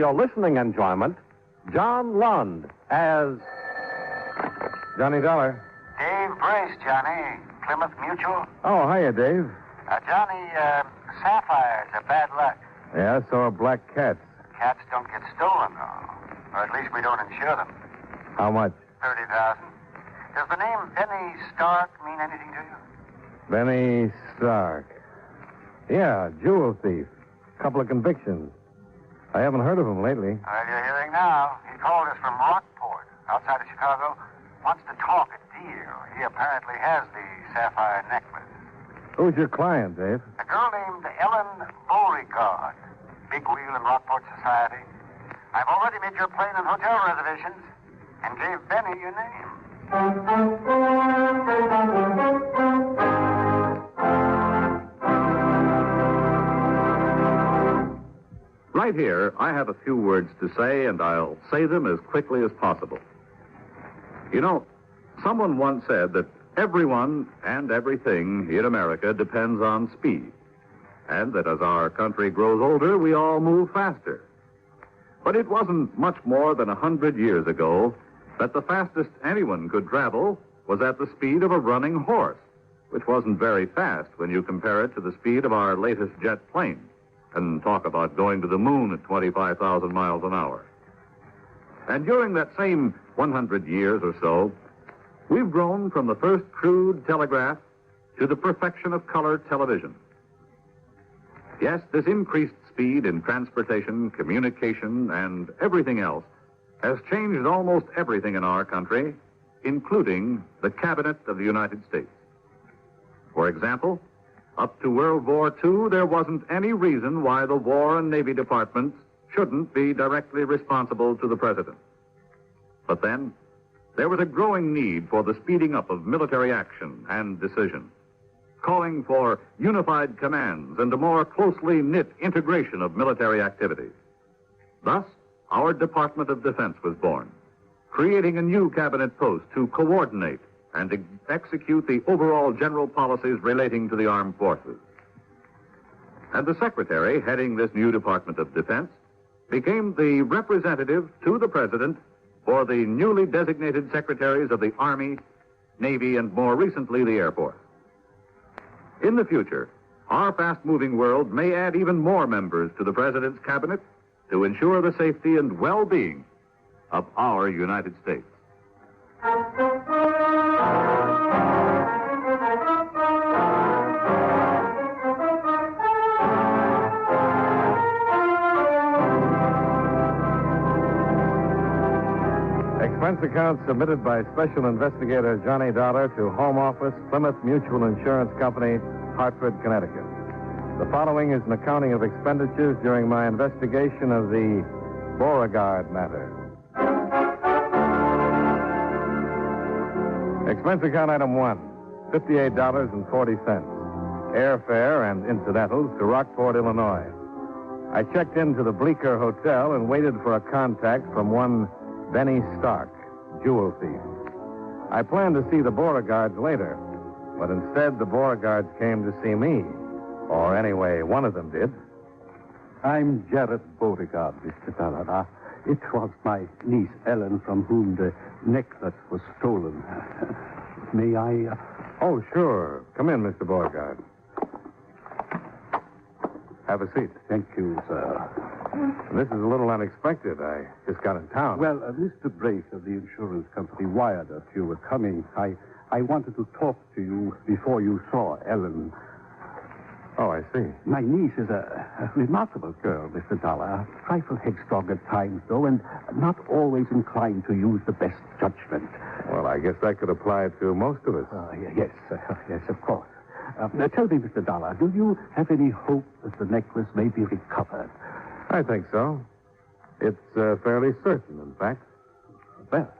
your listening enjoyment, John Lund as Johnny Dollar. Dave Brace, Johnny. Plymouth Mutual. Oh, hiya, Dave. Johnny, sapphires are bad luck. Yeah, so are black cats. Cats don't get stolen, though. Or at least we don't insure them. How much? $30,000. Does the name Benny Stark mean anything to you? Benny Stark. Yeah, jewel thief. Couple of convictions. I haven't heard of him lately. Well, you're hearing now. He called us from Rockport, outside of Chicago. Wants to talk a deal. He apparently has the sapphire necklace. Who's your client, Dave? A girl named Ellen Beauregard. Big wheel in Rockport society. I've already made your plane and hotel reservations and gave Benny your name. Right here, I have a few words to say, and I'll say them as quickly as possible. You know, someone once said that everyone and everything in America depends on speed, and that as our country grows older, we all move faster. But it wasn't much more than 100 years ago that the fastest anyone could travel was at the speed of a running horse, which wasn't very fast when you compare it to the speed of our latest jet plane, and talk about going to the moon at 25,000 miles an hour. And during that same 100 years or so, we've grown from the first crude telegraph to the perfection of color television. Yes, this increased speed in transportation, communication, and everything else has changed almost everything in our country, including the Cabinet of the United States. For example, up to World War II, there wasn't any reason why the War and Navy departments shouldn't be directly responsible to the President. But then, there was a growing need for the speeding up of military action and decision, calling for unified commands and a more closely knit integration of military activities. Thus, our Department of Defense was born, creating a new cabinet post to coordinate and execute the overall general policies relating to the armed forces. And the secretary heading this new Department of Defense became the representative to the President for the newly designated secretaries of the Army, Navy, and more recently, the Air Force. In the future, our fast-moving world may add even more members to the President's cabinet to ensure the safety and well-being of our United States. Expense account submitted by Special Investigator Johnny Dollar to Home Office, Plymouth Mutual Insurance Company, Hartford, Connecticut. The following is an accounting of expenditures during my investigation of the Beauregard matter. Expense account item 1, $58.40. Airfare and incidentals to Rockport, Illinois. I checked into the Bleecker Hotel and waited for a contact from one Benny Stark, jewel thief. I planned to see the Beauregards later, but instead the Beauregards came to see me. Or anyway, one of them did. I'm Jared Beauregard, Mr. Dollar. It was my niece, Ellen, from whom the necklace was stolen. May I... Oh, sure. Come in, Mr. Beauregard. Have a seat. Thank you, sir. This is a little unexpected. I just got in town. Well, Mr. Brace of the insurance company wired us you were coming. I wanted to talk to you before you saw Ellen. Oh, I see. My niece is a remarkable girl, Mr. Dollar. A trifle headstrong at times, though, and not always inclined to use the best judgment. Well, I guess that could apply to most of us. Yes, of course. Tell me, Mr. Dollar, do you have any hope that the necklace may be recovered? I think so. It's fairly certain, in fact. Well,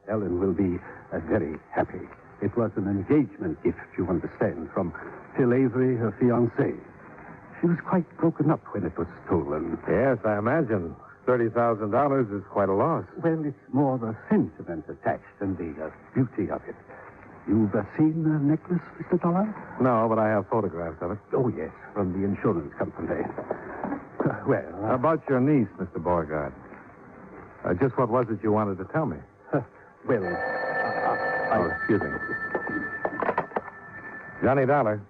Ellen will be very happy. It was an engagement gift, you understand, from Phil Avery, her fiancé. She was quite broken up when it was stolen. Yes, I imagine. $30,000 is quite a loss. Well, it's more the sentiment attached than the beauty of it. You've seen the necklace, Mr. Dollar? No, but I have photographs of it. Oh, yes, from the insurance company. Well... About your niece, Mr. Beauregard. Just what was it you wanted to tell me? Oh, excuse me. Johnny Dollar.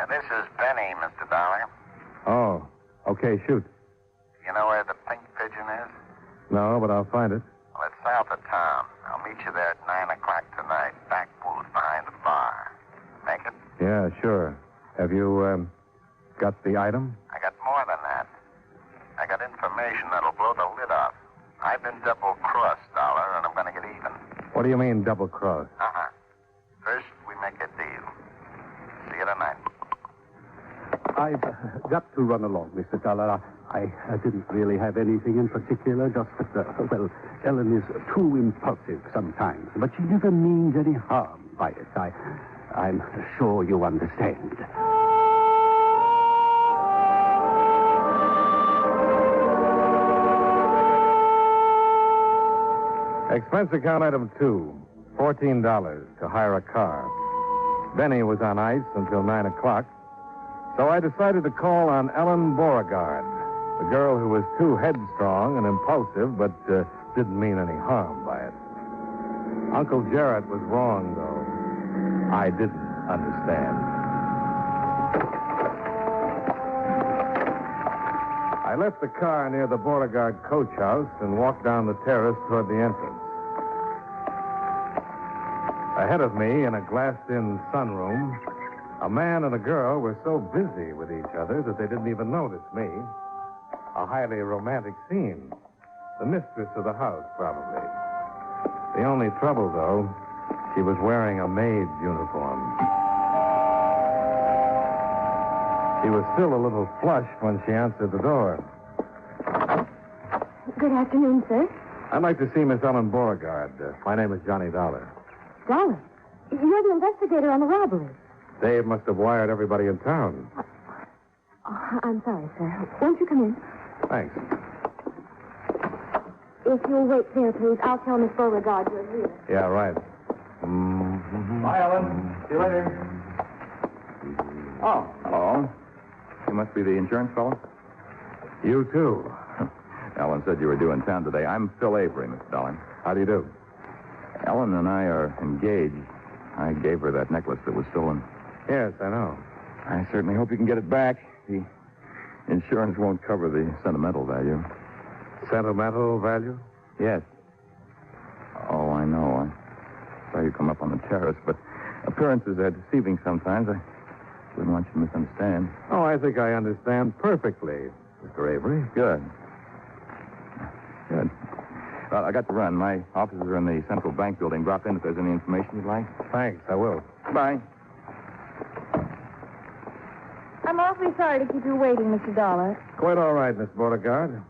This is Benny, Mr. Dollar. Oh, okay, shoot. You know where the Pink Pigeon is? No, but I'll find it. Well, it's south of town. I'll meet you there at 9 o'clock tonight, backwoods behind the bar. Make it? Yeah, sure. Have you, got the item? I got more than that. I got information that'll blow the lid off. I've been double-crossed, Dollar, and I'm going to get even. What do you mean, double-cross? Uh-huh. First, we make a deal. See you tonight. I've got to run along, Mr. Dollar. I didn't really have anything in particular, just that, Ellen is too impulsive sometimes, but she never means any harm by it. I'm sure you understand. Expense account item 2, $14 to hire a car. Benny was on ice until 9 o'clock, so I decided to call on Ellen Beauregard, the girl who was too headstrong and impulsive, but didn't mean any harm by it. Uncle Jarrett was wrong, though. I didn't understand. I left the car near the Beauregard coach house and walked down the terrace toward the entrance. Ahead of me, in a glassed-in sunroom, a man and a girl were so busy with each other that they didn't even notice me. A highly romantic scene. The mistress of the house, probably. The only trouble, though, she was wearing a maid's uniform. She was still a little flushed when she answered the door. Good afternoon, sir. I'd like to see Miss Ellen Beauregard. My name is Johnny Dollar. Dollar, you're the investigator on the robbery. Dave must have wired everybody in town. Oh, I'm sorry, sir. Won't you come in? Thanks. If you'll wait there, please, I'll tell Miss Beauregard you're here. Yeah, right. Bye, Ellen. See you later. Oh, hello. You must be the insurance fellow? You, too. Ellen said you were due in town today. I'm Phil Avery, Mr. Dollar. How do you do? Ellen and I are engaged. I gave her that necklace that was stolen. Yes, I know. I certainly hope you can get it back. The insurance won't cover the sentimental value. Sentimental value? Yes. Oh, I know. I saw you come up on the terrace, but appearances are deceiving sometimes. I wouldn't want you to misunderstand. Oh, I think I understand perfectly, Mr. Avery. Good. Well, I got to run. My offices are in the Central Bank building. Drop in if there's any information you'd like. Thanks, I will. Bye. I'm awfully sorry to keep you waiting, Mr. Dollar. Quite all right, Miss Beauregard.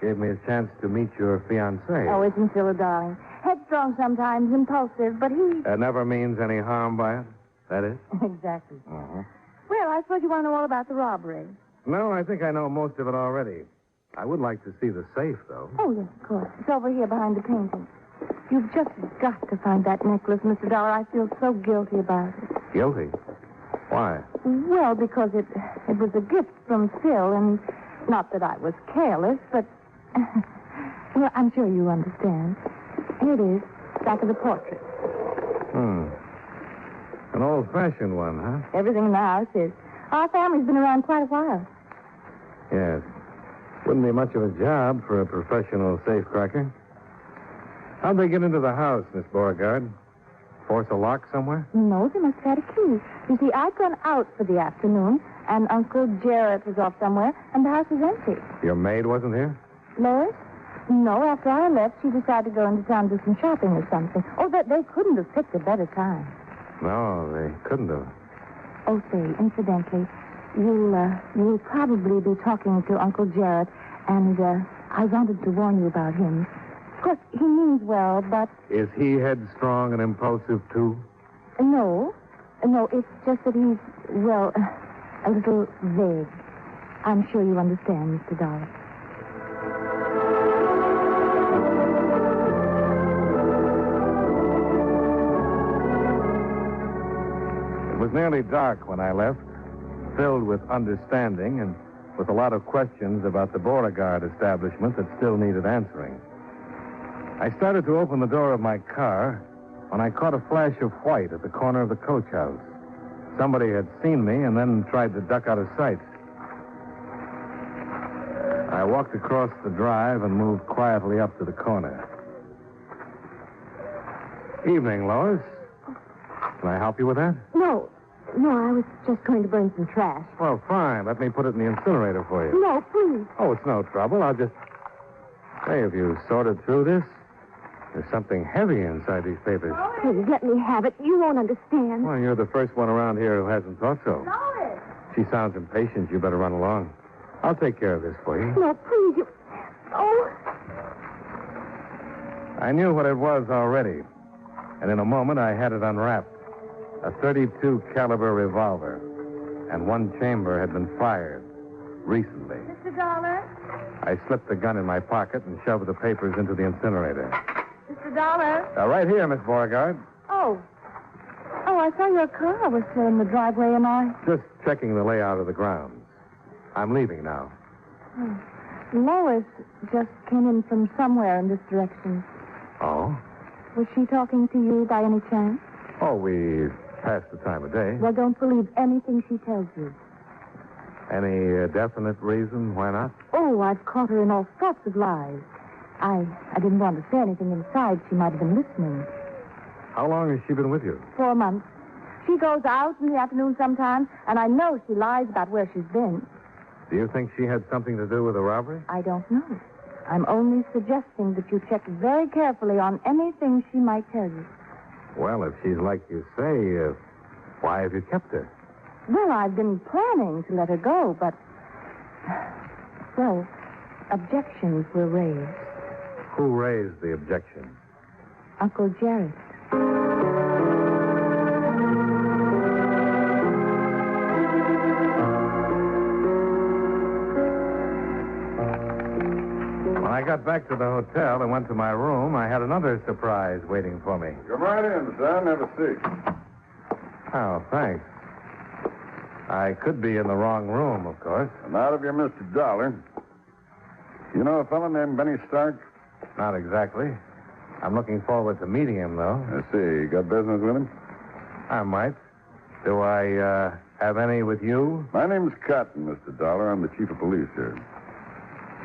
Gave me a chance to meet your fiancé. Oh, isn't Phil a darling? Headstrong sometimes, impulsive, but he... That never means any harm by it? That is? Exactly. Uh-huh. Well, I suppose you want to know all about the robbery. No, I think I know most of it already. I would like to see the safe, though. Oh, yes, of course. It's over here behind the painting. You've just got to find that necklace, Mr. Dollar. I feel so guilty about it. Guilty? Why? Well, because it was a gift from Phil, and not that I was careless, but... well, I'm sure you understand. Here it is, back of the portrait. An old-fashioned one, huh? Everything in the house is. Our family's been around quite a while. Yes. Wouldn't be much of a job for a professional safecracker. How'd they get into the house, Miss Beauregard? Force a lock somewhere? No, they must have had a key. You see, I'd gone out for the afternoon, and Uncle Jarrett was off somewhere, and the house was empty. Your maid wasn't here? Lois? No, after I left, she decided to go into town to do some shopping or something. Oh, they couldn't have picked a better time. No, they couldn't have. Oh, say, incidentally, you'll probably be talking to Uncle Jarrett, and I wanted to warn you about him. Of course, he means well, but... Is he headstrong and impulsive, too? No, it's just that he's, well, a little vague. I'm sure you understand, Mr. Dollar. It was nearly dark when I left, filled with understanding and with a lot of questions about the Beauregard establishment that still needed answering. I started to open the door of my car when I caught a flash of white at the corner of the coach house. Somebody had seen me and then tried to duck out of sight. I walked across the drive and moved quietly up to the corner. Evening, Lois. Can I help you with that? No, I was just going to burn some trash. Well, fine. Let me put it in the incinerator for you. No, please. Oh, it's no trouble. I'll just... Hey, have you sorted through this? There's something heavy inside these papers. Please, let me have it. You won't understand. Well, you're the first one around here who hasn't thought so. Lois! She sounds impatient. You better run along. I'll take care of this for you. No, please, you... Oh. I knew what it was already. And in a moment, I had it unwrapped. A .32 caliber revolver. And one chamber had been fired. Recently. Mr. Dollar? I slipped the gun in my pocket and shoved the papers into the incinerator. Mr. Dollar? Right here, Miss Beauregard. Oh, I saw your car was still in the driveway, and I... Just checking the layout of the grounds. I'm leaving now. Lois just came in from somewhere in this direction. Oh? Was she talking to you by any chance? Oh, we passed the time of day. Well, don't believe anything she tells you. Any definite reason why not? Oh, I've caught her in all sorts of lies. I didn't want to say anything inside. She might have been listening. How long has she been with you? 4 months. She goes out in the afternoon sometimes, and I know she lies about where she's been. Do you think she had something to do with the robbery? I don't know. I'm only suggesting that you check very carefully on anything she might tell you. Well, if she's like you say, why have you kept her? Well, I've been planning to let her go, but... Well, objections were raised. Who raised the objection? Uncle Jared. When I got back to the hotel and went to my room, I had another surprise waiting for me. Come right in, son. Have a seat. Oh, thanks. I could be in the wrong room, of course. Not if you're Mr. Dollar. You know a fellow named Benny Stark? Not exactly. I'm looking forward to meeting him, though. I see. You got business with him? I might. Do I have any with you? My name's Cotton, Mr. Dollar. I'm the chief of police here.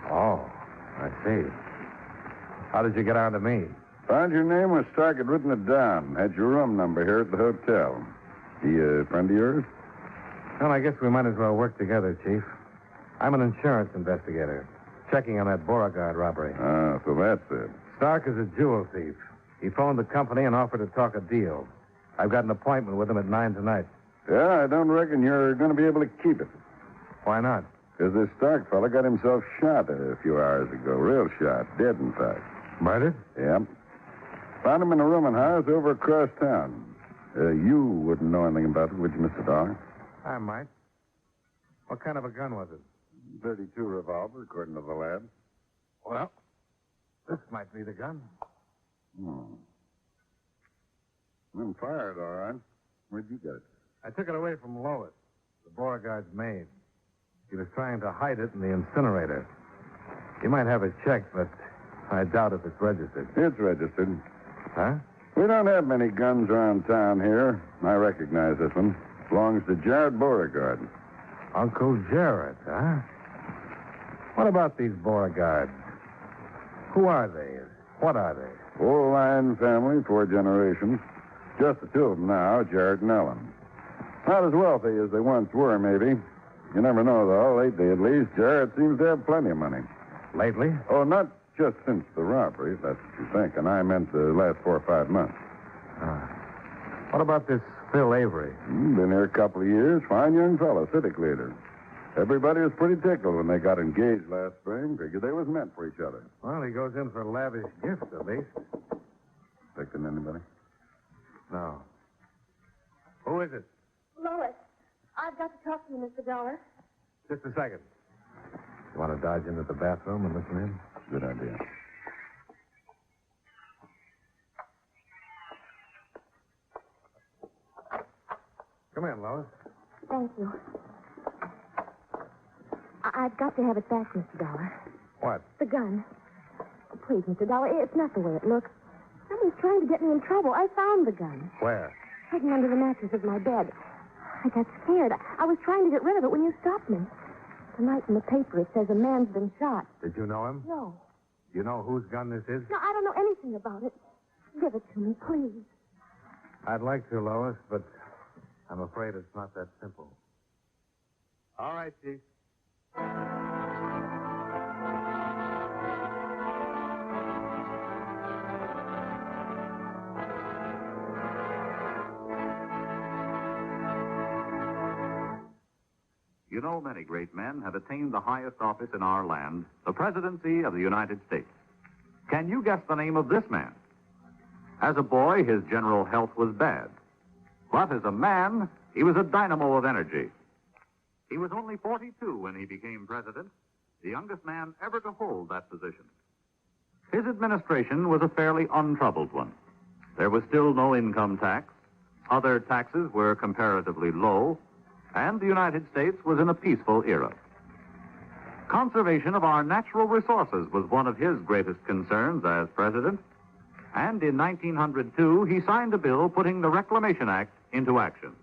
Oh, I see. How did you get on to me? Found your name where Stark had written it down. Had your room number here at the hotel. He a friend of yours? Well, I guess we might as well work together, Chief. I'm an insurance investigator, checking on that Beauregard robbery. Ah, so that's it. Stark is a jewel thief. He phoned the company and offered to talk a deal. I've got an appointment with him at 9 tonight. Yeah, I don't reckon you're going to be able to keep it. Why not? Because this Stark fella got himself shot a few hours ago. Real shot. Dead, in fact. Murdered? Yep. Found him in a rooming house over across town. You wouldn't know anything about it, would you, Mr. Dollar? I might. What kind of a gun was it? .32 revolver, according to the lab. Well, this might be the gun. Been fired, all right. Where'd you get it? I took it away from Lois, the Beauregard's maid. He was trying to hide it in the incinerator. You might have it checked, but I doubt if it's registered. It's registered. Huh? We don't have many guns around town here. I recognize this one. Belongs to Jared Beauregard. Uncle Jared, huh? What about these Beauregards? Who are they? What are they? Old line family, 4 generations. Just the 2 of them now, Jared and Ellen. Not as wealthy as they once were, maybe. You never know, though. Lately, at least, Jared seems to have plenty of money. Lately? Oh, not just since the robbery, if that's what you think. And I meant the last 4 or 5 months. What about this Phil Avery? Been here a couple of years. Fine young fellow, civic leader. Everybody was pretty tickled when they got engaged last spring. Figured they was meant for each other. Well, he goes in for lavish gifts, at least. Expecting anybody? No. Who is it? Lois, I've got to talk to you, Mr. Dollar. Just a second. You want to dodge into the bathroom and listen in? Good idea. Come in, Lois. Thank you. I've got to have it back, Mr. Dollar. What? The gun. Oh, please, Mr. Dollar, it's not the way it looks. Someone's trying to get me in trouble. I found the gun. Where? Hidden under the mattress of my bed. I got scared. I was trying to get rid of it when you stopped me. Tonight in the paper it says a man's been shot. Did you know him? No. You know whose gun this is? No, I don't know anything about it. Give it to me, please. I'd like to, Lois, but I'm afraid it's not that simple. All right, Chief. You know, many great men have attained the highest office in our land, the presidency of the United States. Can you guess the name of this man? As a boy, his general health was bad. But as a man, he was a dynamo of energy. He was only 42 when he became president, the youngest man ever to hold that position. His administration was a fairly untroubled one. There was still no income tax. Other taxes were comparatively low. And the United States was in a peaceful era. Conservation of our natural resources was one of his greatest concerns as president. And in 1902, he signed a bill putting the Reclamation Act into action.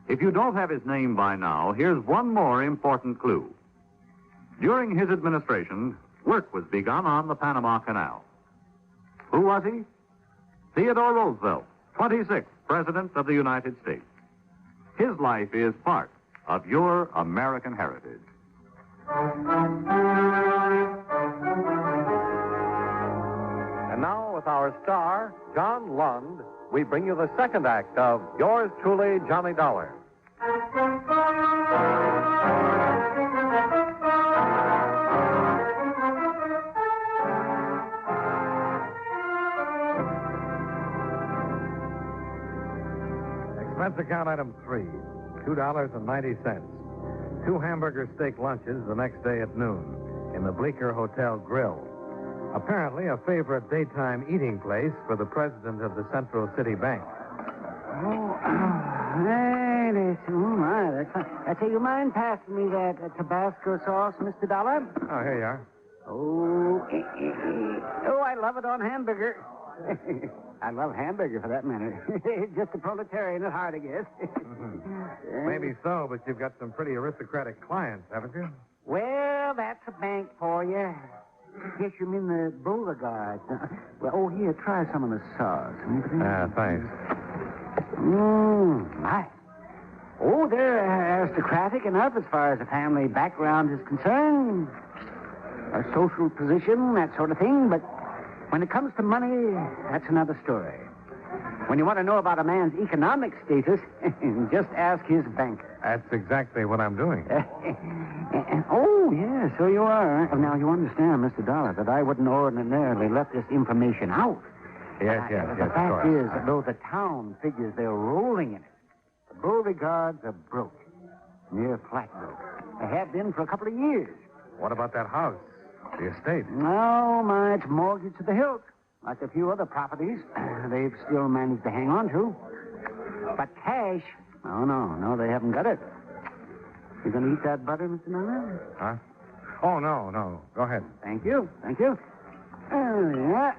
If you don't have his name by now, here's one more important clue. During his administration, work was begun on the Panama Canal. Who was he? Theodore Roosevelt, 26th President of the United States. His life is part of your American heritage. And now, with our star, John Lund, we bring you the second act of Yours Truly, Johnny Dollar. Expense account item 3, $2.90. 2 hamburger steak lunches the next day at noon in the Bleecker Hotel Grill. Apparently a favorite daytime eating place for the president of the Central City Bank. I say, you mind passing me that Tabasco sauce, Mr. Dollar? Oh, here you are. Oh, I love it on hamburger. I love hamburger, for that matter. Just a proletarian at heart, I guess. Maybe so, but you've got some pretty aristocratic clients, haven't you? Well, that's a bank for you. Guess you mean the Beauregard. Well, here, try some of the sauce. Thanks. My. Oh, they're aristocratic enough as far as the family background is concerned. A social position, that sort of thing, but when it comes to money, that's another story. When you want to know about a man's economic status, just ask his banker. That's exactly what I'm doing. Oh, yeah, so you are. Now, you understand, Mr. Dollar, that I wouldn't ordinarily let this information out. Yes, The fact is, though the town figures they're rolling in it, the Beauregards are broke. Near flat broke. They have been for a couple of years. What about that house? The estate? No, it's mortgaged to the hilt. Like a few other properties they've still managed to hang on to. But cash, no, they haven't got it. You going to eat that butter, Mr. Miller? Huh? Oh, no. Go ahead. Thank you. Yeah.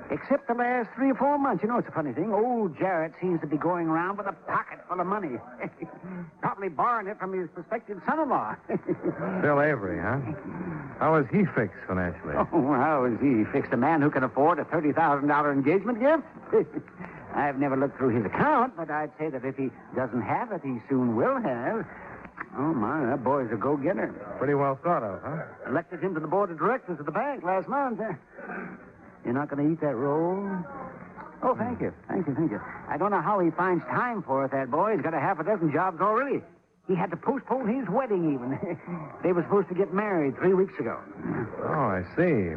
Except the last 3 or 4 months. You know, it's a funny thing. Old Jarrett seems to be going around with a pocket full of money. Probably borrowing it from his prospective son-in-law. Bill Avery, huh? How is he fixed financially? Oh, how is he fixed? A man who can afford a $30,000 engagement gift? I've never looked through his account, but I'd say that if he doesn't have it, he soon will have. Oh, my, that boy's a go-getter. Pretty well thought of, huh? Elected him to the board of directors of the bank last month. You're not going to eat that roll? Oh, thank you. I don't know how he finds time for it, that boy. He's got a half a dozen jobs already. He had to postpone his wedding, even. They were supposed to get married 3 weeks ago. Oh, I see.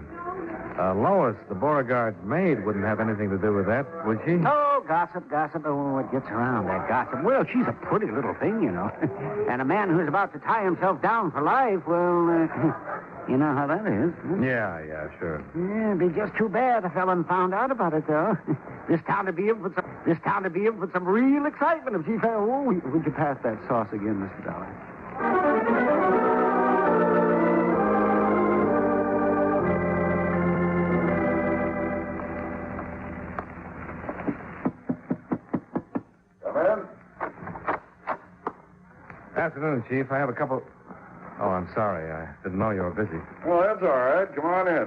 Lois, the Beauregard maid, wouldn't have anything to do with that, would she? Oh, gossip. Oh, it gets around, that gossip. Well, she's a pretty little thing, you know. And a man who's about to tie himself down for life, well, you know how that is. Yeah, sure. Yeah, it'd be just too bad if Ellen found out about it, though. This town would be in for some real excitement if she found... Oh, would you pass that sauce again, Mr. Dollar? Come in. Afternoon, Chief. I have a couple... Oh, I'm sorry. I didn't know you were busy. Oh, that's all right. Come on in.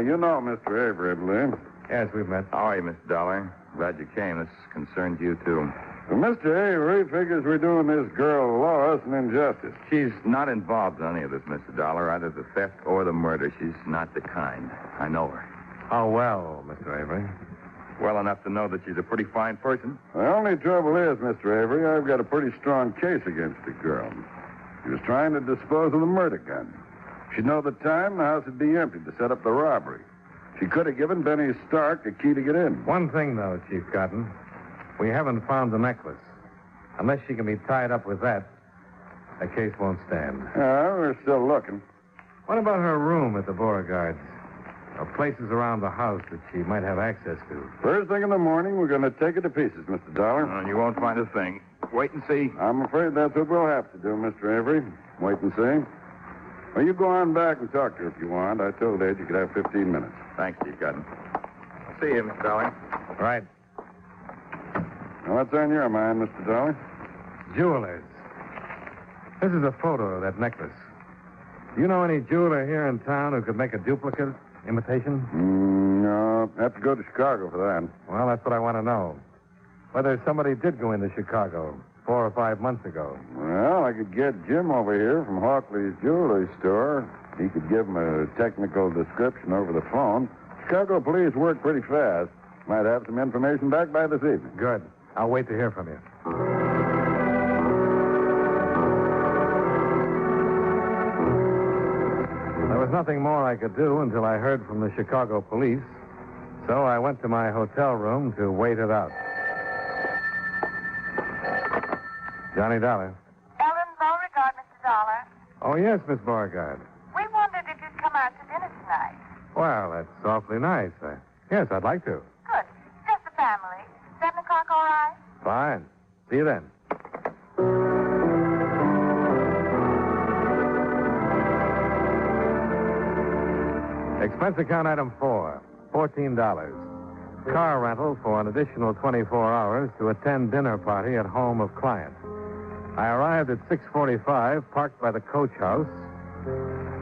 You know Mr. Avery, I believe. Yes, we've met. How are you, Mr. Dollar? Glad you came. This concerns you, too. Well, Mr. Avery figures we're doing this girl Lois an injustice. She's not involved in any of this, Mr. Dollar, either the theft or the murder. She's not the kind. I know her. Oh, well, Mr. Avery. Well enough to know that she's a pretty fine person. The only trouble is, Mr. Avery, I've got a pretty strong case against the girl. She was trying to dispose of the murder gun. If she'd know the time, the house would be empty to set up the robbery. She could have given Benny Stark a key to get in. One thing, though, Chief Cotton. We haven't found the necklace. Unless she can be tied up with that, the case won't stand. We're still looking. What about her room at the Beauregards? Or places around the house that she might have access to? First thing in the morning, we're going to take it to pieces, Mr. Dollar. You won't find a thing. Wait and see. I'm afraid that's what we'll have to do, Mr. Avery. Wait and see. Well, you go on back and talk to her if you want. I told Ed you could have 15 minutes. Thanks, Chief Cotton. I'll see you, Mr. Dollar. Right. Now, what's on your mind, Mr. Dollar? Jewelers. This is a photo of that necklace. Do you know any jeweler here in town who could make a duplicate imitation? No. Have to go to Chicago for that. Well, that's what I want to know. Whether somebody did go into Chicago 4 or 5 months ago. Well, I could get Jim over here from Hawkley's jewelry store. He could give him a technical description over the phone. Chicago police work pretty fast. Might have some information back by this evening. Good. I'll wait to hear from you. There was nothing more I could do until I heard from the Chicago police. So I went to my hotel room to wait it out. Johnny Dollar. Ellen Beauregard, Mr. Dollar. Oh, yes, Miss Beauregard. We wondered if you'd come out to dinner tonight. Well, that's awfully nice. Yes, I'd like to. Good. Just the family. 7 o'clock, all right? Fine. See you then. Expense account item 4, $14. Car rental for an additional 24 hours to attend dinner party at home of client. I arrived at 6:45, parked by the coach house,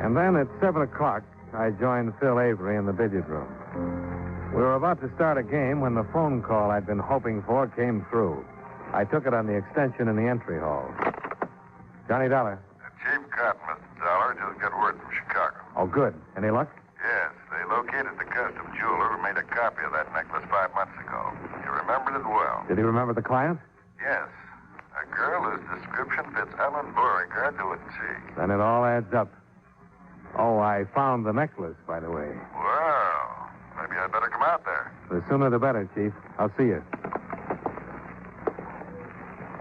and then at 7 o'clock, I joined Phil Avery in the billiard room. We were about to start a game when the phone call I'd been hoping for came through. I took it on the extension in the entry hall. Johnny Dollar. Chief Cotton, Mr. Dollar, just got word from Chicago. Oh, good. Any luck? Yes, they located the custom jeweler who made a copy of that necklace 5 months ago. He remembered it well. Did he remember the client? Yes. A girl whose description fits Ellen Beauregard to a T. Then it all adds up. Oh, I found the necklace, by the way. Well, maybe I'd better come out there. The sooner the better, Chief. I'll see you.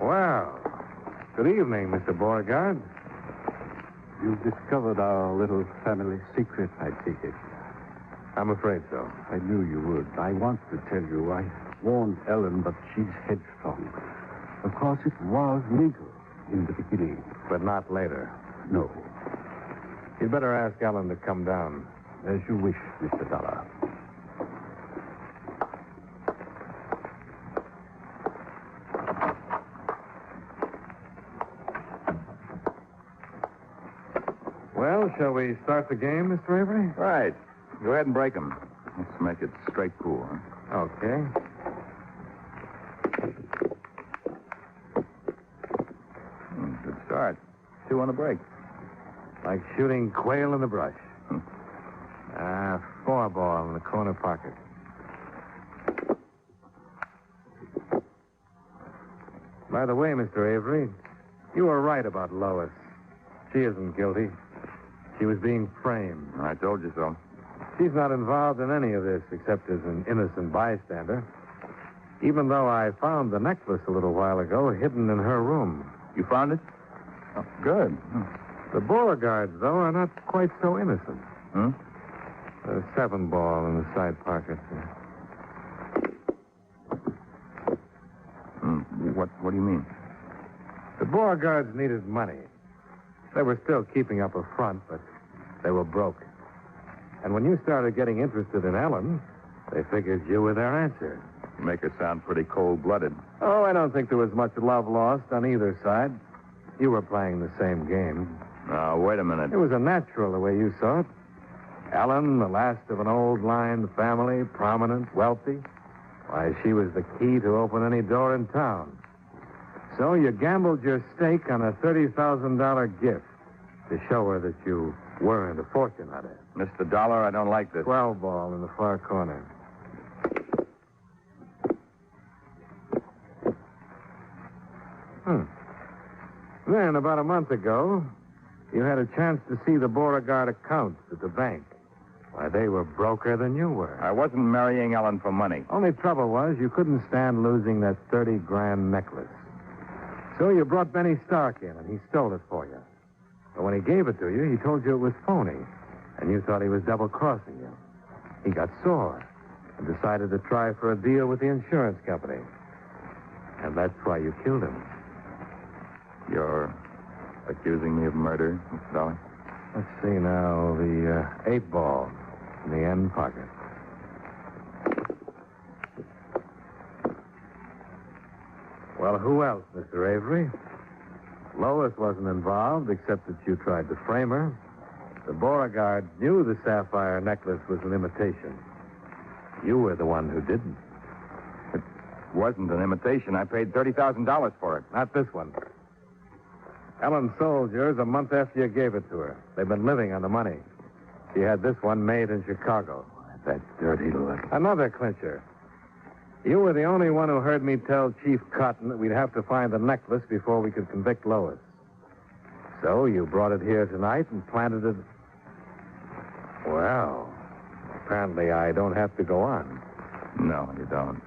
Well, good evening, Mr. Beauregard. You've discovered our little family secret, I take it. I'm afraid so. I knew you would. I want to tell you, I warned Ellen, but she's headstrong. Of course, it was legal in the beginning. But not later. No. You'd better ask Ellen to come down. As you wish, Mr. Dollar. Well, shall we start the game, Mr. Avery? Right. Go ahead and break them. Let's make it straight pool, huh? Okay. Good start. 2 on the break. Like shooting quail in the brush. 4 ball in the corner pocket. By the way, Mr. Avery, you were right about Lois. She isn't guilty. She was being framed. I told you so. She's not involved in any of this except as an innocent bystander. Even though I found the necklace a little while ago hidden in her room. You found it? Oh, good. The Beauregards, though, are not quite so innocent. Hmm? A 7 ball in the side pocket. What do you mean? The Beauregards needed money. They were still keeping up a front, but they were broke. And when you started getting interested in Ellen, they figured you were their answer. You make her sound pretty cold-blooded. Oh, I don't think there was much love lost on either side. You were playing the same game. Now, wait a minute. It was a natural the way you saw it. Ellen, the last of an old line family, prominent, wealthy. Why, she was the key to open any door in town. So you gambled your stake on a $30,000 gift to show her that you weren't a fortune hunter. Mr. Dollar, I don't like this. 12 ball in the far corner. Then, about a month ago, you had a chance to see the Beauregard accounts at the bank. Why, they were broker than you were. I wasn't marrying Ellen for money. Only trouble was you couldn't stand losing that 30-grand necklace. So you brought Benny Stark in, and he stole it for you. But when he gave it to you, he told you it was phony, and you thought he was double-crossing you. He got sore and decided to try for a deal with the insurance company. And that's why you killed him. You're accusing me of murder, Mr. Dollar? Let's see now, the 8 ball in the end pocket. Well, who else, Mr. Avery? Lois wasn't involved, except that you tried to frame her. The Beauregard knew the sapphire necklace was an imitation. You were the one who didn't. It wasn't an imitation. I paid $30,000 for it. Not this one. Ellen sold yours a month after you gave it to her. They've been living on the money. She had this one made in Chicago. That dirty look. Another clincher. You were the only one who heard me tell Chief Cotton that we'd have to find the necklace before we could convict Lois. So you brought it here tonight and planted it. Well, apparently I don't have to go on. No, you don't.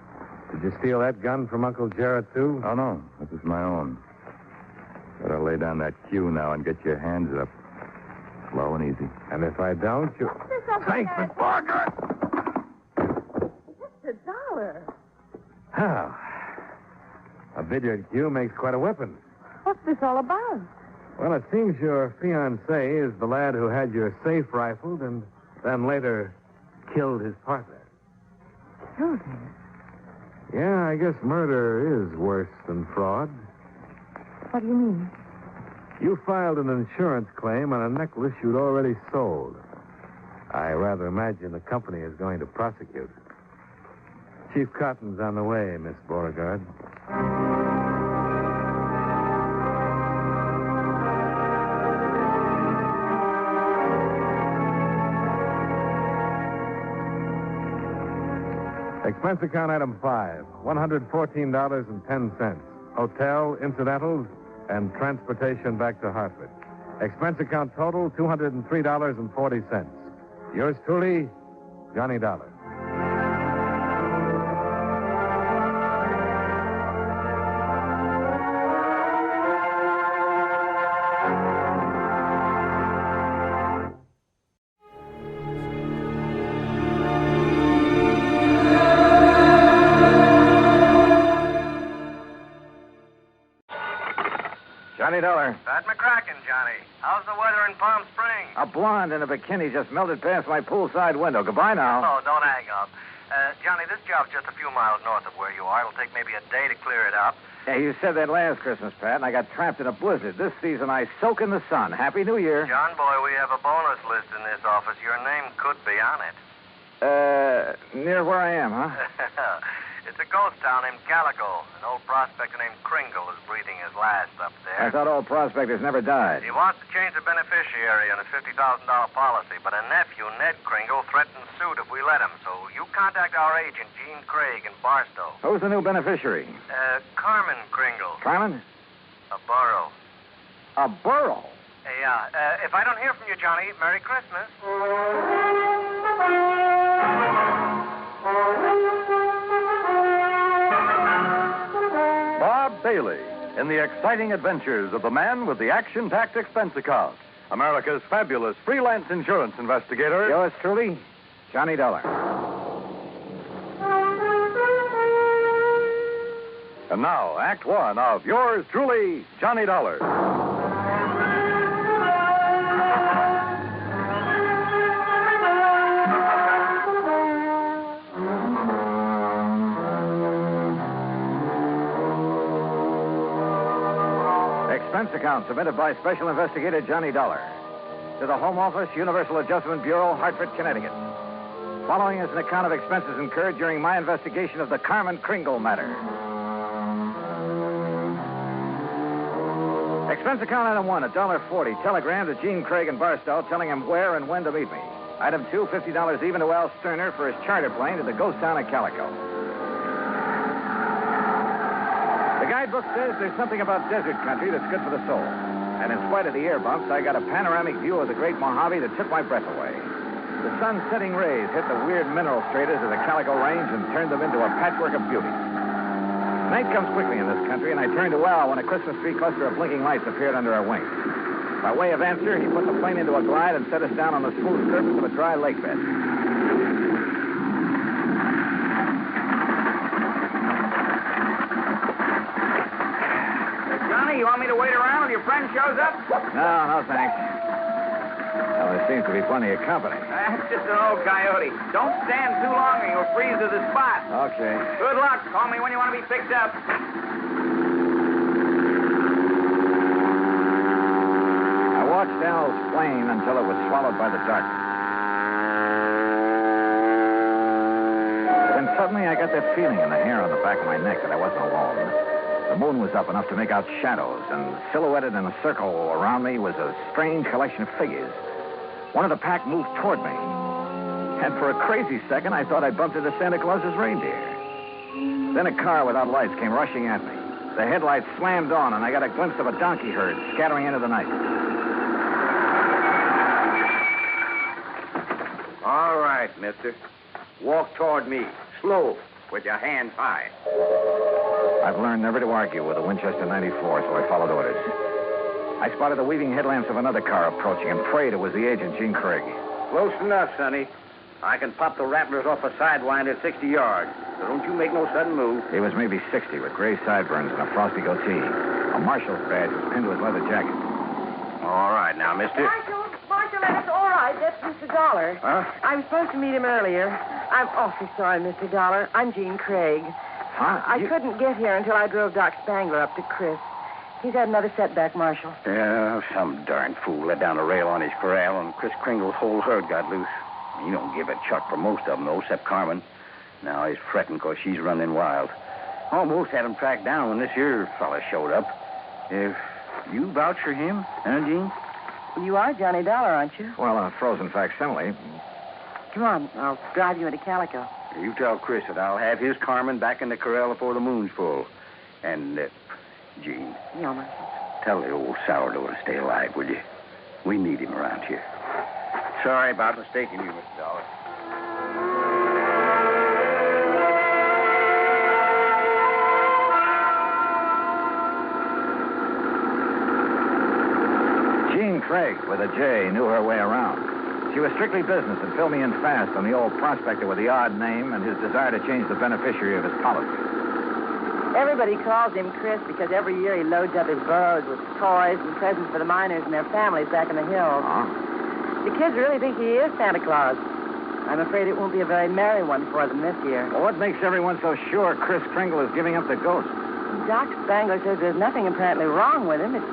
Did you steal that gun from Uncle Jarrett, too? Oh, no. This is my own. Better lay down that cue now and get your hands up. Slow and easy. And if I don't, you... Thanks, Miss Beauregard! Mr. Dollar. Oh. A billiard cue makes quite a weapon. What's this all about? Well, it seems your fiancé is the lad who had your safe rifled and then later killed his partner. Killed him? Yeah, I guess murder is worse than fraud. What do you mean? You filed an insurance claim on a necklace you'd already sold. I rather imagine the company is going to prosecute. Chief Cotton's on the way, Miss Beauregard. Expense account item 5, $114.10. Hotel, incidentals, and transportation back to Hartford. Expense account total, $203.40. Yours truly, Johnny Dollar. Johnny Dollar. Pat McCracken, Johnny. How's the weather in Palm Springs? A blonde in a bikini just melted past my poolside window. Goodbye now. Oh, don't hang up. Johnny, this job's just a few miles north of where you are. It'll take maybe a day to clear it up. Yeah, you said that last Christmas, Pat, and I got trapped in a blizzard. This season, I soak in the sun. Happy New Year. John, boy, we have a bonus list in this office. Your name could be on it. Near where I am, huh? It's a ghost town named Calico. An old prospector named Kringle is breathing his last up there. I thought all prospectors never died. He wants to change the beneficiary on his $50,000 policy, but a nephew, Ned Kringle, threatened suit if we let him. So you contact our agent, Gene Craig, in Barstow. Who's the new beneficiary? Carmen Kringle. Carmen? A borough. A borough? Yeah. If I don't hear from you, Johnny, Merry Christmas. Bob Bailey in the exciting adventures of the man with the action-packed expense account. America's fabulous freelance insurance investigator. Yours truly, Johnny Dollar. And now, Act One of yours truly, Johnny Dollar. expense account submitted by Special Investigator Johnny Dolar to the Home Office, Universal Adjustment Bureau, Hartford, Connecticut. Following is an account of expenses incurred during my investigation of the Carmen Kringle matter. Expense account item 1, $1.40. Telegram to Gene Craig in Barstow telling him where and when to meet me. Item 2, $50 even to Al Sterner for his charter plane to the ghost town of Calico. The guidebook says there's something about desert country that's good for the soul. And in spite of the air bumps, I got a panoramic view of the great Mojave that took my breath away. The sun's setting rays hit the weird mineral stratas of the Calico Range and turned them into a patchwork of beauty. Night comes quickly in this country, and I turned to Al when a Christmas tree cluster of blinking lights appeared under our wings. By way of answer, he put the plane into a glide and set us down on the smooth surface of a dry lake bed. Johnny, you want me to wait around till your friend shows up? No, thanks. Well, there seems to be plenty of company. That's just an old coyote. Don't stand too long or you'll freeze to the spot. Okay. Good luck. Call me when you want to be picked up. I watched Al's plane until it was swallowed by the darkness. Then suddenly I got that feeling in the hair on the back of my neck that I wasn't alone. The moon was up enough to make out shadows, and silhouetted in a circle around me was a strange collection of figures. One of the pack moved toward me. And for a crazy second, I thought I bumped into Santa Claus's reindeer. Then a car without lights came rushing at me. The headlights slammed on, and I got a glimpse of a donkey herd scattering into the night. All right, mister. Walk toward me. Slow, with your hands high. I've learned never to argue with a Winchester 94, so I followed orders. I spotted the weaving headlamps of another car approaching and prayed it was the agent, Gene Craig. Close enough, Sonny. I can pop the rattlers off a sidewind at 60 yards, so don't you make no sudden move. He was maybe 60 with gray sideburns and a frosty goatee. A marshal's badge was pinned to his leather jacket. All right, now, mister. Marshal, that's all right. That's Mr. Dolar. Huh? I was supposed to meet him earlier. I'm awfully sorry, Mr. Dolar. I'm Gene Craig. Huh? I couldn't get here until I drove Doc Spangler up to Chris. He's had another setback, Marshal. Yeah, some darn fool let down a rail on his corral, and Chris Kringle's whole herd got loose. He don't give a chuck for most of them, though, except Carmen. Now he's fretting because she's running wild. Almost had him tracked down when this here fella showed up. If you vouch for him, huh, Gene? You are Johnny Dolar, aren't you? Well, a frozen facsimile. Come on, I'll drive you into Calico. You tell Chris that I'll have his Carmen back in the corral before the moon's full. And, Gene. Yeah, Marshal. Tell the old sourdough to stay alive, will you? We need him around here. Sorry about mistaking you, Mr. Dollar. Gene Craig, with a J, knew her way around. She was strictly business and filled me in fast on the old prospector with the odd name and his desire to change the beneficiary of his policy. Everybody calls him Chris because every year he loads up his burros with toys and presents for the miners and their families back in the hills. Huh? The kids really think he is Santa Claus. I'm afraid it won't be a very merry one for them this year. Well, what makes everyone so sure Chris Kringle is giving up the ghost? Doc Spangler says there's nothing apparently wrong with him. It's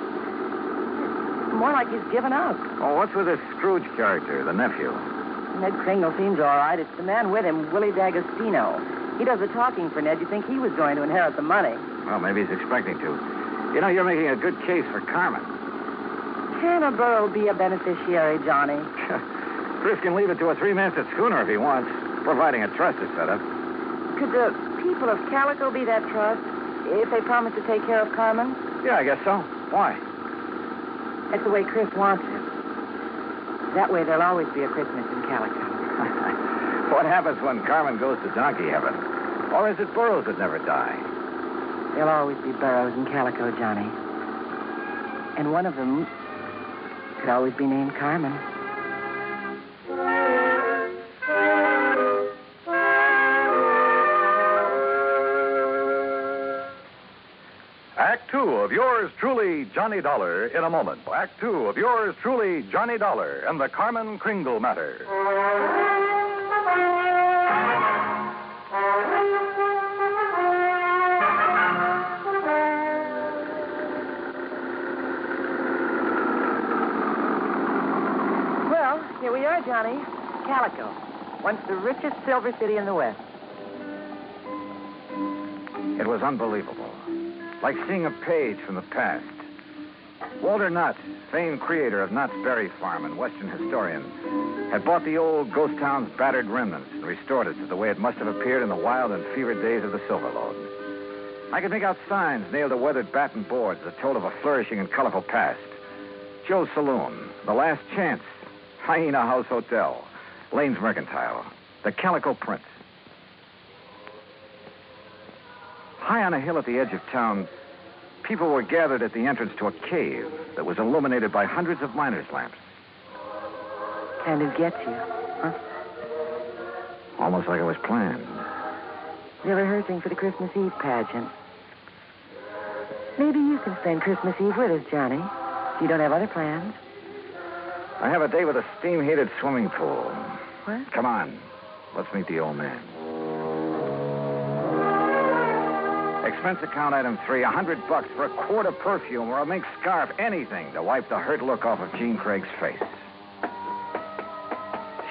more like he's given up. Oh, what's with this Scrooge character, the nephew? Ned Kringle seems all right. It's the man with him, Willie D'Agostino. He does the talking for Ned. You'd think he was going to inherit the money. Well, maybe he's expecting to. You know, you're making a good case for Carmen. Hannah Burr will be a beneficiary, Johnny. Chris can leave it to a three-masted schooner if he wants, providing a trust is set up. Could the people of Calico be that trust if they promise to take care of Carmen? Yeah, I guess so. Why? That's the way Chris wants it. That way there'll always be a Christmas in Calico. What happens when Carmen goes to donkey heaven? Or is it burros that never die? There'll always be burros in Calico, Johnny. And one of them could always be named Carmen. Act two of yours truly, Johnny Dollar, in a moment. Act two of yours truly, Johnny Dollar, and the Carmen Kringle matter. Johnny. Calico. Once the richest silver city in the West. It was unbelievable. Like seeing a page from the past. Walter Nutt, famed creator of Nutt's Berry Farm and Western historian, had bought the old ghost town's battered remnants and restored it to the way it must have appeared in the wild and fevered days of the Silver Lode. I could make out signs nailed to weathered batten boards that told of a flourishing and colorful past. Joe's Saloon, The Last Chance, Hyena House Hotel, Lane's Mercantile, the Calico Prince. High on a hill at the edge of town, people were gathered at the entrance to a cave that was illuminated by hundreds of miners' lamps. And it gets you, huh? Almost like it was planned. They're rehearsing for the Christmas Eve pageant. Maybe you can spend Christmas Eve with us, Johnny. If you don't have other plans. I have a day with a steam-heated swimming pool. What? Come on. Let's meet the old man. Expense account item 3, $100 for a quart of perfume or a mink scarf, anything to wipe the hurt look off of Jean Craig's face.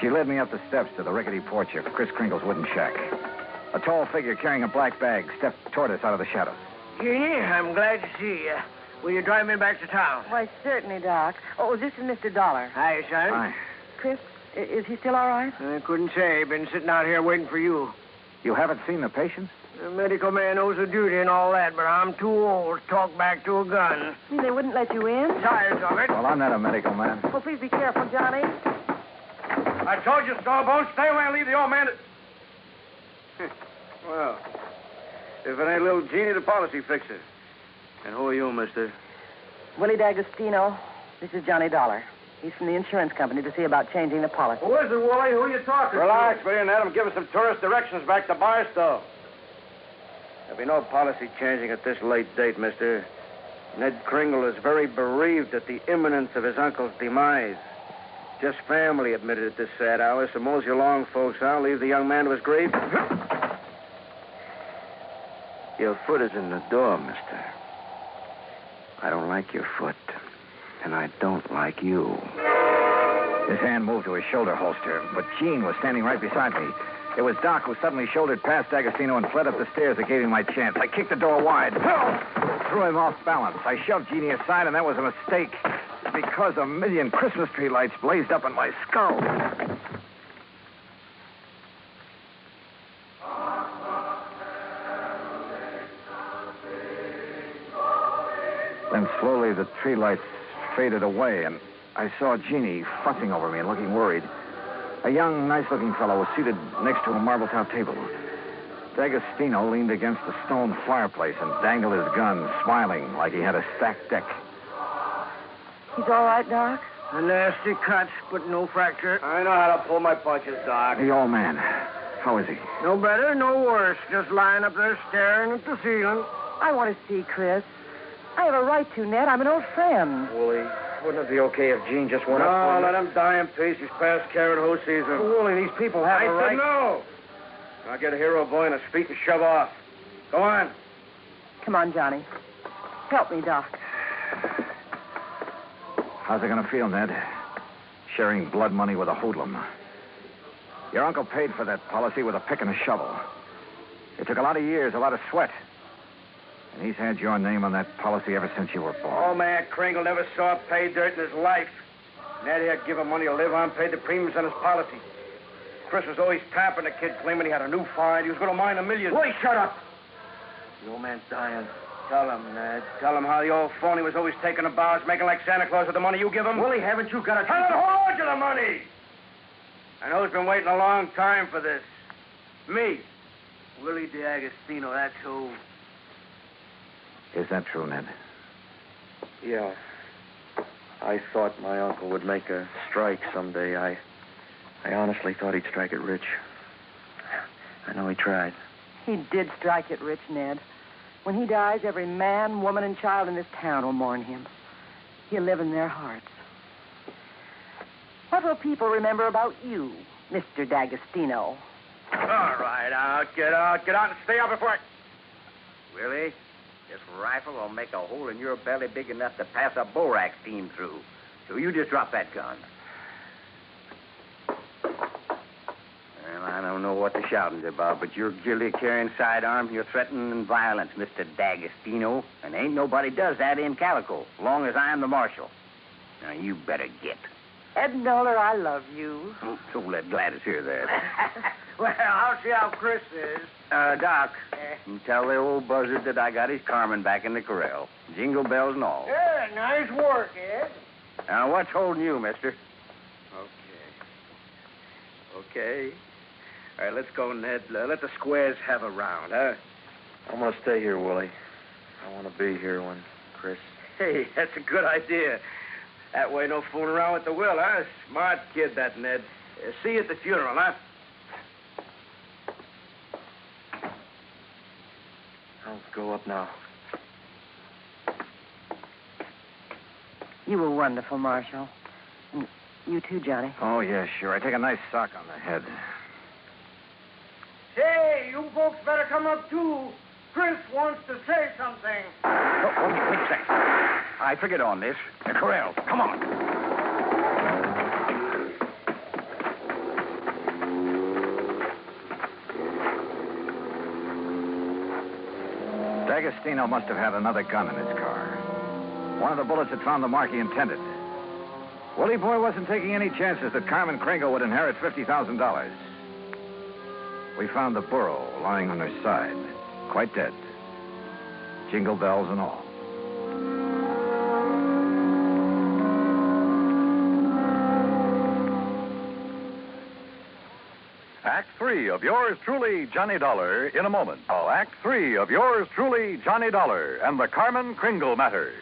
She led me up the steps to the rickety porch of Chris Kringle's wooden shack. A tall figure carrying a black bag stepped toward us out of the shadows. Jeannie, I'm glad to see you. Will you drive me back to town? Why, certainly, Doc. Oh, this is Mr. Dolar. Hi, son. Hi. Chris, is he still all right? I couldn't say. Been sitting out here waiting for you. You haven't seen the patient? The medical man owes a duty and all that, but I'm too old to talk back to a gun. They wouldn't let you in? Tired of it. Well, I'm not a medical man. Well, please be careful, Johnny. I told you, Stallbone, stay away and leave the old man. Well, if it ain't little Jeannie, the policy fixer. And who are you, mister? Willie D'Agostino. This is Johnny Dolar. He's from the insurance company to see about changing the policy. Who is it, Wooly? Who are you talking Relax, will you, and let him give us some tourist directions back to Barstow. There'll be no policy changing at this late date, mister. Ned Kringle is very bereaved at the imminence of his uncle's demise. Just family admitted at this sad hour, so mosey along, folks. I'll leave the young man to his grief. Your foot is in the door, mister. I don't like your foot, and I don't like you. His hand moved to his shoulder holster, but Jean was standing right beside me. It was Doc who suddenly shouldered past D'Agostino and fled up the stairs that gave him my chance. I kicked the door wide. Threw him off balance. I shoved Jeannie aside, and that was a mistake. Because a million Christmas tree lights blazed up in my skull. Then slowly the tree lights faded away, and I saw Jeannie fussing over me and looking worried. A young, nice-looking fellow was seated next to a marble-top table. D'Agostino leaned against the stone fireplace and dangled his gun, smiling like he had a stacked deck. He's all right, Doc? A nasty cut, but no fracture. I know how to pull my punches, Doc. The old man. How is he? No better, no worse. Just lying up there staring at the ceiling. I want to see Chris. I have a right to, Ned. I'm an old friend. Wooly, wouldn't it be okay if Jean just went up? No, let him die in peace. He's past carrot hoe season. Wooly, these people have I a right. said no. I'll get a hero boy on his feet and shove off. Go on. Come on, Johnny. Help me, Doc. How's it going to feel, Ned? Sharing blood money with a hoodlum. Your uncle paid for that policy with a pick and a shovel. It took a lot of years, a lot of sweat. And he's had your name on that policy ever since you were born. Old man Kringle never saw pay dirt in his life. Ned here give him money to live on, paid the premiums on his policy. Chris was always tapping the kid, claiming he had a new find. He was going to mine $1 million. Wait, shut up. The old man's dying. Tell him, Ned. Tell him how the old phony was always taking the bows, making like Santa Claus with the money you give him. Willie, haven't you got a... Tell him who owed you the money! I know he's been waiting a long time for this. Me. Willie D'Agostino, that's who. Is that true, Ned? Yeah. I thought my uncle would make a strike someday. I honestly thought he'd strike it rich. I know he tried. He did strike it rich, Ned. When he dies, every man, woman, and child in this town will mourn him. He'll live in their hearts. What will people remember about you, Mr. D'Agostino? All right, get out and stay out before I... Willie, this rifle will make a hole in your belly big enough to pass a borax beam through. So you just drop that gun. know what the shouting's about, but you're guilty of carrying sidearms and you're threatening violence, Mr. D'Agostino. And ain't nobody does that in Calico, long as I'm the marshal. Now, you better get. Ed Dolar, I love you. So let Gladys hear that. Well, I'll see how Chris is. Doc, you tell the old buzzard that I got his Carmen back in the corral. Jingle bells and all. Yeah, nice work, Ed. Now, what's holding you, mister? Okay. All right, let's go, Ned. Let the squares have a round, huh? I'm going to stay here, Willie. I want to be here when Chris... Hey, that's a good idea. That way, no fooling around with the will, huh? Smart kid, that Ned. See you at the funeral, huh? I'll go up now. You were wonderful, Marshal. And you too, Johnny. Oh, yeah, sure. I take a nice sock on the head. Say, you folks better come up, too. Chris wants to say something. Oh, wait a second. I figured on this. The corral. Come on. D'Agostino must have had another gun in his car. One of the bullets had found the mark he intended. Willie Boy wasn't taking any chances that Carmen Kringle would inherit $50,000. We found the burro lying on her side, quite dead. Jingle bells and all. Act 3 of yours truly, Johnny Dollar, in a moment. Oh, Act 3 of yours truly, Johnny Dollar, and the Carmen Kringle matter.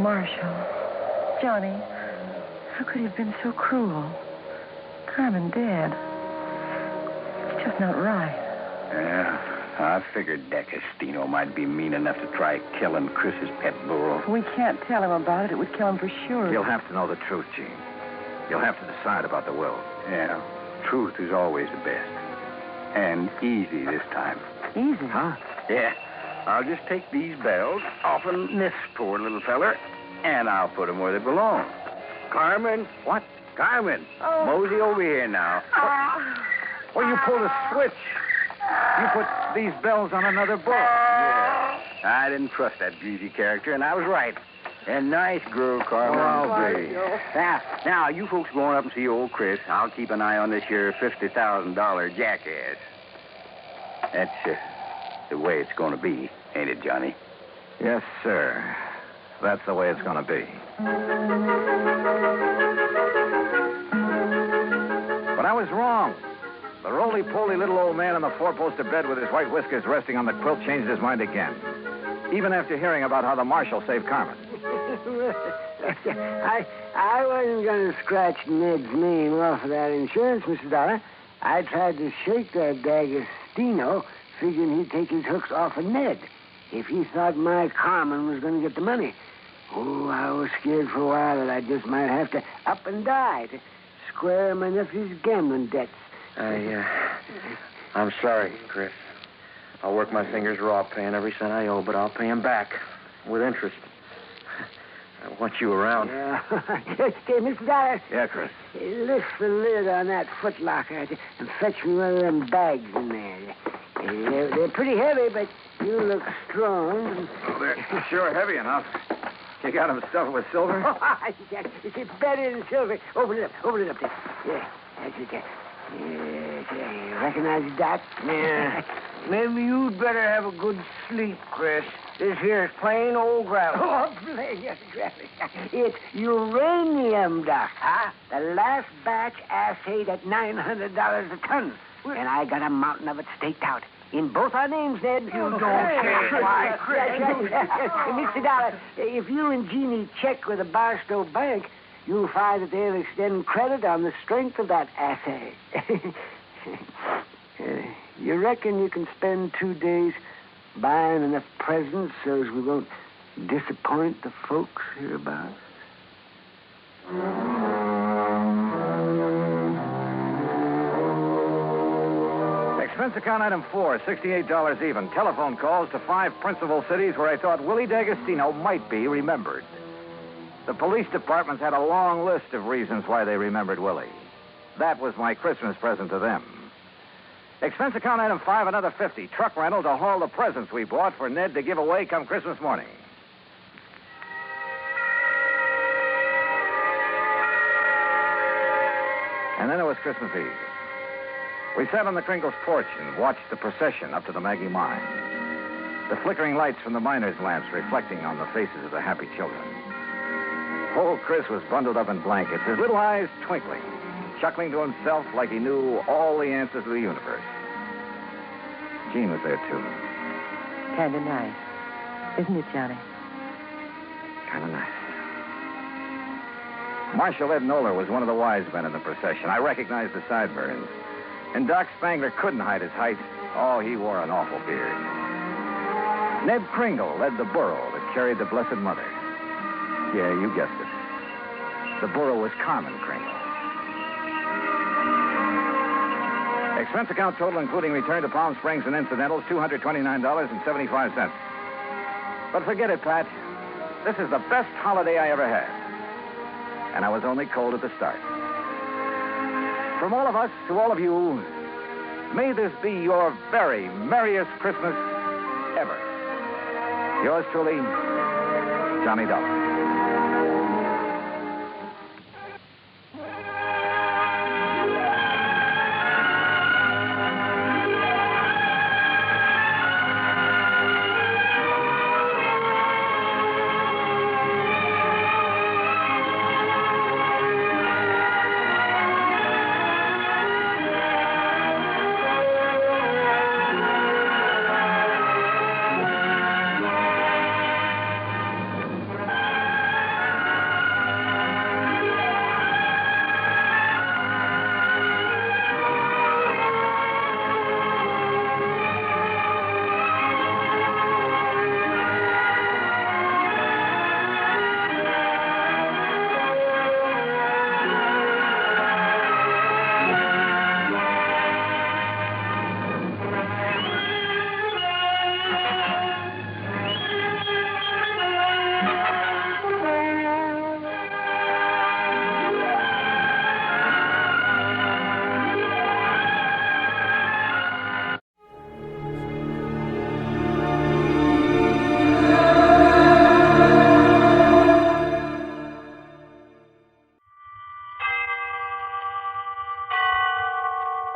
Marshal. Johnny, how could he have been so cruel? Carmen dead. It's just not right. Yeah, I figured D'Agostino might be mean enough to try killing Chris's pet burro. We can't tell him about it. It would kill him for sure. He'll have to know the truth, Gene. He'll have to decide about the will. Yeah, truth is always the best. And easy this time. Easy? Huh? Yeah. I'll just take these bells off of this poor little feller, and I'll put them where they belong. Carmen? What? Carmen? Oh. Mosey over here now. Well, you pulled a switch. You put these bells on another book. Yeah. I didn't trust that greasy character, and I was right. A nice girl, Carmen. Oh, I'll be. Now, you folks going up and see old Chris. I'll keep an eye on this here $50,000 jackass. That's the way it's going to be, ain't it, Johnny? Yes, sir. That's the way it's going to be. But I was wrong. The roly-poly little old man on the four-post of bed with his white whiskers resting on the quilt changed his mind again. Even after hearing about how the marshal saved Carmen. I wasn't going to scratch Ned's name off of that insurance, Mr. Dollar. I tried to shake that D'Agostino, figuring he'd take his hooks off of Ned if he thought my Carmen was going to get the money. Oh, I was scared for a while that I just might have to up and die to square my nephew's gambling debts. I'm sorry, Chris. I'll work my fingers raw paying every cent I owe, but I'll pay him back with interest. I want you around. Yeah. Okay, Mr. Dollar. Yeah, Chris. Lift the lid on that footlocker and fetch me one of them bags in there. They're pretty heavy, but you look strong. They're sure heavy enough. You got them stuffed with silver? It's better than silver. Open it up there. Yeah, that's it there. Yeah, recognize that? Yeah. Maybe you'd better have a good sleep, Chris. This here's plain old gravel. Oh, plain gravel. It's uranium, Doc. Huh? The last batch assayed at $900 a ton. And I got a mountain of it staked out. In both our names, Ned. You don't say why, Chris. Mr. Dollar, if you and Jeannie check with the Barstow Bank, you'll find that they'll extend credit on the strength of that assay. You reckon you can spend 2 days buying enough presents so as we won't disappoint the folks hereabouts? Expense account item 4, $68 even. Telephone calls to 5 principal cities where I thought Willie D'Agostino might be remembered. The police department's had a long list of reasons why they remembered Willie. That was my Christmas present to them. Expense account item 5, another $50. Truck rental to haul the presents we bought for Ned to give away come Christmas morning. And then it was Christmas Eve. We sat on the Kringle's porch and watched the procession up to the Maggie mine. The flickering lights from the miners' lamps reflecting on the faces of the happy children. Old Chris was bundled up in blankets, his little eyes twinkling, chuckling to himself like he knew all the answers to the universe. Jean was there, too. Kind of nice. Isn't it, Johnny? Kind of nice. Marshal Ed Dolar was one of the wise men in the procession. I recognized the sideburns. And Doc Spangler couldn't hide his height. Oh, he wore an awful beard. Ned Kringle led the burro that carried the Blessed Mother. Yeah, you guessed it. The burro was Carmen Kringle. Expense account total, including return to Palm Springs and incidentals, $229.75. But forget it, Pat. This is the best holiday I ever had. And I was only cold at the start. From all of us to all of you, may this be your very merriest Christmas ever. Yours truly, Johnny Dollar.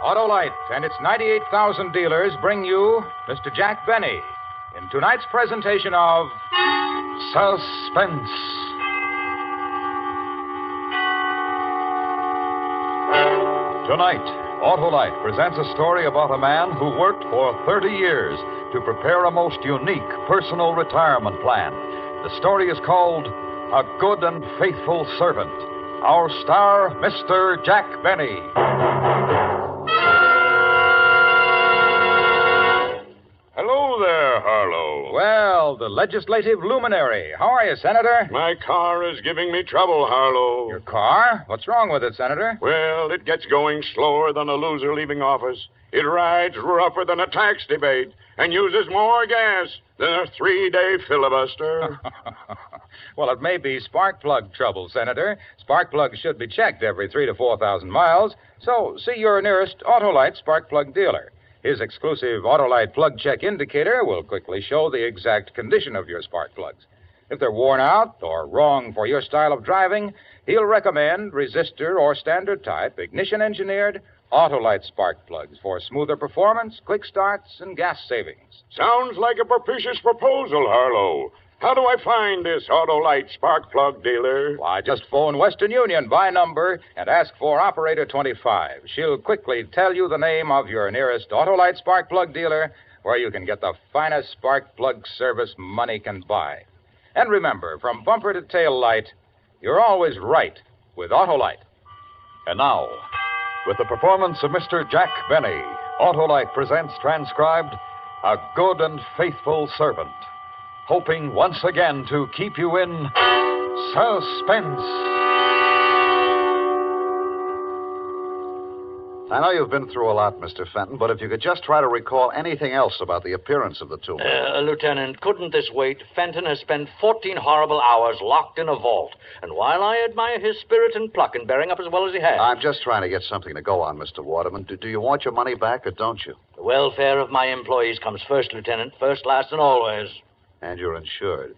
Autolite and its 98,000 dealers bring you Mr. Jack Benny in tonight's presentation of Suspense. Tonight, Autolite presents a story about a man who worked for 30 years to prepare a most unique personal retirement plan. The story is called A Good and Faithful Servant. Our star, Mr. Jack Benny. Hello there, Harlow. Well, the legislative luminary. How are you, Senator? My car is giving me trouble, Harlow. Your car? What's wrong with it, Senator? Well, it gets going slower than a loser leaving office. It rides rougher than a tax debate and uses more gas than a 3-day filibuster. Well, it may be spark plug trouble, Senator. Spark plugs should be checked every 3,000 to 4,000 miles, so see your nearest Autolite spark plug dealer. His exclusive Autolite plug check indicator will quickly show the exact condition of your spark plugs. If they're worn out or wrong for your style of driving, he'll recommend resistor or standard type, ignition engineered Autolite spark plugs for smoother performance, quick starts, and gas savings. Sounds like a propitious proposal, Harlow. How do I find this Autolite spark plug dealer? Why, just phone Western Union by number and ask for Operator 25. She'll quickly tell you the name of your nearest Autolite spark plug dealer where you can get the finest spark plug service money can buy. And remember, from bumper to tail light, you're always right with Autolite. And now, with the performance of Mr. Jack Benny, Autolite presents transcribed A Good and Faithful Servant, hoping once again to keep you in suspense. I know you've been through a lot, Mr. Fenton, but if you could just try to recall anything else about the appearance of the two men. Lieutenant, couldn't this wait? Fenton has spent 14 horrible hours locked in a vault. And while I admire his spirit and pluck in bearing up as well as he has... I'm just trying to get something to go on, Mr. Waterman. Do you want your money back or don't you? The welfare of my employees comes first, Lieutenant. First, last, and always. And you're insured.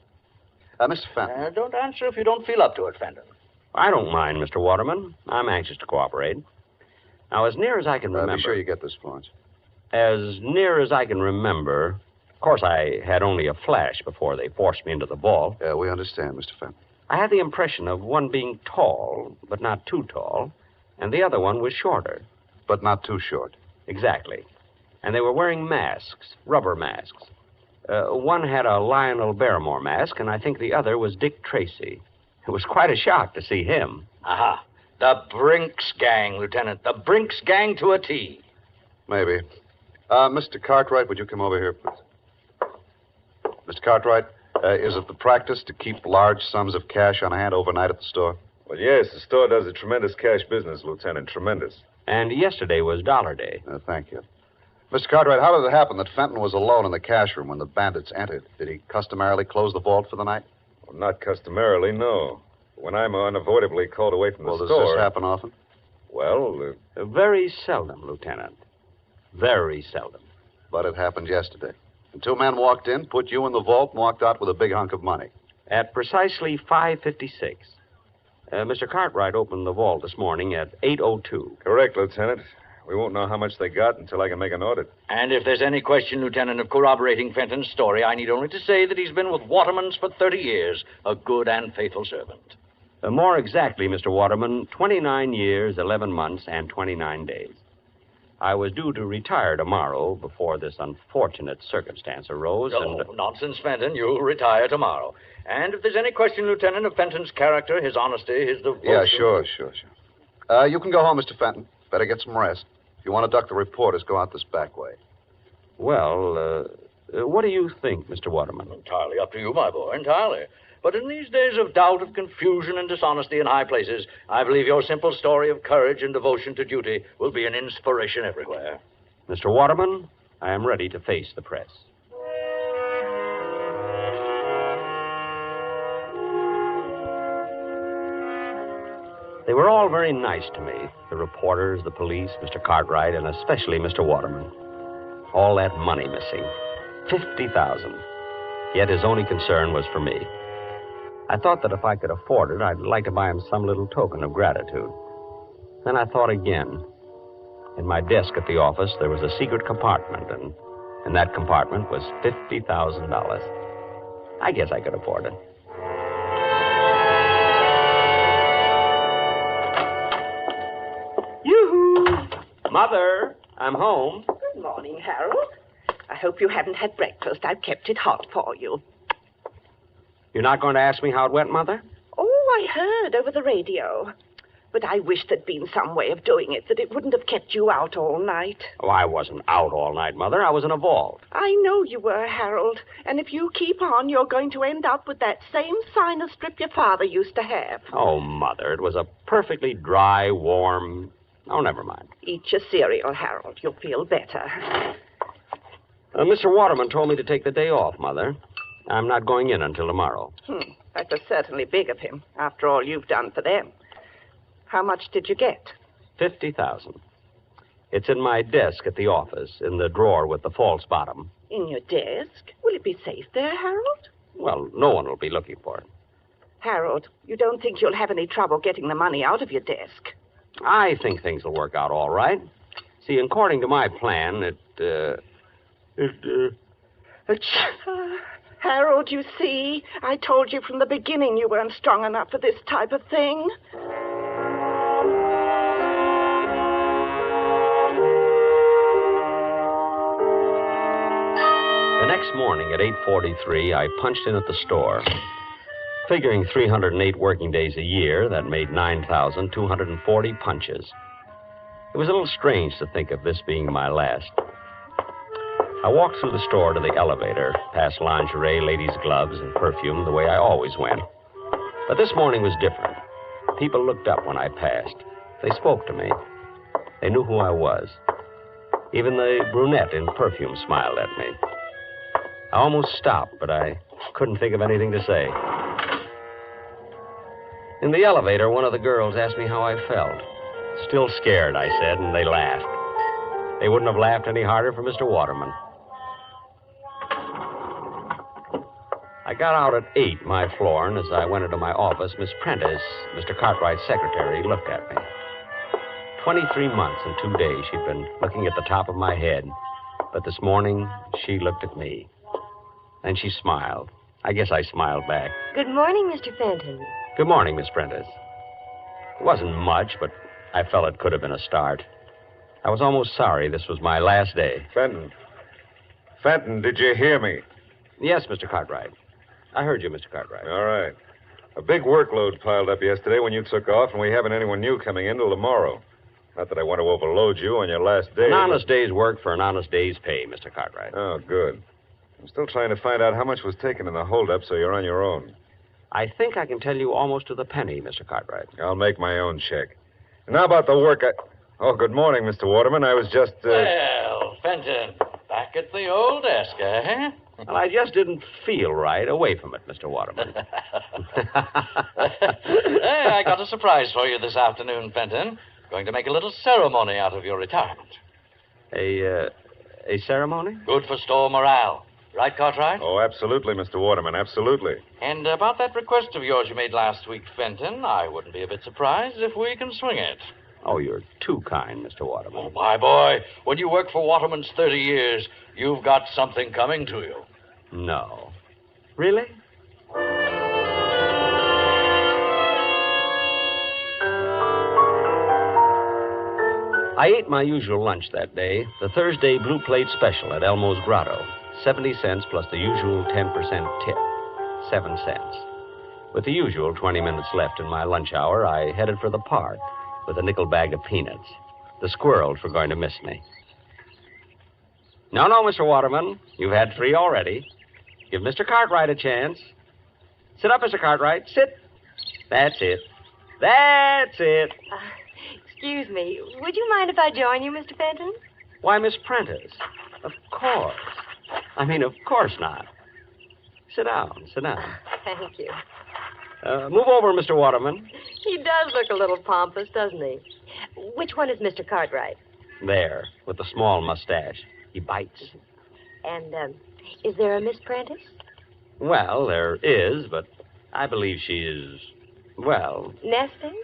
Mr. Fenton. Don't answer if you don't feel up to it, Fenton. I don't mind, Mr. Waterman. I'm anxious to cooperate. Now, as near as I can remember... Be sure you get this, Florence. As near as I can remember... Of course, I had only a flash before they forced me into the vault. Yeah, we understand, Mr. Fenton. I had the impression of one being tall, but not too tall, and the other one was shorter. But not too short. Exactly. And they were wearing masks, rubber masks. One had a Lionel Barrymore mask, and I think the other was Dick Tracy. It was quite a shock to see him. Aha. The Brinks gang, Lieutenant. The Brinks gang to a T. Maybe. Mr. Cartwright, would you come over here, please? Mr. Cartwright, is it the practice to keep large sums of cash on hand overnight at the store? Well, yes, the store does a tremendous cash business, Lieutenant. Tremendous. And yesterday was Dollar Day. Thank you. Mr. Cartwright, how did it happen that Fenton was alone in the cash room when the bandits entered? Did he customarily close the vault for the night? Well, not customarily, no. When I'm unavoidably called away from the store... Well, does this happen often? Well, very seldom, Lieutenant. Very seldom. But it happened yesterday. And two men walked in, put you in the vault, and walked out with a big hunk of money. At precisely 5:56. Mr. Cartwright opened the vault this morning at 8:02. Correct, Lieutenant. We won't know how much they got until I can make an audit. And if there's any question, Lieutenant, of corroborating Fenton's story, I need only to say that he's been with Waterman's for 30 years, a good and faithful servant. More exactly, Mr. Waterman, 29 years, 11 months, and 29 days. I was due to retire tomorrow before this unfortunate circumstance arose, Nonsense, Fenton. You'll retire tomorrow. And if there's any question, Lieutenant, of Fenton's character, his honesty, his devotion... Yeah, sure. You can go home, Mr. Fenton. Better get some rest. If you want to duck the reporters, go out this back way. Well, what do you think, Mr. Waterman? Entirely up to you, my boy, entirely. But in these days of doubt, of confusion, and dishonesty in high places, I believe your simple story of courage and devotion to duty will be an inspiration everywhere. Mr. Waterman, I am ready to face the press. They were all very nice to me. The reporters, the police, Mr. Cartwright, and especially Mr. Waterman. All that money missing. $50,000. Yet his only concern was for me. I thought that if I could afford it, I'd like to buy him some little token of gratitude. Then I thought again. In my desk at the office, there was a secret compartment, and in that compartment was $50,000. I guess I could afford it. Yoo-hoo! Mother, I'm home. Good morning, Harold. I hope you haven't had breakfast. I've kept it hot for you. You're not going to ask me how it went, Mother? Oh, I heard over the radio. But I wish there'd been some way of doing it that it wouldn't have kept you out all night. Oh, I wasn't out all night, Mother. I was in a vault. I know you were, Harold. And if you keep on, you're going to end up with that same sinus strip your father used to have. Oh, Mother, it was a perfectly dry, warm... Oh, never mind. Eat your cereal, Harold. You'll feel better. Mr. Waterman told me to take the day off, Mother. I'm not going in until tomorrow. That was certainly big of him, after all you've done for them. How much did you get? $50,000. It's in my desk at the office, in the drawer with the false bottom. In your desk? Will it be safe there, Harold? Well, no one will be looking for it. Harold, you don't think you'll have any trouble getting the money out of your desk? I think things will work out all right. See, according to my plan, Harold, you see, I told you from the beginning you weren't strong enough for this type of thing. The next morning at 8:43, I punched in at the store. Figuring 308 working days a year, that made 9,240 punches. It was a little strange to think of this being my last. I walked through the store to the elevator, past lingerie, ladies' gloves, and perfume the way I always went. But this morning was different. People looked up when I passed. They spoke to me. They knew who I was. Even the brunette in perfume smiled at me. I almost stopped, but I couldn't think of anything to say. In the elevator, one of the girls asked me how I felt. Still scared, I said, and they laughed. They wouldn't have laughed any harder for Mr. Waterman. I got out at 8, my floor, and as I went into my office, Miss Prentice, Mr. Cartwright's secretary, looked at me. 23 months and 2 days she'd been looking at the top of my head. But this morning, she looked at me. And she smiled. I guess I smiled back. Good morning, Mr. Fenton. Good morning, Miss Prentice. It wasn't much, but I felt it could have been a start. I was almost sorry this was my last day. Fenton, did you hear me? Yes, Mr. Cartwright. I heard you, Mr. Cartwright. All right. A big workload piled up yesterday when you took off, and we haven't anyone new coming in till tomorrow. Not that I want to overload you on your last day. An honest day's work for an honest day's pay, Mr. Cartwright. Oh, good. I'm still trying to find out how much was taken in the holdup, so you're on your own. I think I can tell you almost to the penny, Mr. Cartwright. I'll make my own check. And how about the work Oh, good morning, Mr. Waterman. I was just, Well, Fenton, back at the old desk, eh? Well, I just didn't feel right away from it, Mr. Waterman. Hey, I got a surprise for you this afternoon, Fenton. Going to make a little ceremony out of your retirement. A ceremony? Good for store morale. Right, Cartwright? Oh, absolutely, Mr. Waterman, absolutely. And about that request of yours you made last week, Fenton, I wouldn't be a bit surprised if we can swing it. Oh, you're too kind, Mr. Waterman. Oh, my boy, when you work for Waterman's 30 years, you've got something coming to you. No. Really? I ate my usual lunch that day, the Thursday Blue Plate Special at Elmo's Grotto. 70 cents plus the usual 10% tip. 7 cents. With the usual 20 minutes left in my lunch hour, I headed for the park with a nickel bag of peanuts. The squirrels were going to miss me. No, Mr. Waterman. You've had 3 already. Give Mr. Cartwright a chance. Sit up, Mr. Cartwright. Sit. That's it. That's it. Excuse me. Would you mind if I join you, Mr. Fenton? Why, Miss Prentice. Of course. Of course not. Sit down. Thank you. Move over, Mr. Waterman. He does look a little pompous, doesn't he? Which one is Mr. Cartwright? There, with the small mustache. He bites. And, is there a Miss Prentice? Well, there is, but I believe she is, well... Nesting?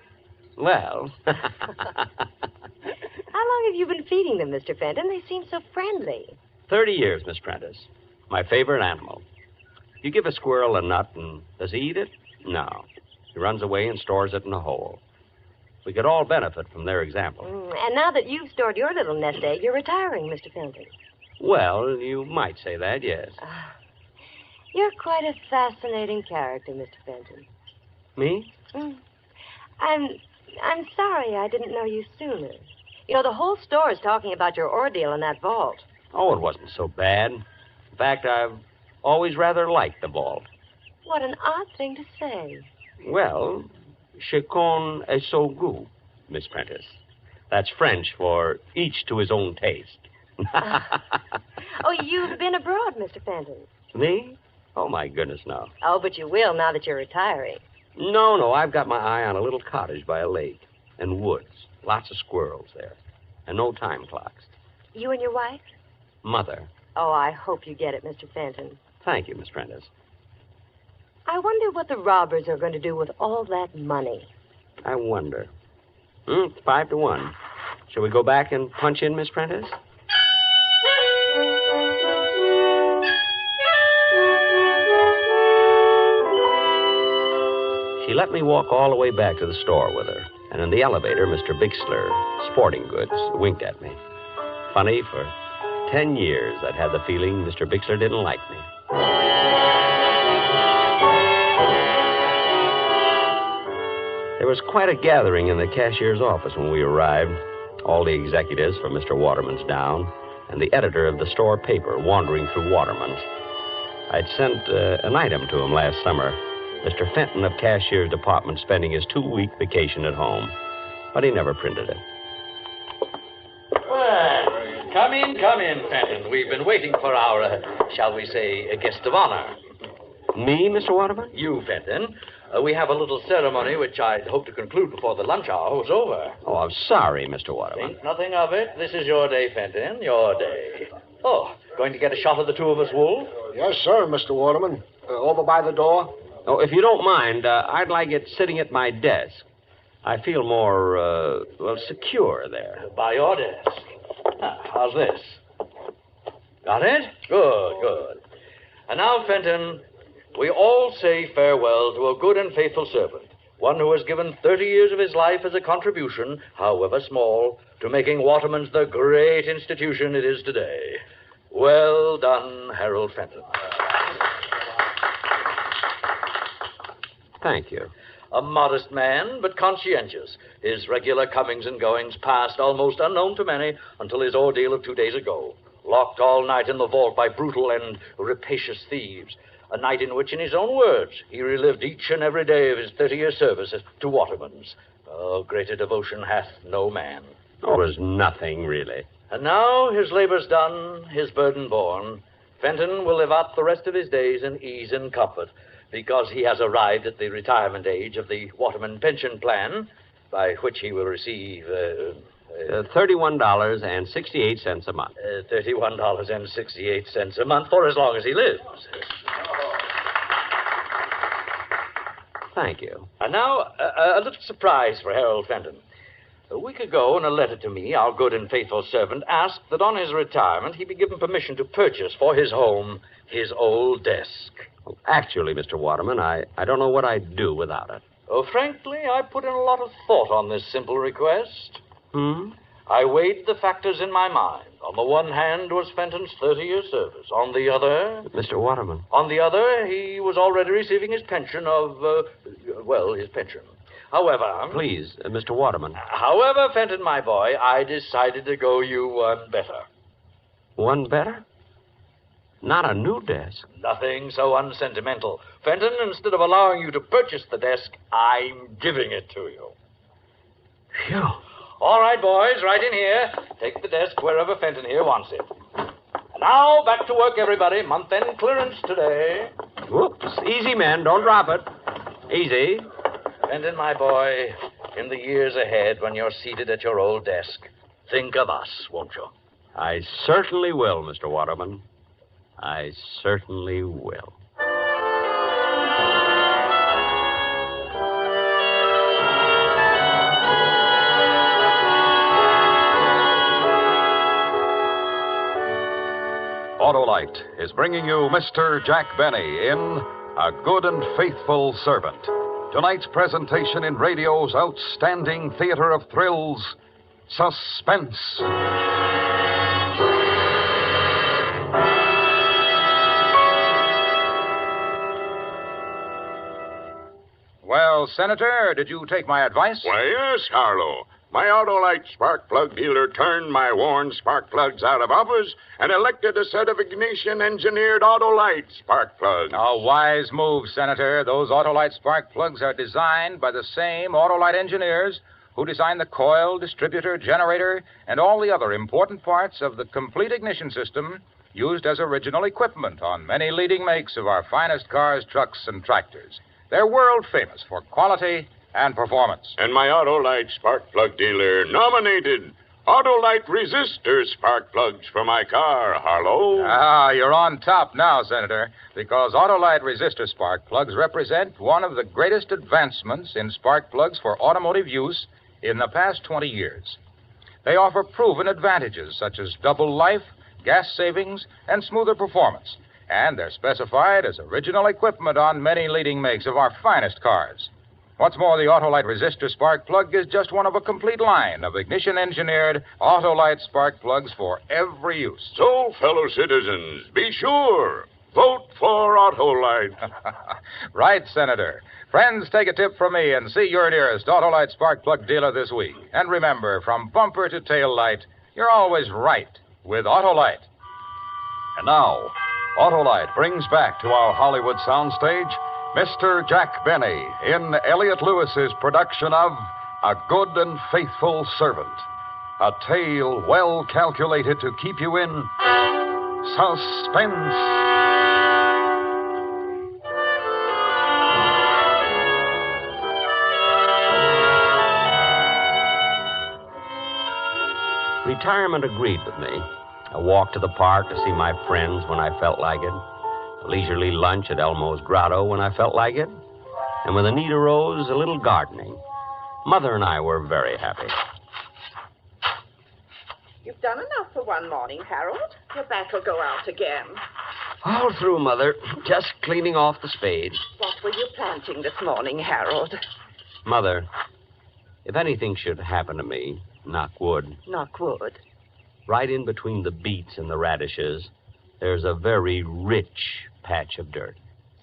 Well... How long have you been feeding them, Mr. Fenton? They seem so friendly. 30 years, Miss Prentice. My favorite animal. You give a squirrel a nut, and does he eat it? No. He runs away and stores it in a hole. We could all benefit from their example. And now that you've stored your little nest egg, you're retiring, Mr. Fenton. Well, you might say that, yes. You're quite a fascinating character, Mr. Fenton. Me? I'm sorry I didn't know you sooner. You know, the whole store is talking about your ordeal in that vault. Oh, it wasn't so bad. In fact, I've always rather liked the vault. What an odd thing to say. Well, chacun est son goût, Miss Prentice. That's French for each to his own taste. Oh, you've been abroad, Mr. Fenton. Me? Oh, my goodness, no. Oh, but you will now that you're retiring. No, I've got my eye on a little cottage by a lake and woods. Lots of squirrels there. And no time clocks. You and your wife? Mother. Oh, I hope you get it, Mr. Fenton. Thank you, Miss Prentice. I wonder what the robbers are going to do with all that money. I wonder. It's 5-1. Shall we go back and punch in, Miss Prentice? She let me walk all the way back to the store with her. And in the elevator, Mr. Bixler, Sporting Goods, winked at me. Funny, for 10 years I'd had the feeling Mr. Bixler didn't like me. There was quite a gathering in the cashier's office when we arrived. All the executives from Mr. Waterman's down, and the editor of the store paper wandering through Waterman's. I'd sent an item to him last summer. Mr. Fenton of Cashier's Department spending his 2-week vacation at home. But he never printed it. Come in, Fenton. We've been waiting for our, shall we say, a guest of honor. Me, Mr. Waterman? You, Fenton. We have a little ceremony which I'd hope to conclude before the lunch hour was over. Oh, I'm sorry, Mr. Waterman. Think nothing of it. This is your day, Fenton. Your day. Oh, going to get a shot of the two of us, Wolf? Yes, sir, Mr. Waterman. Over by the door? Oh, if you don't mind, I'd like it sitting at my desk. I feel more, secure there. By your desk. How's this? Got it? Good. And now, Fenton, we all say farewell to a good and faithful servant, one who has given 30 years of his life as a contribution, however small, to making Waterman's the great institution it is today. Well done, Harold Fenton. Thank you. A modest man, but conscientious. His regular comings and goings passed almost unknown to many until his ordeal of 2 days ago. Locked all night in the vault by brutal and rapacious thieves. A night in which, in his own words, he relived each and every day of his 30-year service to Waterman's. Oh, greater devotion hath no man. Oh, it was nothing, really. And now, his labor's done, his burden borne, Fenton will live out the rest of his days in ease and comfort, because he has arrived at the retirement age of the Waterman pension plan, by which he will receive... $31.68 a month. $31.68 a month for as long as he lives. Thank you. And now, a little surprise for Harold Fenton. A week ago, in a letter to me, our good and faithful servant asked that on his retirement he be given permission to purchase for his home his old desk. Well, actually, Mr. Waterman, I don't know what I'd do without it. Oh, frankly, I put in a lot of thought on this simple request. I weighed the factors in my mind. On the one hand was Fenton's 30-year service. On the other... Mr. Waterman. On the other, he was already receiving his pension of, his pension. However... Please, Mr. Waterman. However, Fenton, my boy, I decided to go you one better. One better? Not a new desk. Nothing so unsentimental. Fenton, instead of allowing you to purchase the desk, I'm giving it to you. Phew. All right, boys, right in here. Take the desk wherever Fenton here wants it. Now, back to work, everybody. Month-end clearance today. Whoops. Easy, men. Don't drop it. Easy. Fenton, my boy, in the years ahead, when you're seated at your old desk, think of us, won't you? I certainly will, Mr. Waterman. I certainly will. Autolite is bringing you Mr. Jack Benny in A Good and Faithful Servant. Tonight's presentation in radio's outstanding theater of thrills, Suspense. Well, Senator, did you take my advice? Why, yes, Harlow. My Autolite spark plug dealer turned my worn spark plugs out of office and elected a set of ignition-engineered Autolite spark plugs. A wise move, Senator. Those Autolite spark plugs are designed by the same Autolite engineers who designed the coil, distributor, generator, and all the other important parts of the complete ignition system used as original equipment on many leading makes of our finest cars, trucks, and tractors. They're world famous for quality and performance. And my Autolite spark plug dealer nominated Autolite resistor spark plugs for my car, Harlow. Ah, you're on top now, Senator, because Autolite resistor spark plugs represent one of the greatest advancements in spark plugs for automotive use in the past 20 years. They offer proven advantages such as double life, gas savings, and smoother performance. And they're specified as original equipment on many leading makes of our finest cars. What's more, the Autolite resistor spark plug is just one of a complete line of ignition-engineered Autolite spark plugs for every use. So, fellow citizens, be sure, vote for Autolite. Right, Senator. Friends, take a tip from me and see your nearest Autolite spark plug dealer this week. And remember, from bumper to tail light, you're always right with Autolite. And now, Autolite brings back to our Hollywood soundstage Mr. Jack Benny in Elliott Lewis's production of A Good and Faithful Servant. A tale well calculated to keep you in suspense. Retirement agreed with me. A walk to the park to see my friends when I felt like it. A leisurely lunch at Elmo's Grotto when I felt like it. And when the need arose, a little gardening. Mother and I were very happy. You've done enough for one morning, Harold. Your back will go out again. All through, Mother. Just cleaning off the spade. What were you planting this morning, Harold? Mother, if anything should happen to me, knock wood, Knock wood. right in between the beets and the radishes, there's a very rich patch of dirt.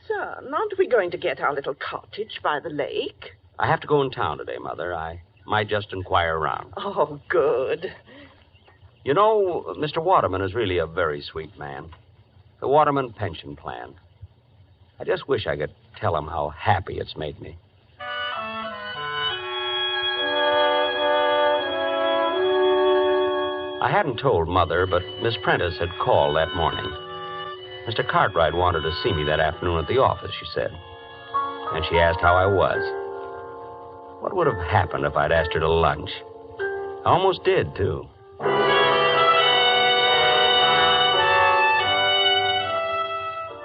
Son, aren't we going to get our little cottage by the lake? I have to go in town today, Mother. I might just inquire around. Oh, good. You know, Mr. Waterman is really a very sweet man. The Waterman pension plan. I just wish I could tell him how happy it's made me. I hadn't told Mother, but Miss Prentice had called that morning. Mr. Cartwright wanted to see me that afternoon at the office, she said. And she asked how I was. What would have happened if I'd asked her to lunch? I almost did, too.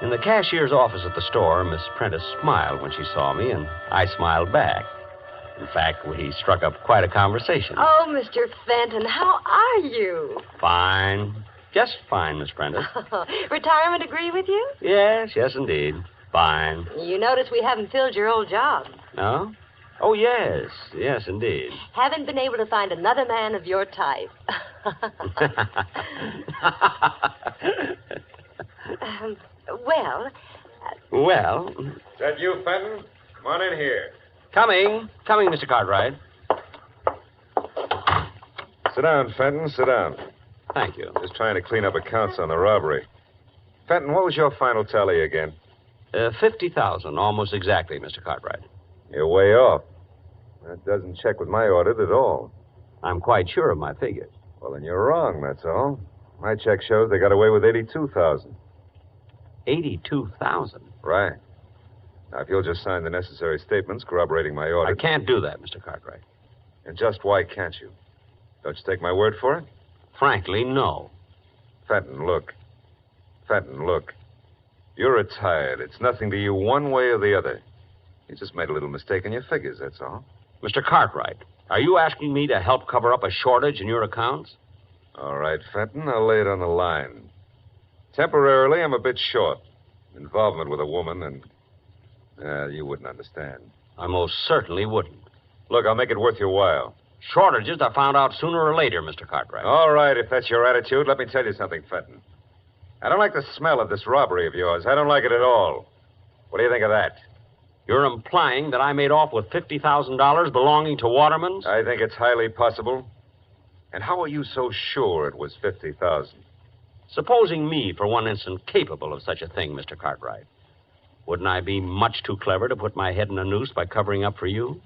In the cashier's office at the store, Miss Prentice smiled when she saw me, and I smiled back. In fact, we struck up quite a conversation. Oh, Mr. Fenton, how are you? Fine. Just fine, Miss Prentice. Retirement agree with you? Yes, indeed. Fine. You notice we haven't filled your old job. No? Oh, yes, indeed. Haven't been able to find another man of your type. Well... Well... Is that you, Fenton? Come on in here. Coming, Mr. Cartwright. Sit down, Fenton, sit down. Thank you. Just trying to clean up accounts on the robbery. Fenton, what was your final tally again? 50,000, almost exactly, Mr. Cartwright. You're way off. That doesn't check with my audit at all. I'm quite sure of my figures. Well, then you're wrong, that's all. My check shows they got away with 82,000. 82,000? Right. Now, if you'll just sign the necessary statements corroborating my audit... I can't do that, Mr. Cartwright. And just why can't you? Don't you take my word for it? Frankly, no. Fenton, look. You're retired. It's nothing to you one way or the other. You just made a little mistake in your figures, that's all. Mr. Cartwright, are you asking me to help cover up a shortage in your accounts? All right, Fenton, I'll lay it on the line. Temporarily, I'm a bit short. Involvement with a woman, and you wouldn't understand. I most certainly wouldn't. Look, I'll make it worth your while. Shortages are found out sooner or later, Mr. Cartwright. All right, if that's your attitude, let me tell you something, Fenton. I don't like the smell of this robbery of yours. I don't like it at all. What do you think of that? You're implying that I made off with $50,000 belonging to Waterman's? I think it's highly possible. And how are you so sure it was 50,000? Supposing me, for one instant, capable of such a thing, Mr. Cartwright, wouldn't I be much too clever to put my head in a noose by covering up for you?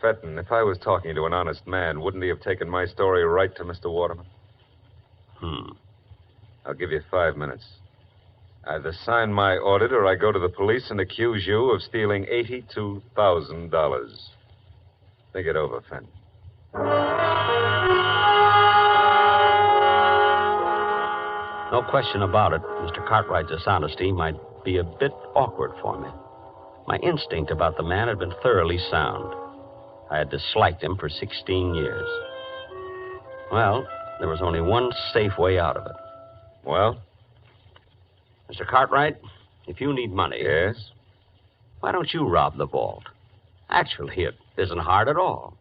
Fenton, if I was talking to an honest man, wouldn't he have taken my story right to Mr. Waterman? I'll give you 5 minutes. Either sign my audit or I go to the police and accuse you of stealing $82,000. Think it over, Fenton. No question about it, Mr. Cartwright's dishonesty might be a bit awkward for me. My instinct about the man had been thoroughly sound. I had disliked him for 16 years. Well, there was only one safe way out of it. Well? Mr. Cartwright, if you need money... Yes? Why don't you rob the vault? Actually, it isn't hard at all.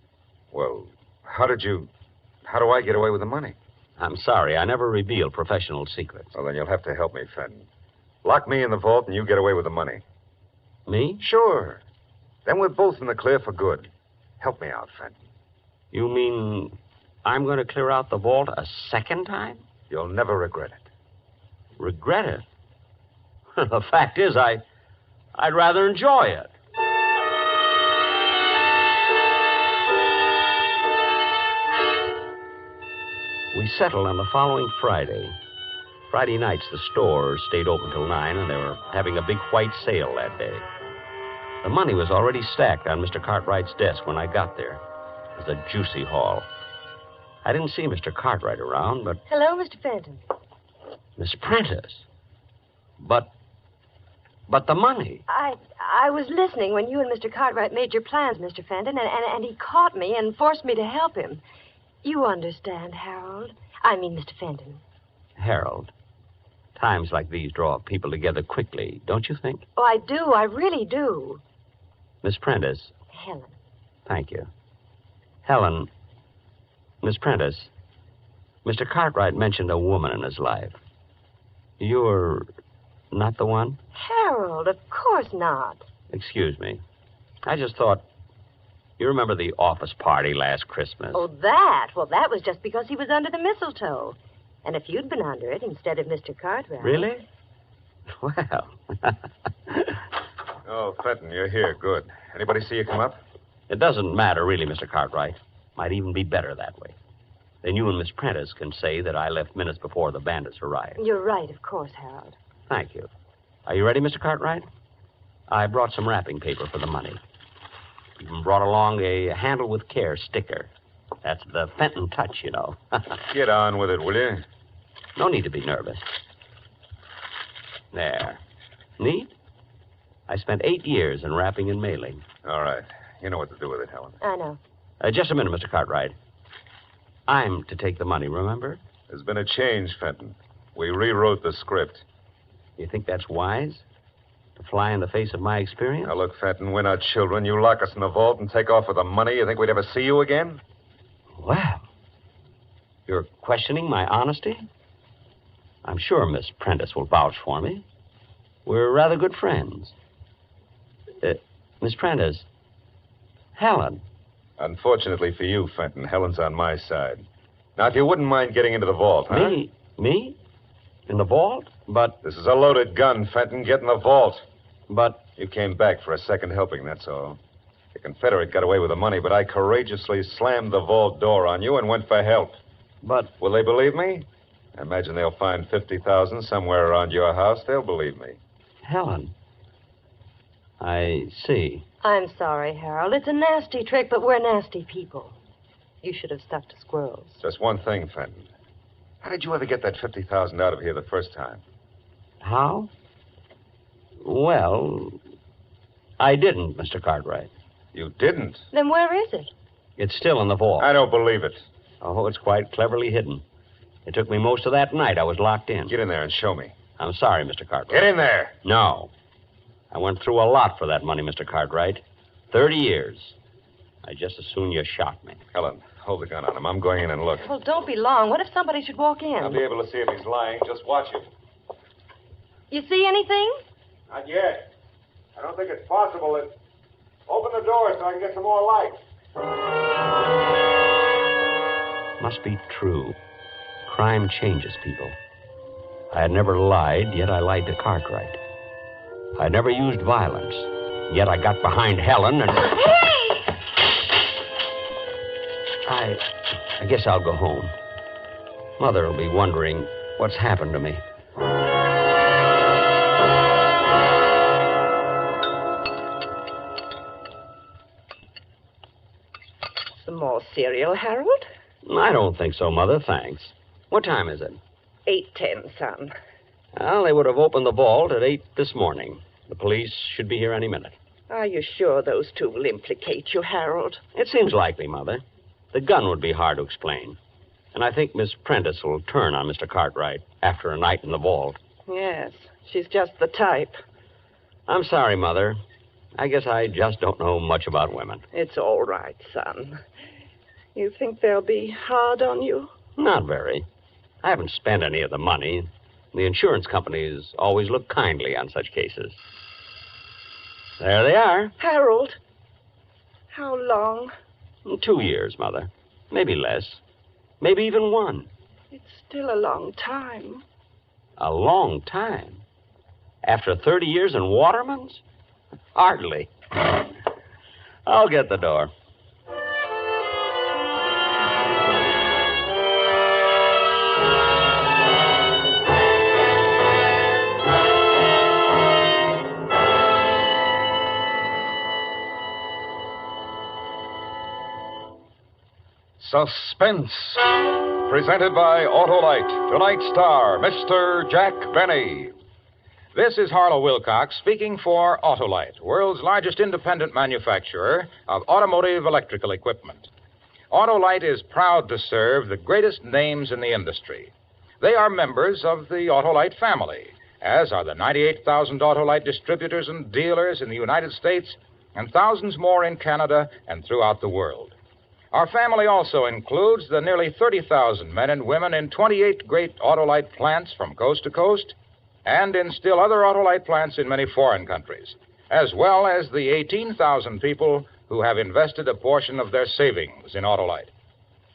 Well, how do I get away with the money? I'm sorry, I never reveal professional secrets. Well, then you'll have to help me, Fenton. Lock me in the vault and you get away with the money. Me? Sure. Then we're both in the clear for good. Help me out, Fenton. You mean I'm going to clear out the vault a second time? You'll never regret it. Regret it? The fact is, I'd rather enjoy it. We settled on the following Friday. Friday nights, the store stayed open till 9, and they were having a big white sale that day. The money was already stacked on Mr. Cartwright's desk when I got there. It was a juicy haul. I didn't see Mr. Cartwright around, but... Hello, Mr. Fenton. Miss Prentice. But the money. I was listening when you and Mr. Cartwright made your plans, Mr. Fenton, and he caught me and forced me to help him. You understand, Harold. I mean, Mr. Fenton. Harold. Times like these draw people together quickly, don't you think? Oh, I do. I really do. Miss Prentice. Helen. Thank you. Helen. Miss Prentice. Mr. Cartwright mentioned a woman in his life. You're not the one? Harold, of course not. Excuse me. I just thought... You remember the office party last Christmas? Oh, that? Well, that was just because he was under the mistletoe. And if you'd been under it instead of Mr. Cartwright... Really? Well... Oh, Fenton, you're here. Good. Anybody see you come up? It doesn't matter, really, Mr. Cartwright. Might even be better that way. Then you and Miss Prentice can say that I left minutes before the bandits arrived. You're right, of course, Harold. Thank you. Are you ready, Mr. Cartwright? I brought some wrapping paper for the money. Even brought along a handle with care sticker. That's the Fenton touch, you know. Get on with it, will you? No need to be nervous. There. Neat? I spent 8 years in wrapping and mailing. All right. You know what to do with it, Helen. I know. Just a minute, Mr. Cartwright. I'm to take the money, remember? There's been a change, Fenton. We rewrote the script. You think that's wise? To fly in the face of my experience? Now, look, Fenton, we're not children. You lock us in the vault and take off with the money. You think we'd ever see you again? Well, you're questioning my honesty? I'm sure Miss Prentice will vouch for me. We're rather good friends. Miss Prentice, Helen. Unfortunately for you, Fenton, Helen's on my side. Now, if you wouldn't mind getting into the vault, huh? Me? In the vault? But... This is a loaded gun, Fenton. Get in the vault. But... You came back for a second helping, that's all. The Confederate got away with the money, but I courageously slammed the vault door on you and went for help. But... Will they believe me? I imagine they'll find $50,000 somewhere around your house. They'll believe me. Helen. I see. I'm sorry, Harold. It's a nasty trick, but we're nasty people. You should have stuck to squirrels. Just one thing, Fenton. How did you ever get that $50,000 out of here the first time? How? Well, I didn't, Mr. Cartwright. You didn't? Then where is it? It's still in the vault. I don't believe it. Oh, it's quite cleverly hidden. It took me most of that night. I was locked in. Get in there and show me. I'm sorry, Mr. Cartwright. Get in there. No. I went through a lot for that money, Mr. Cartwright. 30 years. I just as soon you shot me. Helen, hold the gun on him. I'm going in and look. Well, don't be long. What if somebody should walk in? I'll be able to see if he's lying. Just watch him. You see anything? Not yet. I don't think it's possible that... Open the door so I can get some more light. Must be true. Crime changes people. I had never lied, yet I lied to Cartwright. I never used violence, yet I got behind Helen and... Hey! I guess I'll go home. Mother will be wondering what's happened to me. Some more cereal, Harold? I don't think so, Mother, thanks. What time is it? 8:10, son. Well, they would have opened the vault at 8 this morning. The police should be here any minute. Are you sure those two will implicate you, Harold? It seems likely, Mother. The gun would be hard to explain. And I think Miss Prentice will turn on Mr. Cartwright after a night in the vault. Yes, she's just the type. I'm sorry, Mother. I guess I just don't know much about women. It's all right, son. You think they'll be hard on you? Not very. I haven't spent any of the money. The insurance companies always look kindly on such cases. There they are. Harold, how long? 2 years, Mother. Maybe less. Maybe even 1. It's still a long time. A long time? After 30 years in Waterman's? Hardly. I'll get the door. Suspense, presented by Autolite. Tonight's star, Mr. Jack Benny. This is Harlow Wilcox speaking for Autolite, world's largest independent manufacturer of automotive electrical equipment. Autolite is proud to serve the greatest names in the industry. They are members of the Autolite family, as are the 98,000 Autolite distributors and dealers in the United States and thousands more in Canada and throughout the world. Our family also includes the nearly 30,000 men and women in 28 great Autolite plants from coast to coast and in still other Autolite plants in many foreign countries, as well as the 18,000 people who have invested a portion of their savings in Autolite.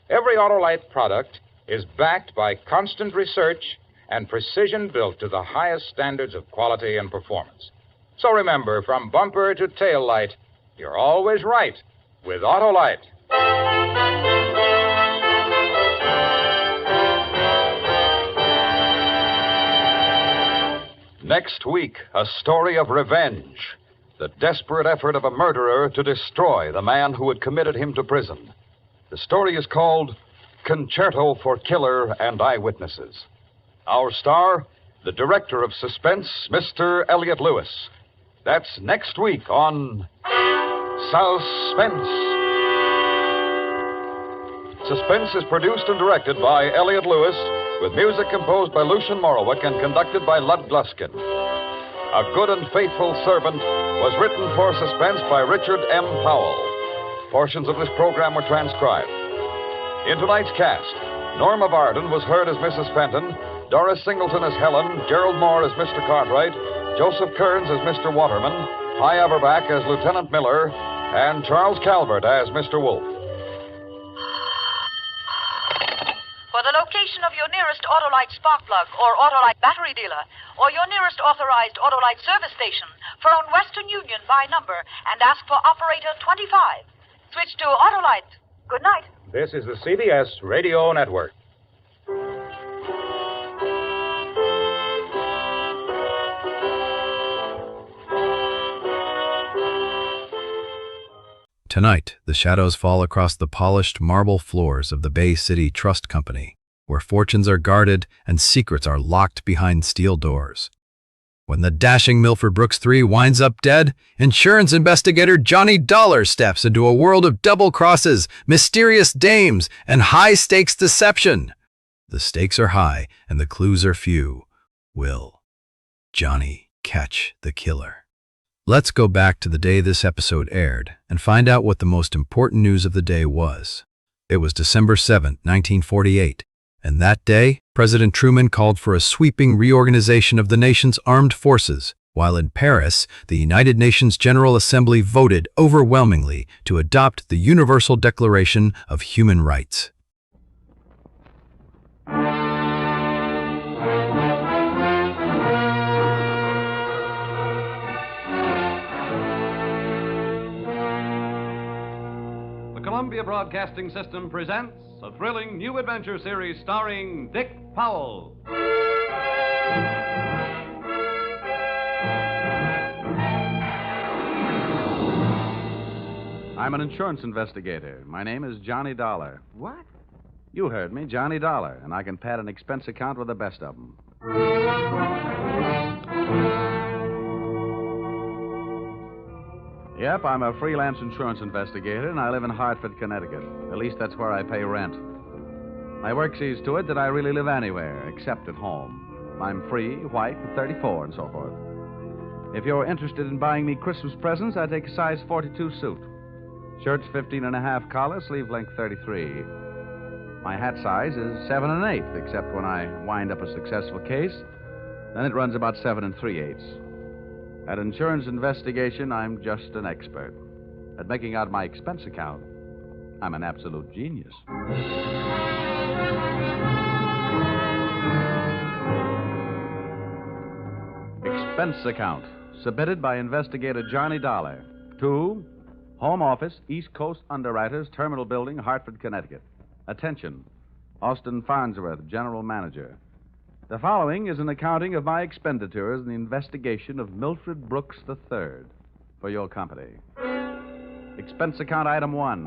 Every Autolite product is backed by constant research and precision built to the highest standards of quality and performance. So remember, from bumper to tail light, you're always right with Autolite. Next week, a story of revenge. The desperate effort of a murderer to destroy the man who had committed him to prison. The story is called Concerto for Killer and Eyewitnesses. Our star, the director of Suspense, Mr. Elliot Lewis. That's next week on Suspense. Suspense is produced and directed by Elliot Lewis, with music composed by Lucien Morawick and conducted by Lud Gluskin. A Good and Faithful Servant was written for Suspense by Richard M. Powell. Portions of this program were transcribed. In tonight's cast, Norma Varden was heard as Mrs. Fenton, Doris Singleton as Helen, Gerald Moore as Mr. Cartwright, Joseph Kearns as Mr. Waterman, Hy Averback as Lieutenant Miller, and Charles Calvert as Mr. Wolfe. For the location of your nearest Autolite spark plug or Autolite battery dealer, or your nearest authorized Autolite service station, phone Western Union by number and ask for operator 25. Switch to Autolite. Good night. This is the CBS Radio Network. Tonight, the shadows fall across the polished marble floors of the Bay City Trust Company, where fortunes are guarded and secrets are locked behind steel doors. When the dashing Milford Brooks 3 winds up dead, insurance investigator Johnny Dolar steps into a world of double crosses, mysterious dames, and high-stakes deception. The stakes are high and the clues are few. Will Johnny catch the killer? Let's go back to the day this episode aired and find out what the most important news of the day was. It was December 7, 1948, and that day, President Truman called for a sweeping reorganization of the nation's armed forces, while in Paris, the United Nations General Assembly voted overwhelmingly to adopt the Universal Declaration of Human Rights. Columbia Broadcasting System presents a thrilling new adventure series starring Dick Powell. I'm an insurance investigator. My name is Johnny Dollar. What? You heard me, Johnny Dollar, and I can pad an expense account with the best of them. Yep, I'm a freelance insurance investigator, and I live in Hartford, Connecticut. At least that's where I pay rent. My work sees to it that I really live anywhere, except at home. I'm free, white, 34, and so forth. If you're interested in buying me Christmas presents, I take a size 42 suit. Shirt's 15 and a half collar, sleeve length 33. My hat size is 7 1/8, except when I wind up a successful case. Then it runs about 7 3/8. At insurance investigation, I'm just an expert. At making out my expense account, I'm an absolute genius. Expense account, submitted by investigator Johnny Dollar to Home Office, East Coast Underwriters, Terminal Building, Hartford, Connecticut. Attention, Austin Farnsworth, General Manager. The following is an accounting of my expenditures in the investigation of Milford Brooks III for your company. Expense account item 1.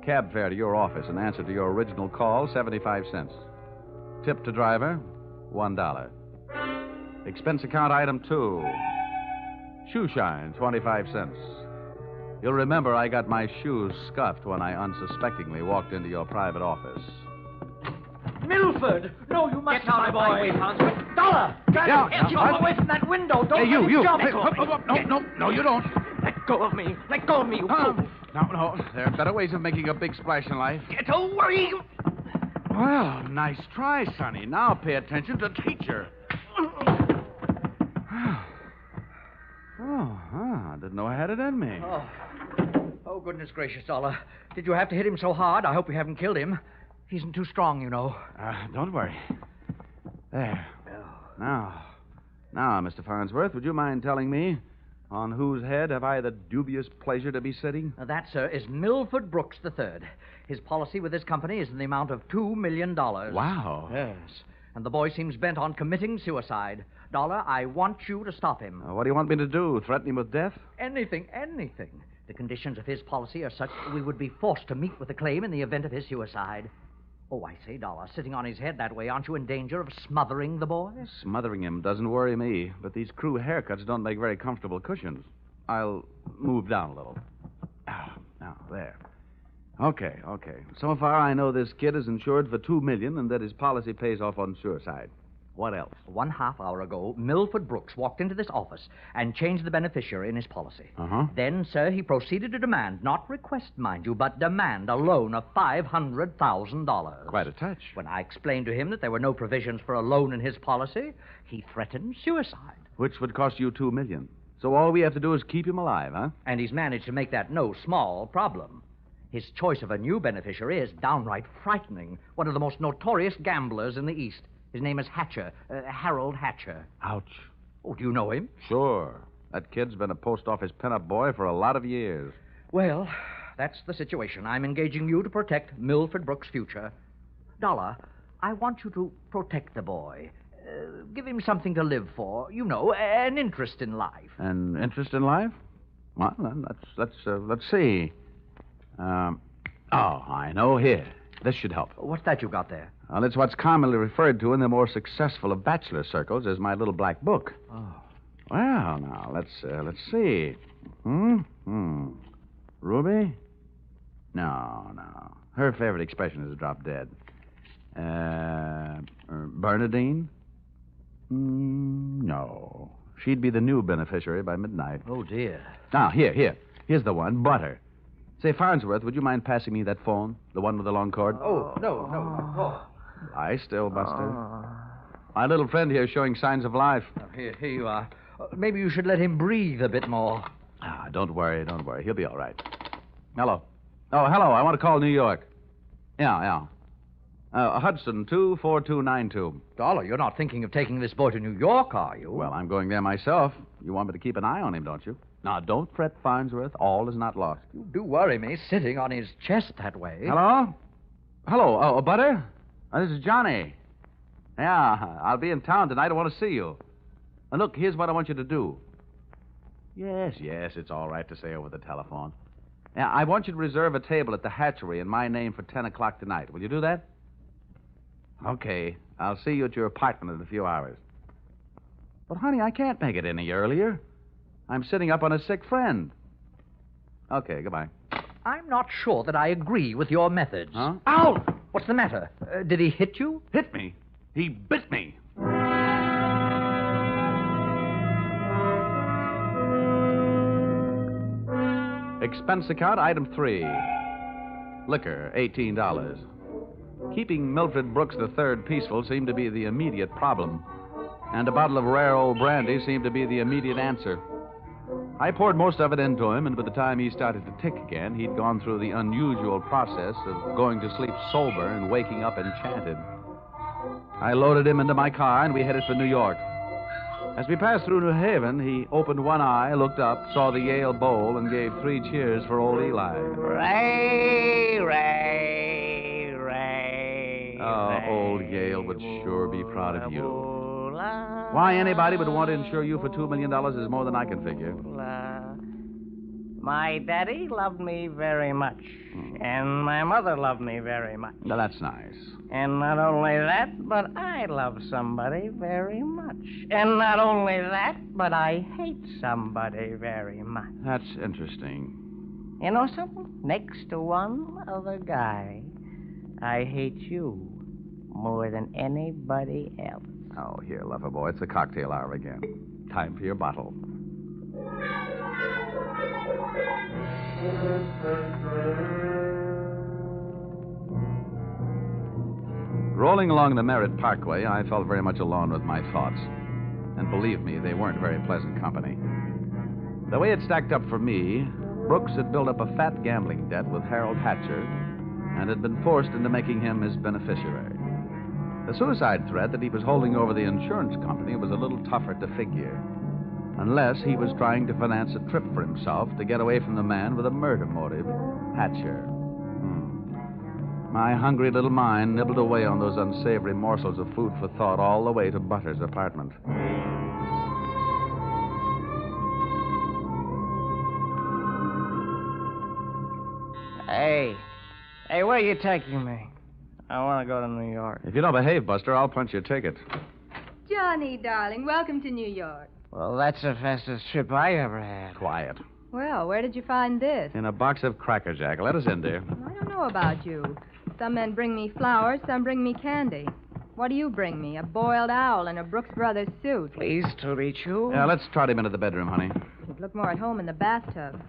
Cab fare to your office and answer to your original call, 75 cents. Tip to driver, $1. Expense account item 2. Shoe shine, 25 cents. You'll remember I got my shoes scuffed when I unsuspectingly walked into your private office. Milford! No, you must not, my boy. Dolar! Jump away from that window. Don't Hey, you. jump. Hey, no, you don't. Let go of me. Let go of me, you fool. No. There are better ways of making a big splash in life. Get away. Well, nice try, Sonny. Now pay attention to teacher. I didn't know I had it in me. Oh, goodness gracious, Dolar. Did you have to hit him so hard? I hope you haven't killed him. He isn't too strong, you know. Don't worry. There. Now, Mr. Farnsworth, would you mind telling me on whose head have I the dubious pleasure to be sitting? That, sir, is Milford Brooks III. His policy with this company is in the amount of $2 million. Wow. Yes. And the boy seems bent on committing suicide. Dolar, I want you to stop him. What do you want me to do? Threaten him with death? Anything. The conditions of his policy are such that we would be forced to meet with a claim in the event of his suicide. Oh, I say, Dolar, sitting on his head that way, aren't you in danger of smothering the boy? Smothering him doesn't worry me, but these crew haircuts don't make very comfortable cushions. I'll move down a little. Now, there. Okay. So far, I know this kid is insured for $2 million and that his policy pays off on suicide. What else? 1/2 hour ago, Milford Brooks walked into this office and changed the beneficiary in his policy. Then, sir, he proceeded to demand, not request, mind you, but demand a loan of $500,000. Quite a touch. When I explained to him that there were no provisions for a loan in his policy, he threatened suicide. Which would cost you $2 million. So all we have to do is keep him alive, huh? And he's managed to make that no small problem. His choice of a new beneficiary is downright frightening. One of the most notorious gamblers in the East. His name is Hatcher, Harold Hatcher. Ouch. Oh, do you know him? Sure. That kid's been a post office pinup boy for a lot of years. Well, that's the situation. I'm engaging you to protect Milford Brooks' future. Dolar, I want you to protect the boy. Give him something to live for. You know, an interest in life. An interest in life? Well, then, let's see. I know. Here. This should help. What's that you got there? Well, it's what's commonly referred to in the more successful of bachelor circles as my little black book. Oh. Well, now, let's see. Ruby? No. Her favorite expression is drop dead. Bernadine? No. She'd be the new beneficiary by midnight. Oh, dear. Now, here. Here's the one, Butter. Say, Farnsworth, would you mind passing me that phone? The one with the long cord? Oh, no. Oh. Lie still, Buster. My little friend here is showing signs of life. Here you are. Maybe you should let him breathe a bit more. Don't worry. He'll be all right. Hello. Oh, hello. I want to call New York. Yeah. Hudson 24292. Dolar, you're not thinking of taking this boy to New York, are you? Well, I'm going there myself. You want me to keep an eye on him, don't you? Now, don't fret, Farnsworth. All is not lost. You do worry me, sitting on his chest that way. Hello? Oh, Butter? This is Johnny. Yeah, I'll be in town tonight. I want to see you. And look, here's what I want you to do. Yes, it's all right to say over the telephone. Yeah, I want you to reserve a table at the hatchery in my name for 10 o'clock tonight. Will you do that? Okay. I'll see you at your apartment in a few hours. But, honey, I can't make it any earlier. I'm sitting up on a sick friend. Okay, goodbye. I'm not sure that I agree with your methods. Huh? Ow! What's the matter? Did he hit you? Hit me? He bit me. Expense account, item 3. Liquor, $18. Keeping Milford Brooks III peaceful seemed to be the immediate problem, and a bottle of rare old brandy seemed to be the immediate answer. I poured most of it into him, and by the time he started to tick again, he'd gone through the unusual process of going to sleep sober and waking up enchanted. I loaded him into my car, and we headed for New York. As we passed through New Haven, he opened one eye, looked up, saw the Yale Bowl, and gave 3 cheers for old Eli. Ray. Oh, old Yale would sure be proud of you. Why anybody would want to insure you for $2 million is more than I can figure. My daddy loved me very much, and my mother loved me very much. Now, that's nice. And not only that, but I love somebody very much. And not only that, but I hate somebody very much. That's interesting. You know something? Next to one other guy, I hate you more than anybody else. Oh, here, lover boy, it's the cocktail hour again. Time for your bottle. Rolling along the Merritt Parkway, I felt very much alone with my thoughts. And believe me, they weren't very pleasant company. The way it stacked up for me, Brooks had built up a fat gambling debt with Harold Hatcher and had been forced into making him his beneficiary. The suicide threat that he was holding over the insurance company was a little tougher to figure, unless he was trying to finance a trip for himself to get away from the man with a murder motive, Hatcher. My hungry little mind nibbled away on those unsavory morsels of food for thought all the way to Butter's apartment. Hey, where are you taking me? I want to go to New York. If you don't behave, Buster, I'll punch your ticket. Johnny, darling, welcome to New York. Well, that's the fastest trip I ever had. Quiet. Well, where did you find this? In a box of Cracker Jack. Let us in, dear. I don't know about you. Some men bring me flowers, some bring me candy. What do you bring me? A boiled owl in a Brooks Brothers suit. Pleased to meet you. Yeah, let's trot him into the bedroom, honey. You'd look more at home in the bathtub.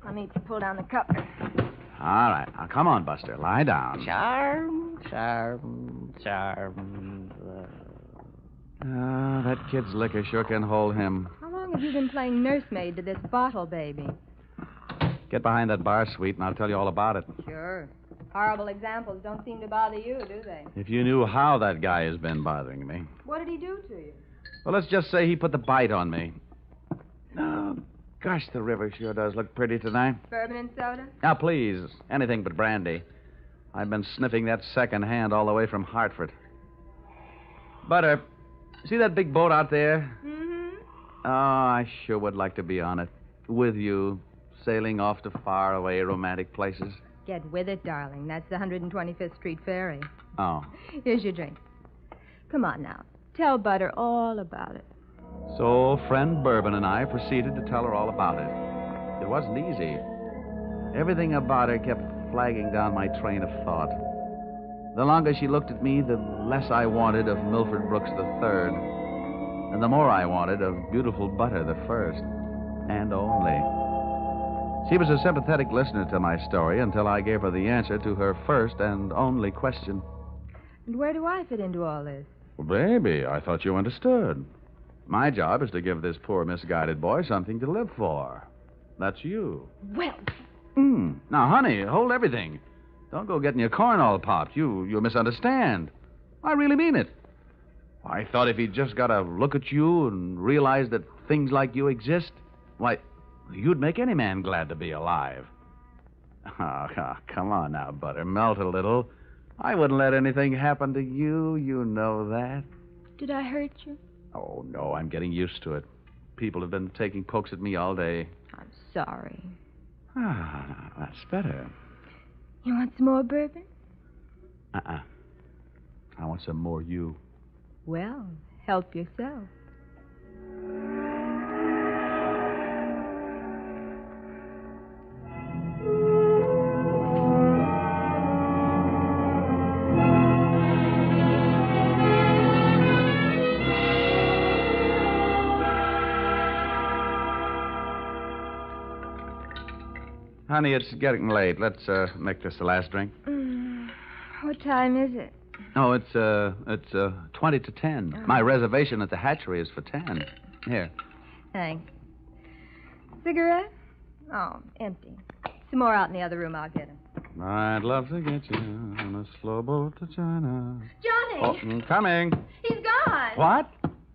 Let me pull down the cover. All right. Now, come on, Buster. Lie down. Charm. That kid's liquor sure can hold him. How long have you been playing nursemaid to this bottle baby? Get behind that bar, sweet, and I'll tell you all about it. Sure. Horrible examples don't seem to bother you, do they? If you knew how that guy has been bothering me. What did he do to you? Well, let's just say he put the bite on me. Oh, gosh, the river sure does look pretty tonight. Bourbon and soda? Now, please, anything but brandy. I've been sniffing that second hand all the way from Hartford. Butter, see that big boat out there? Mm-hmm. Oh, I sure would like to be on it. With you, sailing off to faraway romantic places. Get with it, darling. That's the 125th Street Ferry. Oh. Here's your drink. Come on now. Tell Butter all about it. So, friend Bourbon and I proceeded to tell her all about it. It wasn't easy. Everything about her kept flagging down my train of thought. The longer she looked at me, the less I wanted of Milford Brooks III, and the more I wanted of beautiful Butter the first, and only. She was a sympathetic listener to my story until I gave her the answer to her first and only question. And where do I fit into all this? Well, baby, I thought you understood. My job is to give this poor misguided boy something to live for. That's you. Well... Now, honey, hold everything. Don't go getting your corn all popped. You misunderstand. I really mean it. I thought if he'd just got a look at you and realized that things like you exist, why, you'd make any man glad to be alive. Oh, come on now, Butter. Melt a little. I wouldn't let anything happen to you. You know that. Did I hurt you? Oh, no, I'm getting used to it. People have been taking pokes at me all day. I'm sorry. Ah, that's better. You want some more bourbon? I want some more you. Well, help yourself. Honey, it's getting late. Let's make this the last drink. What time is it? Oh, it's 20 to 10. Oh. My reservation at the hatchery is for 10. Here. Thanks. Cigarette? Oh, empty. Some more out in the other room. I'll get them. I'd love to get you on a slow boat to China. Johnny! Oh, coming. He's gone. What?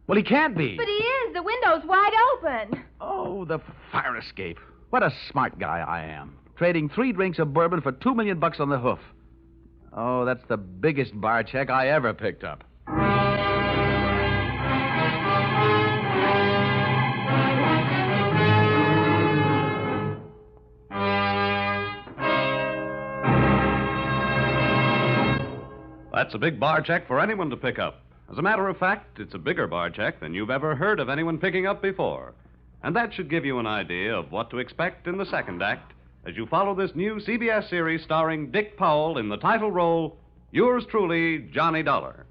Well, he can't be. But he is. The window's wide open. Oh, the fire escape. What a smart guy I am. Trading 3 drinks of bourbon for $2 million on the hoof. Oh, that's the biggest bar check I ever picked up. That's a big bar check for anyone to pick up. As a matter of fact, it's a bigger bar check than you've ever heard of anyone picking up before. And that should give you an idea of what to expect in the second act as you follow this new CBS series starring Dick Powell in the title role, yours truly, Johnny Dollar.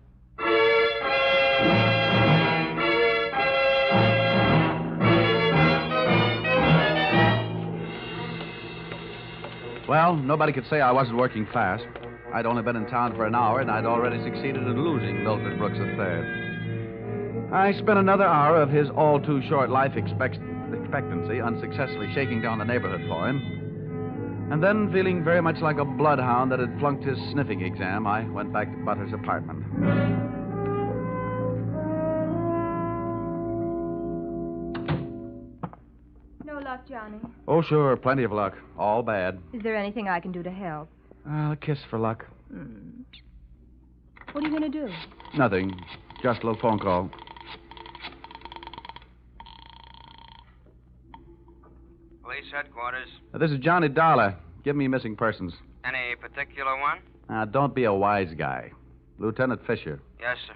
Well, nobody could say I wasn't working fast. I'd only been in town for an hour, and I'd already succeeded in losing Milford Brooks III. I spent another hour of his all-too-short life expectancy unsuccessfully shaking down the neighborhood for him. And then, feeling very much like a bloodhound that had flunked his sniffing exam, I went back to Butler's apartment. No luck, Johnny. Oh, sure, plenty of luck. All bad. Is there anything I can do to help? A kiss for luck. What are you going to do? Nothing. Just a little phone call. Police headquarters. This is Johnny Dollar. Give me missing persons. Any particular one? Don't be a wise guy. Lieutenant Fisher. Yes, sir.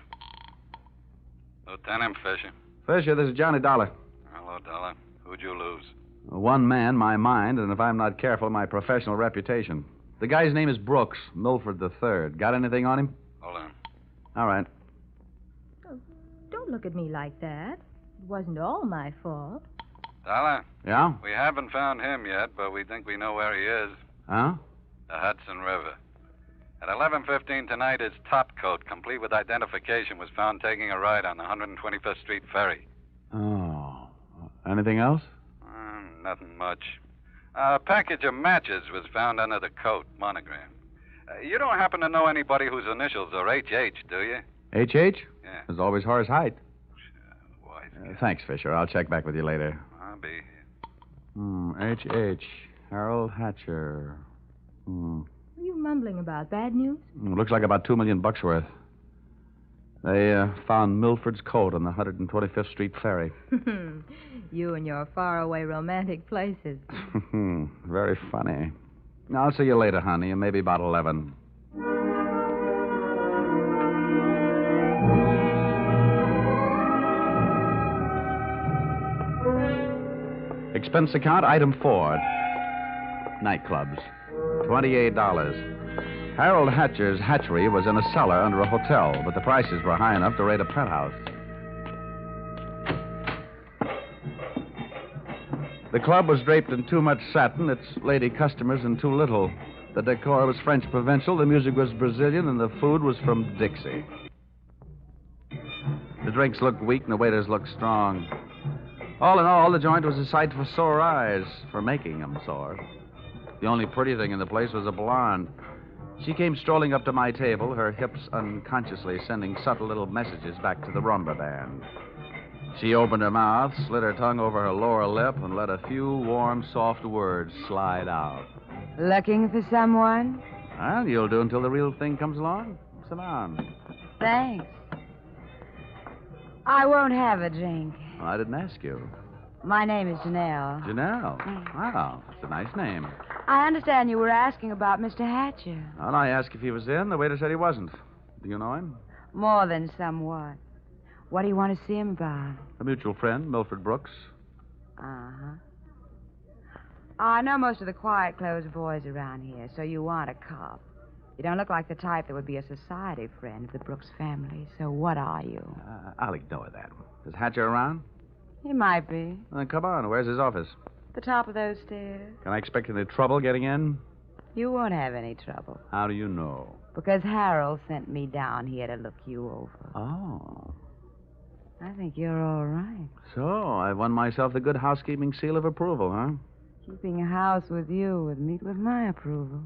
Lieutenant Fisher. Fisher, this is Johnny Dollar. Hello, Dollar. Who'd you lose? One man, my mind, and if I'm not careful, my professional reputation. The guy's name is Brooks, Milford III. Got anything on him? Hold on. All right. Oh, don't look at me like that. It wasn't all my fault. Dollar? Yeah? We haven't found him yet, but we think we know where he is. Huh? The Hudson River. At 11:15 tonight, his top coat, complete with identification, was found taking a ride on the 125th Street ferry. Oh. Anything else? Nothing much. A package of matches was found under the coat, monogram. You don't happen to know anybody whose initials are H.H., do you? H.H.? Yeah. There's always Horace Height. Wise. Thanks, Fisher. I'll check back with you later. I'll be here. H.H. Harold Hatcher. What are you mumbling about? Bad news? Looks like about $2 million worth. They found Milford's coat on the 125th Street ferry. You and your faraway romantic places. Very funny. I'll see you later, honey, and maybe about 11. Expense account, item 4. Nightclubs. $28. Harold Hatcher's hatchery was in a cellar under a hotel, but the prices were high enough to rate a penthouse. The club was draped in too much satin, its lady customers in too little. The decor was French provincial, the music was Brazilian, and the food was from Dixie. The drinks looked weak and the waiters looked strong. All in all, the joint was a sight for sore eyes, for making them sore. The only pretty thing in the place was a blonde. She came strolling up to my table, her hips unconsciously sending subtle little messages back to the rumba band. She opened her mouth, slid her tongue over her lower lip, and let a few warm, soft words slide out. Looking for someone? Well, you'll do until the real thing comes along. Sit down. Thanks. I won't have a drink. I didn't ask you. My name is Janelle. Janelle? Wow, that's a nice name. I understand you were asking about Mr. Hatcher. Well, I asked if he was in. The waiter said he wasn't. Do you know him? More than somewhat. What do you want to see him about? A mutual friend, Milford Brooks. Uh-huh. I know most of the quiet-clothes boys around here, so you want a cop. You don't look like the type that would be a society friend of the Brooks family, so what are you? I'll ignore that. Is Hatcher around? He might be. Then come on. Where's his office? The top of those stairs. Can I expect any trouble getting in? You won't have any trouble. How do you know? Because Harold sent me down here to look you over. Oh. I think you're all right. So, I've won myself the good housekeeping seal of approval, huh? Keeping a house with you would meet with my approval.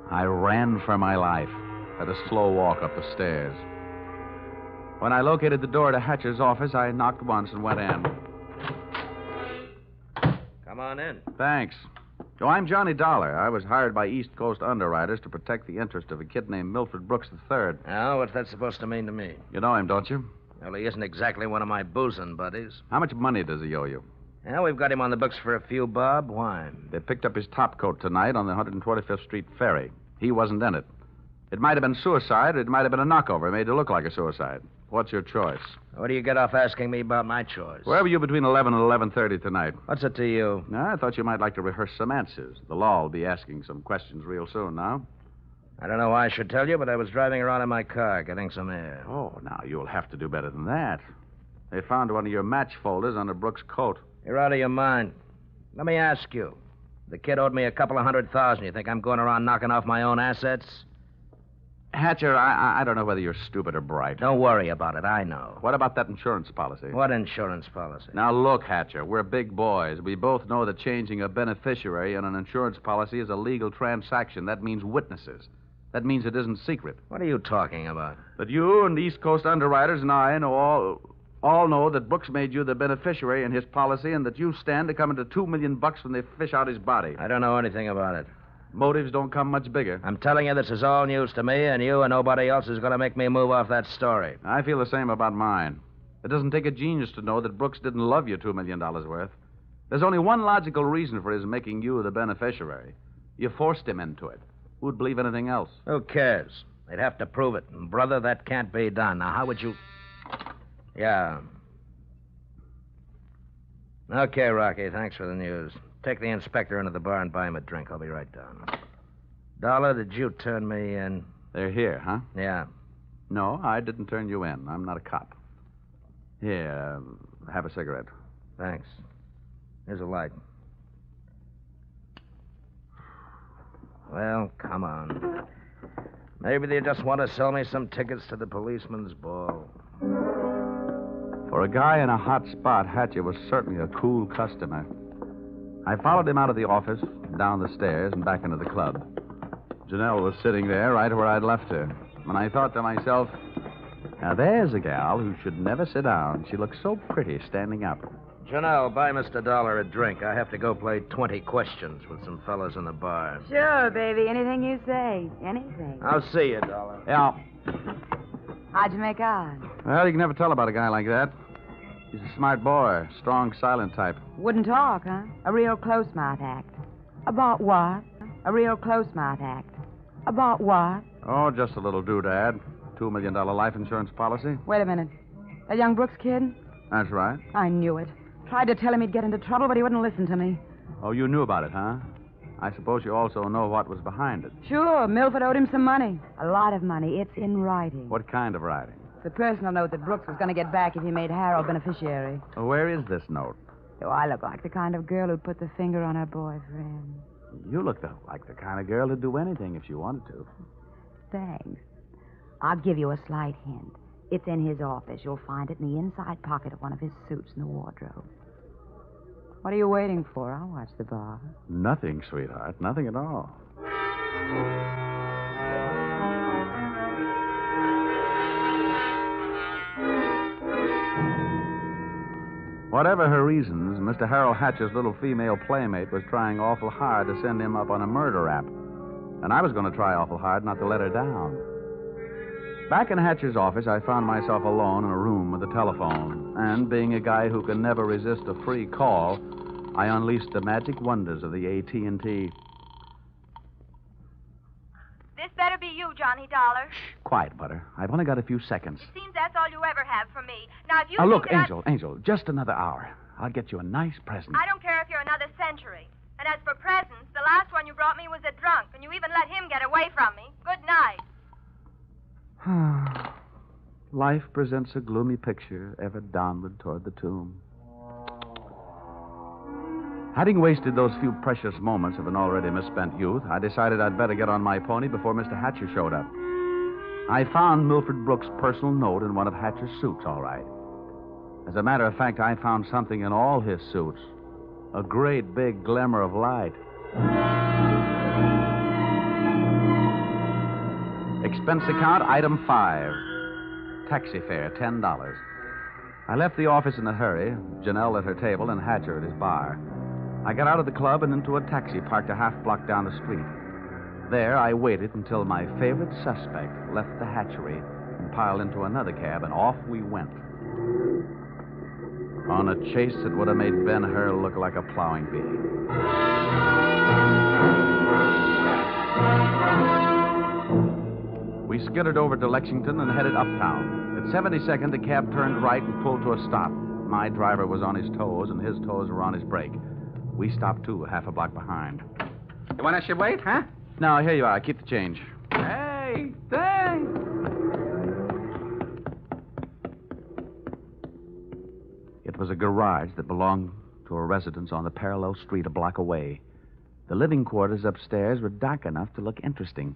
I ran for my life. Had a slow walk up the stairs. When I located the door to Hatcher's office, I knocked once and went in. Come on in. Thanks. Oh, I'm Johnny Dollar. I was hired by East Coast underwriters to protect the interest of a kid named Milford Brooks III. Now, what's that supposed to mean to me? You know him, don't you? Well, he isn't exactly one of my boozing buddies. How much money does he owe you? Well, we've got him on the books for a few bob. Why? They picked up his top coat tonight on the 125th Street ferry. He wasn't in it. It might have been suicide, or it might have been a knockover made to look like a suicide. What's your choice? What do you get off asking me about my choice? Where were you between 11 and 11:30 tonight? What's it to you? I thought you might like to rehearse some answers. The law will be asking some questions real soon now. I don't know why I should tell you, but I was driving around in my car getting some air. Oh, now you'll have to do better than that. They found one of your match folders under Brooks' coat. You're out of your mind. Let me ask you. The kid owed me a couple of $100,000. You think I'm going around knocking off my own assets? Hatcher, I don't know whether you're stupid or bright. Don't worry about it. I know. What about that insurance policy? What insurance policy? Now, look, Hatcher, we're big boys. We both know that changing a beneficiary in an insurance policy is a legal transaction. That means witnesses. That means it isn't secret. What are you talking about? That you and East Coast underwriters and I know all know that Brooks made you the beneficiary in his policy and that you stand to come into $2 million when they fish out his body. I don't know anything about it. Motives don't come much bigger. I'm telling you, this is all news to me, and you and nobody else is going to make me move off that story. I feel the same about mine. It doesn't take a genius to know that Brooks didn't love you $2 million worth. There's only one logical reason for his making you the beneficiary. You forced him into it. Who'd believe anything else? Who cares? They'd have to prove it. And, brother, that can't be done. Now, how would you... Yeah. Okay, Rocky, thanks for the news. Take the inspector into the bar and buy him a drink. I'll be right down. Dollar, did you turn me in? They're here, huh? Yeah. No, I didn't turn you in. I'm not a cop. Here, have a cigarette. Thanks. Here's a light. Well, come on. Maybe they just want to sell me some tickets to the policeman's ball. For a guy in a hot spot, Hatcher was certainly a cool customer. I followed him out of the office, down the stairs, and back into the club. Janelle was sitting there right where I'd left her. And I thought to myself, now there's a gal who should never sit down. She looks so pretty standing up. Janelle, buy Mr. Dollar a drink. I have to go play 20 questions with some fellas in the bar. Sure, baby. Anything you say. Anything. I'll see you, Dollar. Yeah. How'd you make out? Well, you can never tell about a guy like that. He's a smart boy, strong, silent type. Wouldn't talk, huh? A real close-mouth act. About what? A real close-mouth act. About what? Oh, just a little doodad. $2 million life insurance policy. Wait a minute. That young Brooks kid? That's right. I knew it. Tried to tell him he'd get into trouble, but he wouldn't listen to me. Oh, you knew about it, huh? I suppose you also know what was behind it. Sure, Milford owed him some money. A lot of money. It's in writing. What kind of writing? The personal note that Brooks was going to get back if he made Harwell beneficiary. Well, where is this note? Do I look like the kind of girl who'd put the finger on her boyfriend? You look like the kind of girl who'd do anything if she wanted to. Thanks. I'll give you a slight hint. It's in his office. You'll find it in the inside pocket of one of his suits in the wardrobe. What are you waiting for? I'll watch the bar. Nothing, sweetheart. Nothing at all. Whatever her reasons, Mr. Harold Hatcher's little female playmate was trying awful hard to send him up on a murder rap. And I was going to try awful hard not to let her down. Back in Hatcher's office, I found myself alone in a room with a telephone. And being a guy who can never resist a free call, I unleashed the magic wonders of the AT&T. This better be you, Johnny Dollar. Quiet, Butter. I've only got a few seconds. It seems that's all you ever have for me. Now, if you Look, think that Angel, just another hour. I'll get you a nice present. I don't care if you're another century. And as for presents, the last one you brought me was a drunk, and you even let him get away from me. Good night. Life presents a gloomy picture ever downward toward the tomb. Having wasted those few precious moments of an already misspent youth, I decided I'd better get on my pony before Mr. Hatcher showed up. I found Milford Brooks' personal note in one of Hatcher's suits, all right. As a matter of fact, I found something in all his suits. A great big glimmer of light. Expense account, item 5. Taxi fare, $10. I left the office in a hurry, Janelle at her table and Hatcher at his bar. I got out of the club and into a taxi parked a half block down the street. There, I waited until my favorite suspect left the hatchery and piled into another cab, and off we went. On a chase that would have made Ben-Hur look like a plowing bee. skittered over to Lexington and headed uptown. At 72nd, the cab turned right and pulled to a stop. My driver was on his toes, and his toes were on his brake. We stopped, too, half a block behind. You want I should wait, huh? No, here you are. Keep the change. Hey, thanks. It was a garage that belonged to a residence on the parallel street a block away. The living quarters upstairs were dark enough to look interesting.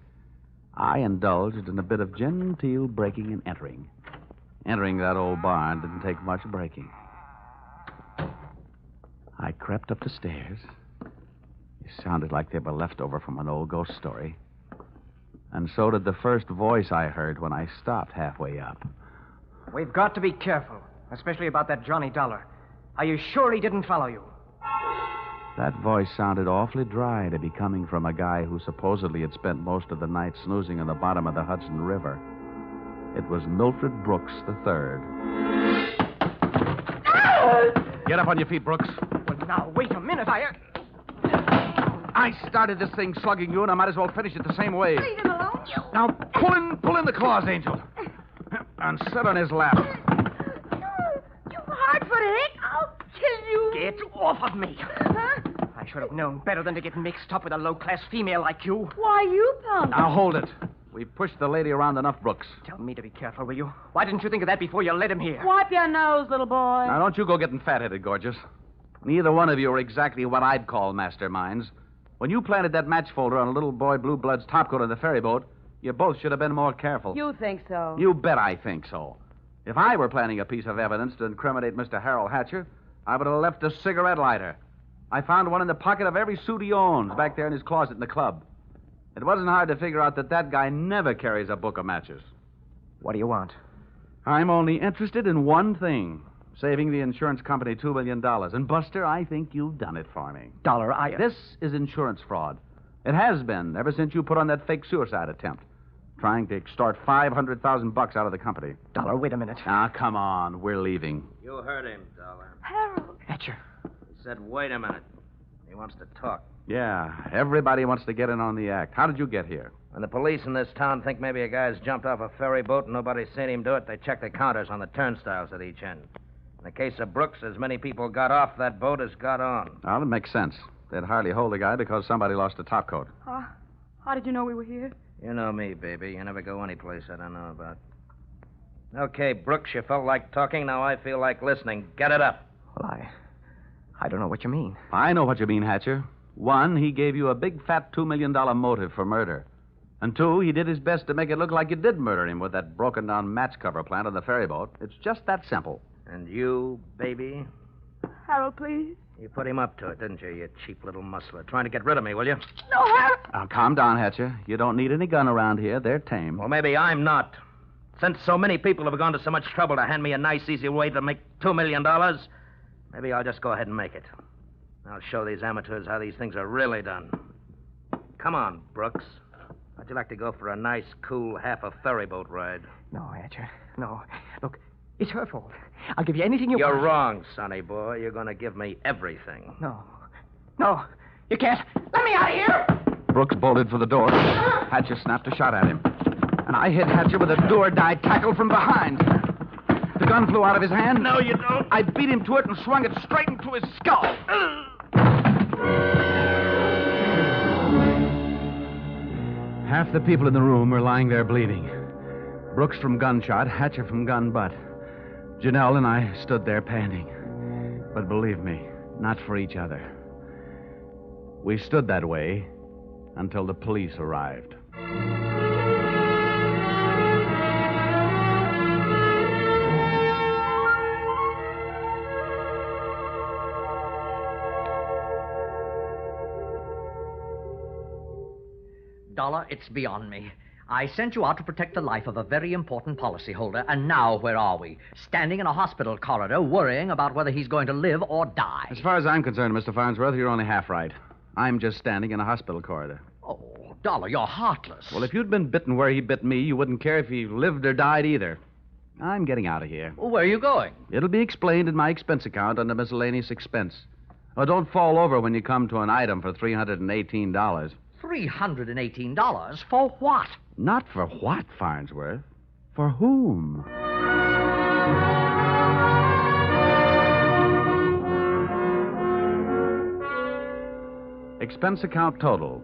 I indulged in a bit of genteel breaking and entering. Entering that old barn didn't take much breaking. I crept up the stairs. It sounded like they were left over from an old ghost story. And so did the first voice I heard when I stopped halfway up. We've got to be careful, especially about that Johnny Dollar. Are you sure he didn't follow you? That voice sounded awfully dry to be coming from a guy who supposedly had spent most of the night snoozing on the bottom of the Hudson River. It was Milford Brooks III. Get up on your feet, Brooks. Well, now, wait a minute. I started this thing slugging you, and I might as well finish it the same way. Leave him alone. Now, pull in the claws, Angel. And sit on his lap. You hard-footed. I'll kill you. Get off of me. Huh? I should have known better than to get mixed up with a low-class female like you. Why, you punk. Now, hold it. We've pushed the lady around enough, Brooks. Tell me to be careful, will you? Why didn't you think of that before you led him here? Wipe your nose, little boy. Now, don't you go getting fat-headed, gorgeous. Neither one of you are exactly what I'd call masterminds. When you planted that match folder on a little boy Blue Blood's topcoat on the ferry boat, you both should have been more careful. You think so? You bet I think so. If I were planning a piece of evidence to incriminate Mr. Harold Hatcher, I would have left a cigarette lighter. I found one in the pocket of every suit he owns back there in his closet in the club. It wasn't hard to figure out that guy never carries a book of matches. What do you want? I'm only interested in one thing. Saving the insurance company $2 million. And, Buster, I think you've done it for me. Dollar, This is insurance fraud. It has been ever since you put on that fake suicide attempt. Trying to extort $500,000 out of the company. Dollar, wait a minute. Ah, come on. We're leaving. You heard him, Dollar. Harold. Hatcher. He said, wait a minute. He wants to talk. Yeah, everybody wants to get in on the act. How did you get here? When the police in this town think maybe a guy's jumped off a ferry boat and nobody's seen him do it, they check the counters on the turnstiles at each end. In the case of Brooks, as many people got off that boat as got on. Well, it makes sense. They'd hardly hold a guy because somebody lost a topcoat. How did you know we were here? You know me, baby. You never go anyplace I don't know about. Okay, Brooks, you felt like talking. Now I feel like listening. Get it up. Well, I don't know what you mean. I know what you mean, Hatcher. One, he gave you a big, fat $2 million motive for murder. And two, he did his best to make it look like you did murder him with that broken-down match cover plant on the ferry boat. It's just that simple. And you, baby? Harold, please. You put him up to it, didn't you, you cheap little muscler? Trying to get rid of me, will you? No, Harold. Now, calm down, Hatcher. You don't need any gun around here. They're tame. Well, maybe I'm not. Since so many people have gone to so much trouble to hand me a nice, easy way to make $2 million, maybe I'll just go ahead and make it. I'll show these amateurs how these things are really done. Come on, Brooks. How'd you like to go for a nice, cool, half a ferry boat ride? No, Hatcher. No. Look, it's her fault. I'll give you anything you You're want. wrong, sonny boy. You're going to give me everything. No, you can't. Let me out of here! Brooks bolted for the door. Hatcher snapped a shot at him. And I hit Hatcher with a do-or-die tackle from behind. The gun flew out of his hand. No, you don't. I beat him to it and swung it straight into his skull. Half the people in the room were lying there bleeding. Brooks from gunshot, Hatcher from gun butt. Janelle and I stood there panting. But believe me, not for each other. We stood that way until the police arrived. Dollar, it's beyond me. I sent you out to protect the life of a very important policyholder, and now where are we? Standing in a hospital corridor worrying about whether he's going to live or die. As far as I'm concerned, Mr. Farnsworth, you're only half right. I'm just standing in a hospital corridor. Oh, Dollar, you're heartless. Well, if you'd been bitten where he bit me, you wouldn't care if he lived or died either. I'm getting out of here. Well, where are you going? It'll be explained in my expense account under miscellaneous expense. Oh, don't fall over when you come to an item for $318. $318 for what? Not for what, Farnsworth? For whom? Expense account total.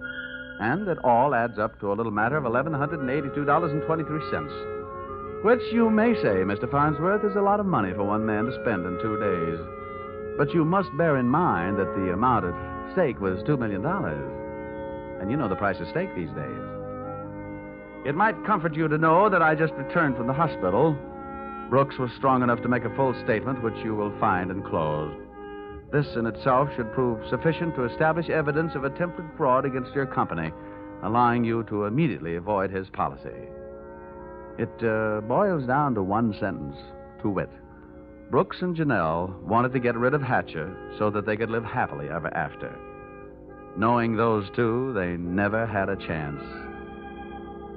And it all adds up to a little matter of $1,182.23. Which you may say, Mr. Farnsworth, is a lot of money for one man to spend in 2 days. But you must bear in mind that the amount at stake was $2 million. And you know the price of steak these days. It might comfort you to know that I just returned from the hospital. Brooks was strong enough to make a full statement, which you will find enclosed. This in itself should prove sufficient to establish evidence of attempted fraud against your company, allowing you to immediately avoid his policy. It boils down to one sentence, to wit. Brooks and Janelle wanted to get rid of Hatcher so that they could live happily ever after. Knowing those two, they never had a chance.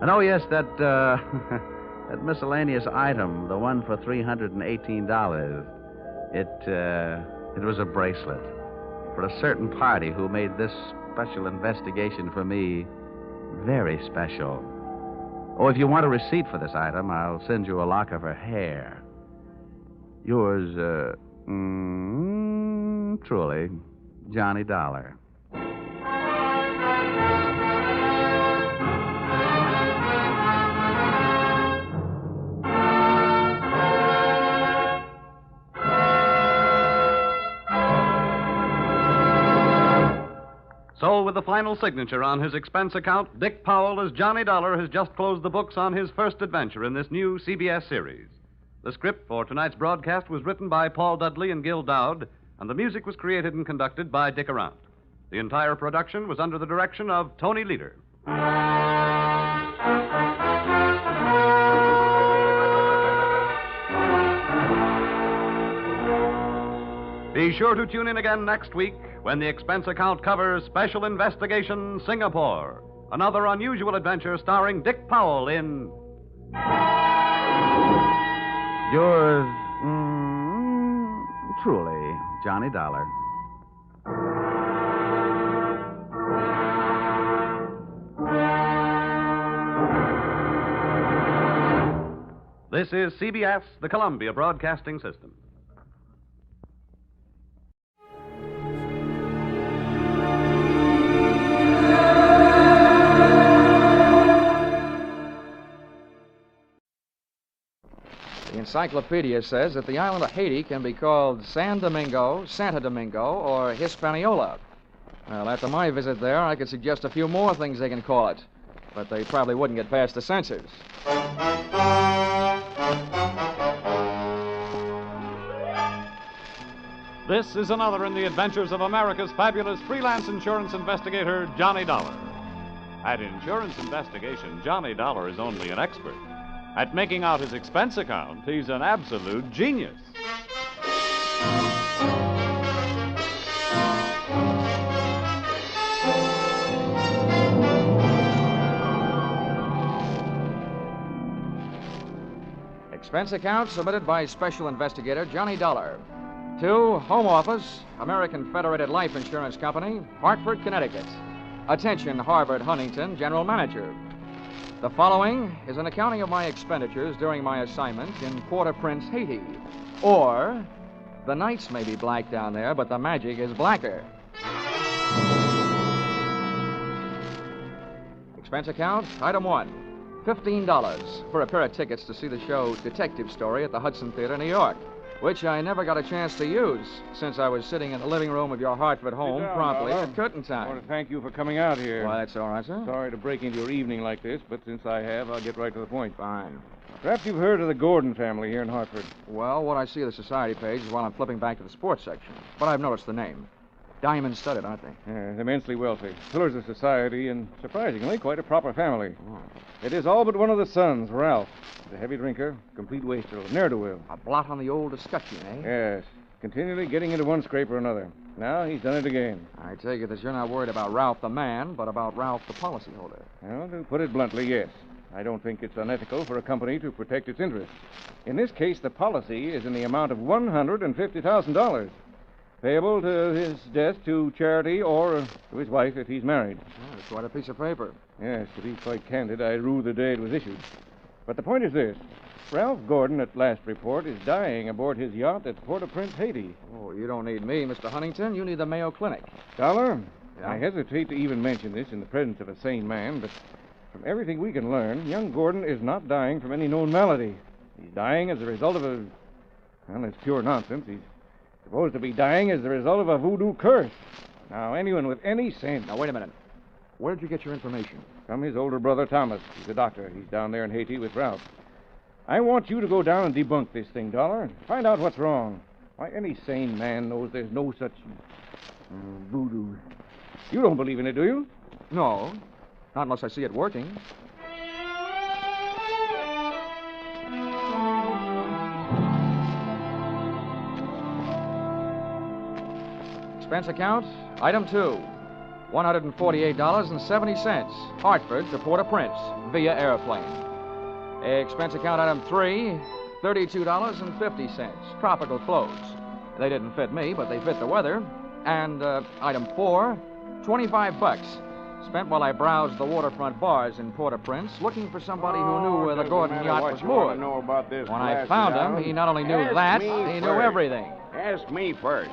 And oh, yes, that that miscellaneous item, the one for $318, it was a bracelet for a certain party who made this special investigation for me very special. Oh, if you want a receipt for this item, I'll send you a lock of her hair. Yours, truly, Johnny Dollar. So, with the final signature on his expense account, Dick Powell as Johnny Dollar has just closed the books on his first adventure in this new CBS series. The script for tonight's broadcast was written by Paul Dudley and Gil Dowd, and the music was created and conducted by Dick Arant. The entire production was under the direction of Tony Leader. Be sure to tune in again next week when the expense account covers Special Investigation Singapore, another unusual adventure starring Dick Powell in... Yours, truly, Johnny Dollar. This is CBS, the Columbia Broadcasting System. The encyclopedia says that the island of Haiti can be called San Domingo, Santa Domingo, or Hispaniola. Well, after my visit there, I could suggest a few more things they can call it, but they probably wouldn't get past the censors. This is another in the adventures of America's fabulous freelance insurance investigator, Johnny Dollar. At insurance investigation, Johnny Dollar is only an expert. At making out his expense account, he's an absolute genius. Expense account submitted by Special Investigator Johnny Dollar. To Home Office, American Federated Life Insurance Company, Hartford, Connecticut. Attention, Harvard Huntington, General Manager. The following is an accounting of my expenditures during my assignment in Port-au-Prince, Haiti. Or, the nights may be black down there, but the magic is blacker. Expense account, item 1, $15 for a pair of tickets to see the show Detective Story at the Hudson Theater, New York, which I never got a chance to use since I was sitting in the living room of your Hartford home promptly at curtain time. I want to thank you for coming out here. Why, that's all right, sir. Sorry to break into your evening like this, but since I have, I'll get right to the point. Fine. Perhaps you've heard of the Gordon family here in Hartford. Well, what I see of the society page is while I'm flipping back to the sports section. But I've noticed the name. Diamond-studded, aren't they? Yeah, immensely wealthy. Pillars of society, and surprisingly, quite a proper family. Oh. It is all but one of the sons, Ralph. He's a heavy drinker, complete waster, ne'er-do-well. A blot on the old escutcheon, eh? Yes. Continually getting into one scrape or another. Now he's done it again. I take it that you're not worried about Ralph the man, but about Ralph the policyholder. Well, to put it bluntly, yes. I don't think it's unethical for a company to protect its interests. In this case, the policy is in the amount of $150,000. payable to his death to charity or to his wife if he's married. Oh, that's quite a piece of paper. Yes, to be quite candid, I rue the day it was issued. But the point is this. Ralph Gordon, at last report, is dying aboard his yacht at Port-au-Prince, Haiti. Oh, you don't need me, Mr. Huntington. You need the Mayo Clinic. Dollar, Yeah? I hesitate to even mention this in the presence of a sane man, but from everything we can learn, young Gordon is not dying from any known malady. He's dying as a result of a... Well, it's pure nonsense. He's supposed to be dying as the result of a voodoo curse. Now, anyone with any sense... Now, wait a minute. Where'd you get your information? From his older brother, Thomas. He's a doctor. He's down there in Haiti with Ralph. I want you to go down and debunk this thing, Dollar, and find out what's wrong. Why, any sane man knows there's no such voodoo. You don't believe in it, do you? No. Not unless I see it working. Expense account, item 2. $148.70. Hartford to Port-au-Prince via airplane. Expense account item 3, $32.50. Tropical clothes. They didn't fit me, but they fit the weather. And item 4, $25. Spent while I browsed the waterfront bars in Port-au-Prince looking for somebody who knew where the Gordon yacht was moored. When I found him, he not only knew that, he knew everything. Ask me first.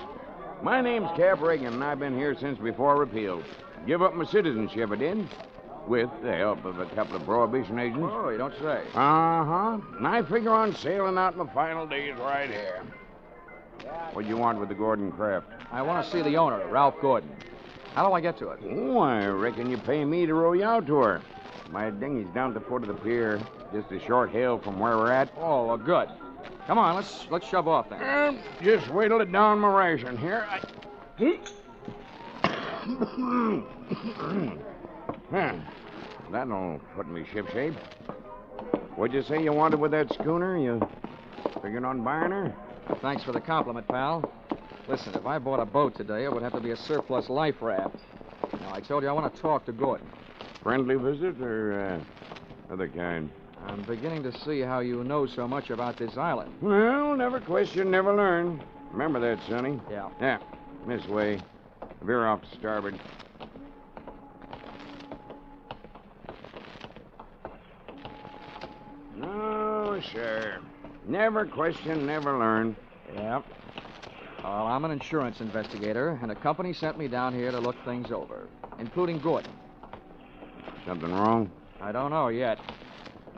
My name's Cap Reagan, and I've been here since before repeal. Give up my citizenship, I did. With the help of a couple of prohibition agents. Oh, you don't say. Uh-huh. And I figure on sailing out my final days right here. What do you want with the Gordon craft? I want to see the owner, Ralph Gordon. How do I get to it? Oh, I reckon you pay me to row you out to her. My dinghy's down at the foot of the pier, just a short hail from where we're at. Oh, well, good. Come on, let's shove off then. Just wait till it down my ration here. That'll put me shipshape. What'd you say you wanted with that schooner? You figuring on buying her? Thanks for the compliment, pal. Listen, if I bought a boat today, it would have to be a surplus life raft. Now, I told you I want to talk to Gordon. Friendly visit or other kind? I'm beginning to see how you know so much about this island. Well, never question, never learn. Remember that, Sonny? Yeah. Yeah, this way. Veer off to starboard. No, sir. Never question, never learn. Yep. Well, I'm an insurance investigator, and a company sent me down here to look things over, including Gordon. Something wrong? I don't know yet.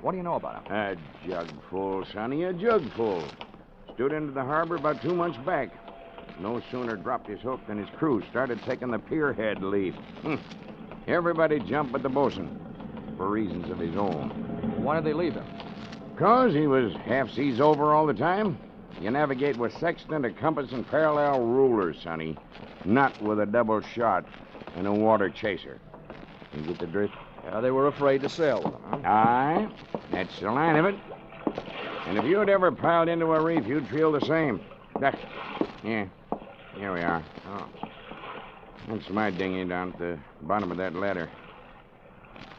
What do you know about him? A jug full, Sonny, a jug full. Stood into the harbor about 2 months back. No sooner dropped his hook than his crew started taking the pierhead lead. Everybody jumped but the bosun, for reasons of his own. Why did they leave him? 'Cause he was half seas over all the time. You navigate with sextant, a compass, and parallel rulers, Sonny. Not with a double shot and a water chaser. You get the drift? Yeah, they were afraid to sail with him, huh? Aye, that's the line of it. And if you had ever piled into a reef, you'd feel the same. Yeah, here we are. Oh. That's my dinghy down at the bottom of that ladder.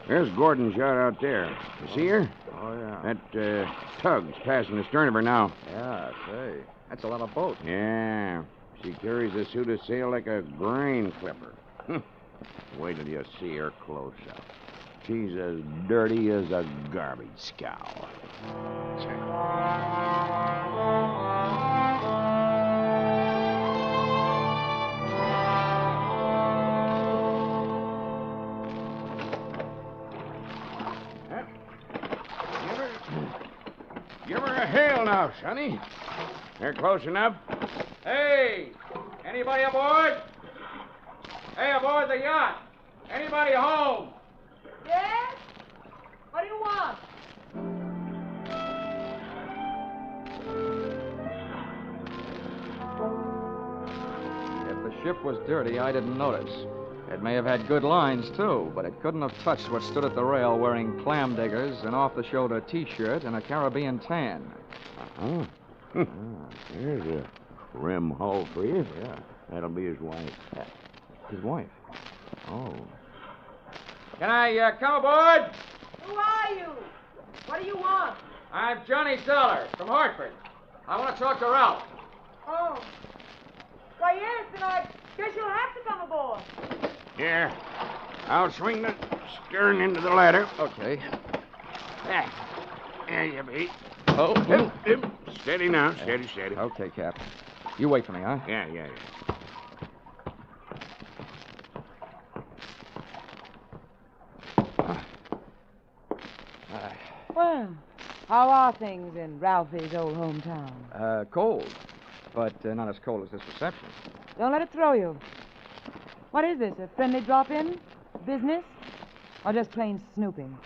There's Gordon's yacht out there. You see her? Oh, yeah. That tug's passing the stern of her now. Yeah, say. That's a lot of boat. Yeah. She carries a suit of sail like a grain clipper. Wait till you see her close up. She's as dirty as a garbage scow. Give her a hail now, Sonny. They're close enough. Hey! Anybody aboard? Hey, aboard the yacht! Anybody home? Yes? What do you want? If the ship was dirty, I didn't notice. It may have had good lines, too, but it couldn't have touched what stood at the rail wearing clam diggers, an off-the-shoulder T-shirt, and a Caribbean tan. There's a rim hull for you. Yeah. That'll be his wife. His wife? Oh. Can I come aboard? Who are you? What do you want? I'm Johnny Dolar from Hartford. I want to talk to Ralph. Oh. Why, yes, and I guess you'll have to come aboard. Here. I'll swing the stern into the ladder. Okay. There you be. Oh. Steady now. Steady. Okay, Cap. You wait for me, huh? Yeah. Well, how are things in Ralphie's old hometown? Cold. But not as cold as this reception. Don't let it throw you. What is this, a friendly drop-in? Business? Or just plain snooping?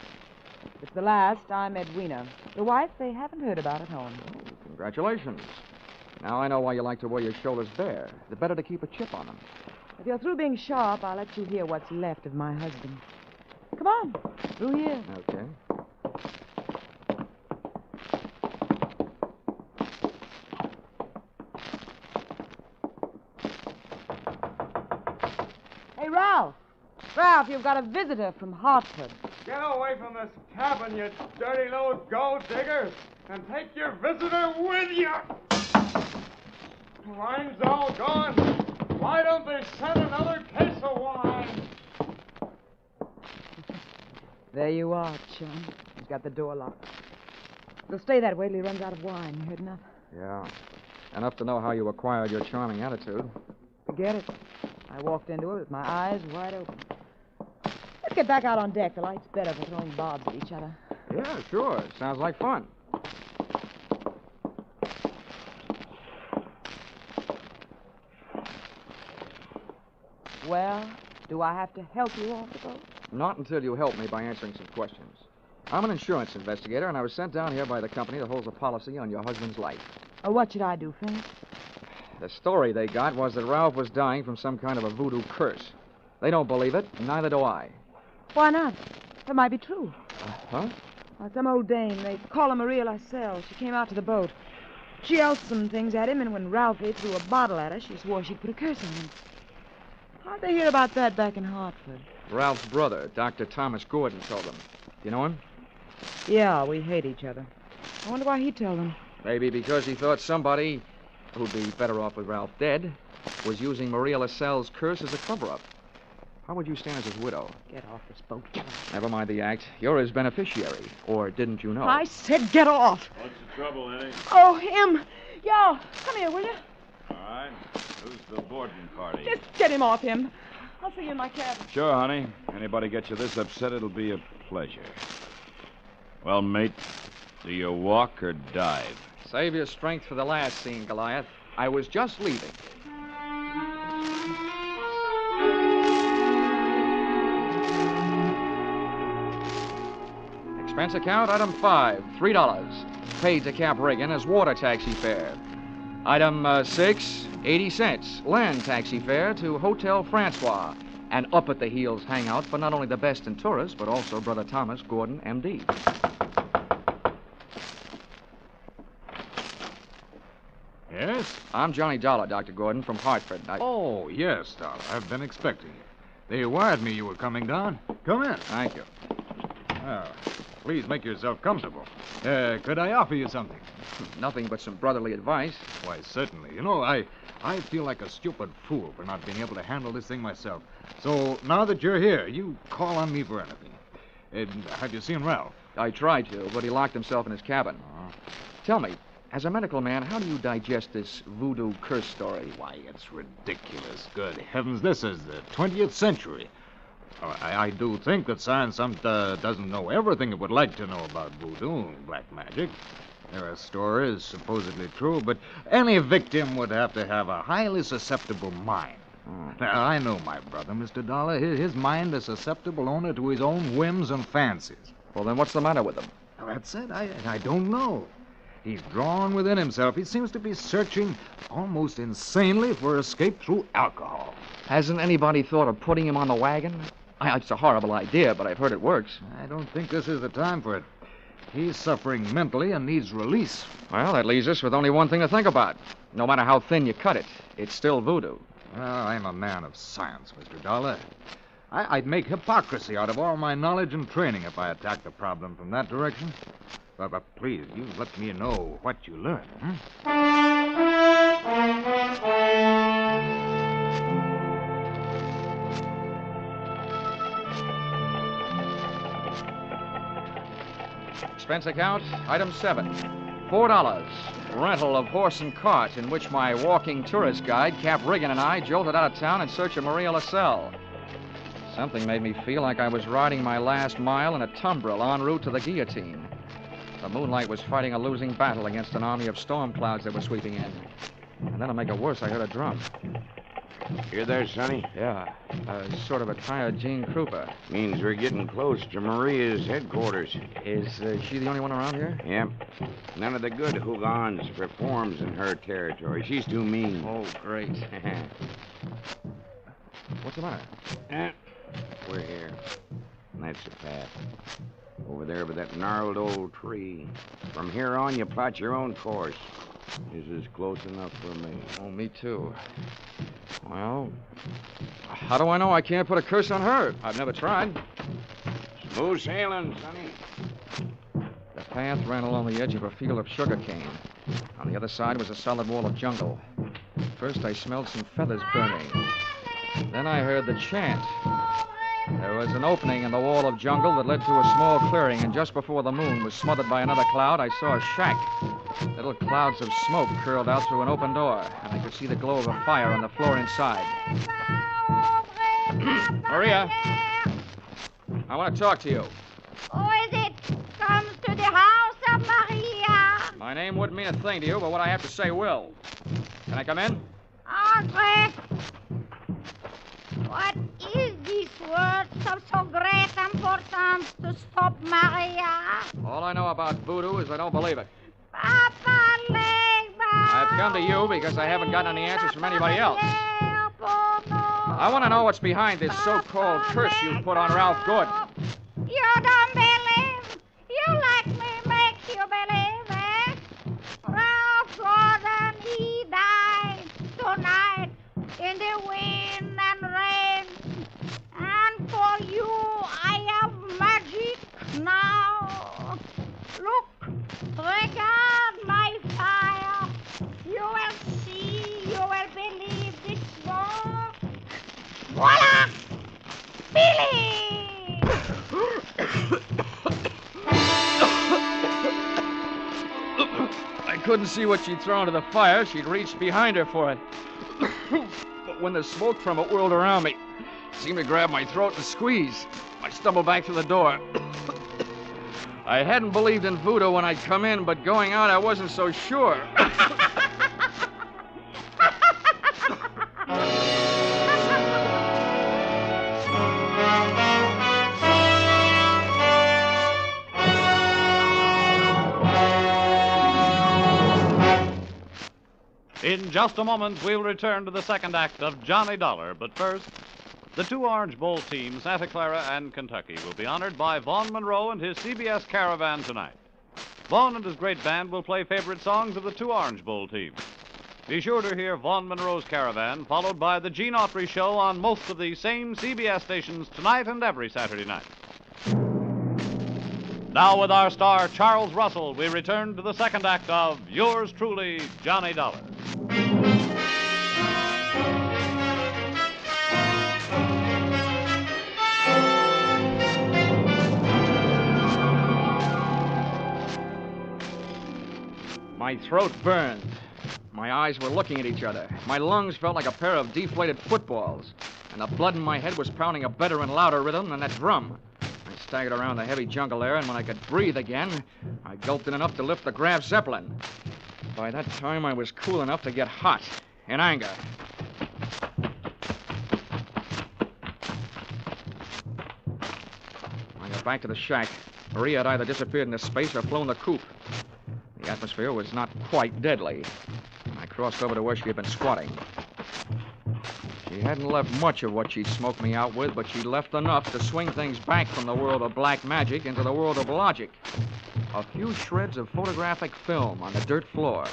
It's the last, I'm Edwina. The wife they haven't heard about at home. Congratulations. Now I know why you like to wear your shoulders bare. The better to keep a chip on them. If you're through being sharp, I'll let you hear what's left of my husband. Come on, through here. Okay. Hey, Ralph. Ralph, you've got a visitor from Hartford. Get away from this cabin, you dirty little gold diggers, and take your visitor with you. Wine's all gone. Why don't they send another case of wine? There you are, chum. He's got the door locked. It'll stay that way till he runs out of wine. You heard enough? Yeah. Enough to know how you acquired your charming attitude. Forget it. I walked into it with my eyes wide open. Let's get back out on deck. The light's better for throwing bobs at each other. Yeah, sure. Sounds like fun. Well, do I have to help you off the boat? Not until you help me by answering some questions. I'm an insurance investigator, and I was sent down here by the company that holds a policy on your husband's life. Oh, what should I do, Finch? The story they got was that Ralph was dying from some kind of a voodoo curse. They don't believe it, and neither do I. Why not? That might be true. Huh? Some old dame, they call her Maria Lascelles. She came out to the boat. She yelled some things at him, and when Ralphie threw a bottle at her, she swore she'd put a curse on him. How'd they hear about that back in Hartford? Ralph's brother, Dr. Thomas Gordon, told them. You know him? Yeah, we hate each other. I wonder why he told them. Maybe because he thought somebody, who'd be better off with Ralph dead, was using Maria Lascelles' curse as a cover-up. How would you stand as his widow? Get off this boat. Get off. Never mind the act. You're his beneficiary. Or didn't you know? I said get off. What's the trouble, Eddie? Oh, him. Yo, come here, will you? All right. Who's the boarding party? Just get him off him. I'll see you in my cabin. Sure, honey. Anybody gets you this upset, it'll be a pleasure. Well, mate, do you walk or dive? Save your strength for the last scene, Goliath. I was just leaving. Expense account, item 5, $3. Paid to Cap Reagan as water taxi fare. Item 6, 80 cents. Land taxi fare to Hotel Francois. An up-at-the-heels hangout for not only the best in tourists, but also Brother Thomas Gordon, M.D. Yes? I'm Johnny Dollar, Dr. Gordon, from Hartford. Oh, yes, Dollar. I've been expecting you. They wired me you were coming down. Come in. Thank you. Well, please make yourself comfortable. Could I offer you something? Nothing but some brotherly advice. Why, certainly. You know, I feel like a stupid fool for not being able to handle this thing myself. So now that you're here, you call on me for anything. And have you seen Ralph? I tried to, but he locked himself in his cabin. Tell me, as a medical man, how do you digest this voodoo curse story? Why, it's ridiculous. Good heavens, this is the 20th century. I do think that science doesn't know everything it would like to know about voodoo and black magic. There are stories supposedly true, but any victim would have to have a highly susceptible mind. Now, I know my brother, Mr. Dollar. His mind is susceptible only to his own whims and fancies. Well, then what's the matter with him? Well, that's it. I don't know. He's drawn within himself. He seems to be searching almost insanely for escape through alcohol. Hasn't anybody thought of putting him on the wagon? It's a horrible idea, but I've heard it works. I don't think this is the time for it. He's suffering mentally and needs release. Well, that leaves us with only one thing to think about. No matter how thin you cut it, it's still voodoo. Well, I'm a man of science, Mr. Dollar. I'd make hypocrisy out of all my knowledge and training if I attacked the problem from that direction. But please, you let me know what you learn. Expense account, item 7. $4. Rental of horse and cart in which my walking tourist guide, Cap Riggin, and I jolted out of town in search of Maria LaSalle. Something made me feel like I was riding my last mile in a tumbril en route to the guillotine. The moonlight was fighting a losing battle against an army of storm clouds that were sweeping in. And then to make it worse, I heard a drum. You there, Sonny? Yeah, sort of a tired Gene Krupa. Means we're getting close to Maria's headquarters. Is she the only one around here? Yep. None of the good hoogans performs in her territory. She's too mean. Oh, great. What's the matter? We're here. And that's the path. Over there by that gnarled old tree. From here on, you plot your own course. This is close enough for me. Oh, me too. Well, how do I know I can't put a curse on her? I've never tried. Smooth sailing, Sonny. The path ran along the edge of a field of sugarcane. On the other side was a solid wall of jungle. First, I smelled some feathers burning. Then I heard the chant. There was an opening in the wall of jungle that led to a small clearing, and just before the moon was smothered by another cloud, I saw a shack. Little clouds of smoke curled out through an open door, and I could see the glow of a fire on the floor inside. Maria, I want to talk to you. Who is it? Comes to the house of Maria. My name wouldn't mean a thing to you, but what I have to say will. Can I come in? Andre, what is this word of so great importance to stop Maria? All I know about voodoo is I don't believe it. Papa Legba. I've come to you because I haven't gotten any answers from anybody else. I want to know what's behind this so-called curse you put on Ralph Gordon. You don't believe? You let me make you believe, eh? Ralph Gordon, he died tonight in the wind and rain. And for you, I have magic now. Look, regard my fire. You will see, you will believe this more. Voila! Billy! I couldn't see what she'd thrown to the fire. She'd reached behind her for it. But when the smoke from it whirled around me, it seemed to grab my throat and squeeze. I stumbled back to the door. I hadn't believed in voodoo when I'd come in, but going out, I wasn't so sure. In just a moment, we'll return to the second act of Johnny Dollar. But first, the two Orange Bowl teams, Santa Clara and Kentucky, will be honored by Vaughn Monroe and his CBS Caravan tonight. Vaughn and his great band will play favorite songs of the two Orange Bowl teams. Be sure to hear Vaughn Monroe's Caravan, followed by the Gene Autry Show on most of the same CBS stations tonight and every Saturday night. Now, with our star, Charles Russell, we return to the second act of Yours Truly, Johnny Dollar. My throat burned. My eyes were looking at each other. My lungs felt like a pair of deflated footballs. And the blood in my head was pounding a better and louder rhythm than that drum. I staggered around the heavy jungle air, and when I could breathe again, I gulped in enough to lift the Graf Zeppelin. By that time, I was cool enough to get hot, in anger. I got back to the shack. Maria had either disappeared into space or flown the coop. The atmosphere was not quite deadly. I crossed over to where she had been squatting. She hadn't left much of what she'd smoked me out with, but she'd left enough to swing things back from the world of black magic into the world of logic. A few shreds of photographic film on the dirt floor.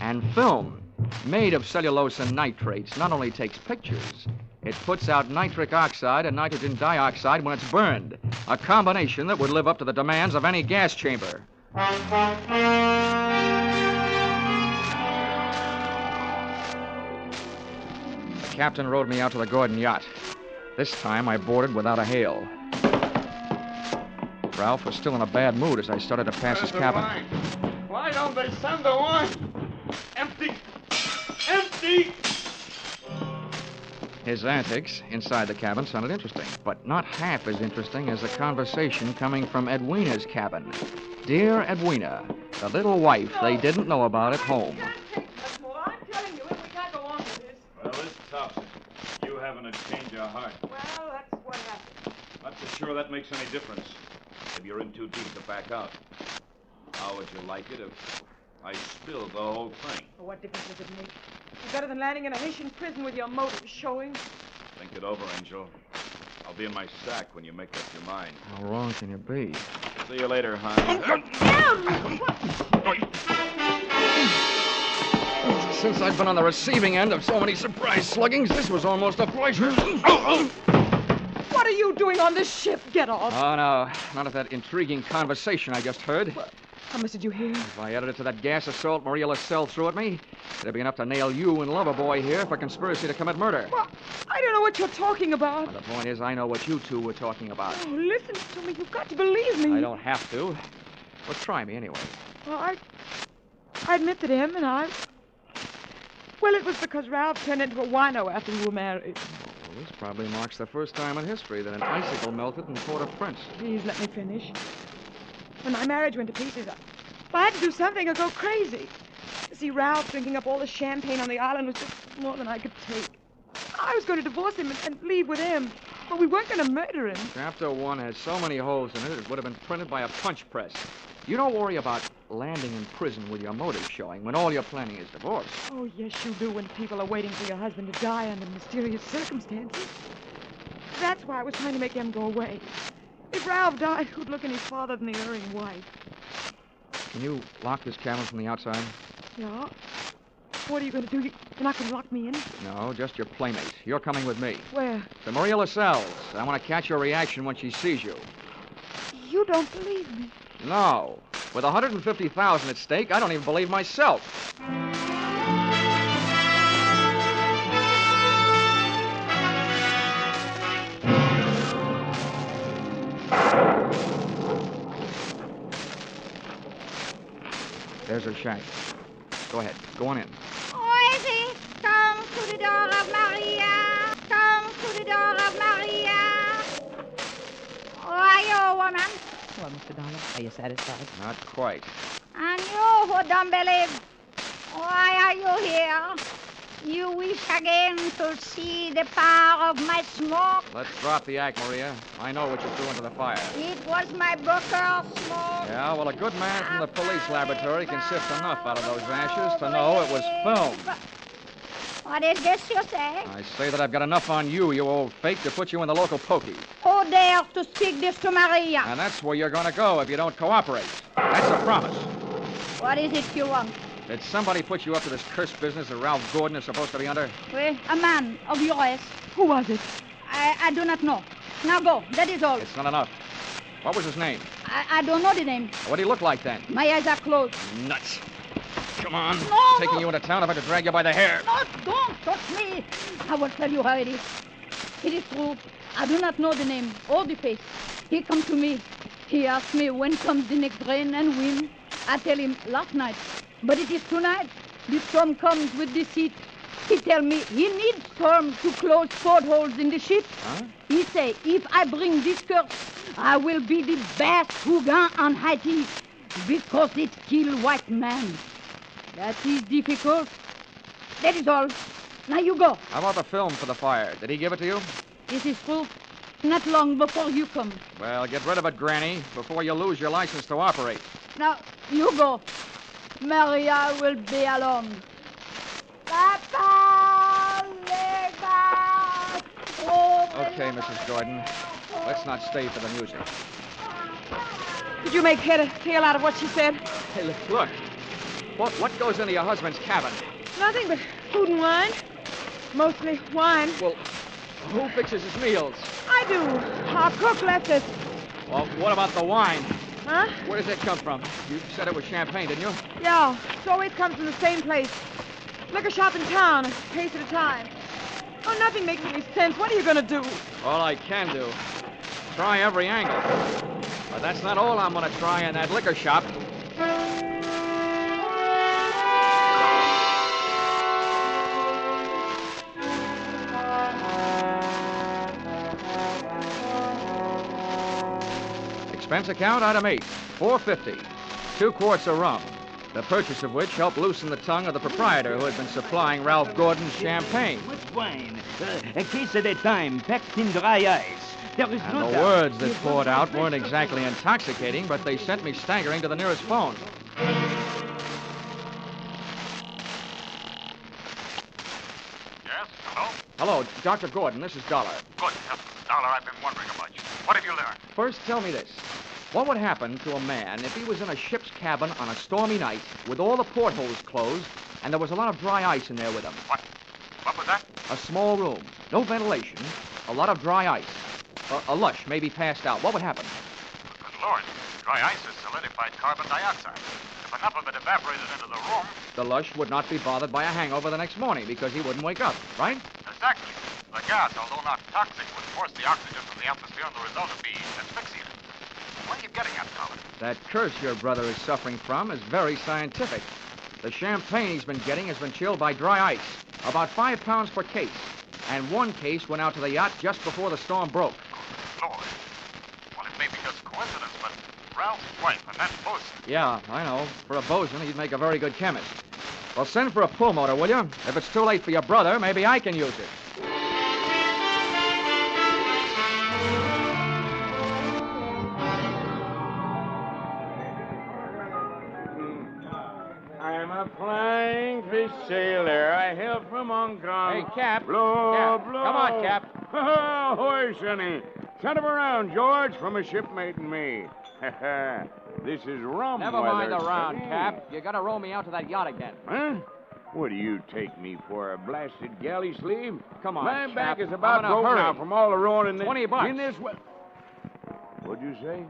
And film, made of cellulose and nitrates, not only takes pictures, it puts out nitric oxide and nitrogen dioxide when it's burned. A combination that would live up to the demands of any gas chamber. The captain rowed me out to the Gordon yacht. This time I boarded without a hail. Ralph was still in a bad mood as I started to pass his cabin. Why don't they send the wine? Empty! Empty! His antics inside the cabin sounded interesting, but not half as interesting as the conversation coming from Edwina's cabin. Dear Edwina, the little wife they didn't know about at home. I'm telling you, we can't go on with this. Well, it's tough. You having a change of heart. Well, that's what happened. Not so sure that makes any difference. Maybe you're in too deep to back out. How would you like it if I spilled the whole thing? Well, what difference does it make? It's better than landing in a Haitian prison with your motives showing. Think it over, Angel. I'll be in my sack when you make up your mind. How wrong can you be? See you later, hon. Since I've been on the receiving end of so many surprise sluggings, this was almost a pleasure. What are you doing on this ship? Get off. Oh, no. Not of that intriguing conversation I just heard. How much did you hear? If I added it to that gas assault Maria LaSalle threw at me, it'd be enough to nail you and Loverboy here for conspiracy to commit murder. Well, I don't know what you're talking about. Well, the point is, I know what you two were talking about. Oh, listen to me. You've got to believe me. I don't have to. Well, try me anyway. Well, I admit that him and I... Well, it was because Ralph turned into a wino after we were married. Well, this probably marks the first time in history that an icicle melted in Port-au-Prince. Please let me finish. When my marriage went to pieces, I had to do something or go crazy. See, Ralph drinking up all the champagne on the island was just more than I could take. I was going to divorce him and leave with him, but we weren't going to murder him. Chapter 1 has so many holes in it, it would have been printed by a punch press. You don't worry about landing in prison with your motive showing when all you're planning is divorce. Oh, yes, you do when people are waiting for your husband to die under mysterious circumstances. That's why I was trying to make him go away. If Ralph died, who'd look any farther than the erring wife? Can you lock this cabin from the outside? Yeah? What are you going to do? You're not going to lock me in? No, just your playmate. You're coming with me. Where? To Maria LaSalle's. I want to catch your reaction when she sees you. You don't believe me. No. With $150,000 at stake, I don't even believe myself. There's her shack. Go ahead. Go on in. Oisy, come to the door of Maria. Come to the door of Maria. Who are you, woman? Well, Mr. Dollar, are you satisfied? Not quite. And you who don't believe, why are you here? You wish again to see the power of my smoke? Let's drop the act, Maria. I know what you threw into the fire. It was my Booker smoke. Yeah, well, a good man from the police laboratory can sift enough out of those ashes to know it was film. What is this you say? I say that I've got enough on you, you old fake, to put you in the local pokey. Who dares to speak this to Maria? And that's where you're going to go if you don't cooperate. That's a promise. What is it you want? Did somebody put you up to this cursed business that Ralph Gordon is supposed to be under? Well, a man of your race. Who was it? I do not know. Now go. That is all. It's not enough. What was his name? I don't know the name. What did he look like then? My eyes are closed. Nuts. Come on. No, Taking you into town if I had to drag you by the hair. No, don't touch me. I will tell you how it is. It is true. I do not know the name or the face. He come to me. He asked me when comes the next rain and wind. I tell him last night. But it is tonight. The storm comes with the sea. He tell me he needs storm to close portholes in the ship. Huh? He say, if I bring this curse, I will be the best Hugan on Haiti because it kill white man. That is difficult. That is all. Now you go. How about the film for the fire? Did he give it to you? This is true. Not long before you come. Well, get rid of it, Granny, before you lose your license to operate. Now, you go. Maria will be alone. Okay, Mrs. Gordon. Let's not stay for the music. Did you make head or tail out of what she said? Hey, look. What goes into your husband's cabin? Nothing but food and wine. Mostly wine. Well, who fixes his meals? I do. Our cook left us. Well, what about the wine? Huh? Where does it come from? You said it was champagne, didn't you? Yeah, it always comes from the same place. Liquor shop in town, a case at a time. Oh, nothing makes any sense. What are you going to do? All I can do. Try every angle. But that's not all I'm going to try in that liquor shop. Expense account, item 8, $4.50. 2 quarts of rum, the purchase of which helped loosen the tongue of the proprietor who had been supplying Ralph Gordon's champagne. Much wine. A case at a time, packed in dry ice. There is And no the doubt. words that poured out weren't exactly intoxicating, but they sent me staggering to the nearest phone. Yes? Hello? Hello, Dr. Gordon, this is Dolar. Good. Dollar, I've been wondering about you. What have you learned? First, tell me this. What would happen to a man if he was in a ship's cabin on a stormy night with all the portholes closed and there was a lot of dry ice in there with him? What was that? A small room, no ventilation, a lot of dry ice. A lush, maybe passed out. What would happen? Good Lord. Dry ice is solidified carbon dioxide. If enough of it evaporated into the room... The lush would not be bothered by a hangover the next morning because he wouldn't wake up, right? Exactly. The gas, although not toxic, would force the oxygen from the atmosphere, and the result would be asphyxia. What are you getting at, Colin? That curse your brother is suffering from is very scientific. The champagne he's been getting has been chilled by dry ice, about 5 pounds per case. And 1 case went out to the yacht just before the storm broke. Lord. Well, it may be just coincidence, but Ralph's wife and that bosun. Yeah, I know. For a bosun, he'd make a very good chemist. Well, send for a pull motor, will you? If it's too late for your brother, maybe I can use it. I'm a flying fish sailor. I hail from Hong Kong. Hey, Cap. Blow, Cap. blow. Come on, Cap. Ahoy, Sonny. Send him around, George, from a shipmate and me. This is rum Never mind weather, the round, Sonny. Cap. You gotta row me out to that yacht again. Huh? What do you take me for, a blasted galley sleeve? Come on, My Cap. back is I'm about in a broke hurry. now from all the rowing in this... 20 bucks. In this... What'd you say?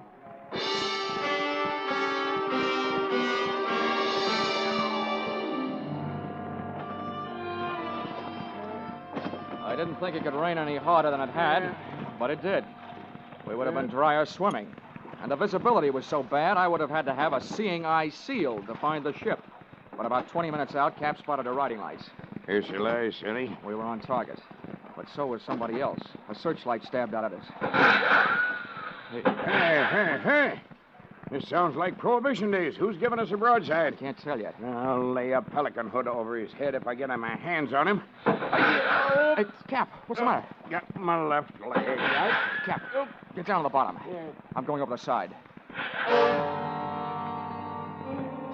I didn't think it could rain any harder than it had, but it did. We would have been drier swimming. And the visibility was so bad, I would have had to have a seeing eye sealed to find the ship. But about 20 minutes out, Cap spotted her riding lights. Here she lies, Sonny. We were on target. But so was somebody else. A searchlight stabbed out at us. Hey. This sounds like Prohibition days. Who's giving us a broadside? Can't tell yet. I'll lay a pelican hood over his head if I get my hands on him. Hey, Cap, what's the matter? Got my left leg. Cap, get down on the bottom. I'm going over the side.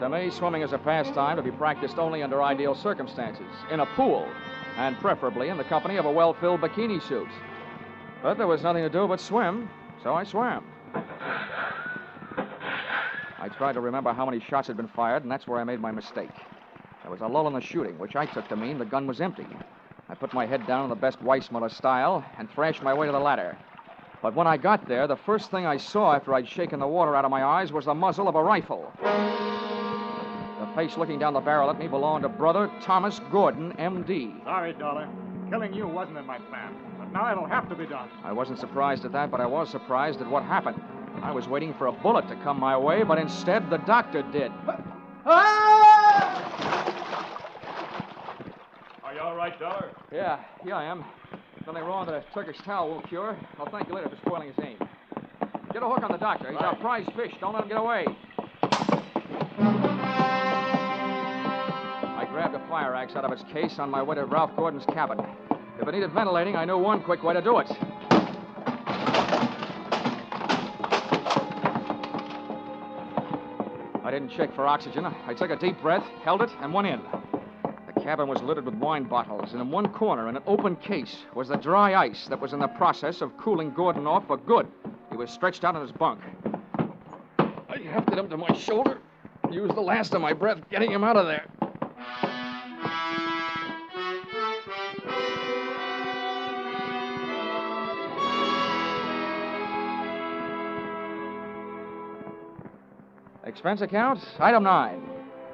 To me, swimming is a pastime to be practiced only under ideal circumstances, in a pool, and preferably in the company of a well-filled bikini suit. But there was nothing to do but swim, so I swam. I tried to remember how many shots had been fired, and that's where I made my mistake. There was a lull in the shooting, which I took to mean the gun was empty. I put my head down in the best Weissmuller style and thrashed my way to the ladder. But when I got there, the first thing I saw after I'd shaken the water out of my eyes was the muzzle of a rifle. The face looking down the barrel at me belonged to Brother Thomas Gordon, M.D. Sorry, Dollar. Killing you wasn't in my plan. But now it'll have to be done. I wasn't surprised at that, but I was surprised at what happened. I was waiting for a bullet to come my way, but instead the doctor did. Are you all right, Dollar? Yeah, I am. Nothing wrong that a Turkish towel won't cure. I'll thank you later for spoiling his aim. Get a hook on the doctor. He's our prize fish. Don't let him get away. I grabbed a fire axe out of its case on my way to Ralph Gordon's cabin. If it needed ventilating, I knew one quick way to do it. I didn't check for oxygen. I took a deep breath, held it, and went in. The cabin was littered with wine bottles, and in one corner, in an open case, was the dry ice that was in the process of cooling Gordon off for good. He was stretched out in his bunk. I hefted him to my shoulder, used the last of my breath getting him out of there. Expense account, item 9,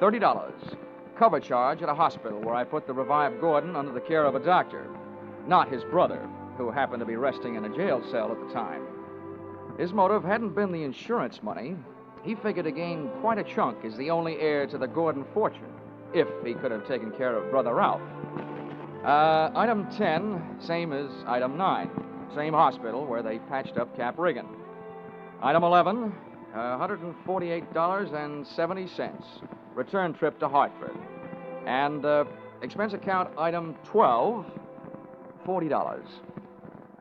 $30. Cover charge at a hospital where I put the revived Gordon under the care of a doctor, not his brother, who happened to be resting in a jail cell at the time. His motive hadn't been the insurance money. He figured to gain quite a chunk as the only heir to the Gordon fortune, if he could have taken care of Brother Ralph. Item 10, same as item 9. Same hospital where they patched up Cap Regan. Item 11, $148.70. Return trip to Hartford. And expense account item 12, $40.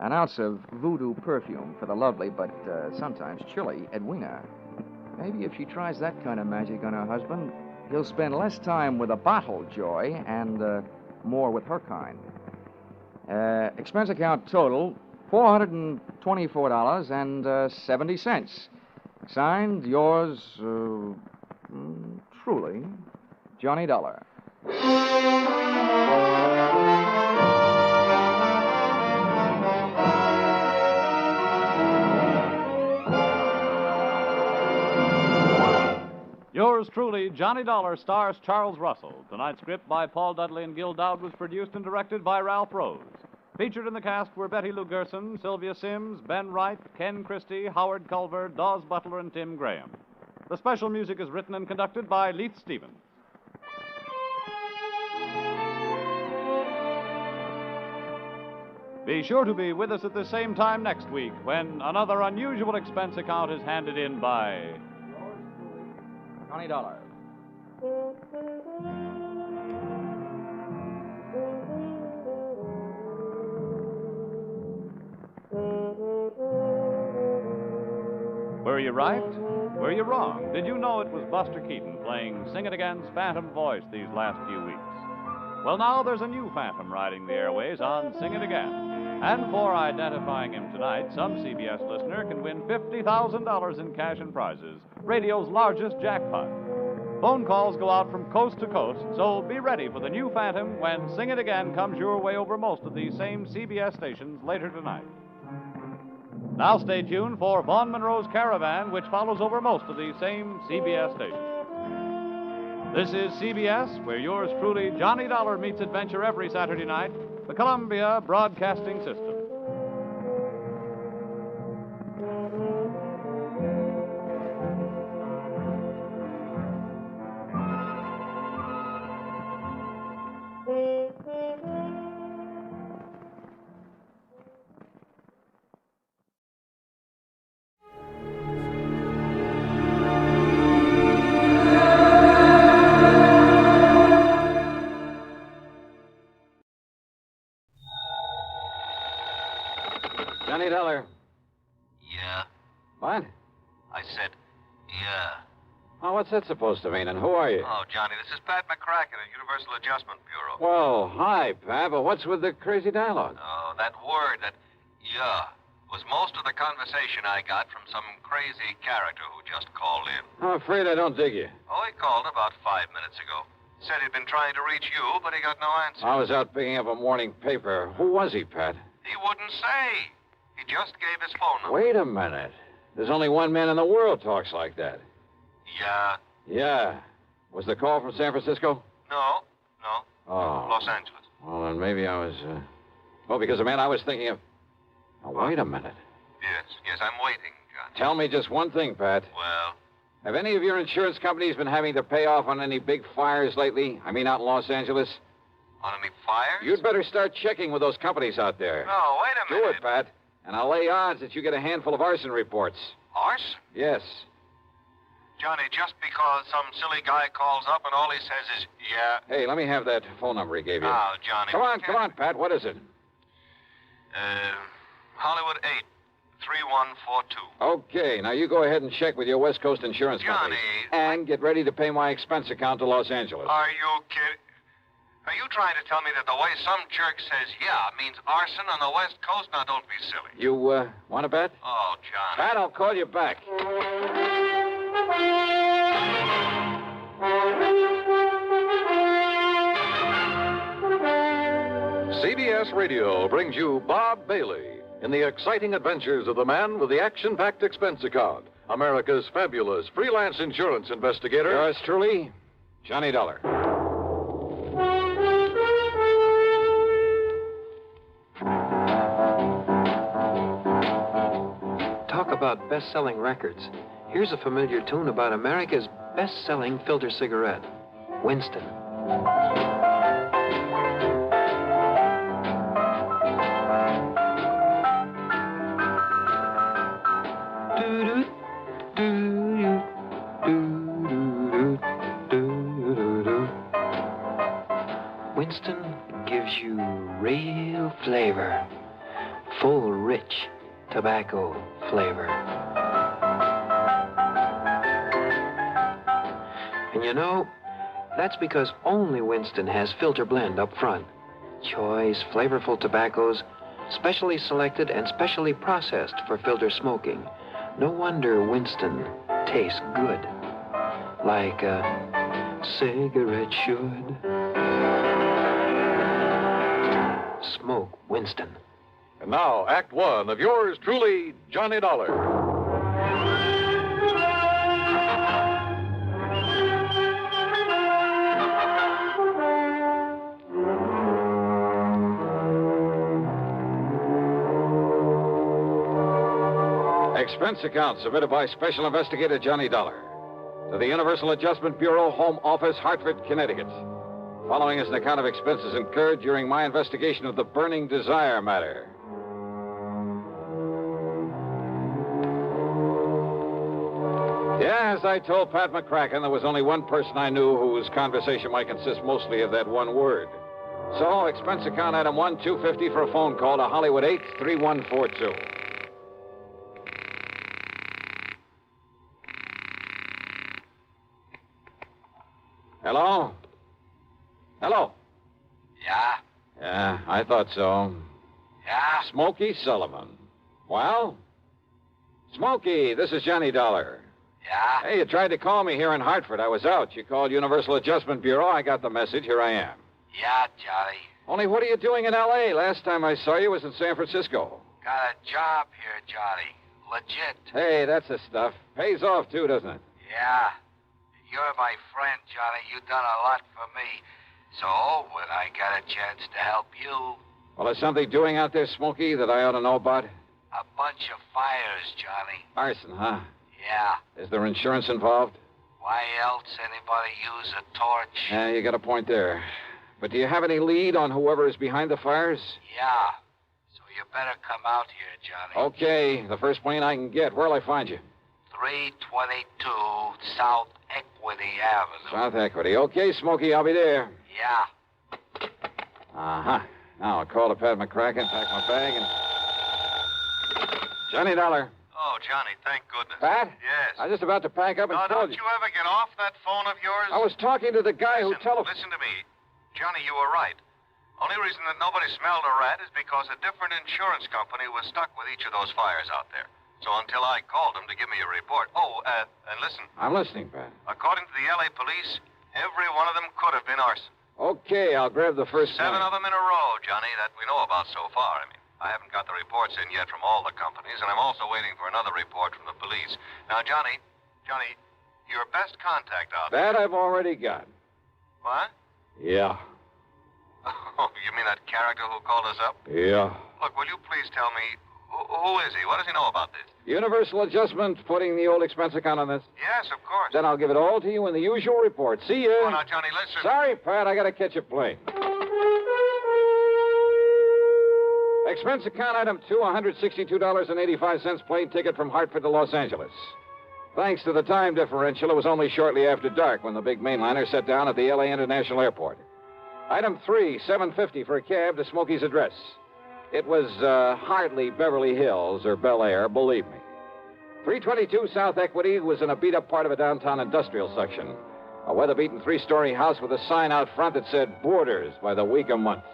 An ounce of voodoo perfume for the lovely but sometimes chilly Edwina. Maybe if she tries that kind of magic on her husband, he'll spend less time with a bottle joy and more with her kind. Expense account total, $424.70. Signed, yours truly, Johnny Dollar. Yours truly, Johnny Dollar, stars Charles Russell. Tonight's script by Paul Dudley and Gil Dowd was produced and directed by Ralph Rose. Featured in the cast were Betty Lou Gerson, Sylvia Sims, Ben Wright, Ken Christie, Howard Culver, Dawes Butler, and Tim Graham. The special music is written and conducted by Leith Stevens. Be sure to be with us at the same time next week when another unusual expense account is handed in by Johnny Dollar. Were you right? Were you wrong? Did you know it was Buster Keaton playing Sing It Again's Phantom voice these last few weeks? Well, now there's a new Phantom riding the airways on Sing It Again. And for identifying him tonight, some CBS listener can win $50,000 in cash and prizes, radio's largest jackpot. Phone calls go out from coast to coast, so be ready for the new Phantom when Sing It Again comes your way over most of these same CBS stations later tonight. Now stay tuned for Vaughn Monroe's Caravan, which follows over most of these same CBS stations. This is CBS, where yours truly, Johnny Dollar, meets adventure every Saturday night, the Columbia Broadcasting System. Johnny Dollar. Yeah. What? I said, yeah. Oh, what's that supposed to mean, and who are you? Oh, Johnny, this is Pat McCracken at Universal Adjustment Bureau. Well, hi, Pat, but what's with the crazy dialogue? Oh, that word, that yeah, was most of the conversation I got from some crazy character who just called in. I'm afraid I don't dig you. Oh, he called about 5 minutes ago. Said he'd been trying to reach you, but he got no answer. I was out picking up a morning paper. Who was he, Pat? He wouldn't say. He just gave his phone number. Wait a minute. There's only one man in the world talks like that. Yeah. Yeah. Was the call from San Francisco? No. Oh. Los Angeles. Well, then maybe I was, Well, because the man I was thinking of... Now, wait a minute. Yes, I'm waiting, John. Tell me just one thing, Pat. Well? Have any of your insurance companies been having to pay off on any big fires lately? I mean, out in Los Angeles? On any fires? You'd better start checking with those companies out there. No, wait a minute. Do it, Pat. And I'll lay odds that you get a handful of arson reports. Arson? Yes. Johnny, just because some silly guy calls up and all he says is, yeah. Hey, let me have that phone number he gave you. Now, Johnny. Come on, Pat. What is it? Hollywood 8, 3142. Okay, now you go ahead and check with your West Coast insurance company. And get ready to pay my expense account to Los Angeles. Are you kidding? Are you trying to tell me that the way some jerk says yeah means arson on the West Coast? Now, don't be silly. You, want to bet? Oh, Johnny. Pat, I'll call you back. CBS Radio brings you Bob Bailey in the exciting adventures of the man with the action-packed expense account, America's fabulous freelance insurance investigator. Yours truly, Johnny Dollar. Talk about best-selling records. Here's a familiar tune about America's best-selling filter cigarette, Winston. Winston gives you real flavor, full, rich tobacco flavor. And you know, that's because only Winston has filter blend up front. Choice, flavorful tobaccos, specially selected and specially processed for filter smoking. No wonder Winston tastes good, like a cigarette should. Smoke Winston. And now, Act One of yours truly, Johnny Dollar. Expense account submitted by Special Investigator Johnny Dollar to the Universal Adjustment Bureau, Home Office, Hartford, Connecticut. Following is an account of expenses incurred during my investigation of the Burning Desire matter. Yeah, as I told Pat McCracken, there was only one person I knew whose conversation might consist mostly of that one word. So, expense account item 1, $250 for a phone call to Hollywood 8, 3142. Hello? Hello? Yeah? Yeah, I thought so. Yeah? Smokey Sullivan. Well? Smokey, this is Johnny Dollar. Yeah? Hey, you tried to call me here in Hartford. I was out. You called Universal Adjustment Bureau. I got the message. Here I am. Yeah, Johnny. Only what are you doing in L.A.? Last time I saw you was in San Francisco. Got a job here, Johnny. Legit. Hey, that's the stuff. Pays off, too, doesn't it? Yeah. You're my friend, Johnny. You've done a lot for me. So, when I got a chance to help you... Well, is something doing out there, Smokey, that I ought to know about? A bunch of fires, Johnny. Arson, huh? Yeah. Is there insurance involved? Why else anybody use a torch? Yeah, you got a point there. But do you have any lead on whoever is behind the fires? Yeah. So you better come out here, Johnny. Okay, the first plane I can get. Where'll I find you? 322 South Equity Avenue. South Equity. Okay, Smokey, I'll be there. Yeah. Uh-huh. Now I'll call to Pat McCracken, pack my bag, and... Johnny Dollar. Oh, Johnny, thank goodness. Pat? Yes. I was just about to pack up and call don't you ever get off that phone of yours? I was talking to the guy who Listen to me. Johnny, you were right. Only reason that nobody smelled a rat is because a different insurance company was stuck with each of those fires out there. So until I called them to give me a report... Oh, and listen. I'm listening, Pat. According to the L.A. police, every one of them could have been arson. Okay, I'll grab the first 7 plane. of them in a row, Johnny, that we know about so far. I mean, I haven't got the reports in yet from all the companies, and I'm also waiting for another report from the police. Now, Johnny, your best contact out there... That I've already got. What? Yeah. Oh, you mean that character who called us up? Yeah. Look, will you please tell me, who is he? What does he know about this? Universal Adjustment putting the old expense account on this. Yes, of course. Then I'll give it all to you in the usual report. See ya. Oh, now, Johnny, listen. Sorry, Pat, I gotta catch a plane. Expense account item 2, $162.85 plane ticket from Hartford to Los Angeles. Thanks to the time differential, it was only shortly after dark when the big mainliner set down at the L.A. International Airport. Item 3, $750 for a cab to Smokey's address. It was hardly Beverly Hills or Bel Air, believe me. 322 South Equity was in a beat-up part of a downtown industrial section. A weather-beaten 3-story house with a sign out front that said Boarders by the week of month.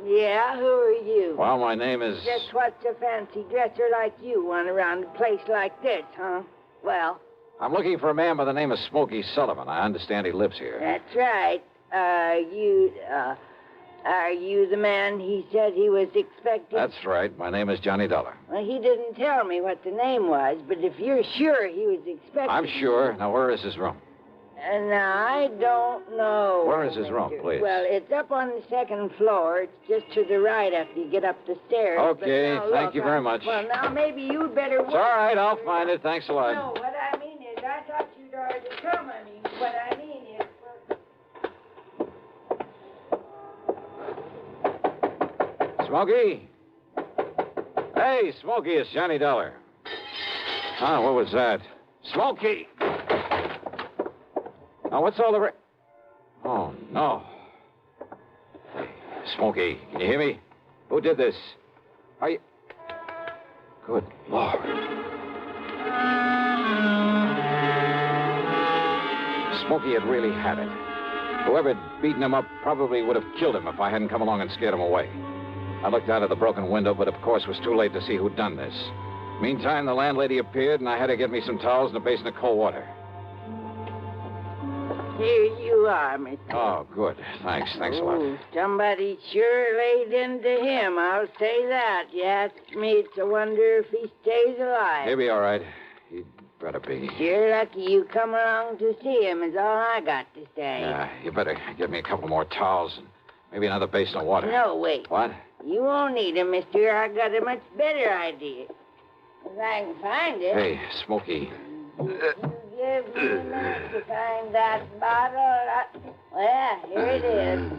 Yeah, who are you? Well, my name is... Just what's a fancy dresser like you want around a place like this, huh? Well... I'm looking for a man by the name of Smokey Sullivan. I understand he lives here. That's right. Are you the man he said he was expecting? That's right. My name is Johnny Dollar. Well, he didn't tell me what the name was, but if you're sure he was expecting... I'm sure. Now, where is his room? Now, I don't know. Where is his room, please? Well, it's up on the second floor. It's just to the right after you get up the stairs. Okay, But now, thank look, you very much. Well, now, maybe you'd better... It's all right, I'll find it. Thanks a lot. No, what I mean is, I thought you'd already come. I mean, what I mean is... Smokey? Hey, Smokey, it's Johnny Dollar. Ah, what was that? Smokey! Now, what's all the... Oh, no. Hey, Smokey, can you hear me? Who did this? Are you... Good Lord. Smokey had really had it. Whoever had beaten him up probably would have killed him if I hadn't come along and scared him away. I looked out of the broken window, but of course it was too late to see who'd done this. Meantime, the landlady appeared, and I had to get me some towels and a basin of cold water. Here you are, Mr. Oh, good. Thanks a lot. Ooh, somebody sure laid into him, I'll say that. You ask me, it's a wonder if he stays alive. He'll be all right. He'd better be. You're lucky you come along to see him, is all I got to say. Yeah, you better get me a couple more towels and maybe another basin of water. No, wait. What? You won't need him, mister. I got a much better idea. If I can find it. Hey, Smokey. Give me a minute to find that bottle. Well, here it is.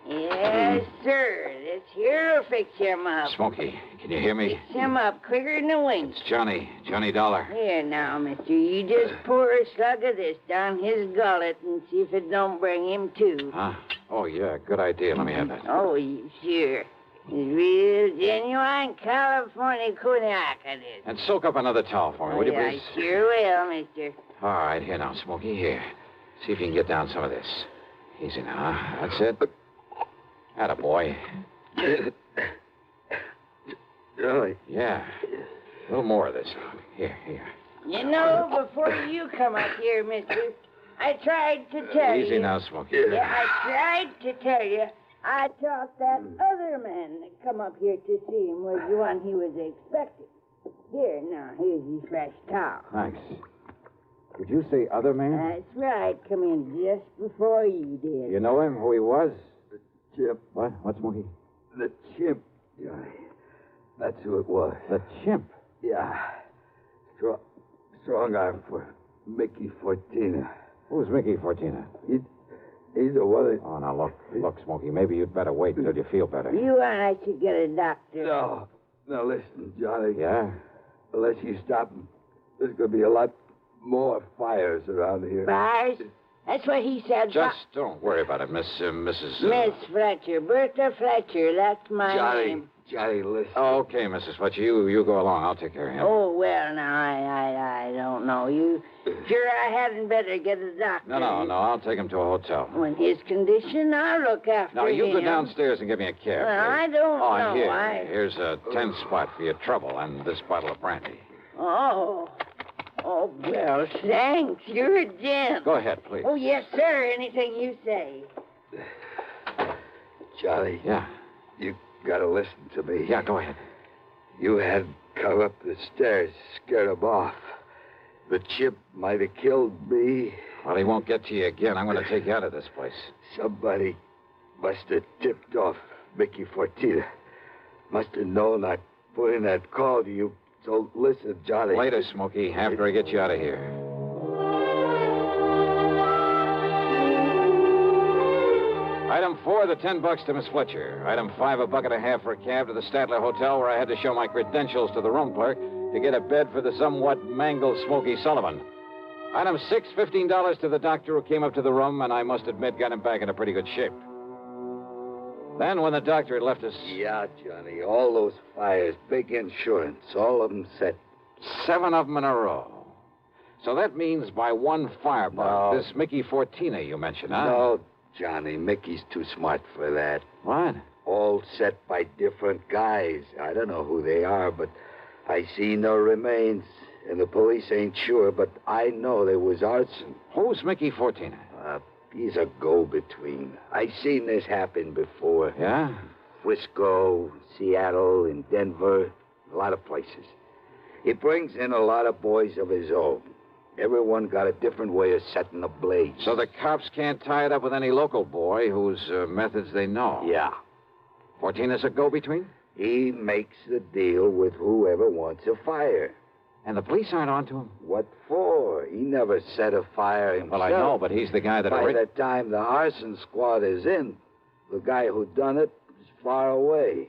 Yes, sir. This here'll fix him up. Smokey, can you hear me? Fix him up quicker than a wink. It's Johnny Dollar. Here now, mister. You just pour a slug of this down his gullet and see if it don't bring him to. Huh? Oh, yeah, good idea. Let me have that. Oh, sure. It's real genuine California cognac, it is. And soak up another towel for me, will you, Yeah, please? I sure will, mister. All right, here now, Smokey, here. See if you can get down some of this. Easy now, huh? That's it. Attaboy. Really? Yeah. A little more of this. Here. You know, before you come up here, mister, I tried to tell you. Easy now, Smokey. Yeah, I tried to tell you. I thought that other man that come up here to see him was the one he was expecting. Here, now, here's your fresh towel. Thanks. Did you say other man? That's right. Come in just before you did. You know him, who he was? The chimp. What? What, Smokey? The chimp, Johnny. That's who it was. The chimp? Yeah. Strong arm for Mickey Fortina. Who's Mickey Fortina? He's the one that... Oh, now, look, Smokey, maybe you'd better wait until you feel better. You and I should get a doctor. No. Now, listen, Johnny. Yeah? Unless you stop him, there's going to be a lot more fires around here. Fires? That's what he said. Just don't worry about it, Mrs. Miss Fletcher. Bertha Fletcher. That's my name. Johnny, listen. Oh, okay, Mrs. Fletcher. You go along. I'll take care of him. Oh, well, now, I don't know. You sure I hadn't better get a doctor? No. I'll take him to a hotel. In his condition, I'll look after him. Now, you go downstairs and give me a cab. Well, I don't know. Here's a 10 spot for your trouble and this bottle of brandy. Oh, well, thanks. You're a gent. Go ahead, please. Oh, yes, sir. Anything you say. Johnny. Yeah? You gotta listen to me. Yeah, go ahead. You had come up the stairs, scared him off. The chimp might have killed me. Well, he won't get to you again. I'm going to take you out of this place. Somebody must have tipped off Mickey Fortina. Must have known I'd put in that call to you. So listen, Johnny. Later, Smokey, after I get you out of here. Item 4, the $10 to Miss Fletcher. Item 5, $1.50 for a cab to the Statler Hotel, where I had to show my credentials to the room clerk to get a bed for the somewhat mangled Smokey Sullivan. Item 6, $15 to the doctor who came up to the room, and I must admit got him back in a pretty good shape. Then, when the doctor had left us... Yeah, Johnny, all those fires, big insurance, all of them set. 7 of them in a row. So that means by one firebug, this Mickey Fortina you mentioned, huh? No, Johnny, Mickey's too smart for that. What? All set by different guys. I don't know who they are, but I see no remains. And the police ain't sure, but I know there was arson. Who's Mickey Fortina? He's a go-between. I seen this happen before. Yeah? Frisco, Seattle, and Denver, a lot of places. He brings in a lot of boys of his own. Everyone got a different way of setting the blaze. So the cops can't tie it up with any local boy whose methods they know. Yeah. Fortina's a go-between? He makes the deal with whoever wants a fire. And the police aren't on to him? What for? He never set a fire himself. Well, I know, but he's the guy that... By the time the arson squad is in, the guy who done it is far away.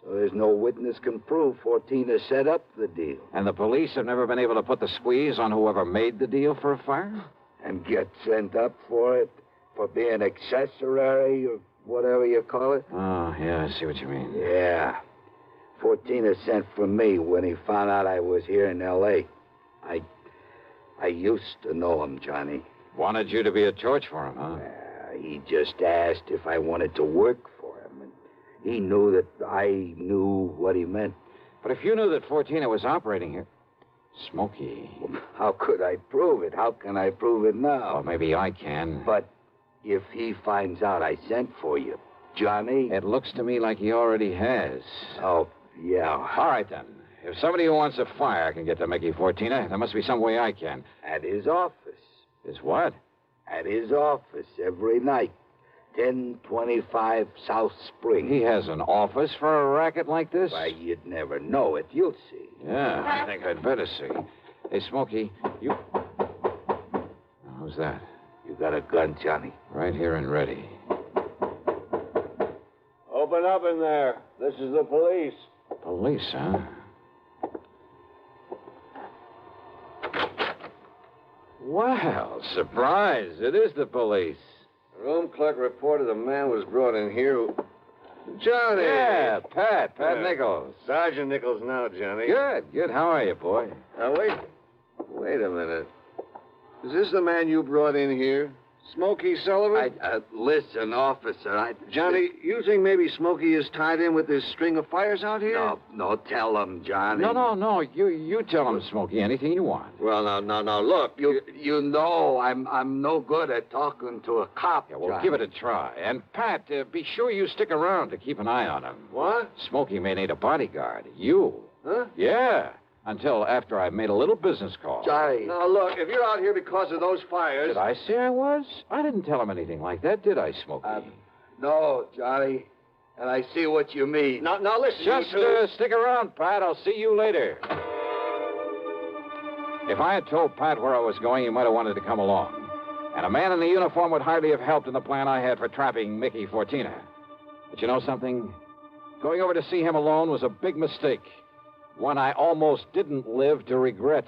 So there's no witness can prove Fortina set up the deal. And the police have never been able to put the squeeze on whoever made the deal for a fire? And get sent up for it? For being accessory or whatever you call it? Oh, yeah, I see what you mean. Yeah. Fortina sent for me when he found out I was here in L.A. I used to know him, Johnny. Wanted you to be a torch for him, huh? He just asked if I wanted to work for him. And he knew that I knew what he meant. But if you knew that Fortina was operating here... Smokey. Well, how could I prove it? How can I prove it now? Well, maybe I can. But if he finds out I sent for you, Johnny... It looks to me like he already has. Oh, yeah. All right, then. If somebody who wants a fire can get to Mickey Fortina, there must be some way I can. At his office. His what? At his office every night. 1025 South Spring. He has an office for a racket like this? Why, you'd never know it. You'll see. Yeah, I think I'd better see. Hey, Smokey, you... Who's that? You got a gun, Johnny? Right here and ready. Open up in there. This is the police. Police, huh? Well, surprise. It is the police. The room clerk reported a man was brought in here who... Johnny! Yeah, Pat Nichols. Sergeant Nichols now, Johnny. Good. How are you, boy? Now, wait a minute. Is this the man you brought in here? Smokey Sullivan? Listen, officer, Johnny, you think maybe Smokey is tied in with this string of fires out here? No, tell him, Johnny. No. You tell him, Smokey, anything you want. Well, now, look, you know I'm no good at talking to a cop, Yeah, well, Johnny. give it a try. And, Pat, be sure you stick around to keep an eye on him. What? Smokey may need a bodyguard. You. Huh? Yeah. Until after I've made a little business call. Johnny. Now, look, if you're out here because of those fires... Did I say I was? I didn't tell him anything like that, did I, Smokey? No, Johnny. And I see what you mean. Now listen, Just stick around, Pat. I'll see you later. If I had told Pat where I was going, he might have wanted to come along. And a man in the uniform would hardly have helped in the plan I had for trapping Mickey Fortina. But you know something? Going over to see him alone was a big mistake. One I almost didn't live to regret.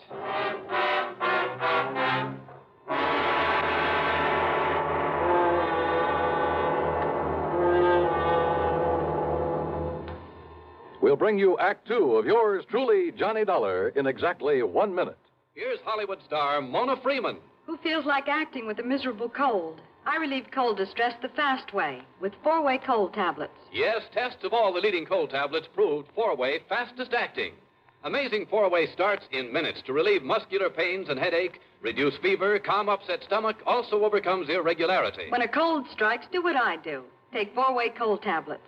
We'll bring you Act Two of yours truly, Johnny Dollar, in exactly 1 minute. Here's Hollywood star Mona Freeman. Who feels like acting with a miserable cold? I relieve cold distress the fast way with 4-way cold tablets. Yes, tests of all the leading cold tablets proved 4-way fastest acting. Amazing 4-way starts in minutes to relieve muscular pains and headache, reduce fever, calm upset stomach, also overcomes irregularity. When a cold strikes, do what I do. Take 4-way cold tablets.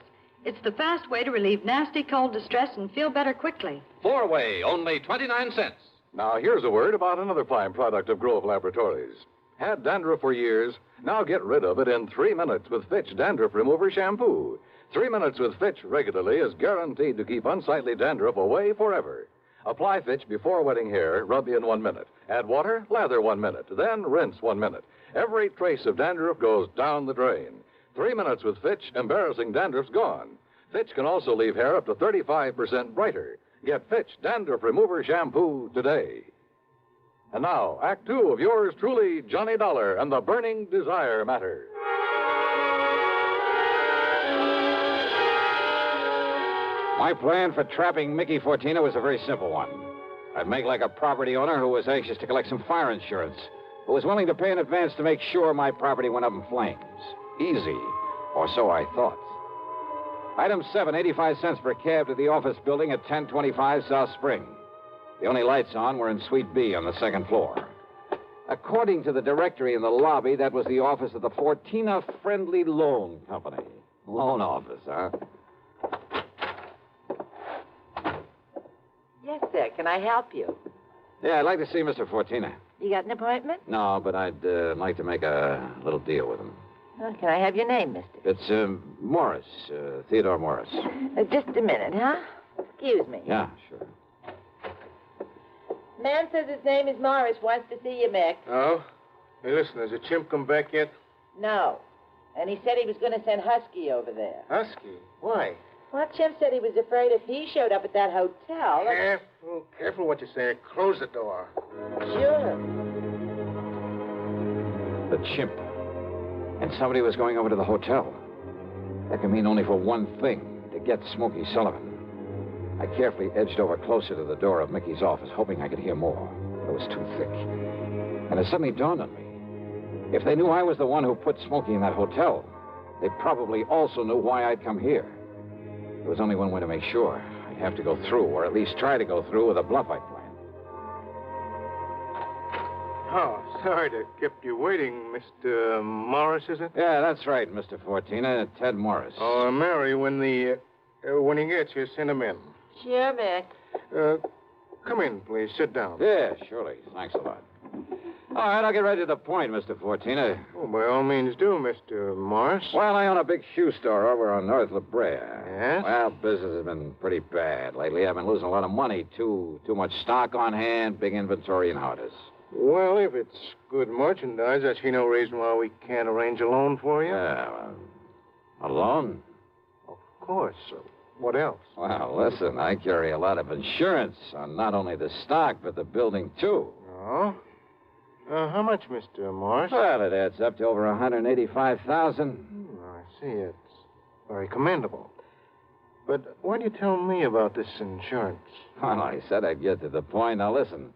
It's the fast way to relieve nasty cold distress and feel better quickly. 4-way, only 29 cents. Now, here's a word about another fine product of Grove Laboratories. Had dandruff for years, now get rid of it in 3 minutes with Fitch Dandruff Remover Shampoo. 3 minutes with Fitch regularly is guaranteed to keep unsightly dandruff away forever. Apply Fitch before wetting hair, rub in 1 minute. Add water, lather 1 minute, then rinse 1 minute. Every trace of dandruff goes down the drain. 3 minutes with Fitch, embarrassing dandruff's gone. Fitch can also leave hair up to 35% brighter. Get Fitch Dandruff Remover Shampoo today. And now, Act Two of yours truly, Johnny Dollar and the Burning Desire Matter. My plan for trapping Mickey Fortina was a very simple one. I'd make like a property owner who was anxious to collect some fire insurance, who was willing to pay in advance to make sure my property went up in flames. Easy, or so I thought. Item 7, 85 cents per cab to the office building at 1025 South Spring. The only lights on were in Suite B on the second floor. According to the directory in the lobby, that was the office of the Fortina Friendly Loan Company. Loan office, huh? Yes, sir. Can I help you? Yeah, I'd like to see Mr. Fortina. You got an appointment? No, but I'd like to make a little deal with him. Well, can I have your name, mister? It's Morris, Theodore Morris. Just a minute, huh? Excuse me. Yeah, sure. Man says his name is Morris, wants to see you, Mick. Oh? Hey, listen, has the chimp come back yet? No. And he said he was going to send Husky over there. Husky? Why? Well, Chimp said he was afraid if he showed up at that hotel... Careful what you say. Close the door. Sure. The chimp. And somebody was going over to the hotel. That can mean only for one thing, to get Smokey Sullivan. I carefully edged over closer to the door of Mickey's office, hoping I could hear more. It was too thick. And it suddenly dawned on me. If they knew I was the one who put Smokey in that hotel, they probably also knew why I'd come here. There was only one way to make sure. I'd have to go through, or at least try to go through, with a bluff I'd planned. Oh, sorry to keep you waiting, Mr. Morris, is it? Yeah, that's right, Mr. Fortina. Ted Morris. Oh, Mary, when he gets here, send him in. Sure, Mick. Come in, please. Sit down. Yeah, surely. Thanks a lot. All right, I'll get right to the point, Mr. Fortina. Oh, by all means do, Mr. Morris. Well, I own a big shoe store over on North La Brea. Yes? Well, business has been pretty bad lately. I've been losing a lot of money. Too much stock on hand, big inventory, and how it is. Well, if it's good merchandise, I see no reason why we can't arrange a loan for you. Yeah, a loan? Of course. What else? Well, listen, I carry a lot of insurance on not only the stock, but the building, too. Oh? How much, Mr. Morris? Well, it adds up to over $185,000. I see. It's very commendable. But why do you tell me about this insurance? Well, I said I'd get to the point. Now, listen.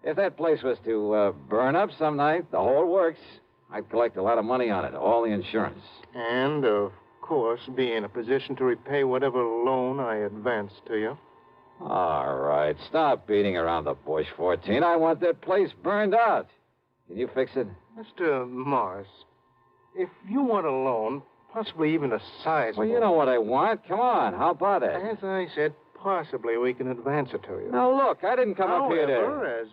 If that place was to burn up some night, the whole works, I'd collect a lot of money on it, all the insurance. And, of course, be in a position to repay whatever loan I advance to you. All right. Stop beating around the bush, 14. I want that place burned out. Can you fix it? Mr. Morris, if you want a loan, possibly even a sizable... Well, you know what I want. Come on. How about it? As I said, possibly we can advance it to you. Now, look, I didn't come up here to... However, as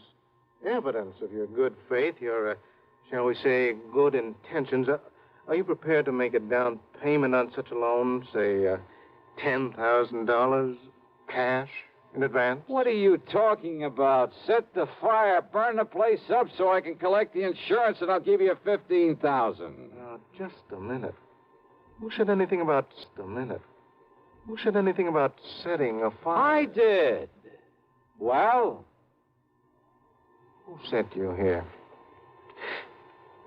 evidence of your good faith, your, shall we say, good intentions, are you prepared to make a down payment on such a loan, say, $10,000 cash in advance? What are you talking about? Set the fire, burn the place up so I can collect the insurance, and I'll give you $15,000. Now, just a minute. Who said anything about just a minute? Who said anything about setting a fire? I did. Well? Who sent you here?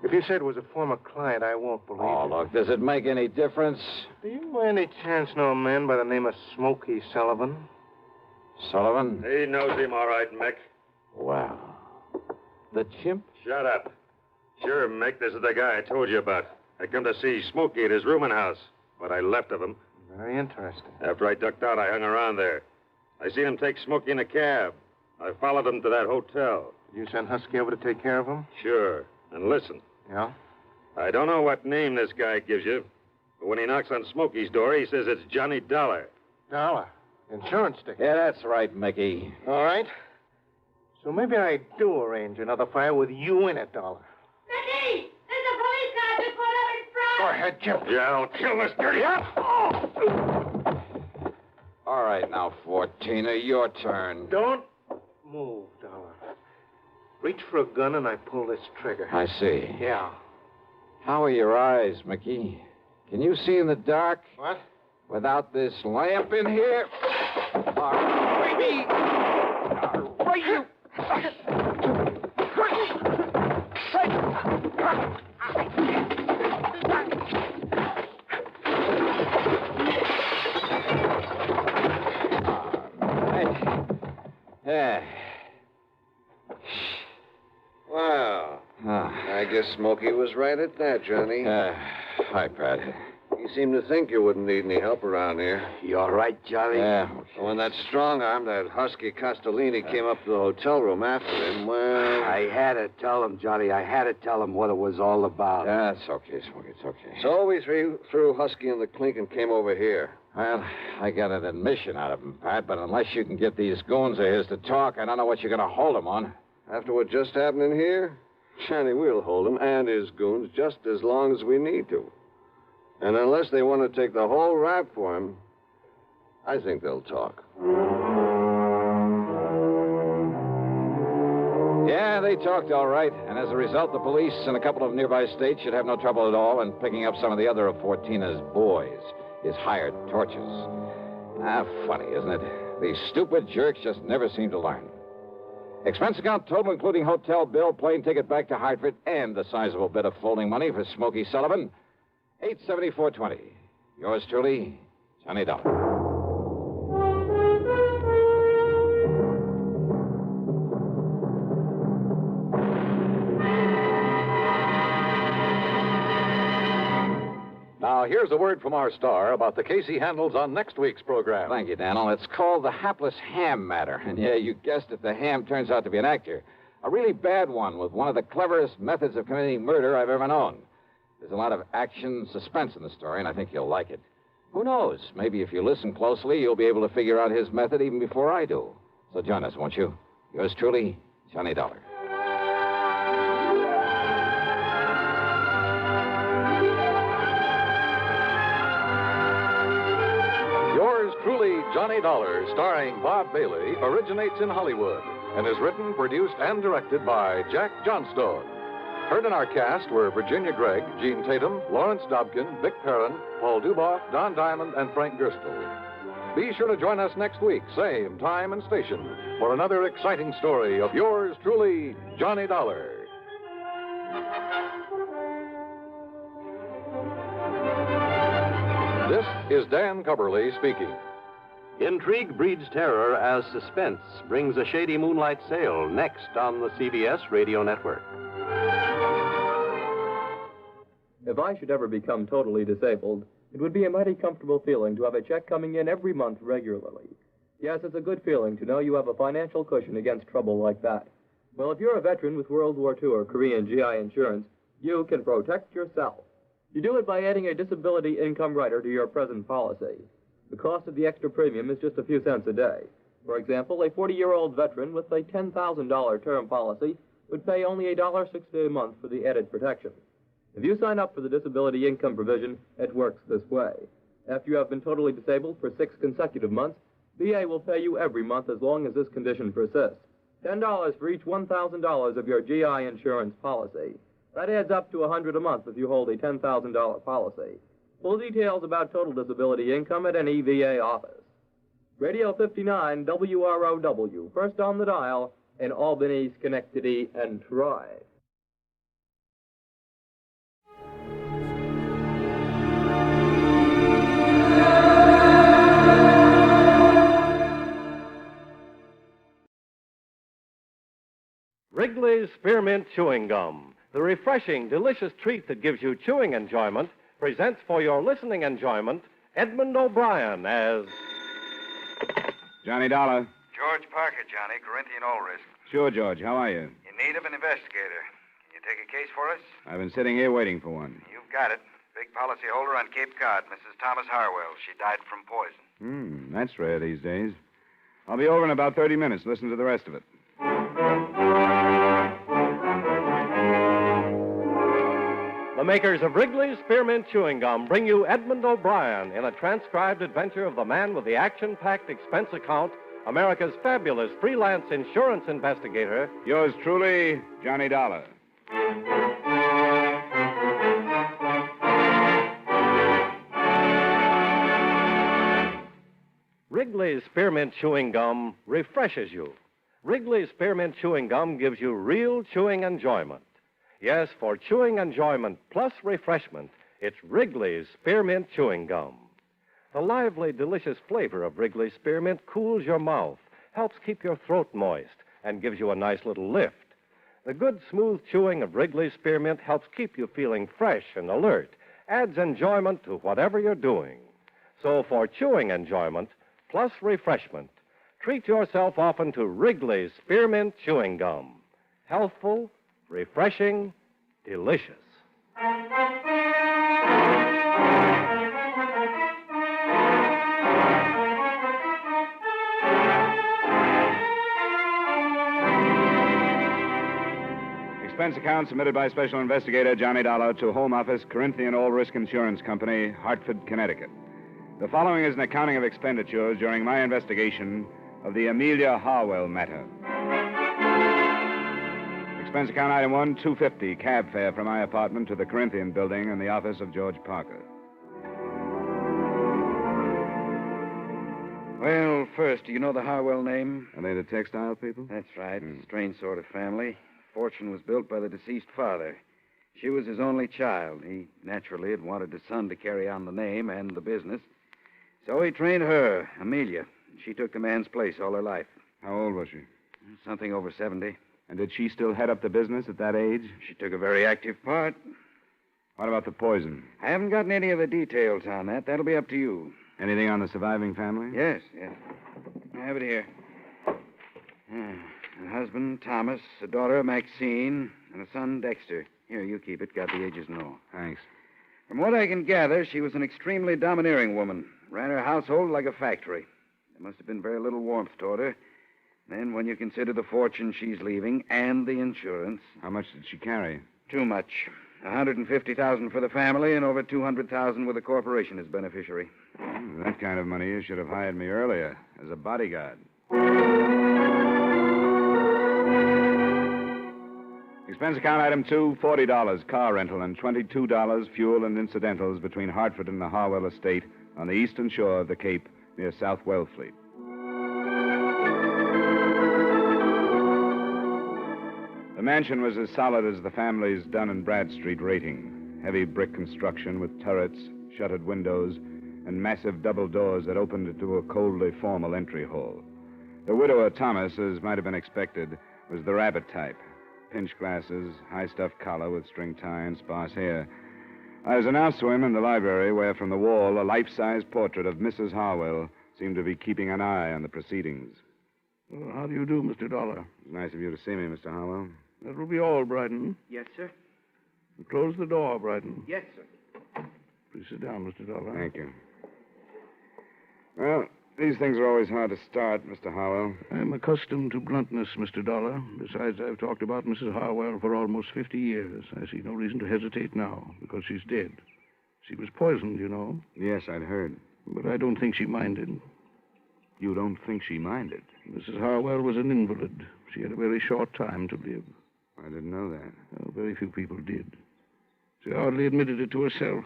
If you said it was a former client, I won't believe Oh, it. look, does it make any difference? Do you by any chance know a man by the name of Smokey Sullivan? Sullivan? He knows him all right, Mick. Well, the chimp? Shut up. Sure, Mick, this is the guy I told you about. I come to see Smokey at his rooming house. What I left of him. Very interesting. After I ducked out, I hung around there. I seen him take Smokey in a cab. I followed him to that hotel. Did you send Husky over to take care of him? Sure. And listen. Yeah? I don't know what name this guy gives you, but when he knocks on Smokey's door, he says it's Johnny Dollar. Dollar? Insurance ticket? Yeah, that's right, Mickey. All right. So maybe I do arrange another fire with you in it, Dollar. Mickey! There's a police car just pulled up in front! Go ahead, Chimp. Yeah, I'll kill this dirty... All right, now, Fortina, your turn. Don't move, Dollar. Reach for a gun and I pull this trigger. I see. Yeah. How are your eyes, Mickey? Can you see in the dark? What? Without this lamp in here? All right, you... Yeah. Well, I guess Smokey was right at that, Johnny. Hi, Pat. He seem to think you wouldn't need any help around here. You all right, Johnny? Yeah. When that strong arm, that husky Castellini, came up to the hotel room after him, well... I had to tell him, Johnny. I had to tell him what it was all about. That's okay, Smokey. It's okay. So we threw Husky in the clink and came over here. Well, I got an admission out of him, Pat, but unless you can get these goons of his to talk, I don't know what you're going to hold them on. After what just happened in here, Johnny, we'll hold him and his goons just as long as we need to. And unless they want to take the whole rap for him, I think they'll talk. Yeah, they talked all right. And as a result, the police in a couple of nearby states should have no trouble at all in picking up some of the other of Fortina's boys, his hired torches. Funny, isn't it? These stupid jerks just never seem to learn. Expense account total, including hotel bill, plane ticket back to Hartford, and the sizable bit of folding money for Smokey Sullivan, $874.20. Yours truly, Johnny Dollar. Now, here's a word from our star about the case he handles on next week's program. Thank you, Daniel. It's called the hapless ham matter. And yeah, you guessed it, the ham turns out to be an actor. A really bad one with one of the cleverest methods of committing murder I've ever known. There's a lot of action, suspense in the story, and I think you'll like it. Who knows? Maybe if you listen closely, you'll be able to figure out his method even before I do. So join us, won't you? Yours truly, Johnny Dollar. Yours truly, Johnny Dollar, starring Bob Bailey, originates in Hollywood and is written, produced, and directed by Jack Johnstone. Heard in our cast were Virginia Gregg, Gene Tatum, Lawrence Dobkin, Vic Perrin, Paul Duboff, Don Diamond, and Frank Gerstle. Be sure to join us next week, same time and station, for another exciting story of yours truly, Johnny Dollar. This is Dan Cubberly speaking. Intrigue breeds terror as Suspense brings a shady moonlight sail next on the CBS radio network. If I should ever become totally disabled, it would be a mighty comfortable feeling to have a check coming in every month regularly. Yes, it's a good feeling to know you have a financial cushion against trouble like that. Well, if you're a veteran with World War II or Korean GI insurance, you can protect yourself. You do it by adding a disability income rider to your present policy. The cost of the extra premium is just a few cents a day. For example, a 40-year-old veteran with a $10,000 term policy would pay only $1.60 a month for the added protection. If you sign up for the disability income provision, it works this way. After you have been totally disabled for 6 consecutive months, VA will pay you every month as long as this condition persists. $10 for each $1,000 of your GI insurance policy. That adds up to $100 a month if you hold a $10,000 policy. Full details about total disability income at any VA office. Radio 59 WROW, first on the dial in Albany, Schenectady, and Troy. Wrigley's Spearmint Chewing Gum, the refreshing, delicious treat that gives you chewing enjoyment, presents for your listening enjoyment Edmund O'Brien as... Johnny Dollar. George Parker, Johnny, Corinthian All Risk. Sure, George. How are you? In need of an investigator. Can you take a case for us? I've been sitting here waiting for one. You've got it. Big policyholder on Cape Cod, Mrs. Thomas Harwell. She died from poison. That's rare these days. I'll be over in about 30 minutes. Listen to the rest of it. The makers of Wrigley's Spearmint Chewing Gum bring you Edmund O'Brien in a transcribed adventure of the man with the action-packed expense account, America's fabulous freelance insurance investigator. Yours truly, Johnny Dollar. Wrigley's Spearmint Chewing Gum refreshes you. Wrigley's Spearmint Chewing Gum gives you real chewing enjoyment. Yes, for chewing enjoyment plus refreshment, it's Wrigley's Spearmint Chewing Gum. The lively, delicious flavor of Wrigley's Spearmint cools your mouth, helps keep your throat moist, and gives you a nice little lift. The good, smooth chewing of Wrigley's Spearmint helps keep you feeling fresh and alert adds enjoyment to whatever you're doing. So for chewing enjoyment plus refreshment, treat yourself often to Wrigley's Spearmint Chewing Gum. Healthful, refreshing, delicious. Expense account submitted by Special Investigator Johnny Dollar to Home Office, Corinthian All Risk Insurance Company, Hartford, Connecticut. The following is an accounting of expenditures during my investigation of the Amelia Harwell matter. Expense account item 1, $250, cab fare from my apartment to the Corinthian building in the office of George Parker. Well, first, do you know the Harwell name? Are they the textile people? That's right. Strange sort of family. Fortune was built by the deceased father. She was his only child. He naturally had wanted a son to carry on the name and the business. So he trained her, Amelia. She took the man's place all her life. How old was she? Something over 70. And did she still head up the business at that age? She took a very active part. What about the poison? I haven't gotten any of the details on that. That'll be up to you. Anything on the surviving family? Yes. I have it here. A husband, Thomas, a daughter, Maxine, and a son, Dexter. Here, you keep it. Got the ages and all. Thanks. From what I can gather, she was an extremely domineering woman. Ran her household like a factory. There must have been very little warmth toward her. Then, when you consider the fortune she's leaving and the insurance... How much did she carry? Too much. $150,000 for the family and over $200,000 with the corporation as beneficiary. That kind of money, you should have hired me earlier as a bodyguard. Expense account item 2, $40, car rental, and $22 fuel and incidentals between Hartford and the Harwell estate on the eastern shore of the Cape near South Wellfleet. The mansion was as solid as the family's Dun & Bradstreet rating. Heavy brick construction with turrets, shuttered windows, and massive double doors that opened into a coldly formal entry hall. The widower, Thomas, as might have been expected, was the rabbit type. Pinch glasses, high-stuffed collar with string tie and sparse hair. I was announced to him in the library where, from the wall, a life-size portrait of Mrs. Harwell seemed to be keeping an eye on the proceedings. Well, how do you do, Mr. Dollar? It's nice of you to see me, Mr. Harwell. That will be all, Bryden. Yes, sir. Close the door, Bryden. Yes, sir. Please sit down, Mr. Dollar. Thank you. Well, these things are always hard to start, Mr. Harwell. I'm accustomed to bluntness, Mr. Dollar. Besides, I've talked about Mrs. Harwell for almost 50 years. I see no reason to hesitate now, because she's dead. She was poisoned, you know. Yes, I'd heard. But I don't think she minded. You don't think she minded? Mrs. Harwell was an invalid. She had a very short time to live. I didn't know that. Well, very few people did. She hardly admitted it to herself.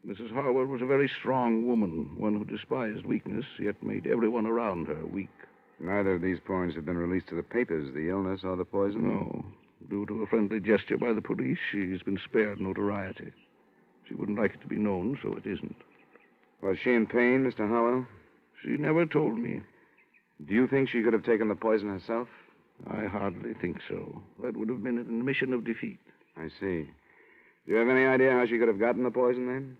Mrs. Harwell was a very strong woman, one who despised weakness, yet made everyone around her weak. Neither of these points have been released to the papers, the illness or the poison? No. Due to a friendly gesture by the police, she's been spared notoriety. She wouldn't like it to be known, so it isn't. Was she in pain, Mr. Harwell? She never told me. Do you think she could have taken the poison herself? I hardly think so. That would have been an admission of defeat. I see. Do you have any idea how she could have gotten the poison, then?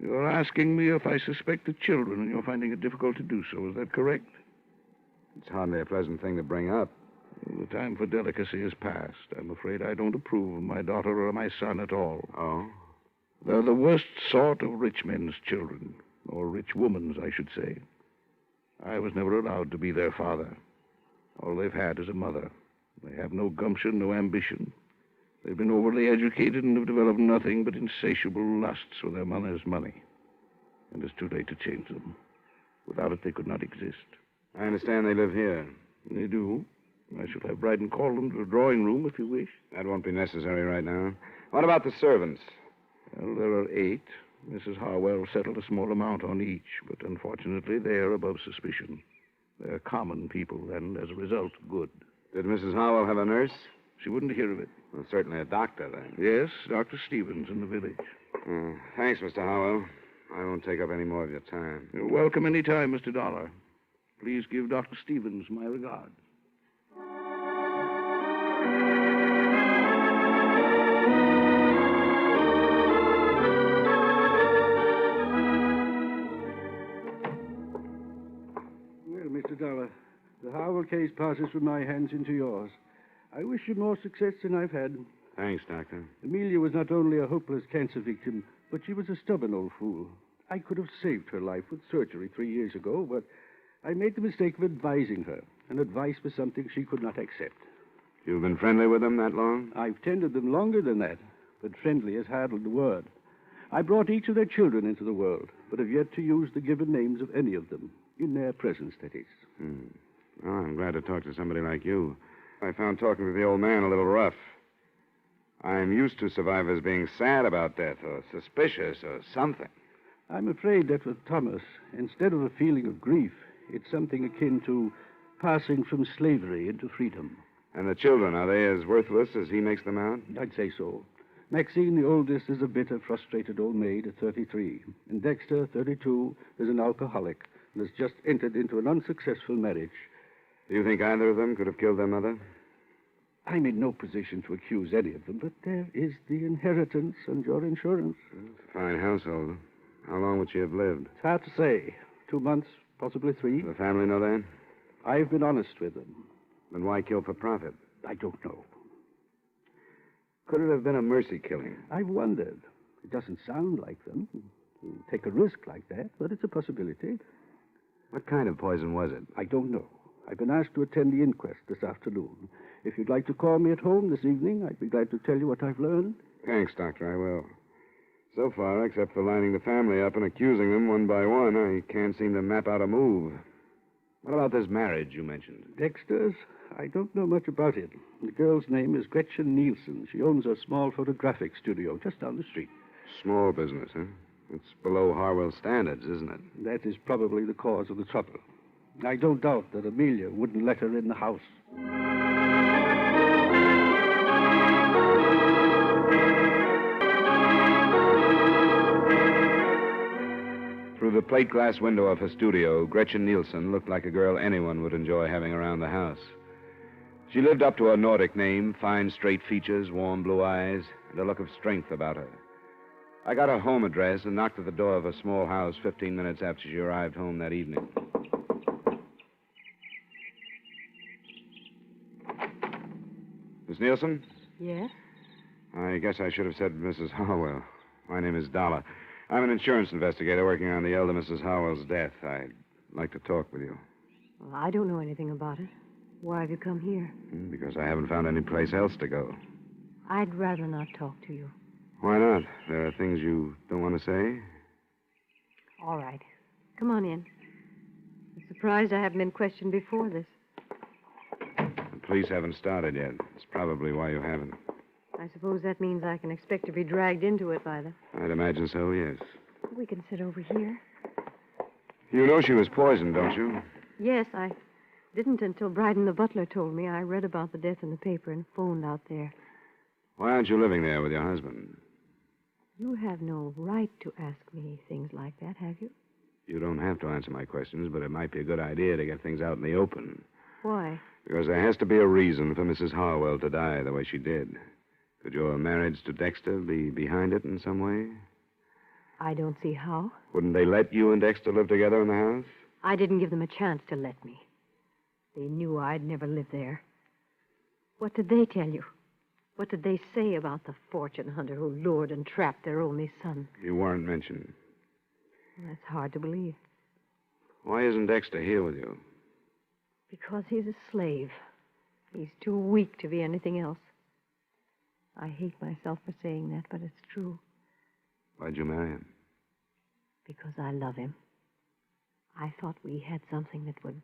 You're asking me if I suspect the children, and you're finding it difficult to do so. Is that correct? It's hardly a pleasant thing to bring up. The time for delicacy has passed. I'm afraid I don't approve of my daughter or my son at all. Oh? They're the worst sort of rich men's children, or rich women's, I should say. I was never allowed to be their father. All they've had is a mother. They have no gumption, no ambition. They've been overly educated and have developed nothing but insatiable lusts for their mother's money. And it's too late to change them. Without it, they could not exist. I understand they live here. They do. I shall have Bryden call them to the drawing room if you wish. That won't be necessary right now. What about the servants? Well, there are 8. Mrs. Harwell settled a small amount on each, but unfortunately they are above suspicion. They're common people, and as a result, good. Did Mrs. Harwell have a nurse? She wouldn't hear of it. Well, certainly a doctor, then. Yes, Dr. Stevens in the village. Thanks, Mr. Harwell. I won't take up any more of your time. You're welcome any time, Mr. Dollar. Please give Dr. Stevens my regards. case passes from my hands into yours. I wish you more success than I've had. Thanks, Doctor. Amelia was not only a hopeless cancer victim, but she was a stubborn old fool. I could have saved her life with surgery 3 years ago, but I made the mistake of advising her, and advice was something she could not accept. You've been friendly with them that long? I've tended them longer than that, but friendly is hardly the word. I brought each of their children into the world, but have yet to use the given names of any of them, in their presence, that is. Oh, I'm glad to talk to somebody like you. I found talking to the old man a little rough. I'm used to survivors being sad about death or suspicious or something. I'm afraid that with Thomas, instead of a feeling of grief, it's something akin to passing from slavery into freedom. And the children, are they as worthless as he makes them out? I'd say so. Maxine, the oldest, is a bitter, frustrated old maid at 33. And Dexter, 32, is an alcoholic and has just entered into an unsuccessful marriage. Do you think either of them could have killed their mother? I'm in no position to accuse any of them, but there is the inheritance and your insurance. It's a fine household. How long would she have lived? It's hard to say. 2 months, possibly 3. Does the family know that? I've been honest with them. Then why kill for profit? I don't know. Could it have been a mercy killing? I've wondered. It doesn't sound like them. You take a risk like that, but it's a possibility. What kind of poison was it? I don't know. I've been asked to attend the inquest this afternoon. If you'd like to call me at home this evening, I'd be glad to tell you what I've learned. Thanks, Doctor, I will. So far, except for lining the family up and accusing them one by one, I can't seem to map out a move. What about this marriage you mentioned? Dexter's? I don't know much about it. The girl's name is Gretchen Nielsen. She owns a small photographic studio just down the street. Small business, huh? It's below Harwell standards, isn't it? That is probably the cause of the trouble. I don't doubt that Amelia wouldn't let her in the house. Through the plate glass window of her studio, Gretchen Nielsen looked like a girl anyone would enjoy having around the house. She lived up to her Nordic name, fine straight features, warm blue eyes, and a look of strength about her. I got her home address and knocked at the door of her small house 15 minutes after she arrived home that evening. Miss Nielsen? Yes? I guess I should have said Mrs. Harwell. My name is Dolar. I'm an insurance investigator working on the elder Mrs. Harwell's death. I'd like to talk with you. Well, I don't know anything about it. Why have you come here? Because I haven't found any place else to go. I'd rather not talk to you. Why not? There are things you don't want to say? All right. Come on in. I'm surprised I haven't been questioned before this. The police haven't started yet. It's probably why you haven't. I suppose that means I can expect to be dragged into it by them. I'd imagine so, yes. We can sit over here. You know she was poisoned, don't you? Yes, I didn't until Bryden the butler told me. I read about the death in the paper and phoned out there. Why aren't you living there with your husband? You have no right to ask me things like that, have you? You don't have to answer my questions, but it might be a good idea to get things out in the open. Why? Because there has to be a reason for Mrs. Harwell to die the way she did. Could your marriage to Dexter be behind it in some way? I don't see how. Wouldn't they let you and Dexter live together in the house? I didn't give them a chance to let me. They knew I'd never live there. What did they tell you? What did they say about the fortune hunter who lured and trapped their only son? You weren't mentioned. That's hard to believe. Why isn't Dexter here with you? Because he's a slave. He's too weak to be anything else. I hate myself for saying that, but it's true. Why'd you marry him? Because I love him. I thought we had something that would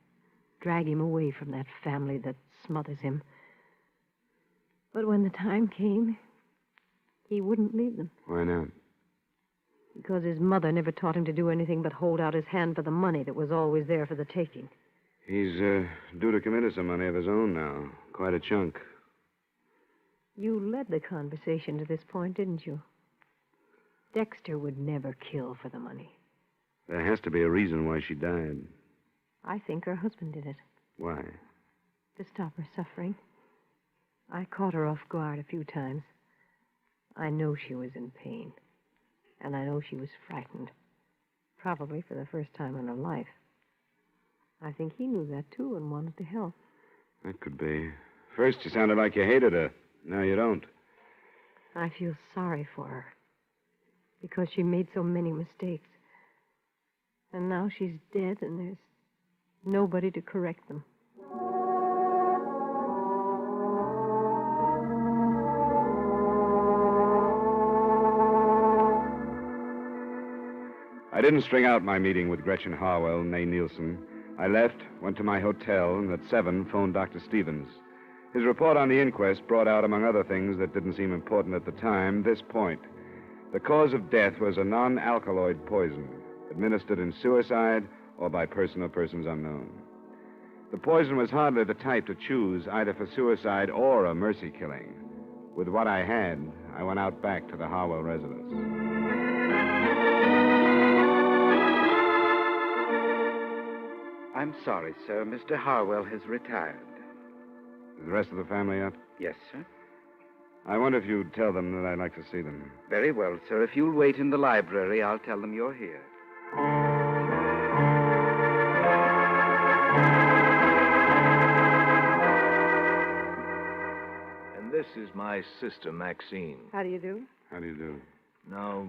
drag him away from that family that smothers him. But when the time came, he wouldn't leave them. Why not? Because his mother never taught him to do anything but hold out his hand for the money that was always there for the taking. He's due to come into some money of his own now. Quite a chunk. You led the conversation to this point, didn't you? Dexter would never kill for the money. There has to be a reason why she died. I think her husband did it. Why? To stop her suffering. I caught her off guard a few times. I know she was in pain. And I know she was frightened. Probably for the first time in her life. I think he knew that, too, and wanted to help. That could be. First, you sounded like you hated her. Now you don't. I feel sorry for her. Because she made so many mistakes. And now she's dead, and there's nobody to correct them. I didn't string out my meeting with Gretchen Harwell, née Nielsen. I left, went to my hotel, and at 7 phoned Dr. Stevens. His report on the inquest brought out, among other things that didn't seem important at the time, this point. The cause of death was a non-alkaloid poison, administered in suicide or by person or persons unknown. The poison was hardly the type to choose either for suicide or a mercy killing. With what I had, I went out back to the Harwell residence. I'm sorry, sir. Mr. Harwell has retired. Is the rest of the family up? Yes, sir. I wonder if you'd tell them that I'd like to see them. Very well, sir. If you'll wait in the library, I'll tell them you're here. And this is my sister, Maxine. How do you do? How do you do? Now,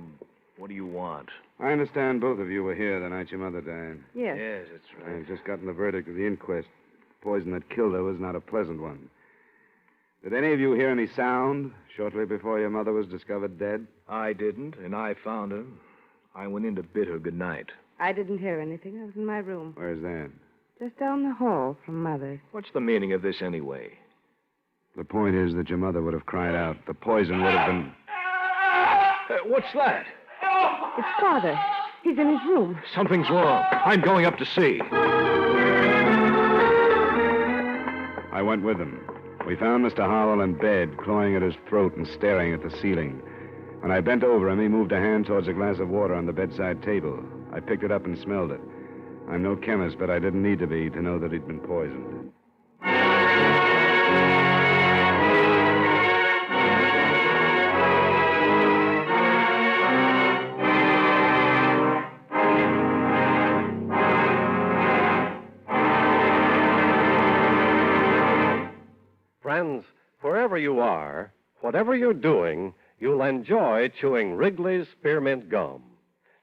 what do you want? I understand both of you were here the night your mother died. Yes. Yes, that's right. I've just gotten the verdict of the inquest. The poison that killed her was not a pleasant one. Did any of you hear any sound shortly before your mother was discovered dead? I didn't, and I found her. I went in to bid her good night. I didn't hear anything. I was in my room. Where's that? Just down the hall from Mother's. What's the meaning of this anyway? The point is that your mother would have cried out. The poison would have been... What's that? It's Father. He's in his room. Something's wrong. I'm going up to see. I went with him. We found Mr. Harwell in bed, clawing at his throat and staring at the ceiling. When I bent over him, he moved a hand towards a glass of water on the bedside table. I picked it up and smelled it. I'm no chemist, but I didn't need to be to know that he'd been poisoned. Friends, wherever you are, whatever you're doing, you'll enjoy chewing Wrigley's Spearmint Gum.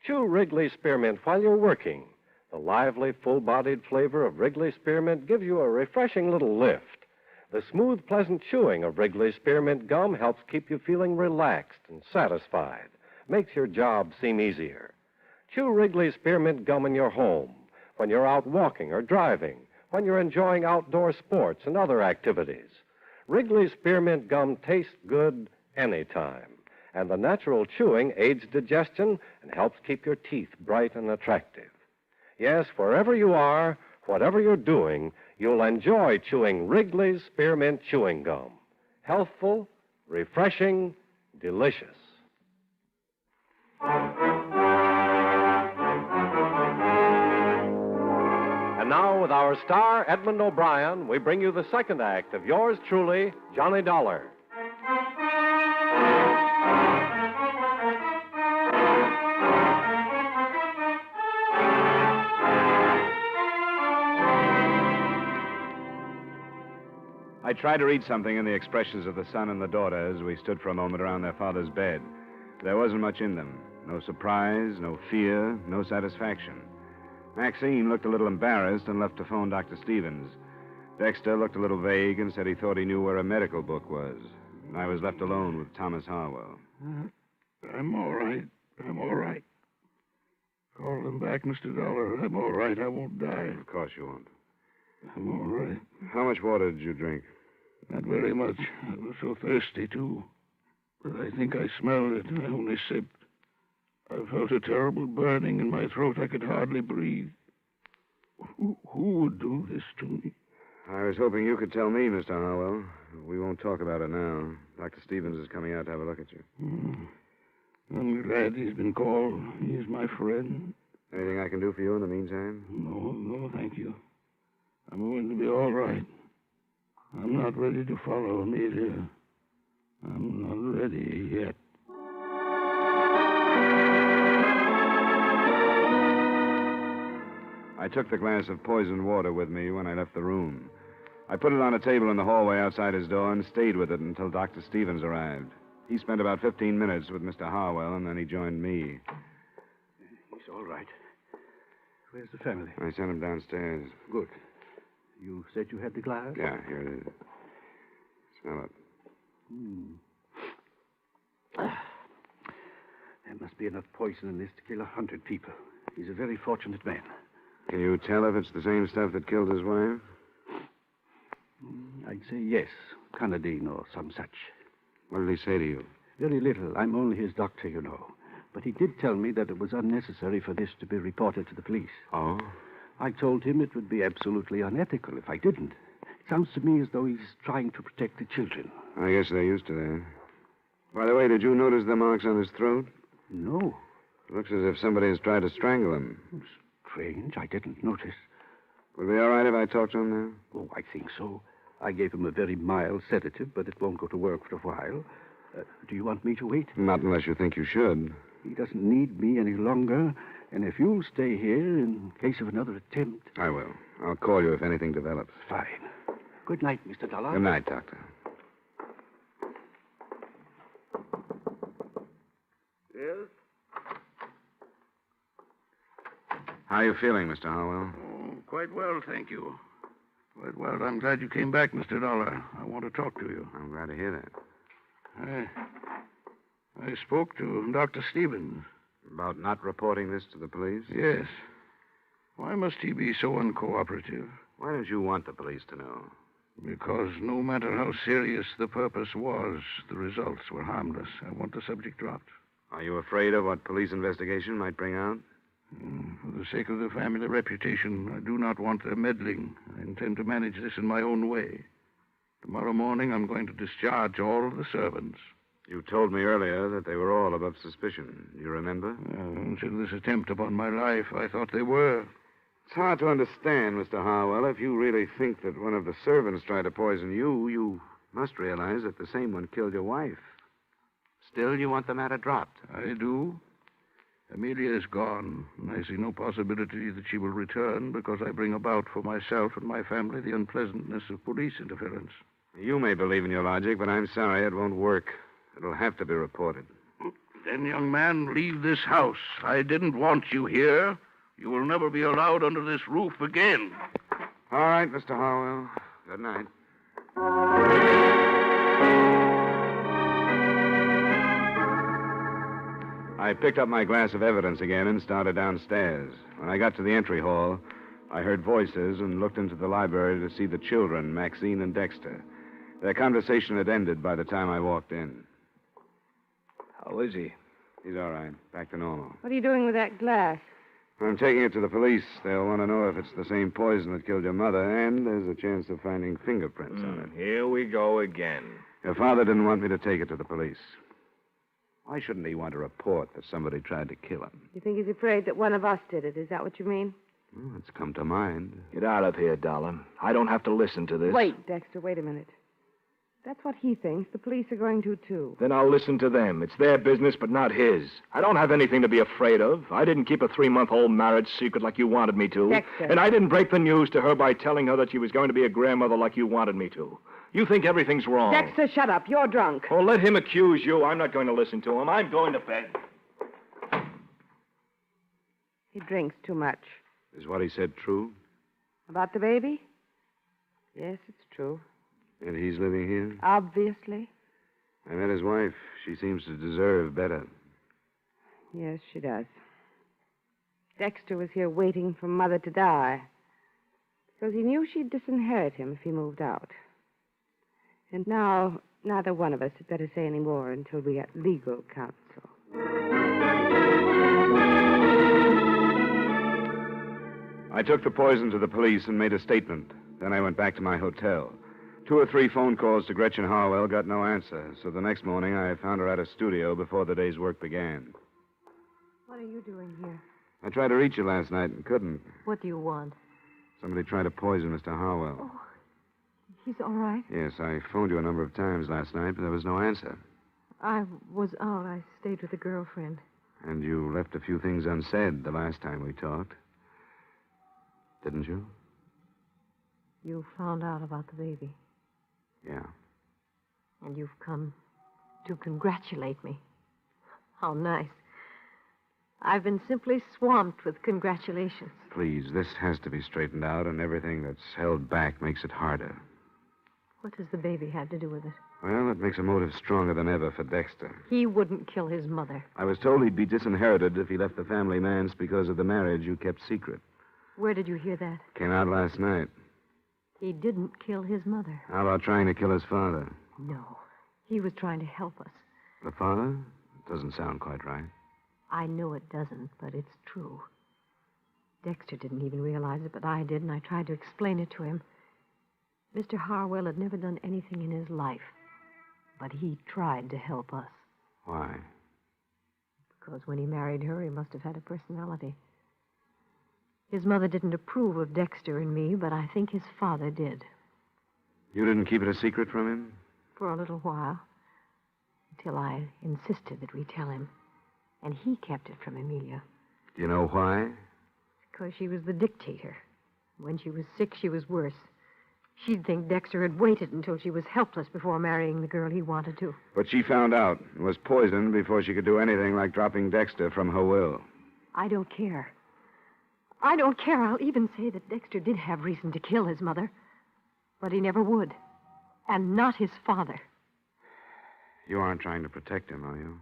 Chew Wrigley's Spearmint while you're working. The lively, full-bodied flavor of Wrigley's Spearmint gives you a refreshing little lift. The smooth, pleasant chewing of Wrigley's Spearmint Gum helps keep you feeling relaxed and satisfied, makes your job seem easier. Chew Wrigley's Spearmint Gum in your home, when you're out walking or driving, when you're enjoying outdoor sports and other activities. Wrigley's Spearmint Gum tastes good anytime, and the natural chewing aids digestion and helps keep your teeth bright and attractive. Yes, wherever you are, whatever you're doing, you'll enjoy chewing Wrigley's Spearmint Chewing Gum. Healthful, refreshing, delicious. And now, with our star, Edmund O'Brien, we bring you the second act of yours truly, Johnny Dollar. I tried to read something in the expressions of the son and the daughter as we stood for a moment around their father's bed. There wasn't much in them. No surprise, no fear, no satisfaction. Maxine looked a little embarrassed and left to phone Dr. Stevens. Dexter looked a little vague and said he thought he knew where a medical book was. And I was left alone with Thomas Harwell. I'm all right. I'm all right. Call them back, Mr. Dollar. I'm all right. I won't die. Of course you won't. I'm all right. How much water did you drink? Not very much. I was so thirsty, too. But I think I smelled it. I only sipped. I felt a terrible burning in my throat. I could hardly breathe. Who would do this to me? I was hoping you could tell me, Mr. Harwell. We won't talk about it now. Dr. Stevens is coming out to have a look at you. I'm glad he's been called. He's my friend. Anything I can do for you in the meantime? No, thank you. I'm going to be all right. I'm not ready to follow Amelia. I'm not ready yet. I took the glass of poisoned water with me when I left the room. I put it on a table in the hallway outside his door and stayed with it until Dr. Stevens arrived. He spent about 15 minutes with Mr. Harwell, and then he joined me. He's all right. Where's the family? I sent him downstairs. Good. You said you had the glass? Yeah, here it is. Smell it. There must be enough poison in this to kill 100 people. He's a very fortunate man. Can you tell if it's the same stuff that killed his wife? I'd say yes. Canadine or some such. What did he say to you? Very little. I'm only his doctor, you know. But he did tell me that it was unnecessary for this to be reported to the police. Oh? I told him it would be absolutely unethical if I didn't. It sounds to me as though he's trying to protect the children. I guess they're used to that. By the way, did you notice the marks on his throat? No. It looks as if somebody has tried to strangle him. Strange. I didn't notice. Would it be all right if I talked to him now? Oh, I think so. I gave him a very mild sedative, but it won't go to work for a while. Do you want me to wait? Not unless you think you should. He doesn't need me any longer, and if you'll stay here in case of another attempt... I will. I'll call you if anything develops. Fine. Good night, Mr. Dolar. Good night, Doctor. Yes? How are you feeling, Mr. Harwell? Oh, quite well, thank you. Quite well. I'm glad you came back, Mr. Dolar. I want to talk to you. I'm glad to hear that. I spoke to Dr. Stevens. About not reporting this to the police? Yes. Why must he be so uncooperative? Why don't you want the police to know? Because no matter how serious the purpose was, the results were harmless. I want the subject dropped. Are you afraid of what police investigation might bring out? For the sake of the family reputation, I do not want their meddling. I intend to manage this in my own way. Tomorrow morning, I'm going to discharge all of the servants. You told me earlier that they were all above suspicion. Do you remember? Until this attempt upon my life, I thought they were. It's hard to understand, Mr. Harwell. If you really think that one of the servants tried to poison you, you must realize that the same one killed your wife. Still, you want the matter dropped. I do. Amelia is gone, and I see no possibility that she will return because I bring about for myself and my family the unpleasantness of police interference. You may believe in your logic, but I'm sorry it won't work. It'll have to be reported. Then, young man, leave this house. I didn't want you here. You will never be allowed under this roof again. All right, Mr. Harwell. Good night. I picked up my glass of evidence again and started downstairs. When I got to the entry hall, I heard voices and looked into the library to see the children, Maxine and Dexter. Their conversation had ended by the time I walked in. How is he? He's all right. Back to normal. What are you doing with that glass? I'm taking it to the police. They'll want to know if it's the same poison that killed your mother, and there's a chance of finding fingerprints on it. Here we go again. Your father didn't want me to take it to the police. Why shouldn't he want to report that somebody tried to kill him? You think he's afraid that one of us did it? Is that what you mean? Well, it's come to mind. Get out of here, Dollar. I don't have to listen to this. Wait, Dexter, wait a minute. That's what he thinks. The police are going to, too. Then I'll listen to them. It's their business, but not his. I don't have anything to be afraid of. I didn't keep a 3-month-old marriage secret like you wanted me to. Dexter. And I didn't break the news to her by telling her that she was going to be a grandmother like you wanted me to. You think everything's wrong. Dexter, shut up. You're drunk. Oh, let him accuse you. I'm not going to listen to him. I'm going to bed. He drinks too much. Is what he said true? About the baby? Yes, it's true. And he's living here? Obviously. I met his wife. She seems to deserve better. Yes, she does. Dexter was here waiting for Mother to die because he knew she'd disinherit him if he moved out. And now, neither one of us had better say any more until we get legal counsel. I took the poison to the police and made a statement. Then I went back to my hotel. 2 or 3 phone calls to Gretchen Harwell got no answer, so the next morning I found her at a studio before the day's work began. What are you doing here? I tried to reach you last night and couldn't. What do you want? Somebody tried to poison Mr. Harwell. Oh, he's all right. Yes, I phoned you a number of times last night, but there was no answer. I was out. I stayed with a girlfriend. And you left a few things unsaid the last time we talked. Didn't you? You found out about the baby, Yeah. and you've come to congratulate me. How nice. I've been simply swamped with congratulations. Please, this has to be straightened out, and everything that's held back makes it harder. What does the baby have to do with it? Well, it makes a motive stronger than ever for Dexter. He wouldn't kill his mother. I was told he'd be disinherited if he left the family manse because of the marriage you kept secret. Where did you hear that? Came out last night. He didn't kill his mother. How about trying to kill his father? No. He was trying to help us. The father? Doesn't sound quite right. I know it doesn't, but it's true. Dexter didn't even realize it, but I did, and I tried to explain it to him. Mr. Harwell had never done anything in his life, but he tried to help us. Why? Because when he married her, he must have had a personality. His mother didn't approve of Dexter and me, but I think his father did. You didn't keep it a secret from him? For a little while, until I insisted that we tell him. And he kept it from Amelia. Do you know why? Because she was the dictator. When she was sick, she was worse. She'd think Dexter had waited until she was helpless before marrying the girl he wanted to. But she found out and was poisoned before she could do anything like dropping Dexter from her will. I don't care. I don't care. I'll even say that Dexter did have reason to kill his mother. But he never would. And not his father. You aren't trying to protect him, are you?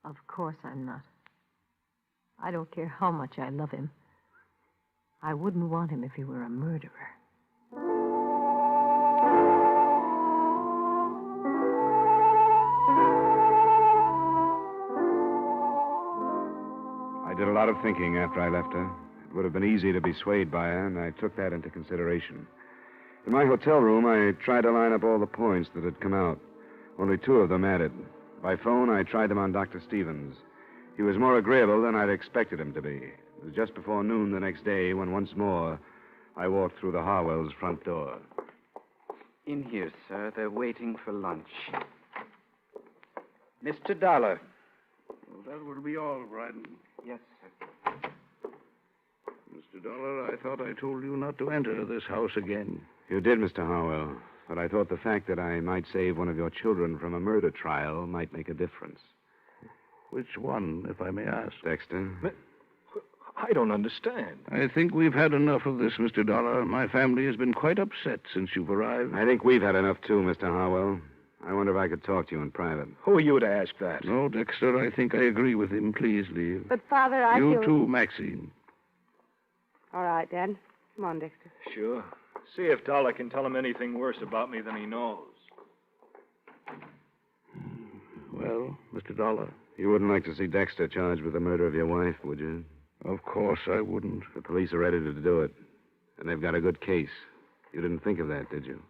Of course I'm not. I don't care how much I love him. I wouldn't want him if he were a murderer. I did a lot of thinking after I left her. It would have been easy to be swayed by her, and I took that into consideration. In my hotel room, I tried to line up all the points that had come out. Only 2 of them added. By phone, I tried them on Dr. Stevens. He was more agreeable than I'd expected him to be. It was just before noon the next day when once more I walked through the Harwells' front door. In here, sir. They're waiting for lunch. Mr. Dolar. Well, that will be all, Bryden. Yes, sir. Mr. Dolar, I thought I told you not to enter this house again. You did, Mr. Harwell. But I thought the fact that I might save one of your children from a murder trial might make a difference. Which one, if I may ask? Dexter. I don't understand. I think we've had enough of this, Mr. Dollar. My family has been quite upset since you've arrived. I think we've had enough, too, Mr. Harwell. I wonder if I could talk to you in private. Who are you to ask that? No, Dexter, I think I agree with him. Please leave. But, Father, I You feel... too, Maxine. All right, Dad. Come on, Dexter. Sure. See if Dollar can tell him anything worse about me than he knows. Well, Mr. Dollar? You wouldn't like to see Dexter charged with the murder of your wife, would you? Of course I wouldn't. The police are ready to do it. And they've got a good case. You didn't think of that, did you?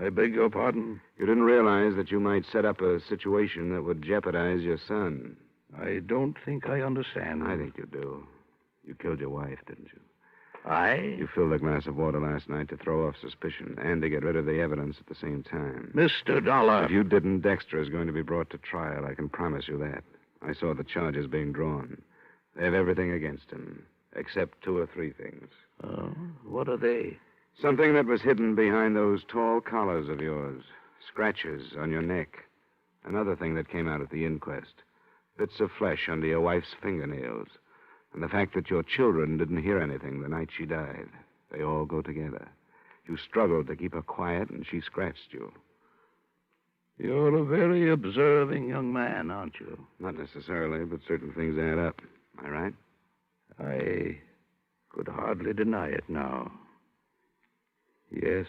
I beg your pardon? You didn't realize that you might set up a situation that would jeopardize your son. I don't think I understand. I think you do. You killed your wife, didn't you? I? You filled a glass of water last night to throw off suspicion and to get rid of the evidence at the same time. Mr. Dollar. If you didn't, Dexter is going to be brought to trial. I can promise you that. I saw the charges being drawn. They have everything against him, except 2 or 3 things. What are they? Something that was hidden behind those tall collars of yours. Scratches on your neck. Another thing that came out at the inquest. Bits of flesh under your wife's fingernails. And the fact that your children didn't hear anything the night she died. They all go together. You struggled to keep her quiet, and she scratched you. You're a very observing young man, aren't you? Not necessarily, but certain things add up. Am I right? I could hardly deny it now. Yes.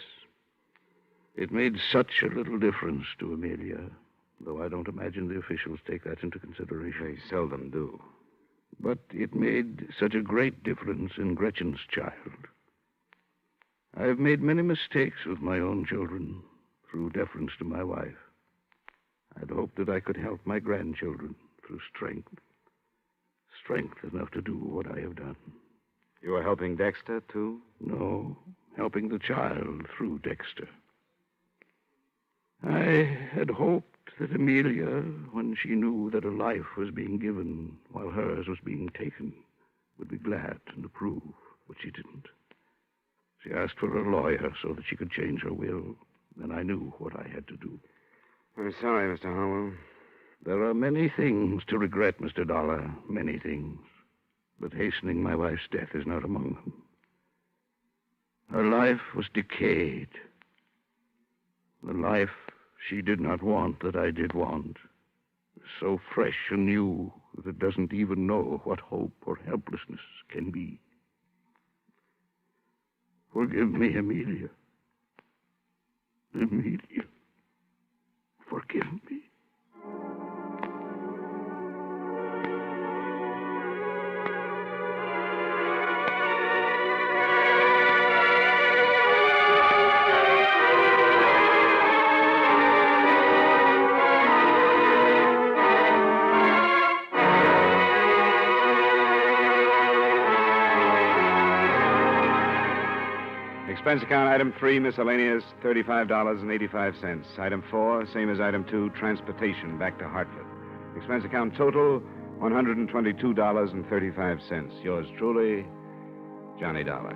It made such a little difference to Amelia, though I don't imagine the officials take that into consideration. They seldom do. But it made such a great difference in Gretchen's child. I've made many mistakes with my own children through deference to my wife. I'd hoped that I could help my grandchildren through strength. Strength enough to do what I have done. You were helping Dexter, too? No, helping the child through Dexter. I had hoped that Amelia, when she knew that a life was being given while hers was being taken, would be glad and approve, but she didn't. She asked for a lawyer so that she could change her will. And I knew what I had to do. I'm sorry, Mr. Harwell. There are many things to regret, Mr. Dollar. Many things. But hastening my wife's death is not among them. Her life was decayed. The life she did not want that I did want. So fresh and new that it doesn't even know what hope or helplessness can be. Forgive me, Amelia. Amelia. Forgive me. Expense account item 3, miscellaneous, $35.85. Item 4, same as item 2, transportation back to Hartford. Expense account total, $122.35. Yours truly, Johnny Dollar.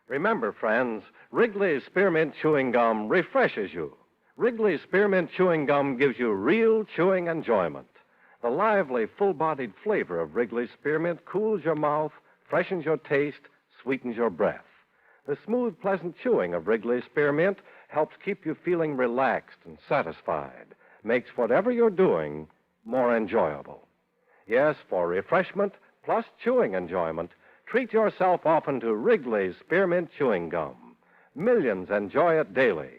Remember, friends, Wrigley's Spearmint Chewing Gum refreshes you. Wrigley's Spearmint Chewing Gum gives you real chewing enjoyment. The lively, full-bodied flavor of Wrigley's Spearmint cools your mouth, freshens your taste, sweetens your breath. The smooth, pleasant chewing of Wrigley's Spearmint helps keep you feeling relaxed and satisfied, makes whatever you're doing more enjoyable. Yes, for refreshment plus chewing enjoyment, treat yourself often to Wrigley's Spearmint Chewing Gum. Millions enjoy it daily.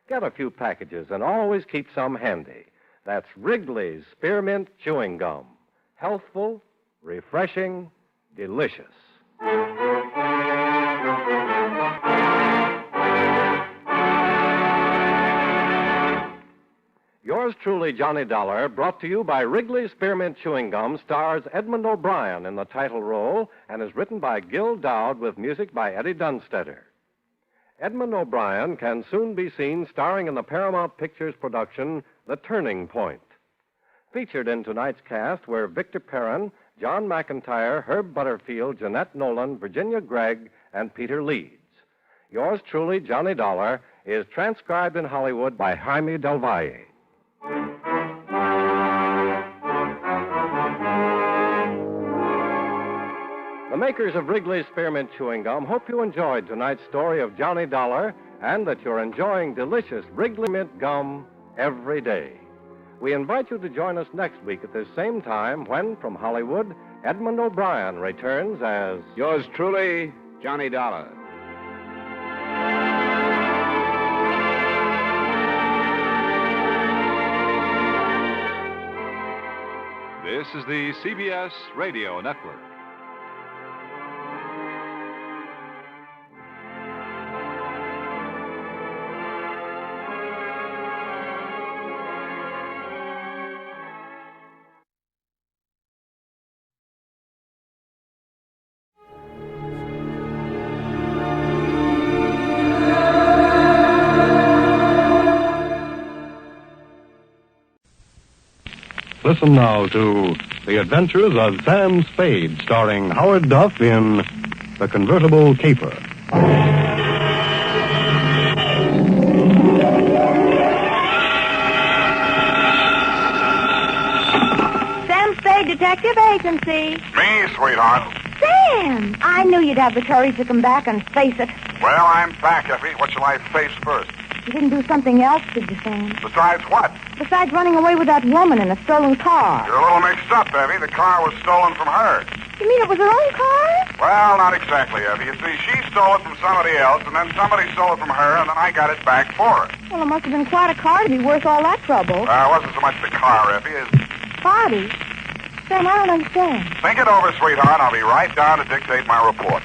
Get a few packages and always keep some handy. That's Wrigley's Spearmint Chewing Gum. Healthful, refreshing, delicious. Yours truly, Johnny Dollar, brought to you by Wrigley's Spearmint Chewing Gum, stars Edmund O'Brien in the title role and is written by Gil Dowd with music by Eddie Dunstetter. Edmund O'Brien can soon be seen starring in the Paramount Pictures production, The Turning Point. Featured in tonight's cast were Victor Perrin, John McIntyre, Herb Butterfield, Jeanette Nolan, Virginia Gregg, and Peter Leeds. Yours truly, Johnny Dollar, is transcribed in Hollywood by Jaime Del Valle. The makers of Wrigley's Spearmint Chewing Gum hope you enjoyed tonight's story of Johnny Dollar and that you're enjoying delicious Wrigley Mint Gum every day. We invite you to join us next week at this same time when, from Hollywood, Edmund O'Brien returns as Yours truly, Johnny Dollar. This is the CBS Radio Network. Listen now to The Adventures of Sam Spade, starring Howard Duff in The Convertible Caper. Sam Spade Detective Agency. Me, sweetheart. Sam! I knew you'd have the courage to come back and face it. Well, I'm back, Effie. What shall I face first? You didn't do something else, did you, Sam? Besides what? Besides running away with that woman in a stolen car. You're a little mixed up, Effie. The car was stolen from her. You mean it was her own car? Well, not exactly, Effie. You see, she stole it from somebody else, and then somebody stole it from her, and then I got it back for her. Well, it must have been quite a car to be worth all that trouble. It wasn't so much the car, Effie, as... Party? Sam, I don't understand. Think it over, sweetheart. I'll be right down to dictate my report.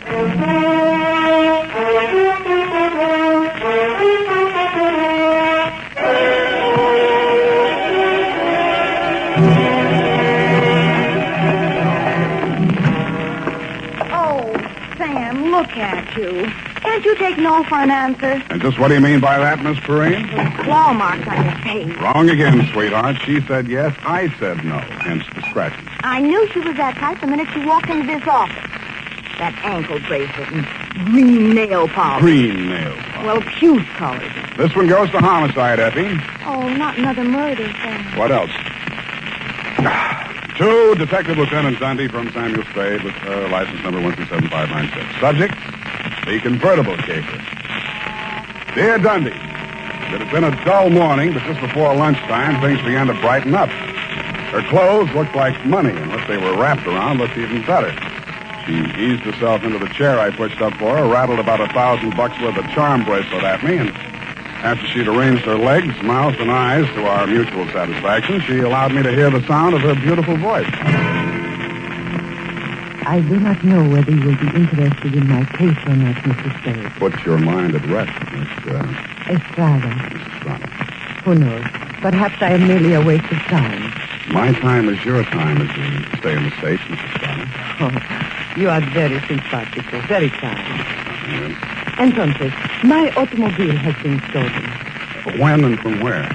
Oh, Sam, look at you. Can't you take no for an answer? And just what do you mean by that, Miss Perrine? Claw marks on your face. Wrong again, sweetheart. She said yes, I said no, hence the scratches. I knew she was that type the minute she walked into this office. That ankle bracelet and green nail polish. Green nail polish. Well, puce colored. This one goes to homicide, Effie. Oh, not another murder thing. What else? To Detective Lieutenant Dundee from Samuel Spade with license number 127596. Subject, the convertible caper. Dear Dundee, it had been a dull morning, but just before lunchtime, things began to brighten up. Her clothes looked like money, and what they were wrapped around looked even better. She eased herself into the chair I pushed up for her, rattled about $1,000 worth of charm bracelet at me, and after she'd arranged her legs, mouth, and eyes to our mutual satisfaction, she allowed me to hear the sound of her beautiful voice. I do not know whether you will be interested in my case or not, Mrs. Spade. Put your mind at rest, Miss Estrada. Estrada. Who knows? Perhaps I am merely a waste of time. My time is your time as you stay in the States, Mrs. Estrada. Oh, you are very simpatico, very kind. Yes. Entonces, my automobile has been stolen. When and from where?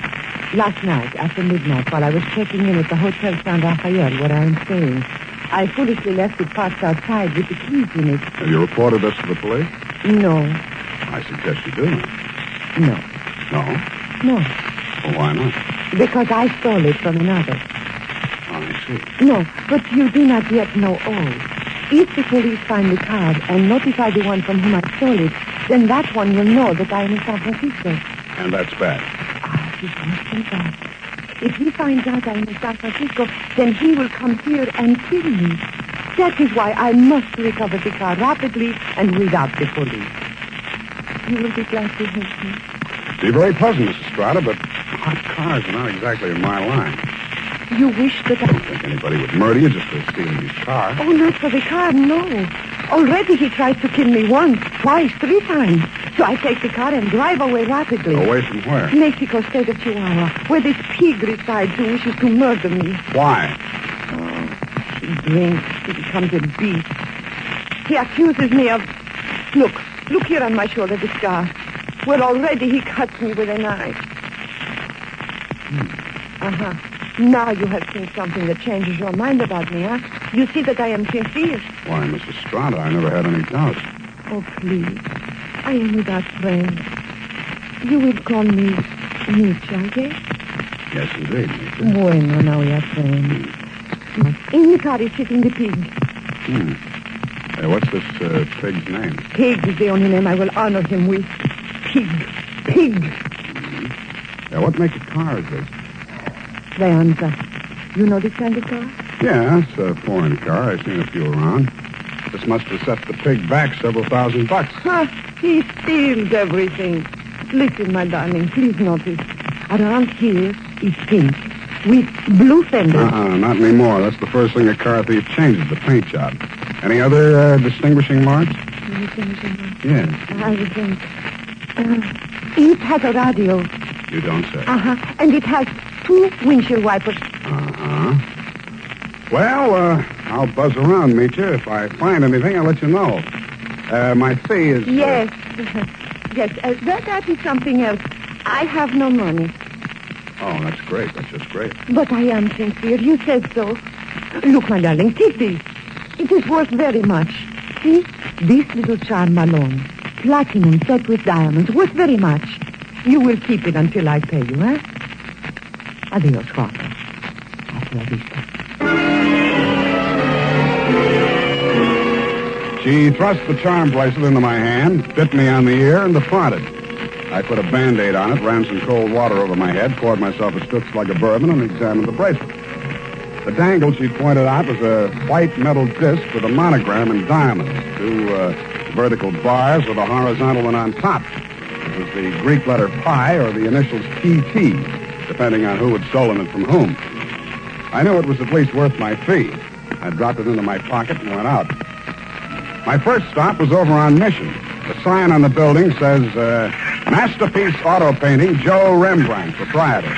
Last night, after midnight, while I was checking in at the Hotel San Rafael, where I am staying, I foolishly left it parked outside with the keys in it. Have you reported this to the police? No. I suggest you do. No. No? No. Well, why not? Because I stole it from another. I see. No, but you do not yet know all. If the police find the car and notify the one from whom I stole it, then that one will know that I am in San Francisco. And that's bad. It must be bad. If he finds out I am in San Francisco, then he will come here and kill me. That is why I must recover the car rapidly and without the police. You will be glad to help me. Be very pleasant, Mrs. Estrada, but hot cars are not exactly in my line. You wish that I don't think anybody would murder you just for stealing his car. Oh, not for the car, no. Already he tried to kill me once, twice, 3 times. So I take the car and drive away rapidly. Away from where? Mexico, state of Chihuahua, where this pig resides who wishes to murder me. Why? Oh, he drinks. He becomes a beast. He accuses me of... Look here on my shoulder, the scar. Well, already he cuts me with a knife. Uh-huh. Now you have seen something that changes your mind about me, huh? You see that I am sincere. Why, Mrs. Estrada, I never had any doubts. Oh, please. I am without friends. You will call me Nietzsche, I guess? Yes, indeed, Nietzsche. Bueno, now we are friends. In the car is sitting the pig. Hey, what's this pig's name? Pig is the only name I will honor him with. Pig. Yeah, what make of car is this? Leonza. You know this kind of car? Yeah, it's a foreign car. I've seen a few around. This must have set the pig back several $1,000. Huh, he steals everything. Listen, my darling, please notice. Around here is pink with blue fenders. Not anymore. That's the first thing a car thief changes, the paint job. Any other distinguishing marks? Distinguishing marks? Yes. I would think. It has a radio. You don't say. And it has 2 windshield wipers. Well, I'll buzz around, meet you. If I find anything, I'll let you know. My fee is... Yes. Yes, that is something else. I have no money. Oh, that's great. That's just great. But I am sincere. You said so. Look, my darling, take this. It is worth very much. See? This little charm alone. Platinum set with diamonds. Worth very much. You will keep it until I pay you, eh? Adios, guapo. Hasta la vista. She thrust the charm bracelet into my hand, bit me on the ear, and departed. I put a Band-Aid on it, ran some cold water over my head, poured myself a stutz like a bourbon, and examined the bracelet. The dangle she pointed out was a white metal disc with a monogram in diamonds, 2 vertical bars with a horizontal one on top. It was the Greek letter pi or the initials PT, depending on who had stolen it from whom. I knew it was at least worth my fee. I dropped it into my pocket and went out. My first stop was over on Mission. The sign on the building says, Masterpiece Auto Painting, Joe Rembrandt, proprietor.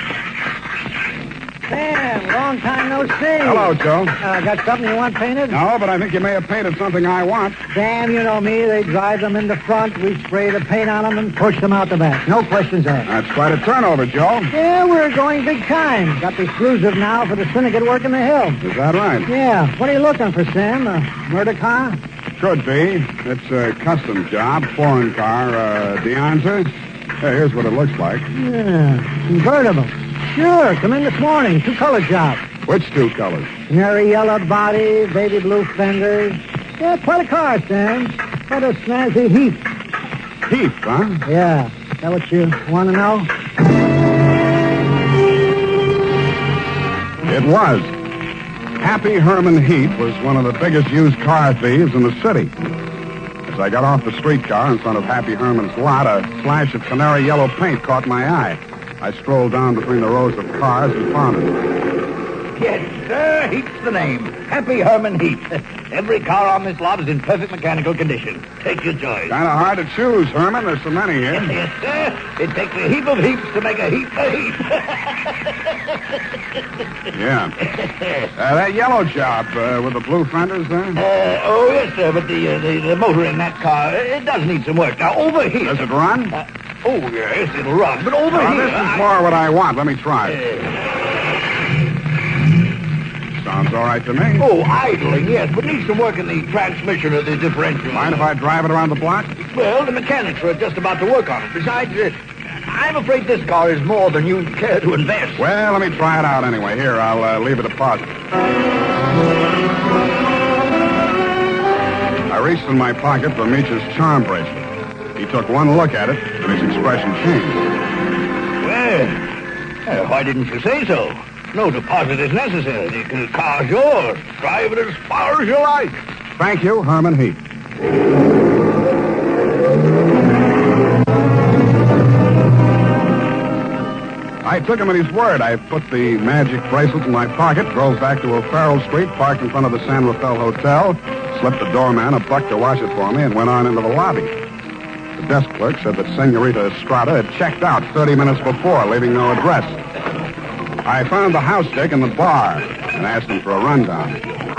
Sam, long time no see. Hello, Joe. Got something you want painted? No, but I think you may have painted something I want. Sam, you know me. They drive them in the front. We spray the paint on them and push them out the back. No questions asked. That's quite a turnover, Joe. Yeah, we're going big time. Got the exclusive now for the syndicate work in the hill. Is that right? Yeah. What are you looking for, Sam? A murder car? Could be. It's a custom job, foreign car, Deonza. Hey, here's what it looks like. Yeah, convertible. Sure, come in this morning. 2-color job. Which 2 colors? Canary yellow body, baby blue fenders. Yeah, quite a car, Sam. Quite a snazzy heap. Heap, huh? Yeah. Is that what you want to know? It was. Happy Herman Heap was one of the biggest used car thieves in the city. As I got off the streetcar in front of Happy Herman's lot, a flash of canary yellow paint caught my eye. I strolled down between the rows of cars and found it. Yes, sir. Heap's the name. Happy Herman Heap. Every car on this lot is in perfect mechanical condition. Take your choice. Kind of hard to choose, Herman. There's so many here. Yes, sir. It takes a heap of heaps to make a heap a heap. Yeah. That yellow job with the blue fenders there? Oh, yes, sir, but the motor in that car, it does need some work. Now, over here... Does it run? Oh, yes, it'll run, but over here... This is more what I want. Let me try it. Sounds all right to me. Oh, idling, yes, but needs some work in the transmission of the differential. Mind if I drive it around the block? Well, the mechanics are just about to work on it. Besides, I'm afraid this car is more than you care to invest. Well, let me try it out anyway. Here, I'll leave a deposit. I reached in my pocket for Meech's charm bracelet. He took one look at it, and his expression changed. Well, why didn't you say so? No deposit is necessary. The car's yours. Drive it as far as you like. Thank you, Herman Heap. I took him at his word. I put the magic bracelet in my pocket, drove back to O'Farrell Street, parked in front of the San Rafael Hotel, slipped the doorman a buck to wash it for me, and went on into the lobby. The desk clerk said that Senorita Estrada had checked out 30 minutes before, leaving no address. I found the house dick in the bar and asked him for a rundown.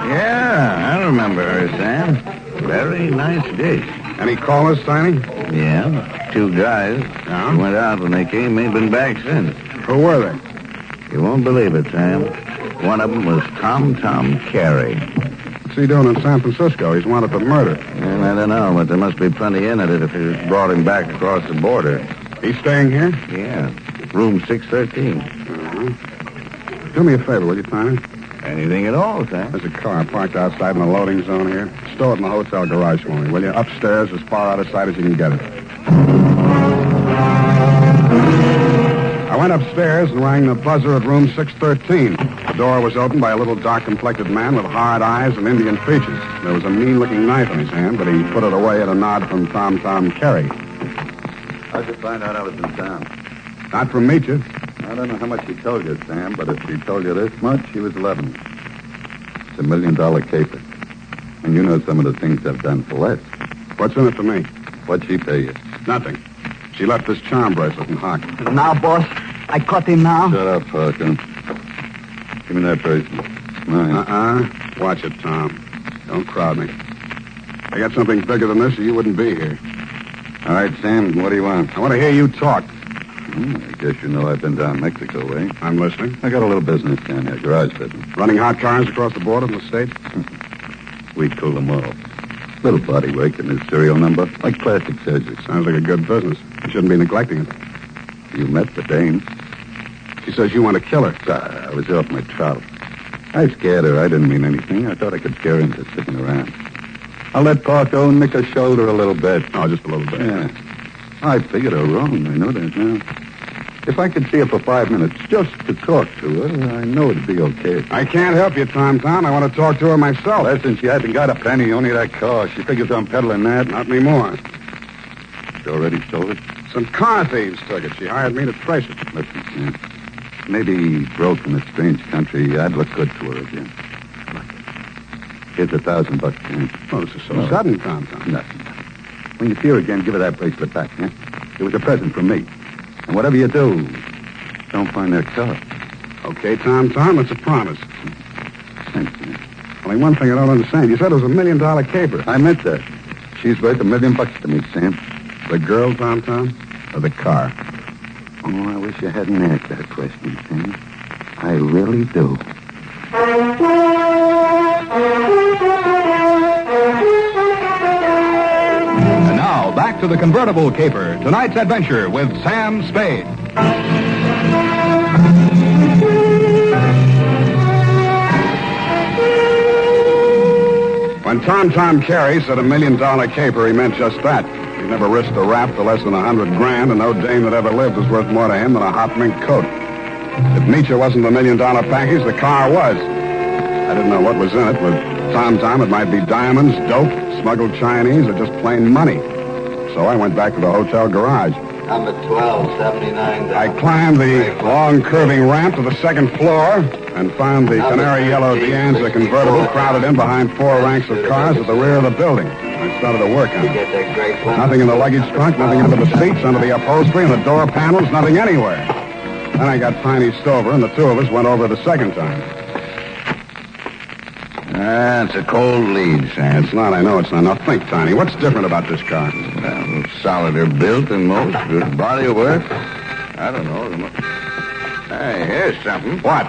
Yeah, I remember her, Sam. Very nice dish. Any callers, Tiny? Yeah, 2 guys. Yeah? Went out when they came, ain't been back since. Who were they? You won't believe it, Sam. One of them was Tom Carey. What's he doing in San Francisco? He's wanted for murder. And I don't know, but there must be plenty in it if you brought him back across the border. He's staying here? Yeah, room 613. Uh-huh. Do me a favor, will you, Tiny? Anything at all, Sam. There's a car parked outside in the loading zone here. Stow it in the hotel garage for me, will you? Upstairs, as far out of sight as you can get it. I went upstairs and rang the buzzer at room 613. The door was opened by a little dark-complected man with hard eyes and Indian features. There was a mean-looking knife in his hand, but he put it away at a nod from Tom Carey. How'd you find out I was in town? Not from Meecha. I don't know how much she told you, Sam, but if she told you this much, she was 11. It's $1 million caper. And you know some of the things I've done for less. What's in it for me? What'd she pay you? Nothing. She left this charm bracelet in Hock. Now, boss, I caught him now. Shut up, Parker. Give me that bracelet. Mine. Watch it, Tom. Don't crowd me. I got something bigger than this, or you wouldn't be here. All right, Sam, what do you want? I want to hear you talk. I guess you know I've been down Mexico way. I'm listening. I got a little business down here, garage business. Running hot cars across the border from the States? We'd cool them off. Little body work and his serial number, like plastic surgery. Sounds like a good business. You shouldn't be neglecting it. You met the dame. She says you want to kill her. I was off my trout. I scared her. I didn't mean anything. I thought I could scare her into sticking around. I'll let Parko nick her shoulder a little bit. Oh, just a little bit. Yeah. I figured her wrong. I know that now. If I could see her for 5 minutes just to talk to her, I know it'd be okay. I can't help you, Tom. I want to talk to her myself. Listen, she hasn't got a penny, only that car. She figures I'm peddling that. Not anymore. She already sold it? Some car thieves took it. She hired me to trace it. Listen, Sam. Maybe broke in a strange country. I'd look good to her again. Here's $1,000, Sam. Oh, this is so sudden, Tom. Nothing. When you see her again, give her that bracelet back, huh? It was a present from me. And whatever you do, don't find that car. Okay, Tom, it's a promise. Only one thing I don't understand. You said it was $1 million caper. I meant that. She's worth $1 million to me, Sam. The girl, Tom, or the car? Oh, I wish you hadn't asked that question, Sam. I really do. And now, back to the Convertible Caper. Tonight's adventure with Sam Spade. When Tom Carey said $1 million caper, he meant just that. He never risked a rap for less than $100 grand, and no dame that ever lived was worth more to him than a hot mink coat. If Meacher wasn't the $1 million package, the car was. I didn't know what was in it. With Tom, it might be diamonds, dope, smuggled Chinese, or just plain money. So I went back to the hotel garage. Number 1279. I climbed the long, curving ramp to the second floor and found the canary yellow Dianza convertible crowded in behind 4 ranks of cars at the rear of the building. I started to work on it. Nothing in the luggage trunk, nothing under the seats, under the upholstery, and the door panels, nothing anywhere. Then I got Tiny Stover, and the two of us went over the second time. It's a cold lead, Sam. It's not, I know it's not. Now think, Tiny, what's different about this car? Well, solider built than most. Good body work. I don't know. Hey, here's something. What?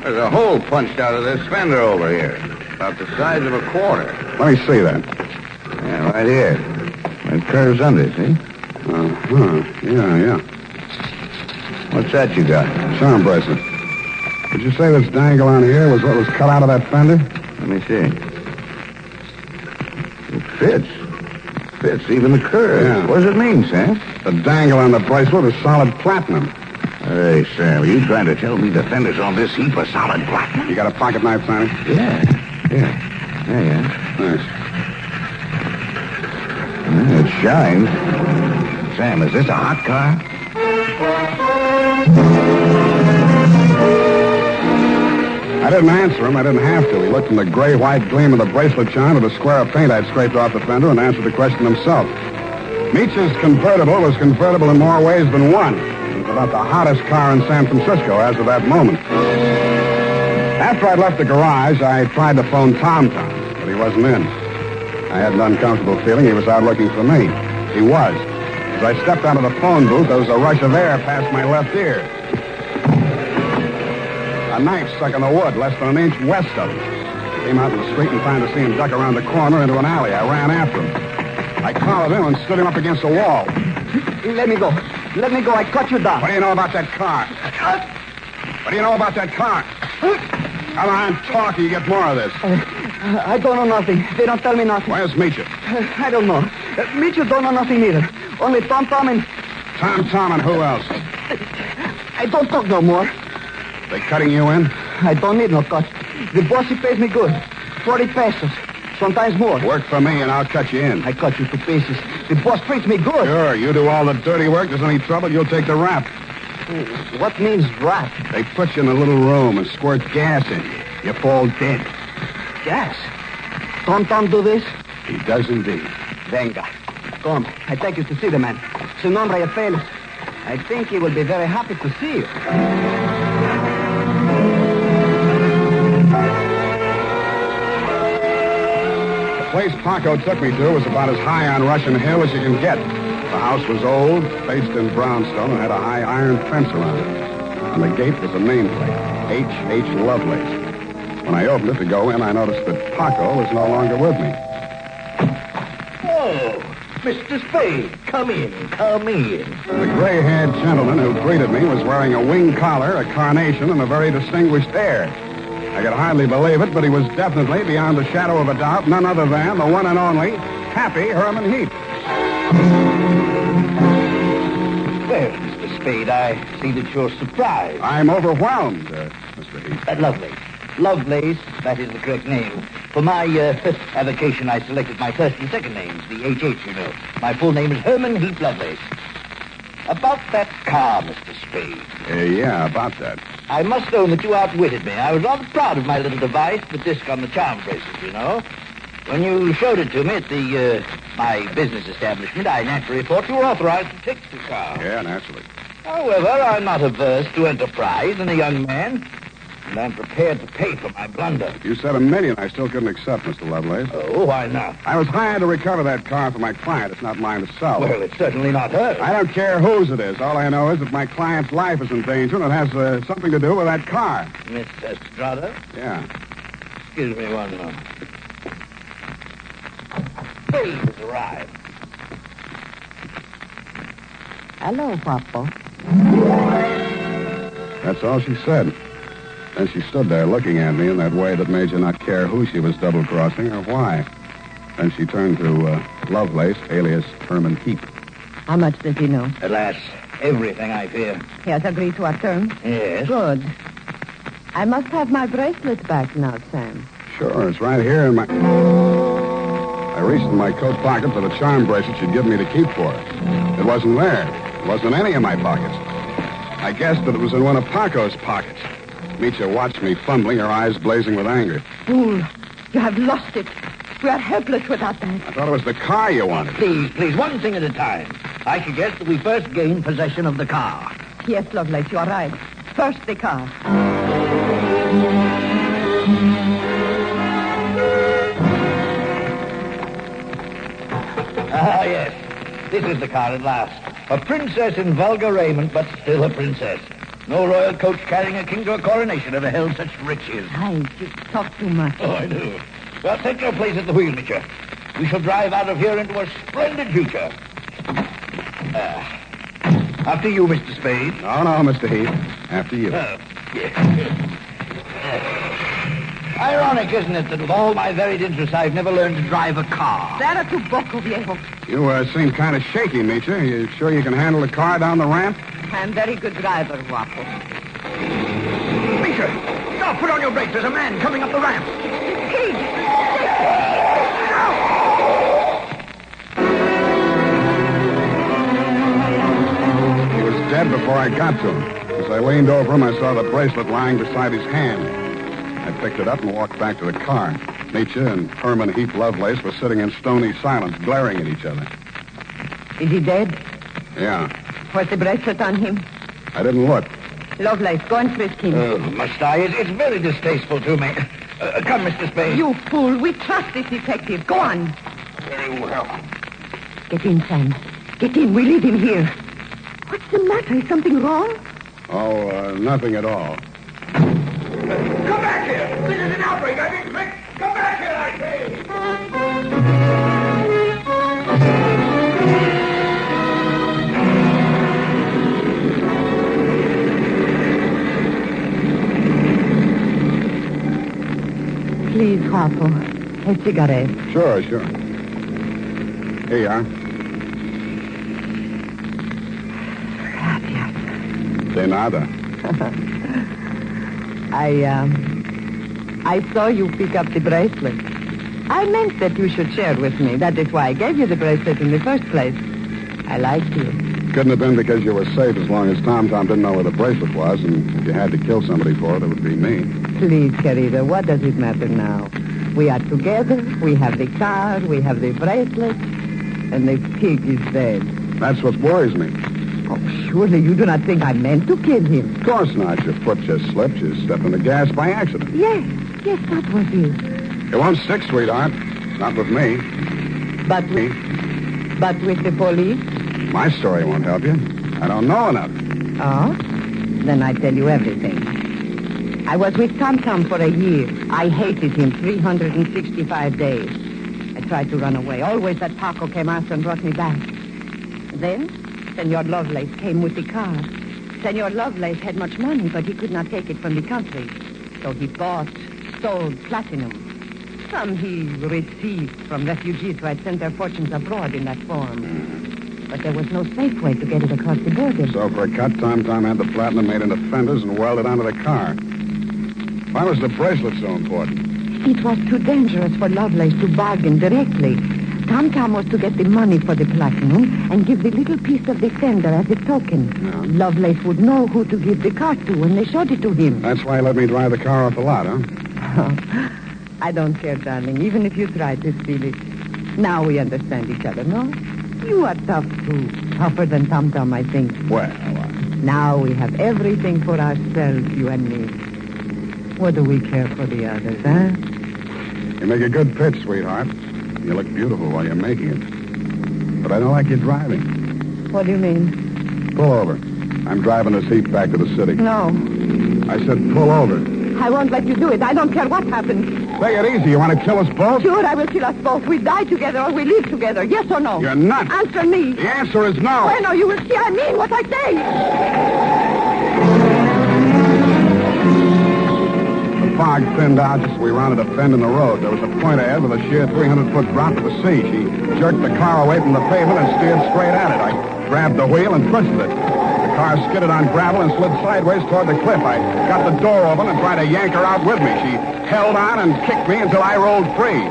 There's a hole punched out of this fender over here. About the size of a quarter. Let me see that. Yeah, right here. It curves under, see? Yeah. What's that you got? Charm bracelet. Did you say this dangle on here was what was cut out of that fender? Let me see. It fits. Fits even the curve. Yeah. What does it mean, Sam? The dangle on the bracelet is solid platinum. Hey, Sam, are you trying to tell me the fenders on this heap are solid platinum? You got a pocket knife, Tiny? Yeah. Thanks. It shines. Sam, is this a hot car? I didn't answer him. I didn't have to. He looked from the gray-white gleam of the bracelet shine to the square of paint I'd scraped off the fender and answered the question himself. Meach's convertible was convertible in more ways than one. It was about the hottest car in San Francisco as of that moment. After I'd left the garage, I tried to phone Tom, but he wasn't in. I had an uncomfortable feeling he was out looking for me. He was. As I stepped out of the phone booth, there was a rush of air past my left ear. A knife stuck in the wood less than an inch west of him. I came out in the street and trying to see him duck around the corner into an alley. I ran after him. I collared him and stood him up against the wall. Let me go. Let me go. I cut you down. What do you know about that car? What do you know about that car? Come on, talk, or you get more of this. I don't know nothing. They don't tell me nothing. Where's Meacher? I don't know. Meacher don't know nothing either. Only Tom and... Tom and who else? I don't talk no more. They cutting you in? I don't need no cut. The boss, he pays me good. 40 pesos. Sometimes more. Work for me and I'll cut you in. I cut you to pieces. The boss treats me good. Sure, you do all the dirty work. There's any trouble, you'll take the rap. What means rap? They put you in a little room and squirt gas in you. You fall dead. Gas? Tom do this? He does indeed. Venga. Come, I take you to see the man. Su nombre es Felix. I think he will be very happy to see you. The place Paco took me to was about as high on Russian Hill as you can get. The house was old, faced in brownstone, and had a high iron fence around it. On the gate was a nameplate, H.H. Lovelace. When I opened it to go in, I noticed that Paco was no longer with me. Oh, Mr. Spade, come in. The gray-haired gentleman who greeted me was wearing a wing collar, a carnation, and a very distinguished air. I could hardly believe it, but he was definitely, beyond the shadow of a doubt, none other than the one and only Happy Herman Heap. Well, Mr. Spade, I see that you're surprised. I'm overwhelmed, Mr. Heap. Lovelace, that is the correct name. For my avocation, I selected my first and second names, the H.H., you know. My full name is Herman Heap Lovelace. About that car, Mr. Spade. Yeah, about that. I must own that you outwitted me. I was rather proud of my little device, the disc on the charm bracelet, you know. When you showed it to me at my business establishment, I naturally thought you were authorized to take the car. Yeah, naturally. However, I'm not averse to enterprise in a young man, and I'm prepared to pay for my blunder. You said $1 million I still couldn't accept, Mr. Lovelace. Oh, why not? I was hired to recover that car for my client. It's not mine to sell. Well, it's certainly not hers. I don't care whose it is. All I know is that my client's life is in danger, and it has something to do with that car. Miss Estrada? Yeah. Excuse me one moment. Spade has arrived. Hello, Papa. That's all she said. Then she stood there looking at me in that way that made you not care who she was double-crossing or why. Then she turned to Lovelace, alias Herman Heap. How much does he know? Alas, everything, I fear. He has agreed to our terms? Yes. Good. I must have my bracelet back now, Sam. Sure, it's right here in my... I reached in my coat pocket for the charm bracelet she'd given me to keep for her. It wasn't there. It wasn't in any of my pockets. I guessed that it was in one of Paco's pockets. Mitya watched me fumbling, her eyes blazing with anger. Fool, you have lost it. We are helpless without that. I thought it was the car you wanted. Please, one thing at a time. I suggest that we first gain possession of the car. Yes, Lovelace, you are right. First, the car. Ah, yes. This is the car at last. A princess in vulgar raiment, but still a princess. No royal coach carrying a king to a coronation ever held such riches. Hi, you talk too much. Oh, I do. Well, take your place at the wheel, Mitya. We shall drive out of here into a splendid future. After you, Mr. Spade. No, Mr. Heap. After you. Ironic, isn't it, that with all my varied interests, I've never learned to drive a car. Será tu boco, viejo. You seem kind of shaky, Mitya. You sure you can handle the car down the ramp? I'm very good driver, Waffle. Mitya, stop! Put on your brakes. There's a man coming up the ramp. He was dead before I got to him. As I leaned over him, I saw the bracelet lying beside his hand. I picked it up and walked back to the car. Mitya and Herman Heap Lovelace were sitting in stony silence, glaring at each other. Is he dead? Yeah. Was the bracelet on him? I didn't look. Lovelace, go and frisk him. Must I? It's very distasteful to me. Come, Mr. Spade. You fool. We trust this detective. Go on. Very well. Get in, Sam. Get in. We leave him here. What's the matter? Is something wrong? Oh, nothing at all. Come back here! This is an outbreak, I think, Rick! Come back here, I say! Please, Waffle. A cigarette. Sure. Here you are. Gracias. De nada. I saw you pick up the bracelet. I meant that you should share with me. That is why I gave you the bracelet in the first place. I liked you. Couldn't have been because you were safe as long as Tom didn't know where the bracelet was, and if you had to kill somebody for it, it would be me. Please, querida, what does it matter now? We are together, we have the car, we have the bracelet, and the pig is dead. That's what worries me. Oh, surely you do not think I meant to kill him. Of course not. Your foot just slipped. You stepped on the gas by accident. Yes, that was it. It won't stick, sweetheart. Not with me. But with the police? My story won't help you. I don't know enough. Oh? Then I tell you everything. I was with Tom for a year. I hated him 365 days. I tried to run away. Always that Paco came after and brought me back. Then, Senor Lovelace came with the car. Senor Lovelace had much money, but he could not take it from the country. So he stole platinum. Some he received from refugees who had sent their fortunes abroad in that form. But there was no safe way to get it across the border. So for a cut, Tom had the platinum made into fenders and welded onto the car. Why was the bracelet so important? It was too dangerous for Lovelace to bargain directly. Tom was to get the money for the platinum and give the little piece of the fender as a token. Yeah. Lovelace would know who to give the car to when they showed it to him. That's why he let me drive the car off the lot, huh? I don't care, darling, even if you try to steal it. Now we understand each other, no? You are tough, too. Tougher than Tom, I think. Well, Now we have everything for ourselves, you and me. What do we care for the others, huh? You make a good pitch, sweetheart. You look beautiful while you're making it. But I don't like you driving. What do you mean? Pull over. I'm driving this heap back to the city. No. I said pull over. I won't let you do it. I don't care what happens. Take it easy. You want to kill us both? Sure, I will kill us both. We die together or we live together. Yes or no? You're nuts. Answer me. The answer is no. Bueno, you will see I mean what I say. The fog thinned out just as we rounded a bend in the road. There was a point ahead with a sheer 300-foot drop to the sea. She jerked the car away from the pavement and steered straight at it. I grabbed the wheel and twisted it. The car skidded on gravel and slid sideways toward the cliff. I got the door open and tried to yank her out with me. She held on and kicked me until I rolled free.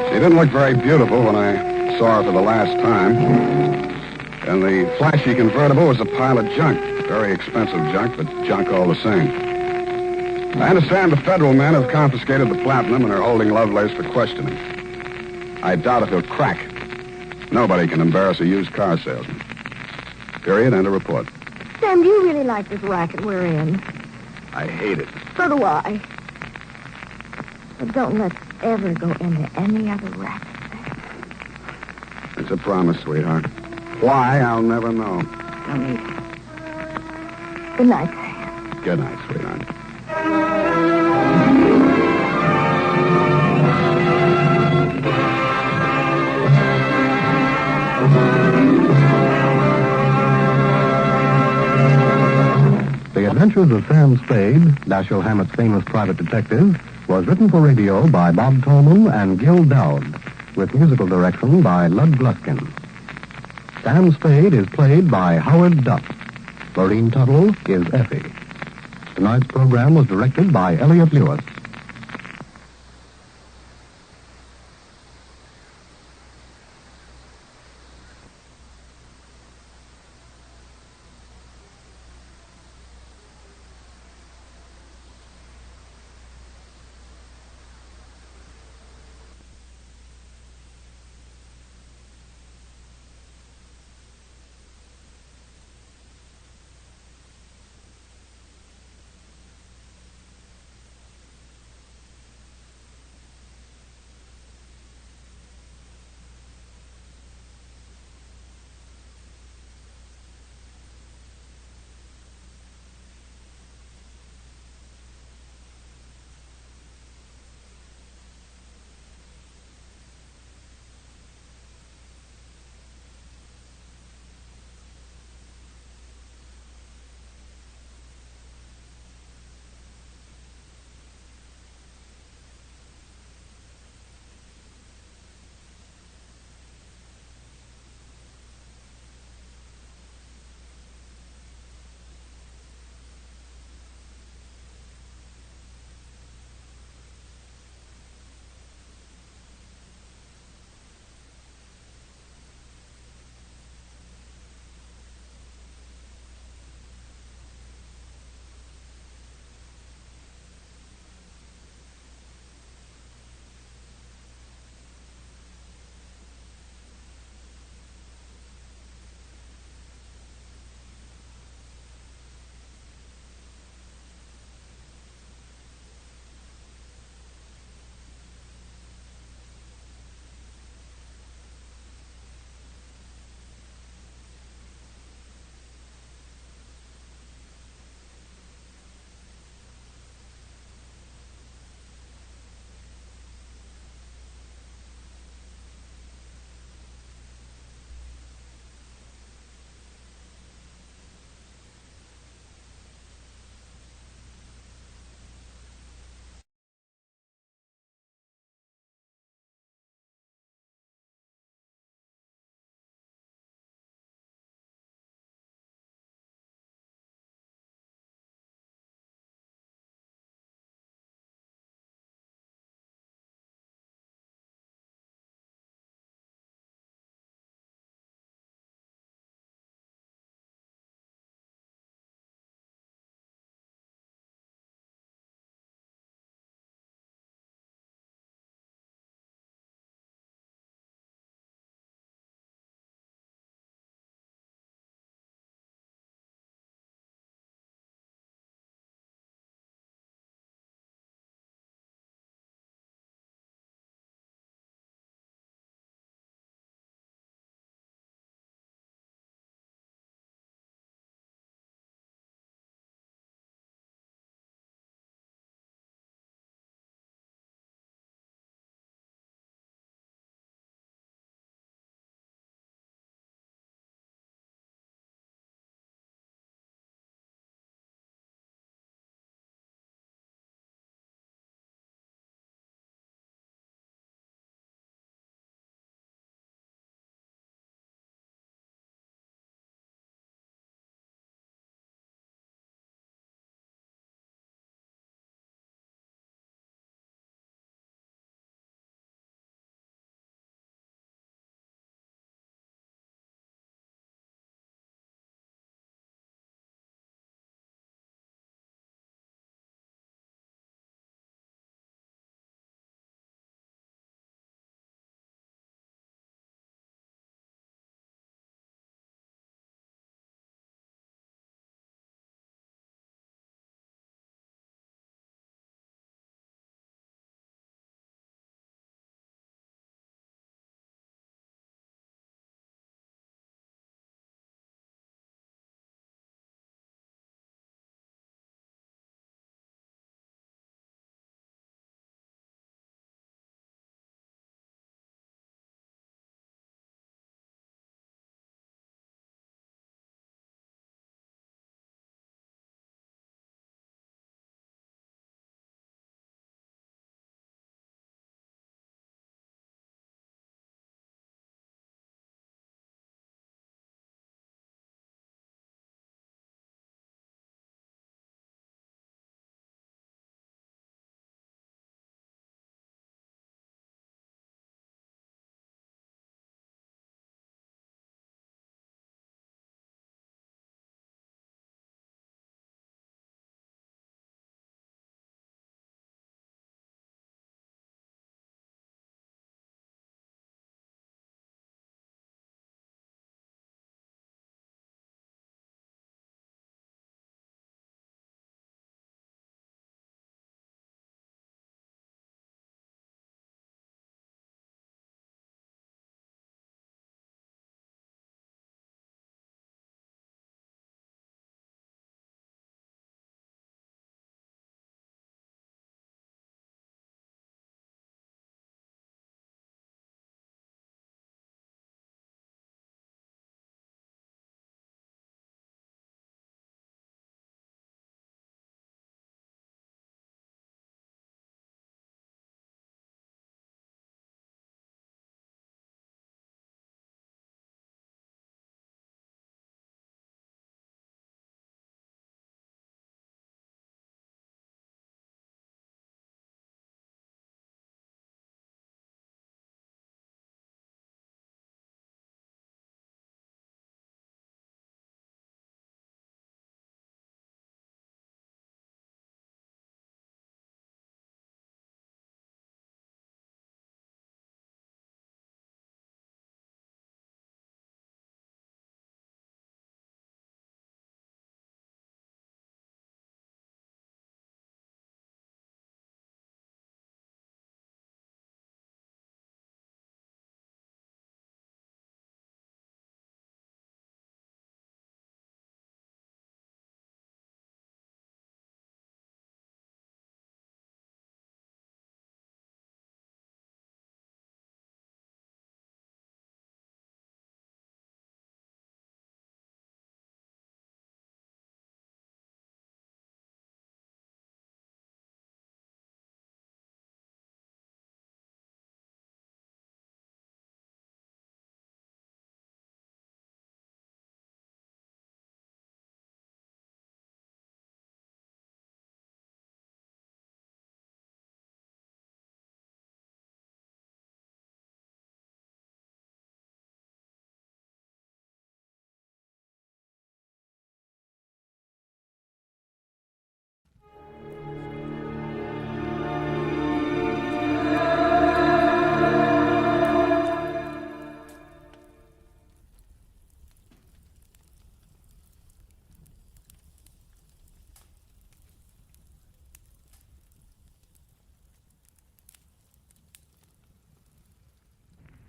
She didn't look very beautiful when I saw her for the last time. And the flashy convertible was a pile of junk. Very expensive junk, but junk all the same. I understand the federal men have confiscated the platinum and are holding Lovelace for questioning. I doubt if he'll crack. Nobody can embarrass a used car salesman. Period. End of report. Sam, do you really like this racket we're in? I hate it. So do I. But don't let's ever go into any other racket. It's a promise, sweetheart. Why, I'll never know. Don't need it. Good night, Sam. Good night, sweetheart. The Adventures of Sam Spade, Dashiell Hammett's famous private detective, was written for radio by Bob Tolman and Gil Dowd, with musical direction by Lud Gluskin. Sam Spade is played by Howard Duff. Maureen Tuttle is Effie. Tonight's program was directed by Elliott Lewis.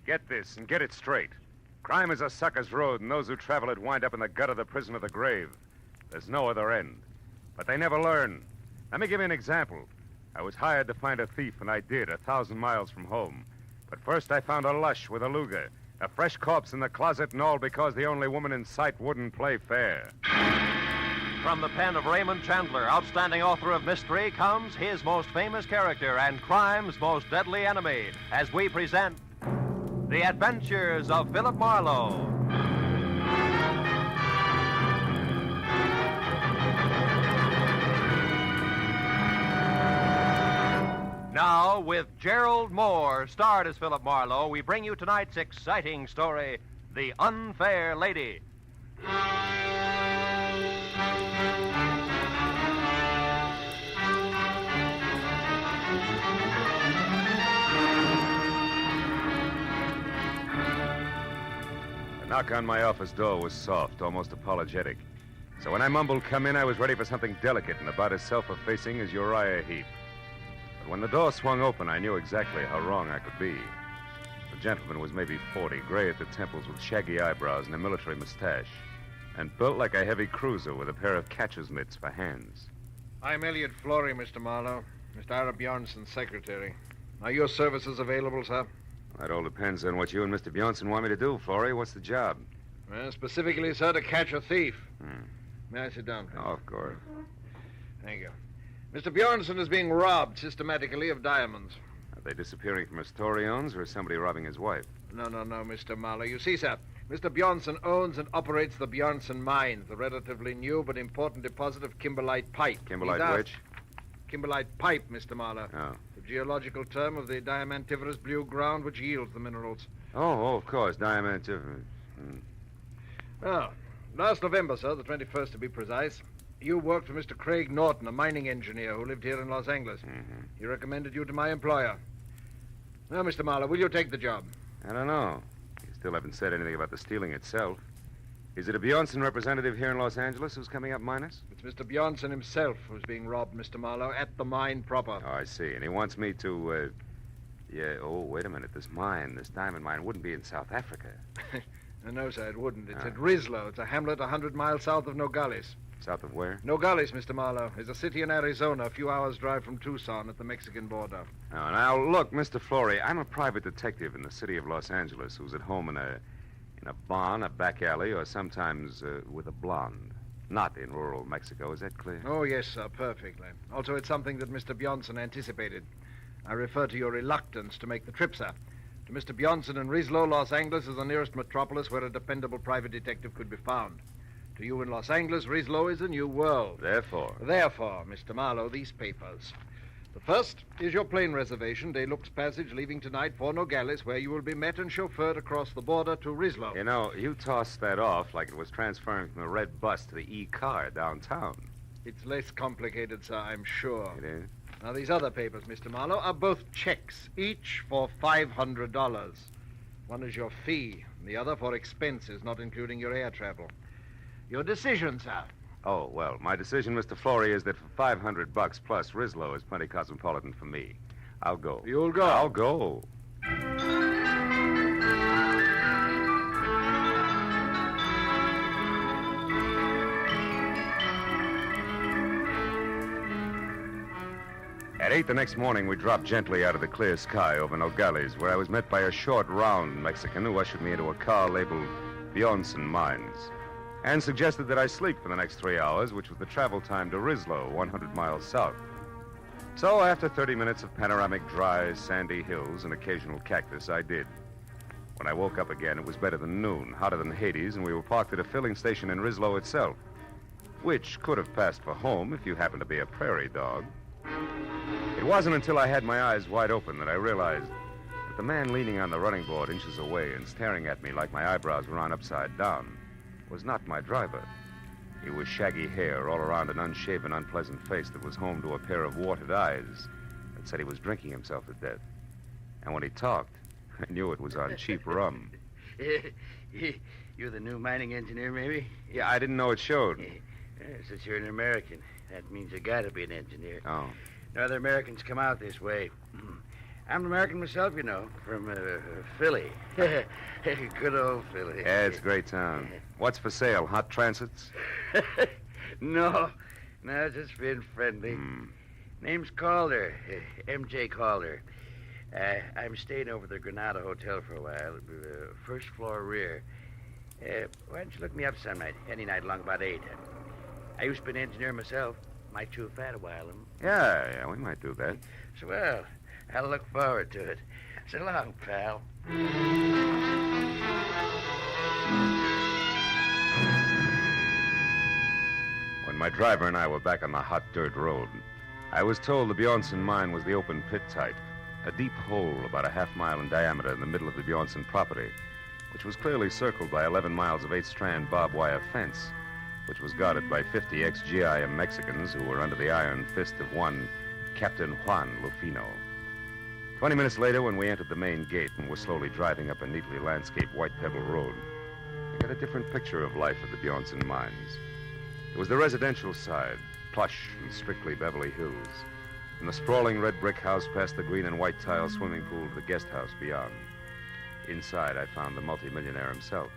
Get this and get it straight. Crime is a sucker's road, and those who travel it wind up in the gut of the prison of the grave. There's no other end. But they never learn. Let me give you an example. I was hired to find a thief, and I did, 1,000 miles from home. But first I found a lush with a Luger, a fresh corpse in the closet, and all because the only woman in sight wouldn't play fair. From the pen of Raymond Chandler, outstanding author of mystery, comes his most famous character and crime's most deadly enemy, as we present The Adventures of Philip Marlowe. Now, with Gerald Moore, starred as Philip Marlowe, we bring you tonight's exciting story, The Unfair Lady. The knock on my office door was soft, almost apologetic. So when I mumbled, "Come in," I was ready for something delicate and about as self-effacing as Uriah Heep. But when the door swung open, I knew exactly how wrong I could be. The gentleman was maybe 40, gray at the temples with shaggy eyebrows and a military mustache, and built like a heavy cruiser with a pair of catcher's mitts for hands. I'm Elliot Flory, Mr. Marlowe. Mr. Ira Bjornson's secretary. Are your services available, sir? That all depends on what you and Mr. Bjornson want me to do, Flory. What's the job? Well, specifically, sir, to catch a thief. May I sit down, please? Oh, of course. Thank you. Mr. Bjornson is being robbed systematically of diamonds. Are they disappearing from a store he owns, or is somebody robbing his wife? No, Mr. Marlowe. You see, sir, Mr. Bjornson owns and operates the Bjornson Mines, the relatively new but important deposit of kimberlite pipe. Kimberlite which? Kimberlite pipe, Mr. Marlowe. Oh. The geological term of the diamantiferous blue ground which yields the minerals. Oh, of course, diamantiferous. Well, last November, sir, the 21st to be precise, you worked for Mr. Craig Norton, a mining engineer who lived here in Los Angeles. He recommended you to my employer. Now, Mr. Marlowe, will you take the job? I don't know. You still haven't said anything about the stealing itself. Is it a Bjornson representative here in Los Angeles who's coming up minus? It's Mr. Bjornson himself who's being robbed, Mr. Marlowe, at the mine proper. Oh, I see. And he wants me to, wait a minute. This diamond mine wouldn't be in South Africa. No, sir, it wouldn't. It's at Rislo. It's a hamlet 100 miles south of Nogales. South of where? Nogales, Mr. Marlowe, is a city in Arizona, a few hours' drive from Tucson at the Mexican border. Oh, now, look, Mr. Flory, I'm a private detective in the city of Los Angeles who's at home in a barn, a back alley, or sometimes with a blonde. Not in rural Mexico. Is that clear? Oh, yes, sir, perfectly. Also, it's something that Mr. Bjornson anticipated. I refer to your reluctance to make the trip, sir. To Mr. Bjornson in Rislo, Los Angeles is the nearest metropolis where a dependable private detective could be found. To you in Los Angeles, Rislo is a new world. Therefore, Mr. Marlowe, these papers. The first is your plane reservation, De Luxe Passage, leaving tonight for Nogales, where you will be met and chauffeured across the border to Rislo. You know, you tossed that off like it was transferring from the red bus to the E-car downtown. It's less complicated, sir, I'm sure. It is? Now, these other papers, Mr. Marlowe, are both checks, each for $500. One is your fee, and the other for expenses, not including your air travel. Your decision, sir. Oh, well, my decision, Mr. Flory, is that for $500 plus, Rislo is plenty cosmopolitan for me. I'll go. You'll go? I'll go. At 8 the next morning, we dropped gently out of the clear sky over Nogales, where I was met by a short, round Mexican who ushered me into a car labeled Bjornson Mines, and suggested that I sleep for the next 3 hours, which was the travel time to Rislo, 100 miles south. So after 30 minutes of panoramic, dry, sandy hills and occasional cactus, I did. When I woke up again, it was better than noon, hotter than Hades, and we were parked at a filling station in Rislo itself, which could have passed for home if you happened to be a prairie dog. It wasn't until I had my eyes wide open that I realized that the man leaning on the running board inches away and staring at me like my eyebrows were on upside down was not my driver. He was shaggy hair all around an unshaven, unpleasant face that was home to a pair of warted eyes that said he was drinking himself to death. And when he talked, I knew it was on cheap rum. You're the new mining engineer, maybe? Yeah, I didn't know it showed. Since you're an American, that means you gotta be an engineer. Oh. No other Americans come out this way. I'm American myself, you know, from Philly. Good old Philly. Yeah, it's a great town. What's for sale? Hot transits? No, just being friendly. Name's Calder, M.J. Calder. I'm staying over at the Granada Hotel for a while, first floor rear. Why don't you look me up some night, any night along about 8? I used to be an engineer myself. Might chew fat a while. Yeah, we might do that. So, well, I'll look forward to it. So long, pal. When my driver and I were back on the hot dirt road, I was told the Bjornson mine was the open pit type, a deep hole about a half-mile in diameter in the middle of the Bjornson property, which was clearly circled by 11 miles of 8-strand barbed wire fence, which was guarded by 50 ex-GIM Mexicans who were under the iron fist of one Captain Juan Lufino. 20 minutes later, when we entered the main gate and were slowly driving up a neatly landscaped white pebble road, I got a different picture of life at the Bjornson mines. It was the residential side, plush and strictly Beverly Hills, and the sprawling red brick house past the green and white tile swimming pool to the guest house beyond. Inside, I found the multimillionaire himself.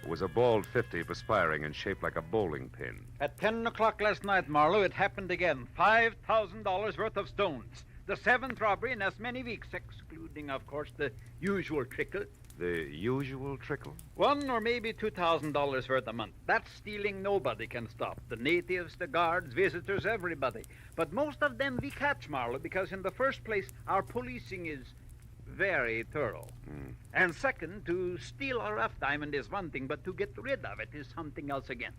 It was a bald 50, perspiring and shaped like a bowling pin. At 10 o'clock last night, Marlowe, it happened again. $5,000 worth of stones. The 7th robbery in as many weeks, excluding, of course, the usual trickle. The usual trickle? $1,000 or maybe $2,000 worth a month. That stealing nobody can stop. The natives, the guards, visitors, everybody. But most of them we catch, Marlowe, because in the first place, our policing is very thorough. And second, to steal a rough diamond is one thing, but to get rid of it is something else again.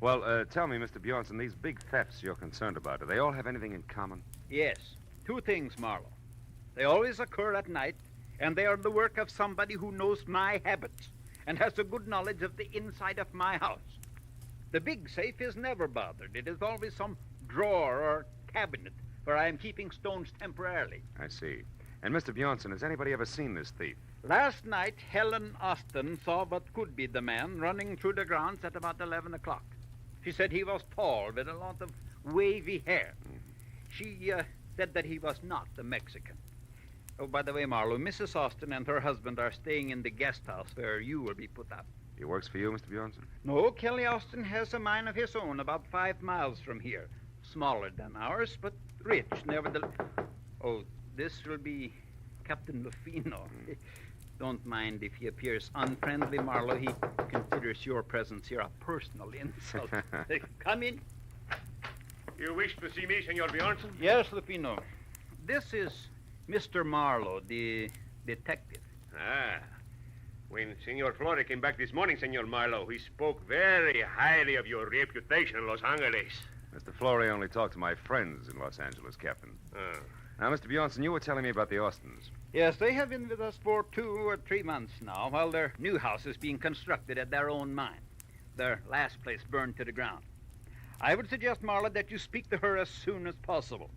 Well, tell me, Mr. Bjornson, these big thefts you're concerned about, do they all have anything in common? Yes. 2 things, Marlowe. They always occur at night, and they are the work of somebody who knows my habits and has a good knowledge of the inside of my house. The big safe is never bothered. It is always some drawer or cabinet where I am keeping stones temporarily. I see. And, Mr. Bjornson, has anybody ever seen this thief? Last night, Helen Austin saw what could be the man running through the grounds at about 11 o'clock. She said he was tall with a lot of wavy hair. She said that he was not a Mexican. Oh, by the way, Marlowe, Mrs. Austin and her husband are staying in the guest house where you will be put up. He works for you, Mr. Bjornson? No, Kelly Austin has a mine of his own about 5 miles from here. Smaller than ours, but rich, nevertheless. Oh, this will be Captain Lufino. Don't mind if he appears unfriendly, Marlowe. He considers your presence here a personal insult. Come in. You wish to see me, Senor Bjornson? Yes, Lufino. This is Mr. Marlowe, the detective. Ah. When Senor Flore came back this morning, Senor Marlowe, he spoke very highly of your reputation in Los Angeles. Mr. Flore only talked to my friends in Los Angeles, Captain. Now, Mr. Bjornson, you were telling me about the Austins. Yes, they have been with us for 2 or 3 months now, while their new house is being constructed at their own mine. Their last place burned to the ground. I would suggest, Marlowe, that you speak to her as soon as possible.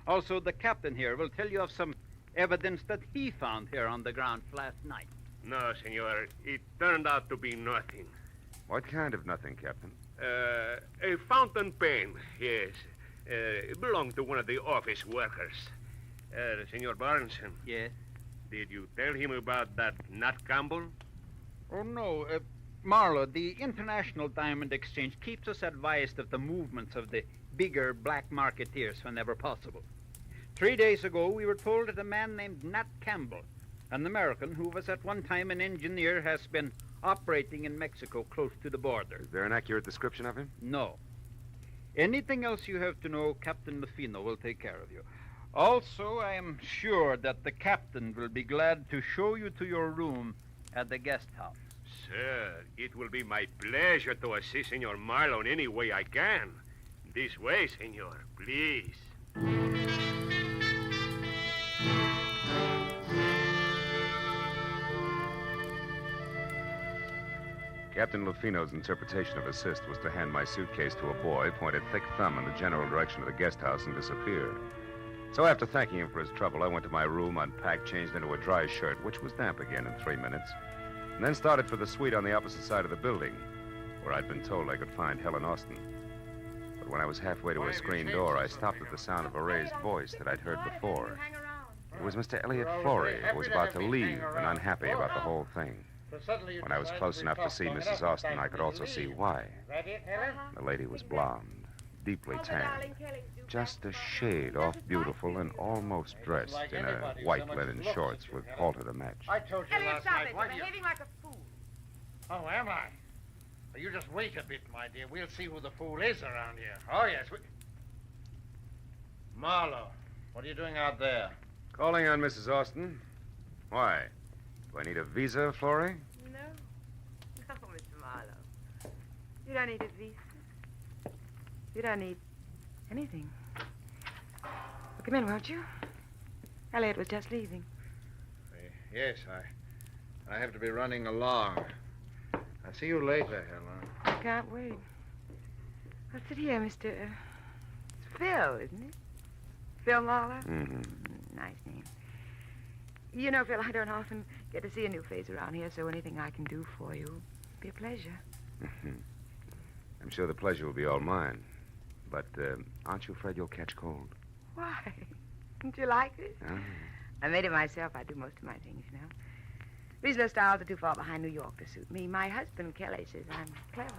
Also, the captain here will tell you of some evidence that he found here on the ground last night. No, Senor. It turned out to be nothing. What kind of nothing, Captain? A fountain pen, yes. It belonged to one of the office workers. Senor Barneson. Yes? Did you tell him about that Nat Campbell? Oh, no. Marlowe, the International Diamond Exchange keeps us advised of the movements of the bigger black marketeers whenever possible. 3 days ago, we were told that a man named Nat Campbell, an American who was at one time an engineer, has been operating in Mexico close to the border. Is there an accurate description of him? No. Anything else you have to know, Captain Lufino will take care of you. Also, I am sure that the captain will be glad to show you to your room at the guest house. Sir, it will be my pleasure to assist Senor Marlowe in any way I can. This way, Senor, please. Captain Lufino's interpretation of assist was to hand my suitcase to a boy, point a thick thumb in the general direction of the guest house, and disappear. So after thanking him for his trouble, I went to my room, unpacked, changed into a dry shirt, which was damp again in 3 minutes, and then started for the suite on the opposite side of the building, where I'd been told I could find Helen Austin. But when I was halfway to a screen door, I stopped at the sound of a raised voice that I'd heard before. It was Mr. Elliot Flory, who was about to leave and unhappy about the whole thing. When I was close enough to see Mrs. Austin, I could also see why. The lady was blonde, deeply tanned, just a shade off beautiful and almost dressed in a white linen shorts with halter to match. I told you Elliot, last stop night. it. Why You're do you... behaving like a fool. Oh, am I? Well, you just wait a bit, my dear. We'll see who the fool is around here. Oh, yes. Marlowe, what are you doing out there? Calling on Mrs. Austin. Why? Do I need a visa, Flory? No. No, Mr. Marlowe. You don't need a visa. You don't need anything. Well, come in, won't you? Elliot was just leaving. Yes, I have to be running along. I'll see you later, Helen. I can't wait. Well, sit here, Mr. It's Phil, isn't it? Phil Marlowe? Mm-hmm. Nice name. You know, Phil, I don't often get to see a new face around here, so anything I can do for you will be a pleasure. I'm sure the pleasure will be all mine. But aren't you afraid you'll catch cold? Why? Don't you like it? Oh. I made it myself. I do most of my things, you know. Regional styles are too far behind New York to suit me. My husband, Kelly, says I'm clever.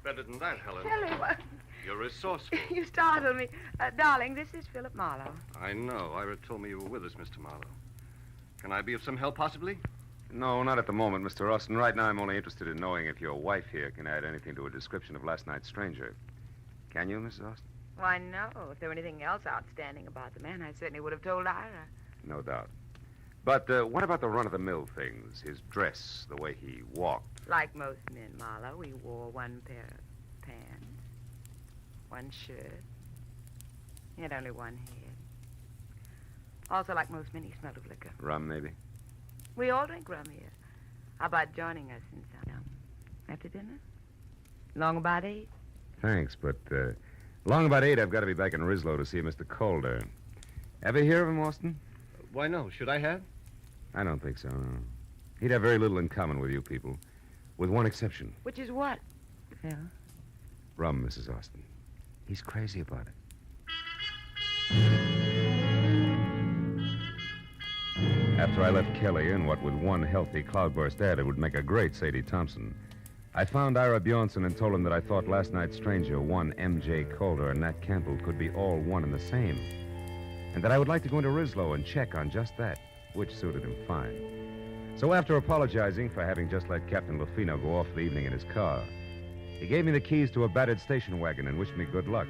Better than that, Helen. Kelly, what? You're resourceful. You startled me. Darling, this is Philip Marlowe. I know. Ira told me you were with us, Mr. Marlowe. Can I be of some help, possibly? No, not at the moment, Mr. Austin. Right now, I'm only interested in knowing if your wife here can add anything to a description of last night's stranger. Can you, Mrs. Austin? Why, no. If there were anything else outstanding about the man, I certainly would have told Ira. No doubt. But what about the run-of-the-mill things? His dress, the way he walked. Like most men, Marlowe, he wore one pair of pants, one shirt. He had only one head. Also, like most men, he smelled of liquor. Rum, maybe? We all drink rum here. How about joining us in some after dinner? Long about 8? Thanks, but long about 8, I've got to be back in Rislow to see Mr. Calder. Ever hear of him, Austin? Why, no. Should I have? I don't think so, no. He'd have very little in common with you people, with one exception. Which is what, Phil? Rum, Mrs. Austin. He's crazy about it. After I left Kelly in what with one healthy cloudburst ad, it would make a great Sadie Thompson, I found Ira Bjornson and told him that I thought last night's stranger, one M.J. Calder and Nat Campbell, could be all one and the same. And that I would like to go into Rislow and check on just that, which suited him fine. So after apologizing for having just let Captain Lufino go off for the evening in his car, he gave me the keys to a battered station wagon and wished me good luck.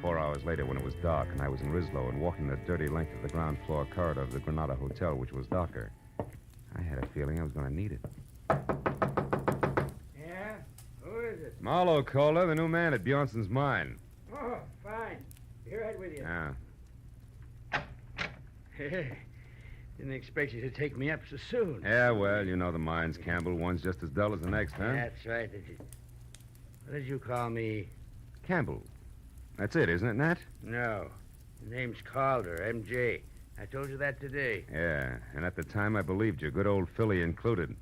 4 hours later, when it was dark and I was in Rislow and walking the dirty length of the ground floor corridor of the Granada Hotel, which was darker, I had a feeling I was going to need it. Yeah? Who is it? Marlowe, Calder, the new man at Bjornson's mine. Oh, fine. Be right with you. Yeah. Hey, didn't expect you to take me up so soon. Yeah, well, you know the mines, Campbell. One's just as dull as the next, huh? That's right. What did you call me? Campbell. That's it, isn't it, Nat? No. The name's Calder, M.J. I told you that today. Yeah, and at the time I believed you, good old Philly included.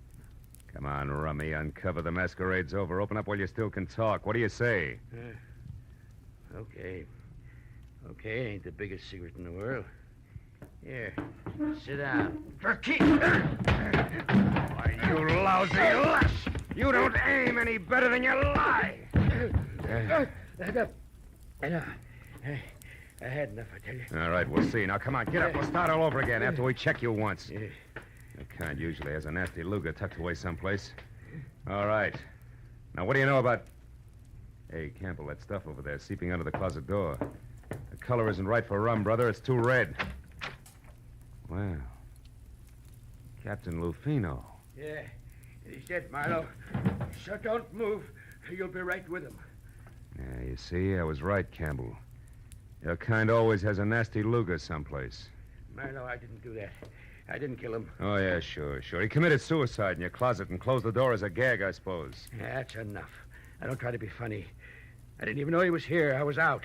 Come on, Rummy, uncover the masquerade's over. Open up while you still can talk. What do you say? Okay. Okay, ain't the biggest secret in the world. Here, sit down. For keep. Why, you lousy lush! You don't aim any better than you lie! I had enough, I tell you. All right, we'll see. Now, come on, get up. We'll start all over again after we check you once. The kind usually has a nasty Luger tucked away someplace. All right. Now, what do you know about... Hey, Campbell, that stuff over there seeping under the closet door. The color isn't right for rum, brother. It's too red. Well, Captain Lufino. Yeah, he's dead, Marlowe. So don't move. You'll be right with him. Yeah, you see, I was right, Campbell. Your kind always has a nasty Luger someplace. Marlowe, I didn't do that. I didn't kill him. Oh, yeah, sure. He committed suicide in your closet and closed the door as a gag, I suppose. Yeah, that's enough. I don't try to be funny. I didn't even know he was here. I was out.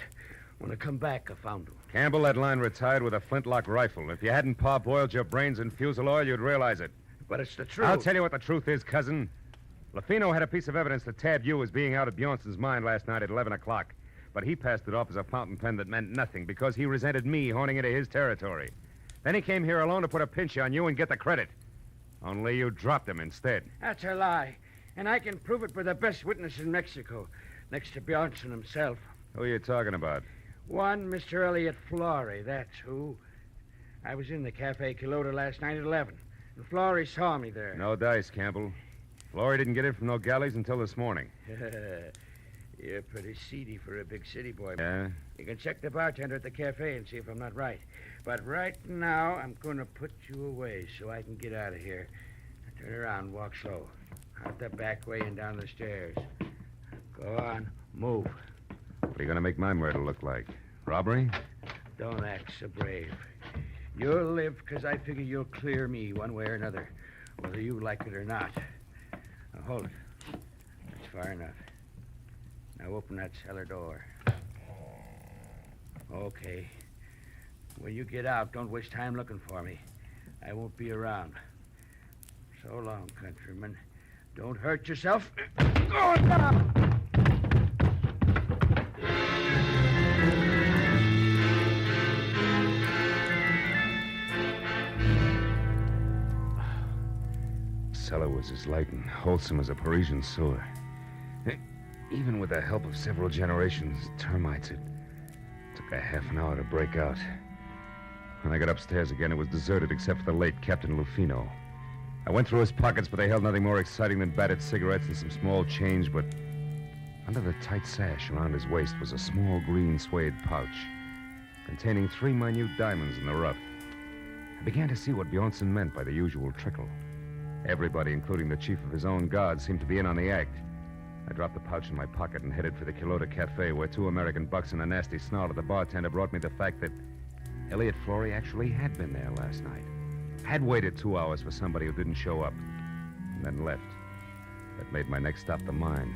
When I come back, I found him. Campbell, that line retired with a flintlock rifle. If you hadn't parboiled your brains in fusel oil, you'd realize it. But it's the truth. I'll tell you what the truth is, cousin. Lufino had a piece of evidence that tabbed you as being out at Bjornson's mine last night at 11 o'clock. But he passed it off as a fountain pen that meant nothing because he resented me horning into his territory. Then he came here alone to put a pinch on you and get the credit. Only you dropped him instead. That's a lie. And I can prove it with the best witness in Mexico, next to Bjornson himself. Who are you talking about? One Mr. Elliot Flory, that's who. I was in the Cafe Calcutta last night at 11, and Flory saw me there. No dice, Campbell. Flory didn't get in from no galleys until this morning. You're pretty seedy for a big city boy. Yeah? You can check the bartender at the cafe and see if I'm not right. But right now, I'm going to put you away so I can get out of here. Now, turn around, walk slow. Out the back way and down the stairs. Go on, move. What are you going to make my murder look like? Robbery? Don't act so brave. You'll live because I figure you'll clear me one way or another, whether you like it or not. Now, hold it. That's far enough. Now open that cellar door. Okay. When you get out, don't waste time looking for me. I won't be around. So long, countryman. Don't hurt yourself. Go down! Cellar was as light and wholesome as a Parisian sewer. Even with the help of several generations of termites, it took a half an hour to break out. When I got upstairs again, it was deserted except for the late Captain Lufino. I went through his pockets, but they held nothing more exciting than battered cigarettes and some small change, but under the tight sash around his waist was a small green suede pouch containing 3 minute diamonds in the rough. I began to see what Bjornson meant by the usual trickle. Everybody, including the chief of his own guard, seemed to be in on the act. I dropped the pouch in my pocket and headed for the Calcutta Cafe, where 2 American bucks and a nasty snarl at the bartender brought me the fact that Elliot Flory actually had been there last night. Had waited 2 hours for somebody who didn't show up, and then left. That made my next stop the mine.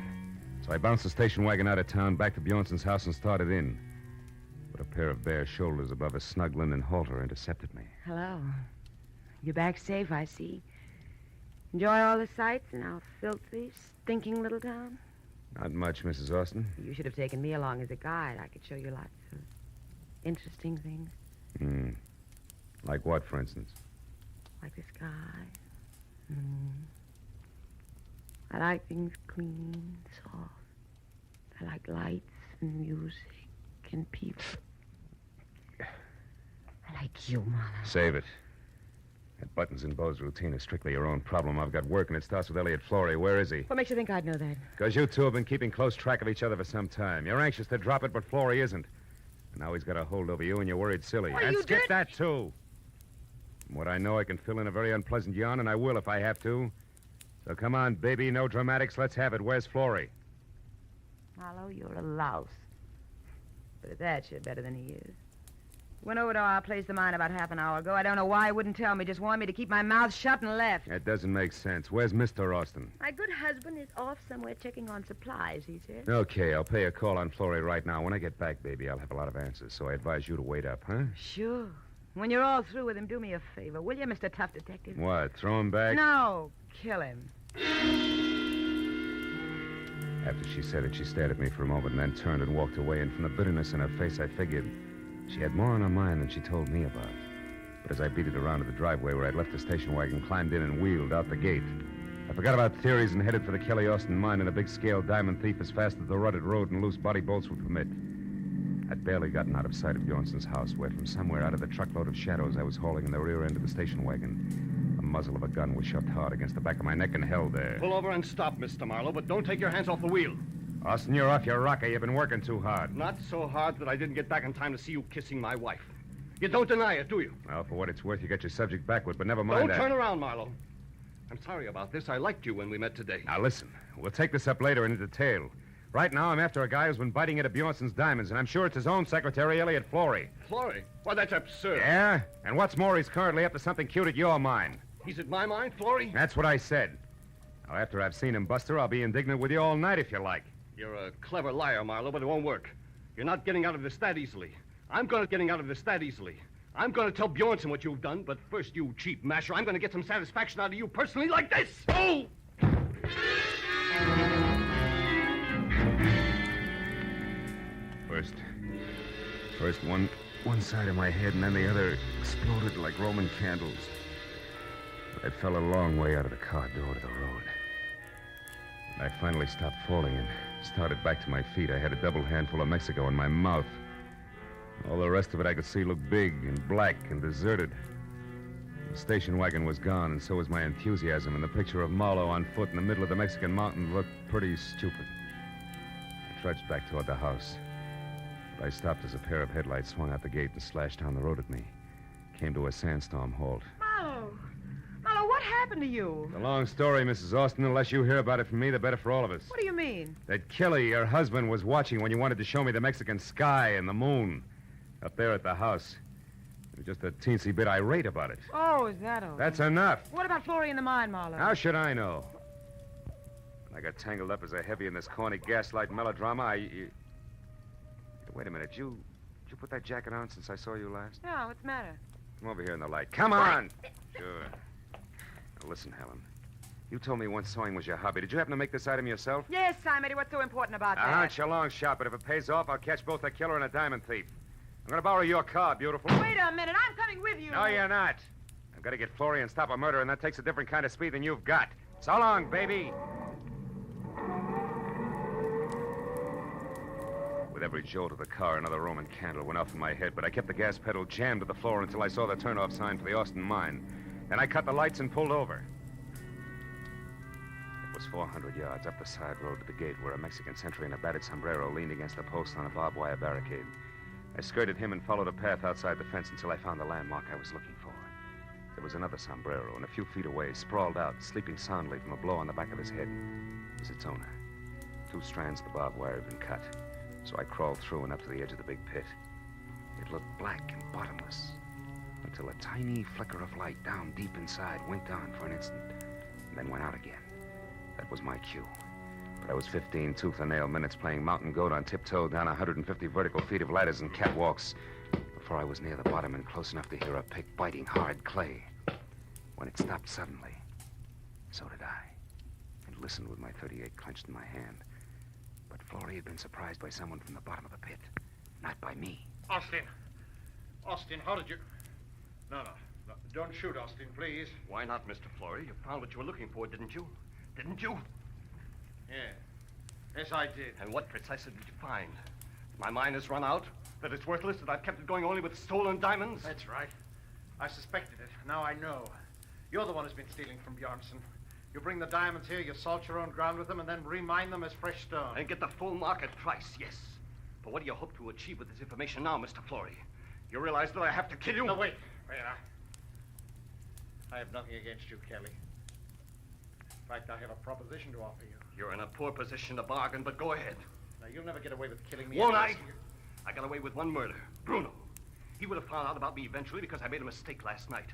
So I bounced the station wagon out of town, back to Bjornson's house, and started in. But a pair of bare shoulders above a snug linen halter intercepted me. Hello. You're back safe, I see. Enjoy all the sights in our filthy, stinking little town? Not much, Mrs. Austin. You should have taken me along as a guide. I could show you lots of interesting things. Like what, for instance? Like the sky. I like things clean, soft. I like lights and music and people. I like you, Marlowe. Save it. That Buttons and Bo's routine is strictly your own problem. I've got work, and it starts with Elliot Flory. Where is he? What makes you think I'd know that? Because you two have been keeping close track of each other for some time. You're anxious to drop it, but Flory isn't. And now he's got a hold over you, and you're worried silly. Well, and you skip did... that, too. From what I know, I can fill in a very unpleasant yarn, and I will if I have to. So come on, baby, no dramatics. Let's have it. Where's Flory? Marlowe, you're a louse. But at that, you're better than he is. Went over to our place of mine about half an hour ago. I don't know why he wouldn't tell me. Just warned me to keep my mouth shut and left. That doesn't make sense. Where's Mr. Austin? My good husband is off somewhere checking on supplies, he said. Okay, I'll pay a call on Flory right now. When I get back, baby, I'll have a lot of answers. So I advise you to wait up, huh? Sure. When you're all through with him, do me a favor, will you, Mr. Tough Detective? What, throw him back? No, kill him. After she said it, she stared at me for a moment and then turned and walked away. And from the bitterness in her face, I figured she had more on her mind than she told me about. But as I beat it around to the driveway where I'd left the station wagon, climbed in and wheeled out the gate, I forgot about theories and headed for the Kelly Austin mine in a big-scale diamond thief as fast as the rutted road and loose body bolts would permit. I'd barely gotten out of sight of Bjornson's house, where from somewhere out of the truckload of shadows I was hauling in the rear end of the station wagon, the muzzle of a gun was shoved hard against the back of my neck and held there. Pull over and stop, Mr. Marlowe, but don't take your hands off the wheel. Austin, you're off your rocker. You've been working too hard. Not so hard that I didn't get back in time to see you kissing my wife. You don't deny it, do you? Well, for what it's worth, you got your subject backward, but never mind Don't that. turn around, Marlowe. I'm sorry about this. I liked you when we met today. Now, listen. We'll take this up later in detail. Right now, I'm after a guy who's been biting into Bjornson's diamonds, and I'm sure it's his own secretary, Elliot Flory. Flory? Why, that's absurd. Yeah? And what's more, he's currently up to something cute at your mine. He's at my mine, Flory? That's what I said. Now, after I've seen him, Buster, I'll be indignant with you all night if you like. You're a clever liar, Marlowe, but it won't work. You're not getting out of this that easily. I'm getting out of this that easily. I'm going to tell Bjornson what you've done, but first, you cheap masher, I'm going to get some satisfaction out of you personally like this. Oh! First one side of my head, and then the other exploded like Roman candles. I fell a long way out of the car door to the road. When I finally stopped falling and started back to my feet, I had a double handful of Mexico in my mouth. All the rest of it I could see looked big and black and deserted. The station wagon was gone, and so was my enthusiasm, and the picture of Marlowe on foot in the middle of the Mexican mountain looked pretty stupid. I trudged back toward the house. But I stopped as a pair of headlights swung out the gate and slashed down the road at me. Came to a sandstorm halt. Marlowe, what happened to you? It's a long story, Mrs. Austin. The less you hear about it from me, the better for all of us. What do you mean? That Kelly, your husband, was watching when you wanted to show me the Mexican sky and the moon. Up there at the house. He was just a teensy bit irate about it. Oh, is that all? That's enough. What about Florrie in the mine, Marlowe? How should I know? When I got tangled up as a heavy in this corny gaslight melodrama, Wait a minute. Did you put that jacket on since I saw you last? No, what's the matter? Come over here in the light. Come on! Sure. Now, listen, Helen. You told me once sewing was your hobby. Did you happen to make this item yourself? Yes, Simon. What's so important about A that? hunch, a long shot, but if it pays off, I'll catch both a killer and a diamond thief. I'm going to borrow your car, beautiful. Wait a minute. I'm coming with you. No, you're not. I've got to get Florrie and stop a murder, and that takes a different kind of speed than you've got. So long, baby. With every jolt of the car, another Roman candle went off in my head, but I kept the gas pedal jammed to the floor until I saw the turnoff sign for the Austin mine. Then I cut the lights and pulled over. It was 400 yards up the side road to the gate where a Mexican sentry in a battered sombrero leaned against a post on a barbed wire barricade. I skirted him and followed a path outside the fence until I found the landmark I was looking for. There was another sombrero, and a few feet away, sprawled out, sleeping soundly from a blow on the back of his head, was its owner. 2 strands of the barbed wire had been cut, so I crawled through and up to the edge of the big pit. It looked black and bottomless, until a tiny flicker of light down deep inside winked on for an instant, and then went out again. That was my cue. But I was 15 tooth-and-nail minutes playing mountain goat on tiptoe down 150 vertical feet of ladders and catwalks before I was near the bottom and close enough to hear a pick biting hard clay. When it stopped suddenly, so did I, and listened with my .38 clenched in my hand. But Florrie had been surprised by someone from the bottom of the pit, not by me. Austin, how did you... No, don't shoot, Austin, please. Why not, Mr. Florrie? You found what you were looking for, didn't you? Didn't you? Yes, I did. And what precisely did you find? My mine has run out? That it's worthless? That I've kept it going only with stolen diamonds? That's right. I suspected it. Now I know. You're the one who's been stealing from Bjornson. You bring the diamonds here, you salt your own ground with them, and then remine them as fresh stone. And get the full market price, yes. But what do you hope to achieve with this information now, Mr. Florrie? You realize that I have to kill you? No, wait. I have nothing against you, Kelly. In fact, I have a proposition to offer you. You're in a poor position to bargain, but go ahead. Now, you'll never get away with killing me. Won't I? I got away with one murder. Bruno. He would have found out about me eventually because I made a mistake last night.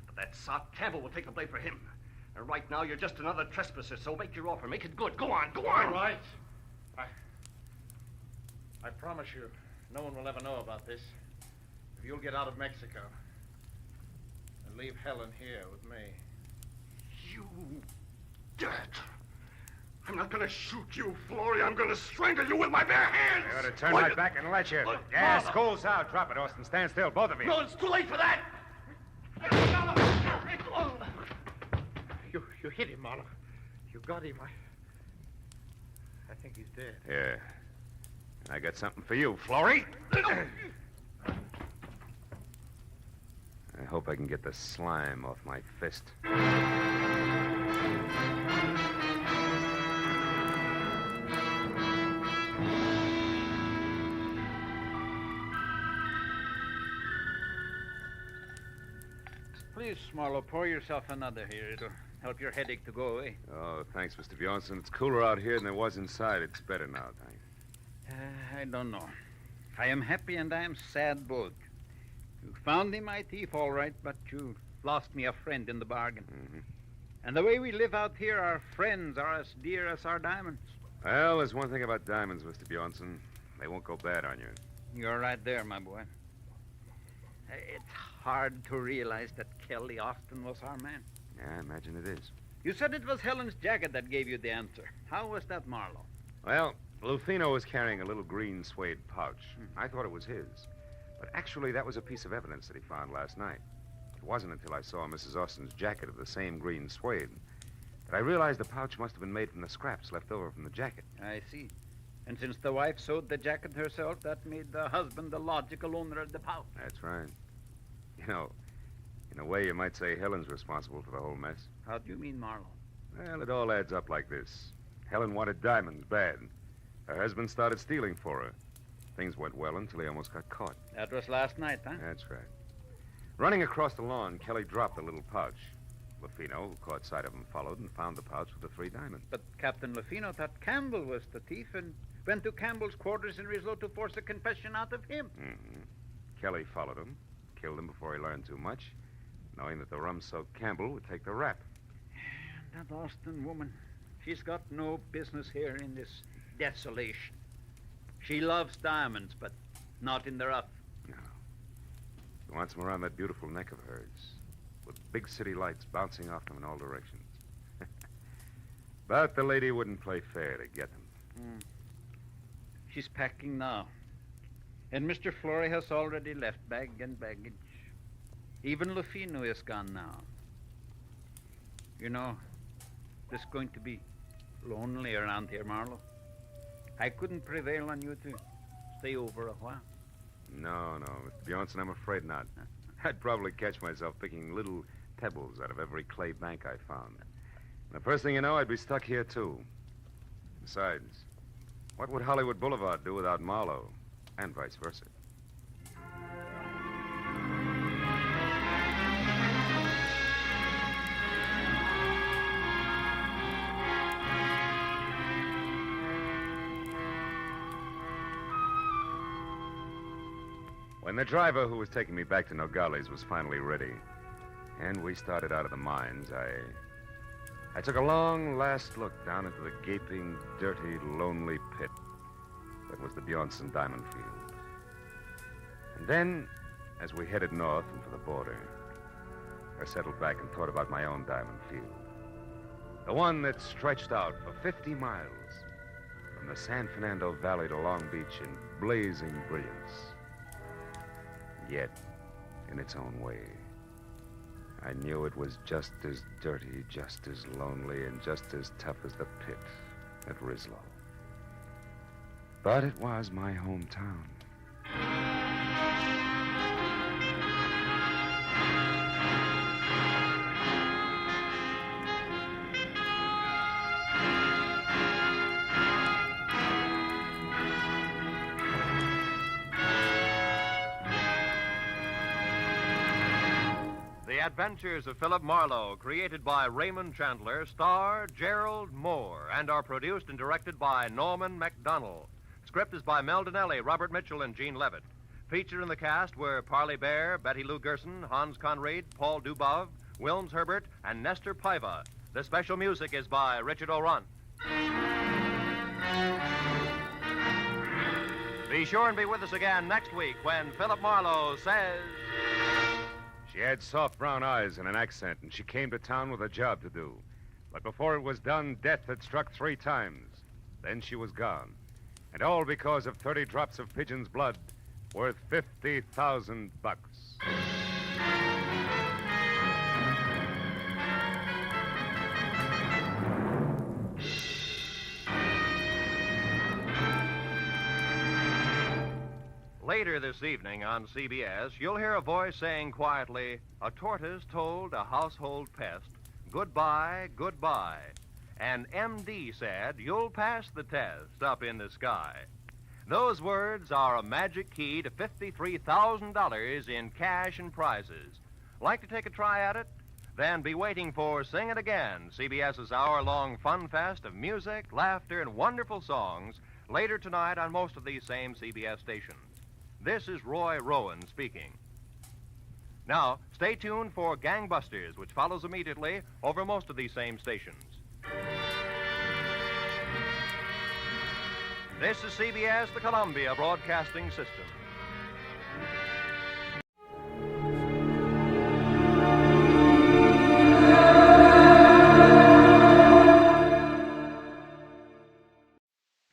But that sot Campbell will take the blame for him. And right now, you're just another trespasser, so make your offer. Make it good. Go on, go on. All right. I promise you, no one will ever know about this. If you'll get out of Mexico and leave Helen here with me. You dirt. I'm not going to shoot you, Florrie. I'm going to strangle you with my bare hands. I ought to turn my back and let you. Gas, cool's out. Drop it, Austin. Stand still, both of you. No, it's too late for that. You hit him, Marlowe. You got him. I think he's dead. Yeah. I got something for you, Florrie. I hope I can get the slime off my fist. Please, Marlowe, pour yourself another here. It'll help your headache to go away. Oh, thanks, Mr. Bjornson. It's cooler out here than it was inside. It's better now, thanks. I don't know. I am happy and I am sad both. You found me my thief, all right, but you lost me a friend in the bargain. Mm-hmm. And the way we live out here, our friends are as dear as our diamonds. Well, there's one thing about diamonds, Mr. Bjornson. They won't go bad on you. You're right there, my boy. It's hard to realize that Kelly Austin was our man. Yeah, I imagine it is. You said it was Helen's jacket that gave you the answer. How was that, Marlowe? Well, Lufino was carrying a little green suede pouch. I thought it was his. But actually, that was a piece of evidence that he found last night. It wasn't until I saw Mrs. Austin's jacket of the same green suede that I realized the pouch must have been made from the scraps left over from the jacket. I see. And since the wife sewed the jacket herself, that made the husband the logical owner of the pouch. That's right. You know, in a way, you might say Helen's responsible for the whole mess. How do you mean, Marlowe? Well, it all adds up like this. Helen wanted diamonds bad. Her husband started stealing for her. Things went well until he almost got caught. That was last night, huh? That's right. Running across the lawn, Kelly dropped the little pouch. Lafino, who caught sight of him, followed and found the pouch with the 3 diamonds. But Captain Lafino thought Campbell was the thief and went to Campbell's quarters in Rislo to force a confession out of him. Mm-hmm. Kelly followed him, killed him before he learned too much, knowing that the rum-soaked Campbell would take the rap. That Austin woman, she's got no business here in this desolation. She loves diamonds, but not in the rough. No. She wants them around that beautiful neck of hers, with big city lights bouncing off them in all directions. But the lady wouldn't play fair to get them. She's packing now. And Mr. Flory has already left bag and baggage. Even Lafino is gone now. You know, it's going to be lonely around here, Marlowe. I couldn't prevail on you to stay over a while. No, Mr. Bjornson, I'm afraid not. I'd probably catch myself picking little pebbles out of every clay bank I found. And the first thing you know, I'd be stuck here, too. Besides, what would Hollywood Boulevard do without Marlowe? And vice versa. When the driver who was taking me back to Nogales was finally ready, and we started out of the mines, I took a long last look down into the gaping, dirty, lonely pit that was the Bjornson diamond field. And then, as we headed north and for the border, I settled back and thought about my own diamond field. The one that stretched out for 50 miles from the San Fernando Valley to Long Beach in blazing brilliance. Yet, in its own way, I knew it was just as dirty, just as lonely, and just as tough as the pit at Rislo. But it was my hometown. The Adventures of Philip Marlowe, created by Raymond Chandler, star Gerald Moore, and are produced and directed by Norman MacDonald. Script is by Mel Donnelly, Robert Mitchell, and Gene Levitt. Featured in the cast were Parley Bear, Betty Lou Gerson, Hans Conried, Paul Dubov, Wilms Herbert, and Nestor Paiva. The special music is by Richard O'Run. Be sure and be with us again next week when Philip Marlowe says... She had soft brown eyes and an accent, and she came to town with a job to do. But before it was done, death had struck 3 times. Then she was gone. And all because of 30 drops of pigeon's blood worth $50,000. Later this evening on CBS, you'll hear a voice saying quietly, "A tortoise told a household pest, goodbye, goodbye." And MD said, "You'll pass the test up in the sky." Those words are a magic key to $53,000 in cash and prizes. Like to take a try at it? Then be waiting for Sing It Again, CBS's hour-long fun fest of music, laughter, and wonderful songs later tonight on most of these same CBS stations. This is Roy Rowan speaking. Now, stay tuned for Gangbusters, which follows immediately over most of these same stations. This is CBS, the Columbia Broadcasting System.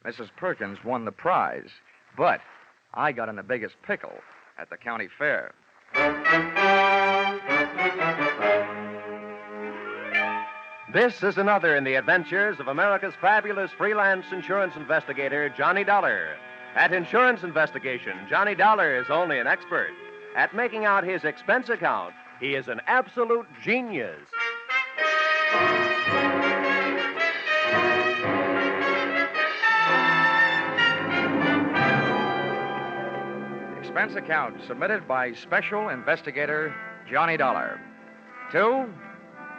Mrs. Perkins won the prize, but I got in the biggest pickle. at the county fair. This is another in the adventures of America's fabulous freelance insurance investigator, Johnny Dollar. At insurance investigation, Johnny Dollar is only an expert. At making out his expense account, he is an absolute genius. Expense account submitted by Special Investigator Johnny Dollar. To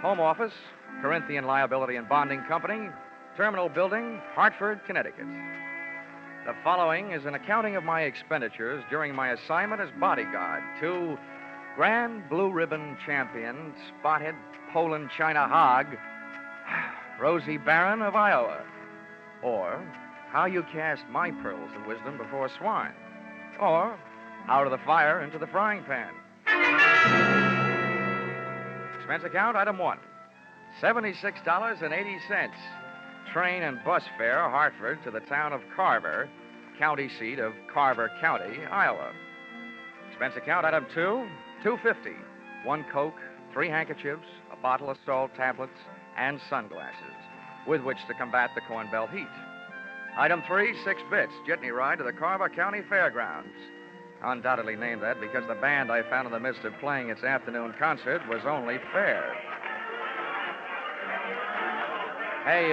Home Office, Corinthian Liability and Bonding Company, Terminal Building, Hartford, Connecticut. The following is an accounting of my expenditures during my assignment as bodyguard to Grand Blue Ribbon Champion, Spotted Poland China Hog, Rosie Barron of Iowa. Or How You Cast My Pearls of Wisdom Before Swine. Or Out of the Fire into the Frying Pan. Expense account, item 1. $76.80. Train and bus fare, Hartford, to the town of Carver, county seat of Carver County, Iowa. Expense account, item 2. $2.50. 1 Coke, 3 handkerchiefs, a bottle of salt tablets, and sunglasses, with which to combat the Corn Belt heat. Item 3, 6 bits, jitney ride to the Carver County Fairgrounds. Undoubtedly named that because the band I found in the midst of playing its afternoon concert was only fair. Hey,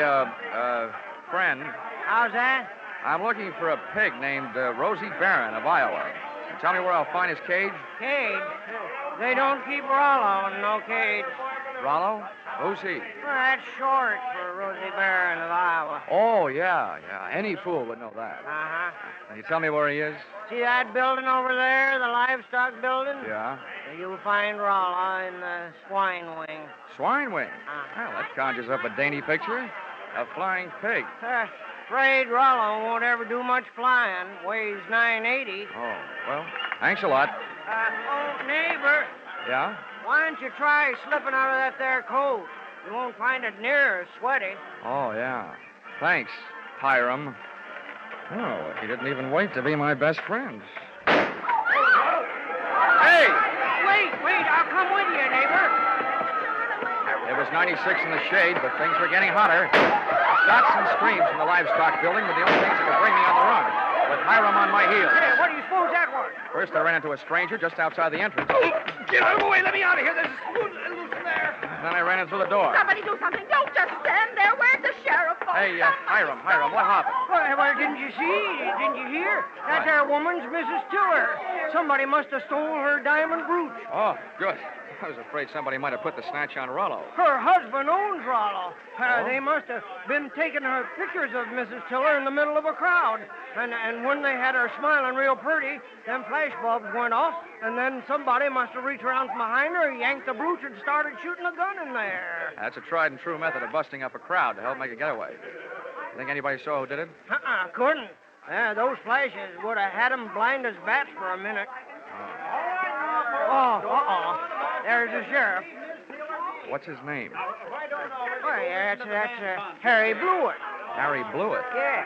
friend. How's that? I'm looking for a pig named Rosie Barron of Iowa. Can you tell me where I'll find his cage? Cage? They don't keep Rollo in no cage. Rollo? Who's he? Well, that's short for Rosie Barron of Iowa. Oh, yeah. Any fool would know that. Uh-huh. Can you tell me where he is? See that building over there, the livestock building? Yeah. You'll find Rollo in the swine wing. Swine wing? Well, that conjures up a dainty picture. A flying pig. Afraid Rollo won't ever do much flying. Weighs 980. Oh, well, thanks a lot. Neighbor. Yeah? Why don't you try slipping out of that there coat? You won't find it near as sweaty. Oh, yeah. Thanks, Hiram. Oh, he didn't even wait to be my best friend. Hey! Wait, I'll come with you, neighbor. It was 96 in the shade, but things were getting hotter. Shots and screams from the livestock building were the only things that could bring me on the run, with Hiram on my heels. Hey, what do you suppose that was? First, I ran into a stranger just outside the entrance. Get out of the way. Let me out of here. There's loose in there. Then I ran in through the door. Somebody do something. Don't just stand there. Where's the sheriff? Hey, Hiram, what happened? Well, didn't you see? Didn't you hear? That there woman's Mrs. Tiller. Somebody must have stole her diamond brooch. Oh, good. I was afraid somebody might have put the snatch on Rollo. Her husband owns Rollo. They must have been taking her pictures of Mrs. Tiller in the middle of a crowd. And when they had her smiling real pretty, them flash bulbs went off, and then somebody must have reached around from behind her, yanked the brooch, and started shooting a gun in there. That's a tried and true method of busting up a crowd to help make a getaway. Think anybody saw who did it? Couldn't. Those flashes would have had them blind as bats for a minute. There's the sheriff. What's his name? Well, that's Harry Blewett. Harry Blewett? Yeah.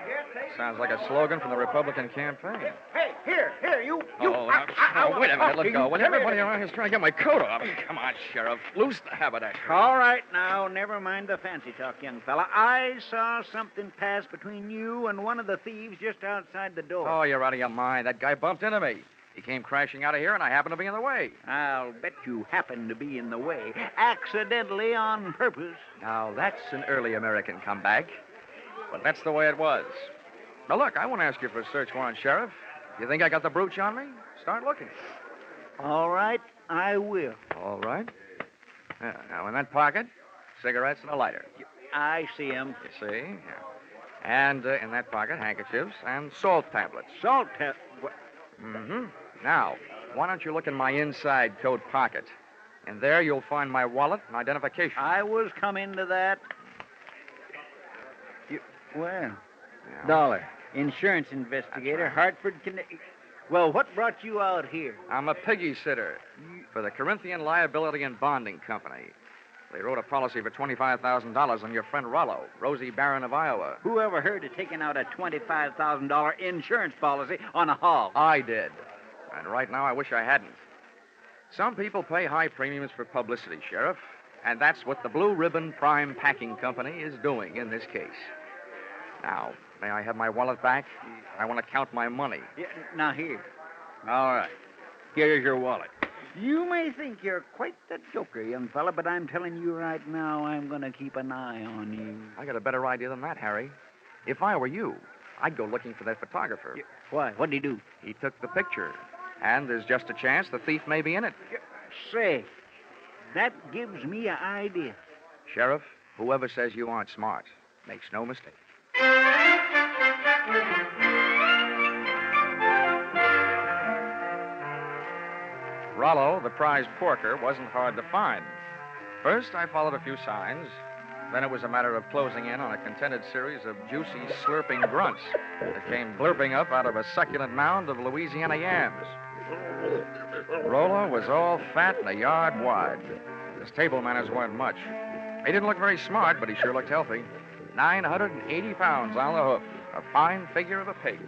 Sounds like a slogan from the Republican campaign. Hey, here, you. Wait a minute, let go. When everybody around here's trying to get my coat off. Come on, Sheriff. Loose the haberdasher. All right, now, never mind the fancy talk, young fella. I saw something pass between you and one of the thieves just outside the door. Oh, you're out of your mind. That guy bumped into me. He came crashing out of here, and I happened to be in the way. I'll bet you happened to be in the way, accidentally on purpose. Now, that's an early American comeback. But that's the way it was. Now, look, I won't ask you for a search warrant, Sheriff. You think I got the brooch on me? Start looking. All right, I will. All right. Now, in that pocket, cigarettes and a lighter. I see 'em. You see? Yeah. And in that pocket, handkerchiefs and salt tablets. Salt tablets? Mm-hmm. Now, why don't you look in my inside coat pocket? And there you'll find my wallet and identification. I was coming to that. Yeah. Dollar, insurance investigator, right. Hartford, Connecticut. Well, what brought you out here? I'm a piggy sitter for the Corinthian Liability and Bonding Company. They wrote a policy for $25,000 on your friend Rollo, Rosie Barron of Iowa. Who ever heard of taking out a $25,000 insurance policy on a hog? I did. And right now, I wish I hadn't. Some people pay high premiums for publicity, Sheriff, and that's what the Blue Ribbon Prime Packing Company is doing in this case. Now, may I have my wallet back? I want to count my money. Yeah, now here. All right. Here's your wallet. You may think you're quite the joker, young fella, but I'm telling you right now, I'm going to keep an eye on you. I got a better idea than that, Harry. If I were you, I'd go looking for that photographer. Why? What'd he do? He took the picture. And there's just a chance the thief may be in it. Say, that gives me an idea. Sheriff, whoever says you aren't smart makes no mistake. Rollo, the prize porker, wasn't hard to find. First, I followed a few signs. Then it was a matter of closing in on a contented series of juicy, slurping grunts that came blurping up out of a succulent mound of Louisiana yams. Rollo was all fat and a yard wide. His table manners weren't much. He didn't look very smart, but he sure looked healthy. 980 pounds on the hoof. A fine figure of a pig.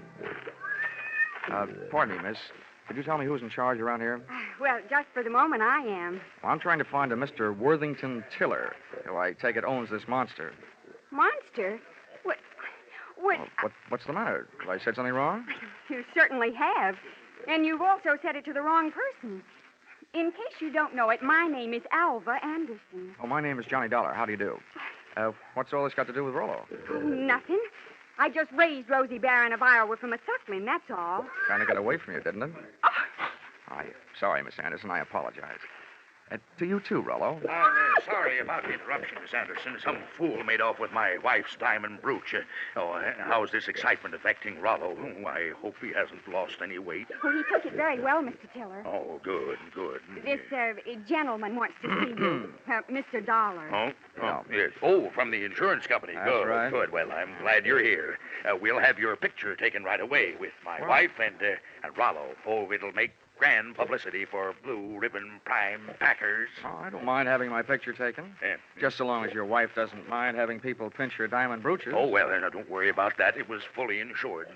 Pardon me, miss. Could you tell me who's in charge around here? Well, just for the moment, I am. Well, I'm trying to find a Mr. Worthington Tiller, who I take it owns this monster. Monster? What? What's the matter? Have I said something wrong? You certainly have. And you've also said it to the wrong person. In case you don't know it, my name is Alva Anderson. Oh, my name is Johnny Dolar. How do you do? What's all this got to do with Rollo? Nothing. I just raised Rosie Barron of Iowa from a suckling, that's all. Kind of got away from you, didn't it? I'm sorry, Miss Anderson. I apologize. To you, too, Rollo. Sorry about the interruption, Miss Anderson. Some fool made off with my wife's diamond brooch. How's this excitement affecting Rollo? I hope he hasn't lost any weight. Well, he took it very well, Mr. Tiller. Oh, good. This gentleman wants to see you, Mr. Dollar. Oh, yes. Oh, from the insurance company. That's Good, right. Good. Well, I'm glad you're here. We'll have your picture taken right away with my wife and Rollo. Oh, it'll make grand publicity for Blue Ribbon Prime Packers. Oh, I don't mind having my picture taken. Just so long as your wife doesn't mind having people pinch her diamond brooches. Oh, well, now, don't worry about that. It was fully insured.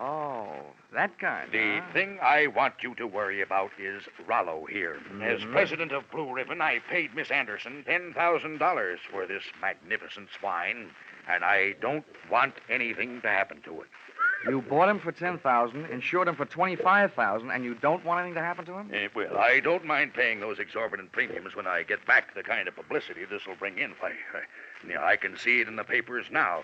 Oh, that kind, The thing I want you to worry about is Rollo here. As president of Blue Ribbon, I paid Miss Anderson $10,000 for this magnificent swine, and I don't want anything to happen to it. You bought him for $10,000, insured him for $25,000, and you don't want anything to happen to him? Well, I don't mind paying those exorbitant premiums when I get back the kind of publicity this will bring in. I can see it in the papers now.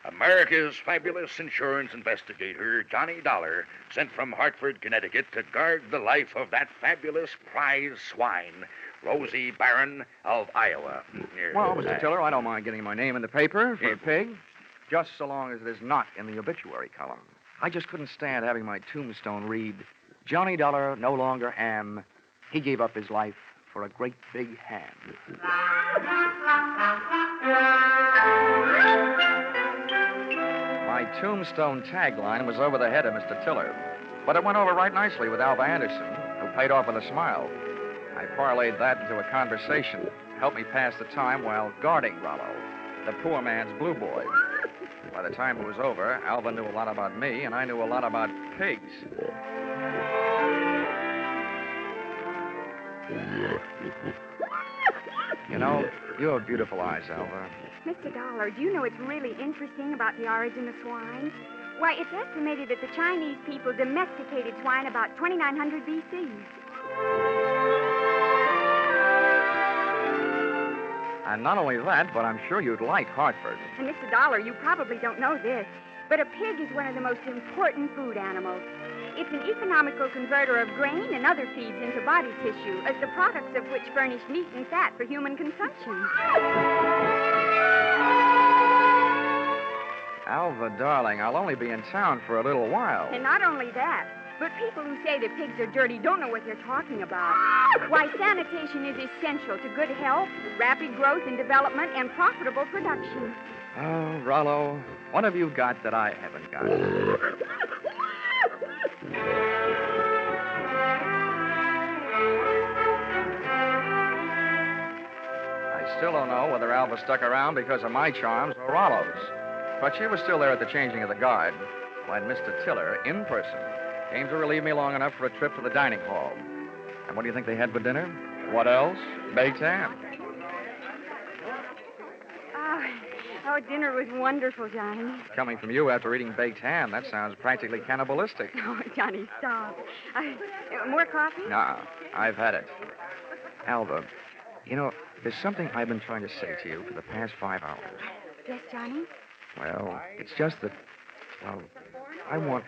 America's fabulous insurance investigator, Johnny Dollar, sent from Hartford, Connecticut to guard the life of that fabulous prize swine, Rosie Barron of Iowa. Well, Mr. Tiller, I don't mind getting my name in the paper for a pig, just so long as it is not in the obituary column. I just couldn't stand having my tombstone read, Johnny Dollar no longer am. He gave up his life for a great big hand. My tombstone tagline was over the head of Mr. Tiller, but it went over right nicely with Alva Anderson, who paid off with a smile. I parlayed that into a conversation, helped me pass the time while guarding Rollo, the poor man's blue boy. By the time it was over, Alva knew a lot about me, and I knew a lot about pigs. You know, you have beautiful eyes, Alva. Mr. Dollar, do you know what's really interesting about the origin of swine? Why, it's estimated that the Chinese people domesticated swine about 2900 B.C. And not only that, but I'm sure you'd like Hartford. And, Mr. Dollar, you probably don't know this, but a pig is one of the most important food animals. It's an economical converter of grain and other feeds into body tissue, as the products of which furnish meat and fat for human consumption. Alva, darling, I'll only be in town for a little while. And not only that, but people who say that pigs are dirty don't know what they're talking about. Why, sanitation is essential to good health, rapid growth and development, and profitable production. Oh, Rollo, what have you got that I haven't got? I still don't know whether Alva stuck around because of my charms or Rollo's. But she was still there at the changing of the guard when Mr. Tiller, in person, Came to relieve me long enough for a trip to the dining hall. And what do you think they had for dinner? What else? Baked ham. Oh, dinner was wonderful, Johnny. Coming from you after eating baked ham, that sounds practically cannibalistic. Oh, Johnny, stop. More coffee? Nah, I've had it. Alva, you know, there's something I've been trying to say to you for the past 5 hours. Yes, Johnny? Well, it's just that, well, I want...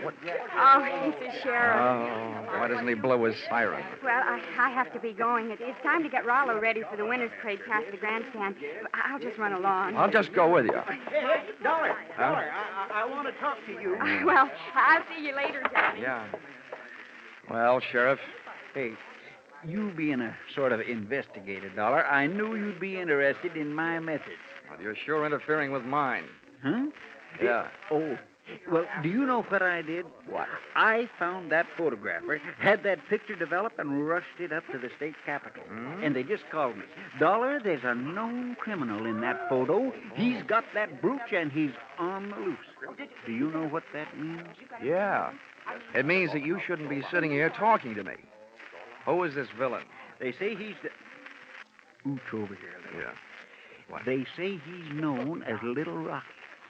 What? Oh, he's the sheriff. Oh, why doesn't he blow his siren? Well, I have to be going. It's time to get Rollo ready for the winner's parade past the grandstand. I'll just run along. I'll just go with you. Hey, Dolar. Dolar, I want to talk to you. Well, I'll see you later, Johnny. Yeah. Well, Sheriff. Hey, you being a sort of investigator, Dolar, I knew you'd be interested in my methods. Well, you're sure interfering with mine. Huh? Yeah. Oh, well, do you know what I did? What? I found that photographer, had that picture developed, and rushed it up to the state capitol. And they just called me. Dolar, there's a known criminal in that photo. He's got that brooch, and he's on the loose. Do you know what that means? Yeah. It means that you shouldn't be sitting here talking to me. Who is this villain? They say he's the... Ooch over here. Yeah. What? They say he's known as Little Rocky.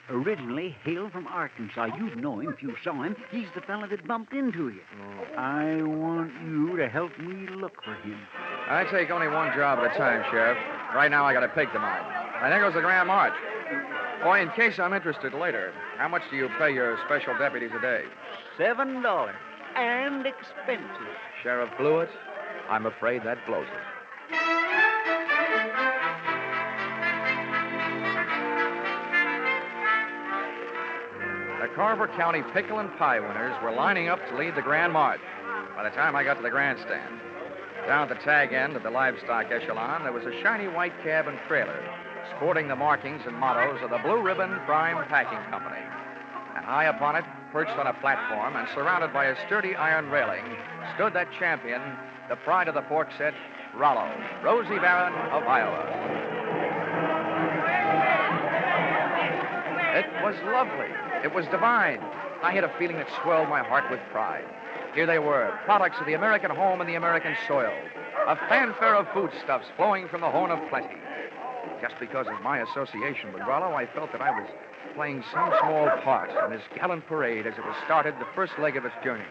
Originally hailed from Arkansas. You'd know him if you saw him. He's the fella that bumped into you. Oh. I want you to help me look for him. I take only one job at a time, Sheriff. Right now, I got a pig to mind. I think it was the Grand March. Boy, in case I'm interested later, how much do you pay your special deputies a day? $7 and expenses. Sheriff Blewett, I'm afraid that blows it. The Carver County Pickle and Pie winners were lining up to lead the Grand March. By the time I got to the grandstand, down at the tag end of the livestock echelon, there was a shiny white cab and trailer, sporting the markings and mottos of the Blue Ribbon Prime Packing Company. And high upon it, perched on a platform and surrounded by a sturdy iron railing, stood that champion, the pride of the pork set, Rollo, Rosie Barron of Iowa. It was lovely. It was divine. I had a feeling that swelled my heart with pride. Here they were, products of the American home and the American soil. A fanfare of foodstuffs flowing from the horn of plenty. Just because of my association with Rollo, I felt that I was playing some small part in this gallant parade as it was started the first leg of its journey.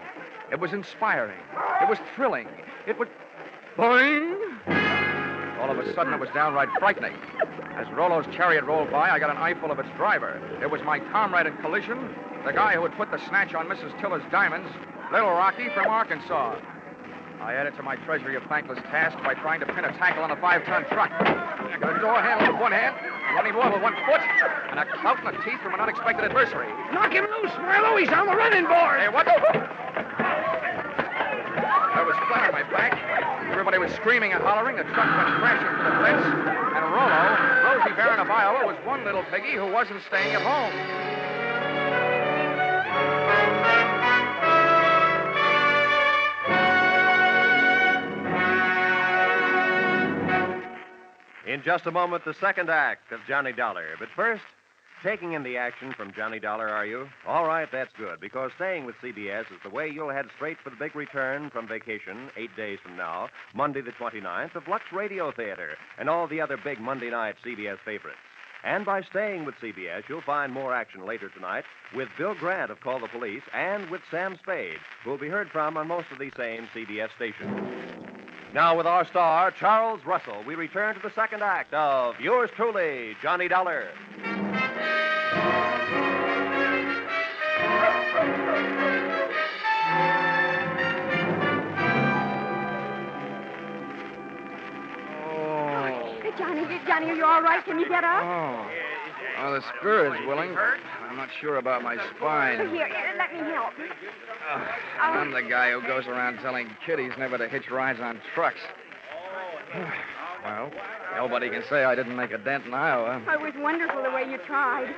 It was inspiring. It was thrilling. It was... Boing! All of a sudden, it was downright frightening. As Rollo's chariot rolled by, I got an eyeful of its driver. It was my comrade in collision, the guy who had put the snatch on Mrs. Tiller's diamonds, Little Rocky from Arkansas. I added to my treasury of thankless tasks by trying to pin a tackle on a 5-ton truck. I got a door handle with one hand, running water with one foot, and a clout in the teeth from an unexpected adversary. Knock him loose, Marlowe. He's on the running board. Hey, what the... I was flat on my back. Everybody was screaming and hollering. The truck went crashing to the fence. And Rollo, Rosie Barron of Iowa, was one little piggy who wasn't staying at home. In just a moment, the second act of Johnny Dollar. But first, taking in the action from Johnny Dollar, are you? All right, that's good, because staying with CBS is the way you'll head straight for the big return from vacation 8 days from now, Monday the 29th, of Lux Radio Theater and all the other big Monday night CBS favorites. And by staying with CBS, you'll find more action later tonight with Bill Grant of Call the Police and with Sam Spade, who will be heard from on most of these same CBS stations. Now, with our star, Charles Russell, we return to the second act of yours truly, Johnny Dollar. Johnny, are you all right? Can you get up? Oh, the spirit's willing. I'm not sure about my spine. Here, let me help. I'm the guy who goes around telling kiddies never to hitch rides on trucks. Well, nobody can say I didn't make a dent in Iowa. It was wonderful the way you tried.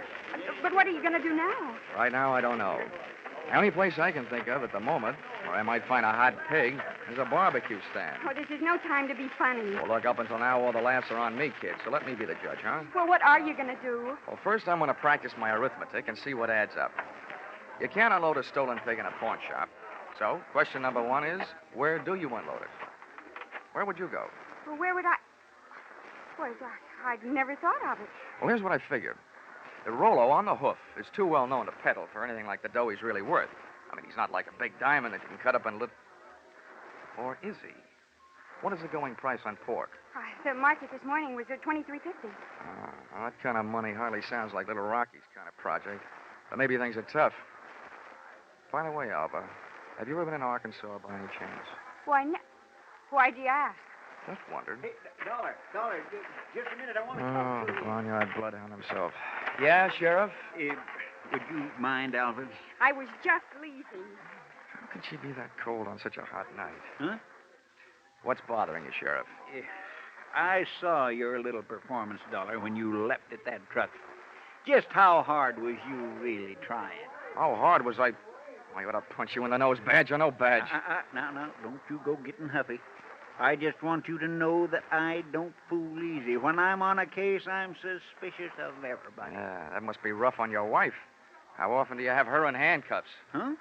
But what are you going to do now? Right now, I don't know. The only place I can think of at the moment where I might find a hot pig is a barbecue stand. Oh, this is no time to be funny. Well, look, up until now, all the laughs are on me, kid, so let me be the judge, huh? Well, what are you going to do? Well, first I'm going to practice my arithmetic and see what adds up. You can't unload a stolen pig in a pawn shop. So, question number one is, where do you unload it? Where would you go? Well, where would I... Well, I'd never thought of it. Well, here's what I figured. The Rollo on the hoof is too well known to peddle for anything like the dough he's really worth. I mean, he's not like a big diamond that you can cut up in little... Or is he? What is the going price on pork? The market this morning was at $23.50. That kind of money hardly sounds like Little Rocky's kind of project. But maybe things are tough. By the way, Alva, have you ever been in Arkansas by any chance? Why do you ask? Just wondered. Hey, Dollar, just a minute. I want to talk to you. Barnyard bloodhound himself. Yeah, Sheriff? Would you mind, Alfred? I was just leaving. How could she be that cold on such a hot night? Huh? What's bothering you, Sheriff? I saw your little performance, Dollar, when you leapt at that truck. Just how hard was you really trying? How hard was I... I ought to punch you in the nose, badge or no badge. Now, don't you go getting huffy. I just want you to know that I don't fool easy. When I'm on a case, I'm suspicious of everybody. Yeah, that must be rough on your wife. How often do you have her in handcuffs? Huh?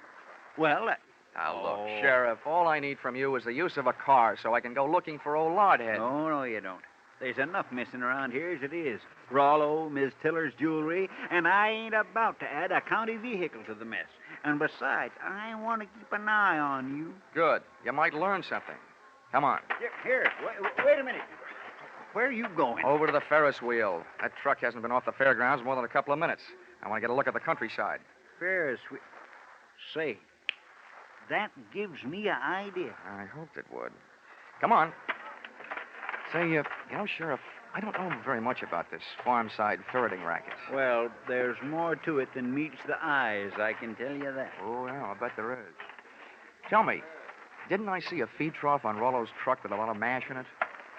Well, Now, look, Sheriff, all I need from you is the use of a car so I can go looking for old Lardhead. No, you don't. There's enough missing around here as it is. Rollo, Miss Tiller's jewelry, and I ain't about to add a county vehicle to the mess. And besides, I want to keep an eye on you. Good. You might learn something. Come on. Here, wait a minute. Where are you going? Over to the Ferris wheel. That truck hasn't been off the fairgrounds more than a couple of minutes. I want to get a look at the countryside. Ferris wheel. Say, that gives me an idea. I hoped it would. Come on. Say, you know, Sheriff, I don't know very much about this farm-side ferreting racket. Well, there's more to it than meets the eyes, I can tell you that. Oh, yeah, I bet there is. Tell me, didn't I see a feed trough on Rollo's truck with a lot of mash in it?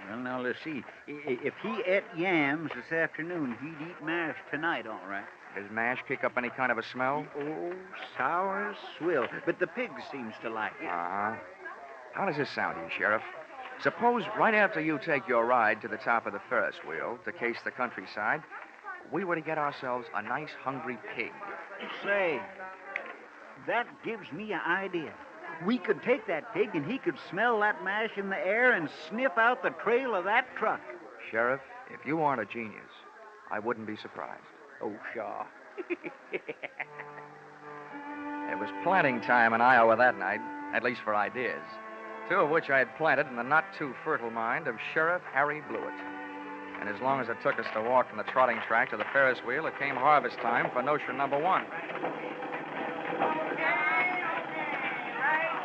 Well, now, let's see. If he ate yams this afternoon, he'd eat mash tonight, all right. Does mash kick up any kind of a smell? Oh, sour as swill. But the pig seems to like it. Uh-huh. How does this sound to you, Sheriff? Suppose right after you take your ride to the top of the Ferris wheel to case the countryside, we were to get ourselves a nice hungry pig. Say, that gives me an idea. We could take that pig and he could smell that mash in the air and sniff out the trail of that truck. Sheriff, if you aren't a genius, I wouldn't be surprised. Oh, Shaw. It was planting time in Iowa that night, at least for ideas. 2 of which I had planted in the not-too-fertile mind of Sheriff Harry Blewett. And as long as it took us to walk from the trotting track to the Ferris wheel, it came harvest time for notion number 1. Right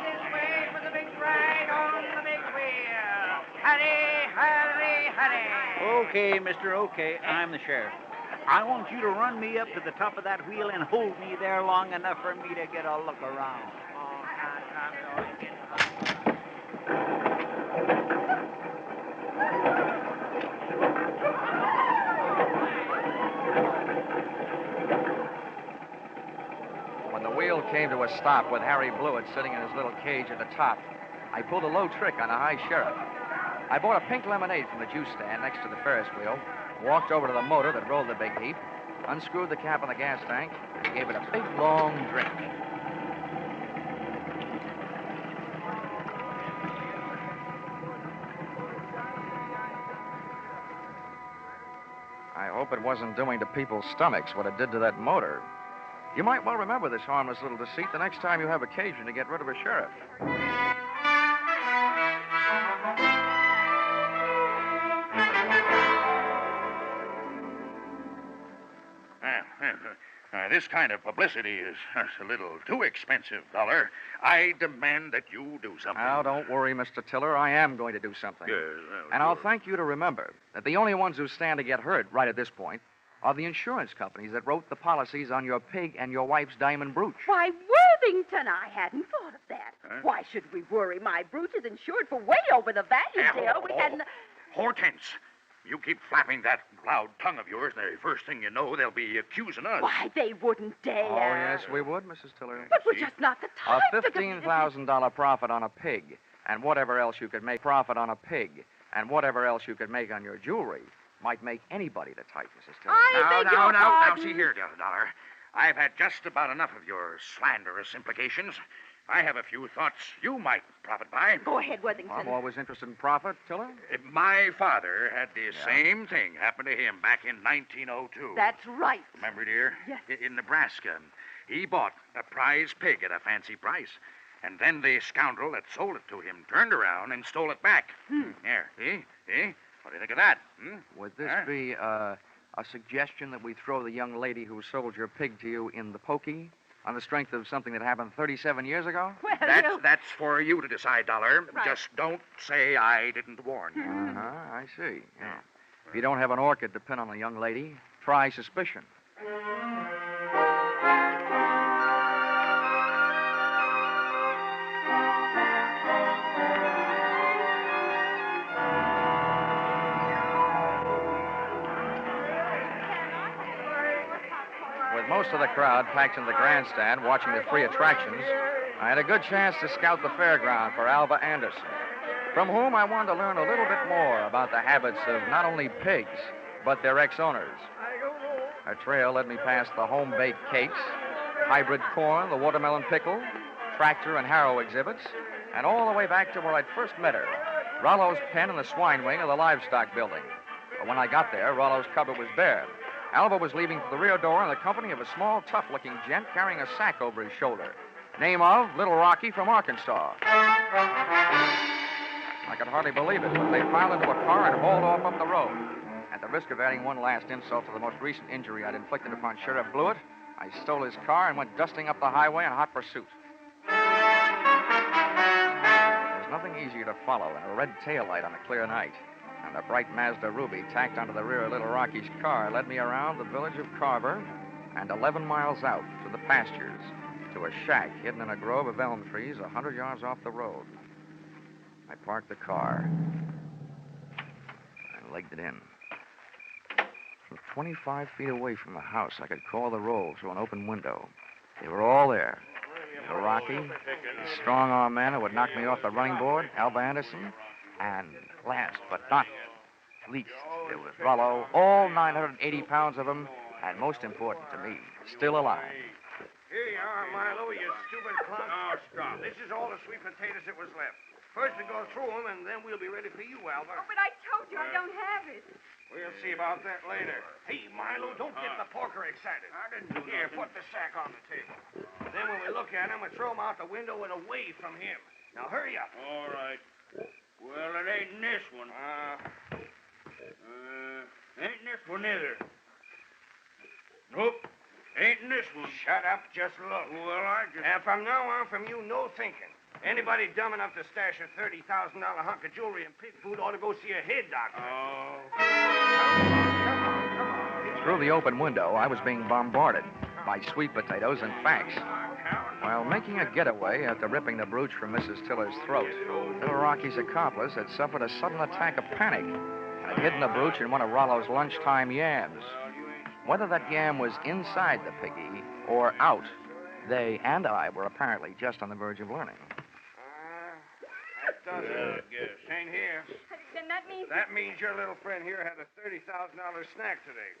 this way for the big ride on the big wheel. Hurry, hurry, hurry. Okay, mister, okay. I'm the sheriff. I want you to run me up to the top of that wheel and hold me there long enough for me to get a look around. When the wheel came to a stop with Harry Blewett sitting in his little cage at the top, I pulled a low trick on a high sheriff. I bought a pink lemonade from the juice stand next to the Ferris wheel, walked over to the motor that rolled the big heap, unscrewed the cap on the gas tank, and gave it a big, long drink. I hope it wasn't doing to people's stomachs what it did to that motor. You might well remember this harmless little deceit the next time you have occasion to get rid of a sheriff. This kind of publicity is a little too expensive, Dollar. I demand that you do something. Now, don't worry, Mr. Tiller. I am going to do something. Yes, and I'll thank you to remember that the only ones who stand to get hurt right at this point are the insurance companies that wrote the policies on your pig and your wife's diamond brooch. Why, Worthington, I hadn't thought of that. Huh? Why should we worry? My brooch is insured for way over the value, dear. We hadn't... Hortense, you keep flapping that loud tongue of yours, and the first thing you know, they'll be accusing us. Why, they wouldn't dare. Oh, yes, we would, Mrs. Tiller. But we're just not the A type. $15,000 profit on a pig, and whatever else you could make profit on a pig, and whatever else you could make on your jewelry, might make anybody the type, Mrs. Tiller. Now, see here, Dollar. I've had just about enough of your slanderous implications. I have a few thoughts you might profit by. Go ahead, Worthington. I'm always interested in profit, Tiller. My father had the same thing happen to him back in 1902. That's right. Remember, dear? Yes. In Nebraska. He bought a prize pig at a fancy price. And then the scoundrel that sold it to him turned around and stole it back. There, see? What do you think of that? Would this be a suggestion that we throw the young lady who sold your pig to you in the pokey on the strength of something that happened 37 years ago? Well, That's for you to decide, Dollar. Right. Just don't say I didn't warn you. I see. Yeah. If you don't have an orchid to pin on a young lady, try suspicion. With most of the crowd packed in the grandstand watching the free attractions, I had a good chance to scout the fairground for Alva Anderson, from whom I wanted to learn a little bit more about the habits of not only pigs, but their ex-owners. Our trail led me past the home-baked cakes, hybrid corn, the watermelon pickle, tractor and harrow exhibits, and all the way back to where I'd first met her, Rollo's pen in the swine wing of the livestock building. But when I got there, Rollo's cupboard was bare. Alva was leaving for the rear door in the company of a small, tough-looking gent carrying a sack over his shoulder. Name of Little Rocky from Arkansas. I could hardly believe it, but they piled into a car and hauled off up the road. At the risk of adding one last insult to the most recent injury I'd inflicted upon Sheriff Blewett, I stole his car and went dusting up the highway in hot pursuit. There's nothing easier to follow than a red taillight on a clear night. And the bright Mazda Ruby tacked onto the rear of Little Rocky's car led me around the village of Carver and 11 miles out to the pastures, to a shack hidden in a grove of elm trees 100 yards off the road. I parked the car and legged it in. From 25 feet away from the house, I could call the roll through an open window. They were all there. Little Rocky, the strong-arm man who would knock me off the running board, Alva Anderson, and last but not least, there was Rollo, all 980 pounds of him, and most important to me, still alive. Here you are, Milo, you stupid clown. Oh, stop. This is all the sweet potatoes that was left. First we go through them, and then we'll be ready for you, Alva. Oh, but I told you I don't have it. We'll see about that later. Hey, Milo, don't get the porker excited. I didn't do Here, put the sack on the table. Then when we look at him, we throw him out the window and away from him. Now, hurry up. All right. Well, it ain't in this one. Ain't in this one either. Nope. Ain't in this one. Shut up, just look. Well, I just... And from now on, from you, no thinking. Anybody dumb enough to stash a $30,000 hunk of jewelry and pig food ought to go see a head doctor. Oh. Come on. Through the open window, I was being bombarded by sweet potatoes and facts. While making a getaway after ripping the brooch from Mrs. Tiller's throat, Little Rocky's accomplice had suffered a sudden attack of panic and had hidden the brooch in one of Rollo's lunchtime yams. Whether that yam was inside the piggy or out, they and I were apparently just on the verge of learning. That does it, I guess. Ain't here. Then that means... That means your little friend here had a $30,000 snack today,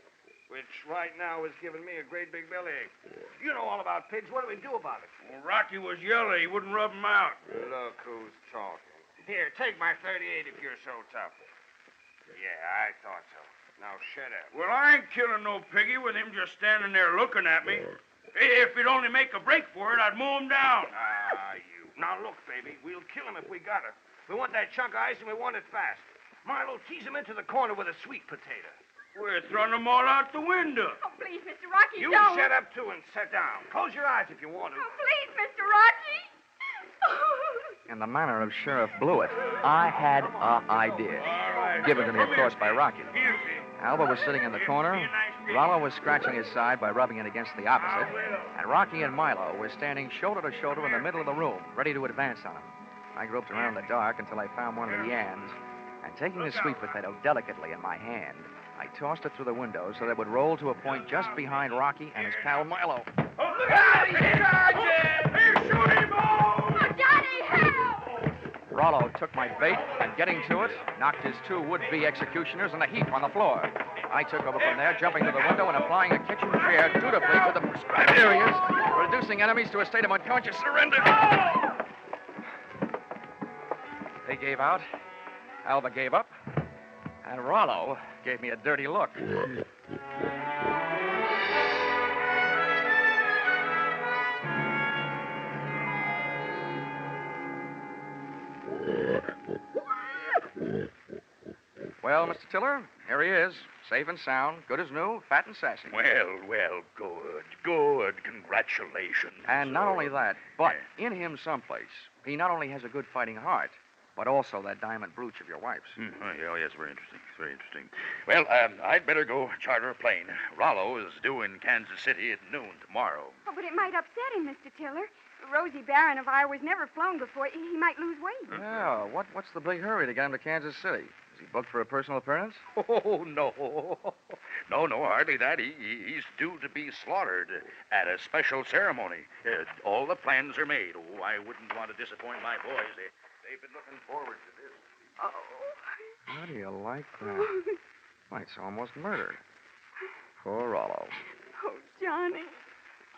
which right now is giving me a great big bellyache. You know all about pigs. What do we do about it? Well, Rocky was yellow. He wouldn't rub him out. Look who's talking. Here, take my 38 if you're so tough. Yeah, I thought so. Now, shut up. Well, I ain't killing no piggy with him just standing there looking at me. If he'd only make a break for it, I'd mow him down. You. Now, look, baby, we'll kill him if we got it. We want that chunk of ice, and we want it fast. Milo, tease him into the corner with a sweet potato. We're throwing them all out the window. Oh, please, Mr. Rocky, You don't. shut up, too, and sit down. Close your eyes if you want to. Oh, please, Mr. Rocky. In the manner of Sheriff Blewett, I had an idea. Given to me, of course, by Rocky. Alva was sitting in the corner, Rollo was scratching his side by rubbing it against the opposite, and Rocky and Milo were standing shoulder to shoulder in the middle of the room, ready to advance on him. I groped around in the dark until I found one of the yams, and taking the sweet potato delicately in my hand, I tossed it through the window so that it would roll to a point just behind Rocky and his pal Milo. Oh, look out! He's charging! He's shooting! Oh, Daddy, help! Rollo took my bait and, getting to it, knocked his two would-be executioners in a heap on the floor. I took over from there, jumping to the window and applying a kitchen chair dutifully to the prescribed areas, reducing enemies to a state of unconscious surrender. They gave out, Alva gave up, and Rollo gave me a dirty look. Well, Mr. Tiller, here he is, safe and sound, good as new, fat and sassy. Well, good. Congratulations. And not only that, but in him someplace, he not only has a good fighting heart, but also that diamond brooch of your wife's. Oh, yes, very interesting. Well, I'd better go charter a plane. Rollo is due in Kansas City at noon tomorrow. Oh, but it might upset him, Mr. Tiller. Rosie Barron of Iowa's never flown before. He might lose weight. Yeah, what's the big hurry to get him to Kansas City? Is he booked for a personal appearance? Oh, no, hardly that. He's due to be slaughtered at a special ceremony. All the plans are made. Oh, I wouldn't want to disappoint my boys. They've been looking forward to this. Oh. How do you like that? Why, it's almost murder. Poor Rollo. Oh, Johnny.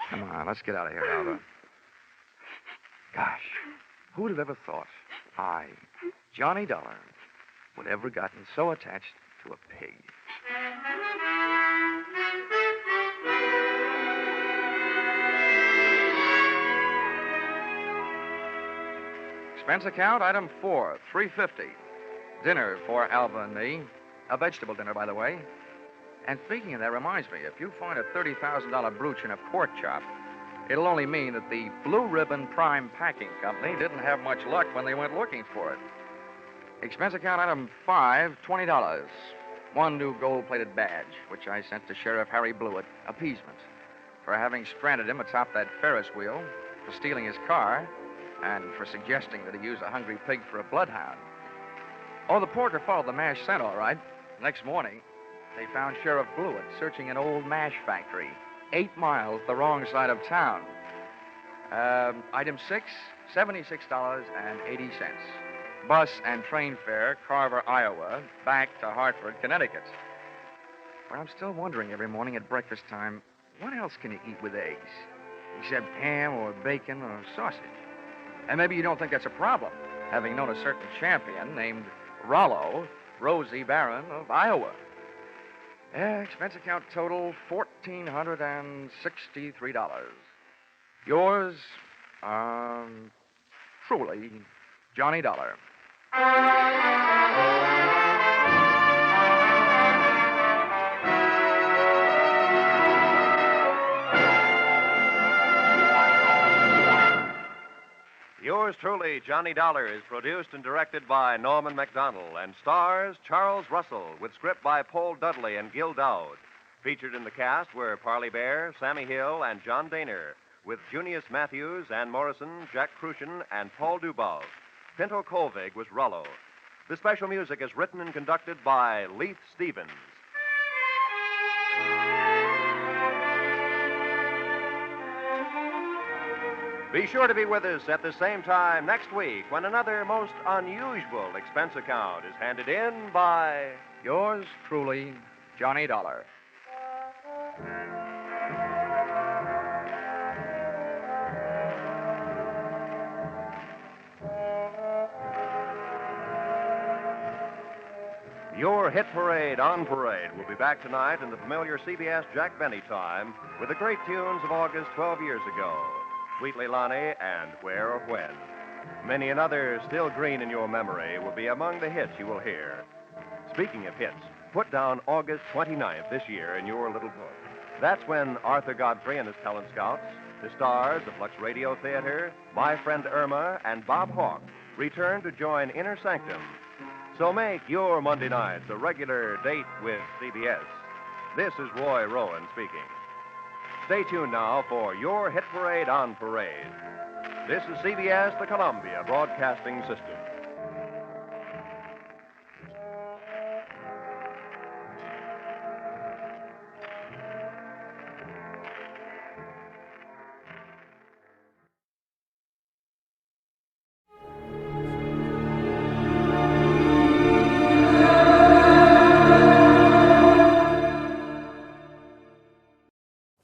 Come on, let's get out of here, Alva. Gosh, who would have ever thought I, Johnny Dollar, would ever gotten so attached to a pig? Expense account, item 4, $3.50. Dinner for Alva and me. A vegetable dinner, by the way. And speaking of that, reminds me, if you find a $30,000 brooch in a pork chop, it'll only mean that the Blue Ribbon Prime Packing Company didn't have much luck when they went looking for it. Expense account item 5, $20. One new gold-plated badge, which I sent to Sheriff Harry Blewett, appeasement, for having stranded him atop that Ferris wheel, for stealing his car, and for suggesting that he use a hungry pig for a bloodhound. Oh, the porter followed the mash scent, all right. Next morning, they found Sheriff Blewett searching an old mash factory 8 miles the wrong side of town. Item 6, $76.80. Bus and train fare, Carver, Iowa, back to Hartford, Connecticut. But I'm still wondering every morning at breakfast time, what else can you eat with eggs? Except ham or bacon or sausage. And maybe you don't think that's a problem, having known a certain champion named Rollo, Rosie Barron of Iowa. Expense account total, $1,463. Yours, truly, Johnny Dollar. Yours truly, Johnny Dollar, is produced and directed by Norman MacDonald and stars Charles Russell with script by Paul Dudley and Gil Dowd. Featured in the cast were Parley Bear, Sammy Hill, and John Daner, with Junius Matthews, Ann Morrison, Jack Crucian, and Paul Dubov. Pinto Colvig was Rollo. The special music is written and conducted by Leith Stevens. Be sure to be with us at the same time next week when another most unusual expense account is handed in by... Yours truly, Johnny Dollar. Your hit parade on parade will be back tonight in the familiar CBS Jack Benny time with the great tunes of August 12 years ago. Sweet Leilani and Where or When. Many another still green in your memory will be among the hits you will hear. Speaking of hits, put down August 29th this year in your little book. That's when Arthur Godfrey and his talent scouts, the stars of Lux Radio Theater, My Friend Irma, and Bob Hawke return to join Inner Sanctum. So make your Monday nights a regular date with CBS. This is Roy Rowan speaking. Stay tuned now for your hit parade on parade. This is CBS, the Columbia Broadcasting System.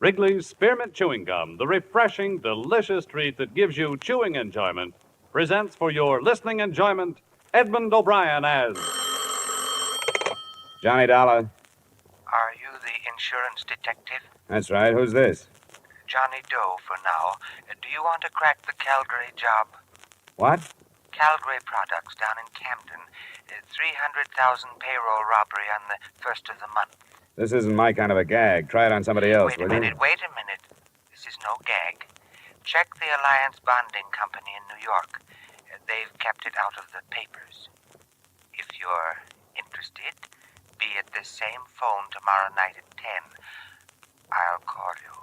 Wrigley's Spearmint Chewing Gum, the refreshing, delicious treat that gives you chewing enjoyment, presents for your listening enjoyment Edmund O'Brien as Johnny Dollar. Are you the insurance detective? That's right. Who's this? Johnny Doe for now. Do you want to crack the Calgary job? What? Calgary Products down in Camden. 300,000 payroll robbery on the first of the month. This isn't my kind of a gag. Try it on somebody else, Wait a minute. This is no gag. Check the Alliance Bonding Company in New York. They've kept it out of the papers. If you're interested, be at the same phone tomorrow night at 10. I'll call you.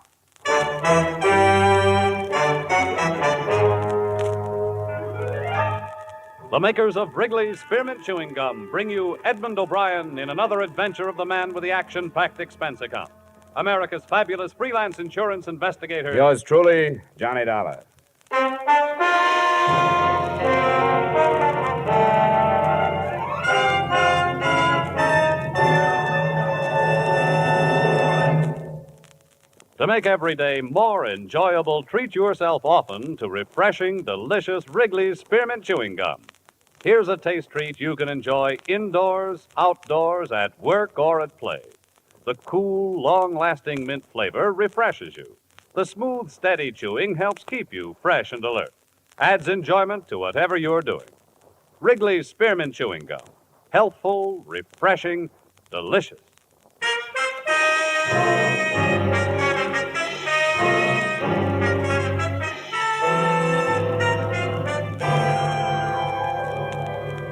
The makers of Wrigley's Spearmint Chewing Gum bring you Edmund O'Brien in another adventure of the man with the action-packed expense account. America's fabulous freelance insurance investigator. Yours truly, Johnny Dollar. To make every day more enjoyable, treat yourself often to refreshing, delicious Wrigley's Spearmint Chewing Gum. Here's a taste treat you can enjoy indoors, outdoors, at work, or at play. The cool, long-lasting mint flavor refreshes you. The smooth, steady chewing helps keep you fresh and alert. Adds enjoyment to whatever you're doing. Wrigley's Spearmint Chewing Gum. Healthful, refreshing, delicious.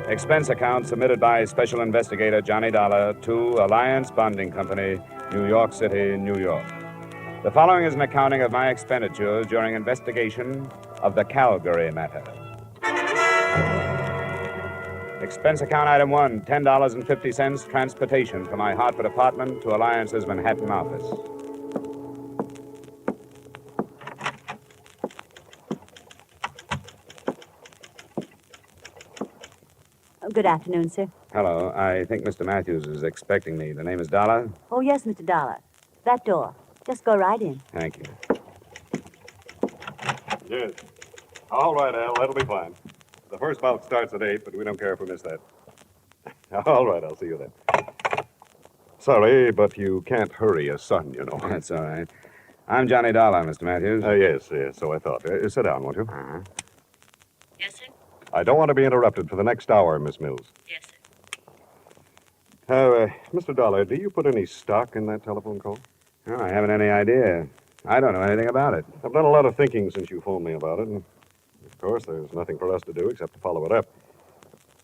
Expense account submitted by Special Investigator Johnny Dollar to Alliance Bonding Company, New York City, New York. The following is an accounting of my expenditures during investigation of the Calgary matter. Expense account item 1, $10.50 transportation from my Hartford apartment to Alliance's Manhattan office. Good afternoon, sir. Hello. I think Mr. Matthews is expecting me. The name is Dollar? Oh, yes, Mr. Dollar. That door. Just go right in. Thank you. Yes. All right, Al. That'll be fine. The first bout starts at 8, but we don't care if we miss that. All right, I'll see you then. Sorry, but you can't hurry a son, you know. That's all right. I'm Johnny Dollar, Mr. Matthews. Yes, so I thought. Sit down, won't you? Uh-huh. Yes, sir? I don't want to be interrupted for the next hour, Miss Mills. Yes, sir. Mr. Dollar, do you put any stock in that telephone call? Oh, I haven't any idea. I don't know anything about it. I've done a lot of thinking since you phoned me about it, and of course there's nothing for us to do except to follow it up.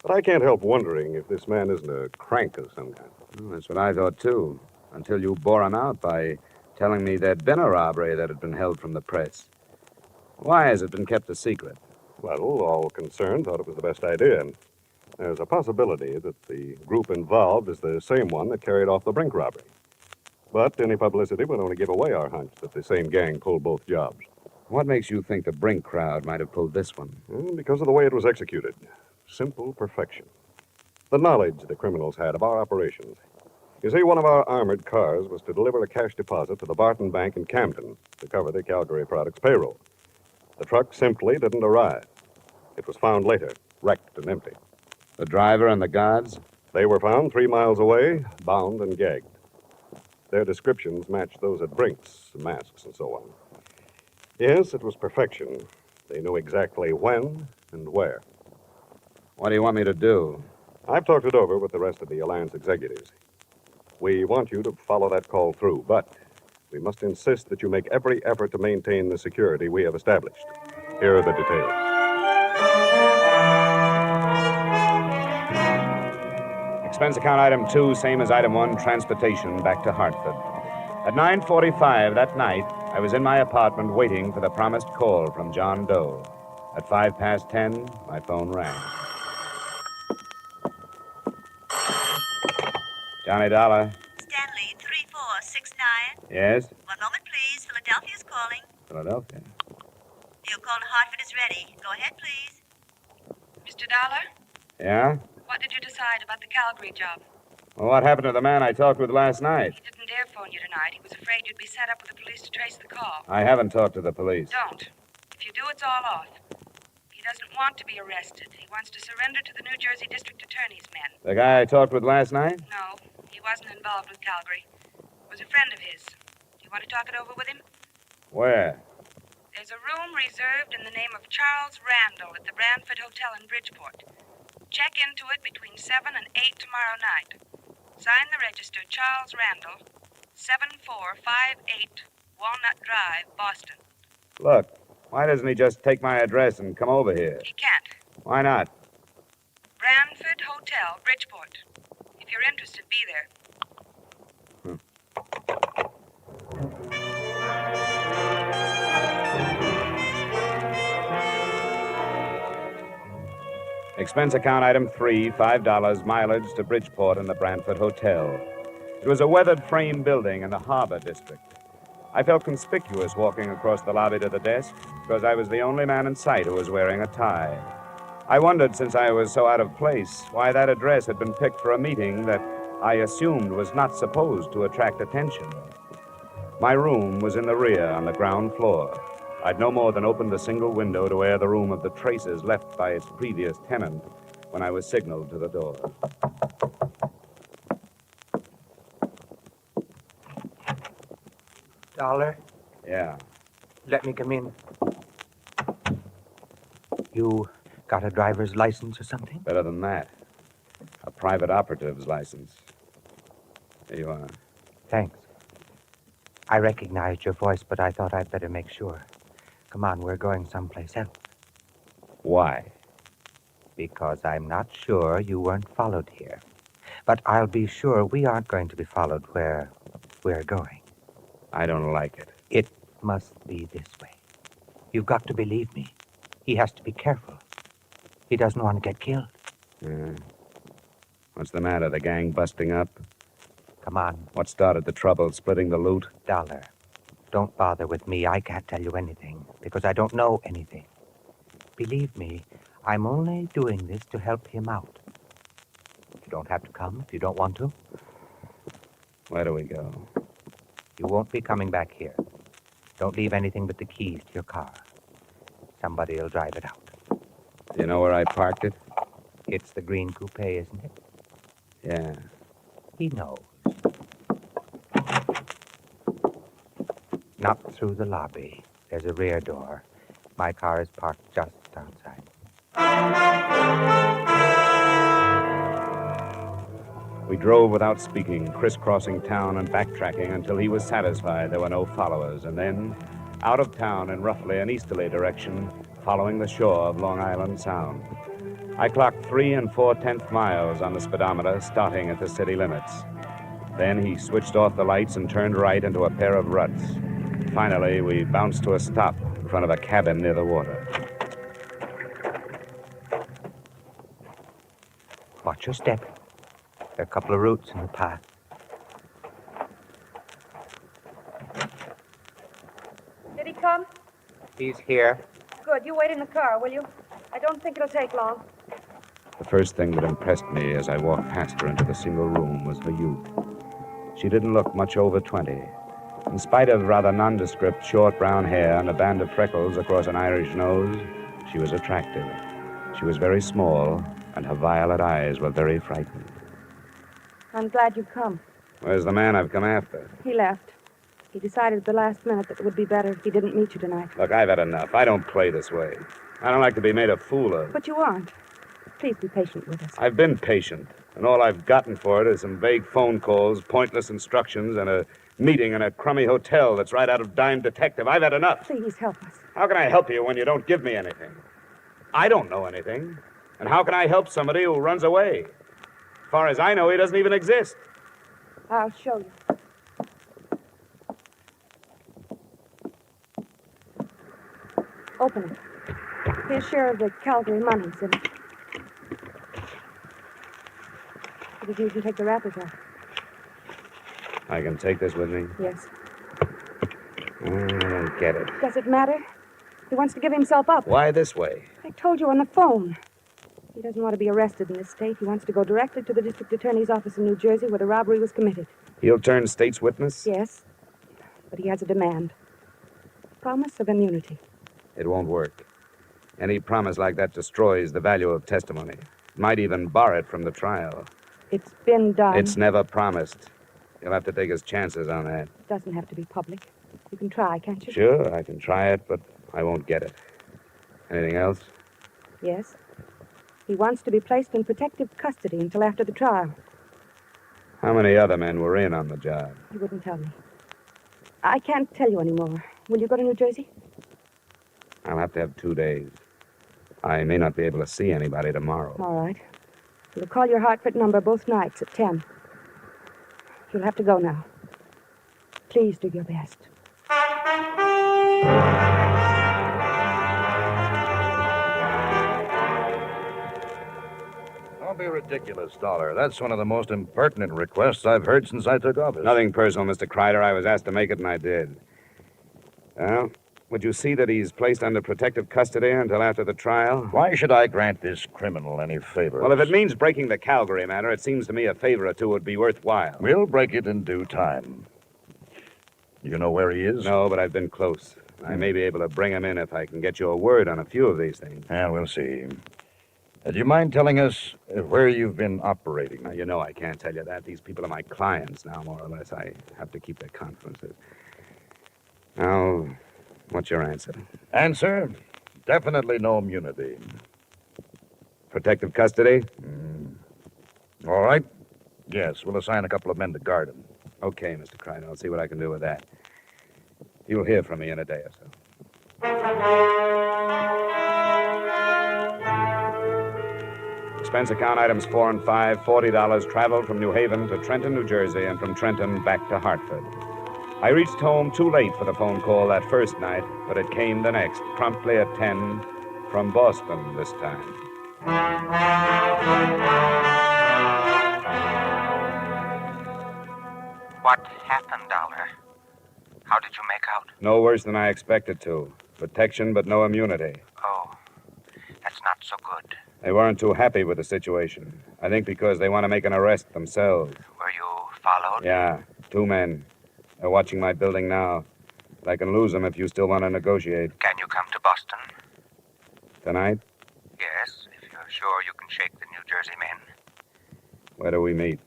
But I can't help wondering if this man isn't a crank of some kind. Well, that's what I thought, too, until you bore him out by telling me there'd been a robbery that had been held from the press. Why has it been kept a secret? Well, all concerned thought it was the best idea, and there's a possibility that the group involved is the same one that carried off the Brink robbery. But any publicity would only give away our hunch that the same gang pulled both jobs. What makes you think the Brink crowd might have pulled this one? Well, because of the way it was executed. Simple perfection. The knowledge the criminals had of our operations. You see, one of our armored cars was to deliver a cash deposit to the Barton Bank in Camden to cover the Calgary Products payroll. The truck simply didn't arrive. It was found later, wrecked and empty. The driver and the guards? They were found 3 miles away, bound and gagged. Their descriptions matched those at Brink's, masks and so on. Yes, it was perfection. They knew exactly when and where. What do you want me to do? I've talked it over with the rest of the Alliance executives. We want you to follow that call through, but we must insist that you make every effort to maintain the security we have established. Here are the details. Expense account item 2, same as item 1, transportation back to Hartford. At 9:45 that night, I was in my apartment waiting for the promised call from John Doe. At 10:05, my phone rang. Johnny Dollar. Stanley, 3469. Yes? One moment, please. Philadelphia's calling. Philadelphia. Your call to Hartford is ready. Go ahead, please. Mr. Dollar, Yeah? what did you decide about the Calgary job? Well, what happened to the man I talked with last night? He didn't dare phone you tonight. He was afraid you'd be set up with the police to trace the call. I haven't talked to the police. Don't. If you do, it's all off. He doesn't want to be arrested. He wants to surrender to the New Jersey District Attorney's men. The guy I talked with last night? No, he wasn't involved with Calgary. It was a friend of his. Do you want to talk it over with him? Where? There's a room reserved in the name of Charles Randall at the Brantford Hotel in Bridgeport. Check into it between 7 and 8 tomorrow night. Sign the register, Charles Randall, 7458 Walnut Drive, Boston. Look, why doesn't he just take my address and come over here? He can't. Why not? Brantford Hotel, Bridgeport. If you're interested, be there. Expense account item 3, $5, mileage to Bridgeport and the Brantford Hotel. It was a weathered frame building in the Harbor District. I felt conspicuous walking across the lobby to the desk because I was the only man in sight who was wearing a tie. I wondered, since I was so out of place, why that address had been picked for a meeting that I assumed was not supposed to attract attention. My room was in the rear on the ground floor. I'd no more than opened a single window to air the room of the traces left by its previous tenant when I was signaled to the door. Dolar? Yeah. Let me come in. You got a driver's license or something? Better than that. A private operative's license. Here you are. Thanks. I recognized your voice, but I thought I'd better make sure. Come on, we're going someplace else. Why? Because I'm not sure you weren't followed here. But I'll be sure we aren't going to be followed where we're going. I don't like it. It must be this way. You've got to believe me. He has to be careful. He doesn't want to get killed. What's the matter? The gang busting up? Come on. What started the trouble? Splitting the loot? Dolar. Don't bother with me. I can't tell you anything because I don't know anything. Believe me, I'm only doing this to help him out. You don't have to come if you don't want to. Where do we go? You won't be coming back here. Don't leave anything but the keys to your car. Somebody will drive it out. Do you know where I parked it? It's the green coupe, isn't it? Yeah. He knows. Not through the lobby. There's a rear door. My car is parked just outside. We drove without speaking, crisscrossing town and backtracking until he was satisfied there were no followers, and then out of town in roughly an easterly direction, following the shore of Long Island Sound. I clocked 3 4/10 miles on the speedometer, starting at the city limits. Then he switched off the lights and turned right into a pair of ruts. Finally, we bounced to a stop in front of a cabin near the water. Watch your step. There are a couple of roots in the path. Did he come? He's here. Good. You wait in the car, will you? I don't think it'll take long. The first thing that impressed me as I walked past her into the single room was her youth. She didn't look much over 20. In spite of rather nondescript short brown hair and a band of freckles across an Irish nose, she was attractive. She was very small, and her violet eyes were very frightened. I'm glad you've come. Where's the man I've come after? He left. He decided at the last minute that it would be better if he didn't meet you tonight. Look, I've had enough. I don't play this way. I don't like to be made a fool of. But you aren't. Please be patient with us. I've been patient, and all I've gotten for it is some vague phone calls, pointless instructions, and a meeting in a crummy hotel that's right out of Dime Detective. I've had enough. Please help us. How can I help you when you don't give me anything? I don't know anything. And how can I help somebody who runs away? As far as I know, he doesn't even exist. I'll show you. Open it. His share of the Calgary money's in it. If you can take the wrappers off. I can take this with me? Yes. I don't get it. Does it matter? He wants to give himself up. Why this way? I told you on the phone. He doesn't want to be arrested in this state. He wants to go directly to the district attorney's office in New Jersey where the robbery was committed. He'll turn state's witness? Yes, but he has a demand. Promise of immunity. It won't work. Any promise like that destroys the value of testimony. Might even bar it from the trial. It's been done. It's never promised. You'll have to take his chances on that. It doesn't have to be public. You can try, can't you? Sure, I can try it, but I won't get it. Anything else? Yes. He wants to be placed in protective custody until after the trial. How many other men were in on the job? He wouldn't tell me. I can't tell you anymore. Will you go to New Jersey? I'll have to have 2 days. I may not be able to see anybody tomorrow. All right. We'll call your Hartford number both nights at 10. You'll have to go now. Please do your best. Don't be ridiculous, Dolar. That's one of the most impertinent requests I've heard since I took office. Nothing personal, Mr. Kreider. I was asked to make it, and I did. Well, would you see that he's placed under protective custody until after the trial? Why should I grant this criminal any favors? Well, if it means breaking the Calgary matter, it seems to me a favor or two would be worthwhile. We'll break it in due time. You know where he is? No, but I've been close. I may be able to bring him in if I can get you a word on a few of these things. Yeah, we'll see. Do you mind telling us where you've been operating? Now, you know I can't tell you that. These people are my clients now, more or less. I have to keep their confidences. Now, what's your answer? Answer? Definitely no immunity. Protective custody? All right. Yes, we'll assign a couple of men to guard him. Okay, Mr. Kreider. I'll see what I can do with that. You'll hear from me in a day or so. Expense account items 4 and 5, $40 traveled from New Haven to Trenton, New Jersey, and from Trenton back to Hartford. I reached home too late for the phone call that first night, but it came the next, promptly at 10, from Boston this time. What happened, Dolar? How did you make out? No worse than I expected to. Protection, but no immunity. Oh, that's not so good. They weren't too happy with the situation. I think because they want to make an arrest themselves. Were you followed? Yeah, 2 men. They're watching my building now. But I can lose them if you still want to negotiate. Can you come to Boston? Tonight? Yes, if you're sure you can shake the New Jersey men. Where do we meet?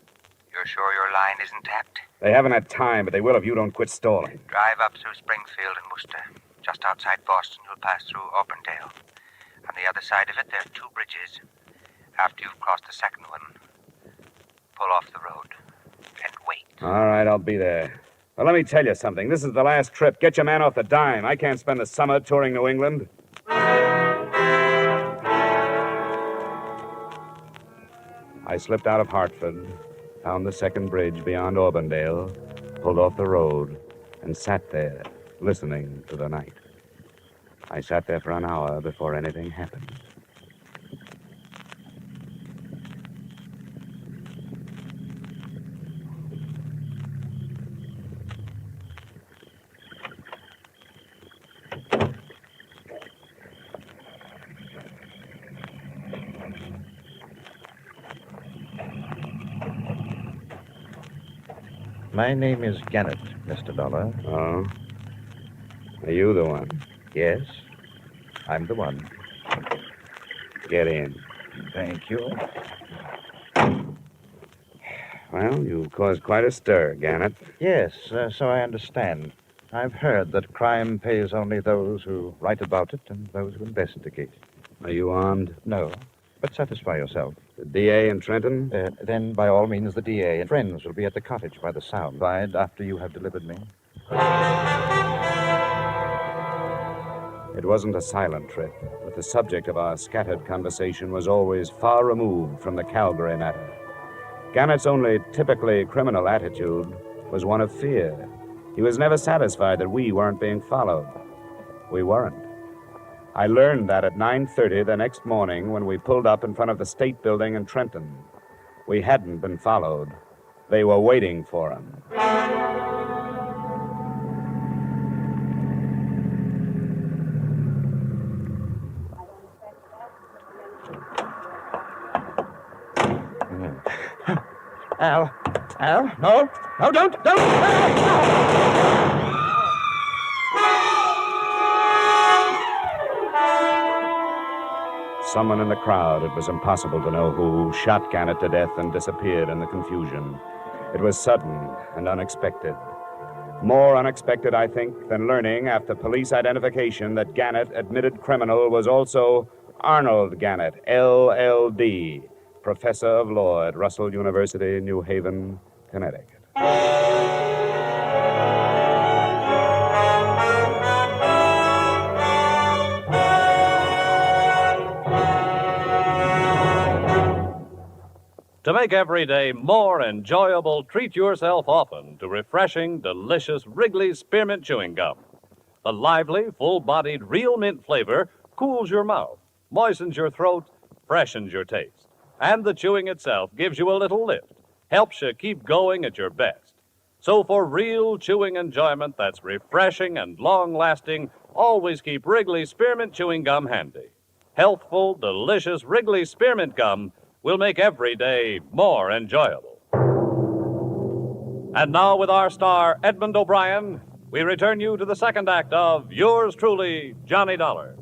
You're sure your line isn't tapped? They haven't had time, but they will if you don't quit stalling. Drive up through Springfield and Worcester. Just outside Boston, you'll pass through Auburndale. On the other side of it, there are 2 bridges. After you've crossed the second one, pull off the road and wait. All right, I'll be there. Well, let me tell you something. This is the last trip. Get your man off the dime. I can't spend the summer touring New England. I slipped out of Hartford, found the second bridge beyond Auburndale, pulled off the road, and sat there, listening to the night. I sat there for an hour before anything happened. My name is Gannett, Mr. Dolar. Oh? Are you the one? Yes, I'm the one. Get in. Thank you. Well, you caused quite a stir, Gannett. Yes, so I understand. I've heard that crime pays only those who write about it and those who investigate. Are you armed? No, but satisfy yourself. The DA in Trenton? Then, by all means, the DA and friends will be at the cottage by the sound. After you have delivered me. It wasn't a silent trip, but the subject of our scattered conversation was always far removed from the Calgary matter. Gannett's only typically criminal attitude was one of fear. He was never satisfied that we weren't being followed. We weren't. I learned that at 9:30 the next morning when we pulled up in front of the State Building in Trenton. We hadn't been followed. They were waiting for him. Al, no, don't. Someone in the crowd, it was impossible to know who, shot Gannett to death and disappeared in the confusion. It was sudden and unexpected. More unexpected, I think, than learning after police identification that Gannett, admitted criminal, was also Arnold Gannett, LL.D., professor of law at Russell University, New Haven, Connecticut. To make every day more enjoyable, treat yourself often to refreshing, delicious Wrigley's Spearmint Chewing Gum. The lively, full-bodied, real mint flavor cools your mouth, moistens your throat, freshens your taste. And the chewing itself gives you a little lift, helps you keep going at your best. So for real chewing enjoyment that's refreshing and long-lasting, always keep Wrigley's Spearmint Chewing Gum handy. Healthful, delicious Wrigley's Spearmint Gum will make every day more enjoyable. And now, with our star, Edmund O'Brien, we return you to the second act of yours truly, Johnny Dollar.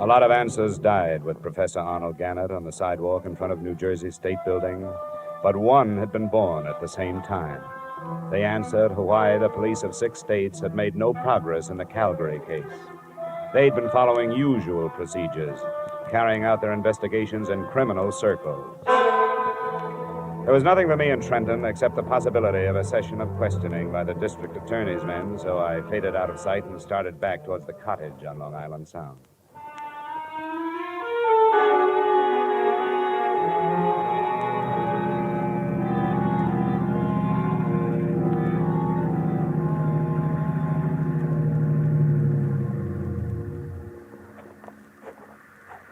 A lot of answers died with Professor Arnold Gannett on the sidewalk in front of New Jersey State Building, but one had been born at the same time. They answered why the police of 6 states had made no progress in the Calgary case. They'd been following usual procedures, carrying out their investigations in criminal circles. There was nothing for me in Trenton except the possibility of a session of questioning by the district attorney's men, so I faded out of sight and started back towards the cottage on Long Island Sound.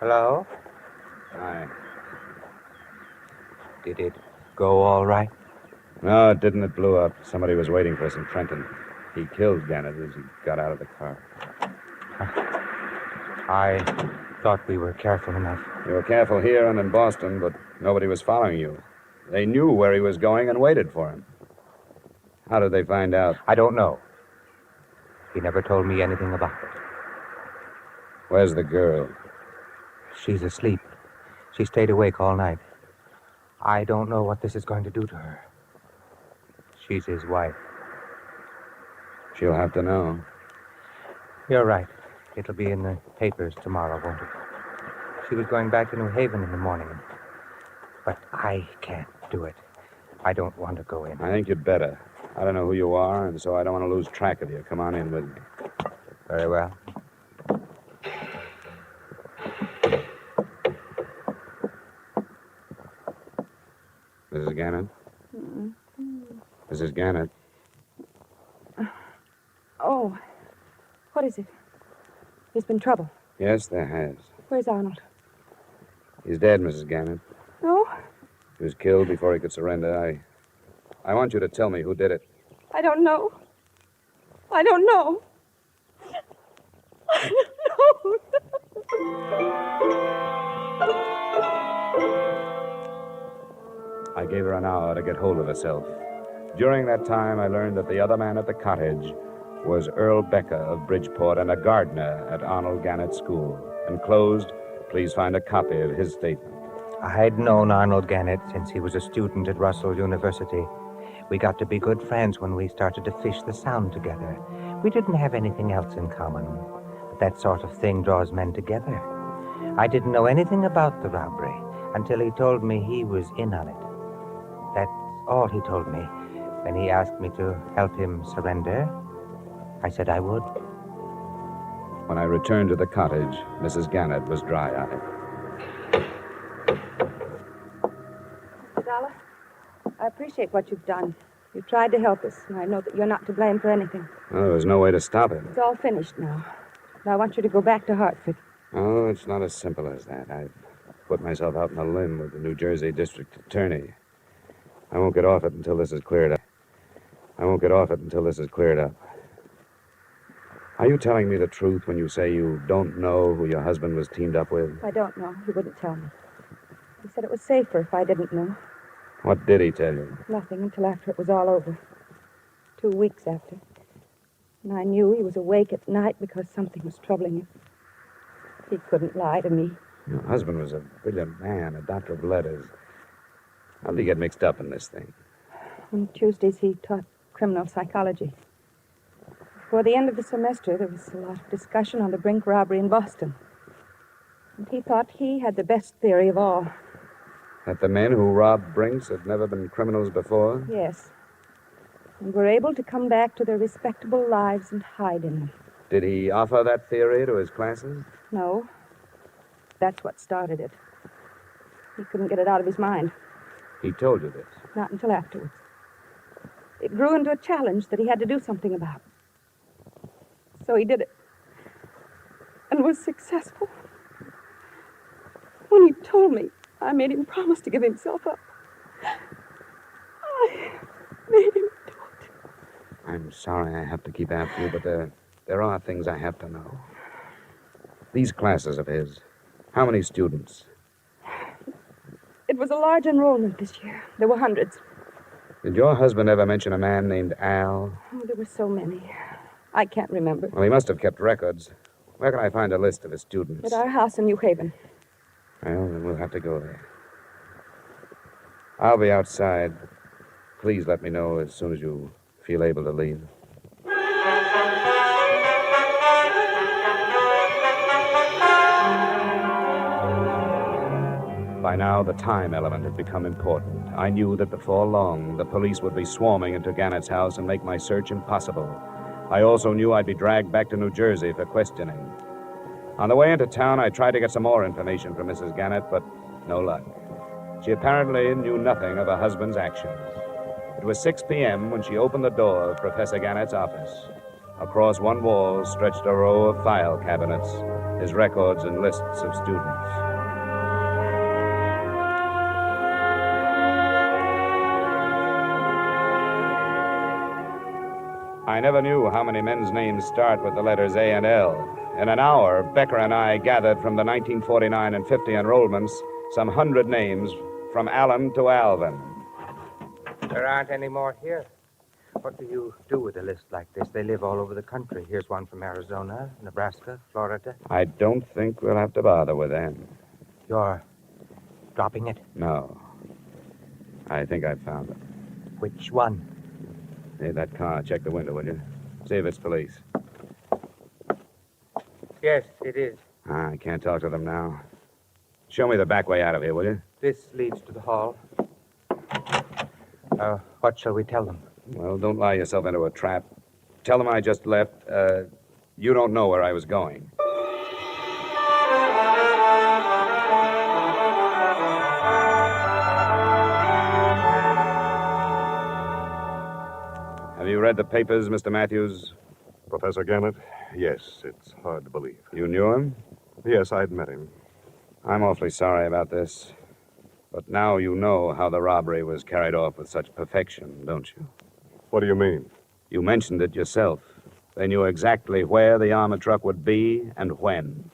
Hello? Hi. Did it go all right? No, it didn't. It blew up. Somebody was waiting for us in Trenton. He killed Gannett as he got out of the car. I thought we were careful enough. You were careful here and in Boston, but nobody was following you. They knew where he was going and waited for him. How did they find out? I don't know. He never told me anything about it. Where's the girl? She's asleep. She stayed awake all night. I don't know what this is going to do to her. She's his wife. She'll have to know. You're right. It'll be in the papers tomorrow, won't it? She was going back to New Haven in the morning. But I can't do it. I don't want to go in. I think you'd better. I don't know who you are, and so I don't want to lose track of you. Come on in with me. Very well. Mrs. Gannett? Mm-hmm. Mrs. Gannett? Oh, what is it? There's been trouble. Yes, there has. Where's Arnold? He's dead, Mrs. Gannett. No, He was killed before he could surrender. I want you to tell me who did it. I don't know. I don't know. I don't know. I gave her an hour to get hold of herself. During that time, I learned that the other man at the cottage was Earl Becker of Bridgeport and a gardener at Arnold Gannett School. Enclosed, please find a copy of his statement. I'd known Arnold Gannett since he was a student at Russell University. We got to be good friends when we started to fish the Sound together. We didn't have anything else in common, but that sort of thing draws men together. I didn't know anything about the robbery until he told me he was in on it. That's all he told me. When he asked me to help him surrender, I said I would. When I returned to the cottage, Mrs. Gannett was dry-eyed. Dollar, I appreciate what you've done. You tried to help us, and I know that you're not to blame for anything. Oh, there was no way to stop it. It's all finished now. And I want you to go back to Hartford. Oh, it's not as simple as that. I've put myself out on a limb with the New Jersey district attorney. I won't get off it until this is cleared up. Are you telling me the truth when you say you don't know who your husband was teamed up with? I don't know. He wouldn't tell me. He said it was safer if I didn't know. What did he tell you? Nothing until after it was all over. 2 weeks after. And I knew he was awake at night because something was troubling him. He couldn't lie to me. Your husband was a brilliant man, a doctor of letters. How did he get mixed up in this thing? On Tuesdays, he taught criminal psychology. Before the end of the semester, there was a lot of discussion on the Brink robbery in Boston. And he thought he had the best theory of all. That the men who robbed Brinks had never been criminals before? Yes. And were able to come back to their respectable lives and hide in them. Did he offer that theory to his classes? No. That's what started it. He couldn't get it out of his mind. He told you this? Not until afterwards. It grew into a challenge that he had to do something about. So he did it. And was successful. When he told me, I made him promise to give himself up. I made him do it. I'm sorry I have to keep after you, but there are things I have to know. These classes of his, how many students? It was a large enrollment this year. There were hundreds. Did your husband ever mention a man named Al? Oh, there were so many. I can't remember. Well, he must have kept records. Where can I find a list of his students? At our house in New Haven. Well, then we'll have to go there. I'll be outside. Please let me know as soon as you feel able to leave. By now, the time element had become important. I knew that before long, the police would be swarming into Gannett's house and make my search impossible. I also knew I'd be dragged back to New Jersey for questioning. On the way into town, I tried to get some more information from Mrs. Gannett, but no luck. She apparently knew nothing of her husband's actions. It was 6 p.m. when she opened the door of Professor Gannett's office. Across one wall stretched a row of file cabinets, his records and lists of students. I never knew how many men's names start with the letters A and L. In an hour, Becker and I gathered from the 1949 and 50 enrollments some 100 names from Allen to Alvin. There aren't any more here. What do you do with a list like this? They live all over the country. Here's one from Arizona, Nebraska, Florida. I don't think we'll have to bother with them. You're dropping it? No. I think I found it. Which one? Hey, that car. Check the window, will you? See if it's police. Yes, it is. I can't talk to them now. Show me the back way out of here, will you? This leads to the hall. What shall we tell them? Well, don't lie yourself into a trap. Tell them I just left. You don't know where I was going. Have you read the papers, Mr. Matthews? Professor Gannett? Yes, it's hard to believe. You knew him? Yes, I'd met him. I'm awfully sorry about this. But now you know how the robbery was carried off with such perfection, don't you? What do you mean? You mentioned it yourself. They knew exactly where the armored truck would be and when.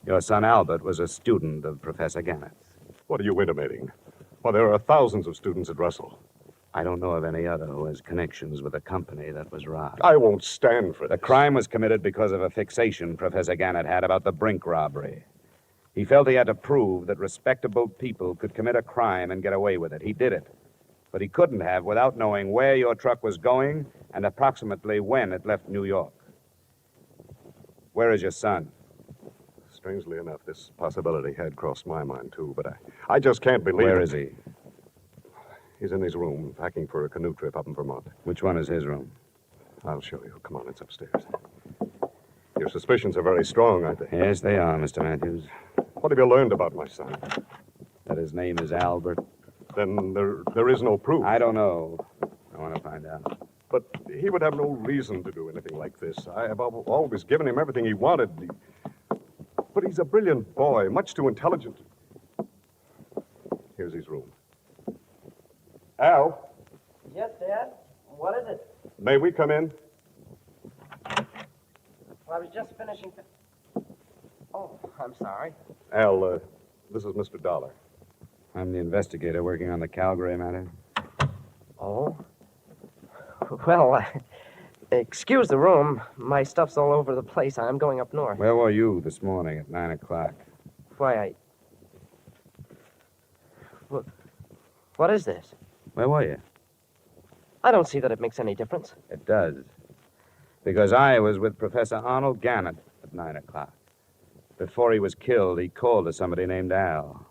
Your son Albert was a student of Professor Gannett's. What are you intimating? Well, there are thousands of students at Russell. I don't know of any other who has connections with the company that was robbed. I won't stand for this. The crime was committed because of a fixation Professor Gannett had about the Brink robbery. He felt he had to prove that respectable people could commit a crime and get away with it. He did it. But he couldn't have without knowing where your truck was going and approximately when it left New York. Where is your son? Strangely enough, this possibility had crossed my mind, too, but I just can't believe Where it. is he? He's in his room, packing for a canoe trip up in Vermont. Which one is his room? I'll show you. Come on, it's upstairs. Your suspicions are very strong, aren't they? Yes, they are, Mr. Matthews. What have you learned about my son? That his name is Albert. Then there is no proof. I don't know. I want to find out. But he would have no reason to do anything like this. I have always given him everything he wanted. But he's a brilliant boy, much too intelligent. Here's his room. Al, Yes, Dad. What is it? may we come in? I was just finishing. Oh, I'm sorry. Al, this is Mr. Dollar. I'm the investigator working on the Calgary matter. Oh? Well, excuse the room. My stuff's all over the place. I'm going up north. Where were you this morning at 9 o'clock? Why, What is this? Where were you? I don't see that it makes any difference. It does. Because I was with Professor Arnold Gannett at 9 o'clock. Before he was killed, he called to somebody named Al.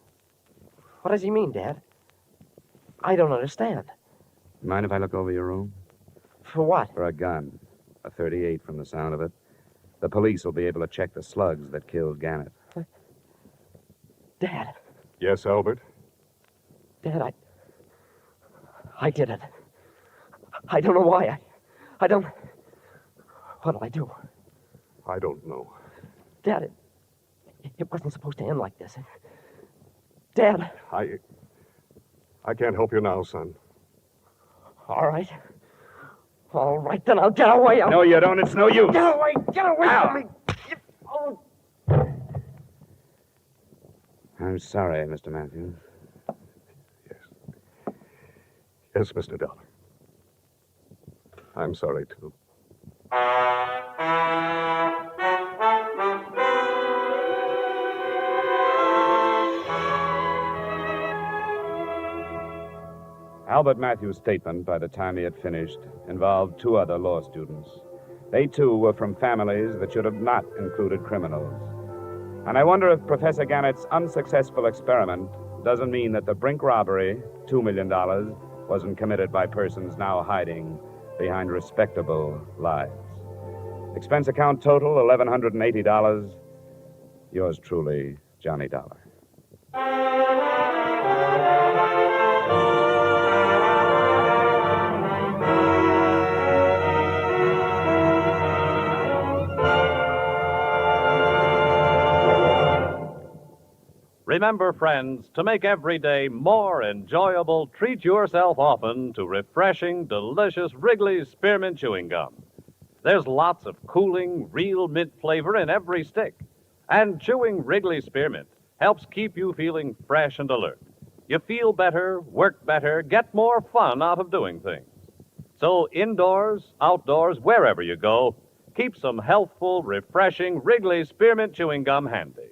What does he mean, Dad? I don't understand. Mind if I look over your room? For what? For a gun. A .38 from the sound of it. The police will be able to check the slugs that killed Gannett. Dad. Yes, Albert? Dad, I did it. I don't know why. I don't... What'll I do? I don't know. Dad, it wasn't supposed to end like this. Dad. I can't help you now, son. All right. All right, then I'll get away. No, you don't. It's no use. Get away. Get away Al. from me. Oh. I'm sorry, Mr. Matthews. Yes, Mr. Dollar. I'm sorry, too. Albert Matthews' statement, by the time he had finished, involved two other law students. They, too, were from families that should have not included criminals. And I wonder if Professor Gannett's unsuccessful experiment doesn't mean that the Brink robbery, $2 million, wasn't committed by persons now hiding behind respectable lives. Expense account total, $1,180. Yours truly, Johnny Dollar. Remember, friends, to make every day more enjoyable, treat yourself often to refreshing, delicious Wrigley's Spearmint Chewing Gum. There's lots of cooling, real mint flavor in every stick. And chewing Wrigley's Spearmint helps keep you feeling fresh and alert. You feel better, work better, get more fun out of doing things. So indoors, outdoors, wherever you go, keep some healthful, refreshing Wrigley's Spearmint Chewing Gum handy.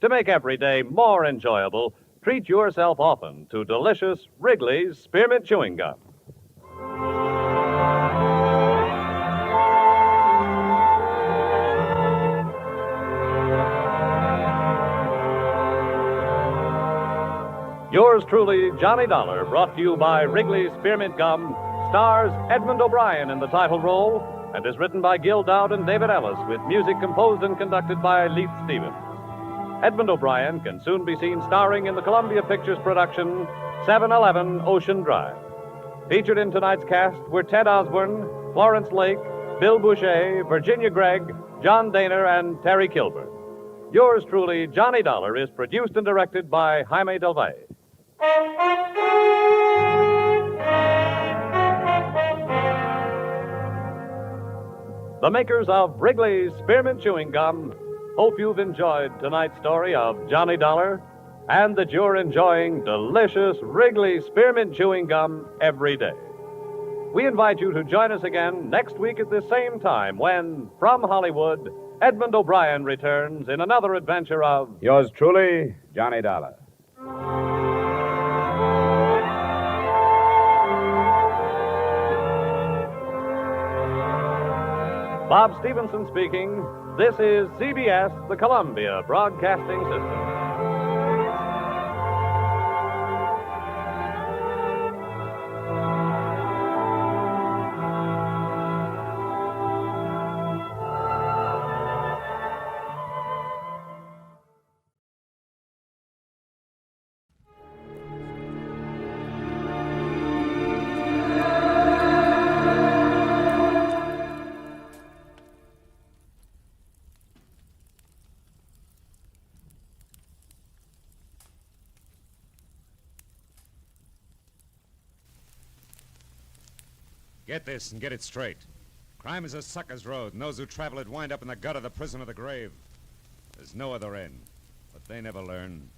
To make every day more enjoyable, treat yourself often to delicious Wrigley's Spearmint Chewing Gum. Yours truly, Johnny Dollar, brought to you by Wrigley's Spearmint Gum, stars Edmund O'Brien in the title role and is written by Gil Dowd and David Ellis with music composed and conducted by Leith Stevens. Edmund O'Brien can soon be seen starring in the Columbia Pictures production 711 Ocean Drive. Featured in tonight's cast were Ted Osborne, Florence Lake, Bill Boucher, Virginia Gregg, John Daner, and Terry Kilburn. Yours truly, Johnny Dollar, is produced and directed by Jaime Del Valle. The makers of Wrigley's Spearmint Chewing Gum hope you've enjoyed tonight's story of Johnny Dollar and that you're enjoying delicious Wrigley Spearmint Chewing Gum every day. We invite you to join us again next week at the same time when, from Hollywood, Edmund O'Brien returns in another adventure of Yours truly, Johnny Dollar. Bob Stevenson speaking. This is CBS, the Columbia Broadcasting System. Get this and get it straight. Crime is a sucker's road, and those who travel it wind up in the gut of the prison or the grave. There's no other end, but they never learn.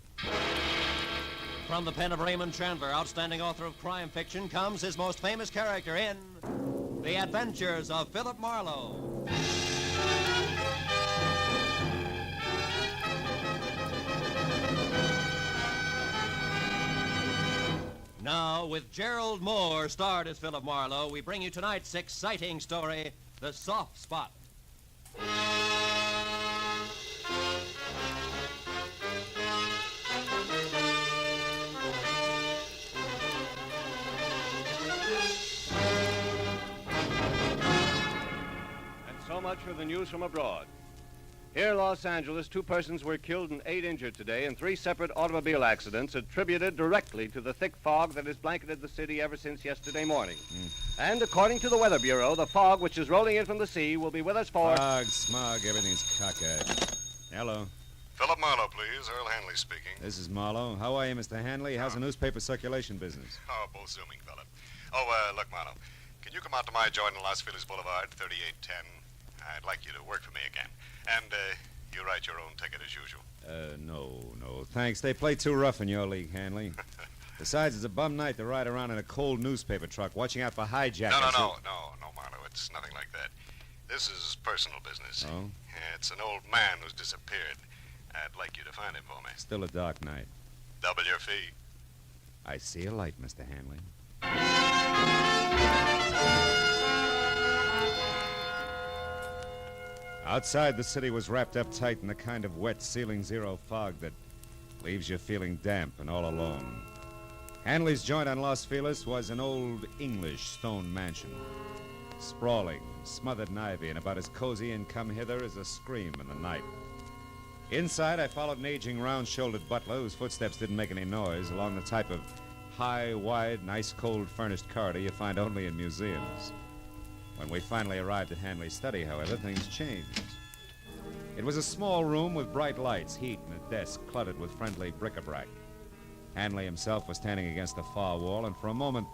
From the pen of Raymond Chandler, outstanding author of crime fiction, comes his most famous character in The Adventures of Philip Marlowe. Now, with Gerald Moore starred as Philip Marlowe, we bring you tonight's exciting story, The Soft Spot. So much for the news from abroad. Here in Los Angeles, 2 persons were killed and 8 injured today in 3 separate automobile accidents attributed directly to the thick fog that has blanketed the city ever since yesterday morning. And according to the Weather Bureau, the fog which is rolling in from the sea will be with us for... Fog, smog, everything's cockeyed. Hello. Philip Marlowe, please. Earl Hanley speaking. This is Marlowe. How are you, Mr. Hanley? How's the newspaper circulation business? Oh, both zooming, Philip. Oh, look, Marlowe. Can you come out to my joint in Los Feliz Boulevard, 3810? I'd like you to work for me again. And, you write your own ticket as usual. No, thanks. They play too rough in your league, Hanley. Besides, it's a bum night to ride around in a cold newspaper truck, watching out for hijackers. No, Marlowe. It's nothing like that. This is personal business. Oh? Yeah, it's an old man who's disappeared. I'd like you to find him for me. Still a dark night. Double your fee. I see a light, Mr. Hanley. Outside, the city was wrapped up tight in the kind of wet ceiling zero fog that leaves you feeling damp and all alone. Hanley's joint on Los Feliz was an old English stone mansion, sprawling, smothered in ivy, and about as cozy and come hither as a scream in the night. Inside, I followed an aging, round-shouldered butler whose footsteps didn't make any noise along the type of high, wide, and ice-cold furnished corridor you find only in museums. When we finally arrived at Hanley's study, however, things changed. It was a small room with bright lights, heat, and a desk cluttered with friendly bric-a-brac. Hanley himself was standing against the far wall, and for a moment,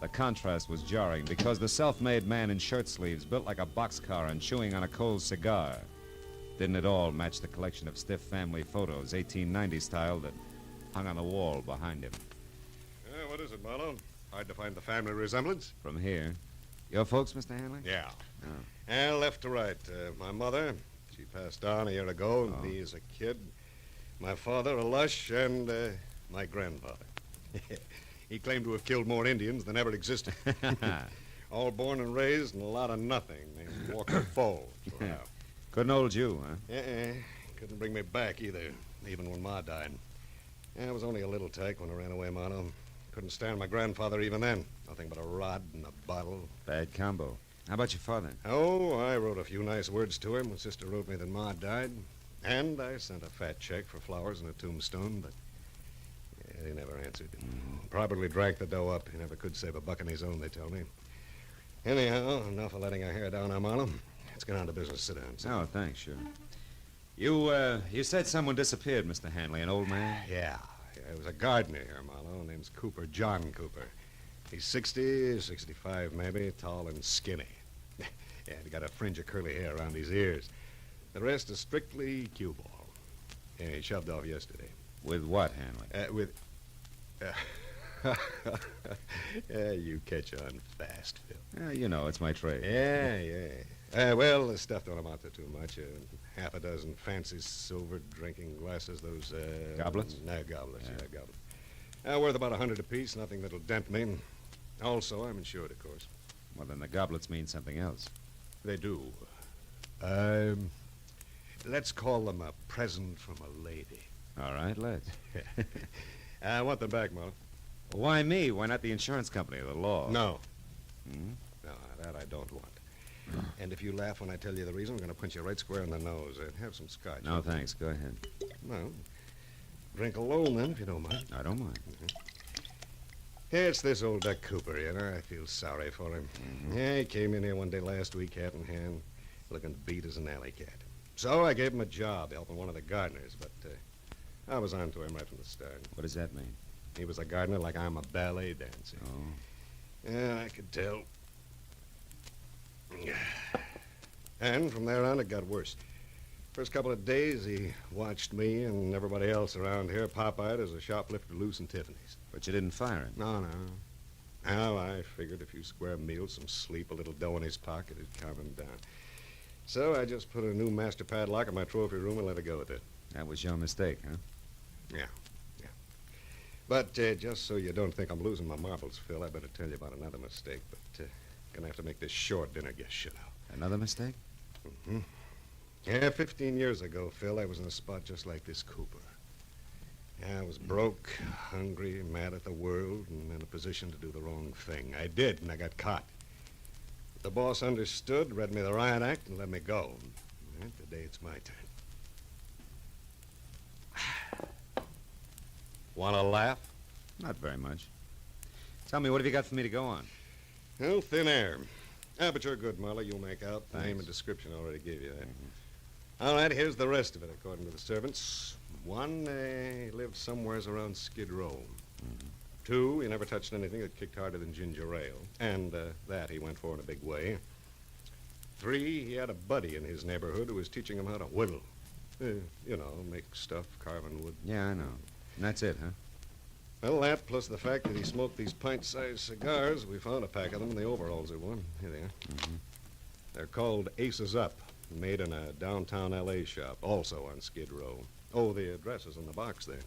the contrast was jarring because the self-made man in shirt sleeves, built like a boxcar and chewing on a cold cigar, didn't at all match the collection of stiff family photos, 1890 style, that hung on the wall behind him. What is it, Marlowe? Hard to find the family resemblance? From here. Your folks, Mr. Hanley? Yeah. Oh. Left to right. My mother, she passed on a year ago, and me as a kid. My father, a lush, and my grandfather. He claimed to have killed more Indians than ever existed. All born and raised in a lot of nothing named Walker Falls. Couldn't hold you, huh? Couldn't bring me back either, even when Ma died. I was only a little tyke when I ran away, Marlowe. Couldn't stand my grandfather even then. Nothing but a rod and a bottle. Bad combo. How about your father? Oh, I wrote a few nice words to him when Sister wrote me that Ma died. And I sent a fat check for flowers and a tombstone, but he never answered. Probably drank the dough up. He never could save a buck on his own, they tell me. Anyhow, enough of letting our hair down now, Marlowe. Let's get on to business. Sit down. Oh, thanks, sure. You said someone disappeared, Mr. Hanley, an old man? Yeah. It was a gardener here, Marlowe. Name's Cooper, John Cooper. He's 60, 65 maybe, tall and skinny. Yeah, he got a fringe of curly hair around his ears. The rest is strictly cue ball. Yeah, he shoved off yesterday. With what, Hanley? You catch on fast, Phil. You know, it's my trade. Yeah. Well, the stuff don't amount to too much. Half a dozen fancy silver drinking glasses, those... Goblets? No, goblets, yeah goblets. Worth about 100 apiece, nothing that'll dent me. Also, I'm insured, of course. Well, then the goblets mean something else. They do. Let's call them a present from a lady. All right, let's. I want them back, Marlowe. Why me? Why not the insurance company or the law? No. No, that I don't want. And if you laugh when I tell you the reason, I'm going to punch you right square in the nose. Have some scotch. No, thanks. Go ahead. Well, drink alone, then, if you don't mind. I don't mind. Yeah, it's this old Duck Cooper, you know. I feel sorry for him. Yeah, he came in here one day last week, hat in hand, looking beat as an alley cat. So I gave him a job helping one of the gardeners, but I was on to him right from the start. What does that mean? He was a gardener like I'm a ballet dancer. Oh. Yeah, I could tell. And from there on, it got worse. First couple of days, he watched me and everybody else around here pop-eyed as a shoplifter loose in Tiffany's. But you didn't fire him? No. Well, I figured a few square meals, some sleep, a little dough in his pocket, it'd calm him down. So I just put a new master padlock in my trophy room and let it go with it. That was your mistake, huh? Yeah. But just so you don't think I'm losing my marbles, Phil, I better tell you about another mistake. But gonna have to make this short, dinner guest shut out. Another mistake? Mm-hmm. Yeah, 15 years ago, Phil, I was in a spot just like this Cooper. Yeah, I was broke, hungry, mad at the world, and in a position to do the wrong thing. I did, and I got caught. But the boss understood, read me the riot act, and let me go. And today it's my turn. Want to laugh? Not very much. Tell me, what have you got for me to go on? Well, thin air. But you're good, Marlowe. You'll make out. The Thanks. name and description I already gave you that. All right, here's the rest of it, according to the servants. One, he lived somewheres around Skid Row. Two, he never touched anything that kicked harder than ginger ale. And that he went for in a big way. Three, he had a buddy in his neighborhood who was teaching him how to whittle. Make stuff, carving wood. Yeah, I know. And that's it, huh? Well, that plus the fact that he smoked these pint-sized cigars. We found a pack of them in the overalls he wore. Here they are. They're called Aces Up, made in a downtown L.A. shop, also on Skid Row. Oh, the address is in the box there.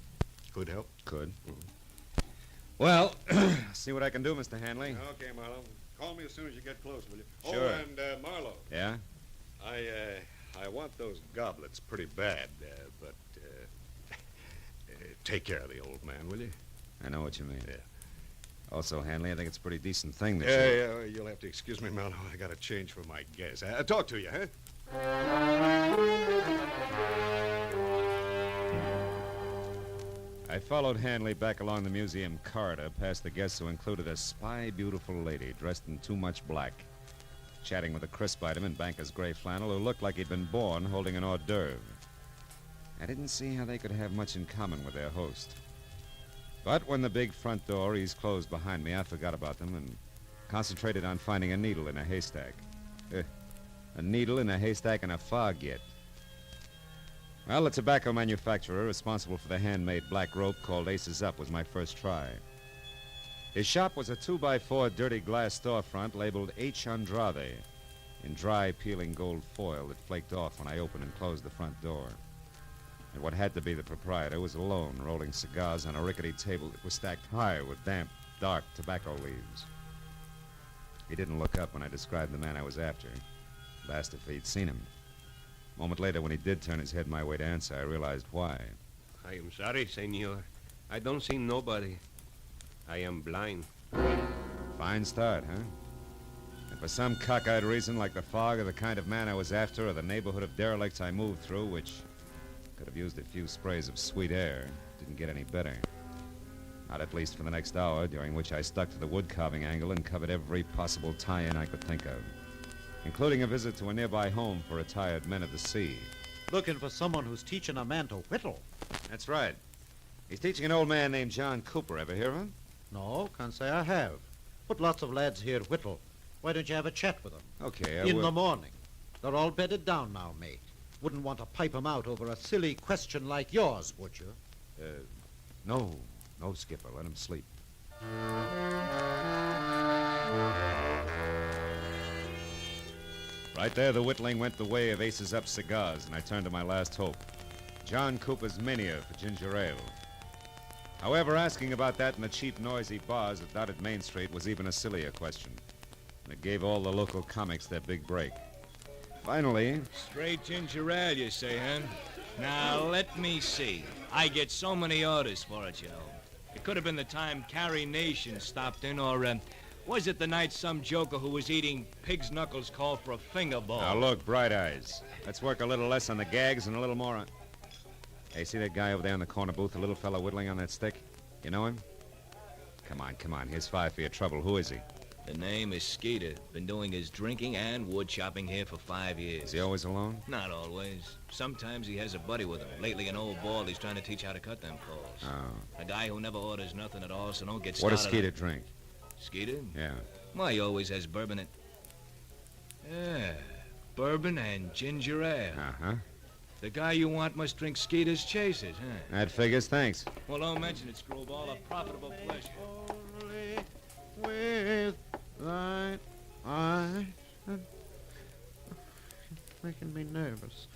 Could help? Could. Well, see what I can do, Mr. Hanley. Okay, Marlowe. Call me as soon as you get close, will you? Sure. Oh, and Marlowe. Yeah? I want those goblets pretty bad, but take care of the old man, will you? I know what you mean. Yeah. Also, Hanley, I think it's a pretty decent thing that Yeah, you'll have to excuse me, Marlowe. I got to change for my guess. I'll talk to you, huh? I followed Hanley back along the museum corridor past the guests who included a spy beautiful lady dressed in too much black, chatting with a crisp item in banker's gray flannel who looked like he'd been born holding an hors d'oeuvre. I didn't see how they could have much in common with their host. But when the big front door eased closed behind me, I forgot about them and concentrated on finding a needle in a haystack. A needle in a haystack and a fog yet. Well, the tobacco manufacturer responsible for the handmade black rope called Aces Up was my first try. His shop was a 2x4 dirty glass storefront labeled H. Andrade in dry, peeling gold foil that flaked off when I opened and closed the front door. And what had to be the proprietor was alone, rolling cigars on a rickety table that was stacked high with damp, dark tobacco leaves. He didn't look up when I described the man I was after. Asked if he'd seen him. A moment later, when he did turn his head my way to answer, I realized why. I am sorry, senor. I don't see nobody. I am blind. Fine start, huh? And for some cockeyed reason, like the fog or the kind of man I was after or the neighborhood of derelicts I moved through, which could have used a few sprays of sweet air, didn't get any better. Not at least for the next hour, during which I stuck to the wood carving angle and covered every possible tie-in I could think of, including a visit to a nearby home for retired men of the sea. Looking for someone who's teaching a man to whittle. That's right. He's teaching an old man named John Cooper. Ever hear of him? No, can't say I have. But lots of lads here whittle. Why don't you have a chat with them? Okay, I In will. the morning. They're all bedded down now, mate. Wouldn't want to pipe 'em out over a silly question like yours, would you? No, Skipper. Let him sleep. Right there, the whittling went the way of Aces Up cigars, and I turned to my last hope. John Cooper's mania for ginger ale. However, asking about that in the cheap, noisy bars that dotted Main Street was even a sillier question. And it gave all the local comics their big break. Finally... Straight ginger ale, you say, huh? Now, let me see. I get so many orders for it, you know. It could have been the time Carrie Nation stopped in, or, was it the night some joker who was eating pig's knuckles called for a finger bowl? Now, look, Bright Eyes. Let's work a little less on the gags and a little more on... Hey, see that guy over there in the corner booth, the little fellow whittling on that stick? You know him? Come on. Here's 5 for your trouble. Who is he? The name is Skeeter. Been doing his drinking and wood chopping here for 5 years. Is he always alone? Not always. Sometimes he has a buddy with him. Lately, an old bald he's trying to teach how to cut them calls. Oh. A guy who never orders nothing at all, so don't get What started. does Skeeter drink? Skeeter? Yeah. Why, he always has bourbon Yeah, bourbon and ginger ale. Uh-huh. The guy you want must drink Skeeter's Chasers, huh? That figures, thanks. Well, don't mention it, Screwball. A profitable pleasure. With thine eyes. Making me nervous.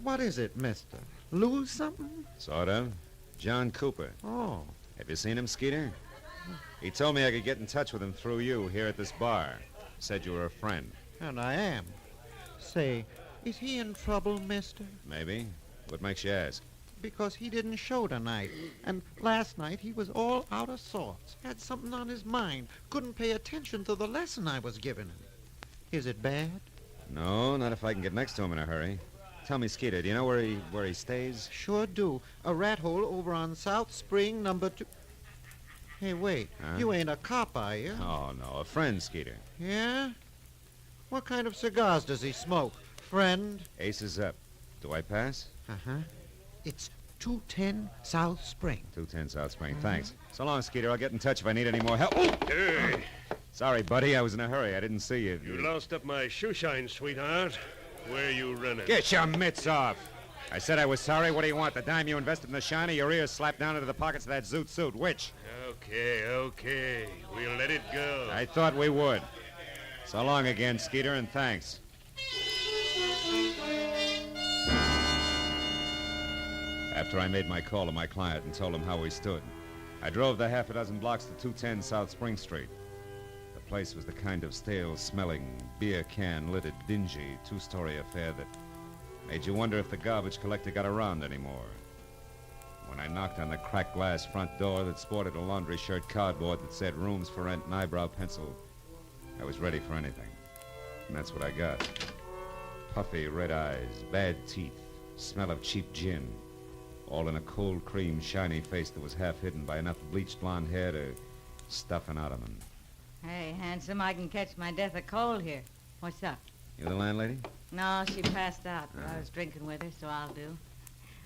What is it, mister? Lose something? Sort of. John Cooper. Oh. Have you seen him, Skeeter? He told me I could get in touch with him through you here at this bar. Said you were a friend. And I am. Say, is he in trouble, mister? Maybe. What makes you ask? Because he didn't show tonight. And last night he was all out of sorts. Had something on his mind. Couldn't pay attention to the lesson I was giving him. Is it bad? No, not if I can get next to him in a hurry. Tell me, Skeeter, do you know where he stays? Sure do. A rat hole over on South Spring, number 2. Hey, wait. Huh? You ain't a cop, are you? Oh, no, a friend, Skeeter. Yeah? What kind of cigars does he smoke? Friend? Aces up. Do I pass? Uh-huh. It's 210 South Spring. 210 South Spring. Thanks. So long, Skeeter. I'll get in touch if I need any more help. Hey. Sorry, buddy. I was in a hurry. I didn't see you. You lost up my shoe shine, sweetheart. Where you running? Get your mitts off. I said I was sorry. What do you want? The dime you invested in the shiny, your ears slapped down into the pockets of that zoot suit. Which? Okay. We'll let it go. I thought we would. So long again, Skeeter, and thanks. After I made my call to my client and told him how we stood, I drove the half a dozen blocks to 210 South Spring Street. The place was the kind of stale-smelling, beer can-littered, dingy, two-story affair that made you wonder if the garbage collector got around anymore. When I knocked on the cracked glass front door that sported a laundry shirt cardboard that said rooms for rent and eyebrow pencil, I was ready for anything. And that's what I got. Puffy red eyes, bad teeth, smell of cheap gin, all in a cold cream, shiny face that was half hidden by enough bleached blonde hair to stuff an ottoman. Hey, handsome, I can catch my death of cold here. What's up? You the landlady? No, she passed out, but I was drinking with her, so I'll do.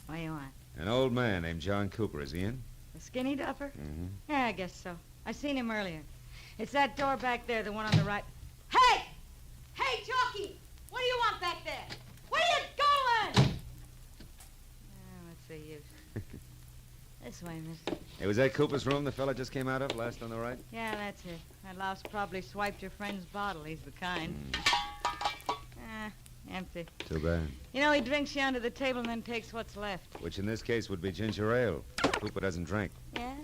What do you want? An old man named John Cooper. Is he in? The skinny duffer? Mm-hmm. Yeah, I guess so. I seen him earlier. It's that door back there, the one on the right. Hey! Hey, Jockey! What do you want back there? Where you going? What's the use? This way, mister. Hey, was that Cooper's room the fella just came out of, last on the right? Yeah, that's it. That louse probably swiped your friend's bottle. He's the kind. Empty. Too bad. You know, he drinks you under the table and then takes what's left. Which in this case would be ginger ale. Cooper doesn't drink. Yeah?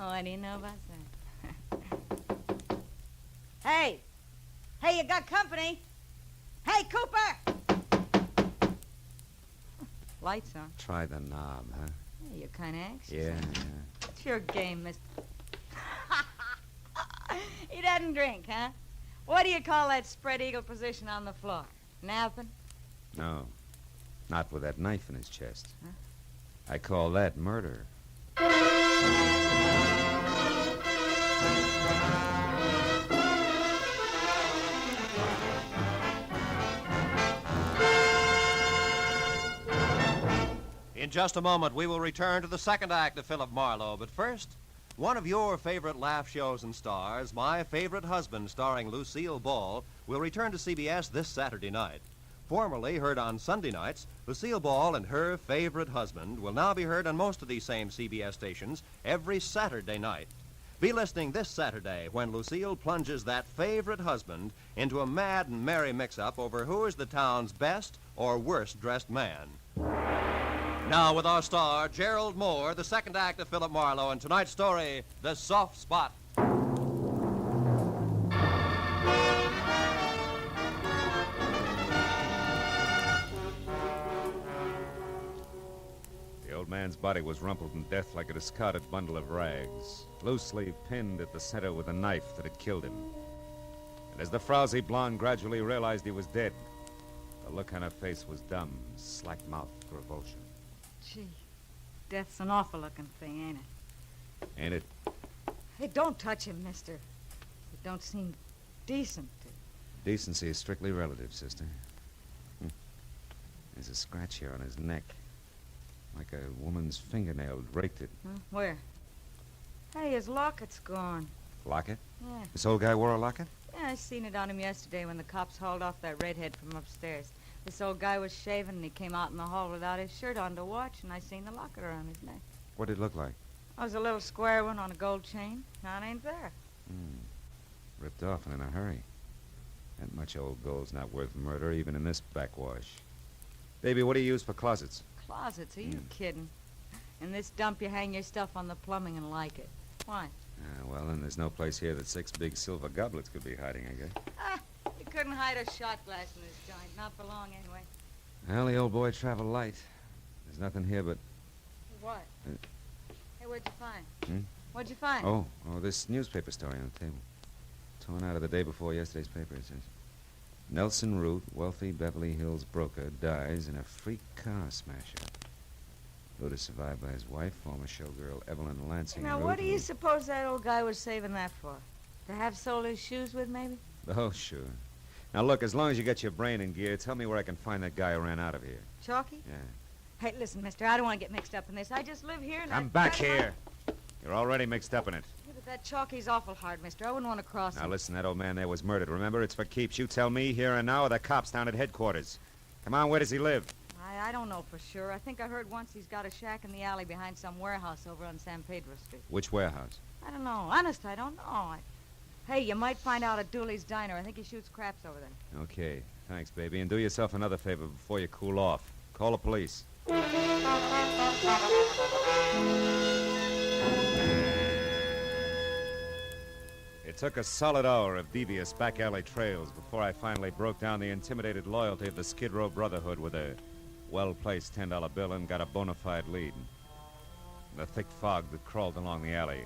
Oh, what do you know about that? Hey! Hey, you got company? Hey, Cooper! Lights on. Try the knob, huh? Yeah, you're kind of anxious. Yeah. It's your game, mister. He doesn't drink, huh? What do you call that spread eagle position on the floor? Napping? No. Not with that knife in his chest. Huh? I call that murder. In just a moment, we will return to the second act of Philip Marlowe. But first, one of your favorite laugh shows and stars, My Favorite Husband, starring Lucille Ball, will return to CBS this Saturday night. Formerly heard on Sunday nights, Lucille Ball and Her Favorite Husband will now be heard on most of these same CBS stations every Saturday night. Be listening this Saturday when Lucille plunges that favorite husband into a mad and merry mix-up over who is the town's best or worst-dressed man. Now with our star, Gerald Moore, the second act of Philip Marlowe, and tonight's story, The Soft Spot. The old man's body was rumpled in death like a discarded bundle of rags, loosely pinned at the center with a knife that had killed him. And as the frowsy blonde gradually realized he was dead, the look on her face was dumb, slack-mouthed revulsion. Gee, death's an awful-looking thing, ain't it? Ain't it? Hey, don't touch him, mister. It don't seem decent. Decency is strictly relative, sister. There's a scratch here on his neck. Like a woman's fingernail raked it. Huh? Where? Hey, his locket's gone. Locket? Yeah. This old guy wore a locket? Yeah, I seen it on him yesterday when the cops hauled off that redhead from upstairs. This old guy was shaving, and he came out in the hall without his shirt on to watch, and I seen the locket around his neck. What did it look like? It was a little square one on a gold chain. Now it ain't there. Ripped off and in a hurry. That much old gold's not worth murder, even in this backwash. Baby, what do you use for closets? Closets? Are you kidding? In this dump, you hang your stuff on the plumbing and like it. Why? Well, then there's no place here that 6 big silver goblets could be hiding, I guess. You couldn't hide a shot glass in this joint. Not for long, anyway. Well, the old boy traveled light. There's nothing here but... What? Hey, what'd you find? Hmm? What'd you find? Oh, this newspaper story on the table. Torn out of the day before yesterday's paper, it says. Nelson Root, wealthy Beverly Hills broker, dies in a freak car smash-up. Root is survived by his wife, former showgirl Evelyn Lansing Now, Root, what do you suppose that old guy was saving that for? To have sold his shoes with, maybe? Oh, sure. Now, look, as long as you get your brain in gear, tell me where I can find that guy who ran out of here. Chalky? Yeah. Hey, listen, mister, I don't want to get mixed up in this. I just live here and I'm back here. You're already mixed up in it. Yeah, but that Chalky's awful hard, mister. I wouldn't want to cross Now, him. listen, that old man there was murdered. Remember, it's for keeps. You tell me here and now, or the cops down at headquarters. Come on, where does he live? I don't know for sure. I think I heard once he's got a shack in the alley behind some warehouse over on San Pedro Street. Which warehouse? I don't know. Honest, I don't know. Hey, you might find out at Dooley's Diner. I think he shoots craps over there. Okay. Thanks, baby. And do yourself another favor before you cool off. Call the police. It took a solid hour of devious back alley trails before I finally broke down the intimidated loyalty of the Skid Row Brotherhood with a well-placed $10 bill and got a bona fide lead. In the thick fog that crawled along the alley,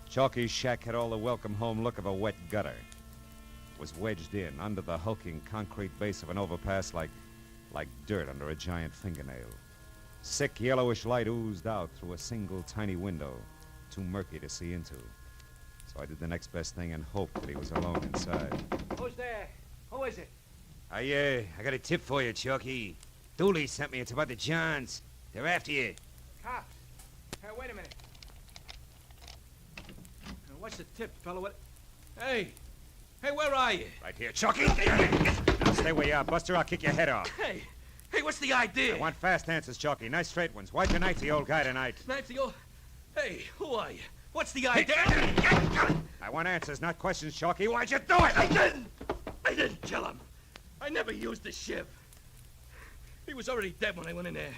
Chalky's shack had all the welcome home look of a wet gutter. It was wedged in under the hulking concrete base of an overpass like dirt under a giant fingernail. Sick yellowish light oozed out through a single tiny window, too murky to see into. So I did the next best thing and hoped that he was alone inside. Who's there? Who is it? I got a tip for you, Chalky. Dooley sent me. It's about the Johns. They're after you. Cops. Hey, wait a minute. Now, what's the tip, fella? What? Hey, where are you? Right here, Chalky. Now stay where you are, Buster. I'll kick your head off. Hey, what's the idea? I want fast answers, Chalky. Nice straight ones. Why'd you knife the old guy tonight? Knife the old... Hey, who are you? What's the idea? I want answers, not questions, Chalky. Why'd you do it? I didn't kill him. I never used the shiv. He was already dead when I went in there.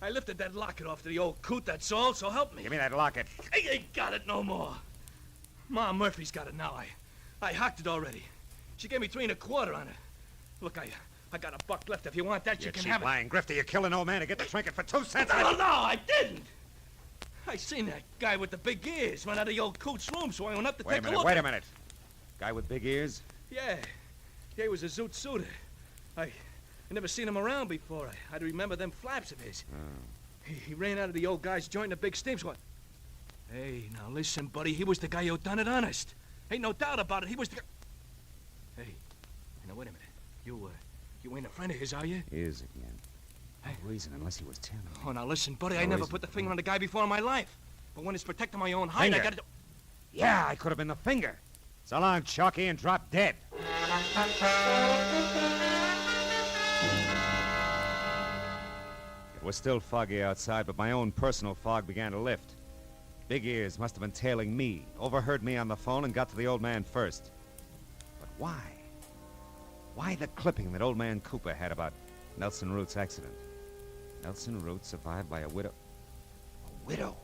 I lifted that locket off to the old coot, that's all, so help me. Give me that locket. I ain't got it no more. Ma Murphy's got it now. I hocked it already. She gave me 3 1/4 on it. Look, I got a buck left. If you want that, you can cheap have it. lying grifter. You killed an old man to get the trinket for 2 cents. No, I didn't. I seen that guy with the big ears run out of the old coot's room, so I went up to take a look. Wait a minute. Guy with big ears? Yeah, he was a zoot suitor. I never seen him around before. I'd remember them flaps of his. Oh. He ran out of the old guy's joint in a big steam squad. Hey, now listen, buddy. He was the guy who done it honest. Ain't no doubt about it. He was the guy. Hey, now wait a minute. You ain't a friend of his, are you? He is again. No reason, unless he was telling me. Oh, now listen, buddy. I No never reason. put the finger on the guy before in my life. But when it's protecting my own hide, Finger? I gotta do... Yeah, I could have been the finger. So long, Chalky, and drop dead. It was still foggy outside, but my own personal fog began to lift. Big Ears must have been tailing me, overheard me on the phone, and got to the old man first. But why? Why the clipping that old man Cooper had about Nelson Root's accident? Nelson Root survived by a widow. A widow?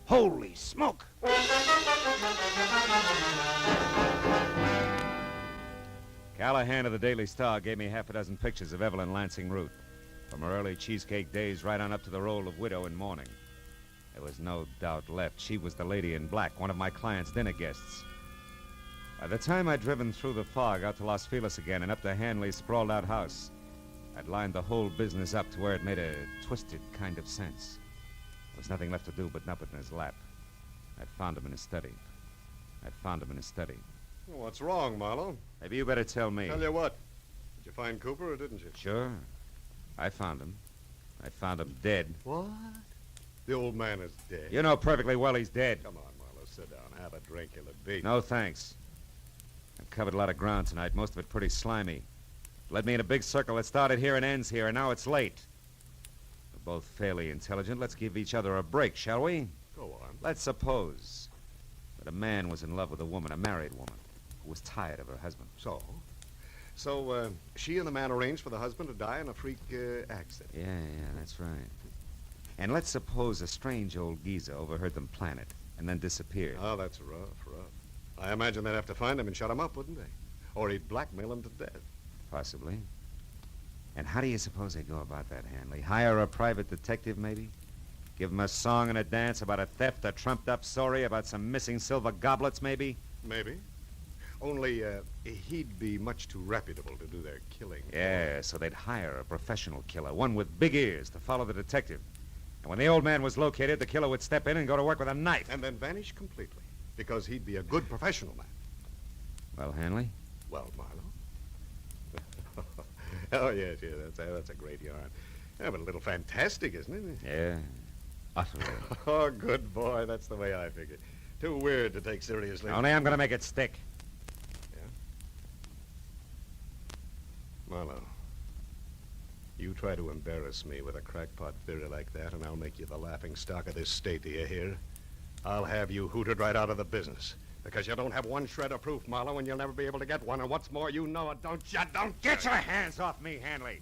Holy smoke! Callahan of the Daily Star gave me half a dozen pictures of Evelyn Lansing Root, from her early cheesecake days right on up to the role of widow in mourning. There was no doubt left. She was the lady in black, one of my client's dinner guests. By the time I'd driven through the fog out to Los Feliz again and up to Hanley's sprawled-out house, I'd lined the whole business up to where it made a twisted kind of sense. There was nothing left to do but nub it in his lap. I'd found him in his study. Well, what's wrong, Marlowe? Maybe you better tell me. Tell you what. Did you find Cooper or didn't you? Sure. I found him. I found him dead. What? The old man is dead. You know perfectly well he's dead. Come on, Marlowe, sit down. Have a drink, you'll beat. No, thanks. I'm covered a lot of ground tonight, most of it pretty slimy. Led me in a big circle that started here and ends here, and now it's late. We're both fairly intelligent. Let's give each other a break, shall we? Go on. Let's suppose that a man was in love with a woman, a married woman, who was tired of her husband. So, she and the man arranged for the husband to die in a freak accident. Yeah, that's right. And let's suppose a strange old geezer overheard them plan it and then disappeared. Oh, that's rough. I imagine they'd have to find him and shut him up, wouldn't they? Or he'd blackmail him to death. Possibly. And how do you suppose they go about that, Hanley? Hire a private detective, maybe? Give him a song and a dance about a theft, a trumped-up story about some missing silver goblets, maybe? Maybe. Only, he'd be much too reputable to do their killing. Yeah, so they'd hire a professional killer, one with big ears, to follow the detective. And when the old man was located, the killer would step in and go to work with a knife. And then vanish completely, because he'd be a good professional man. Well, Hanley? Well, Marlowe. Oh, yes, that's a great yarn. Yeah, but a little fantastic, isn't it? Yeah, utterly. Oh, good boy. That's the way I figured. Too weird to take seriously. Only I'm going to make it stick. Marlowe, you try to embarrass me with a crackpot theory like that, and I'll make you the laughing stock of this state, do you hear? I'll have you hooted right out of the business. Because you don't have one shred of proof, Marlowe, and you'll never be able to get one. And what's more, you know it, don't you? Don't Get your hands off me, Hanley.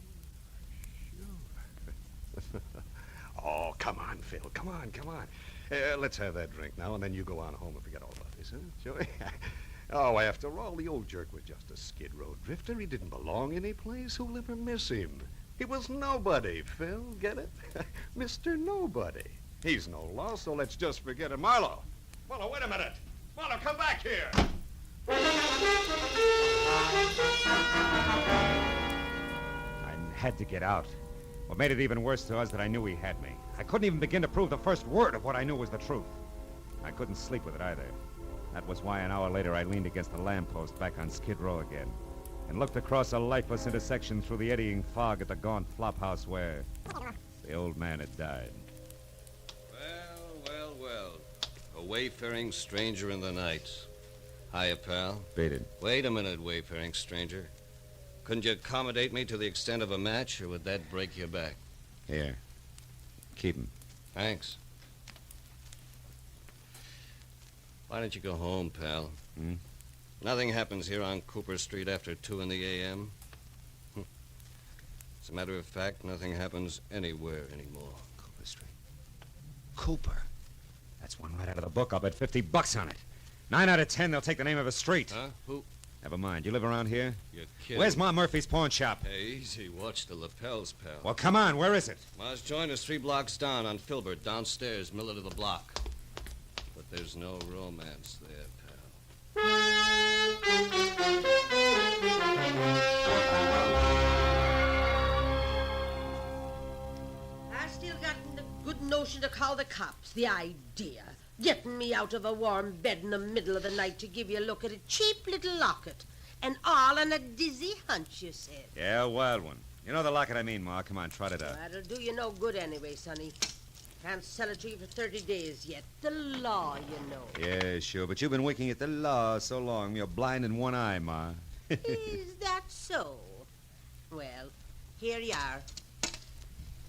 Oh, come on, Phil. Come on. Let's have that drink now, and then you go on home and forget all about this, huh? Sure? Oh, after all, the old jerk was just a Skid Row drifter. He didn't belong any place. Who'll ever miss him? He was nobody, Phil. Get it? Mr. Nobody. He's no loss, so let's just forget it. Marlowe, wait a minute. Marlowe, come back here. I had to get out. What made it even worse to us that I knew he had me. I couldn't even begin to prove the first word of what I knew was the truth. I couldn't sleep with it either. That was why an hour later I leaned against the lamppost back on Skid Row again and looked across a lifeless intersection through the eddying fog at the gaunt flophouse where the old man had died. Well. A wayfaring stranger in the night. Hiya, pal. Beat it. Wait a minute, wayfaring stranger. Couldn't you accommodate me to the extent of a match, or would that break your back? Here. Keep him. Thanks. Why don't you go home, pal? Nothing happens here on Cooper Street after 2 in the a.m. As a matter of fact, nothing happens anywhere anymore. Cooper Street. Cooper? That's one right out of the book. I'll bet $50 on it. 9 out of 10, they'll take the name of a street. Huh? Who? Never mind. You live around here? You're kidding. Where's Ma Murphy's pawn shop? Hey, easy. Watch the lapels, pal. Well, come on. Where is it? Ma's joined us 3 blocks down on Filbert, downstairs, middle of the block. But there's no romance there, pal. I still got the good notion to call the cops. The idea. Getting me out of a warm bed in the middle of the night to give you a look at a cheap little locket. And all on a dizzy hunch, you said. Yeah, a wild one. You know the locket I mean, Ma. Come on, trot it out. That'll do you no good anyway, sonny. Can't sell it to you for 30 days yet. The law, you know. Yeah, sure, but you've been winking at the law so long, you're blind in one eye, Ma. Is that so? Well, here you are.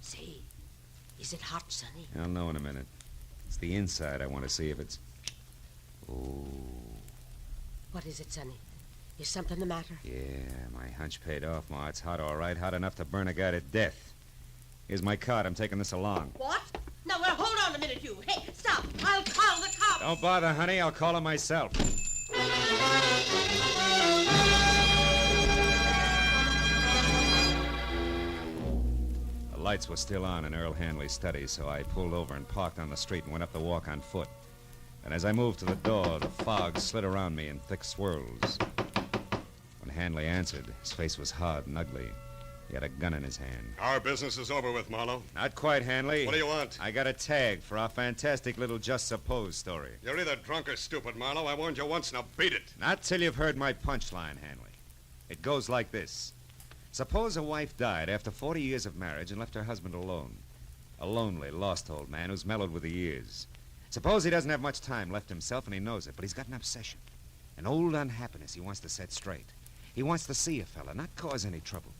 Say, is it hot, sonny? I'll know in a minute. It's the inside I want to see if it's... Oh. What is it, sonny? Is something the matter? Yeah, my hunch paid off, Ma. It's hot, all right. Hot enough to burn a guy to death. Here's my card. I'm taking this along. What? No, well, hold on a minute, you. Hey, stop. I'll call the cops. Don't bother, honey. I'll call him myself. The lights were still on in Earl Hanley's study, so I pulled over and parked on the street and went up the walk on foot. And as I moved to the door, the fog slid around me in thick swirls. When Hanley answered, his face was hard and ugly. He had a gun in his hand. Our business is over with, Marlowe. Not quite, Hanley. What do you want? I got a tag for our fantastic little Just Suppose story. You're either drunk or stupid, Marlowe. I warned you once, now beat it. Not till you've heard my punchline, Hanley. It goes like this. Suppose a wife died after 40 years of marriage and left her husband alone. A lonely, lost old man who's mellowed with the years. Suppose he doesn't have much time left himself and he knows it, but he's got an obsession. An old unhappiness he wants to set straight. He wants to see a fella, not cause any trouble.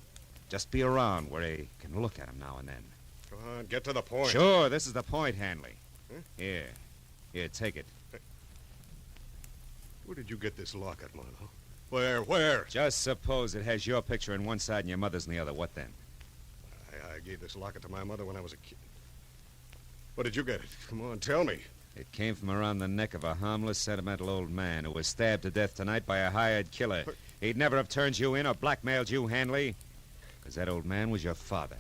Just be around where he can look at him now and then. Come on, get to the point. Sure, this is the point, Hanley. Huh? Here, take it. Where did you get this locket, Marlowe? Where? Just suppose it has your picture on one side and your mother's on the other. What then? I gave this locket to my mother when I was a kid. Where did you get it? Come on, tell me. It came from around the neck of a harmless, sentimental old man who was stabbed to death tonight by a hired killer. He'd never have turned you in or blackmailed you, Hanley, because that old man was your father.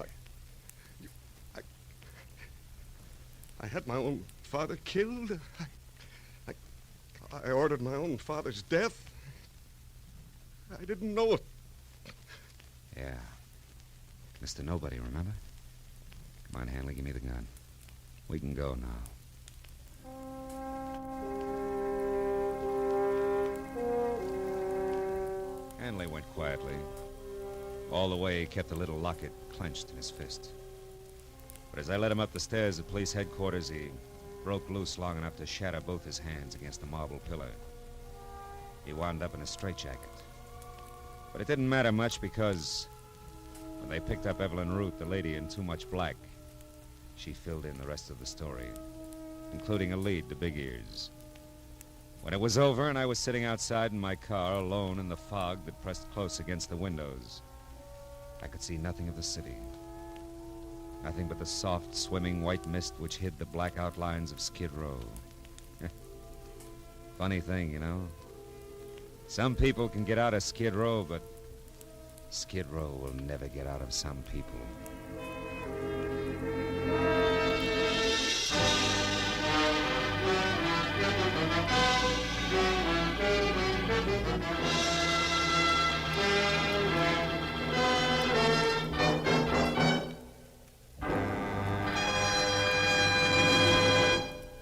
I had my own father killed. I ordered my own father's death. I didn't know it. Yeah. Mr. Nobody, remember? Come on, Hanley, give me the gun. We can go now. Hanley went quietly. All the way, he kept the little locket clenched in his fist. But as I led him up the stairs at police headquarters, he broke loose long enough to shatter both his hands against the marble pillar. He wound up in a straitjacket. But it didn't matter much because when they picked up Evelyn Root, the lady in Too Much Black, she filled in the rest of the story, including a lead to Big Ears. When it was over and I was sitting outside in my car alone in the fog that pressed close against the windows, I could see nothing of the city. Nothing but the soft, swimming white mist which hid the black outlines of Skid Row. Funny thing, you know. Some people can get out of Skid Row, but Skid Row will never get out of some people.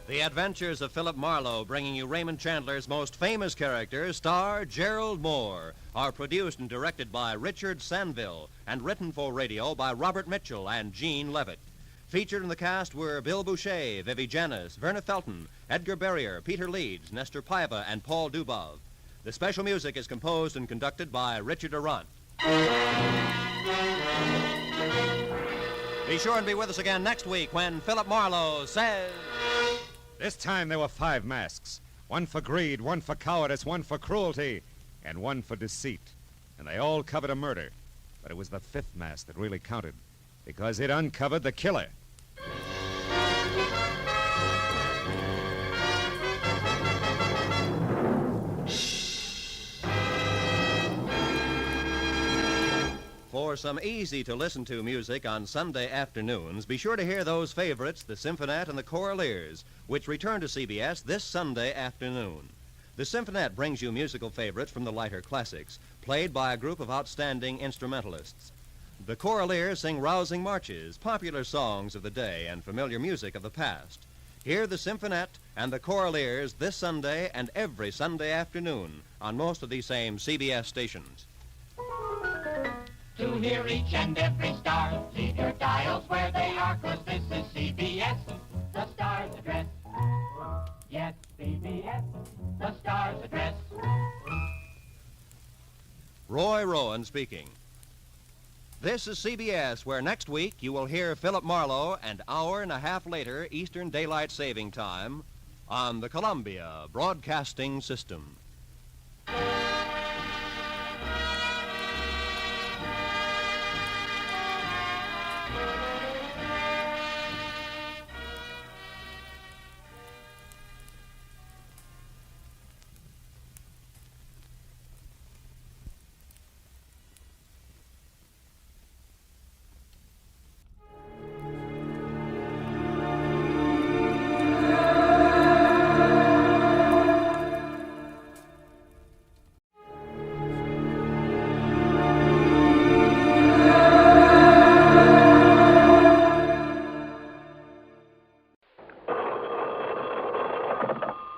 The Adventures of Philip Marlowe, bringing you Raymond Chandler's most famous character, star Gerald Moore, are produced and directed by Richard Sanville and written for radio by Robert Mitchell and Gene Levitt. Featured in the cast were Bill Boucher, Vivi Janis, Verna Felton, Edgar Berrier, Peter Leeds, Nestor Paiva, and Paul Dubov. The special music is composed and conducted by Richard Arant. Be sure and be with us again next week when Philip Marlowe says... This time there were 5 masks. One for greed, one for cowardice, one for cruelty, and one for deceit. And they all covered a murder. But it was the 5th mask that really counted, because it uncovered the killer. For some easy-to-listen-to music on Sunday afternoons, be sure to hear those favorites, the Symphonette and the Choraleers, which return to CBS this Sunday afternoon. The Symphonette brings you musical favorites from the lighter classics, played by a group of outstanding instrumentalists. The Choraleers sing rousing marches, popular songs of the day, and familiar music of the past. Hear the Symphonette and the Choraleers this Sunday and every Sunday afternoon on most of these same CBS stations. To hear each and every star, leave your dials where they are, 'cause this is CBS, the Star's Address. Yes, CBS, the Star's Address. Roy Rowan speaking. This is CBS, where next week you will hear Philip Marlowe an hour and a half later Eastern Daylight Saving Time on the Columbia Broadcasting System.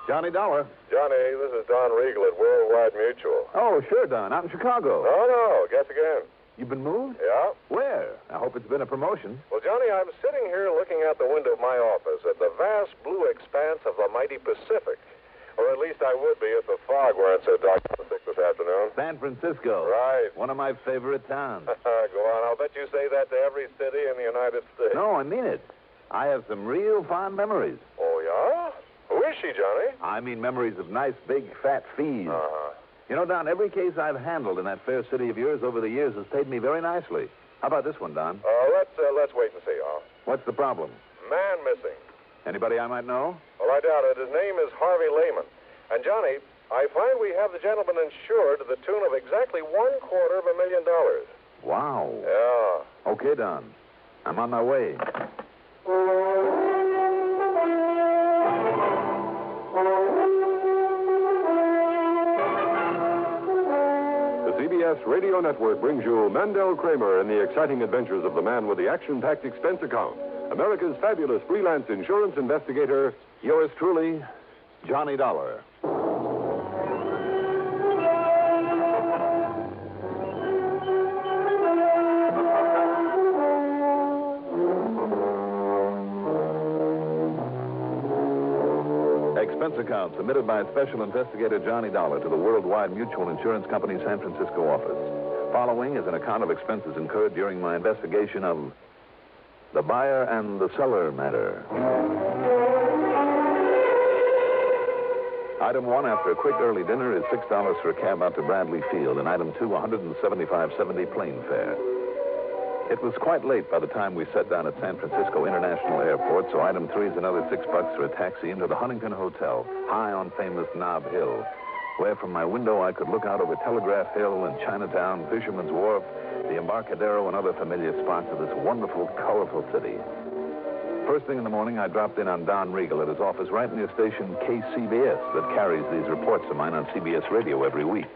Johnny Dollar. Johnny, this is Don Regal at Worldwide Mutual. Oh, sure, Don. Out in Chicago. No, guess again. You've been moved? Yeah? Where? I hope it's been a promotion. Well, Johnny, I'm sitting here looking out the window of my office at the vast blue expanse of the mighty Pacific. Or at least I would be if the fog weren't so dark and thick this afternoon. San Francisco. Right. One of my favorite towns. Go on. I'll bet you say that to every city in the United States. No, I mean it. I have some real fond memories. Oh, yeah? Who is she, Johnny? I mean memories of nice, big, fat fees. You know, Don, every case I've handled in that fair city of yours over the years has paid me very nicely. How about this one, Don? Let's wait and see, huh? What's the problem? Man missing. Anybody I might know? Well, I doubt it. His name is Harvey Lehman. And, Johnny, I find we have the gentleman insured to the tune of exactly $250,000. Wow. Yeah. Okay, Don. I'm on my way. The CBS Radio Network brings you Mandel Kramer in the exciting adventures of the man with the action-packed expense account. America's fabulous freelance insurance investigator, yours truly, Johnny Dollar. Expense account submitted by Special Investigator Johnny Dollar to the Worldwide Mutual Insurance Company San Francisco office. Following is an account of expenses incurred during my investigation of the buyer and the seller matter. Item 1, after a quick early dinner, is $6 for a cab out to Bradley Field, and item 2, $175.70 plane fare. It was quite late by the time we sat down at San Francisco International Airport, so item 3 is another $6 for a taxi into the Huntington Hotel, high on famous Nob Hill, where from my window I could look out over Telegraph Hill and Chinatown, Fisherman's Wharf, the Embarcadero, and other familiar spots of this wonderful, colorful city. First thing in the morning, I dropped in on Don Regal at his office right near station KCBS that carries these reports of mine on CBS Radio every week.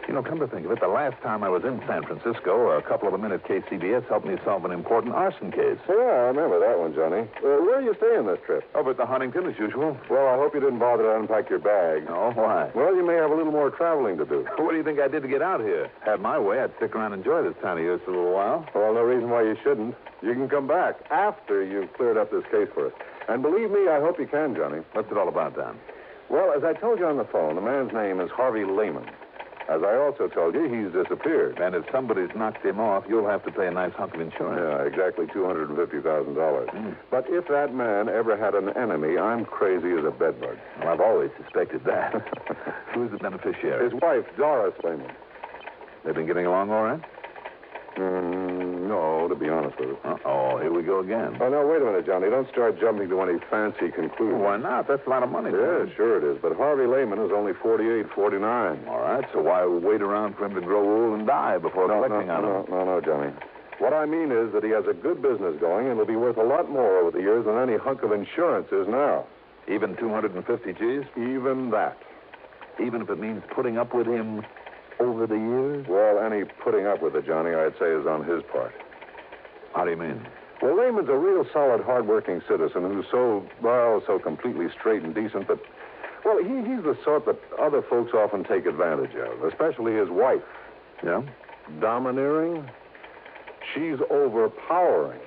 You know, come to think of it, the last time I was in San Francisco, a couple of them in at KCBS helped me solve an important arson case. Yeah, I remember that one, Johnny. Where are you staying this trip? Over at the Huntington, as usual. Well, I hope you didn't bother to unpack your bag. Oh, why? Well, you may have a little more traveling to do. What do you think I did to get out here? Had my way, I'd stick around and enjoy this town of yours for a little while. Well, no reason why you shouldn't. You can come back after you've cleared up this case for us. And believe me, I hope you can, Johnny. What's it all about, Don? Well, as I told you on the phone, the man's name is Harvey Lehman. As I also told you, he's disappeared. And if somebody's knocked him off, you'll have to pay a nice hunk of insurance. Yeah, exactly $250,000. But if that man ever had an enemy, I'm crazy as a bedbug. Well, I've always suspected that. Who's the beneficiary? His wife, Doris Lehman. They've been getting along all right? No, to be honest with you. Uh-oh, here we go again. Oh, no, wait a minute, Johnny. Don't start jumping to any fancy conclusions. Why not? That's a lot of money. Yeah, sure it is. But Harvey Lehman is only 48, 49. All right, so why wait around for him to grow old and die before collecting on him? No, Johnny. What I mean is that he has a good business going, and it'll be worth a lot more over the years than any hunk of insurance is now. Even 250 G's? Even that. Even if it means putting up with him over the years? Well, any putting up with it, Johnny, I'd say is on his part. How do you mean? Well, Lehman's a real solid, hard-working citizen who's so completely straight and decent that, well, he's the sort that other folks often take advantage of, especially his wife. Yeah? Domineering. She's overpowering.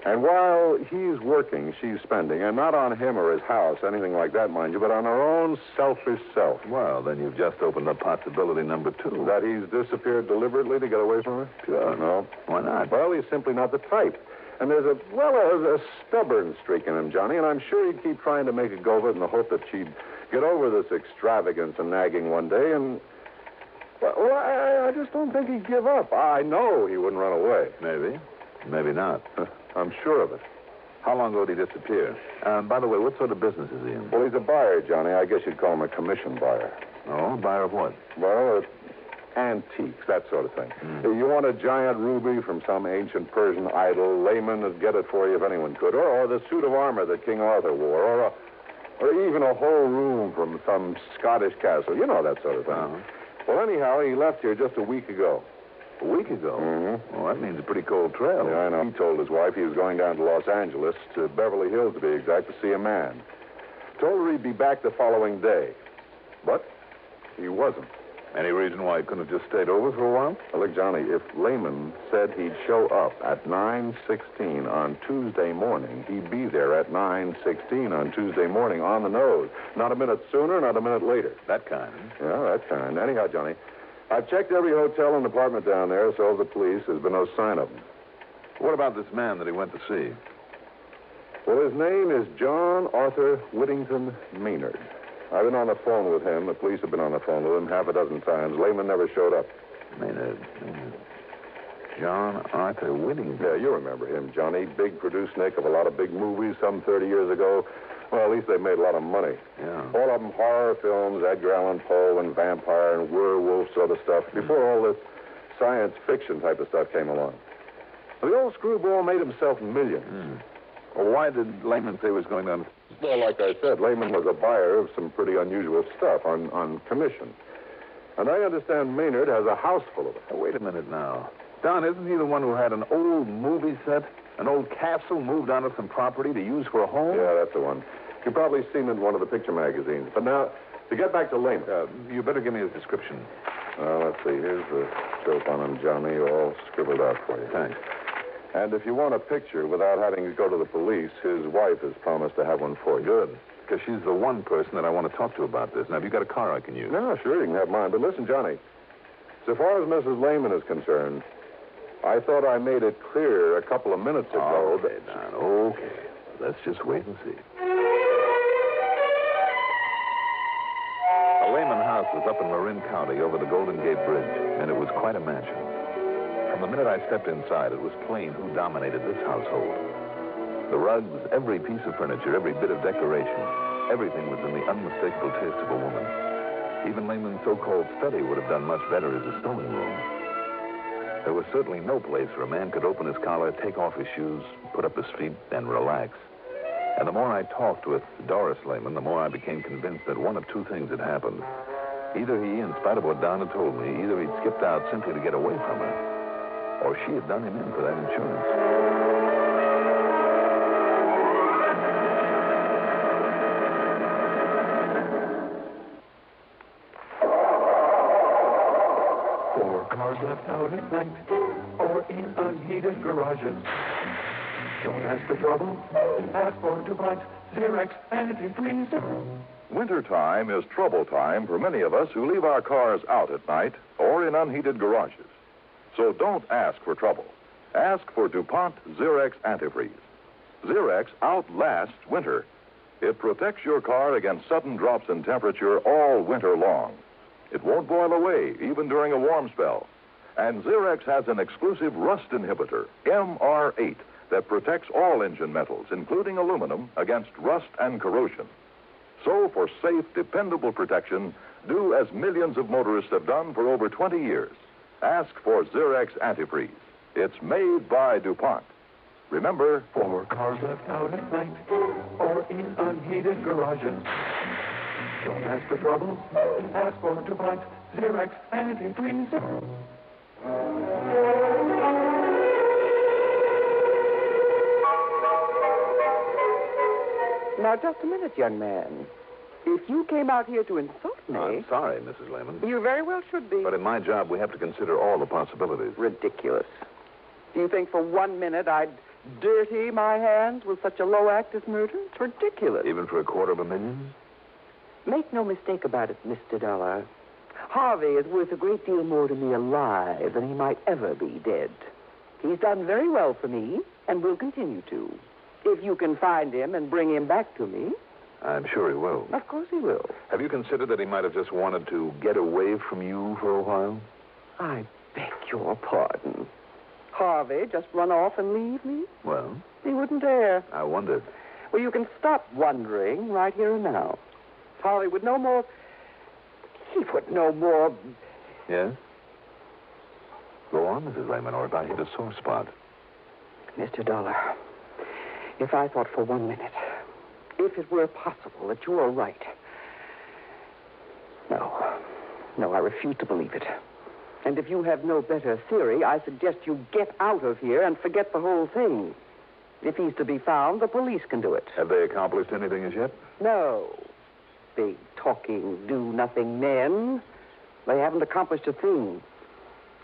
And while he's working, she's spending, and not on him or his house, anything like that, mind you, but on her own selfish self. Well, then you've just opened up possibility number 2. That he's disappeared deliberately to get away from her? Sure. No. Why not? Well, he's simply not the type. And there's a stubborn streak in him, Johnny, and I'm sure he'd keep trying to make a go of it in the hope that she'd get over this extravagance and nagging one day, and... Well, I just don't think he'd give up. I know he wouldn't run away. Maybe. Maybe not. I'm sure of it. How long ago did he disappear? By the way, what sort of business is he in? Well, he's a buyer, Johnny. I guess you'd call him a commission buyer. Oh, buyer of what? Well, antiques, that sort of thing. You want a giant ruby from some ancient Persian idol, Lehman would get it for you if anyone could. Or the suit of armor that King Arthur wore. Or even a whole room from some Scottish castle. You know, that sort of thing. Well, anyhow, he left here just a week ago. A week ago? Mm-hmm. Well, that means a pretty cold trail. Yeah, I know. He told his wife he was going down to Los Angeles, to Beverly Hills to be exact, to see a man. Told her he'd be back the following day. But he wasn't. Any reason why he couldn't have just stayed over for a while? Now, look, Johnny, if Lehman said he'd show up at 9:16 on Tuesday morning, he'd be there at 9:16 on Tuesday morning on the nose. Not a minute sooner, not a minute later. That kind. Yeah, that kind. Anyhow, Johnny, I've checked every hotel and apartment down there, so have the police. There's been no sign of him. What about this man that he went to see? Well, his name is John Arthur Whittington Maynard. I've been on the phone with him. The police have been on the phone with him half a dozen times. Lehman never showed up. Maynard. John Arthur Whittington. Yeah, you remember him, Johnny. Big producer-nick of a lot of big movies some 30 years ago. Well, at least they made a lot of money. Yeah. All of them horror films, Edgar Allan Poe and vampire and werewolf sort of stuff, before all this science fiction type of stuff came along. Well, the old screwball made himself millions. Well, why did Lehman say he was going down? Well, like I said, Lehman was a buyer of some pretty unusual stuff on commission. And I understand Maynard has a house full of it. Oh, wait a minute now. Don, isn't he the one who had an old movie set, an old castle moved onto some property to use for a home? Yeah, that's the one. You've probably seen it in one of the picture magazines. But now, to get back to Lehman. You better give me his description. Let's see. Here's the dope on him, Johnny, all scribbled out for you. Thanks. And if you want a picture without having to go to the police, his wife has promised to have one for you. Good, because she's the one person that I want to talk to about this. Now, have you got a car I can use? No, sure, you can have mine. But listen, Johnny, so far as Mrs. Lehman is concerned, I thought I made it clear a couple of minutes ago Okay, Don, okay. Let's just wait and see. The Lehman house was up in Marin County over the Golden Gate Bridge, and it was quite a mansion. From the minute I stepped inside, it was plain who dominated this household. The rugs, every piece of furniture, every bit of decoration, everything was in the unmistakable taste of a woman. Even Lehman's so-called study would have done much better as a sewing room. There was certainly no place where a man could open his collar, take off his shoes, put up his feet, and relax. And the more I talked with Doris Lehman, the more I became convinced that one of two things had happened. Either he, in spite of what Don had told me, either he'd skipped out simply to get away from her, or she had done him in for that insurance. Or cars left out at night, or in unheated garages. Don't ask for trouble, ask for DuPont Xerox antifreeze. Wintertime is trouble time for many of us who leave our cars out at night or in unheated garages. So don't ask for trouble. Ask for DuPont Xerox Antifreeze. Xerox outlasts winter. It protects your car against sudden drops in temperature all winter long. It won't boil away, even during a warm spell. And Xerox has an exclusive rust inhibitor, MR8, that protects all engine metals, including aluminum, against rust and corrosion. So, for safe, dependable protection, do as millions of motorists have done for over 20 years. Ask for Xerox Antifreeze. It's made by DuPont. Remember, For cars left out at night, or in unheated garages. Don't ask for trouble, ask for DuPont Xerox antifreeze. Now, just a minute, young man. If you came out here to insult me... I'm sorry, Mrs. Lehman. You very well should be. But in my job, we have to consider all the possibilities. Ridiculous. Do you think for 1 minute I'd dirty my hands with such a low act as murder? It's ridiculous. Even for $250,000? Make no mistake about it, Mr. Dolar. Harvey is worth a great deal more to me alive than he might ever be dead. He's done very well for me, and will continue to. If you can find him and bring him back to me... I'm sure he will. Of course he will. Have you considered that he might have just wanted to get away from you for a while? I beg your pardon. Harvey just run off and leave me? Well? He wouldn't dare. I wondered. Well, you can stop wondering right here and now. Harvey would no more... He would no more... Yes? Go on, Mrs. Lehman, or if I hit a sore spot. Mr. Dolar, if I thought for 1 minute, if it were possible that you were right... No, I refuse to believe it. And if you have no better theory, I suggest you get out of here and forget the whole thing. If he's to be found, the police can do it. Have they accomplished anything as yet? No. Big, talking, do-nothing men. They haven't accomplished a thing.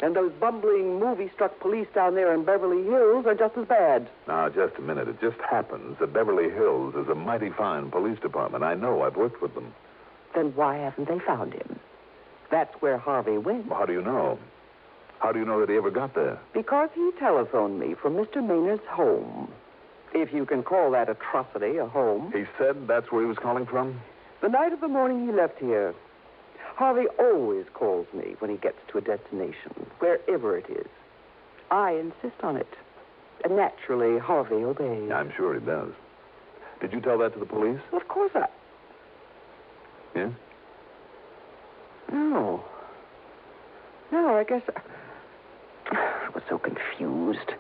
And those bumbling, movie-struck police down there in Beverly Hills are just as bad. Now, just a minute. It just happens that Beverly Hills is a mighty fine police department. I know. I've worked with them. Then why haven't they found him? That's where Harvey went. Well, how do you know? How do you know that he ever got there? Because he telephoned me from Mr. Maynard's home. If you can call that atrocity a home. He said that's where he was calling from? The night of the morning he left here. Harvey always calls me when he gets to a destination, wherever it is. I insist on it. And naturally, Harvey obeys. I'm sure he does. Did you tell that to the police? Of course I... Yeah? No. No, I guess... I was so confused.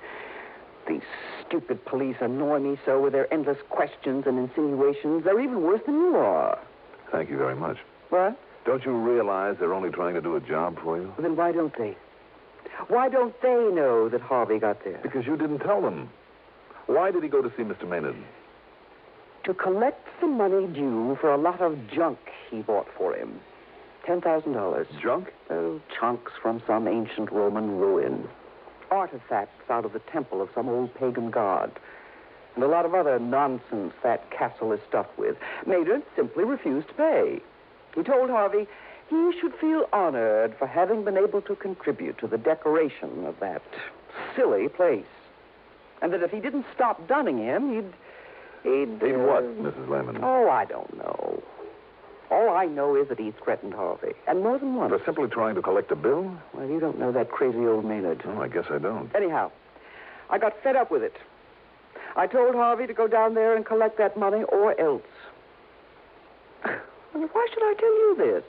These stupid police annoy me so with their endless questions and insinuations. They're even worse than you are. Thank you very much. What? Don't you realize they're only trying to do a job for you? Well, then why don't they? Why don't they know that Harvey got there? Because you didn't tell them. Why did he go to see Mr. Maynard? To collect the money due for a lot of junk he bought for him. $10,000. Junk? Oh, chunks from some ancient Roman ruin. Artifacts out of the temple of some old pagan god. And a lot of other nonsense that castle is stuffed with. Maynard simply refused to pay. He told Harvey he should feel honored for having been able to contribute to the decoration of that silly place. And that if he didn't stop dunning him, he'd what, Mrs. Lehman? Oh, I don't know. All I know is that he threatened Harvey, and more than once. For simply trying to collect a bill? Well, you don't know that crazy old Maynard. Oh, I guess I don't. Anyhow, I got fed up with it. I told Harvey to go down there and collect that money or else. Why should I tell you this?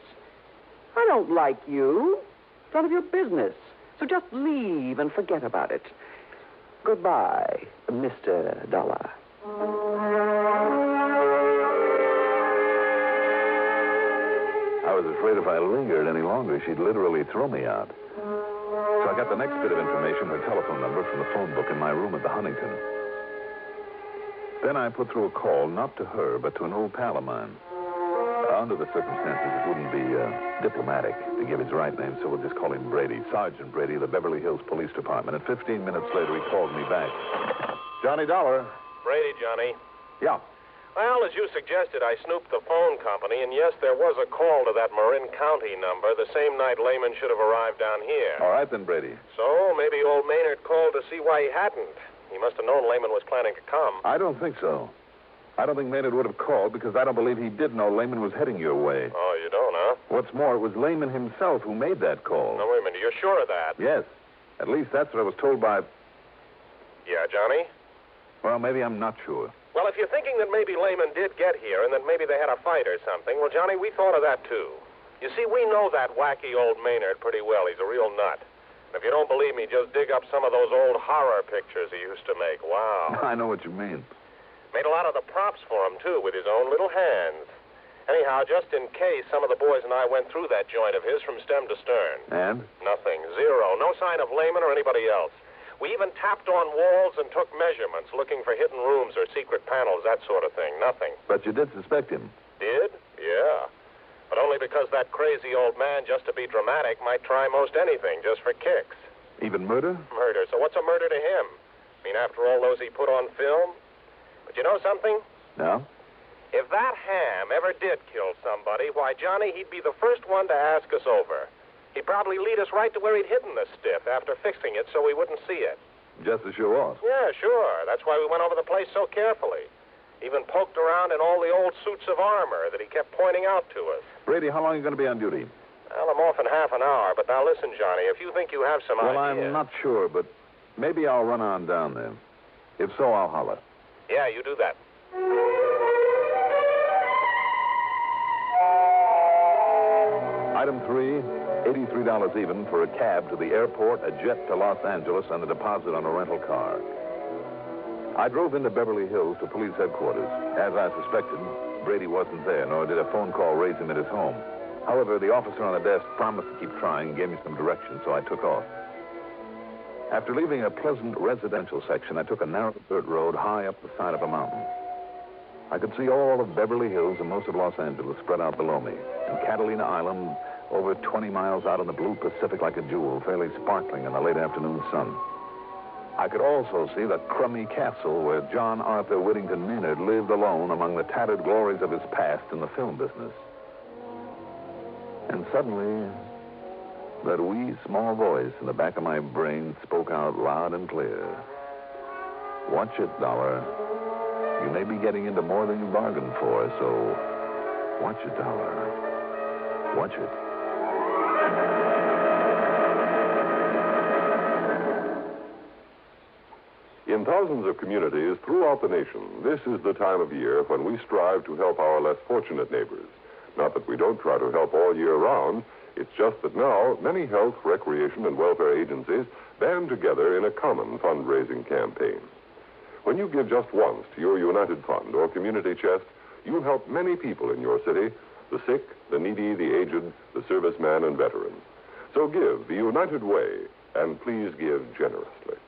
I don't like you. It's none of your business. So just leave and forget about it. Goodbye, Mr. Dolar. I was afraid if I lingered any longer, she'd literally throw me out. So I got the next bit of information, her telephone number, from the phone book in my room at the Huntington. Then I put through a call, not to her, but to an old pal of mine. Under the circumstances, it wouldn't be diplomatic to give his right name, so we'll just call him Brady. Sergeant Brady, the Beverly Hills Police Department. And 15 minutes later, he called me back. Johnny Dollar. Brady, Johnny. Yeah. Well, as you suggested, I snooped the phone company, and yes, there was a call to that Marin County number the same night Lehman should have arrived down here. All right, then, Brady. So maybe old Maynard called to see why he hadn't. He must have known Lehman was planning to come. I don't think so. I don't think Maynard would have called because I don't believe he did know Lehman was heading your way. Oh, you don't, huh? What's more, it was Lehman himself who made that call. No, wait a minute. You're sure of that? Yes. At least that's what I was told by... Yeah, Johnny? Well, maybe I'm not sure. Well, if you're thinking that maybe Lehman did get here and that maybe they had a fight or something, well, Johnny, we thought of that, too. You see, we know that wacky old Maynard pretty well. He's a real nut. And if you don't believe me, just dig up some of those old horror pictures he used to make. Wow. I know what you mean. Made a lot of the props for him, too, with his own little hands. Anyhow, just in case, some of the boys and I went through that joint of his from stem to stern. And? Nothing. Zero. No sign of Lehman or anybody else. We even tapped on walls and took measurements, looking for hidden rooms or secret panels, that sort of thing. Nothing. But you did suspect him. Did? Yeah. But only because that crazy old man, just to be dramatic, might try most anything, just for kicks. Even murder? Murder. So what's a murder to him? I mean, after all those he put on film? But you know something? No? If that ham ever did kill somebody, why, Johnny, he'd be the first one to ask us over. He'd probably lead us right to where he'd hidden the stiff after fixing it so we wouldn't see it. Just to show off? Yeah, sure. That's why we went over the place so carefully. Even poked around in all the old suits of armor that he kept pointing out to us. Brady, how long are you going to be on duty? Well, I'm off in half an hour, but now listen, Johnny, if you think you have some Well, idea... I'm not sure, but maybe I'll run on down there. If so, I'll holler. Yeah, you do that. Item 3, $83 even for a cab to the airport, a jet to Los Angeles, and a deposit on a rental car. I drove into Beverly Hills to police headquarters. As I suspected, Brady wasn't there, nor did a phone call raise him at his home. However, the officer on the desk promised to keep trying and gave me some directions, so I took off. After leaving a pleasant residential section, I took a narrow dirt road high up the side of a mountain. I could see all of Beverly Hills and most of Los Angeles spread out below me, and Catalina Island over 20 miles out in the blue Pacific like a jewel, fairly sparkling in the late afternoon sun. I could also see the crummy castle where John Arthur Whittington Maynard lived alone among the tattered glories of his past in the film business. And suddenly, that wee small voice in the back of my brain spoke out loud and clear. Watch it, Dollar. You may be getting into more than you bargained for, so watch it, Dollar. Watch it. In thousands of communities throughout the nation, this is the time of year when we strive to help our less fortunate neighbors. Not that we don't try to help all year round. It's just that now many health, recreation, and welfare agencies band together in a common fundraising campaign. When you give just once to your United Fund or community chest, you'll help many people in your city, the sick, the needy, the aged, the serviceman, and veteran. So give the United Way, and please give generously.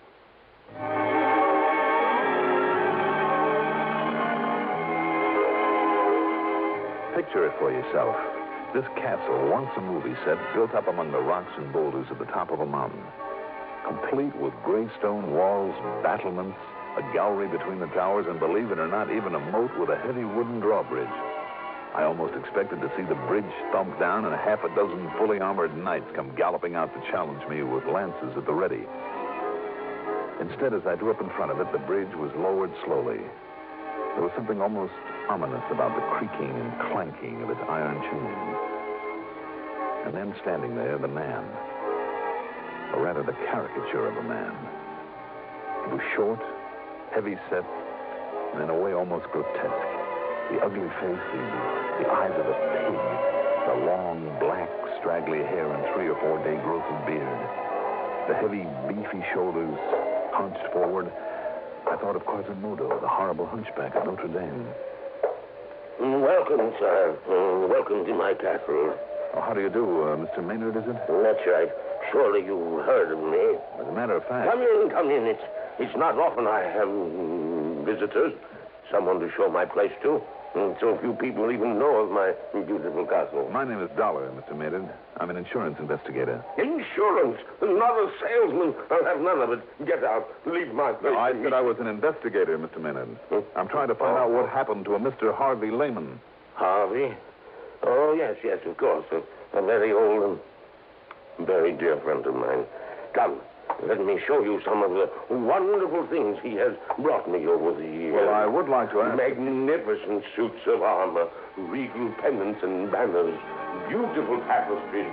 Picture it for yourself. This castle, once a movie set, built up among the rocks and boulders at the top of a mountain. Complete with gray stone walls, battlements, a gallery between the towers, and believe it or not, even a moat with a heavy wooden drawbridge. I almost expected to see the bridge thumped down and a half a dozen fully armored knights come galloping out to challenge me with lances at the ready. Instead, as I drew up in front of it, the bridge was lowered slowly. There was something almost ominous about the creaking and clanking of its iron chains. And then standing there, the man, or rather the caricature of a man. He was short, heavy-set, and in a way almost grotesque. The ugly face, the eyes of a pig, the long, black, straggly hair and 3 or 4 day growth of beard, the heavy, beefy shoulders hunched forward. I thought of Quasimodo, the horrible hunchback at Notre Dame. Welcome, sir. Welcome to my castle. Oh, how do you do, Mr. Maynard, is it? That's right. Surely you heard of me. As a matter of fact... Come in. It's not often I have visitors. Someone to show my place to. So few people even know of my beautiful castle. My name is Dolar, Mr. Maynard. I'm an insurance investigator. Insurance? Not a salesman. I'll have none of it. Get out. Leave my place. No, I said I was an investigator, Mr. Maynard. I'm trying to find out what happened to a Mr. Harvey Lehman. Harvey? Oh, yes, of course. A very old and very dear friend of mine. Come. Let me show you some of the wonderful things he has brought me over the years. Well, I would like to ask... Magnificent suits of armor, regal pennants and banners, beautiful tapestries.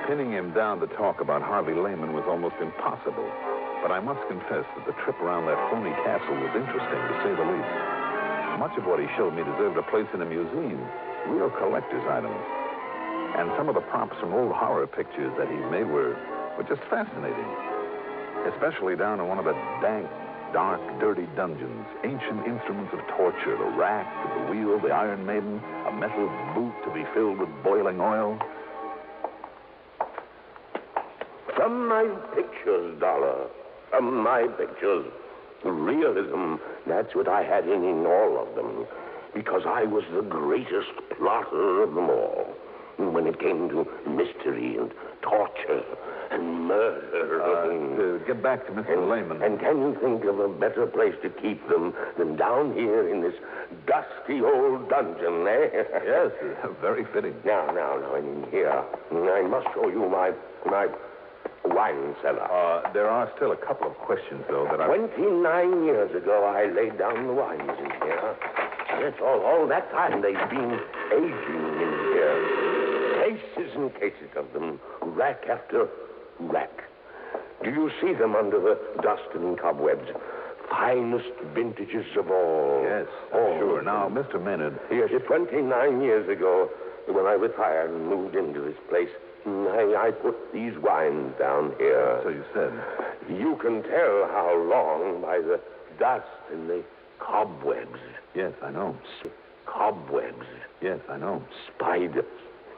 Pinning him down to talk about Harvey Lehman was almost impossible. But I must confess that the trip around that phony castle was interesting, to say the least. Much of what he showed me deserved a place in a museum. Real collector's items. And some of the props from old horror pictures that he's made were just fascinating. Especially down in one of the dank, dark, dirty dungeons. Ancient instruments of torture, the rack, the wheel, the Iron Maiden, a metal boot to be filled with boiling oil. From my pictures, Dollar. From my pictures. Realism, that's what I had in all of them. Because I was the greatest plotter of them all. When it came to mystery and torture and murder. Get back to Mr. Lehman. And can you think of a better place to keep them than down here in this dusty old dungeon, eh? Yes, very fitting. Now, in here, I must show you my wine cellar. There are still a couple of questions, though, that 29 years ago, I laid down the wines in here. That's all that time they've been aging in here. Cases and cases of them, rack after rack. Do you see them under the dust and cobwebs? Finest vintages of all. Yes, sure. Now, Mr. Maynard... Yes, 29 years ago, when I retired and moved into this place, I put these wines down here. So you said. You can tell how long by the dust and the cobwebs. Yes, I know. Cobwebs. Yes, I know. Spiders.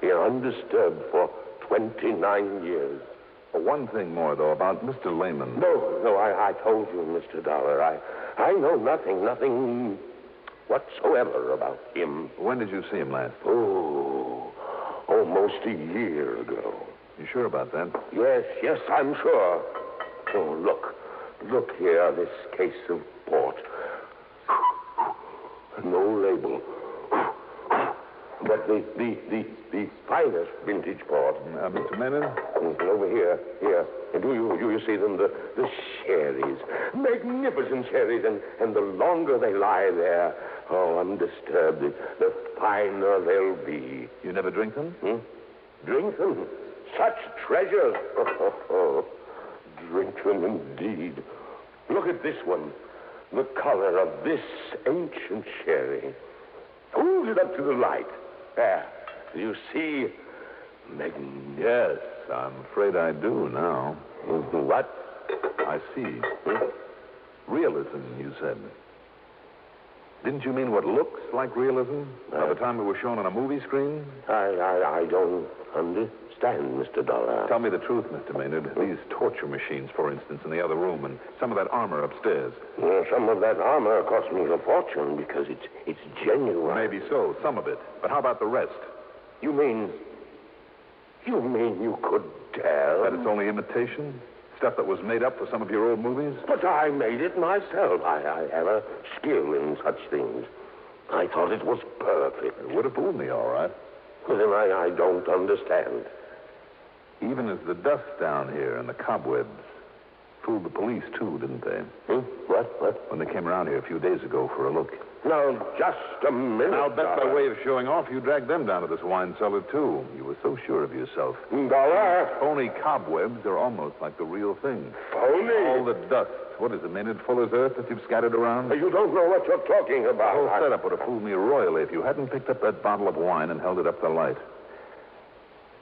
Here undisturbed for 29 years. One thing more, though, about Mr. Lehman. No, I told you, Mr. Dollar. I know nothing whatsoever about him. When did you see him last? Oh, almost a year ago. You sure about that? Yes, I'm sure. Oh, look here, this case of port. No label. But the finest vintage port. Mr. Maynard? Over here. And do you see them? The sherries. Magnificent sherries. And the longer they lie there, undisturbed, the finer they'll be. You never drink them? Drink them? Such treasures. Drink them indeed. Look at this one. The color of this ancient sherry. Hold it up to the light. There. Do you see? Magnificent. Yes, I'm afraid I do now. What? I see. Realism, you said. Didn't you mean what looks like realism? By the time it was shown on a movie screen? I don't understand, Mr. Dolar. Tell me the truth, Mr. Maynard. These torture machines, for instance, in the other room, and some of that armor upstairs. Some of that armor cost me a fortune because it's genuine. Maybe so, some of it. But how about the rest? You mean you could tell? That it's only imitation? Stuff that was made up for some of your old movies? But I made it myself. I have a skill in such things. I thought it was perfect. It would have fooled me, all right. Well, then I don't understand. Even as the dust down here and the cobwebs fooled the police, too, didn't they? What? When they came around here a few days ago for a look. Now, just a minute. I'll bet by way of showing off, you dragged them down to this wine cellar, too. You were so sure of yourself. Dolar. Phony cobwebs are almost like the real thing. Phony? All the dust. What is it, Maynard? Fuller's earth that you've scattered around? You don't know what you're talking about. The whole setup would have fooled me royally if you hadn't picked up that bottle of wine and held it up to the light.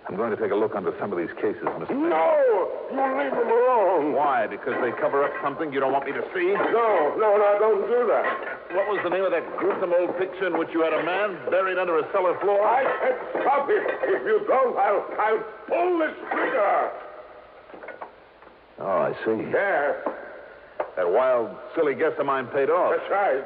I'm going to take a look under some of these cases, Mr. No! You leave them alone. Why? Because they cover up something you don't want me to see? No, don't do that. What was the name of that gruesome old picture in which you had a man buried under a cellar floor? I said stop it. If you don't, I'll pull this trigger. Oh, I see. There. That wild, silly guess of mine paid off. That's right.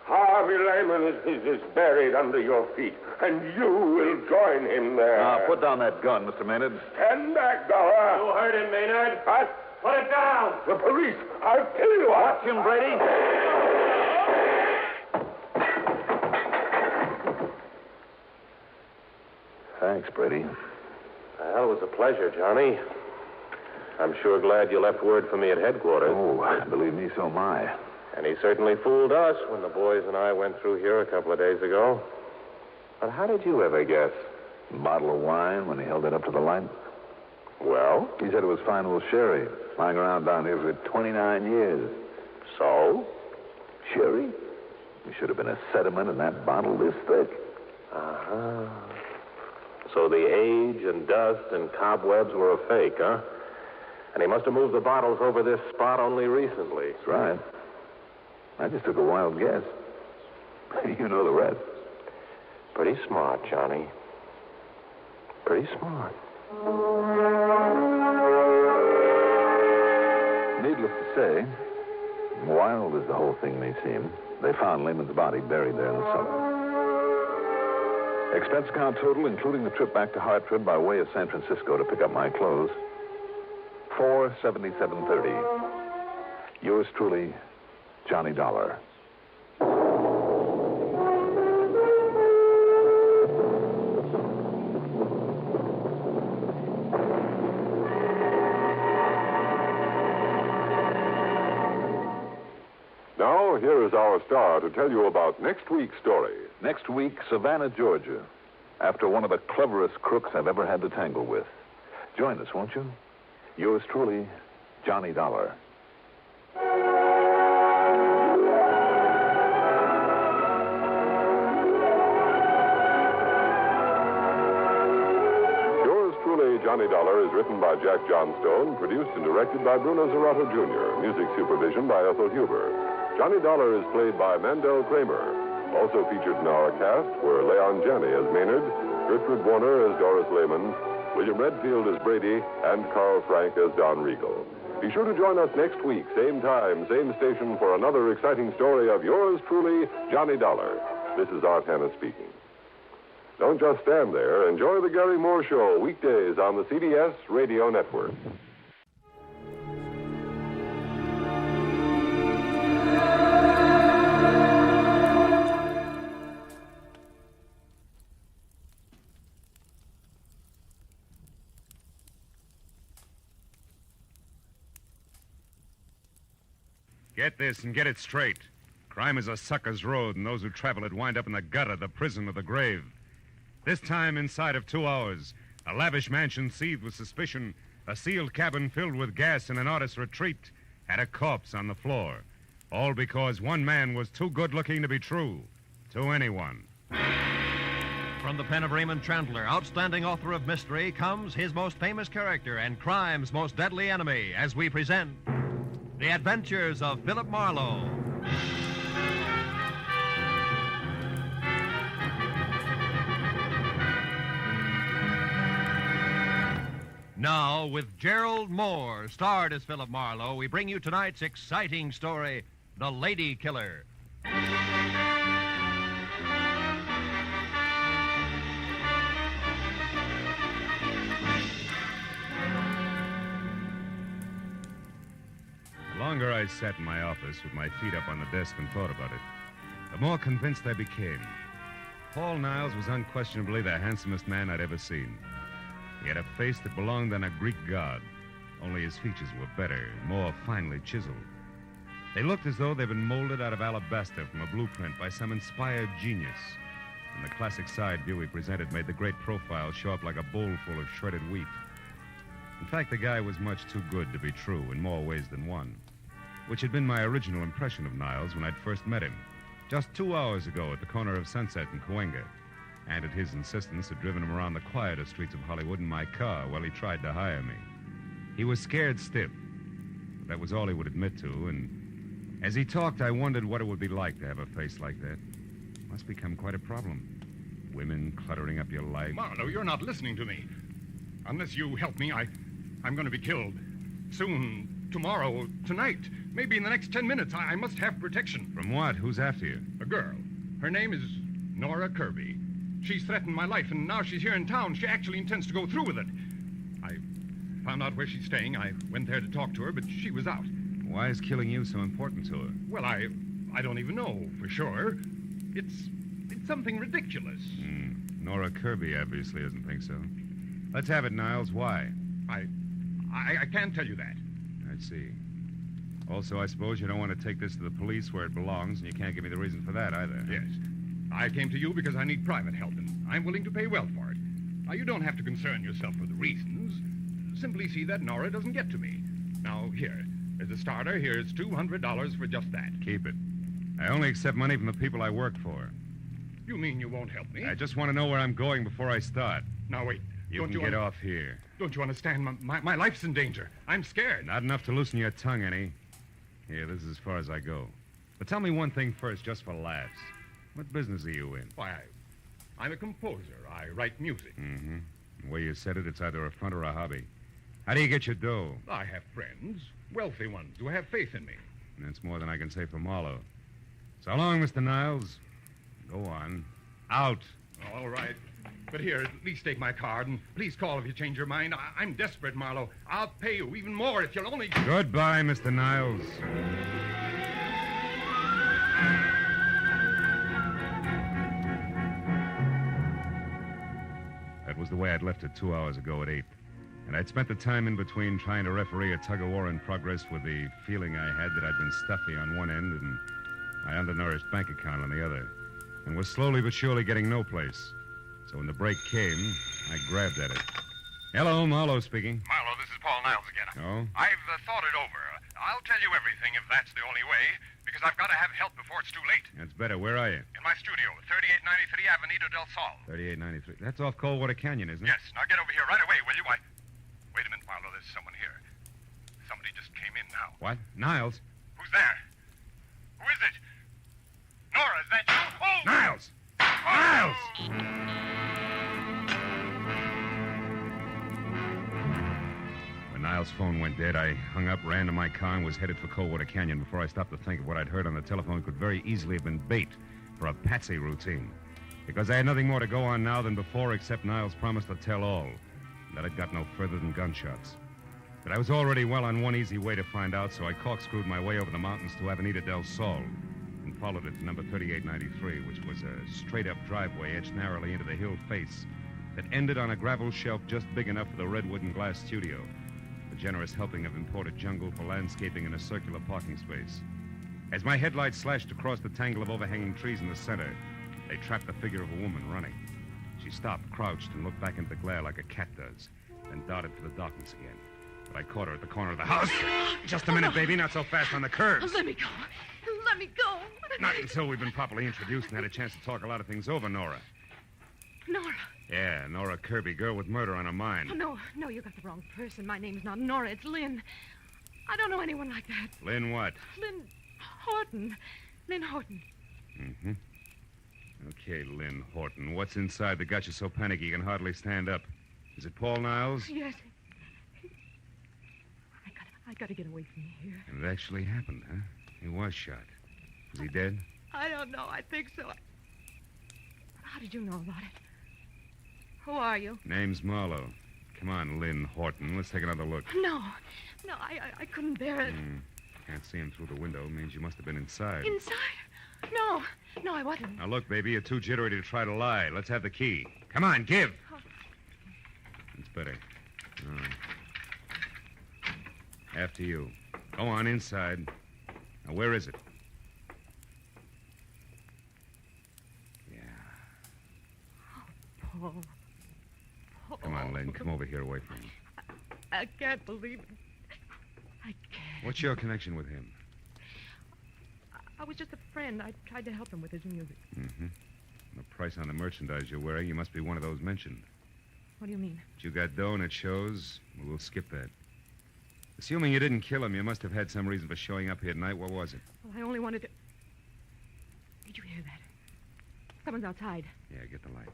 Harvey Lehman is buried under your feet, and you will join him there. Now, put down that gun, Mr. Maynard. Stand back, Dolar. You heard him, Maynard. What? Put it down. The police. I'll kill you. Watch him, Brady. Thanks, Brady. Well, it was a pleasure, Johnny. I'm sure glad you left word for me at headquarters. Oh, believe me, so am I. And he certainly fooled us when the boys and I went through here a couple of days ago. But how did you ever guess? A bottle of wine when he held it up to the light. Well? He said it was fine old sherry, lying around down here for 29 years. So? Sherry? There should have been a sediment in that bottle this thick. Uh-huh. So the age and dust and cobwebs were a fake, huh? And he must have moved the bottles over this spot only recently. That's right. I just took a wild guess. You know the rest. Pretty smart, Johnny. Pretty smart. Needless to say, wild as the whole thing may seem, they found Lehman's body buried there in the cellar. Expense account total, including the trip back to Hartford by way of San Francisco to pick up my clothes, $477.30. Yours truly, Johnny Dolar. Now, here is our star to tell you about next week's story. Next week, Savannah, Georgia, after one of the cleverest crooks I've ever had to tangle with. Join us, won't you? Yours truly, Johnny Dolar. Yours truly, Johnny Dolar, is written by Jack Johnstone, produced and directed by Bruno Zerato Jr., music supervision by Ethel Huber. Johnny Dolar is played by Mandel Kramer. Also featured in our cast were Leon Janney as Maynard, Gertrude Warner as Doris Lehman, William Redfield as Brady, and Carl Frank as Don Riegel. Be sure to join us next week, same time, same station, for another exciting story of yours truly, Johnny Dollar. This is Art Hanna speaking. Don't just stand there. Enjoy the Gary Moore Show weekdays on the CBS Radio Network. Get this and get it straight. Crime is a sucker's road, and those who travel it wind up in the gutter, the prison, or the grave. This time, inside of 2 hours, a lavish mansion seethed with suspicion, a sealed cabin filled with gas, and an artist's retreat had a corpse on the floor. All because one man was too good-looking to be true to anyone. From the pen of Raymond Chandler, outstanding author of mystery, comes his most famous character and crime's most deadly enemy, as we present The Adventures of Philip Marlowe. Now, with Gerald Moore, starred as Philip Marlowe, we bring you tonight's exciting story, The Lady Killer. The longer I sat in my office with my feet up on the desk and thought about it, the more convinced I became. Paul Niles was unquestionably the handsomest man I'd ever seen. He had a face that belonged on a Greek god, only his features were better, more finely chiseled. They looked as though they'd been molded out of alabaster from a blueprint by some inspired genius. And the classic side view he presented made the great profile show up like a bowl full of shredded wheat. In fact, the guy was much too good to be true in more ways than one, which had been my original impression of Niles when I'd first met him, just 2 hours ago at the corner of Sunset and Cahuenga. And at his insistence, had driven him around the quieter streets of Hollywood in my car while he tried to hire me. He was scared stiff, but that was all he would admit to, and as he talked, I wondered what it would be like to have a face like that. Must become quite a problem. Women cluttering up your life. Marlowe, you're not listening to me. Unless you help me, I'm going to be killed. Soon, tomorrow, tonight, maybe in the next 10 minutes. I must have protection. From what? Who's after you? A girl. Her name is Nora Kirby. She's threatened my life, and now she's here in town. She actually intends to go through with it. I found out where she's staying. I went there to talk to her, but she was out. Why is killing you so important to her? Well, I don't even know for sure. It's something ridiculous. Nora Kirby obviously doesn't think so. Let's have it, Niles. Why? I can't tell you that. I see. Also, I suppose you don't want to take this to the police where it belongs, and you can't give me the reason for that either. Yes. I came to you because I need private help, and I'm willing to pay well for it. Now, you don't have to concern yourself with the reasons. Simply see that Nora doesn't get to me. Now, here, as a starter, here's $200 for just that. Keep it. I only accept money from the people I work for. You mean you won't help me? I just want to know where I'm going before I start. Now, wait. You can get off here. Don't you understand? My life's in danger. I'm scared. Not enough to loosen your tongue any. Here, this is as far as I go. But tell me one thing first, just for laughs. What business are you in? Why, I'm a composer. I write music. Mm-hmm. The way you said it, it's either a front or a hobby. How do you get your dough? I have friends, wealthy ones, who have faith in me. And that's more than I can say for Marlowe. So long, Mr. Niles. Go on. Out. All right. But here, at least take my card, and please call if you change your mind. I'm desperate, Marlowe. I'll pay you even more if you'll only... Goodbye, Mr. Niles. That was the way I'd left it 2 hours ago at 8. And I'd spent the time in between trying to referee a tug-of-war in progress with the feeling I had that I'd been stuffy on one end and my undernourished bank account on the other, and was slowly but surely getting no place. So when the break came, I grabbed at it. Hello, Marlowe speaking. Marlowe, this is Paul Niles again. Oh? I've thought it over. I'll tell you everything if that's the only way, because I've got to have help before it's too late. That's better. Where are you? In my studio, 3893 Avenida del Sol. 3893. That's off Coldwater Canyon, isn't it? Yes. Now get over here right away, will you? Wait a minute, Marlowe. There's someone here. Somebody just came in now. What? Niles? Who's there? Who is it? Nora, is that you? Oh! Niles! Niles! When Niles Niles' phone went dead, I hung up, ran to my car, and was headed for Coldwater Canyon before I stopped to think of what I'd heard on the telephone could very easily have been bait for a patsy routine. Because I had nothing more to go on now than before, except Niles' promise to tell all, and that it got no further than gunshots. But I was already well on one easy way to find out, so I corkscrewed my way over the mountains to Avenida del Sol and followed it to number 3893, which was a straight-up driveway etched narrowly into the hill face that ended on a gravel shelf just big enough for the redwood and glass studio, a generous helping of imported jungle for landscaping in a circular parking space. As my headlights slashed across the tangle of overhanging trees in the center, they trapped the figure of a woman running. She stopped, crouched, and looked back into the glare like a cat does, then darted for the darkness again. But I caught her at the corner of the house. Just a minute, baby, not so fast on the curves. Let me go. Let me go. Not until we've been properly introduced and had a chance to talk a lot of things over, Nora. Nora. Yeah, Nora Kirby, girl with murder on her mind. Oh, no, you got the wrong person. My name's not Nora, it's Lynn. I don't know anyone like that. Lynn what? Lynn Horton. Lynn Horton. Mm-hmm. Okay, Lynn Horton. What's inside that got you so panicky you can hardly stand up? Is it Paul Niles? Yes. I gotta get away from here. And it actually happened, huh? He was shot. Is he dead? I don't know. I think so. How did you know about it? Who are you? Name's Marlowe. Come on, Lynn Horton. Let's take another look. No, I couldn't bear it. Can't see him through the window. Means you must have been inside. Inside? No, I wasn't. Now, look, baby, you're too jittery to try to lie. Let's have the key. Come on, give. That's better. After you. Go on inside. Now, where is it? Yeah. Paul. Come on, Lynn. Come over here away from him. I can't believe it. I can't. What's your connection with him? I was just a friend. I tried to help him with his music. Mm-hmm. The price on the merchandise you're wearing, you must be one of those mentioned. What do you mean? But you got dough and it shows. Well, we'll skip that. Assuming you didn't kill him, you must have had some reason for showing up here tonight. What was it? Well, I only wanted to... Did you hear that? Someone's outside. Yeah, get the light.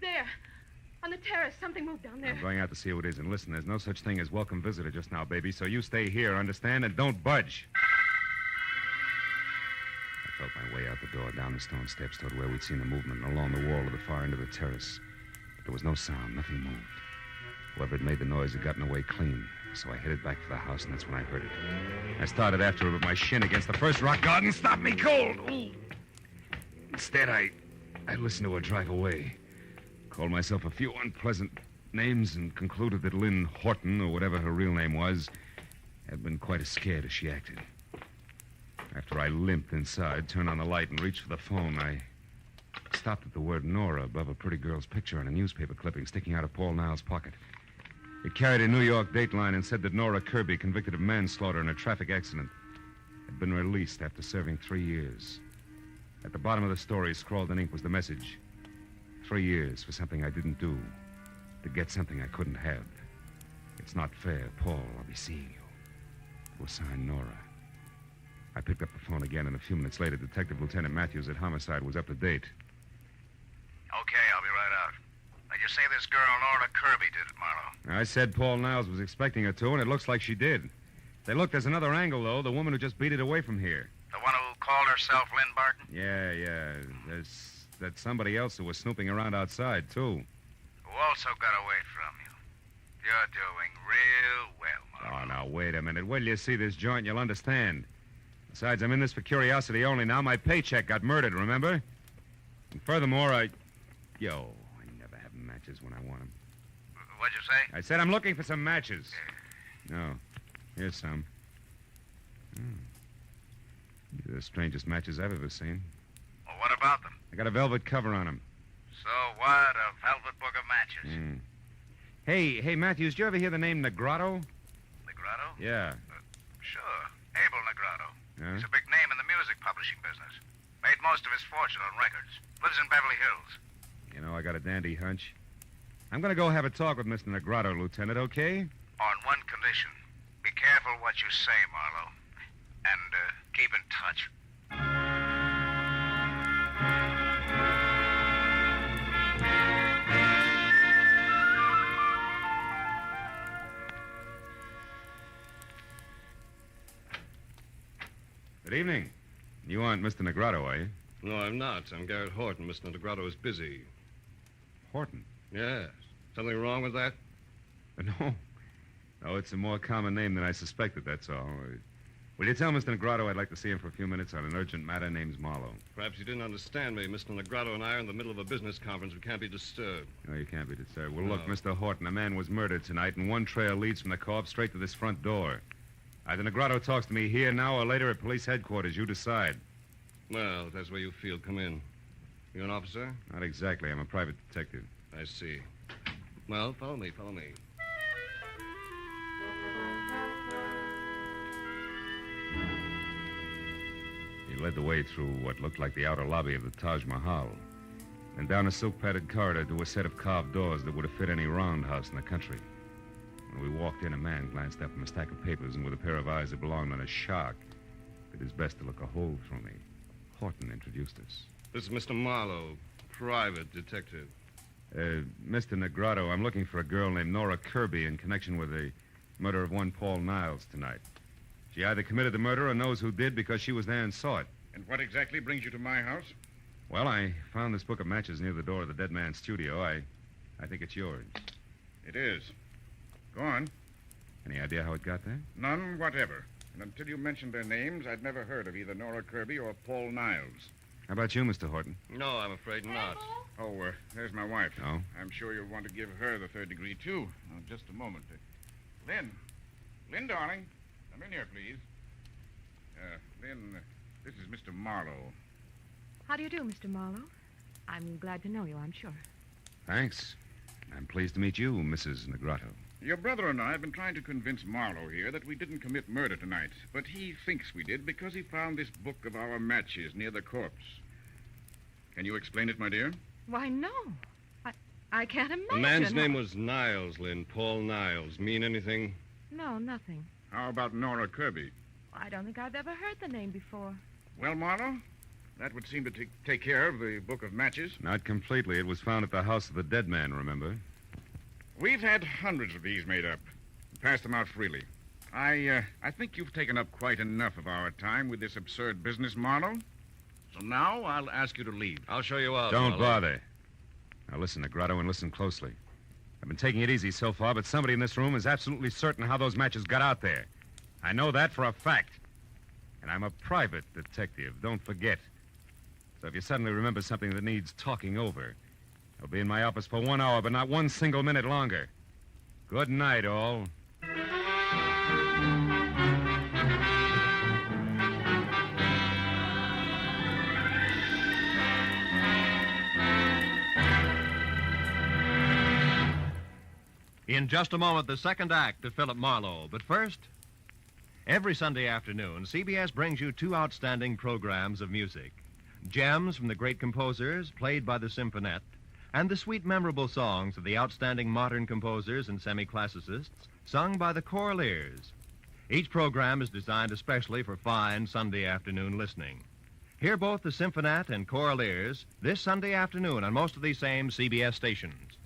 There. On the terrace. Something moved down there. I'm going out to see who it is. And listen, there's no such thing as welcome visitor just now, baby, so you stay here, understand? And don't budge. I felt my way out the door, down the stone steps toward where we'd seen the movement, and along the wall to the far end of the terrace. But there was no sound. Nothing moved. Whoever had made the noise had gotten away clean. So I headed back for the house, and that's when I heard it. I started after it with my shin against the first rock garden. Stopped me cold. Ooh. Instead, I listened to her drive away. Called myself a few unpleasant names and concluded that Lynn Horton, or whatever her real name was, had been quite as scared as she acted. After I limped inside, turned on the light, and reached for the phone, I stopped at the word Nora above a pretty girl's picture on a newspaper clipping sticking out of Paul Niles' pocket. It carried a New York dateline and said that Nora Kirby, convicted of manslaughter in a traffic accident, had been released after serving 3 years. At the bottom of the story, scrawled in ink, was the message: 3 years for something I didn't do, to get something I couldn't have. It's not fair, Paul. I'll be seeing you. It was signed Nora. I picked up the phone again, and a few minutes later, Detective Lieutenant Matthews at Homicide was up to date. Okay, I'll be right out. Now, you say this girl, Nora Kirby, did it, Marlowe? I said Paul Niles was expecting her to, and it looks like she did. Say, look, there's another angle, though. The woman who just beat it away from here. The one who called herself Lynn Barton? Yeah. That's somebody else who was snooping around outside, too. Who also got away from you. You're doing real well, Marlowe. Oh, now, wait a minute. Wait till you see this joint, you'll understand. Besides, I'm in this for curiosity only now. My paycheck got murdered, remember? And furthermore, I never have matches when I want them. What'd you say? I said I'm looking for some matches. No. Here's some. These are the strangest matches I've ever seen. Well, what about them? I got a velvet cover on them. So what? A velvet book of matches. Hey, Matthews, did you ever hear the name Negrotto? Negrotto? Yeah. Sure. Abel Negrotto. Huh? He's a big name in the music publishing business. Made most of his fortune on records. Lives in Beverly Hills. You know, I got a dandy hunch. I'm going to go have a talk with Mr. Negrotto, Lieutenant, okay? On one condition. Be careful what you say, Marlowe. And keep in touch. Good evening. You aren't Mr. Negrado, are you? No, I'm not. I'm Garrett Horton. Mr. Negrado is busy. Horton? Yes. Something wrong with that? No. No, it's a more common name than I suspected, that's all. Will you tell Mr. Negrado I'd like to see him for a few minutes on an urgent matter named Marlowe? Perhaps you didn't understand me. Mr. Negrado and I are in the middle of a business conference. We can't be disturbed. No, you can't be disturbed. Well, No. look, Mr. Horton, a man was murdered tonight, and one trail leads from the co-op straight to this front door. Either Negrado talks to me here now or later at police headquarters. You decide. Well, if that's where you feel, come in. You an officer? Not exactly. I'm a private detective. I see. Well, follow me. He led the way through what looked like the outer lobby of the Taj Mahal, and down a silk-padded corridor to a set of carved doors that would have fit any roundhouse in the country. When we walked in, a man glanced up from a stack of papers and with a pair of eyes that belonged on a shark, did his best to look a hole through me. Horton introduced us. This is Mr. Marlowe, private detective. Mr. Negrado, I'm looking for a girl named Nora Kirby in connection with the murder of one Paul Niles tonight. She either committed the murder or knows who did because she was there and saw it. And what exactly brings you to my house? Well, I found this book of matches near the door of the dead man's studio. I think it's yours. It is. Go on. Any idea how it got there? None whatever. And until you mentioned their names, I'd never heard of either Nora Kirby or Paul Niles. How about you, Mr. Horton? No, I'm afraid not. Oh, there's my wife. Oh? I'm sure you'll want to give her the third degree, too. Just a moment. Lynn, darling. Come in here, please. Lynn, this is Mr. Marlowe. How do you do, Mr. Marlowe? I'm glad to know you, I'm sure. Thanks. I'm pleased to meet you, Mrs. Negrado. Your brother and I have been trying to convince Marlowe here that we didn't commit murder tonight, but he thinks we did because he found this book of our matches near the corpse. Can you explain it, my dear? Why, no. I can't imagine. The man's name was Niles, Lynn. Paul Niles. Mean anything? No, nothing. How about Nora Kirby? I don't think I've ever heard the name before. Well, Marlowe, that would seem to take care of the book of matches. Not completely. It was found at the house of the dead man, remember? We've had hundreds of these made up. Passed them out freely. I think you've taken up quite enough of our time with this absurd business, Marlowe. So now I'll ask you to leave. I'll show you out. Don't bother. Now listen, Negrado, and listen closely. I've been taking it easy so far, but somebody in this room is absolutely certain how those matches got out there. I know that for a fact. And I'm a private detective, don't forget. So if you suddenly remember something that needs talking over, I'll be in my office for 1 hour, but not one single minute longer. Good night, all. In just a moment, the second act of Philip Marlowe. But first, every Sunday afternoon, CBS brings you two outstanding programs of music. Gems from the great composers, played by the Symphonette, and the sweet, memorable songs of the outstanding modern composers and semi-classicists, sung by the choral heirs. Each program is designed especially for fine Sunday afternoon listening. Hear both the Symphonette and choral heirs this Sunday afternoon on most of these same CBS stations.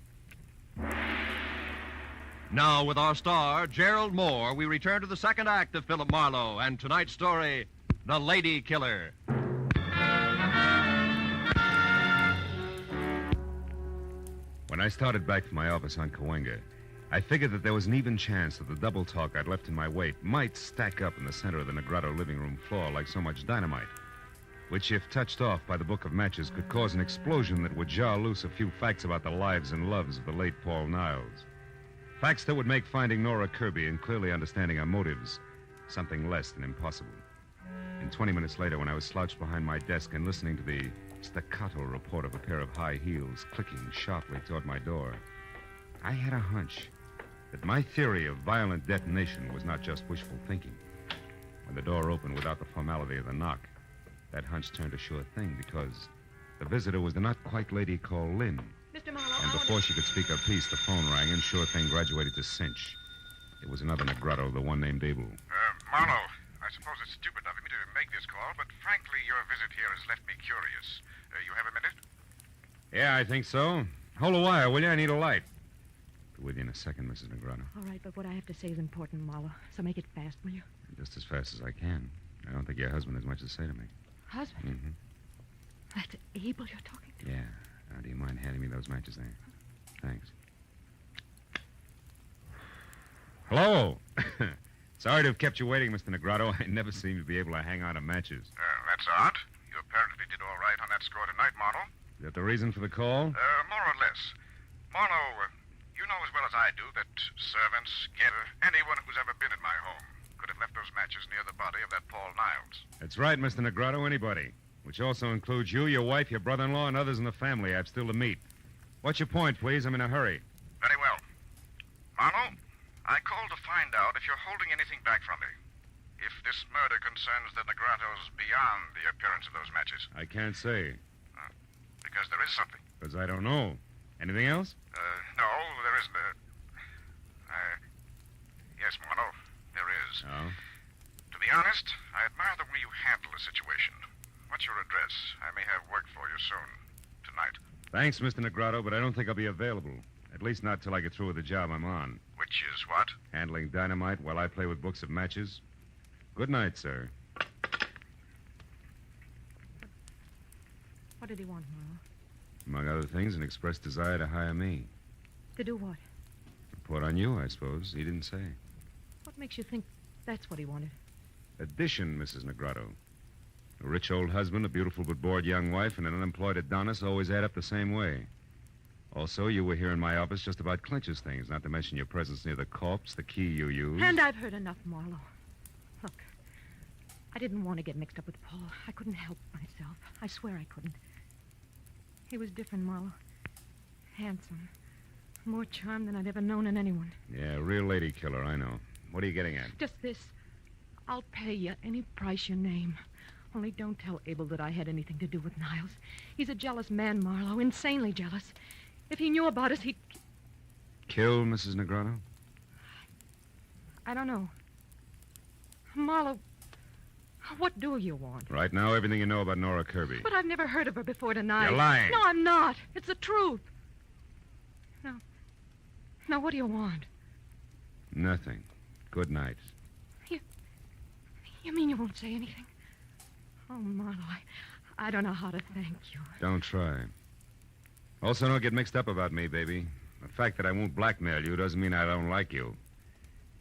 Now, with our star, Gerald Moore, we return to the second act of Philip Marlowe and tonight's story, The Lady Killer. When I started back from my office on Cahuenga, I figured that there was an even chance that the double talk I'd left in my wake might stack up in the center of the Negrado living room floor like so much dynamite, which, if touched off by the book of matches, could cause an explosion that would jar loose a few facts about the lives and loves of the late Paul Niles. Facts that would make finding Nora Kirby and clearly understanding her motives something less than impossible. And 20 minutes later, when I was slouched behind my desk and listening to the staccato report of a pair of high heels clicking sharply toward my door, I had a hunch that my theory of violent detonation was not just wishful thinking. When the door opened without the formality of the knock, that hunch turned a sure thing because the visitor was the not-quite lady called Lynn. Mr. Marlowe, And before she could speak her piece, the phone rang and sure thing graduated to cinch. It was another Negrado, the one named Abel. Marlowe, I suppose it's stupid of me to make this call, but frankly, your visit here has left me curious. You have a minute? Yeah, I think so. Hold a wire, will you? I need a light. Be with you in a second, Mrs. Negrado. All right, but what I have to say is important, Marlowe, so make it fast, will you? Just as fast as I can. I don't think your husband has much to say to me. Husband? Mm-hmm. That's Abel you're talking to? Yeah. Now, do you mind handing me those matches there? Thanks. Hello. Sorry to have kept you waiting, Mr. Negrado. I never seem to be able to hang on to matches. That's odd. You apparently did all right on that score tonight, Marlowe. Is that the reason for the call? More or less. Marlowe, you know as well as I do that servants, Getter, anyone who's ever been in my home could have left those matches near the body of that Paul Niles. That's right, Mr. Negrado. Anybody. Which also includes you, your wife, your brother-in-law, and others in the family I've still to meet. What's your point, please? I'm in a hurry. Very well. Marlowe, I called to find out if you're holding anything back from me. If this murder concerns the Negrados beyond the appearance of those matches. I can't say. Because there is something. Because I don't know. Anything else? No, there isn't. Yes, Marlowe, there is. Oh? To be honest, I admire the way you handle the situation. What's your address? I may have work for you soon. Tonight. Thanks, Mr. Negrado, but I don't think I'll be available. At least not till I get through with the job I'm on. Which is what? Handling dynamite while I play with books of matches. Good night, sir. What did he want, Marlowe? Among other things, an express desire to hire me. To do what? Report on you, I suppose. He didn't say. What makes you think that's what he wanted? Addition, Mrs. Negrado. A rich old husband, a beautiful but bored young wife, and an unemployed Adonis always add up the same way. Also, you were here in my office just about Clinch's things, not to mention your presence near the corpse, the key you used. And I've heard enough, Marlowe. Look, I didn't want to get mixed up with Paul. I couldn't help myself. I swear I couldn't. He was different, Marlowe. Handsome. More charm than I'd ever known in anyone. Yeah, real lady killer, I know. What are you getting at? Just this. I'll pay you any price you name. Only don't tell Abel that I had anything to do with Niles. He's a jealous man, Marlowe. Insanely jealous. If he knew about us, he'd... Kill Mrs. Negrado? I don't know. Marlowe, what do you want? Right now, everything you know about Nora Kirby. But I've never heard of her before tonight. You're lying. No, I'm not. It's the truth. Now, what do you want? Nothing. Good night. You mean you won't say anything? Oh, Marlowe, I don't know how to thank you. Don't try. Also, don't get mixed up about me, baby. The fact that I won't blackmail you doesn't mean I don't like you.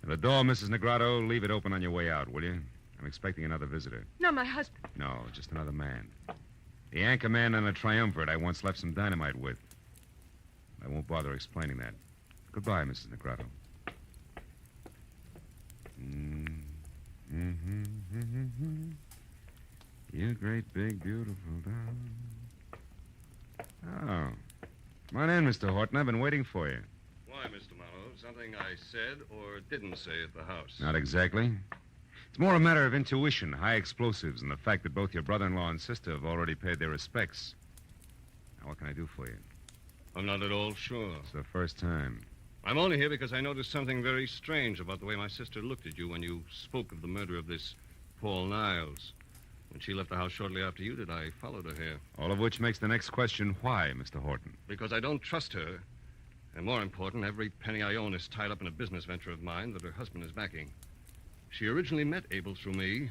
And the door, Mrs. Negrado, leave it open on your way out, will you? I'm expecting another visitor. No, my husband. No, just another man. The anchor man on a triumvirate I once left some dynamite with. I won't bother explaining that. Goodbye, Mrs. Negrado. You great, big, beautiful doll. Oh. Come on in, Mr. Horton. I've been waiting for you. Why, Mr. Marlowe? Something I said or didn't say at the house? Not exactly. It's more a matter of intuition, high explosives, and the fact that both your brother-in-law and sister have already paid their respects. Now, what can I do for you? I'm not at all sure. It's the first time. I'm only here because I noticed something very strange about the way my sister looked at you when you spoke of the murder of this Paul Niles. When she left the house shortly after you did, I followed her here. All of which makes the next question, why, Mr. Horton? Because I don't trust her. And more important, every penny I own is tied up in a business venture of mine that her husband is backing. She originally met Abel through me,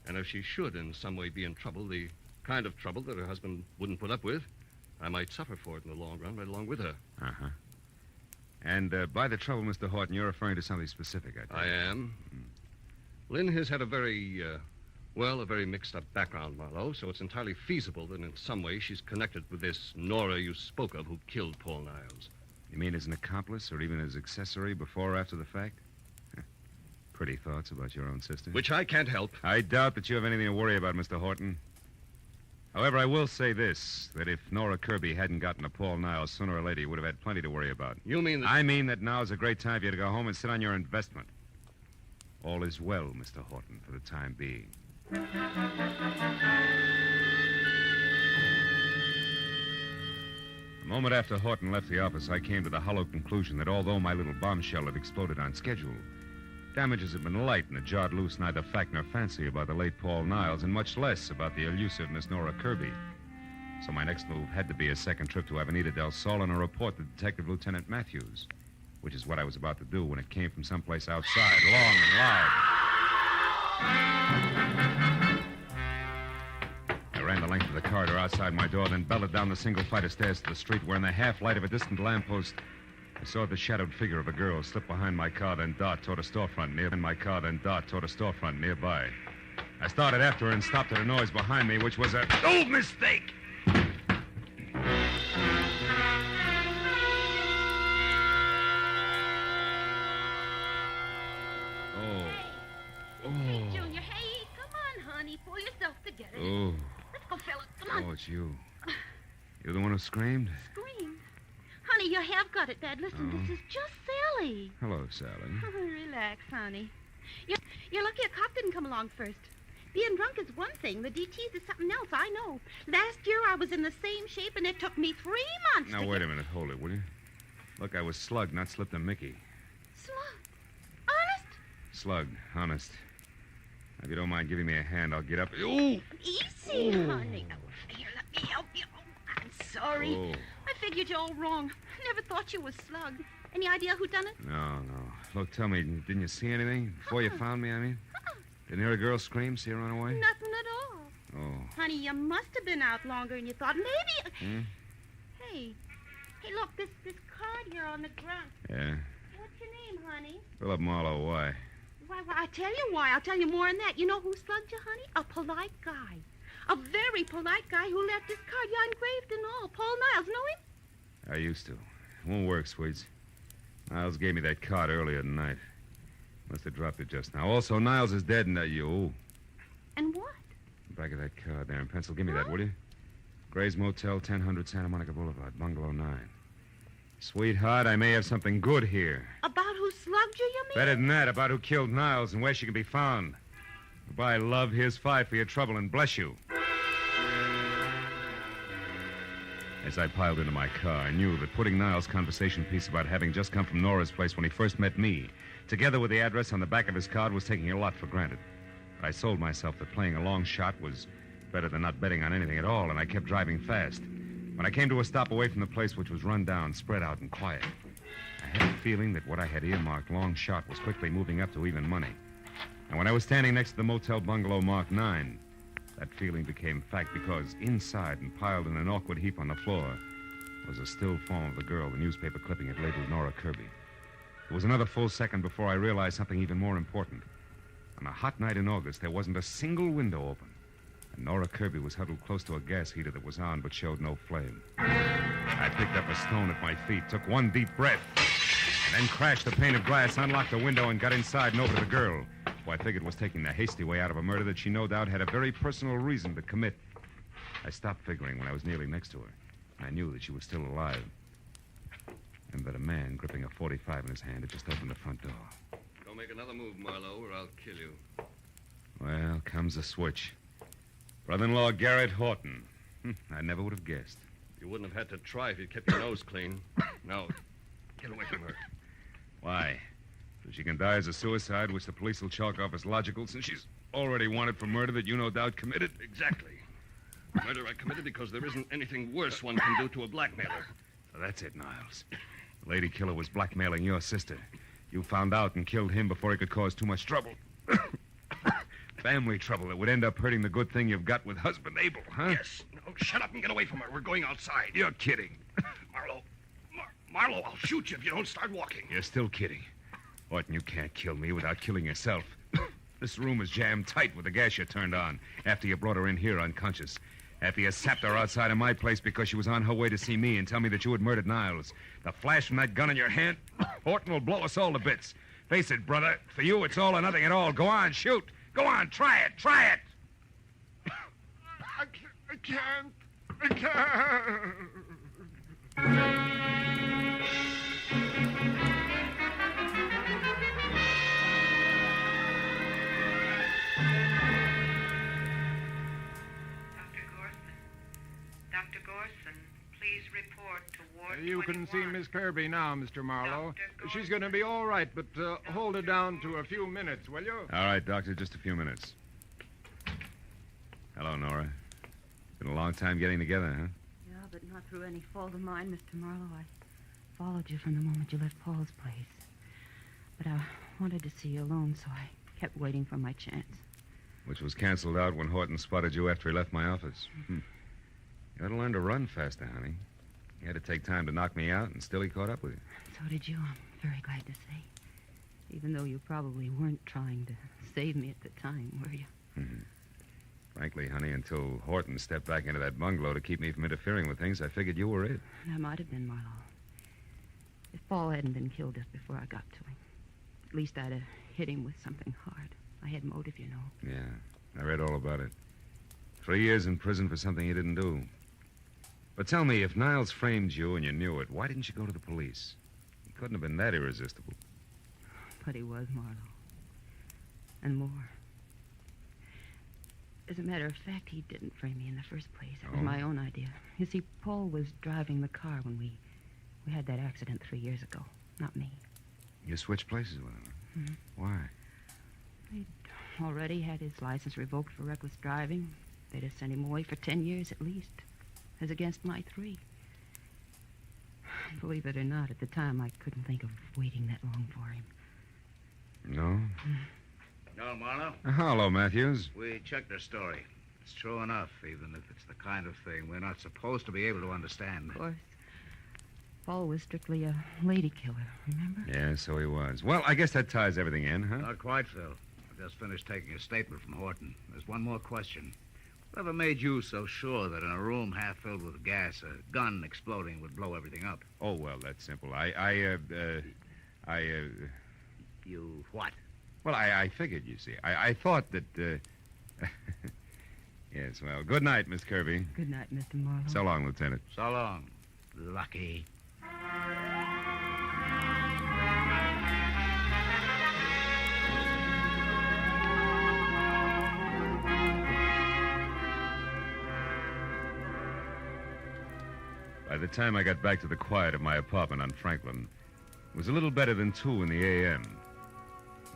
and if she should in some way be in trouble, the kind of trouble that her husband wouldn't put up with, I might suffer for it in the long run right along with her. Uh-huh. And by the trouble, Mr. Horton, you're referring to something specific, I think. I am. Lynn has had a very mixed-up background, Marlowe, so it's entirely feasible that in some way she's connected with this Nora you spoke of who killed Paul Niles. You mean as an accomplice or even as accessory before or after the fact? Pretty thoughts about your own sister. Which I can't help. I doubt that you have anything to worry about, Mr. Horton. However, I will say this, that if Nora Kirby hadn't gotten to Paul Niles, sooner or later you would have had plenty to worry about. You mean that... I mean that now is a great time for you to go home and sit on your investment. All is well, Mr. Horton, for the time being. A moment after Horton left the office, I came to the hollow conclusion that although my little bombshell had exploded on schedule, damages had been light and had jarred loose neither fact nor fancy about the late Paul Niles, and much less about the elusive Miss Nora Kirby. So my next move had to be a second trip to Avenida del Sol and a report to Detective Lieutenant Matthews, which is what I was about to do when it came from someplace outside, long and loud. outside my door, then belted down the single flight of stairs to the street where, in the half-light of a distant lamppost, I saw the shadowed figure of a girl slip behind my car, then dart toward a storefront nearby. I started after her and stopped at a noise behind me, which was a old mistake. Hey, Junior, hey, come on, honey. Pull yourself together. Oh. Let's go, Philip. Come on. Oh, it's you. You're the one who screamed? Scream. Honey, you have got it bad. Listen, Oh. this is just Sally. Hello, Sally. Relax, honey. You're lucky a cop didn't come along first. Being drunk is one thing. The DTs is something else, I know. Last year I was in the same shape, and it took me 3 months Now, to wait get... a minute. Hold it, will you? Look, I was slugged, not slipped a Mickey. Honest? Slugged, honest. If you don't mind giving me a hand, I'll get up. Ooh! Easy, honey. Oh, here, let me help you. Oh, I'm sorry. Oh. I figured you all wrong. Never thought you was slugged. Any idea who done it? No. Look, tell me, didn't you see anything? Before you found me, I mean? Didn't hear a girl scream, see her run away? Nothing at all. Oh. Honey, you must have been out longer than you thought. Maybe... Hmm? Hey, look, this card here on the ground. Yeah? What's your name, honey? Philip Marlowe, why? Why, I tell you why. I'll tell you more than that. You know who slugged you, honey? A polite guy. A very polite guy who left this card. Yeah, engraved and all. Paul Niles. Know him? I used to. It won't work, Sweets. Niles gave me that card earlier tonight. Must have dropped it just now. Also, Niles is dead and you. And what? Back of that card there in pencil. Give me that, will you? Gray's Motel, 1000 Santa Monica Boulevard, Bungalow 9. Sweetheart, I may have something good here. About who slugged you mean? Better than that, about who killed Niles and where she can be found. Goodbye, love. Here's 5 for your trouble, and bless you. As I piled into my car, I knew that putting Niles' conversation piece about having just come from Nora's place when he first met me, together with the address on the back of his card, was taking a lot for granted. But I sold myself that playing a long shot was better than not betting on anything at all, and I kept driving fast. When I came to a stop away from the place, which was run down, spread out, and quiet, I had a feeling that what I had earmarked long shot was quickly moving up to even money. And when I was standing next to the motel bungalow marked 9, that feeling became fact because inside and piled in an awkward heap on the floor was a still form of the girl, the newspaper clipping had labeled Nora Kirby. It was another full second before I realized something even more important. On a hot night in August, there wasn't a single window open. And Nora Kirby was huddled close to a gas heater that was on but showed no flame. I picked up a stone at my feet, took one deep breath, and then crashed the pane of glass, unlocked the window, and got inside and over to the girl, who I figured was taking the hasty way out of a murder that she no doubt had a very personal reason to commit. I stopped figuring when I was nearly next to her. I knew that she was still alive, and that a man gripping a .45 in his hand had just opened the front door. Don't make another move, Marlowe, or I'll kill you. Well, comes the switch. Brother-in-law Garrett Horton. I never would have guessed. You wouldn't have had to try if you'd kept your nose clean. Now, get away from her. Why? So she can die as a suicide, which the police will chalk off as logical, since she's already wanted for murder that you no doubt committed? Exactly. Murder I committed because there isn't anything worse one can do to a blackmailer. So that's it, Niles. The lady killer was blackmailing your sister. You found out and killed him before he could cause too much trouble. Family trouble that would end up hurting the good thing you've got with husband Abel, huh? Yes. Now, shut up and get away from her. We're going outside. You're kidding. Marlowe, I'll shoot you if you don't start walking. You're still kidding. Horton, you can't kill me without killing yourself. This room is jammed tight with the gas you turned on after you brought her in here unconscious. After you sapped her outside of my place because she was on her way to see me and tell me that you had murdered Niles. The flash from that gun in your hand, Horton will blow us all to bits. Face it, brother. For you, it's all or nothing at all. Go on, shoot. Go on, try it. Try it. I can't. Dr. Gorson, please report to Ward You can 21. see Miss Kirby now, Mr. Marlowe. She's going to be all right, but hold her down to a few minutes, will you? All right, Doctor, just a few minutes. Hello, Nora. Been a long time getting together, huh? Yeah, but not through any fault of mine, Mr. Marlowe. I followed you from the moment you left Paul's place. But I wanted to see you alone, so I kept waiting for my chance. Which was canceled out when Horton spotted you after he left my office. You ought to learn to run faster, honey. You had to take time to knock me out, and still he caught up with you. So did you. I'm very glad to say. Even though you probably weren't trying to save me at the time, were you? Mm-hmm. Frankly, honey, until Horton stepped back into that bungalow to keep me from interfering with things, I figured you were it. That might have been Marlowe. If Paul hadn't been killed just before I got to him, at least I'd have hit him with something hard. I had motive, you know. Yeah, I read all about it. 3 years in prison for something you didn't do. But tell me, if Niles framed you and you knew it, why didn't you go to the police? He couldn't have been that irresistible. But he was Marlowe. And more. As a matter of fact, he didn't frame me in the first place. It was my own idea. You see, Paul was driving the car when we had that accident 3 years ago. Not me. You switched places with him? Mm-hmm. Why? He'd already had his license revoked for reckless driving. They'd have sent him away for 10 years at least, as against my 3. Believe it or not, at the time, I couldn't think of waiting that long for him. No? No, Marlowe? Hello, Matthews. We checked her story. It's true enough, even if it's the kind of thing we're not supposed to be able to understand. Of course. Paul was strictly a lady killer, remember? Yeah, so he was. Well, I guess that ties everything in, huh? Not quite, Phil. I just finished taking a statement from Horton. There's one more question. Whatever made you so sure that in a room half filled with gas, a gun exploding would blow everything up? Oh, well, that's simple. You what? Well, I figured, you see. I thought that, Yes, well, good night, Miss Kirby. Good night, Mr. Marlowe. So long, Lieutenant. So long. Lucky. By the time I got back to the quiet of my apartment on Franklin, it was a little better than 2 in the a.m.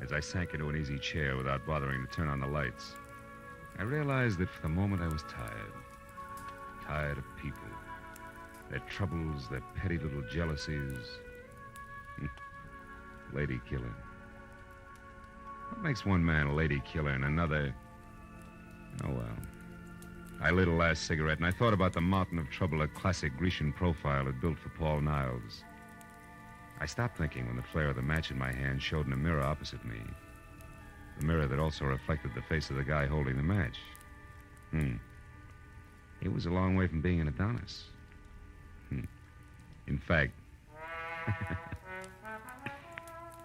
As I sank into an easy chair without bothering to turn on the lights, I realized that for the moment I was tired. Tired of people. Their troubles, their petty little jealousies. Lady killer. What makes one man a lady killer and another... Oh, well. I lit a last cigarette, and I thought about the mountain of trouble a classic Grecian profile had built for Paul Niles. I stopped thinking when the flare of the match in my hand showed in a mirror opposite me. The mirror that also reflected the face of the guy holding the match. He was a long way from being an Adonis. In fact,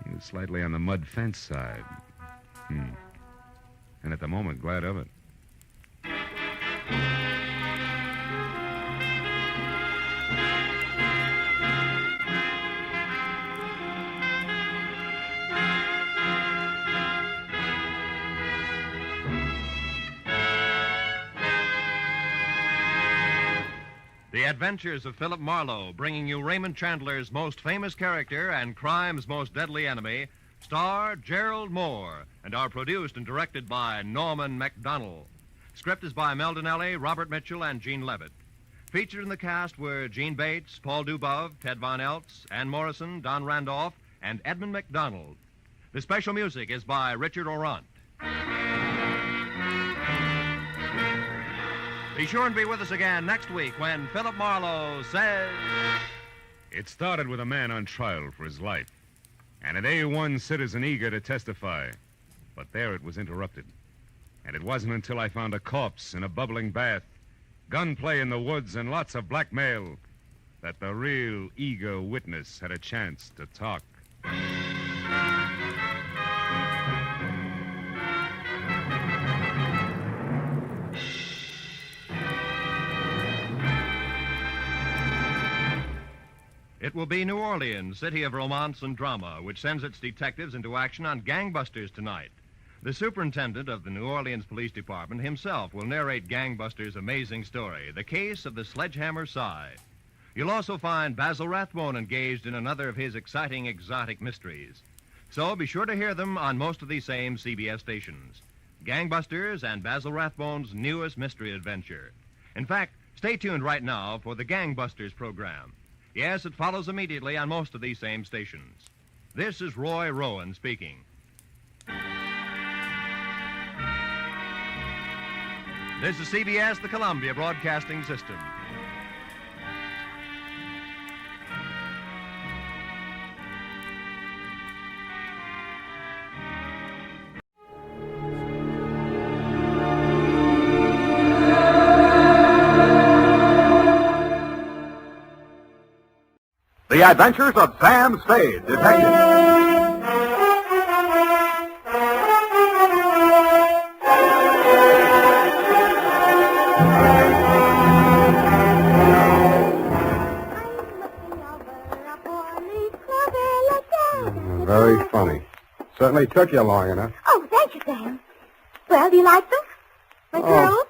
he was slightly on the mud fence side. And at the moment, glad of it. The Adventures of Philip Marlowe, bringing you Raymond Chandler's most famous character and crime's most deadly enemy, star Gerald Moore, and are produced and directed by Norman MacDonald. Script is by Mel Donnelly, Robert Mitchell, and Gene Levitt. Featured in the cast were Gene Bates, Paul Dubov, Ted Von Eltz, Ann Morrison, Don Randolph, and Edmund MacDonald. The special music is by Richard Orant. Be sure and be with us again next week when Philip Marlowe says... It started with a man on trial for his life, and an A1 citizen eager to testify. But there it was interrupted. And it wasn't until I found a corpse in a bubbling bath, gunplay in the woods, and lots of blackmail that the real eager witness had a chance to talk. It will be New Orleans, city of romance and drama, which sends its detectives into action on gangbusters tonight. The superintendent of the New Orleans Police Department himself will narrate Gangbusters' amazing story, The Case of the Sledgehammer Sigh. You'll also find Basil Rathbone engaged in another of his exciting exotic mysteries. So be sure to hear them on most of these same CBS stations. Gangbusters and Basil Rathbone's newest mystery adventure. In fact, stay tuned right now for the Gangbusters program. Yes, it follows immediately on most of these same stations. This is Roy Rowan speaking. This is CBS, the Columbia Broadcasting System. The Adventures of Sam Spade, Detective. Very funny. Certainly took you long enough. Oh, thank you, Sam. Well, do you like them? My curls?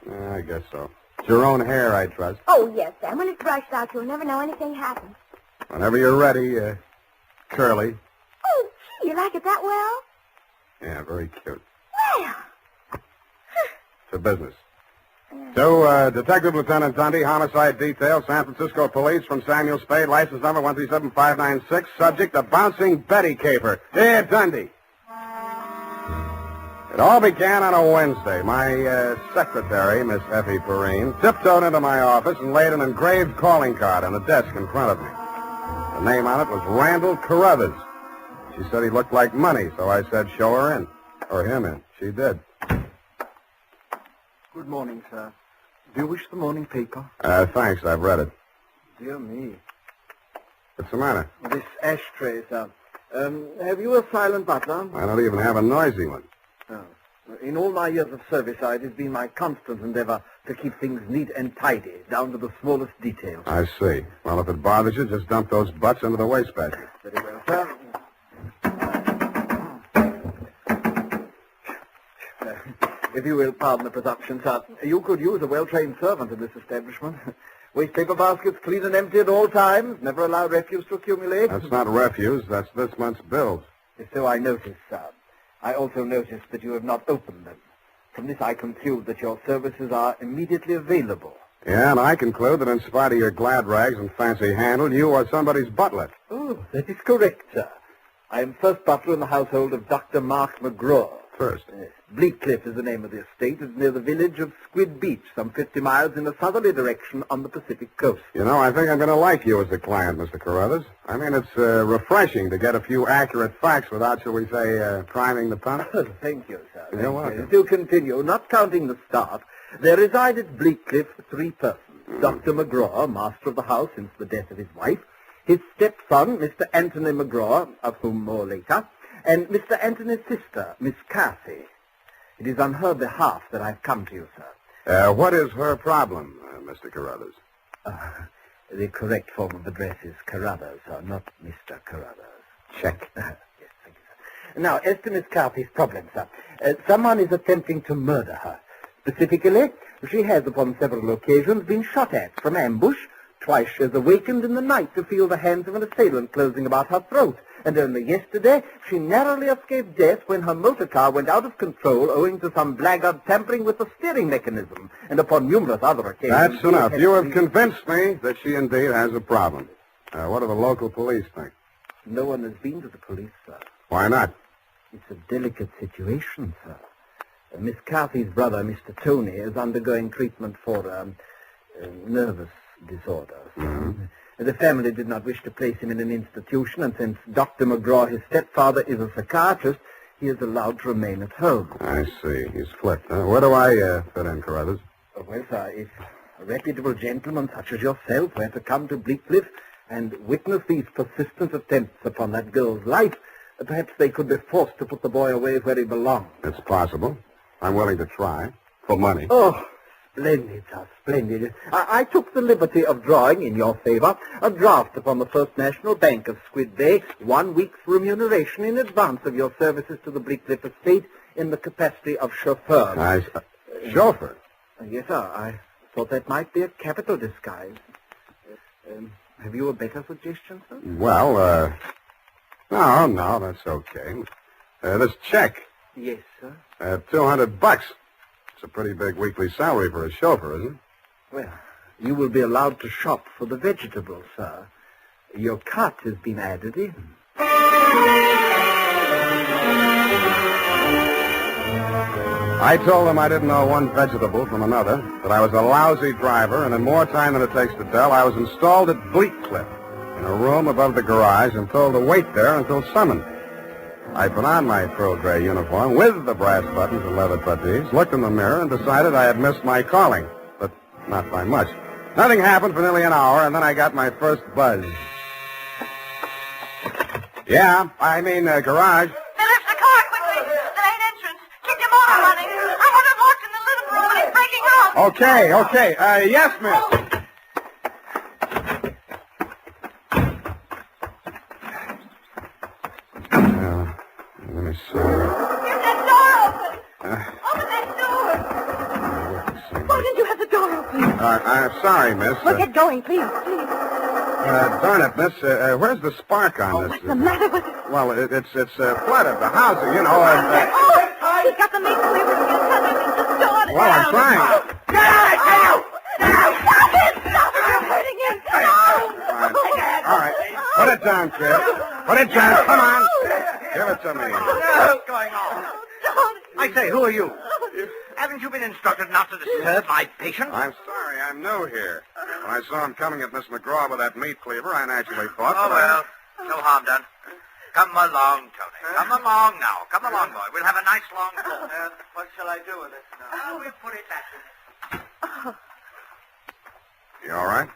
Yeah, I guess so. It's your own hair, I trust. Oh, yes, Sam. When it's brushed out, you'll never know anything happened. Whenever you're ready, curly. Oh, gee, you like it that well? Yeah, very cute. Well. It's a business. To Detective Lieutenant Dundee, Homicide Detail, San Francisco Police, from Samuel Spade, license number 137596, subject, a bouncing Betty caper. Dear Dundee. It all began on a Wednesday. My secretary, Miss Effie Perrine, tiptoed into my office and laid an engraved calling card on the desk in front of me. The name on it was Randall Carruthers. She said he looked like money, so I said, show her in. Or him in. She did. Good morning, sir. Do you wish the morning paper? Thanks, I've read it. Dear me. What's the matter? This ashtray, sir. Have you a silent butler? I don't even have a noisy one. Oh. In all my years of service, it has been my constant endeavor to keep things neat and tidy, down to the smallest details. I see. Well, if it bothers you, just dump those butts into the wastebasket. Very well, sir. If you will pardon the presumption, sir, you could use a well-trained servant in this establishment. Waste paper baskets clean and empty at all times. Never allow refuse to accumulate. That's not refuse. That's this month's bills. So I noticed, sir. I also noticed that you have not opened them. From this, I conclude that your services are immediately available. Yeah, and I conclude that in spite of your glad rags and fancy handle, you are somebody's butler. Oh, that is correct, sir. I am first butler in the household of Dr. Mark McGraw. First? Bleakcliff is the name of the estate. It's near the village of Squid Beach, some 50 miles in a southerly direction on the Pacific coast. You know, I think I'm going to like you as a client, Mr. Carruthers. I mean, it's refreshing to get a few accurate facts without, shall we say, priming the pump. Thank you, sir. You're welcome. To continue, not counting the staff, there reside at Bleakcliff 3 persons. Dr. McGraw, master of the house since the death of his wife, his stepson, Mr. Anthony McGraw, of whom more later, and Mr. Anthony's sister, Miss Cathy. It is on her behalf that I've come to you, sir. What is her problem, Mr. Carruthers? The correct form of address is Carruthers, not Mr. Carruthers. Check. Yes, thank you, sir. Now, as to Miss Cathy's problem, sir, someone is attempting to murder her. Specifically, she has upon several occasions been shot at from ambush. Twice she has awakened in the night to feel the hands of an assailant closing about her throat. And only yesterday, she narrowly escaped death when her motor car went out of control owing to some blackguard tampering with the steering mechanism, and upon numerous other occasions... That's enough. You have convinced me that she indeed has a problem. What do the local police think? No one has been to the police, sir. Why not? It's a delicate situation, sir. Miss Cathy's brother, Mr. Tony, is undergoing treatment for nervous disorders. Mm-hmm. The family did not wish to place him in an institution, and since Dr. McGraw, his stepfather, is a psychiatrist, he is allowed to remain at home. I see. He's flipped. Where do I fit in, Carruthers? Well, sir, if a reputable gentleman such as yourself were to come to Bleakcliff and witness these persistent attempts upon that girl's life, perhaps they could be forced to put the boy away where he belongs. It's possible. I'm willing to try. For money. Oh, splendid, sir, splendid. I took the liberty of drawing in your favor a draft upon the First National Bank of Squid Bay, 1 week's remuneration in advance of your services to the Bleakcliff estate in the capacity of chauffeur. Chauffeur? Yes, sir. I thought that might be a capital disguise. Have you a better suggestion, sir? Well, no, that's okay. This check. Yes, sir. $200. It's a pretty big weekly salary for a chauffeur, isn't it? Well, you will be allowed to shop for the vegetables, sir. Your cut has been added in. I told them I didn't know one vegetable from another, that I was a lousy driver, and in more time than it takes to tell, I was installed at Bleakcliff, in a room above the garage, and told to wait there until summoned. I put on my pearl gray uniform with the brass buttons and leather puttees, looked in the mirror, and decided I had missed my calling, but not by much. Nothing happened for nearly an hour, and then I got my first buzz. Yeah, I mean, garage. Lift the car quickly. The main entrance. Keep your motor running. I want him locked in the living room and he's breaking up. Okay. Yes, miss. Let me see. Get that door open. Open that door. Why didn't you have the door open? I'm sorry, miss. Well, get going, please. Darn it, miss. Where's the spark on this? What's the matter with it? Well, it's flooded. The house, you know. He's got the meat cleaver. Well, I'm trying. Stop it! You're hurting him. All right. Put it down, kid. Put it down. Come on. Give it to me. What's going on? I say, who are you? Haven't you been instructed not to disturb my patient? I'm sorry. I'm new here. When I saw him coming at Miss McGraw with that meat cleaver, I naturally thought... Oh, well, no harm done. Come along, Tony. Come along now. Come along, boy. We'll have a nice long talk. What shall I do with it now? We'll put it back. You all right?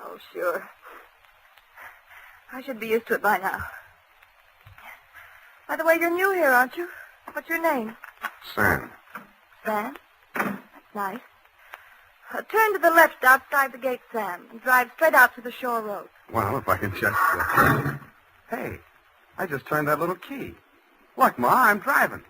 Oh, sure. I should be used to it by now. By the way, you're new here, aren't you? What's your name? Sam. Sam? That's nice. Turn to the left outside the gate, Sam, and drive straight out to the shore road. Well, if I can just... Hey, I just turned that little key. Look, Ma, I'm driving.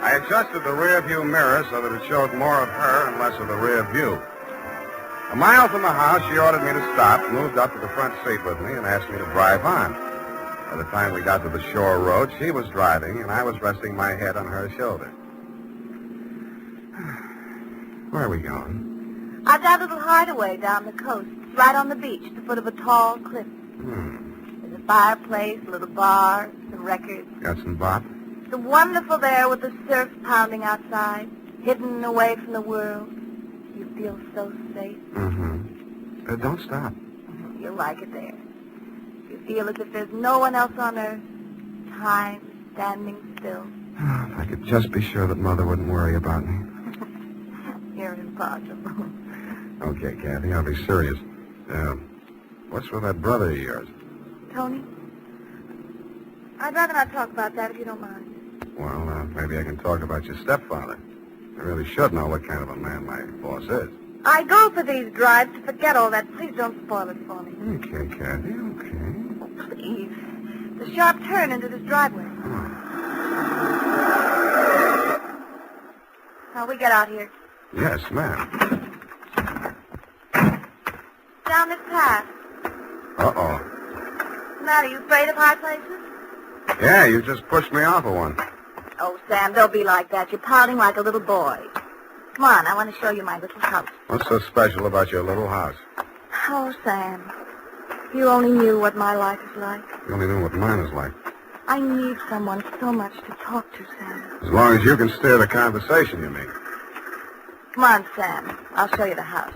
I adjusted the rear view mirror so that it showed more of her and less of the rear view. A mile from the house, she ordered me to stop, moved up to the front seat with me, and asked me to drive on. By the time we got to the shore road, she was driving, and I was resting my head on her shoulder. Where are we going? I've got a little hideaway down the coast, right on the beach, at the foot of a tall cliff. There's a fireplace, a little bar, some records. Got some bop? It's wonderful there with the surf pounding outside, hidden away from the world. You feel so safe. Don't stop. You'll like it there. You feel as if there's no one else on earth. Time standing still. If I could just be sure that Mother wouldn't worry about me. You're impossible. Okay, Kathy, I'll be serious. What's with that brother of yours? Tony? I'd rather not talk about that if you don't mind. Well, maybe I can talk about your stepfather. I really should know what kind of a man my boss is. I go for these drives to forget all that. Please don't spoil it for me. Okay, Kathy, okay. Oh, please. The sharp turn into this driveway. Now, we get out here. Yes, ma'am. Down this path. Uh-oh. What's the matter? You afraid of high places? Yeah, you just pushed me off of one. Oh, Sam, don't be like that. You're pouting like a little boy. Come on, I want to show you my little house. What's so special about your little house? Oh, Sam, if you only knew what my life is like. You only know what mine is like. I need someone so much to talk to, Sam. As long as you can steer the conversation, you mean. Come on, Sam. I'll show you the house.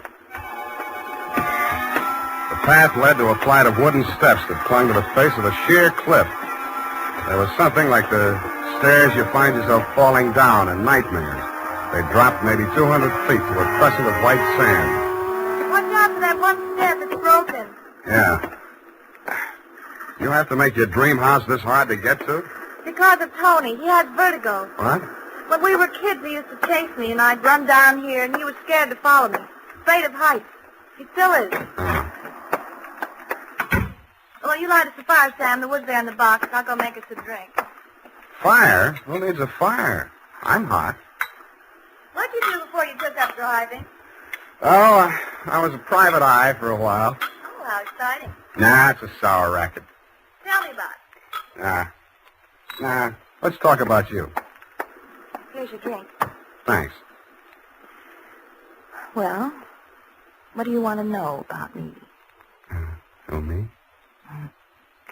The path led to a flight of wooden steps that clung to the face of a sheer cliff. There was something like the stairs you find yourself falling down in nightmares. They dropped maybe 200 feet to a crescent of white sand. Watch out for that one step that's broken. Yeah. You have to make your dream house this hard to get to? Because of Tony. He has vertigo. What? When we were kids, he used to chase me, and I'd run down here, and he was scared to follow me. Afraid of heights. He still is. Well, you light us a fire, Sam. The wood's there in the box. I'll go make us a drink. Fire? Who needs a fire? I'm hot. What'd you do before you took up driving? Oh, I was a private eye for a while. Oh, how exciting. Nah, it's a sour racket. Tell me about it. Nah. Let's talk about you. Here's your drink. Thanks. Well, what do you want to know about me? Oh, me?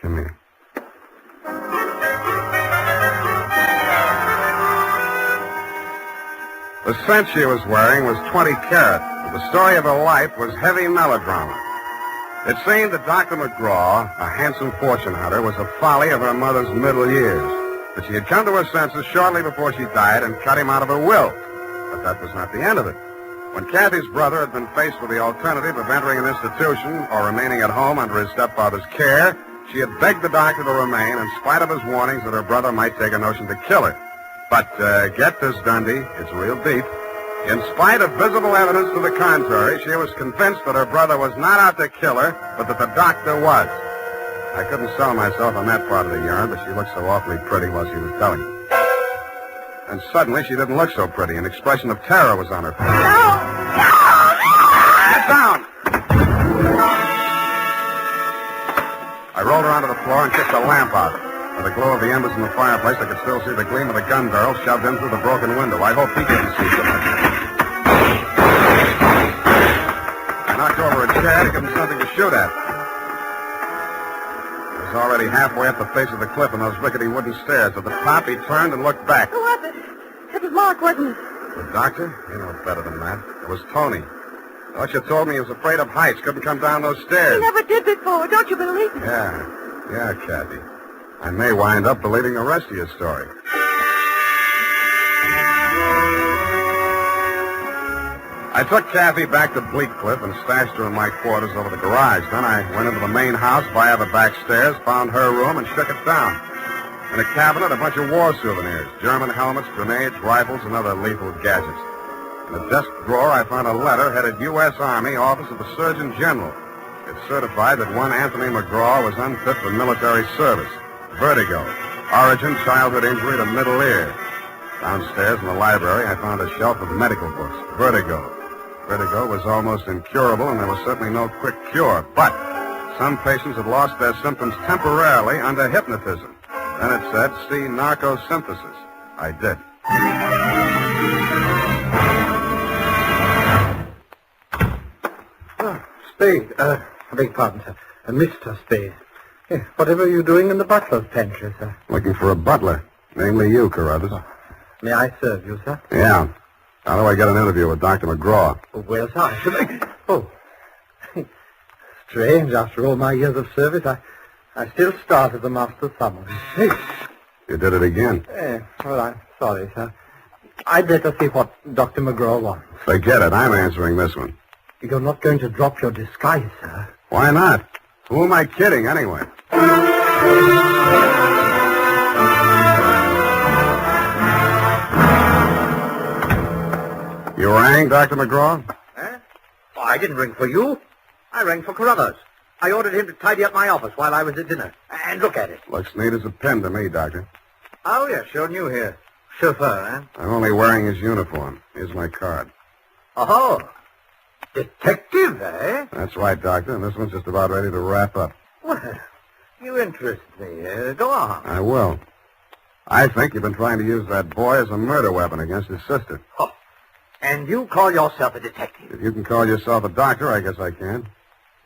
Come here. The scent she was wearing was 20 carat. The story of her life was heavy melodrama. It seemed that Dr. McGraw, a handsome fortune hunter, was a folly of her mother's middle years. that she had come to her senses shortly before she died and cut him out of her will. But that was not the end of it. When Kathy's brother had been faced with the alternative of entering an institution or remaining at home under his stepfather's care, she had begged the doctor to remain in spite of his warnings that her brother might take a notion to kill her. But, get this, Dundee, it's real deep. In spite of visible evidence to the contrary, she was convinced that her brother was not out to kill her, but that the doctor was. I couldn't sell myself on that part of the yarn, but she looked so awfully pretty while she was telling it. And suddenly, she didn't look so pretty. An expression of terror was on her face. Get down! I rolled her onto the floor and kicked the lamp out. By the glow of the embers in the fireplace, I could still see the gleam of the gun barrel shoved in through the broken window. I hoped he couldn't see so much. I knocked over a chair to give him something to shoot at. He was already halfway up the face of the cliff on those rickety wooden stairs. At the top, he turned and looked back. Who was it? It was Mark, wasn't it? The doctor? You know better than that. It was Tony. Doctor told me he was afraid of heights, couldn't come down those stairs. He never did before. Don't you believe me? Yeah, Kathy. I may wind up believing the rest of your story. I took Kathy back to Bleak Cliff and stashed her in my quarters over the garage. Then I went into the main house via the back stairs, found her room, and shook it down. In a cabinet, a bunch of war souvenirs, German helmets, grenades, rifles, and other lethal gadgets. In a desk drawer, I found a letter headed U.S. Army, Office of the Surgeon General. It certified that one Anthony McGraw was unfit for military service. Vertigo. Origin, childhood injury to middle ear. Downstairs in the library, I found a shelf of medical books. Vertigo. Vertigo was almost incurable, and there was certainly no quick cure. But some patients had lost their symptoms temporarily under hypnotism. Then it said, see narcosynthesis. I did. Spade. I beg pardon, sir. Mr. Spade. Whatever are you doing in the butler's pantry, sir? Looking for a butler. Namely you, Carruthers. May I serve you, sir? Yeah. How do I get an interview with Dr. McGraw? Well, sir, I should... Oh. Strange, after all my years of service, I still start as a master summons. You did it again. Well, I'm sorry, sir. I'd better see what Dr. McGraw wants. Forget it. I'm answering this one. You're not going to drop your disguise, sir. Why not? Who am I kidding, anyway? You rang, Dr. McGraw? Oh, I didn't ring for you. I rang for Carruthers. I ordered him to tidy up my office while I was at dinner. And look at it. Looks neat as a pin to me, Doctor. Oh, yeah, sure new here. Chauffeur, eh? I'm only wearing his uniform. Here's my card. Oh, detective, eh? That's right, Doctor, and this one's just about ready to wrap up. Well, you interest me. Go on. I will. I think you've been trying to use that boy as a murder weapon against his sister. Oh, and you call yourself a detective? If you can call yourself a doctor, I guess I can.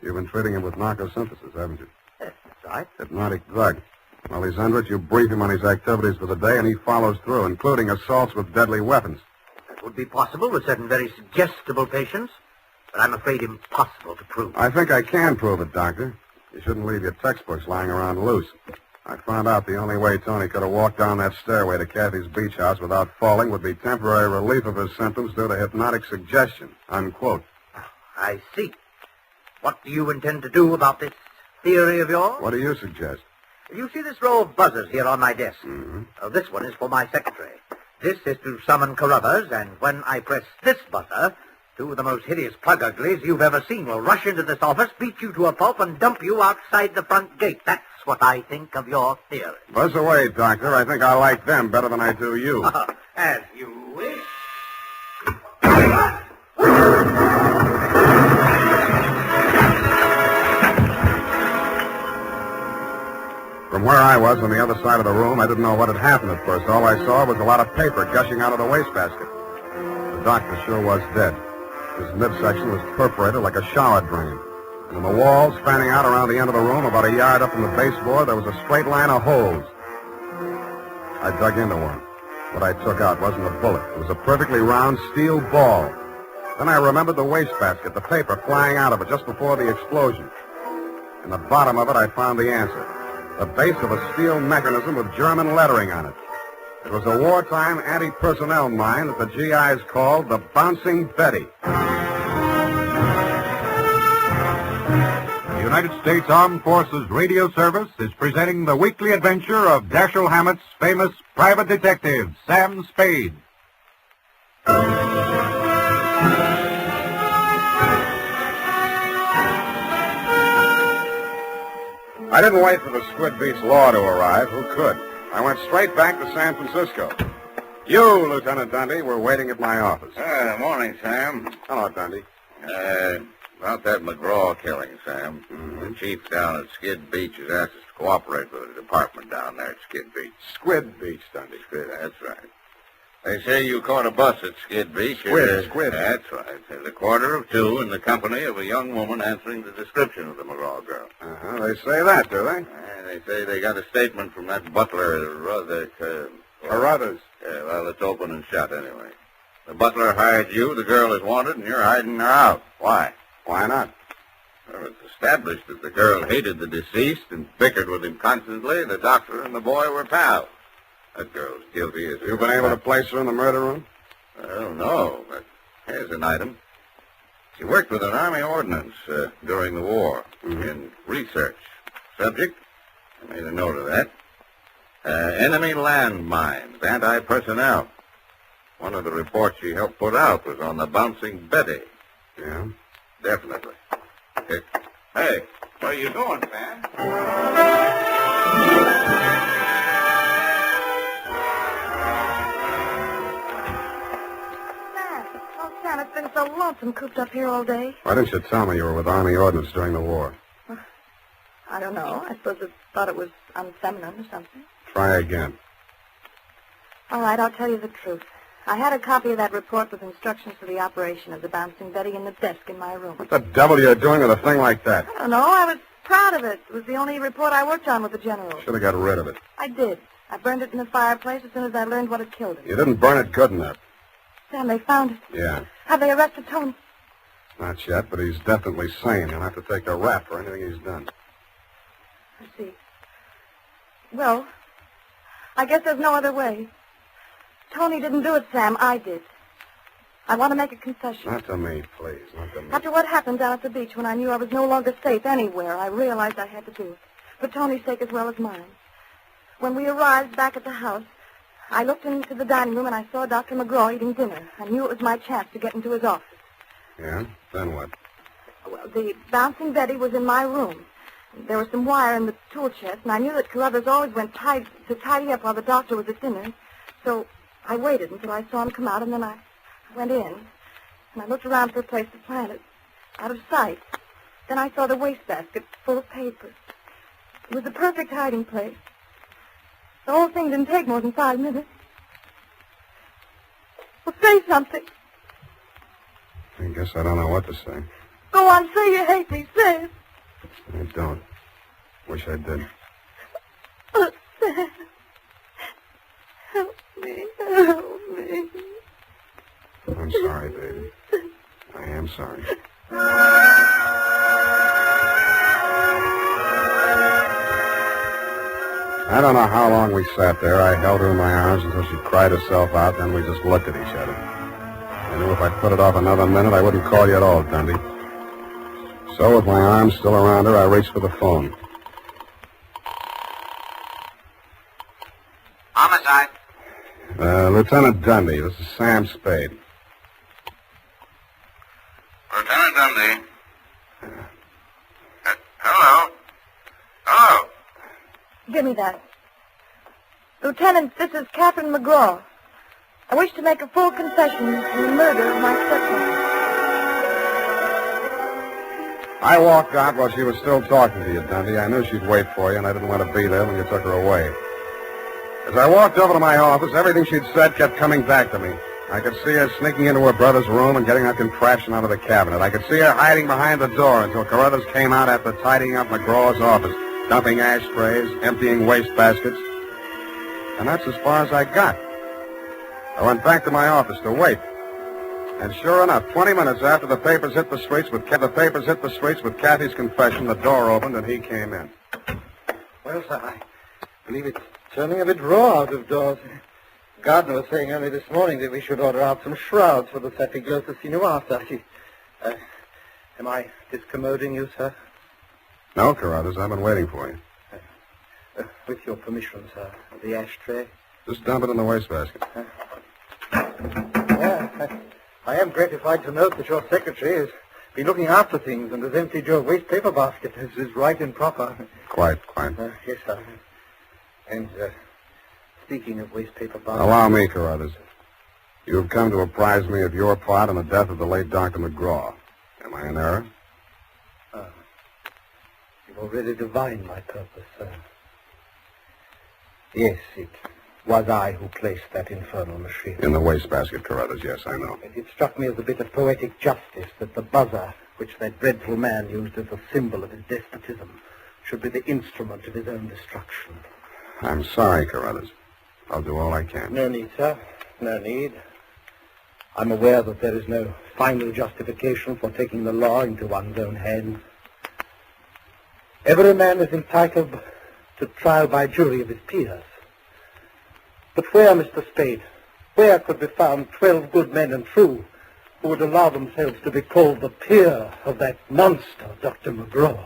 You've been treating him with narcosynthesis, haven't you? That's right. Hypnotic drug. While he's under it, you brief him on his activities for the day, and he follows through, including assaults with deadly weapons. That would be possible with certain very suggestible patients, but I'm afraid impossible to prove. I think I can prove it, Doctor. You shouldn't leave your textbooks lying around loose. I found out the only way Tony could have walked down that stairway to Kathy's beach house without falling would be temporary relief of his symptoms due to hypnotic suggestion. Unquote. I see. What do you intend to do about this theory of yours? What do you suggest? You see this row of buzzers here on my desk? Mm-hmm. This one is for my secretary. This is to summon Carruthers, and when I press this buzzer, two of the most hideous plug uglies you've ever seen will rush into this office, beat you to a pulp, and dump you outside the front gate. That's what I think of your theory. Buzz away, Doctor. I think I like them better than I do you. As you wish. From where I was on the other side of the room, I didn't know what had happened at first. All I saw was a lot of paper gushing out of the wastebasket. The doctor sure was dead. His midsection was perforated like a shower drain. And in the walls, fanning out around the end of the room, about a yard up from the baseboard, there was a straight line of holes. I dug into one. What I took out wasn't a bullet. It was a perfectly round steel ball. Then I remembered the wastebasket, the paper flying out of it just before the explosion. In the bottom of it, I found the answer. the base of a steel mechanism with German lettering on it. It was a wartime anti-personnel mine that the GIs called the Bouncing Betty. The United States Armed Forces Radio Service is presenting the weekly adventure of Dashiell Hammett's famous private detective, Sam Spade. I didn't wait for the Squid Beach law to arrive. Who could? I went straight back to San Francisco. You, Lieutenant Dundee, were waiting at my office. Morning, Sam. Hello, Dundee. About that McGraw killing, Sam. The chief down at Skid Beach has asked us to cooperate with the department down there at Skid Beach. Squid Beach, Dundee. That's right. They say you caught a bus at Skid Beach. Squid. That's right. There's a quarter of two in the company of a young woman answering the description of the McGraw girl. They say that, do they? They say they got a statement from that butler, Carruthers. Well, it's open and shut anyway. The butler hired you, the girl is wanted, and you're hiding her out. Why? Why not? Well, it's established that the girl hated the deceased and bickered with him constantly. The doctor and the boy were pals. That girl's guilty as... You've been able to place her in the murder room? Well, no, but here's an item. She worked with an Army ordnance during the war in research. Subject, I made a note of that. Enemy landmines, anti-personnel. One of the reports she helped put out was on the Bouncing Betty. Yeah? Definitely. Hey, what are you doing, Sam? Oh, Sam, it's been so lonesome cooped up here all day. Why didn't you tell me you were with Army Ordnance during the war? I don't know. I suppose it thought it was unfeminine or something. Try again. All right, I'll tell you the truth. I had a copy of that report with instructions for the operation of the Bouncing Betty in the desk in my room. What the devil are you doing with a thing like that? I don't know. I was proud of it. It was the only report I worked on with the general. Should have got rid of it. I did. I burned it in the fireplace as soon as I learned what had killed him. You didn't burn it good enough. Sam, they found it. Yeah. Have they arrested Tony? Not yet, but he's definitely sane. He'll have to take a rap for anything he's done. I see. Well, I guess there's no other way. Tony didn't do it, Sam. I did. I want to make a confession. Not to me, please. Not to me. After what happened down at the beach when I knew I was no longer safe anywhere, I realized I had to do it. For Tony's sake as well as mine. When we arrived back at the house, I looked into the dining room and I saw Dr. McGraw eating dinner. I knew it was my chance to get into his office. Yeah? Then what? Well, the Bouncing Betty was in my room. There was some wire in the tool chest, and I knew that Carruthers always went to tidy up while the doctor was at dinner. So I waited until I saw him come out, and then I went in, and I looked around for a place to plant it, out of sight. Then I saw the wastebasket full of papers. It was the perfect hiding place. The whole thing didn't take more than 5 minutes. Well, say something. I guess I don't know what to say. Go on, say you hate me. Say it. I don't. Wish I did. Oh, Sam. Help me. Help me. I'm sorry, baby. I am sorry. I don't know how long we sat there. I held her in my arms until she cried herself out, then we just looked at each other. I knew if I put it off another minute, I wouldn't call you at all, Dundee. So, with my arms still around her, I reached for the phone. Homicide. Lieutenant Dundee, this is Sam Spade. Lieutenant Dundee. Hello? Hello? Give me that. Lieutenant, this is Captain McGraw. I wish to make a full confession in the murder of my stepmother. I walked out while she was still talking to you, Dundee. I knew she'd wait for you, and I didn't want to be there when you took her away. As I walked over to my office, everything she'd said kept coming back to me. I could see her sneaking into her brother's room and getting her contraption out of the cabinet. I could see her hiding behind the door until Carruthers came out after tidying up McGraw's office, dumping ashtrays, emptying wastebaskets. And that's as far as I got. I went back to my office to wait. And sure enough, 20 minutes after the papers hit the streets with Kathy's confession, the door opened and he came in. Well, sir, I believe it's turning a bit raw out of doors. The gardener was saying only this morning that we should order out some shrouds for the Saphiglosa sinuata. Am I discommoding you, sir? No, Carruthers, I've been waiting for you. With your permission, sir, the ashtray. Just dump it in the wastebasket. I am gratified to note that your secretary has been looking after things and has emptied your waste paper basket. This is right and proper. Quite. Yes, sir. And, speaking of waste paper baskets... Allow me, Carruthers. You have come to apprise me of your part in the death of the late Dr. McGraw. Am I in error? You've already divined my purpose, sir. Yes, it was I who placed that infernal machine. In the wastebasket, Carruthers, yes, I know. It struck me as a bit of poetic justice that the buzzer, which that dreadful man used as a symbol of his despotism, should be the instrument of his own destruction. I'm sorry, Carruthers. I'll do all I can. No need, sir. No need. I'm aware that there is no final justification for taking the law into one's own hands. Every man is entitled to trial by jury of his peers. But where, Mr. Spade, where could be found 12 good men and true who would allow themselves to be called the peer of that monster, Dr. McGraw?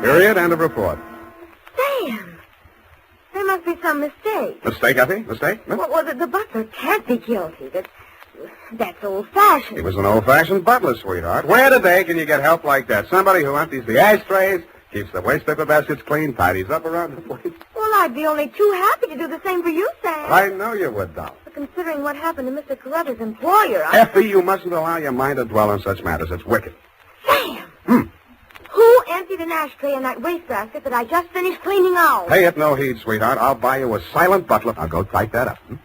Period. End of report. Sam! There must be some mistake. Mistake, Effie? Mistake? No? What was it? The butler can't be guilty. That's old-fashioned. He was an old-fashioned butler, sweetheart. Where today can you get help like that? Somebody who empties the ashtrays, keeps the waste paper baskets clean, tidies up around the place. Well, I'd be only too happy to do the same for you, Sam. I know you would, doll. But considering what happened to Mr. Carruthers' employer, Effie, you mustn't allow your mind to dwell on such matters. It's wicked. Sam! Who emptied an ashtray in that wastebasket that I just finished cleaning out? Pay it no heed, sweetheart. I'll buy you a silent butler. I'll go type that up. Here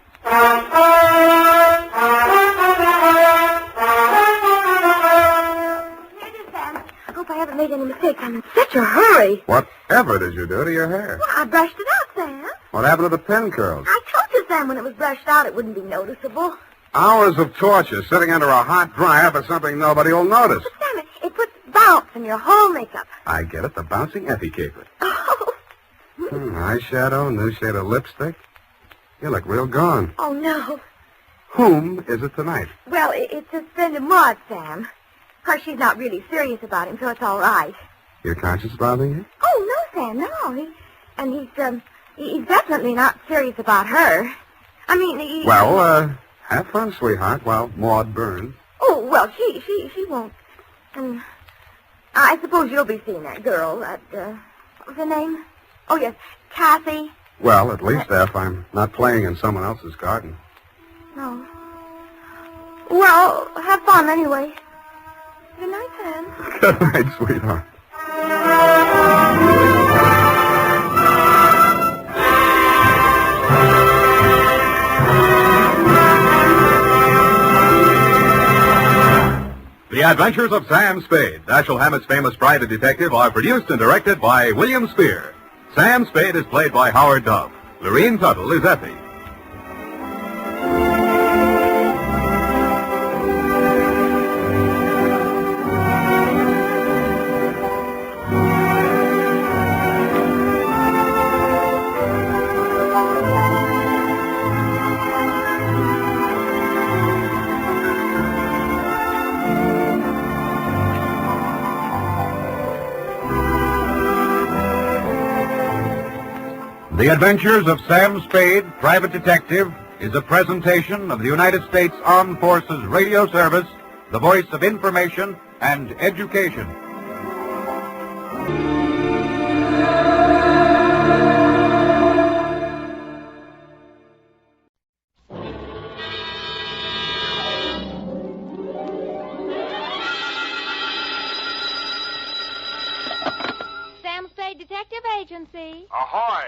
it is, Sam. I hope I haven't made any mistakes. I'm in such a hurry. Whatever did you do to your hair? Well, I brushed it out, Sam. What happened to the pin curls? I told you, Sam, when it was brushed out, it wouldn't be noticeable. Hours of torture sitting under a hot dryer for something nobody will notice. But, Sam, it puts bounce in your whole makeup. I get it. The bouncing Effie caper. Oh. Eyeshadow, new shade of lipstick. You look real gone. Oh, no. Whom is it tonight? Well, it's his friend of Maud, Sam. Of course, she's not really serious about him, so it's all right. Your conscience bothering you? Oh, no, Sam, no. He's definitely not serious about her. I mean, Well, have fun, sweetheart, while Maud burns. Oh, well, she won't. I suppose you'll be seeing that girl, what was her name? Oh, yes, Kathy. Well, at least if I'm not playing in someone else's garden. No. Well, have fun anyway. Good night, Sam. Good night, sweetheart. The Adventures of Sam Spade, Dashiell Hammett's famous private detective, are produced and directed by William Spear. Sam Spade is played by Howard Duff. Lorene Tuttle is Effie. The Adventures of Sam Spade, Private Detective, is a presentation of the United States Armed Forces Radio Service, the voice of information and education. Sam Spade Detective Agency. Ahoy!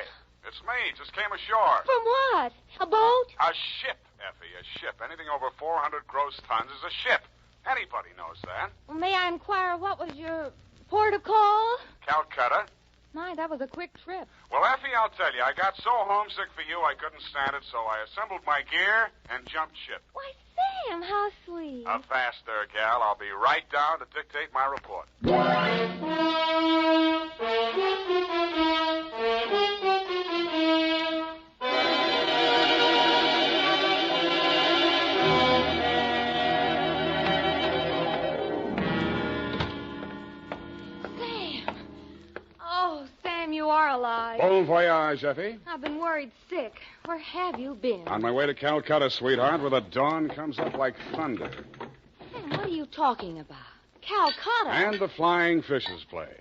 It's me. Just came ashore. From what? A boat? A ship, Effie, a ship. Anything over 400 gross tons is a ship. Anybody knows that. May I inquire what was your port of call? Calcutta. My, that was a quick trip. Well, Effie, I'll tell you, I got so homesick for you I couldn't stand it, so I assembled my gear and jumped ship. Why, Sam, how sweet. Fast there, gal. I'll be right down to dictate my report. You are alive. Bon voyage, Effie. I've been worried sick. Where have you been? On my way to Calcutta, sweetheart, where the dawn comes up like thunder. Sam, what are you talking about? Calcutta? And the flying fishes play.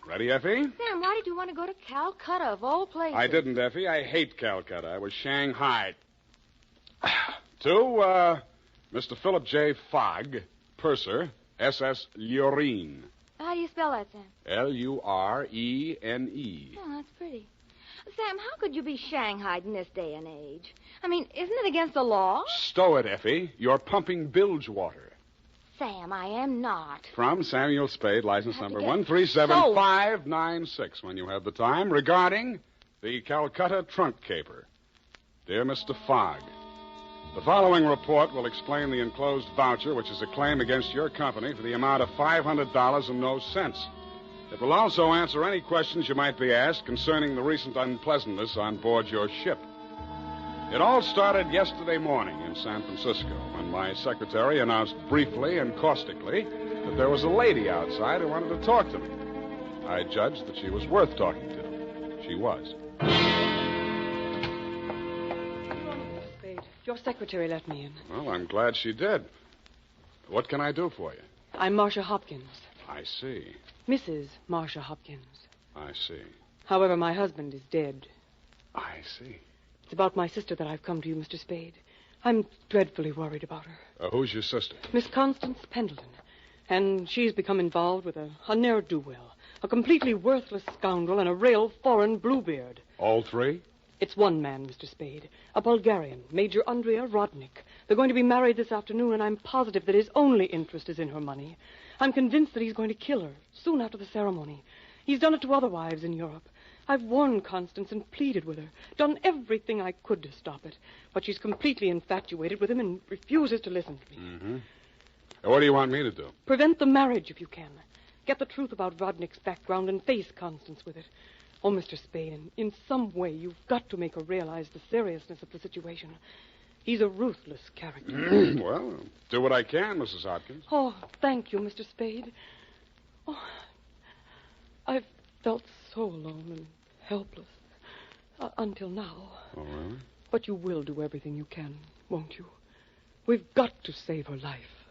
Ready, Effie? Sam, why did you want to go to Calcutta, of all places? I didn't, Effie. I hate Calcutta. I was Shanghai. To, Mr. Philip J. Fogg, purser, SS Lurene. How do you spell that, Sam? Lurene. Oh, that's pretty. Sam, how could you be shanghaied in this day and age? I mean, isn't it against the law? Stow it, Effie. You're pumping bilge water. Sam, I am not. From Samuel Spade, license number 137596, when you have the time, regarding the Calcutta trunk caper. Dear Mr. Fogg, the following report will explain the enclosed voucher, which is a claim against your company for the amount of $500 and no cents. It will also answer any questions you might be asked concerning the recent unpleasantness on board your ship. It all started yesterday morning in San Francisco when my secretary announced briefly and caustically that there was a lady outside who wanted to talk to me. I judged that she was worth talking to. She was. Your secretary let me in. Well, I'm glad she did. What can I do for you? I'm Marcia Hopkins. I see. Mrs. Marcia Hopkins. I see. However, my husband is dead. I see. It's about my sister that I've come to you, Mr. Spade. I'm dreadfully worried about her. Who's your sister? Miss Constance Pendleton. And she's become involved with a ne'er-do-well, a completely worthless scoundrel, and a real foreign bluebeard. All three? It's one man, Mr. Spade. A Bulgarian, Major Andrea Rodnik. They're going to be married this afternoon, and I'm positive that his only interest is in her money. I'm convinced that he's going to kill her soon after the ceremony. He's done it to other wives in Europe. I've warned Constance and pleaded with her, done everything I could to stop it. But she's completely infatuated with him and refuses to listen to me. Mm-hmm. What do you want me to do? Prevent the marriage if you can. Get the truth about Rodnik's background and face Constance with it. Oh, Mr. Spade, in some way you've got to make her realize the seriousness of the situation. He's a ruthless character. Well, do what I can, Mrs. Hopkins. Oh, thank you, Mr. Spade. Oh, I've felt so alone and helpless until now. Oh, really? But you will do everything you can, won't you? We've got to save her life.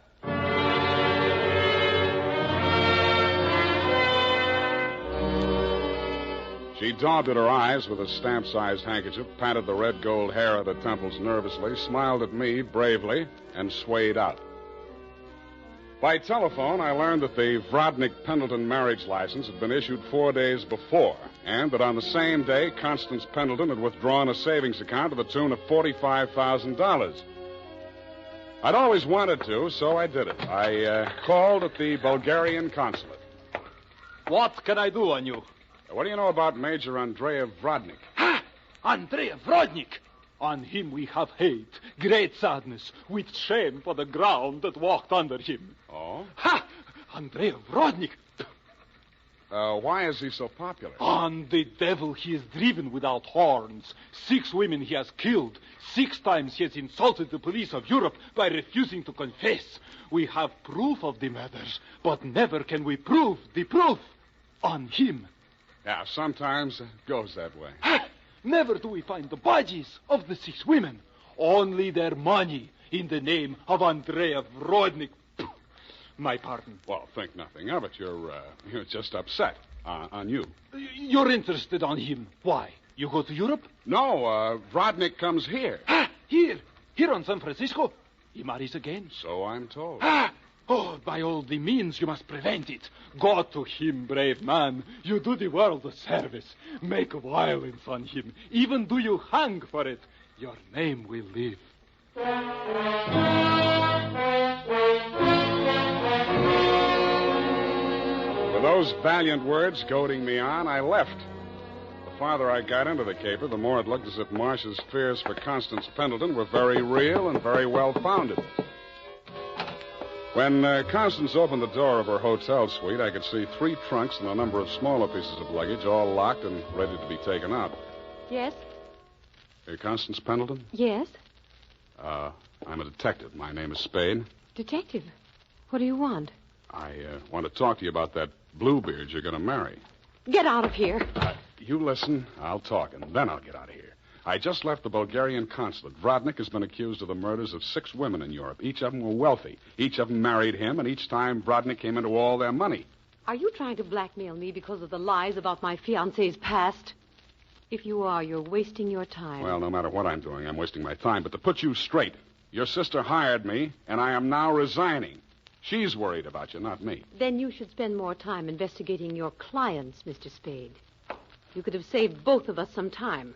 She daubed at her eyes with a stamp-sized handkerchief, patted the red gold hair of the temples nervously, smiled at me bravely, and swayed out. By telephone, I learned that the Vrodnik-Pendleton marriage license had been issued 4 days before, and that on the same day, Constance Pendleton had withdrawn a savings account to the tune of $45,000. I'd always wanted to, so I did it. I called at the Bulgarian consulate. What can I do on you? What do you know about Major Andrea Vrodnik? Ha! Andrea Vrodnik! On him we have hate, great sadness, with shame for the ground that walked under him. Oh? Ha! Andrea Vrodnik! Why is he so popular? On the devil he is driven without horns. 6 women he has killed. 6 times he has insulted the police of Europe by refusing to confess. We have proof of the murders, but never can we prove the proof on him. Yeah, sometimes it goes that way. Never do we find the bodies of the 6 women. Only their money in the name of Andrea Vrodnik. My pardon. Well, think nothing of it. You're just upset on you. You're interested on him. Why? You go to Europe? No, Vrodnik comes here. Here on San Francisco. He marries again. So I'm told. Oh, by all the means, you must prevent it. Go to him, brave man. You do the world a service. Make violence on him. Even do you hang for it. Your name will live. For those valiant words goading me on, I left. The farther I got into the caper, the more it looked as if Marcia's fears for Constance Pendleton were very real and very well-founded. When Constance opened the door of her hotel suite, I could see 3 trunks and a number of smaller pieces of luggage, all locked and ready to be taken out. Yes? Hey, Constance Pendleton? Yes? I'm a detective. My name is Spade. Detective? What do you want? I want to talk to you about that Bluebeard you're going to marry. Get out of here. You listen, I'll talk, and then I'll get out of here. I just left the Bulgarian consulate. Vrodnik has been accused of the murders of 6 women in Europe. Each of them were wealthy. Each of them married him, and each time Vrodnik came into all their money. Are you trying to blackmail me because of the lies about my fiancé's past? If you are, you're wasting your time. Well, no matter what I'm doing, I'm wasting my time. But to put you straight, your sister hired me, and I am now resigning. She's worried about you, not me. Then you should spend more time investigating your clients, Mr. Spade. You could have saved both of us some time.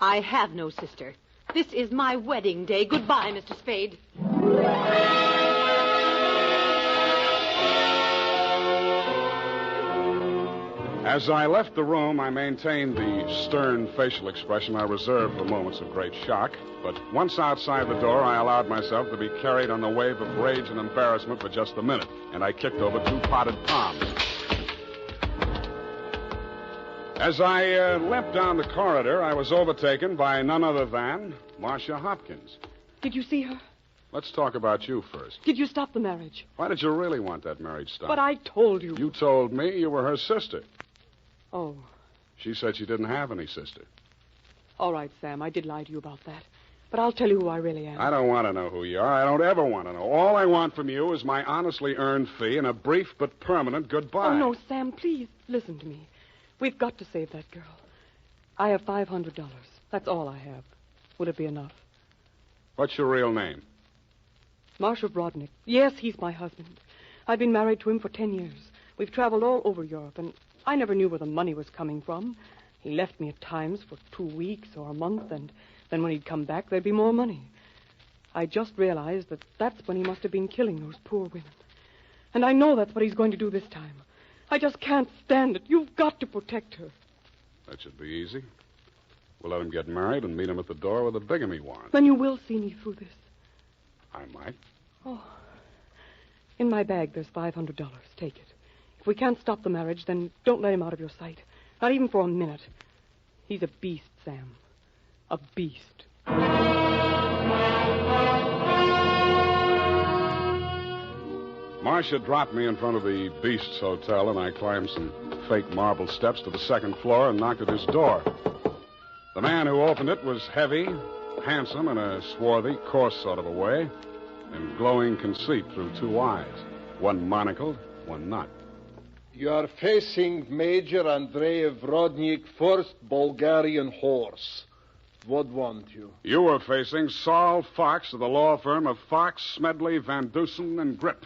I have no sister. This is my wedding day. Goodbye, Mr. Spade. As I left the room, I maintained the stern facial expression I reserve for moments of great shock. But once outside the door, I allowed myself to be carried on the wave of rage and embarrassment for just a minute, and I kicked over 2 potted palms. As I limped down the corridor, I was overtaken by none other than Marcia Hopkins. Did you see her? Let's talk about you first. Did you stop the marriage? Why did you really want that marriage stopped? But I told you. You told me you were her sister. Oh. She said she didn't have any sister. All right, Sam, I did lie to you about that. But I'll tell you who I really am. I don't want to know who you are. I don't ever want to know. All I want from you is my honestly earned fee and a brief but permanent goodbye. Oh, no, Sam, please, listen to me. We've got to save that girl. I have $500. That's all I have. Would it be enough? What's your real name? Marshal Brodnick. Yes, he's my husband. I've been married to him for 10 years. We've traveled all over Europe, and I never knew where the money was coming from. He left me at times for 2 weeks or a month, and then when he'd come back, there'd be more money. I just realized that that's when he must have been killing those poor women. And I know that's what he's going to do this time. I just can't stand it. You've got to protect her. That should be easy. We'll let him get married and meet him at the door with a bigamy warrant. Then you will see me through this. I might. Oh. In my bag, there's $500. Take it. If we can't stop the marriage, then don't let him out of your sight. Not even for a minute. He's a beast, Sam. A beast. Marcia dropped me in front of the Beast's Hotel, and I climbed some fake marble steps to the 2nd floor and knocked at his door. The man who opened it was heavy, handsome in a swarthy, coarse sort of a way, and glowing conceit through 2 eyes, one monocled, one not. You are facing Major Andrei Vrodnik, 1st Bulgarian Horse. What want you? You were facing Saul Fox of the law firm of Fox, Smedley, Van Dusen, and Grip.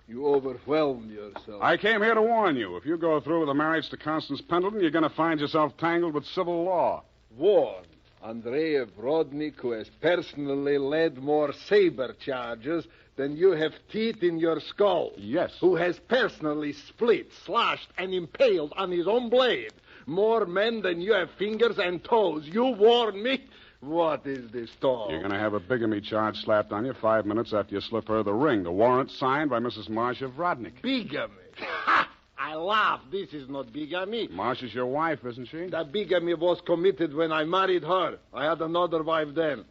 You overwhelmed yourself. I came here to warn you. If you go through with the marriage to Constance Pendleton, you're going to find yourself tangled with civil law. Warn Andrei Vrodnik, who has personally led more saber charges than you have teeth in your skull. Yes. Who has personally split, slashed, and impaled on his own blade more men than you have fingers and toes. You warn me? What is this talk? You're going to have a bigamy charge slapped on you 5 minutes after you slip her the ring. The warrant signed by Mrs. Marcia Vrodnik. Bigamy? Ha! I laugh. This is not bigamy. Marcia's your wife, isn't she? That bigamy was committed when I married her. I had another wife then.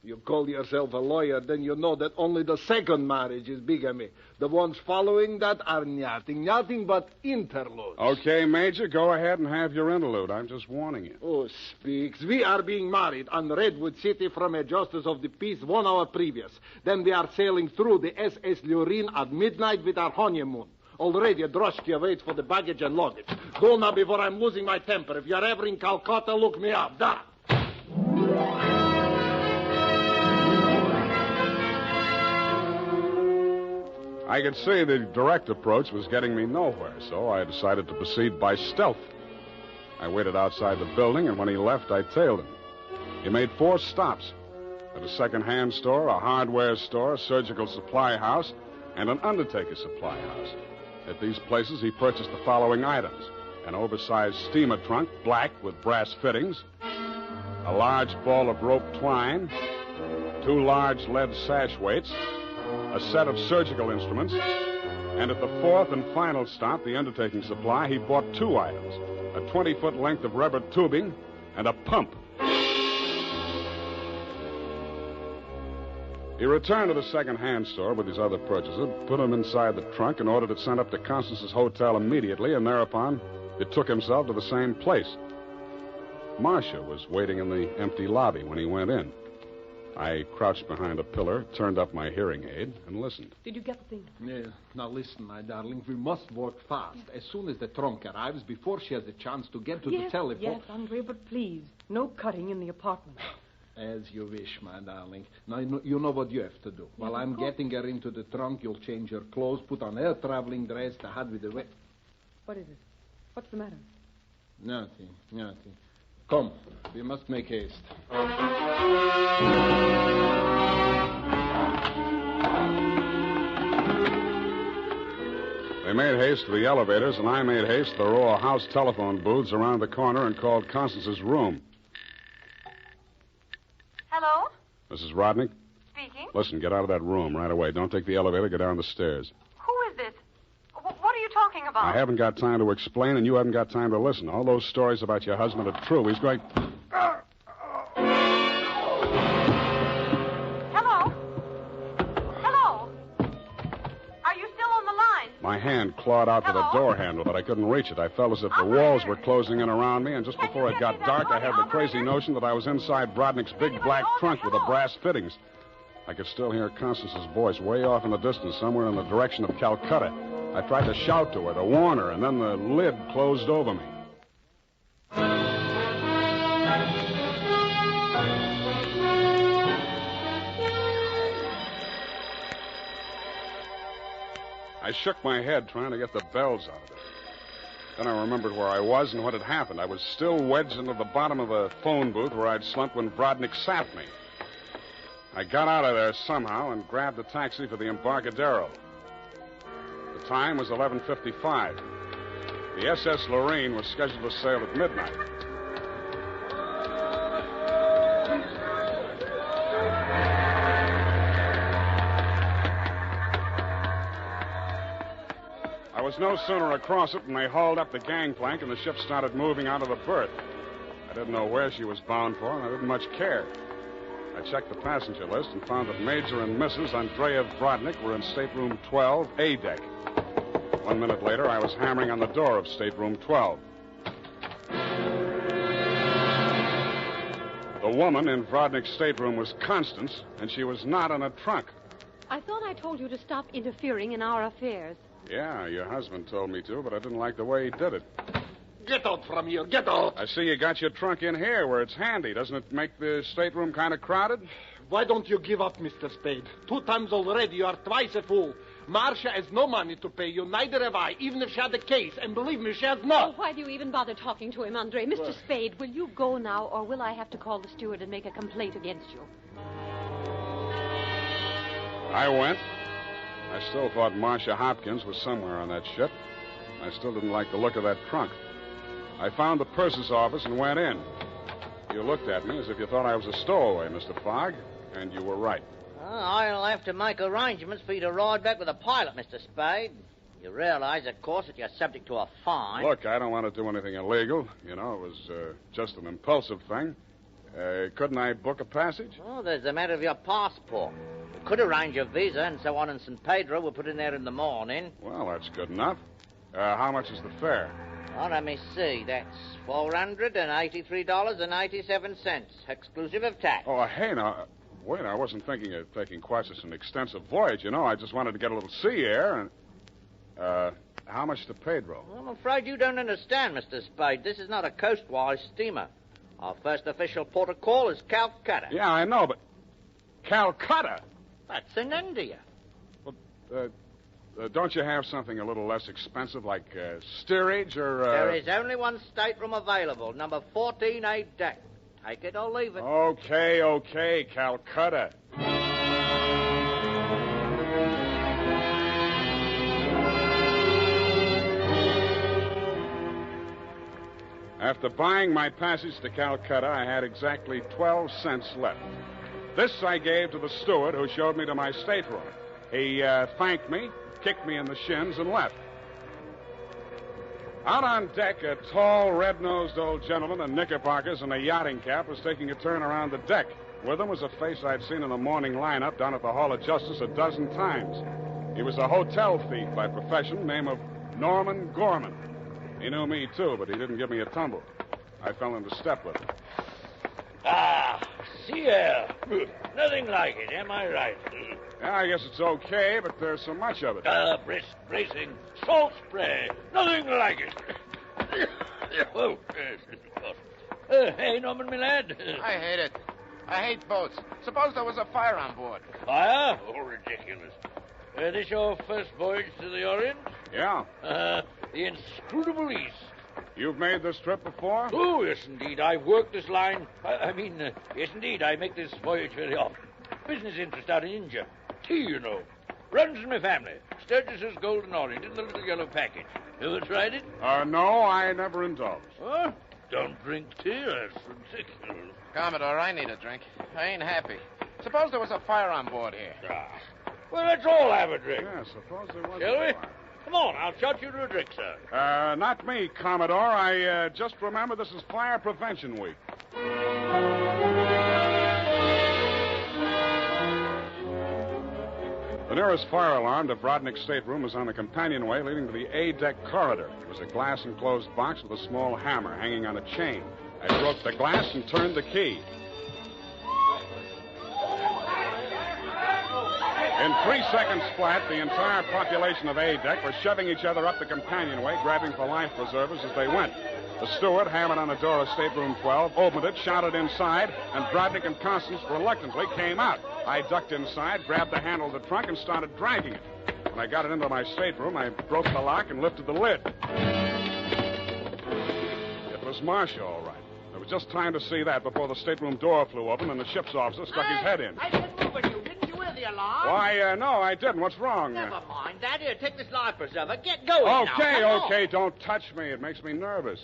You call yourself a lawyer, then you know that only the 2nd marriage is bigamy. The ones following that are nothing but interludes. Okay, Major, go ahead and have your interlude. I'm just warning you. Oh, speaks. We are being married on Redwood City from a justice of the peace 1 hour previous. Then we are sailing through the SS Lurin at midnight with our honeymoon. Already a droshky waits for the baggage and luggage. Go now before I'm losing my temper. If you're ever in Calcutta, look me up. Da! I could see the direct approach was getting me nowhere, so I decided to proceed by stealth. I waited outside the building, and when he left, I tailed him. He made 4 stops. At a second-hand store, a hardware store, a surgical supply house, and an undertaker supply house. At these places, he purchased the following items: an oversized steamer trunk, black with brass fittings, a large ball of rope twine, 2 large lead sash weights, a set of surgical instruments, and at the 4th and final stop, the undertaking supply, he bought 2 items: a 20-foot length of rubber tubing and a pump. He returned to the second-hand store with his other purchases, put them inside the trunk, and ordered it sent up to Constance's hotel immediately, and thereupon it took himself to the same place. Marcia was waiting in the empty lobby when he went in. I crouched behind a pillar, turned up my hearing aid, and listened. Did you get the thing? Yeah. Now listen, my darling. We must work fast. As soon as the trunk arrives, before she has a chance to get to the telephone. Yes, Andre, but please, no cutting in the apartment. As you wish, my darling. Now, you know what you have to do. While I'm getting her into the trunk, you'll change her clothes, put on her traveling dress, the hat with the wet... What is it? What's the matter? Nothing. Come, we must make haste. They made haste to the elevators, and I made haste to the row of house telephone booths around the corner and called Constance's room. Hello? Mrs. Rodnick? Speaking. Listen, get out of that room right away. Don't take the elevator. Get down the stairs. Who is this? What are you talking about? I haven't got time to explain, and you haven't got time to listen. All those stories about your husband are true. He's going... Hello? Hello? Are you still on the line? My hand clawed out to the door handle, but I couldn't reach it. I felt as if the walls were closing in around me, and just before it got dark, I had the crazy notion that I was inside Brodnick's big black trunk with the brass fittings. I could still hear Constance's voice way off in the distance, somewhere in the direction of Calcutta. I tried to shout to her, to warn her, and then the lid closed over me. I shook my head, trying to get the bells out of it. Then I remembered where I was and what had happened. I was still wedged into the bottom of a phone booth where I'd slumped when Brodnick sapped me. I got out of there somehow and grabbed a taxi for the Embarcadero. The time was 11:55. The SS Lorraine was scheduled to sail at midnight. I was no sooner across it than they hauled up the gangplank and the ship started moving out of the berth. I didn't know where she was bound for, and I didn't much care. I checked the passenger list and found that Major and Mrs. Andrea Brodnick were in stateroom 12, A deck. 1 minute later, I was hammering on the door of stateroom 12. The woman in Brodnick's stateroom was Constance, and she was not in a trunk. I thought I told you to stop interfering in our affairs. Yeah, your husband told me to, but I didn't like the way he did it. Get out from here. Get out. I see you got your trunk in here where it's handy. Doesn't it make the stateroom kind of crowded? Why don't you give up, Mr. Spade? 2 times already. You are twice a fool. Marcia has no money to pay you. Neither have I, even if she had the case. And believe me, she has not. Oh, why do you even bother talking to him, Andre? Mr. Spade, will you go now, or will I have to call the steward and make a complaint against you? I went. I still thought Marcia Hopkins was somewhere on that ship. I still didn't like the look of that trunk. I found the purser's office and went in. You looked at me as if you thought I was a stowaway, Mr. Fogg, and you were right. I'll have to make arrangements for you to ride back with a pilot, Mr. Spade. You realize, of course, that you're subject to a fine. Look, I don't want to do anything illegal. You know, it was just an impulsive thing. Couldn't I book a passage? Oh, there's the matter of your passport. We could arrange your visa and so on in San Pedro. We'll put in there in the morning. Well, that's good enough. How much is the fare? Oh, let me see. That's $483.87, exclusive of tax. Oh, hey, now, wait, I wasn't thinking of taking quite such an extensive voyage, you know. I just wanted to get a little sea air, and, how much to Pedro? I'm afraid you don't understand, Mr. Spade. This is not a coastwise steamer. Our first official port of call is Calcutta. Yeah, I know, but Calcutta? That's in India. Well, don't you have something a little less expensive, like steerage or... There is only one stateroom available, number 14A deck. Take it or leave it. Okay, Calcutta. After buying my passage to Calcutta, I had exactly 12 cents left. This I gave to the steward who showed me to my stateroom. He thanked me, kicked me in the shins, and left. Out on deck, a tall, red-nosed old gentleman in knickerbockers and a yachting cap was taking a turn around the deck. With him was a face I'd seen in the morning lineup down at the Hall of Justice a dozen times. He was a hotel thief by profession, name of Norman Gorman. He knew me, too, but he didn't give me a tumble. I fell into step with him. Ah, sea air. Nothing like it, am I right? Yeah, I guess it's okay, but there's so much of it. Brisk, bracing, salt spray. Nothing like it. Oh, hey, Norman, my lad. I hate it. I hate boats. Suppose there was a fire on board. Fire? Oh, ridiculous. This your first voyage to the Orient? Yeah. The inscrutable East. You've made this trip before? Oh, yes, indeed. I've worked this line. Yes, indeed. I make this voyage very often. Business interest out in India. Tea, you know. Runs in my family. Sturgis's Golden Orient in the little yellow package. Ever tried it? No, I never indulged. Huh? Don't drink tea. That's ridiculous. Commodore, I need a drink. I ain't happy. Suppose there was a fire on board here. Well, let's all have a drink. Yeah, suppose there was Shall a we? fire. Come on, I'll shot you to a drink, sir. Not me, Commodore. I just remember this is Fire Prevention Week. The nearest fire alarm to Brodnick's stateroom was on the companionway leading to the A-deck corridor. It was a glass-enclosed box with a small hammer hanging on a chain. I broke the glass and turned the key. In 3 seconds flat, the entire population of A-deck was shoving each other up the companionway, grabbing for life preservers as they went. The steward hammered on the door of stateroom 12, opened it, shouted inside, and Brodnick and Constance reluctantly came out. I ducked inside, grabbed the handle of the trunk, and started dragging it. When I got it into my stateroom, I broke the lock and lifted the lid. It was Marcia, all right. There was just time to see that before the stateroom door flew open and the ship's officer stuck his head in. I said move it, you. Didn't you hear the alarm? Why, no, I didn't. What's wrong? Never mind that. Here, take this life preserver. Get going now. Okay, Come on. okay, don't touch me. It makes me nervous.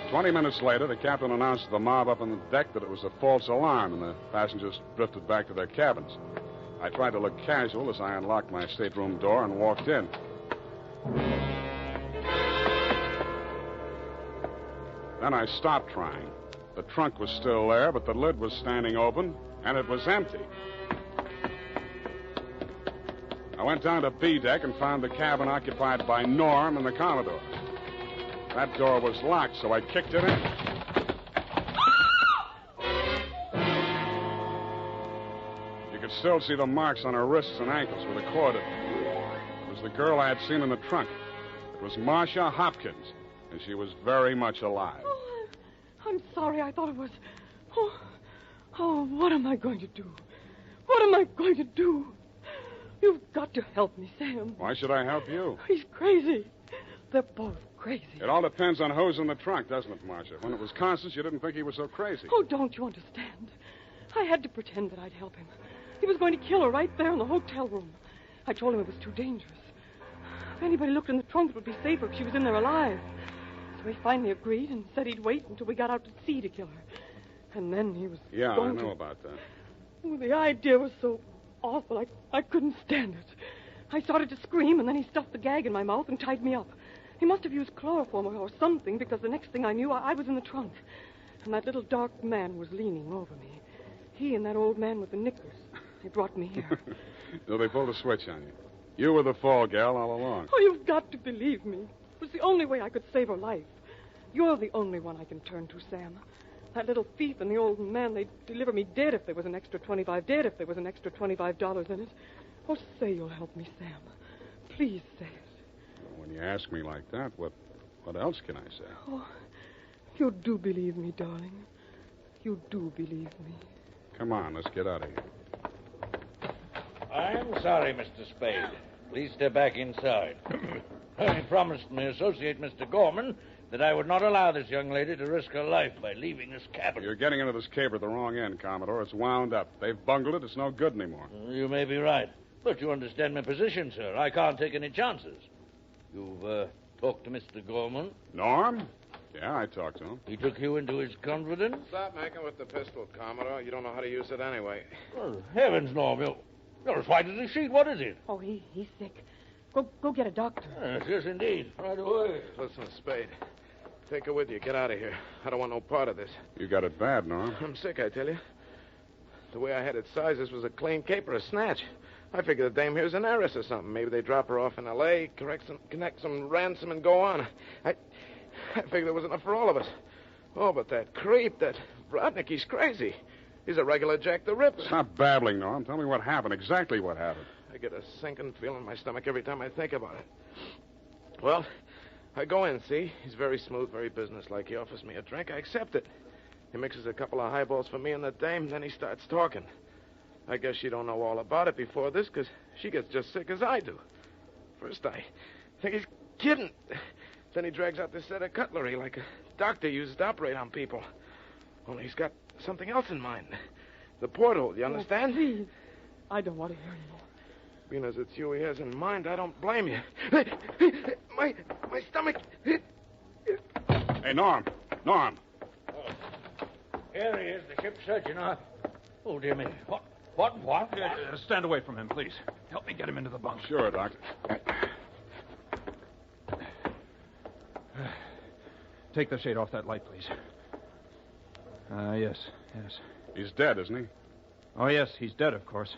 20 minutes later, the captain announced to the mob up on the deck that it was a false alarm, and the passengers drifted back to their cabins. I tried to look casual as I unlocked my stateroom door and walked in. Then I stopped trying. The trunk was still there, but the lid was standing open, and it was empty. I went down to B deck and found the cabin occupied by Norm and the Commodore. That door was locked, so I kicked it in. You could still see the marks on her wrists and ankles where the cord had been. It was the girl I had seen in the trunk. It was Marcia Hopkins, and she was very much alive. Oh, I'm sorry. I thought it was... Oh, what am I going to do? What am I going to do? You've got to help me, Sam. Why should I help you? He's crazy. They're both crazy. It all depends on who's in the trunk, doesn't it, Marcia? When it was Constance, you didn't think he was so crazy. Oh, don't you understand? I had to pretend that I'd help him. He was going to kill her right there in the hotel room. I told him it was too dangerous. If anybody looked in the trunk, it would be safer if she was in there alive. So he finally agreed and said he'd wait until we got out to sea to kill her. And then he was Yeah, going I know to... about that. Oh, the idea was so awful. I couldn't stand it. I started to scream, and then he stuffed the gag in my mouth and tied me up. He must have used chloroform or something, because the next thing I knew, I was in the trunk. And that little dark man was leaning over me. He and that old man with the knickers. They brought me here. So they pulled a switch on you. You were the fall gal all along. Oh, you've got to believe me. It was the only way I could save her life. You're the only one I can turn to, Sam. That little thief and the old man, they'd deliver me dead if there was an extra $25 in it. Oh, say you'll help me, Sam. Please say it. When you ask me like that, what else can I say? Oh, you do believe me, darling. You do believe me. Come on, let's get out of here. I'm sorry, Mr. Spade. Please step back inside. I promised my associate, Mr. Gorman, that I would not allow this young lady to risk her life by leaving this cabin. You're getting into this caper at the wrong end, Commodore. It's wound up. They've bungled it. It's no good anymore. You may be right. But you understand my position, sir. I can't take any chances. You've talked to Mr. Gorman? Norm? Yeah, I talked to him. He took you into his confidence? Stop making with the pistol, Commodore. You don't know how to use it anyway. Well, heavens, Norm. You're as white as a sheet. What is it? Oh, he's sick. Go get a doctor. Yes, indeed. Right away. Listen, Spade. Take her with you. Get out of here. I don't want no part of this. You got it bad, Norm. I'm sick, I tell you. The way I had it sized, this was a clean caper, a snatch. I figured the dame here's an heiress or something. Maybe they drop her off in L.A., connect some ransom, and go on. I figured there was enough for all of us. Oh, but that creep, that Rodnick, he's crazy. He's a regular Jack the Ripper. Stop babbling, Norm. Tell me what happened, exactly what happened. I get a sinking feeling in my stomach every time I think about it. Well, I go in, see? He's very smooth, very businesslike. He offers me a drink. I accept it. He mixes a couple of highballs for me and the dame, then he starts talking. I guess she don't know all about it before this, because she gets just sick as I do. First, I think he's kidding. Then he drags out this set of cutlery like a doctor uses to operate on people. Only he's got something else in mind. The porthole, you understand? Oh, please. I don't want to hear anymore. Being as it's you he has in mind, I don't blame you. My stomach. Hey, Norm. Norm. Here he is, the ship's surgeon. Oh, dear me. What? Stand away from him, please. Help me get him into the bunk. Sure, Doctor. Take the shade off that light, please. Yes. He's dead, isn't he? Oh, yes, he's dead, of course.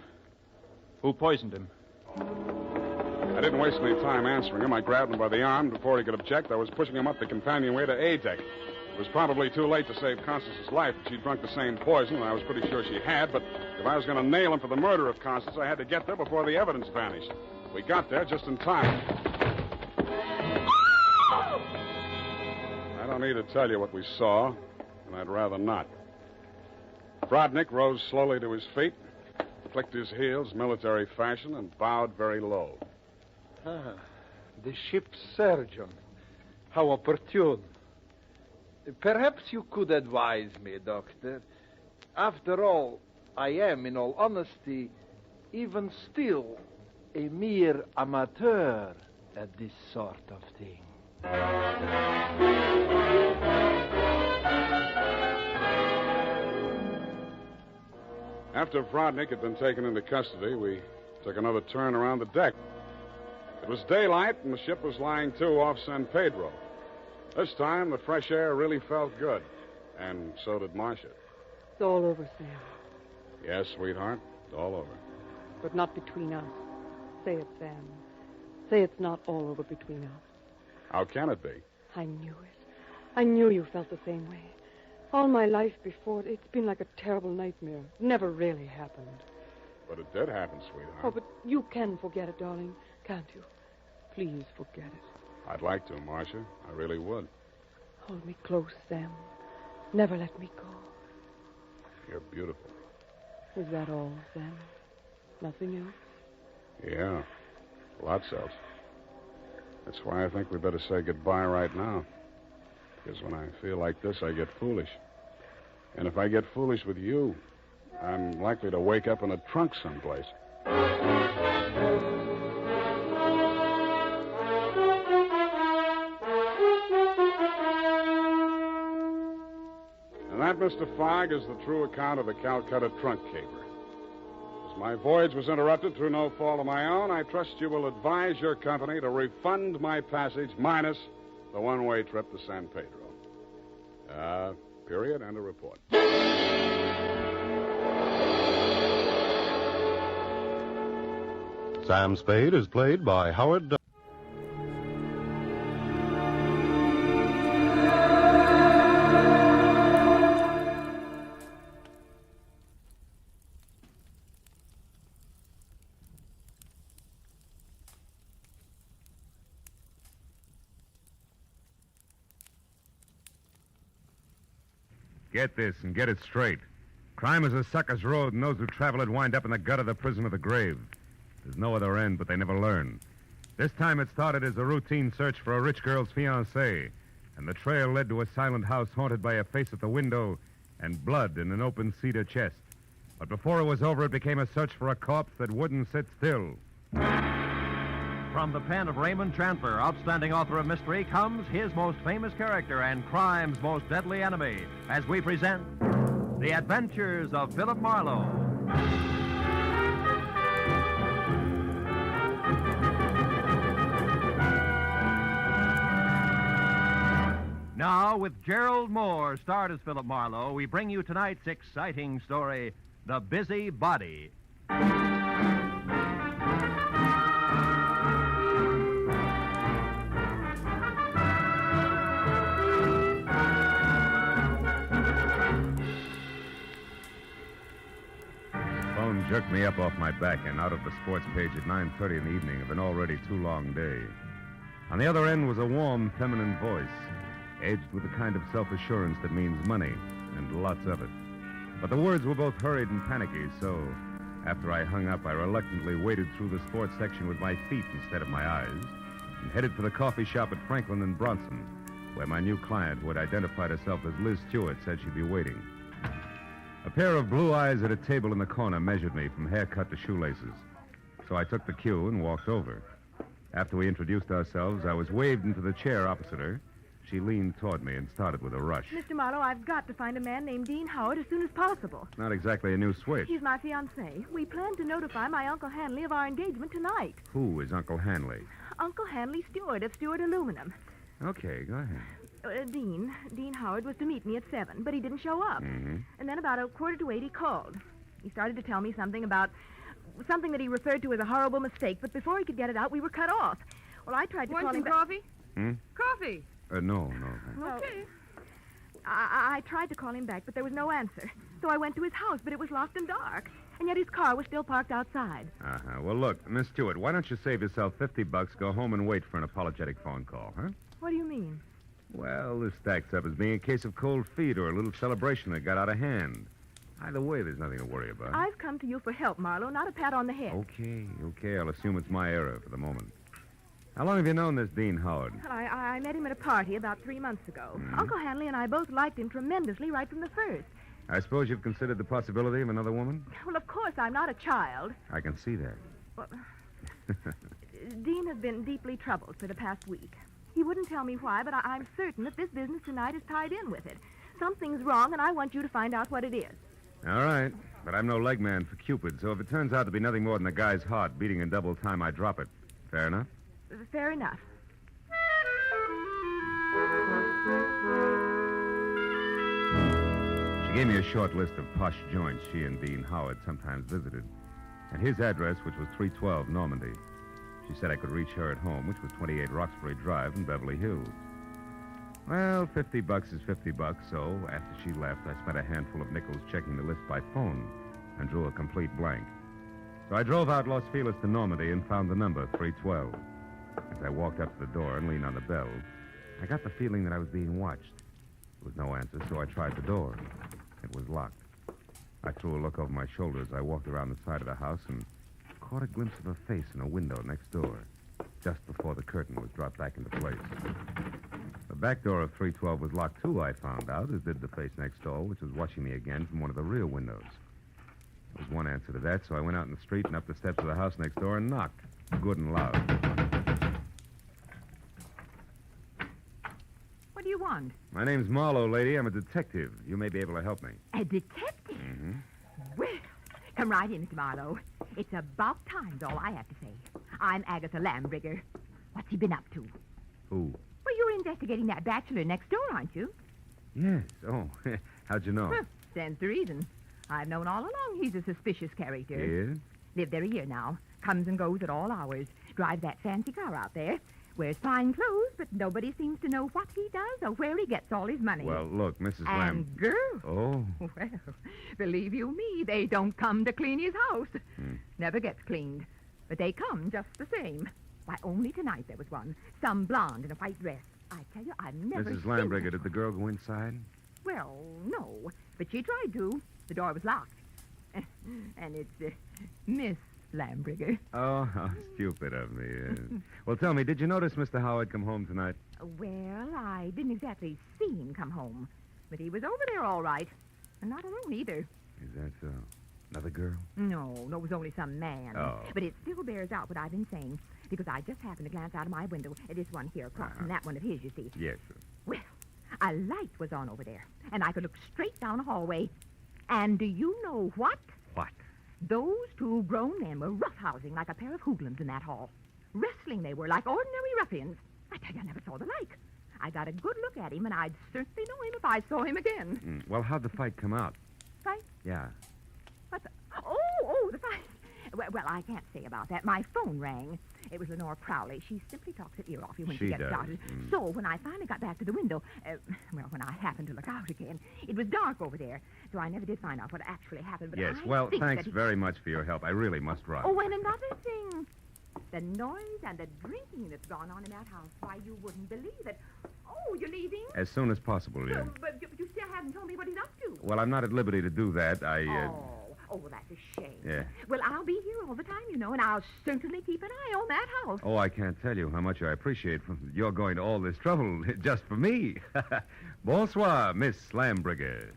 Who poisoned him? I didn't waste any time answering him. I grabbed him by the arm. Before he could object, I was pushing him up the companionway to A deck. It was probably too late to save Constance's life. She'd drunk the same poison, and I was pretty sure she had, but if I was going to nail him for the murder of Constance, I had to get there before the evidence vanished. We got there just in time. I don't need to tell you what we saw, and I'd rather not. Rodnick rose slowly to his feet, clicked his heels military fashion, and bowed very low. The ship's surgeon. How opportune. Perhaps you could advise me, Doctor. After all, I am, in all honesty, even still, a mere amateur at this sort of thing. After Rodnick had been taken into custody, we took another turn around the deck. It was daylight, and the ship was lying to off San Pedro. This time, the fresh air really felt good, and so did Marcia. It's all over, Sam. Yes, sweetheart, it's all over. But not between us. Say it, Sam. Say it's not all over between us. How can it be? I knew it. I knew you felt the same way. All my life before, it's been like a terrible nightmare. It never really happened. But it did happen, sweetheart. Oh, but you can forget it, darling, can't you? Please forget it. I'd like to, Marcia. I really would. Hold me close, Sam. Never let me go. You're beautiful. Is that all, Sam? Nothing else? Yeah, lots else. That's why I think we better say goodbye right now. Because when I feel like this, I get foolish. And if I get foolish with you, I'm likely to wake up in a trunk someplace. And that, Mr. Fogg, is the true account of the Calcutta trunk caper. As my voyage was interrupted through no fault of my own, I trust you will advise your company to refund my passage minus the one-way trip to San Pedro. Period, and a report. Sam Spade is played by Howard. Get this and get it straight. Crime is a sucker's road, and those who travel it wind up in the gut of the prison of the grave. There's no other end, but they never learn. This time it started as a routine search for a rich girl's fiancé, and the trail led to a silent house haunted by a face at the window and blood in an open cedar chest. But before it was over, it became a search for a corpse that wouldn't sit still. From the pen of Raymond Chandler, outstanding author of mystery, comes his most famous character and crime's most deadly enemy, as we present The Adventures of Philip Marlowe. Now, with Gerald Moore, starred as Philip Marlowe, we bring you tonight's exciting story, The Busy Body. Phone jerked me up off my back and out of the sports page at 9:30 in the evening of an already too long day. On the other end was a warm, feminine voice, edged with the kind of self-assurance that means money, and lots of it. But the words were both hurried and panicky, so after I hung up, I reluctantly waded through the sports section with my feet instead of my eyes and headed for the coffee shop at Franklin and Bronson, where my new client, who had identified herself as Liz Stewart, said she'd be waiting. A pair of blue eyes at a table in the corner measured me from haircut to shoelaces, so I took the cue and walked over. After we introduced ourselves, I was waved into the chair opposite her. She leaned toward me and started with a rush. Mr. Marlowe, I've got to find a man named Dean Howard as soon as possible. Not exactly a new switch. He's my fiancé. We plan to notify my Uncle Hanley of our engagement tonight. Who is Uncle Hanley? Uncle Hanley Stewart of Stewart Aluminum. Okay, go ahead. Dean Howard was to meet me at 7, but he didn't show up. Mm-hmm. And then about 7:45 he called. He started to tell me something that he referred to as a horrible mistake, but before he could get it out, we were cut off. Well, I tried to call him back. coffee? Hmm? Coffee. No. Okay. I tried to call him back, but there was no answer. So I went to his house, but it was locked and dark. And yet his car was still parked outside. Uh-huh. Well, look, Miss Stewart, why don't you save yourself $50, go home and wait for an apologetic phone call, huh? What do you mean? Well, this stacks up as being a case of cold feet or a little celebration that got out of hand. Either way, there's nothing to worry about. I've come to you for help, Marlowe, not a pat on the head. Okay, I'll assume it's my error for the moment. How long have you known this Dean Howard? I met him at a party about 3 months ago. Mm-hmm. Uncle Hanley and I both liked him tremendously right from the first. I suppose you've considered the possibility of another woman? Well, of course, I'm not a child. I can see that. Well, Dean has been deeply troubled for the past week. He wouldn't tell me why, but I'm certain that this business tonight is tied in with it. Something's wrong, and I want you to find out what it is. All right, but I'm no leg man for Cupid, so if it turns out to be nothing more than a guy's heart beating in double time, I drop it. Fair enough? Fair enough. She gave me a short list of posh joints she and Dean Howard sometimes visited, and his address, which was 312 Normandy. She said I could reach her at home, which was 28 Roxbury Drive in Beverly Hills. Well, $50 is $50, so after she left, I spent a handful of nickels checking the list by phone and drew a complete blank. So I drove out Los Feliz to Normandy and found the number, 312. As I walked up to the door and leaned on the bell, I got the feeling that I was being watched. There was no answer, so I tried the door. It was locked. I threw a look over my shoulder as I walked around the side of the house and caught a glimpse of a face in a window next door, just before the curtain was dropped back into place. The back door of 312 was locked, too, I found out, as did the face next door, which was watching me again from one of the rear windows. There was one answer to that, so I went out in the street and up the steps of the house next door and knocked, good and loud. What do you want? My name's Marlowe, lady. I'm a detective. You may be able to help me. A detective? Mm-hmm. Well, come right in, Mr. Marlowe. It's about time's all I have to say. I'm Agatha Lambrigger. What's he been up to? Who? Well, you're investigating that bachelor next door, aren't you? Yes. Oh, how'd you know? Stands to reason. I've known all along he's a suspicious character. Yes? Lived there a year now. Comes and goes at all hours. Drives that fancy car out there. Wears fine clothes, but nobody seems to know what he does or where he gets all his money. Well, look, Mrs. And girls. Oh. Well, believe you me, they don't come to clean his house. Never gets cleaned. But they come just the same. Why, only tonight there was one. Some blonde in a white dress. I tell you, I've never Mrs. seen Lambrigger, did the girl go inside? Well, no. But she tried to. The door was locked. And it's Miss Lambrigger. Oh, how stupid of me. Yes. Well, tell me, did you notice Mr. Howard come home tonight? Well, I didn't exactly see him come home. But he was over there all right. And not alone either. Is that so? Another girl? No, it was only some man. Oh. But it still bears out what I've been saying, because I just happened to glance out of my window at this one here across from that one of his, you see. Yes. Well, a light was on over there, and I could look straight down a hallway. And do you know what? What? Those two grown men were roughhousing like a pair of hoodlums in that hall. Wrestling they were, like ordinary ruffians. I tell you, I never saw the like. I got a good look at him, and I'd certainly know him if I saw him again. Well, how'd the fight come out? Fight? Yeah. What the... Oh, the fight. Well, I can't say about that. My phone rang. It was Lenore Crowley. She simply talks her ear off you when she gets does. started. So when I finally got back to the window, when I happened to look out again, it was dark over there. So I never did find out what actually happened. But Yes, I well, think thanks that very much for your help. I really must run. Oh, and another thing. The noise and the drinking that's gone on in that house. Why, you wouldn't believe it. Oh, you're leaving? As soon as possible, yeah. But you still haven't told me what he's up to. Well, I'm not at liberty to do that. Oh, well, that's a shame. Yeah. Well, I'll be here all the time, you know, and I'll certainly keep an eye on that house. Oh, I can't tell you how much I appreciate you're going to all this trouble just for me. Bonsoir, Miss Slambrigger.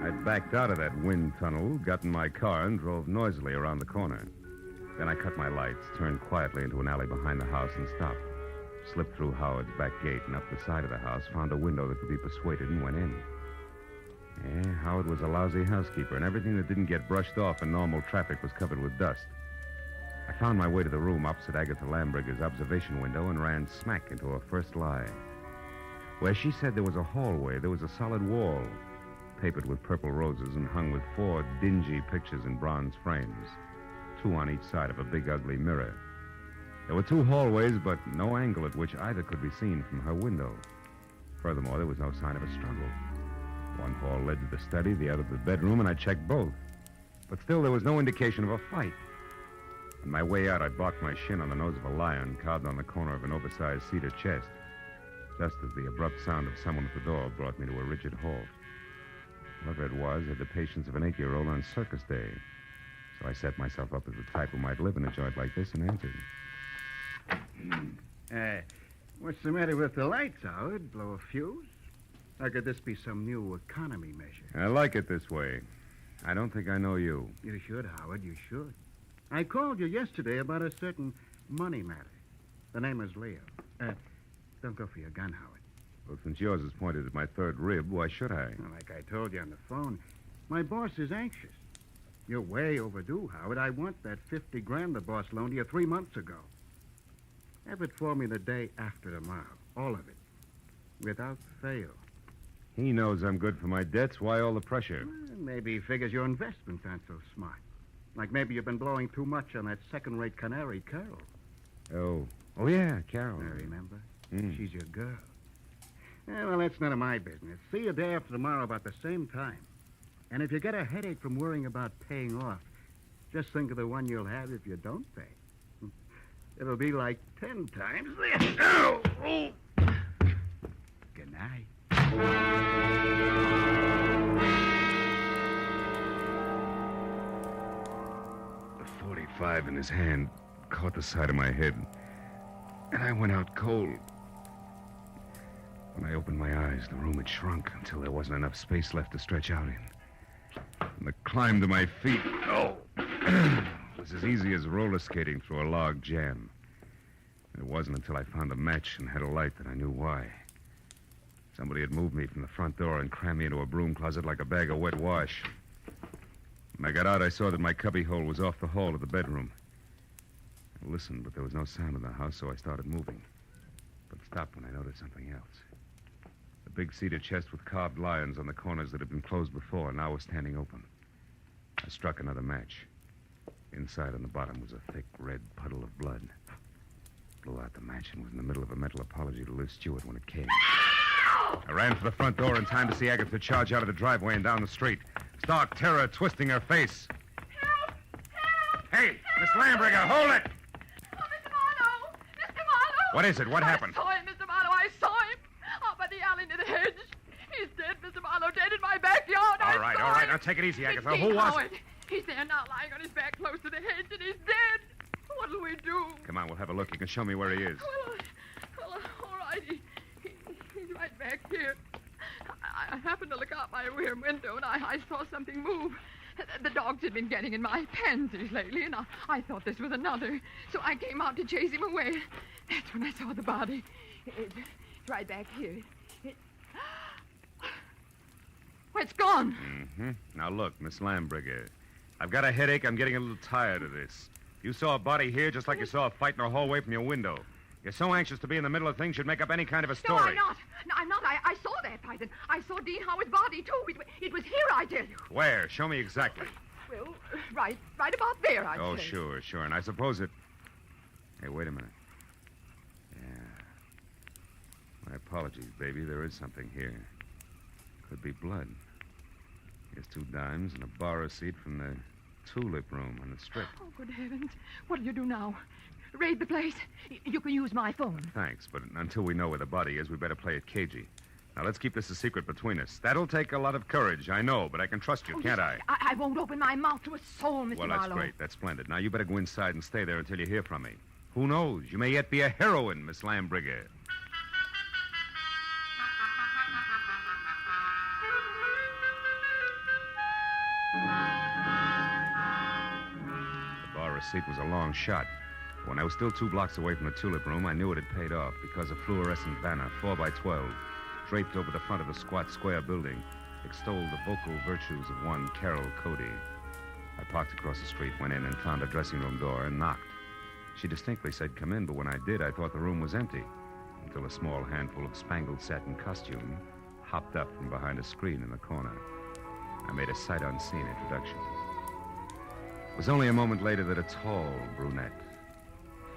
I backed out of that wind tunnel, got in my car, and drove noisily around the corner. Then I cut my lights, turned quietly into an alley behind the house, and stopped. Slipped through Howard's back gate and up the side of the house, found a window that could be persuaded, and went in. Yeah, Howard was a lousy housekeeper, and everything that didn't get brushed off in normal traffic was covered with dust. I found my way to the room opposite Agatha Lambrigger's observation window and ran smack into her first lie. Where she said there was a hallway, there was a solid wall, papered with purple roses and hung with 4 dingy pictures in bronze frames, 2 on each side of a big, ugly mirror. There were 2 hallways, but no angle at which either could be seen from her window. Furthermore, there was no sign of a struggle. One hall led to the study, the other to the bedroom, and I checked both. But still, there was no indication of a fight. On my way out, I barked my shin on the nose of a lion carved on the corner of an oversized cedar chest, just as the abrupt sound of someone at the door brought me to a rigid halt. Whoever it was had the patience of an 8-year-old on circus day. So I set myself up as the type who might live in a joint like this and answered. What's the matter with the lights, Howard? Blow a fuse? Or could this be some new economy measure? I like it this way. I don't think I know you. You should, Howard, you should. I called you yesterday about a certain money matter. The name is Leo. Don't go for your gun, Howard. Well, since yours is pointed at my third rib, why should I? Well, like I told you on the phone, my boss is anxious. You're way overdue, Howard. I want that $50,000 the boss loaned you 3 months ago. Have it for me the day after tomorrow. All of it. Without fail. He knows I'm good for my debts. Why all the pressure? Well, maybe he figures your investments aren't so smart. Like maybe you've been blowing too much on that second-rate canary, Carol. Oh, yeah, Carol. I remember. She's your girl. Well, that's none of my business. See you day after tomorrow about the same time. And if you get a headache from worrying about paying off, just think of the one you'll have if you don't pay. It'll be like 10 times this. Oh! Good night. The .45 in his hand caught the side of my head, and I went out cold. When I opened my eyes, the room had shrunk until there wasn't enough space left to stretch out in. And the climb to my feet, was as easy as roller skating through a log jam. It wasn't until I found a match and had a light that I knew why. Somebody had moved me from the front door and crammed me into a broom closet like a bag of wet wash. When I got out, I saw that my cubbyhole was off the hall to the bedroom. I listened, but there was no sound in the house, so I started moving. But stopped when I noticed something else. The big cedar chest with carved lions on the corners that had been closed before now was standing open. I struck another match. Inside on the bottom was a thick red puddle of blood. Blew out the match and was in the middle of a mental apology to Liz Stewart when it came. I ran for the front door in time to see Agatha charge out of the driveway and down the street. Stark terror twisting her face. Help! Help! Hey, Miss Lambrigger, hold it! Oh, Mr. Marlowe! Mr. Marlowe! What is it? What happened? I saw him, Mr. Marlowe. I saw him. Up by the alley near the hedge. He's dead, Mr. Marlowe. Dead in my backyard. All right. Now take it easy, Agatha. Who was it? He's there now, lying on his back close to the hedge, and he's dead. What'll we do? Come on, we'll have a look. You can show me where he is. Well, all right. back here. I happened to look out my rear window, and I saw something move. The dogs had been getting in my panties lately, and I thought this was another. So I came out to chase him away. That's when I saw the body. It's right back here. Well, it's gone. Mm-hmm. Now, look, Miss Lambrigger, I've got a headache. I'm getting a little tired of this. You saw a body here just like you saw a fight in a hallway from your window. You're so anxious to be in the middle of things, you'd make up any kind of a story. No, I'm not. No, I'm not. I saw that fight, and I saw Dean Howard's body, too. It was here, I tell you. Where? Show me exactly. Well, right about there, I'd Oh, say. sure. And I suppose it... Hey, wait a minute. Yeah. My apologies, baby. There is something here. Could be blood. Here's 2 dimes and a bar receipt from the tulip room on the strip. Oh, good heavens. What'll you do now? Raid the place? You can use my phone. Thanks, but until we know where the body is, we better play it cagey. Now, let's keep this a secret between us. That'll take a lot of courage, I know, but I can trust you, can't I? I won't open my mouth to a soul, Mr. Well, that's Marlowe. great. That's splendid. Now, you better go inside and stay there until you hear from me. Who knows? You may yet be a heroine, Miss Lambrigger. The bar receipt was a long shot. When I was still 2 blocks away from the tulip room, I knew it had paid off because a fluorescent banner, 4x12, draped over the front of the squat square building, extolled the vocal virtues of one Carol Cody. I parked across the street, went in, and found a dressing room door and knocked. She distinctly said, "Come in," but when I did, I thought the room was empty, until a small handful of spangled satin costume hopped up from behind a screen in the corner. I made a sight-unseen introduction. It was only a moment later that a tall brunette,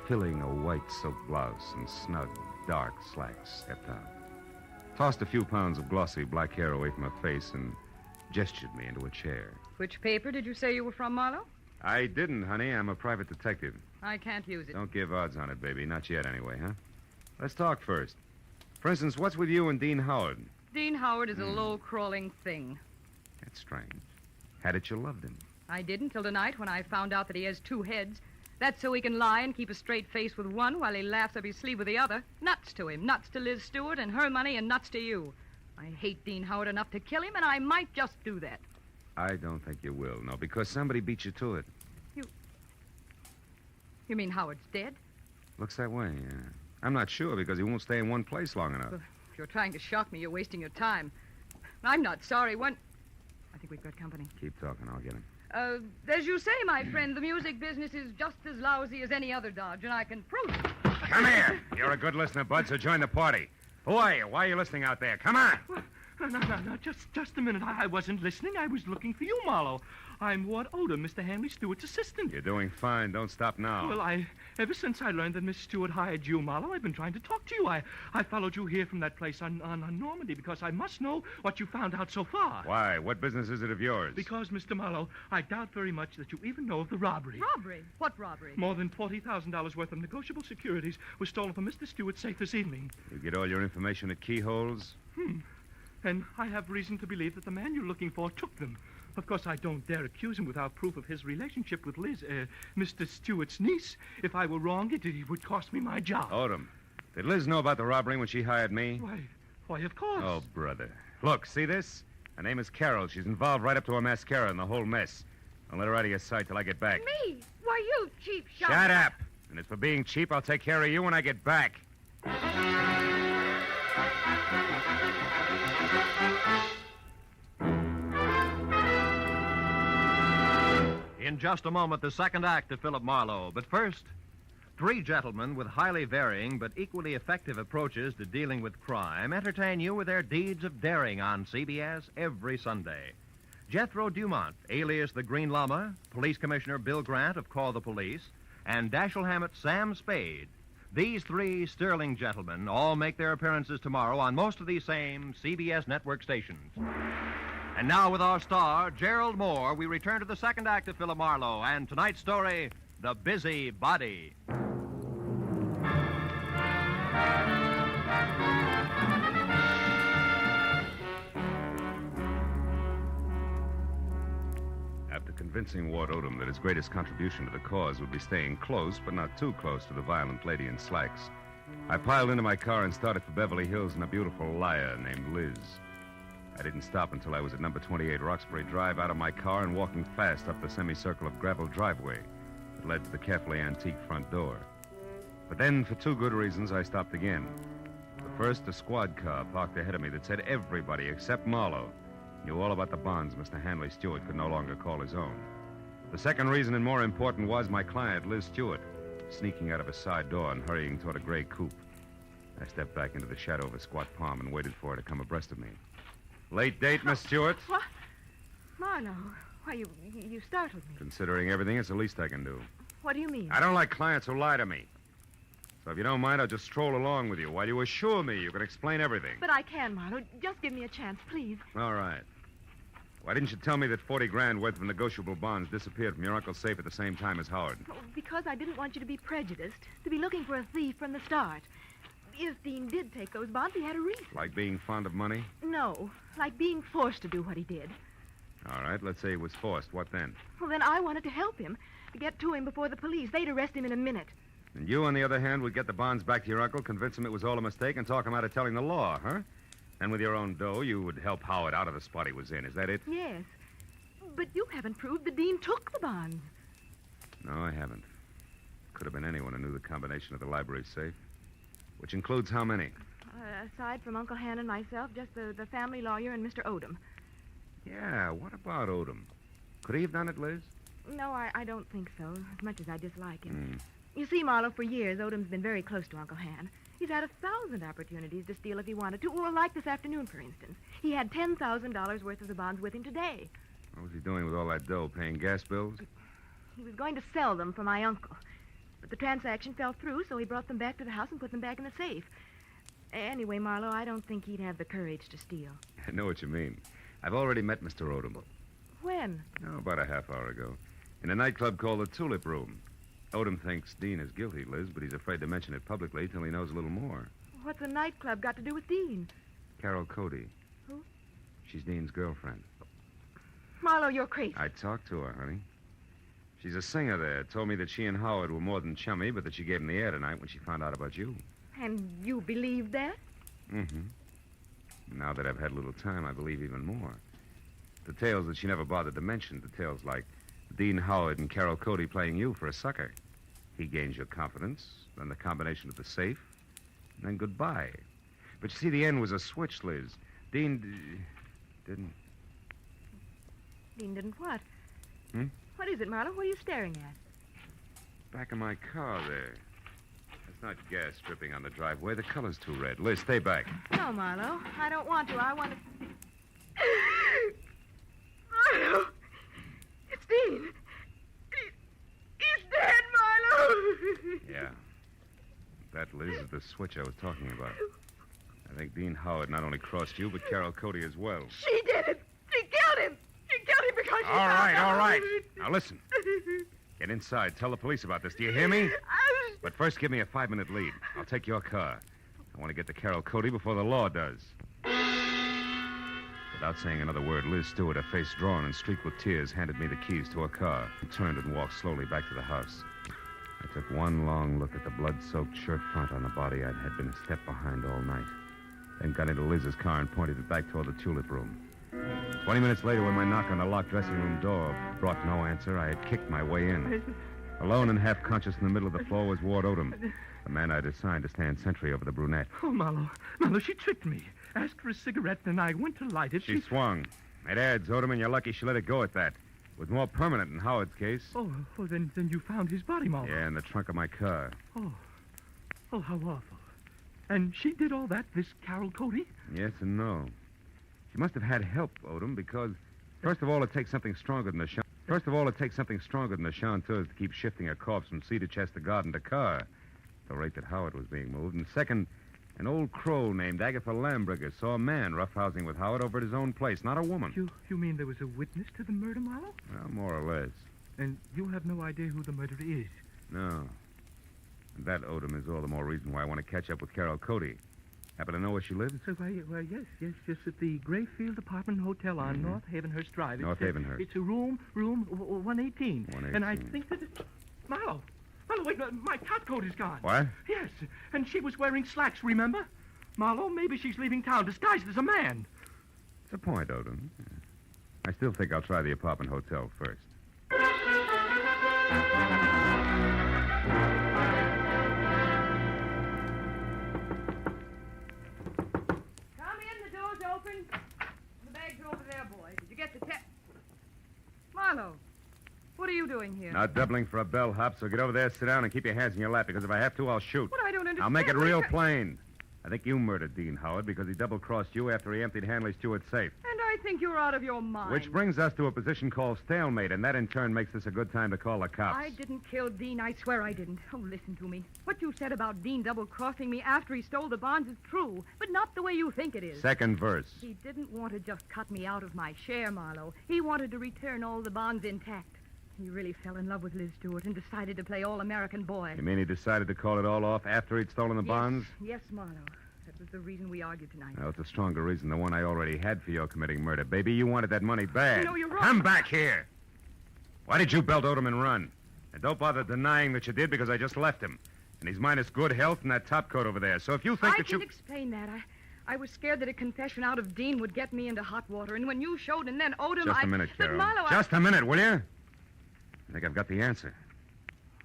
filling a white silk blouse and snug, dark slacks, stepped out, tossed a few pounds of glossy black hair away from her face, and gestured me into a chair. Which paper did you say you were from, Marlowe? I didn't, honey. I'm a private detective. I can't use it. Don't give odds on it, baby. Not yet, anyway, huh? Let's talk first. For instance, what's with you and Dean Howard? Dean Howard is a low-crawling thing. That's strange. Had it you loved him? I did until tonight when I found out that he has 2 heads. That's so he can lie and keep a straight face with one while he laughs up his sleeve with the other. Nuts to him. Nuts to Liz Stewart and her money, and nuts to you. I hate Dean Howard enough to kill him, and I might just do that. I don't think you will, no, because somebody beat you to it. You mean Howard's dead? Looks that way, yeah. I'm not sure because he won't stay in one place long enough. Well, if you're trying to shock me, you're wasting your time. I'm not sorry. I think we've got company. Keep talking, I'll get him. As you say, my friend, the music business is just as lousy as any other dodge, and I can prove it. Come here. You're a good listener, Bud, so join the party. Who are you? Why are you listening out there? Come on. No. Just a minute. I wasn't listening. I was looking for you, Marlowe. I'm Ward Odom, Mr. Hanley Stewart's assistant. You're doing fine. Don't stop now. Well, ever since I learned that Miss Stewart hired you, Marlowe, I've been trying to talk to you. I followed you here from that place on Normandy because I must know what you found out so far. Why? What business is it of yours? Because, Mr. Marlowe, I doubt very much that you even know of the robbery. Robbery? What robbery? More than $40,000 worth of negotiable securities was stolen from Mr. Stewart's safe this evening. You get all your information at keyholes? And I have reason to believe that the man you're looking for took them. Of course, I don't dare accuse him without proof of his relationship with Liz, Mr. Stewart's niece. If I were wrong, it would cost me my job. Odom, did Liz know about the robbery when she hired me? Why, of course. Oh, brother. Look, see this? Her name is Carol. She's involved right up to her mascara in the whole mess. Don't let her out of your sight till I get back. Me? Why, you cheap shot. Shut up. And as for being cheap, I'll take care of you when I get back. In just a moment, the second act of Philip Marlowe. But first, 3 gentlemen with highly varying but equally effective approaches to dealing with crime entertain you with their deeds of daring on CBS every Sunday. Jethro Dumont, alias the Green Llama, Police Commissioner Bill Grant of Call the Police, and Dashiell Hammett's Sam Spade. These 3 sterling gentlemen all make their appearances tomorrow on most of these same CBS network stations. And now with our star, Gerald Moore, we return to the second act of Philip Marlowe and tonight's story, The Busy Body. After convincing Ward Odom that his greatest contribution to the cause would be staying close, but not too close to the violent lady in slacks, I piled into my car and started for Beverly Hills in a beautiful liar named Liz. I didn't stop until I was at number 28 Roxbury Drive, out of my car and walking fast up the semicircle of gravel driveway that led to the carefully antique front door. But then, for two good reasons, I stopped again. The first, a squad car parked ahead of me that said everybody except Marlowe knew all about the bonds Mr. Hanley Stewart could no longer call his own. The second reason, and more important, was my client, Liz Stewart, sneaking out of a side door and hurrying toward a gray coupe. I stepped back into the shadow of a squat palm and waited for her to come abreast of me. Late date, Miss Stewart? What? Marlowe, why, you startled me. Considering everything, it's the least I can do. What do you mean? I don't like clients who lie to me. So if you don't mind, I'll just stroll along with you while you assure me you can explain everything. But I can, Marlowe. Just give me a chance, please. All right. Why didn't you tell me that 40 grand worth of negotiable bonds disappeared from your uncle's safe at the same time as Howard? Oh, because I didn't want you to be prejudiced, to be looking for a thief from the start. If Dean did take those bonds, he had a reason. Like being fond of money? No, like being forced to do what he did. All right, let's say he was forced. What then? Well, then I wanted to help him, to get to him before the police. They'd arrest him in a minute. And you, on the other hand, would get the bonds back to your uncle, convince him it was all a mistake, and talk him out of telling the law, huh? And with your own dough, you would help Howard out of the spot he was in. Is that it? Yes. But you haven't proved the Dean took the bonds. No, I haven't. Could have been anyone who knew the combination of the library safe. Which includes how many? Aside from Uncle Han and myself, just the family lawyer and Mr. Odom. Yeah, what about Odom? Could he have done it, Liz? No, I don't think so, as much as I dislike him. You see, Marlowe, for years, Odom's been very close to Uncle Han. He's had 1,000 opportunities to steal if he wanted to. Well, like this afternoon, for instance. He had $10,000 worth of the bonds with him today. What was he doing with all that dough? Paying gas bills? He was going to sell them for my uncle. But the transaction fell through, so he brought them back to the house and put them back in the safe. Anyway, Marlowe, I don't think he'd have the courage to steal. I know what you mean. I've already met Mr. Odom. When? Oh, about a half hour ago. In a nightclub called the Tulip Room. Odom thinks Dean is guilty, Liz, but he's afraid to mention it publicly till he knows a little more. What's a nightclub got to do with Dean? Carol Cody. Who? She's Dean's girlfriend. Marlowe, you're crazy. I talked to her, honey. She's a singer there. Told me that she and Howard were more than chummy, but that she gave him the air tonight when she found out about you. And you believe that? Mm-hmm. Now that I've had a little time, I believe even more. Details that she never bothered to mention. Details like Dean Howard and Carol Cody playing you for a sucker. He gains your confidence, then the combination of the safe, and then goodbye. But you see, the end was a switch, Liz. Dean didn't... Dean didn't what? Hmm? What is it, Marlowe? What are you staring at? Back of my car there. That's not gas dripping on the driveway. The color's too red. Liz, stay back. No, Marlowe. I don't want to. I want to... Marlowe! It's Dean. He's dead, Marlowe! Yeah. That, Liz, is the switch I was talking about. I think Dean Howard not only crossed you, but Carol Cody as well. She did it! She killed him! She killed him because she All right, found all out. right. Now, listen. Get inside. Tell the police about this. Do you hear me? But first, give me a 5-minute lead. I'll take your car. I want to get to Carol Cody before the law does. Without saying another word, Liz Stewart, her face drawn and streaked with tears, handed me the keys to her car and turned and walked slowly back to the house. I took one long look at the blood-soaked shirt front on the body I'd had been a step behind all night, then got into Liz's car and pointed it back toward the Tulip Room. 20 minutes later, when my knock on the locked dressing room door brought no answer, I had kicked my way in. Alone and half-conscious in the middle of the floor was Ward Odom, the man I'd assigned to stand sentry over the brunette. Oh, Marlowe. Marlowe, she tricked me. Asked for a cigarette, and I went to light it. She swung. It adds, Odom, and you're lucky she let it go at that. It was more permanent in Howard's case. Oh, well, then you found his body, Marlowe. Yeah, in the trunk of my car. Oh, how awful. And she did all that, this Carol Cody? Yes and no. She must have had help, Odom, because, first of all, it takes something stronger than the chanteurs to keep shifting a corpse from cedar chest to garden to car, at the rate that Howard was being moved. And second, an old crow named Agatha Lambriger saw a man roughhousing with Howard over at his own place, not a woman. You mean there was a witness to the murder, Marlowe? Well, more or less. And you have no idea who the murderer is? No. And that, Odom, is all the more reason why I want to catch up with Carol Cody. Happen to know where she lives? Well, yes, just at the Grayfield Apartment Hotel on North Havenhurst Drive. North Havenhurst. It's a room 118. 118. And I think that it's... Marlowe, wait, my top coat is gone. What? Yes, and she was wearing slacks, remember? Marlowe, maybe she's leaving town disguised as a man. It's a point, Odom. I still think I'll try the apartment hotel first. Come in, the door's open. The bag's over there, boy. Did you get the Marlowe, what are you doing here? Not doubling for a bellhop, so get over there, sit down, and keep your hands in your lap, because if I have to, I'll shoot. What? I don't understand. I'll make it real plain. I think you murdered Dean Howard because he double-crossed you after he emptied Hanley Stewart's safe. And I think you're out of your mind. Which brings us to a position called stalemate, and that in turn makes this a good time to call the cops. I didn't kill Dean. I swear I didn't. Oh, listen to me. What you said about Dean double-crossing me after he stole the bonds is true, but not the way you think it is. Second verse. He didn't want to just cut me out of my share, Marlowe. He wanted to return all the bonds intact. He really fell in love with Liz Stewart and decided to play all-American boy. You mean he decided to call it all off after he'd stolen the bonds? Yes, Marlowe. That was the reason we argued tonight. Well, it's a stronger reason than the one I already had for your committing murder. Baby, you wanted that money bad. No, you're wrong. Come back here. Why did you belt Odom and run? And don't bother denying that you did, because I just left him. And he's minus good health and that top coat over there. So if you think I can explain that. I was scared that a confession out of Dean would get me into hot water. And when you showed and then Odom, Just a minute, But Carol. Marlowe, Just a minute, will you? I think I've got the answer.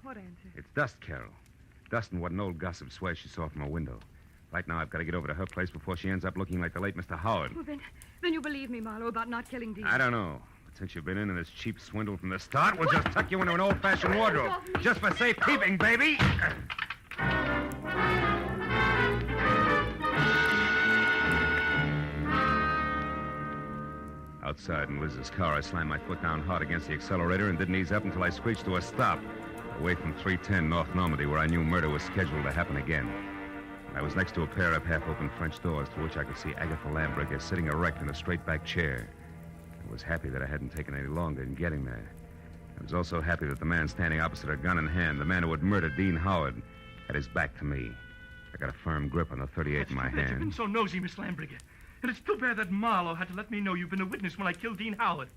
What answer? It's Dust, Carol. Dust and what an old gossip swears she saw from her window. Right now, I've got to get over to her place before she ends up looking like the late Mr. Howard. Well, then you believe me, Marlowe, about not killing Dean. I don't know. But since you've been in this cheap swindle from the start, we'll just tuck you into an old-fashioned wardrobe. Just for safekeeping, baby. Outside in Liz's car, I slammed my foot down hard against the accelerator and didn't ease up until I screeched to a stop, away from 310 North Normandy, where I knew murder was scheduled to happen again. I was next to a pair of half-open French doors through which I could see Agatha Lambricker sitting erect in a straight-back chair. I was happy that I hadn't taken any longer in getting there. I was also happy that the man standing opposite her, gun in hand, the man who had murdered Dean Howard, had his back to me. I got a firm grip on the .38 in my You've hand. been so nosy, Miss Lambricker. And it's too bad that Marlowe had to let me know you've been a witness when I killed Dean Howard.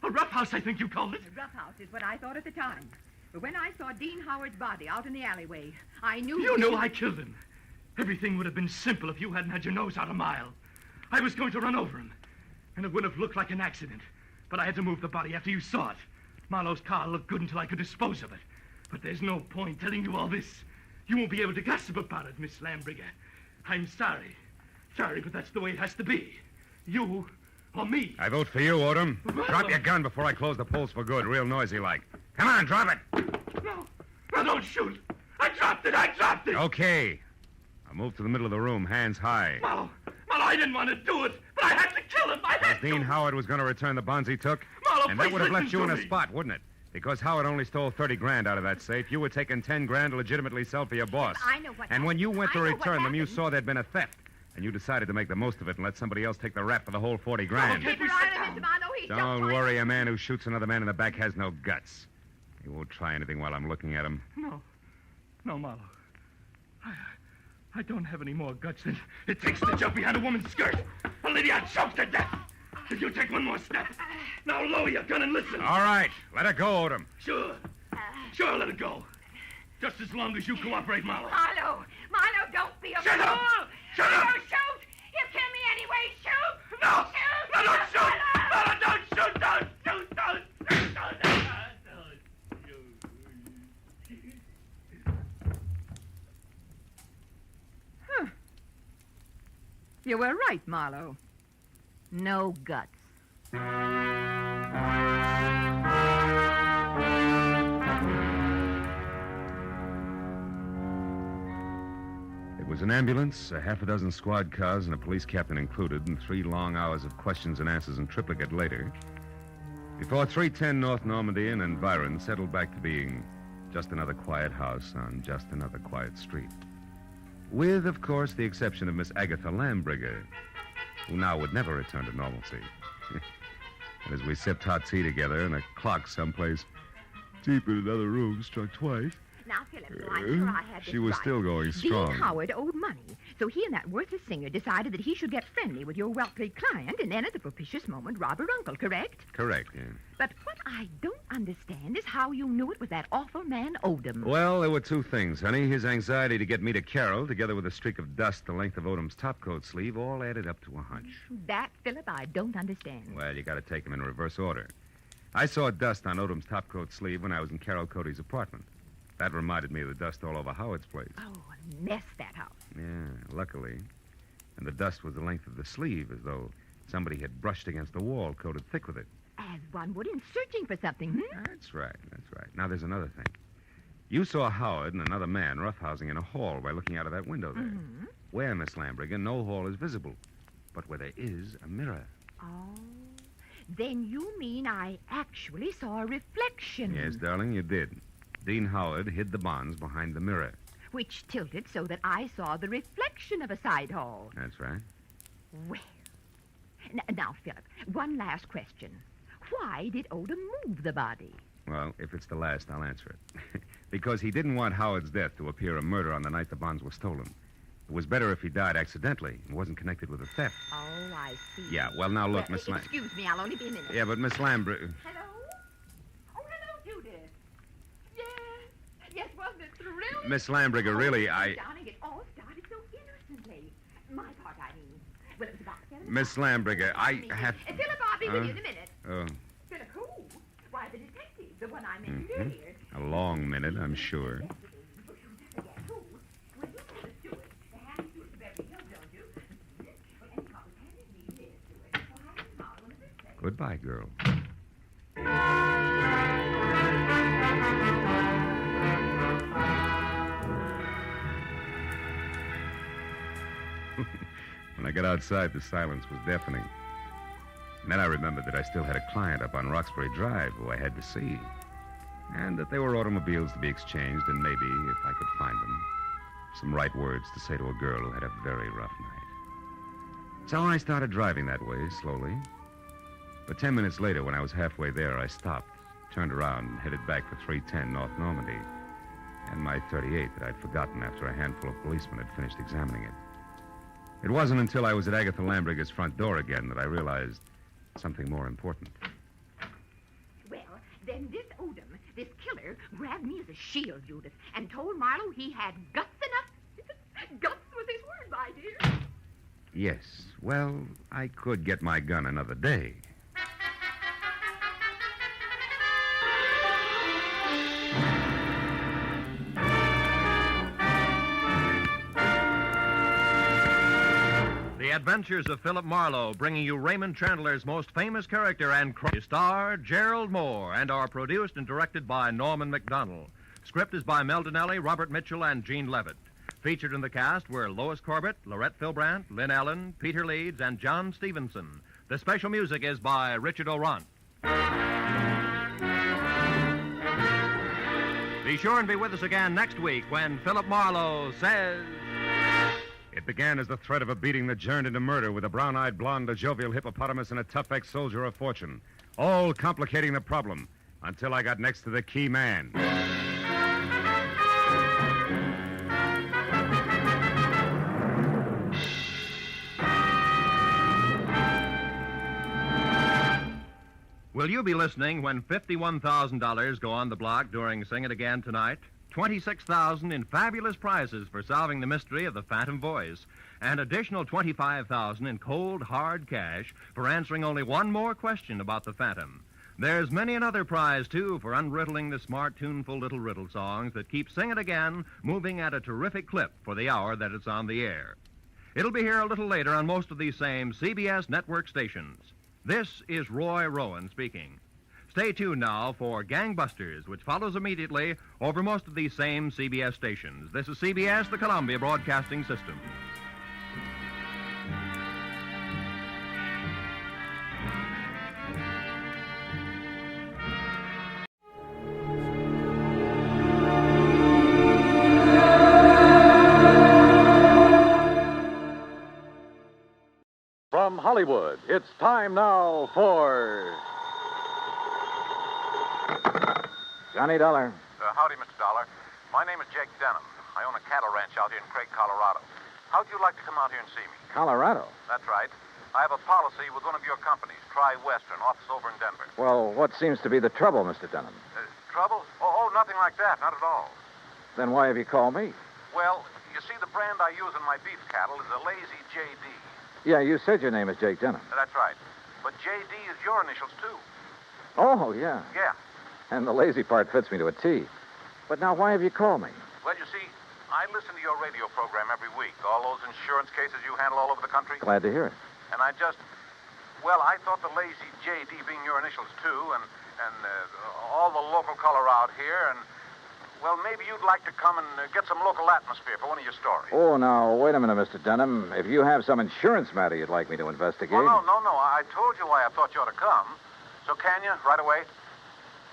A roughhouse, I think you called it. A roughhouse is what I thought at the time. But when I saw Dean Howard's body out in the alleyway, I knew... You knew I killed him. Everything would have been simple if you hadn't had your nose out a mile. I was going to run over him, and it would have looked like an accident. But I had to move the body after you saw it. Marlowe's car looked good until I could dispose of it. But there's no point telling you all this. You won't be able to gossip about it, Miss Lambricker. I'm sorry. Sorry, but that's the way it has to be. You or me. I vote for you, Odom. Drop your gun before I close the polls for good, real noisy like. Come on, drop it. No, don't shoot. I dropped it. Okay. I'll move to the middle of the room, hands high. Marlowe, I didn't want to do it, but I had to kill him. Because Dean Howard was going to return the bonds he took? Marlowe, and that please would have left listen you in to a me. spot, wouldn't it? Because Howard only stole 30 grand out of that safe. You were taking 10 grand to legitimately sell for your boss. I know what And when you went to I know what return them, you happened. saw there'd been a theft. And you decided to make the most of it and let somebody else take the rap for the whole 40 grand. Keep your eye on him, Mr. Marlowe. He's just Don't trying worry, a man who shoots another man in the back has no guts. He won't try anything while I'm looking at him. No, Marlowe. I don't have any more guts than it takes to jump behind a woman's skirt. A lady I choked to death. If you take one more step, now lower your gun and listen. All right, let her go, Odom. Sure, let it go. Just as long as you cooperate, Marlowe. Marlowe, don't be a Shut fool. up! Shut up! Don't shoot! You kill me anyway. Shoot! No! Shoot! No, don't shoot! Marlowe, don't shoot! Don't shoot! You were right, Marlowe. No guts. It was an ambulance, a half a dozen squad cars, and a police captain included, and 3 long hours of questions and answers in triplicate later, before 310 North Normandy and environs settled back to being just another quiet house on just another quiet street. With, of course, the exception of Miss Agatha Lambricker, who now would never return to normalcy. And as we sipped hot tea together and a clock someplace deep in another room struck twice... Now, Philip, so I'm sure I had this She was right. still going strong. Dean Howard owed money, so he and that worthless singer decided that he should get friendly with your wealthy client and then at the propitious moment rob her uncle, correct? Correct, yeah. But what I don't understand is how you knew it was that awful man Odom. Well, there were two things, honey. His anxiety to get me to Carol, together with a streak of dust the length of Odom's topcoat sleeve, all added up to a hunch. That, Philip, I don't understand. Well, you got to take them in reverse order. I saw dust on Odom's topcoat sleeve when I was in Carol Cody's apartment. That reminded me of the dust all over Howard's place. Oh, a mess, that house. Yeah, luckily. And the dust was the length of the sleeve, as though somebody had brushed against the wall, coated thick with it. As one would in searching for something, hmm? That's right. Now, there's another thing. You saw Howard and another man roughhousing in a hall by looking out of that window there. Mm-hmm. Where, Miss Lambriger, no hall is visible, but where there is a mirror. Oh, then you mean I actually saw a reflection. Yes, darling, you did. Dean Howard hid the bonds behind the mirror. Which tilted so that I saw the reflection of a side hall. That's right. Well, now, Philip, one last question. Why did Odom move the body? Well, if it's the last, I'll answer it. Because he didn't want Howard's death to appear a murder on the night the bonds were stolen. It was better if he died accidentally and wasn't connected with a theft. Oh, I see. Yeah, well, now look, Miss Lamb. Excuse me, I'll only be a minute. Yeah, but Miss Lambriger... Hello? Oh, hello, Judith. Yes, wasn't it thrilling? Miss Lambriger, really, Darling, it all started so innocently. My part, I mean. Well, it was about 7 Miss Lambriger, I have... Philip, I'll be with you in a minute. Oh, Philip, who? Why, the detective, the one I mentioned earlier. a long minute, I'm sure. Goodbye, girl. When I got outside, the silence was deafening. And then I remembered that I still had a client up on Roxbury Drive who I had to see. And that there were automobiles to be exchanged, and maybe, if I could find them, some right words to say to a girl who had a very rough night. So I started driving that way, slowly. But 10 minutes later, when I was halfway there, I stopped, turned around, and headed back for 310 North Normandy, and my .38 that I'd forgotten after a handful of policemen had finished examining it. It wasn't until I was at Agatha Lambriger's front door again that I realized something more important. Well, then this Odom, this killer, grabbed me as a shield, Judith, and told Marlowe he had guts enough. Guts was his word, my dear. Yes, well, I could get my gun another day. The Adventures of Philip Marlowe, bringing you Raymond Chandler's most famous character and star, Gerald Moore, and are produced and directed by Norman MacDonald. Script is by Mel Donnelly, Robert Mitchell, and Gene Levitt. Featured in the cast were Lois Corbett, Lorette Philbrandt, Lynn Allen, Peter Leeds, and John Stevenson. The special music is by Richard Orant. Be sure and be with us again next week when Philip Marlowe says... It began as the threat of a beating that turned into murder with a brown-eyed blonde, a jovial hippopotamus, and a tough ex-soldier of fortune, all complicating the problem until I got next to the key man. Will you be listening when $51,000 go on the block during Sing It Again tonight? $26,000 in fabulous prizes for solving the mystery of the Phantom Voice, and additional $25,000 in cold, hard cash for answering only one more question about the Phantom. There's many another prize, too, for unriddling the smart, tuneful little riddle songs that keep Sing It Again moving at a terrific clip for the hour that it's on the air. It'll be here a little later on most of these same CBS network stations. This is Roy Rowan speaking. Stay tuned now for Gangbusters, which follows immediately over most of these same CBS stations. This is CBS, the Columbia Broadcasting System. From Hollywood, it's time now for... Johnny Dollar. Howdy, Mr. Dollar. My name is Jake Denham. I own a cattle ranch out here in Craig, Colorado. How'd you like to come out here and see me? Colorado? That's right. I have a policy with one of your companies, Tri-Western, office over in Denver. Well, what seems to be the trouble, Mr. Denham? Trouble? Oh, nothing like that. Not at all. Then why have you called me? Well, you see, the brand I use in my beef cattle is a Lazy JD. Yeah, you said your name is Jake Denham. That's right. But JD is your initials, too. Oh, yeah. Yeah. And the lazy part fits me to a T. But now why have you called me? Well, you see, I listen to your radio program every week. All those insurance cases you handle all over the country. Glad to hear it. And I thought the Lazy JD being your initials, too, and all the local color out here, and, well, maybe you'd like to come and get some local atmosphere for one of your stories. Oh, now, wait a minute, Mr. Denham. If you have some insurance matter you'd like me to investigate... Oh, no. I told you why I thought you ought to come. So can you, right away?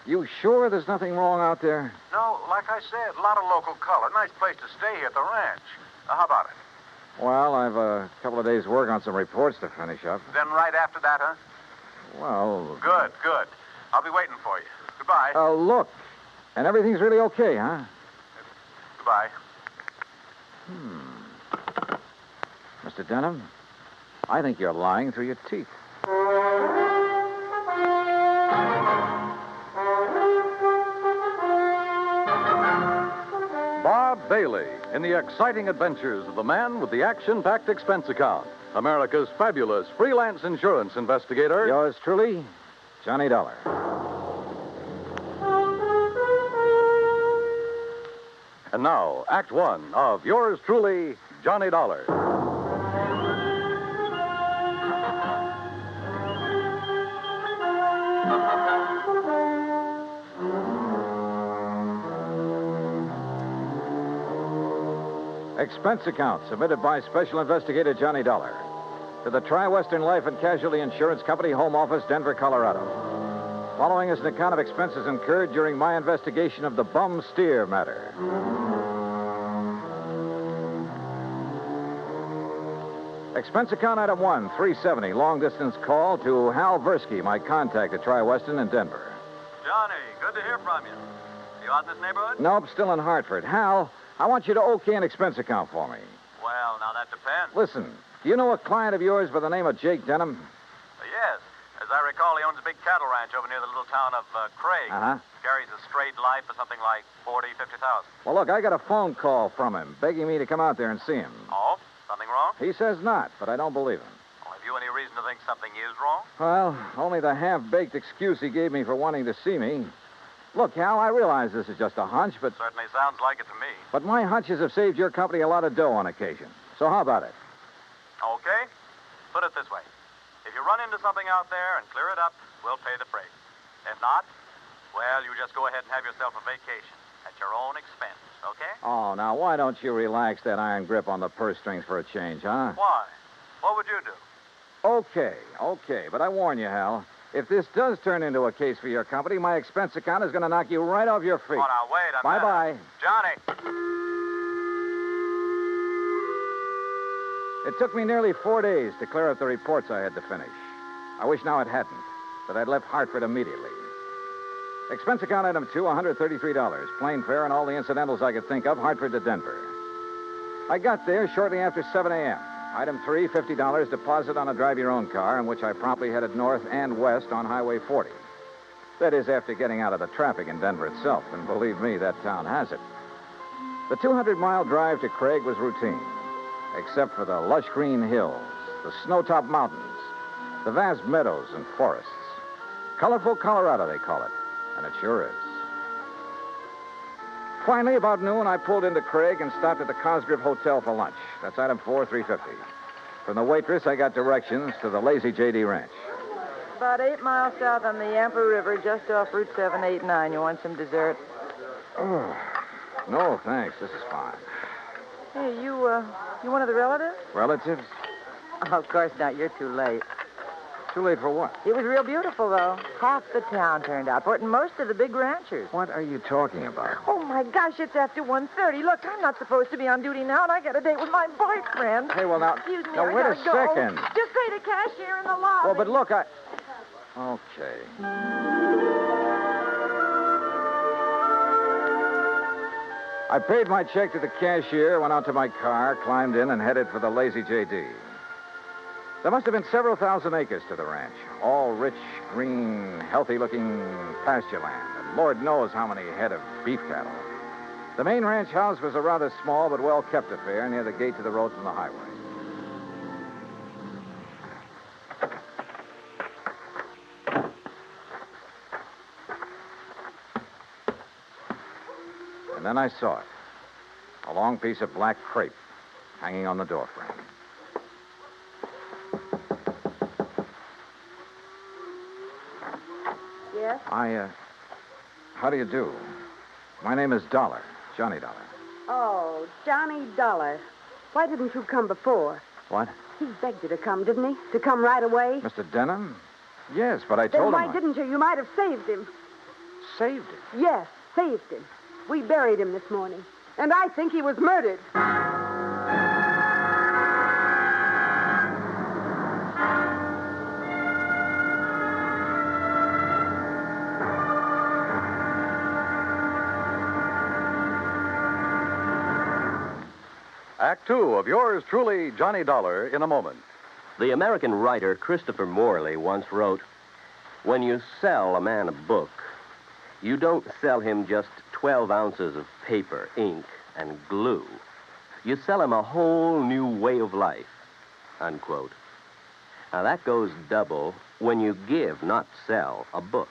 You sure there's nothing wrong out there? No, like I said, a lot of local color. Nice place to stay here at the ranch. How about it? Well, I've a couple of days' work on some reports to finish up. Then right after that, huh? Well... Good. I'll be waiting for you. Goodbye. Look. And everything's really okay, huh? Goodbye. Mr. Denham, I think you're lying through your teeth. Bob Bailey in the exciting adventures of the man with the action-packed expense account. America's fabulous freelance insurance investigator. Yours truly, Johnny Dollar. And now, Act One of yours truly, Johnny Dollar. Expense account submitted by Special Investigator Johnny Dollar to the Tri-Western Life and Casualty Insurance Company, Home Office, Denver, Colorado. Following is an account of expenses incurred during my investigation of the bum steer matter. Expense account item 1, 370, long-distance call to Hal Versky, my contact at Tri-Western in Denver. Johnny, good to hear from you. You out in this neighborhood? Nope, still in Hartford. Hal, I want you to okay an expense account for me. Well, now that depends. Listen, do you know a client of yours by the name of Jake Denham? Yes. As I recall, he owns a big cattle ranch over near the little town of Craig. Uh-huh. Carries a straight life for something like 40,000, 50,000. Well, look, I got a phone call from him begging me to come out there and see him. Oh? Something wrong? He says not, but I don't believe him. Well, have you any reason to think something is wrong? Well, only the half-baked excuse he gave me for wanting to see me. Look, Hal, I realize this is just a hunch, but... Certainly sounds like it to me. But my hunches have saved your company a lot of dough on occasion. So how about it? Okay. Put it this way. If you run into something out there and clear it up, we'll pay the freight. If not, well, you just go ahead and have yourself a vacation at your own expense, okay? Oh, now, why don't you relax that iron grip on the purse strings for a change, huh? Why? What would you do? Okay. But I warn you, Hal, if this does turn into a case for your company, my expense account is going to knock you right off your feet. Oh, now, wait a minute. Bye-bye. Johnny! It took me nearly 4 days to clear up the reports I had to finish. I wish now it hadn't, that I'd left Hartford immediately. Expense account item 2, $133. Plane fare and all the incidentals I could think of, Hartford to Denver. I got there shortly after 7 a.m. Item 3, $50 deposit on a drive-your-own car, in which I promptly headed north and west on Highway 40. That is, after getting out of the traffic in Denver itself, and believe me, that town has it. The 200-mile drive to Craig was routine, except for the lush green hills, the snow-topped mountains, the vast meadows and forests. Colorful Colorado, they call it, and it sure is. Finally, about noon, I pulled into Craig and stopped at the Cosgrove Hotel for lunch. That's item 4, $350. From the waitress, I got directions to the Lazy J.D. Ranch. About 8 miles south on the Yampa River, just off Route 789. You want some dessert? Oh, no, thanks. This is fine. Hey, you one of the relatives? Relatives? Oh, of course not. You're too late. Too late for what? It was real beautiful, though. Half the town turned out for it, and most of the big ranchers. What are you talking about? Oh, my gosh, it's after 1:30. Look, I'm not supposed to be on duty now, and I got a date with my boyfriend. Hey, well, now... Excuse me, now, wait a second. Just pay the cashier in the lobby. Well, but look, Okay. I paid my check to the cashier, went out to my car, climbed in, and headed for the Lazy J.D. There must have been several thousand acres to the ranch, all rich, green, healthy-looking pasture land, and Lord knows how many head of beef cattle. The main ranch house was a rather small but well-kept affair near the gate to the road from the highway. And then I saw it. A long piece of black crepe hanging on the doorframe. Yes? How do you do? My name is Dolar, Johnny Dolar. Oh, Johnny Dollar. Why didn't you come before? What? He begged you to come, didn't he? To come right away? Mr. Denham? Yes, but I Then told why him... didn't you? You might have saved him. Saved him? Yes, saved him. We buried him this morning. And I think he was murdered. Act two of yours truly, Johnny Dollar, in a moment. The American writer Christopher Morley once wrote, "When you sell a man a book, you don't sell him just 12 ounces of paper, ink, and glue. You sell him a whole new way of life," unquote. Now, that goes double when you give, not sell, a book.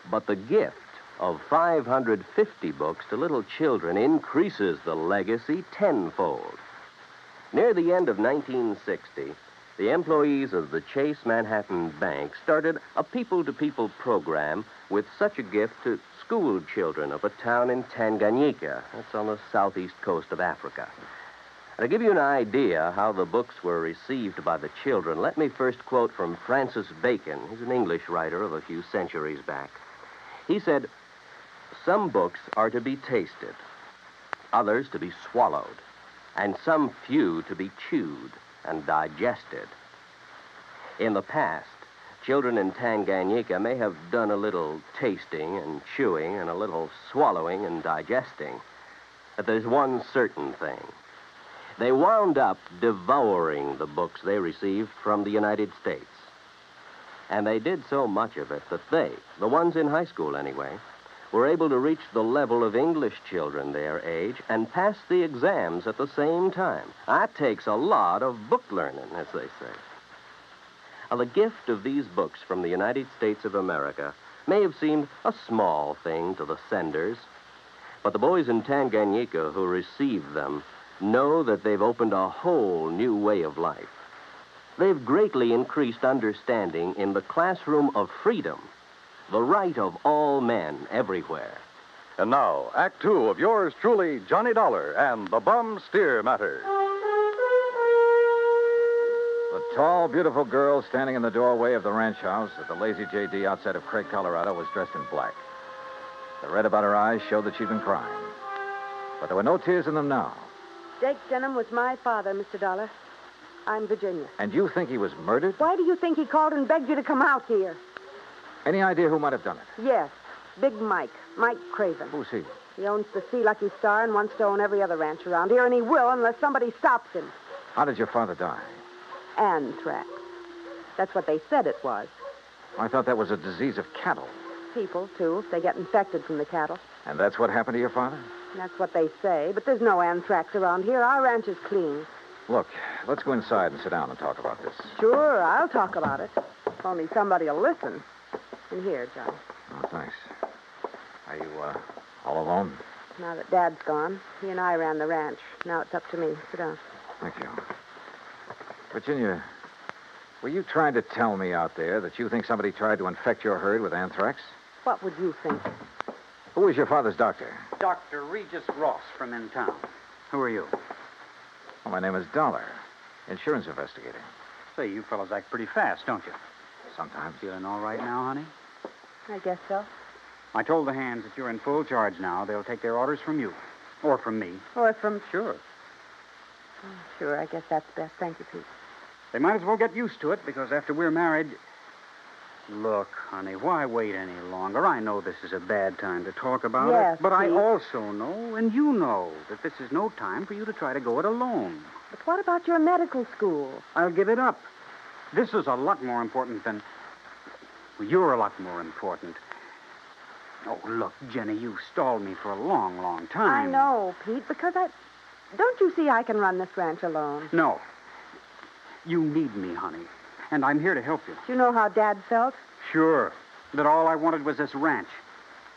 But the gift of 550 books to little children increases the legacy tenfold. Near the end of 1960, the employees of the Chase Manhattan Bank started a people-to-people program with such a gift to school children of a town in Tanganyika. That's on the southeast coast of Africa. And to give you an idea how the books were received by the children, let me first quote from Francis Bacon. He's an English writer of a few centuries back. He said, "Some books are to be tasted, others to be swallowed, and some few to be chewed and digested." In the past, children in Tanganyika may have done a little tasting and chewing and a little swallowing and digesting. But there's one certain thing. They wound up devouring the books they received from the United States. And they did so much of it that they, the ones in high school anyway, were able to reach the level of English children their age and pass the exams at the same time. That takes a lot of book learning, as they say. Now, the gift of these books from the United States of America may have seemed a small thing to the senders, but the boys in Tanganyika who received them know that they've opened a whole new way of life. They've greatly increased understanding in the classroom of freedom, the right of all men everywhere. And now, Act two of yours truly, Johnny Dollar and the Bum Steer Matter. The tall, beautiful girl standing in the doorway of the ranch house at the Lazy J.D. outside of Craig, Colorado, was dressed in black. The red about her eyes showed that she'd been crying. But there were no tears in them now. Jake Denham was my father, Mr. Dollar. I'm Virginia. And you think he was murdered? Why do you think he called and begged you to come out here? Any idea who might have done it? Yes, Big Mike Craven. Who's he? He owns the Sea Lucky Star and wants to own every other ranch around here, and he will unless somebody stops him. How did your father die? Anthrax. That's what they said it was. I thought that was a disease of cattle. People, too, if they get infected from the cattle. And that's what happened to your father? That's what they say, but there's no anthrax around here. Our ranch is clean. Look, let's go inside and sit down and talk about this. Sure, I'll talk about it. If only somebody will listen. In here, John. Oh, thanks. Are you, all alone? Now that Dad's gone, he and I ran the ranch. Now it's up to me. Sit down. Thank you. Virginia, were you trying to tell me out there that you think somebody tried to infect your herd with anthrax? What would you think? Who was your father's doctor? Dr. Regis Ross from in town. Who are you? Well, my name is Dollar, insurance investigator. Say, you fellas act pretty fast, don't you? Sometimes. Feeling all right now, honey? I guess so. I told the hands that you're in full charge now. They'll take their orders from you. Or from me. Or from... Sure. Sure, I guess that's best. Thank you, Pete. They might as well get used to it, because after we're married, Look, honey, why wait any longer? I know this is a bad time to talk about Yes, it, but I Pete. also know, and you know, that this is no time for you to try to go it alone. But what about your medical school? I'll give it up. This is a lot more important than... Well, you're a lot more important. Oh, look, Jenny, you've stalled me for a long, long time. I know, Pete, because Don't you see I can run this ranch alone? No. You need me, honey, and I'm here to help you. Do you know how Dad felt? Sure. That all I wanted was this ranch.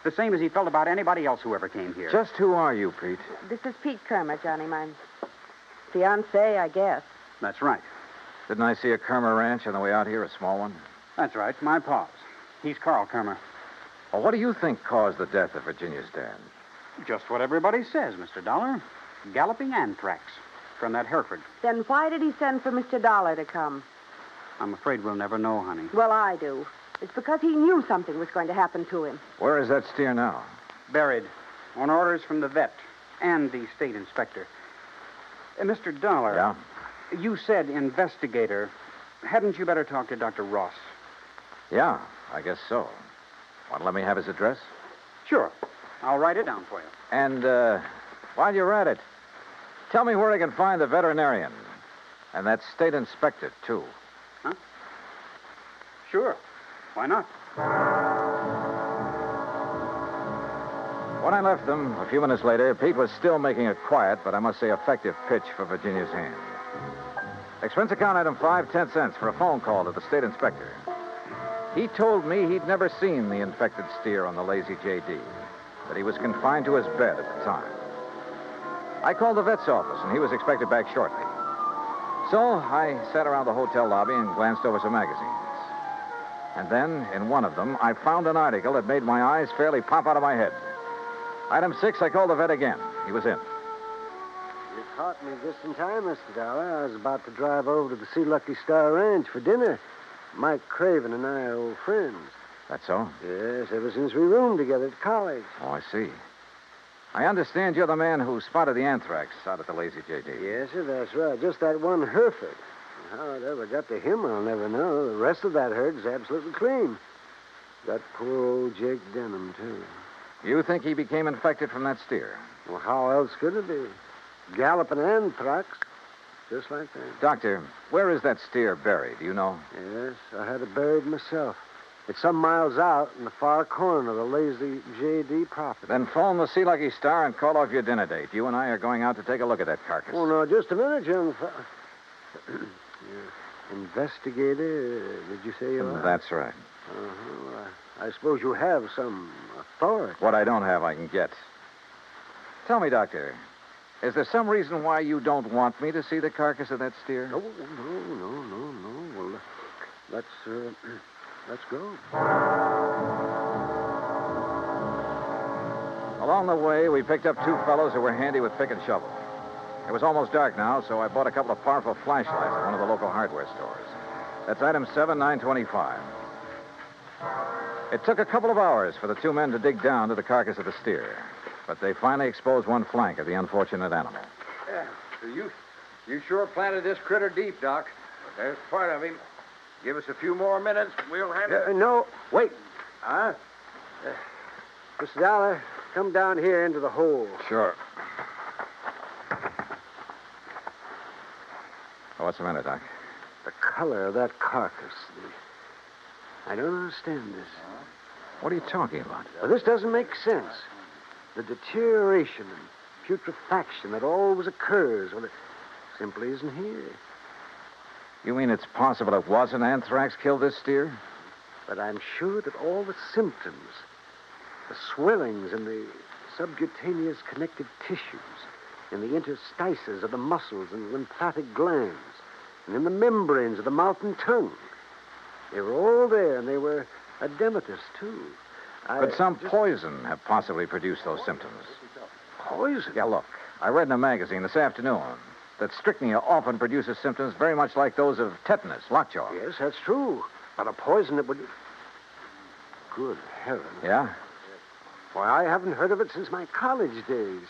The same as he felt about anybody else who ever came here. Just who are you, Pete? This is Pete Kermer, Johnny, my fiancé, I guess. That's right. Didn't I see a Kermer ranch on the way out here, a small one? That's right, my pa's. He's Carl Kermer. Well, what do you think caused the death of Virginia's dad? Just what everybody says, Mr. Dollar. Galloping anthrax from that Hereford. Then why did he send for Mr. Dollar to come? I'm afraid we'll never know, honey. Well, I do. It's because he knew something was going to happen to him. Where is that steer now? Buried. On orders from the vet and the state inspector. Mr. Dollar. Yeah? You said investigator. Hadn't you better talk to Dr. Ross? Yeah, I guess so. Want to let me have his address? Sure. I'll write it down for you. And, while you're at it, tell me where I can find the veterinarian. And that state inspector, too. Huh? Sure. Why not? When I left them, a few minutes later, Pete was still making a quiet, but I must say effective pitch for Virginia's hand. Expense account item 5, 10 cents for a phone call to the state inspector. He told me he'd never seen the infected steer on the Lazy J.D., that he was confined to his bed at the time. I called the vet's office, and he was expected back shortly. So I sat around the hotel lobby and glanced over some magazines. And then, in one of them, I found an article that made my eyes fairly pop out of my head. Item 6, I called the vet again. He was in. You caught me just in time, Mr. Dollar. I was about to drive over to the Sea Lucky Star Ranch for dinner. Mike Craven and I are old friends. That's so? Yes, ever since we roomed together at college. Oh, I see. I understand you're the man who spotted the anthrax out at the Lazy J.D. Yes, sir, that's right. Just that one Hereford. How it ever got to him, I'll never know. The rest of that herd is absolutely clean. Got poor old Jake Denham, too. You think he became infected from that steer? Well, how else could it be? Galloping anthrax. Just like that. Doctor, where is that steer buried? Do you know? Yes, I had it buried myself. It's some miles out in the far corner of the Lazy J.D. property. Then phone the Sea Lucky Star and call off your dinner date. You and I are going out to take a look at that carcass. Oh, no, just a minute, young Investigator, did you say you are? That's right. Uh-huh. I suppose you have some authority. What I don't have, I can get. Tell me, Doctor, is there some reason why you don't want me to see the carcass of that steer? No. Well, let's go. Along the way, we picked up two fellows who were handy with pick and shovel. It was almost dark now, so I bought a couple of powerful flashlights at one of the local hardware stores. That's item 7, 925. It took a couple of hours for the two men to dig down to the carcass of the steer, but they finally exposed one flank of the unfortunate animal. Yeah, so you sure planted this critter deep, Doc. But there's part of him. Give us a few more minutes, and we'll have it. No, wait. Mr. Dollar, come down here into the hole. Sure. Oh, what's the matter, Doc? The color of that carcass. I don't understand this. What are you talking about? Now, this doesn't make sense. The deterioration and putrefaction that always occurs, well, it simply isn't here. You mean it's possible it wasn't anthrax killed this steer? But I'm sure that all the symptoms, the swellings in the subcutaneous connective tissues, in the interstices of the muscles and lymphatic glands, and in the membranes of the mouth and tongue, they were all there, and they were edematous, too. Could some poison have possibly produced those symptoms? Poison? Yeah, look. I read in a magazine this afternoon that strychnia often produces symptoms very much like those of tetanus, lockjaw. Yes, that's true. But a poison that would... Good heavens. Yeah? Why, I haven't heard of it since my college days.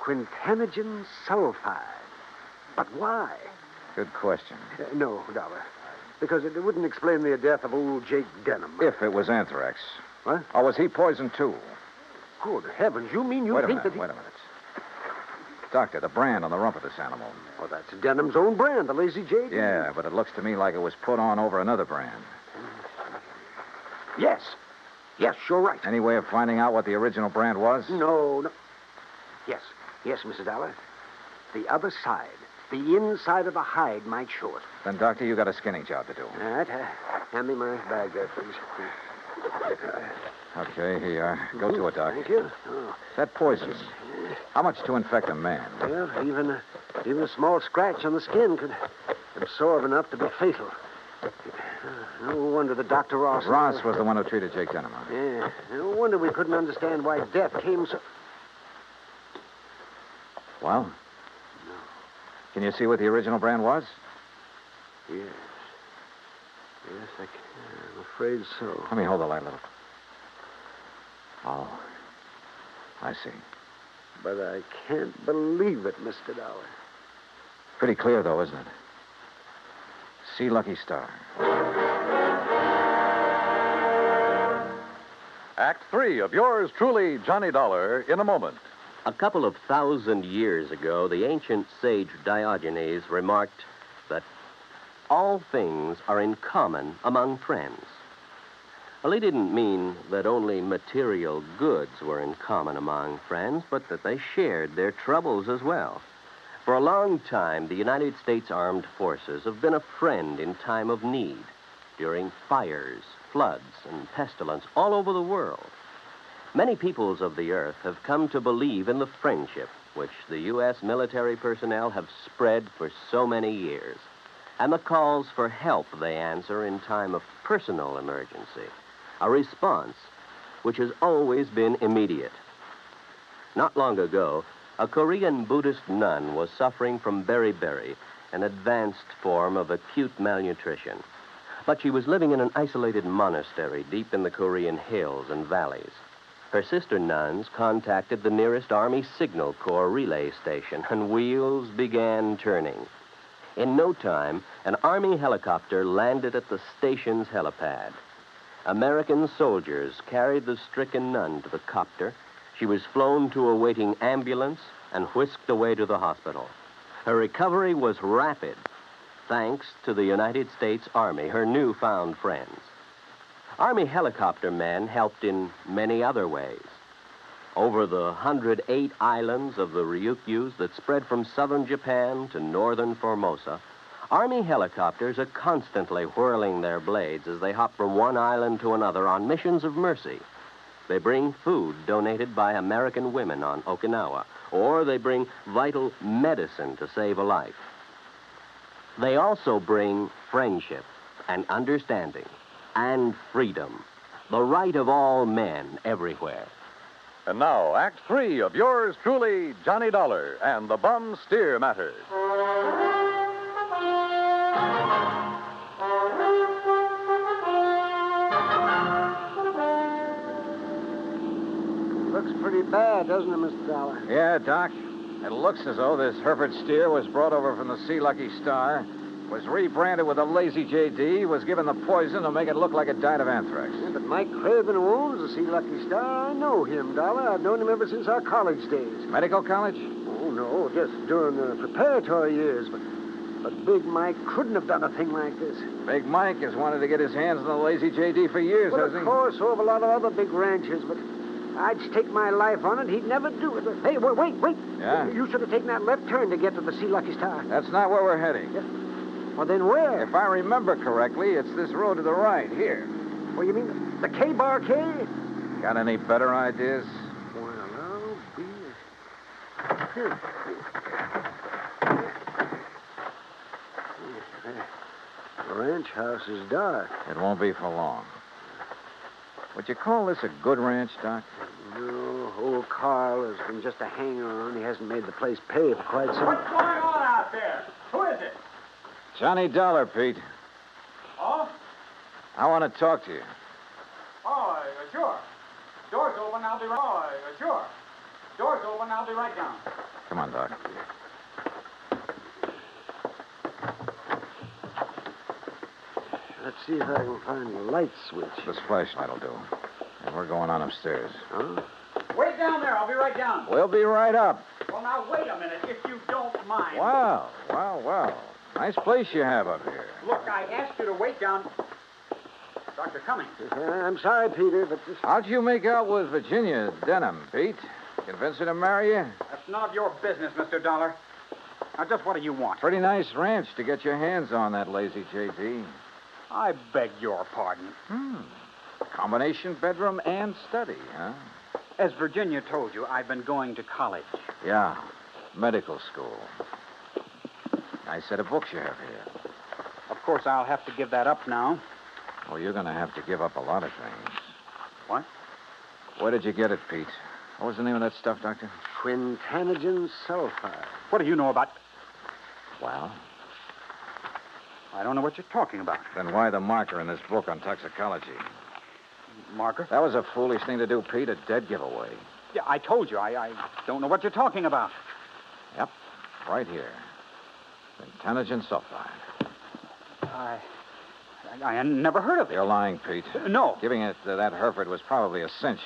Quintanogen sulfide. But why? Good question. No, Dollar. because it wouldn't explain the death of old Jake Denham. If it was anthrax. What? Or was he poisoned, too? Good heavens, you mean you Wait a think minute, that... wait a minute. Doctor, the brand on the rump of this animal. Well, that's Denham's own brand, the Lazy J. Yeah, but it looks to me like it was put on over another brand. Yes. Yes, you're right. Any way of finding out what the original brand was? No. Yes, Mrs. Dollar. The other side, the inside of the hide might show it. Then, Doctor, you got a skinning job to do. All right, hand me my bag there, please. Okay, here you are. Go to it, Doc. Thank you. Oh. That poison. How much to infect a man? Well, even a small scratch on the skin could absorb enough to be fatal. No wonder that Dr. Ross... Ross was the one who treated Jake Denham. Yeah. No wonder we couldn't understand why death came so... Well? No. Can you see what the original brand was? Yes. Yes, I'm afraid so. Let me hold the light a little. Oh. I see. But I can't believe it, Mr. Dollar. Pretty clear, though, isn't it? See Lucky Star. Act 3 of yours truly, Johnny Dollar, in a moment. A couple of 1,000 years ago, the ancient sage Diogenes remarked that all things are in common among friends. Well, he didn't mean that only material goods were in common among friends, but that they shared their troubles as well. For a long time, the United States Armed Forces have been a friend in time of need, during fires, floods, and pestilence all over the world. Many peoples of the earth have come to believe in the friendship which the U.S. military personnel have spread for so many years, and the calls for help they answer in time of personal emergency, a response which has always been immediate. Not long ago, a Korean Buddhist nun was suffering from beriberi, an advanced form of acute malnutrition. But she was living in an isolated monastery deep in the Korean hills and valleys. Her sister nuns contacted the nearest Army Signal Corps relay station, and wheels began turning. In no time, an Army helicopter landed at the station's helipad. American soldiers carried the stricken nun to the copter. She was flown to a waiting ambulance and whisked away to the hospital. Her recovery was rapid, thanks to the United States Army, her newfound friends. Army helicopter men helped in many other ways. Over the 108 islands of the Ryukyus that spread from southern Japan to northern Formosa, Army helicopters are constantly whirling their blades as they hop from one island to another on missions of mercy. They bring food donated by American women on Okinawa, or they bring vital medicine to save a life. They also bring friendship and understanding and freedom, the right of all men everywhere. And now, Act 3 of yours truly, Johnny Dollar and the Bum Steer Matter. Looks pretty bad, doesn't it, Mr. Dollar? Yeah, Doc. It looks as though this Hereford steer was brought over from the Sea Lucky Star, was rebranded with a Lazy JD, was given the poison to make it look like it died of anthrax. Yeah, but Mike Craven, who owns the Sea Lucky Star, I know him, Dollar. I've known him ever since our college days. Medical college? Oh, no, just during the preparatory years. But Big Mike couldn't have done a thing like this. Big Mike has wanted to get his hands on the Lazy JD for years, Well, hasn't of he? course, so have a lot of other big ranchers, but I'd stake my life on it. He'd never do it. Hey, wait. Yeah? You should have taken that left turn to get to the Sea Lucky Star. That's not where we're heading. Yeah. Well, then where? If I remember correctly, it's this road to the right, here. Well, you mean the K-Bar K? Got any better ideas? Well, I'll be... Here. The ranch house is dark. It won't be for long. Would you call this a good ranch, Doc? No, old Carl has been just a hanger-on. He hasn't made the place pay for quite some... What's going on out there? Who is it? Johnny Dollar, Pete. Oh? I want to talk to you. Oh, sure. Door's open, I'll be right... Oh, sure. Door's open, I'll be right down. Come on, Doc. Let's see if I can find the light switch. This flashlight will do. And we're going on upstairs. Huh? Wait down there. I'll be right down. We'll be right up. Well, now, wait a minute, if you don't mind. Wow. Nice place you have up here. Look, I asked you to wait down. Dr. Cummings. I'm sorry, Peter, but this... How'd you make out with Virginia Denham, Pete? Convince her to marry you? That's none of your business, Mr. Dollar. Now, just what do you want? Pretty nice ranch to get your hands on, that lazy JD. I beg your pardon. Combination bedroom and study, huh? As Virginia told you, I've been going to college. Yeah, medical school. Nice set of books you have here. Of course, I'll have to give that up now. Oh, you're going to have to give up a lot of things. What? Where did you get it, Pete? What was the name of that stuff, Doctor? Quintanogen sulfide. What do you know about... Well? I don't know what you're talking about. Then why the marker in this book on toxicology? Marker? That was a foolish thing to do, Pete. A dead giveaway. Yeah, I told you. I don't know what you're talking about. Yep, right here. Quintanogen sulfide. I had never heard of it. You're lying, Pete. No. Giving it to that Hereford was probably a cinch.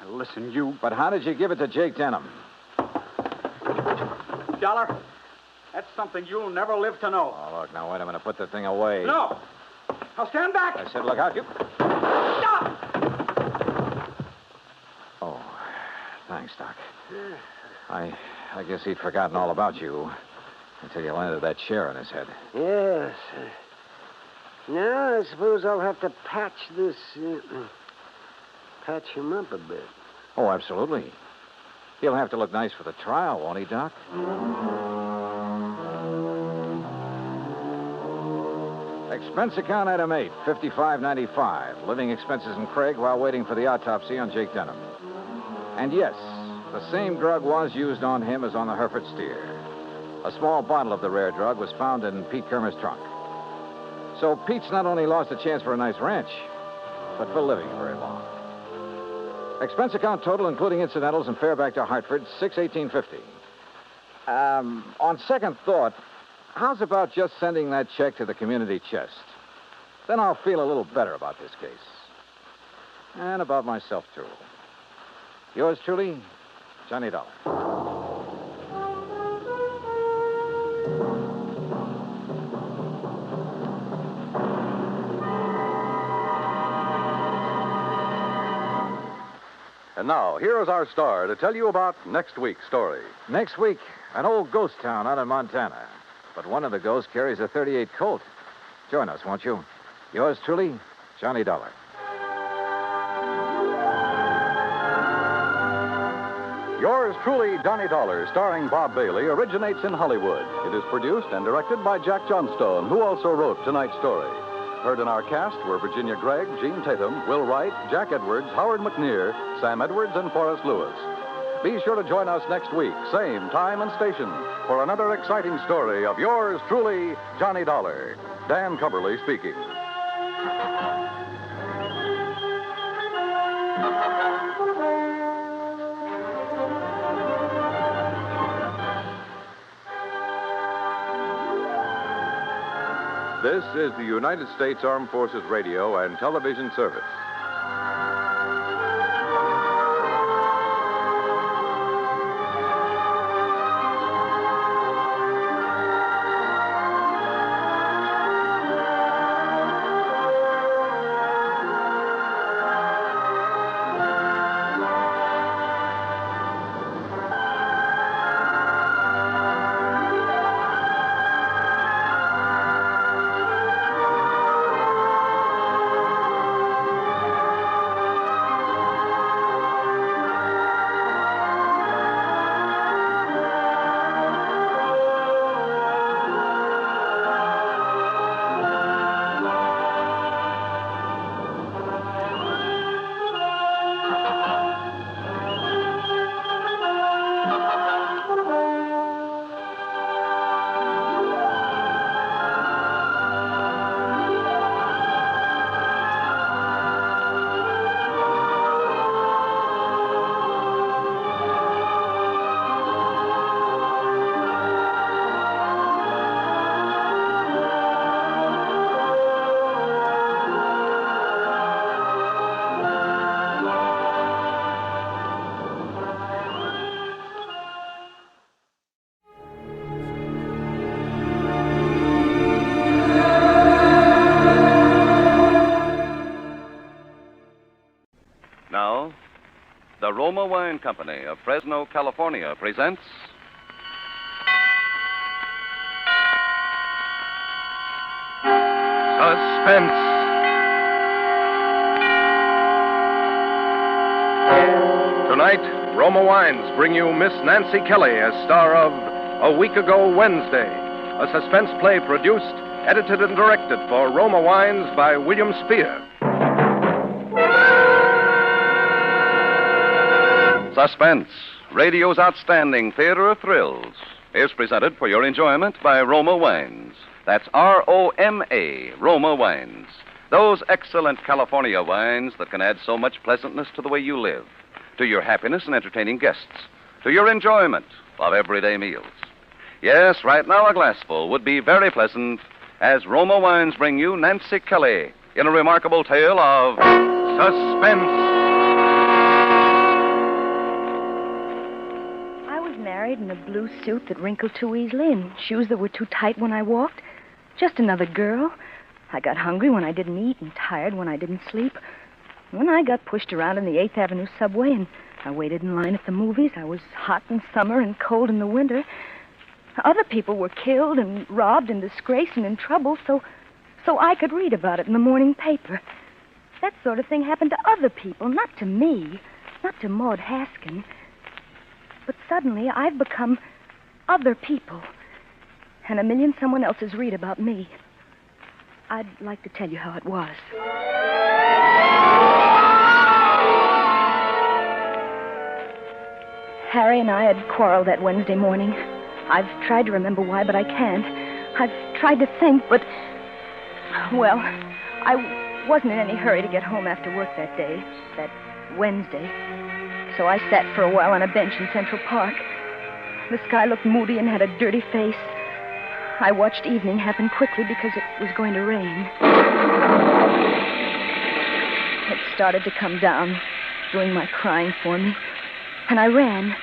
Listen, you... But how did you give it to Jake Denham? Dollar, that's something you'll never live to know. Oh, look, now, wait a minute. Put the thing away. No. Now stand back. I said, look out, you... Stop! Oh, thanks, Doc. I guess he'd forgotten all about you until you landed that chair on his head. Yes. Now, I suppose I'll have to patch this... patch him up a bit. Oh, absolutely. He'll have to look nice for the trial, won't he, Doc? Expense account item 8, $55.95. Living expenses in Craig while waiting for the autopsy on Jake Denham. And yes, the same drug was used on him as on the Hereford steer. A small bottle of the rare drug was found in Pete Kermer's trunk. So Pete's not only lost a chance for a nice ranch, but for living very long. Expense account total, including incidentals and fare back to Hartford, $618.50. On second thought, how's about just sending that check to the community chest? Then I'll feel a little better about this case. And about myself, too. Yours truly, Johnny Dollar. And now, here is our star to tell you about next week's story. Next week, an old ghost town out in Montana. But one of the ghosts carries a .38 Colt. Join us, won't you? Yours truly, Johnny Dollar. Yours truly, Johnny Dollar, starring Bob Bailey, originates in Hollywood. It is produced and directed by Jack Johnstone, who also wrote tonight's story. Heard in our cast were Virginia Gregg, Gene Tatum, Will Wright, Jack Edwards, Howard McNear, Sam Edwards, and Forrest Lewis. Be sure to join us next week, same time and station, for another exciting story of yours truly, Johnny Dollar. Dan Cumberly speaking. This is the United States Armed Forces Radio and Television Service. Wine Company of Fresno, California presents Suspense. Tonight, Roma Wines bring you Miss Nancy Kelly as star of A Week Ago Wednesday, a suspense play produced, edited, and directed for Roma Wines by William Spear. Suspense, radio's outstanding theater of thrills, is presented for your enjoyment by Roma Wines. That's R-O-M-A, Roma Wines. Those excellent California wines that can add so much pleasantness to the way you live, to your happiness in entertaining guests, to your enjoyment of everyday meals. Yes, right now a glassful would be very pleasant as Roma Wines bring you Nancy Kelly in a remarkable tale of suspense. I was married in a blue suit that wrinkled too easily and shoes that were too tight when I walked. Just another girl. I got hungry when I didn't eat and tired when I didn't sleep. When I got pushed around in the 8th Avenue subway and I waited in line at the movies, I was hot in summer and cold in the winter. Other people were killed and robbed and disgraced and in trouble, so I could read about it in the morning paper. That sort of thing happened to other people, not to me, not to Maud Haskin. But suddenly I've become other people, and a million someone else's read about me. I'd like to tell you how it was. Harry and I had quarreled that Wednesday morning. I've tried to remember why, but I can't. I've tried to think, but... Well, I wasn't in any hurry to get home after work that day, that Wednesday. So I sat for a while on a bench in Central Park. The sky looked moody and had a dirty face. I watched evening happen quickly because it was going to rain. It started to come down, doing my crying for me. And I ran.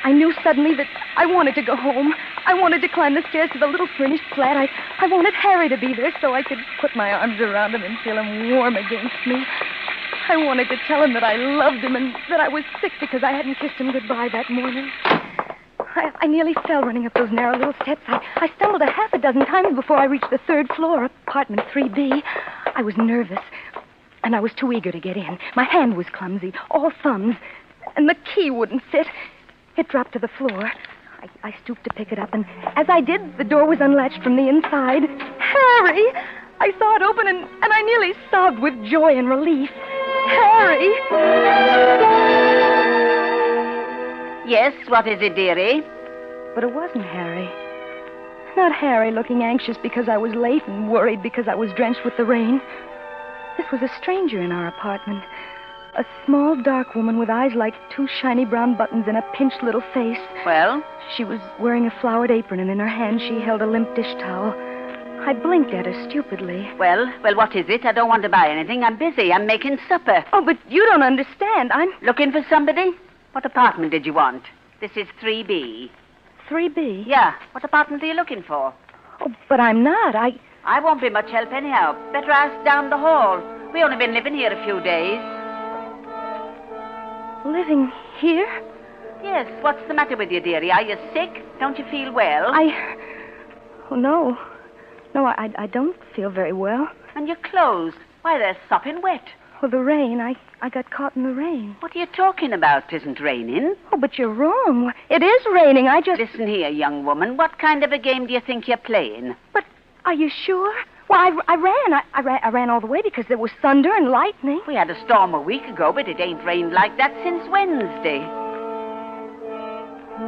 I knew suddenly that I wanted to go home. I wanted to climb the stairs to the little furnished flat. I wanted Harry to be there so I could put my arms around him and feel him warm against me. I wanted to tell him that I loved him and that I was sick because I hadn't kissed him goodbye that morning. I nearly fell running up those narrow little steps. I stumbled a half a dozen times before I reached the 3rd floor, apartment 3B. I was nervous, and I was too eager to get in. My hand was clumsy, all thumbs, and the key wouldn't fit. It dropped to the floor. I stooped to pick it up, and as I did, the door was unlatched from the inside. Harry! I saw it open, and I nearly sobbed with joy and relief. Harry! Yes, what is it, dearie? But it wasn't Harry. Not Harry looking anxious because I was late and worried because I was drenched with the rain. This was a stranger in our apartment. A small, dark woman with eyes like 2 shiny brown buttons and a pinched little face. Well? She was wearing a flowered apron, and in her hand she held a limp dish towel. I blinked at her stupidly. Well, what is it? I don't want to buy anything. I'm busy. I'm making supper. Oh, but you don't understand. I'm... Looking for somebody? What apartment did you want? This is 3B. 3B? Yeah. What apartment are you looking for? Oh, but I'm not. I won't be much help anyhow. Better ask down the hall. We only been living here a few days. Living here? Yes. What's the matter with you, dearie? Are you sick? Don't you feel well? Oh, no. No, I don't feel very well. And your clothes? Why, they're sopping wet. Well, the rain. I got caught in the rain. What are you talking about? It isn't raining. Oh, but you're wrong. It is raining. I just... Listen here, young woman. What kind of a game do you think you're playing? But are you sure? Well, I ran. I ran all the way because there was thunder and lightning. We had a storm a week ago, but it ain't rained like that since Wednesday.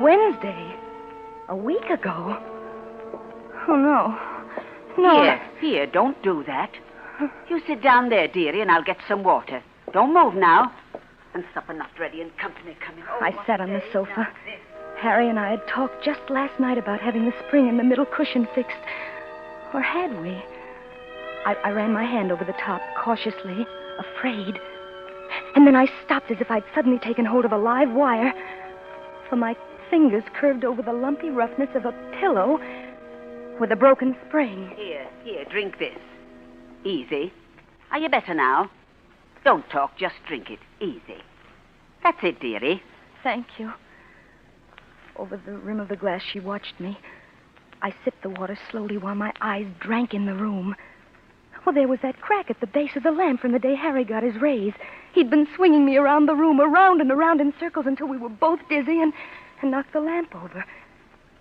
Wednesday? A week ago? Oh, no. No. Here, don't do that. You sit down there, dearie, and I'll get some water. Don't move now. And supper not ready and company coming. Oh, I sat on the sofa. Harry and I had talked just last night about having the spring in the middle cushion fixed. Or had we? I ran my hand over the top, cautiously, afraid. And then I stopped as if I'd suddenly taken hold of a live wire. For my fingers curved over the lumpy roughness of a pillow with a broken spring. Here, drink this. Easy. Are you better now? Don't talk, just drink it. Easy. That's it, dearie. Thank you. Over the rim of the glass, she watched me. I sipped the water slowly while my eyes drank in the room. Well, there was that crack at the base of the lamp from the day Harry got his raise. He'd been swinging me around the room, around and around in circles until we were both dizzy and knocked the lamp over.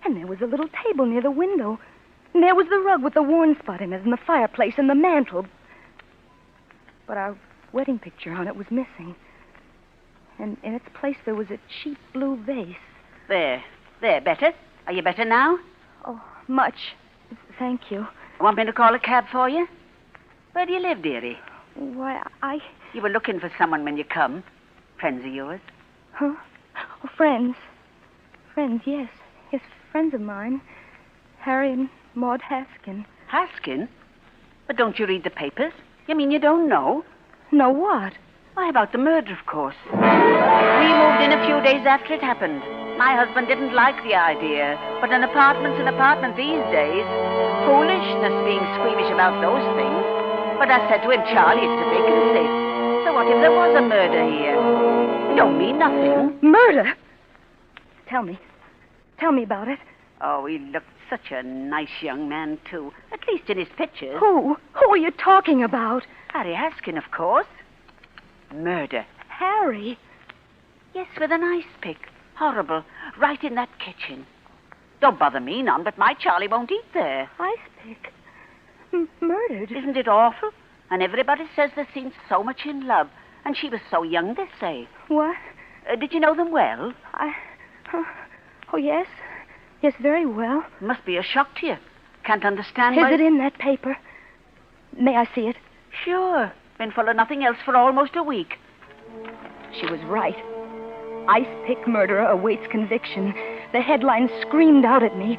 And there was a little table near the window. And there was the rug with the worn spot in it and the fireplace and the mantel. But our wedding picture on it was missing. And in its place there was a cheap blue vase. There, better? Are you better now? Oh, much. Thank you. Want me to call a cab for you? Where do you live, dearie? Why, You were looking for someone when you come. Friends of yours? Huh? Oh, friends. Friends, yes. Yes, friends of mine. Harry and Maud Haskin. Haskin? But don't you read the papers? You mean you don't know? Know what? Why, about the murder, of course. We moved in a few days after it happened. My husband didn't like the idea, but an apartment's an apartment these days. Foolishness being squeamish about those things. But I said to him, Charlie, it's a vacancy. So what if there was a murder here? You don't mean nothing. Murder? Tell me about it. Oh, he looked such a nice young man, too. At least in his pictures. Who? Who are you talking about? Harry Haskin, of course. Murder. Harry? Yes, with an ice pick. Horrible. Right in that kitchen. Don't bother me none, but my Charlie won't eat there. Ice pick? Murdered? Isn't it awful? And everybody says they seemed so much in love. And she was so young, they say. What? Did you know them well? Oh, yes. Yes, very well. Must be a shock to you. Can't understand Is why... it in that paper? May I see it? Sure. Been full of nothing else for almost a week. She was right. Ice pick murderer awaits conviction. The headline screamed out at me.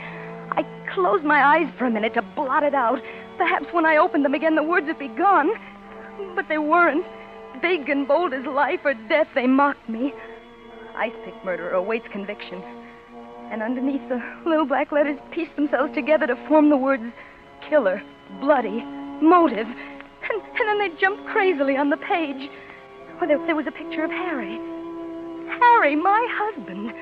I closed my eyes for a minute to blot it out. Perhaps when I opened them again, the words would be gone. But they weren't. Big and bold as life or death, they mocked me. Ice pick murderer awaits conviction. And underneath, the little black letters pieced themselves together to form the words killer, bloody, motive. And then they jumped crazily on the page. Well, there was a picture of Harry. Harry, my husband.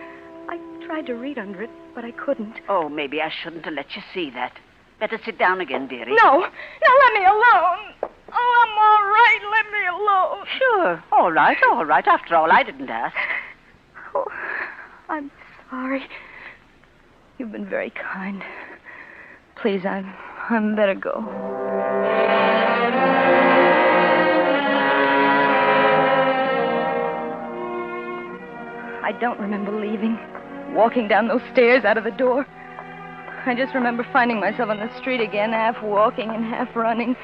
I tried to read under it, but I couldn't. Oh, maybe I shouldn't have let you see that. Better sit down again, dearie. No, let me alone. Oh, I'm all right. Let me alone. Sure. All right. After all, I didn't ask. Oh, I'm sorry. You've been very kind. Please, I'm better go. I don't remember leaving, walking down those stairs out of the door. I just remember finding myself on the street again, half walking and half running,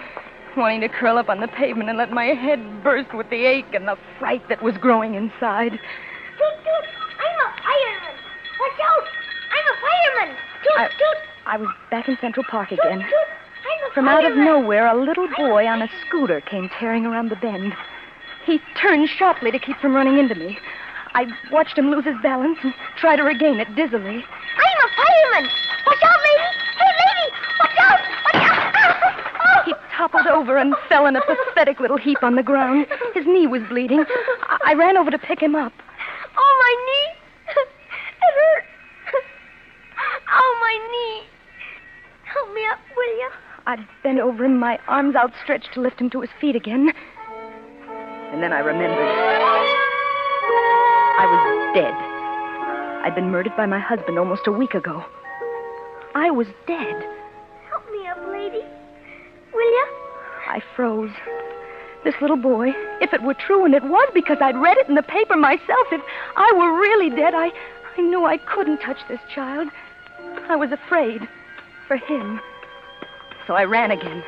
wanting to curl up on the pavement and let my head burst with the ache and the fright that was growing inside. Toot, toot, I'm a fireman. Watch out, I'm a fireman. Toot, toot. I was back in Central Park again. Toot, toot, I'm a From out of fireman. nowhere, a little boy on a scooter came tearing around the bend. He turned sharply to keep from running into me. I watched him lose his balance and try to regain it dizzily. I'm a fireman. Watch out, lady. Hey, lady, watch out. Watch out. He toppled over and fell in a pathetic little heap on the ground. His knee was bleeding. I ran over to pick him up. Oh, my knee. It hurt. Oh, my knee. Help me up, will you? I bent over him, my arms outstretched to lift him to his feet again. And then I remembered. I was dead. I'd been murdered by my husband almost a week ago. I was dead. Help me up, lady. Will you? I froze. This little boy, if it were true, and it was because I'd read it in the paper myself, if I were really dead, I knew I couldn't touch this child. I was afraid for him. So I ran again.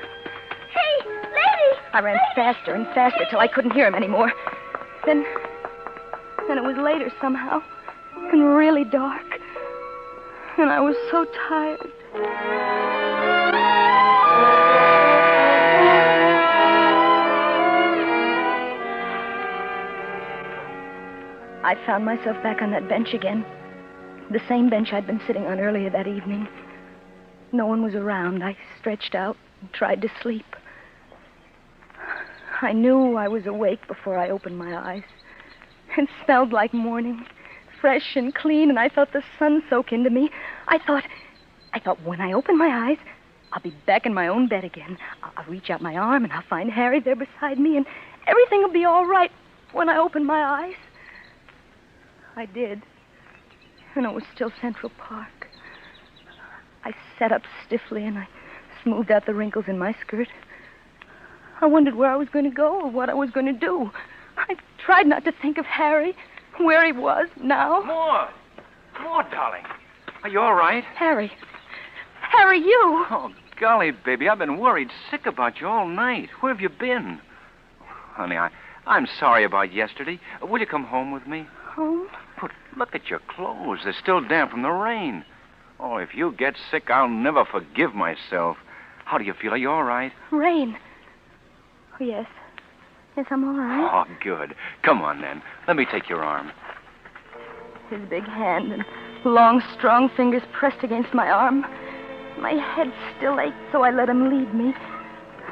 Hey, lady! I ran faster and faster till I couldn't hear him anymore. Then it was later somehow, and really dark. And I was so tired. I found myself back on that bench again. The same bench I'd been sitting on earlier that evening. No one was around. I stretched out and tried to sleep. I knew I was awake before I opened my eyes. It smelled like morning, fresh and clean, and I felt the sun soak into me. I thought when I open my eyes, I'll be back in my own bed again. I'll reach out my arm, and I'll find Harry there beside me, and everything will be all right when I open my eyes. I did, and it was still Central Park. I sat up stiffly, and I smoothed out the wrinkles in my skirt. I wondered where I was going to go or what I was going to do. I tried not to think of Harry, where he was now. Maud, darling. Are you all right? Harry, you. Oh, golly, baby, I've been worried sick about you all night. Where have you been? Honey, I'm sorry about yesterday. Will you come home with me? Home? But look at your clothes. They're still damp from the rain. Oh, if you get sick, I'll never forgive myself. How do you feel? Are you all right? Rain. Oh, yes. Yes, I'm all right. Oh, good. Come on, then. Let me take your arm. His big hand and long, strong fingers pressed against my arm. My head still ached, so I let him lead me.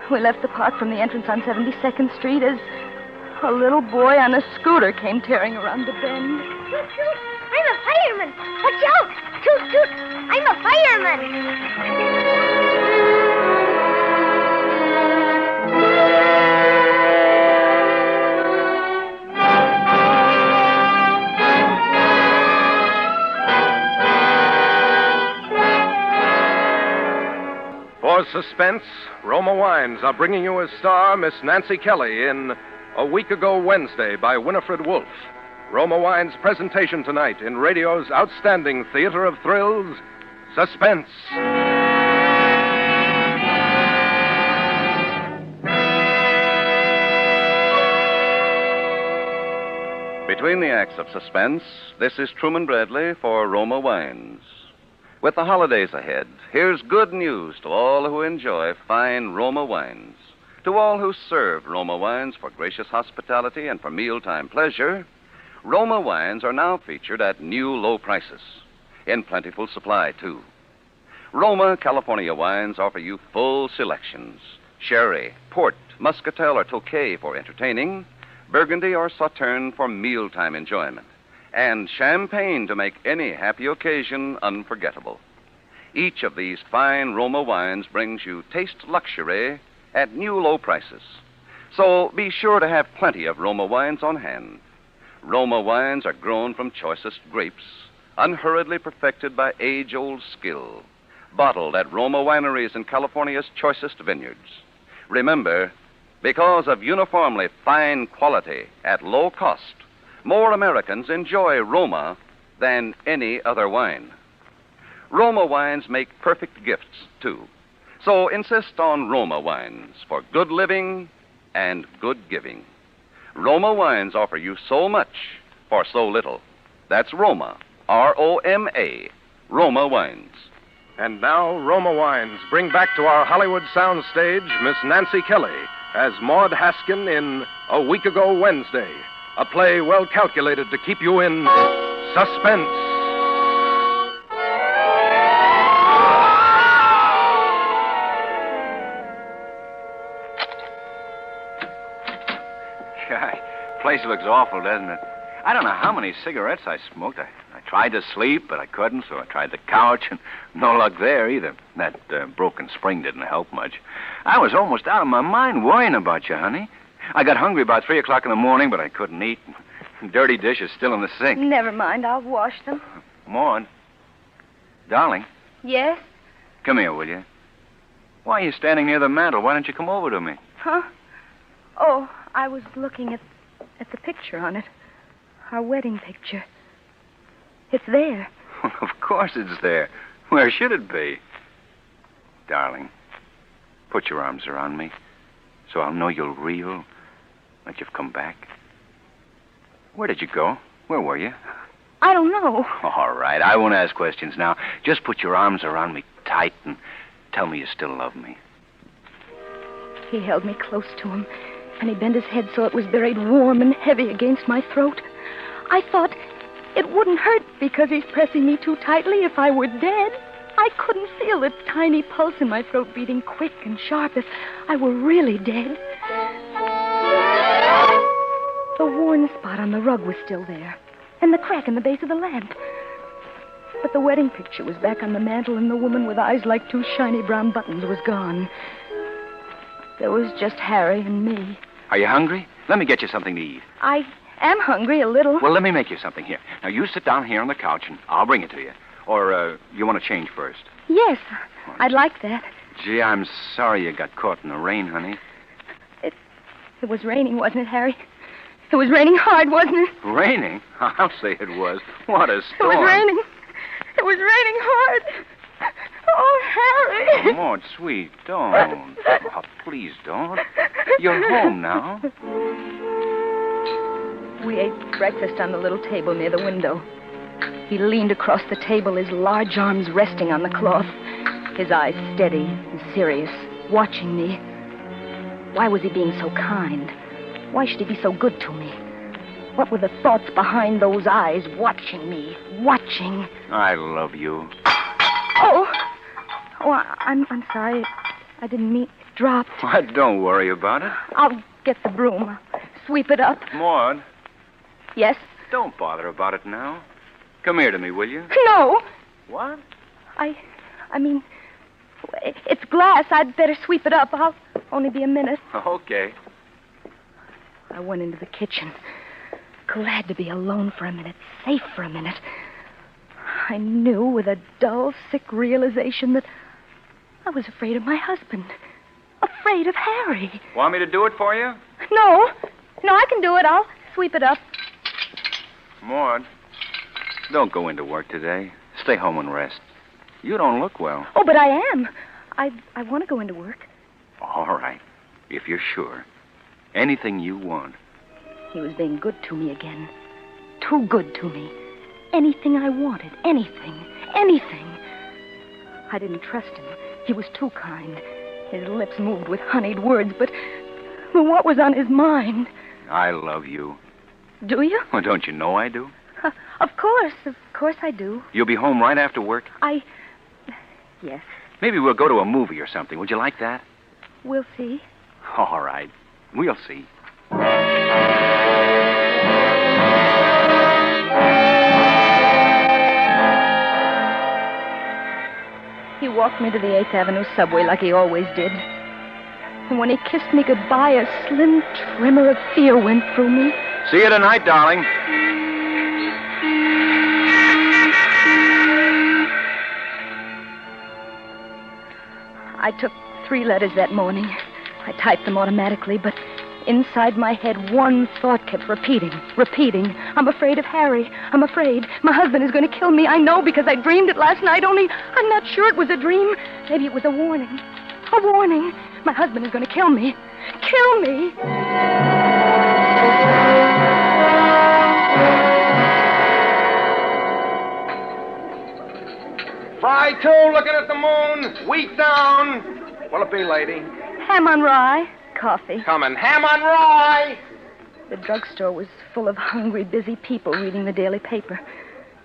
We left the park from the entrance on 72nd Street as a little boy on a scooter came tearing around the bend. Toot, toot. I'm a fireman. Watch out. Toot, toot. I'm a fireman. For Suspense, Roma Wines are bringing you as star Miss Nancy Kelly in A Week Ago Wednesday by Winifred Wolfe. Roma Wines' presentation tonight in radio's outstanding theater of thrills, Suspense. Between the acts of Suspense, this is Truman Bradley for Roma Wines. With the holidays ahead, here's good news to all who enjoy fine Roma wines. To all who serve Roma wines for gracious hospitality and for mealtime pleasure, Roma wines are now featured at new low prices. In plentiful supply, too. Roma California wines offer you full selections. Sherry, port, muscatel, or Tokay for entertaining, Burgundy or Sauterne for mealtime enjoyment, and champagne to make any happy occasion unforgettable. Each of these fine Roma wines brings you taste luxury at new low prices. So be sure to have plenty of Roma wines on hand. Roma wines are grown from choicest grapes, unhurriedly perfected by age-old skill, bottled at Roma wineries in California's choicest vineyards. Remember, because of uniformly fine quality at low cost, more Americans enjoy Roma than any other wine. Roma wines make perfect gifts, too. So insist on Roma wines for good living and good giving. Roma wines offer you so much for so little. That's Roma, R-O-M-A, Roma wines. And now, Roma Wines bring back to our Hollywood soundstage Miss Nancy Kelly as Maud Haskin in A Week Ago Wednesday, a play well calculated to keep you in suspense. God, place looks awful, doesn't it? I don't know how many cigarettes I smoked. I tried to sleep, but I couldn't, so I tried the couch, and no luck there either. That broken spring didn't help much. I was almost out of my mind worrying about you, honey. I got hungry about 3 o'clock in the morning, but I couldn't eat. Dirty dishes still in the sink. Never mind, I'll wash them. Maud. Darling. Yes? Come here, will you? Why are you standing near the mantel? Why don't you come over to me? Huh? Oh, I was looking at the picture on it. Our wedding picture. It's there. Of course it's there. Where should it be? Darling, put your arms around me so I'll know you're real, that you've come back. Where did you go? Where were you? I don't know. All right, I won't ask questions now. Just put your arms around me tight and tell me you still love me. He held me close to him, and he bent his head so it was buried warm and heavy against my throat. I thought it wouldn't hurt because he's pressing me too tightly if I were dead. I couldn't feel the tiny pulse in my throat beating quick and sharp if I were really dead. The worn spot on the rug was still there. and the crack in the base of the lamp. But the wedding picture was back on the mantel, and the woman with eyes like two shiny brown buttons was gone. There was just Harry and me. Are you hungry? Let me get you something to eat. I am hungry a little. Well, let me make you something here. Now, you sit down here on the couch, and I'll bring it to you. Or, you want to change first? Yes, I'd like that. Gee, I'm sorry you got caught in the rain, honey. It was raining, wasn't it, Harry? It was raining hard, wasn't it? Raining? I'll say it was. What a storm. It was raining. It was raining hard. Oh, Harry. Oh, Maud, sweet, don't. Oh, please don't. You're home now. We ate breakfast on the little table near the window. He leaned across the table, his large arms resting on the cloth, his eyes steady and serious, watching me. Why was he being so kind? Why should he be so good to me? What were the thoughts behind those eyes, watching me, watching? I love you. Oh, I'm sorry. I didn't mean it dropped. Well, don't worry about it. I'll get the broom. Sweep it up. Maud. Yes? Don't bother about it now. Come here to me, will you? No. What? I mean, it's glass. I'd better sweep it up. I'll only be a minute. Okay. I went into the kitchen, glad to be alone for a minute, safe for a minute. I knew with a dull, sick realization that I was afraid of my husband, afraid of Harry. Want me to do it for you? No, I can do it. I'll sweep it up. Maud, don't go into work today. Stay home and rest. You don't look well. Oh, but I am. I want to go into work. All right, if you're sure. Anything you want. He was being good to me again. Too good to me. Anything I wanted. Anything. I didn't trust him. He was too kind. His lips moved with honeyed words, but what was on his mind? I love you. Do you? Well, don't you know I do? Of course I do. You'll be home right after work? Yes. Maybe we'll go to a movie or something. Would you like that? We'll see. All right. We'll see. He walked me to the 8th Avenue subway like he always did. And when he kissed me goodbye, a slim tremor of fear went through me. See you tonight, darling. I took 3 letters that morning. I typed them automatically, but inside my head, one thought kept repeating. I'm afraid of Harry. I'm afraid. My husband is going to kill me. I know because I dreamed it last night, only I'm not sure it was a dream. Maybe it was a warning. A warning. My husband is going to kill me. Kill me. Fry 2, looking at the moon. Wheat down. What'll it be, lady? Ham on rye. Coffee. Coming. Ham on rye. The drugstore was full of hungry, busy people reading the daily paper.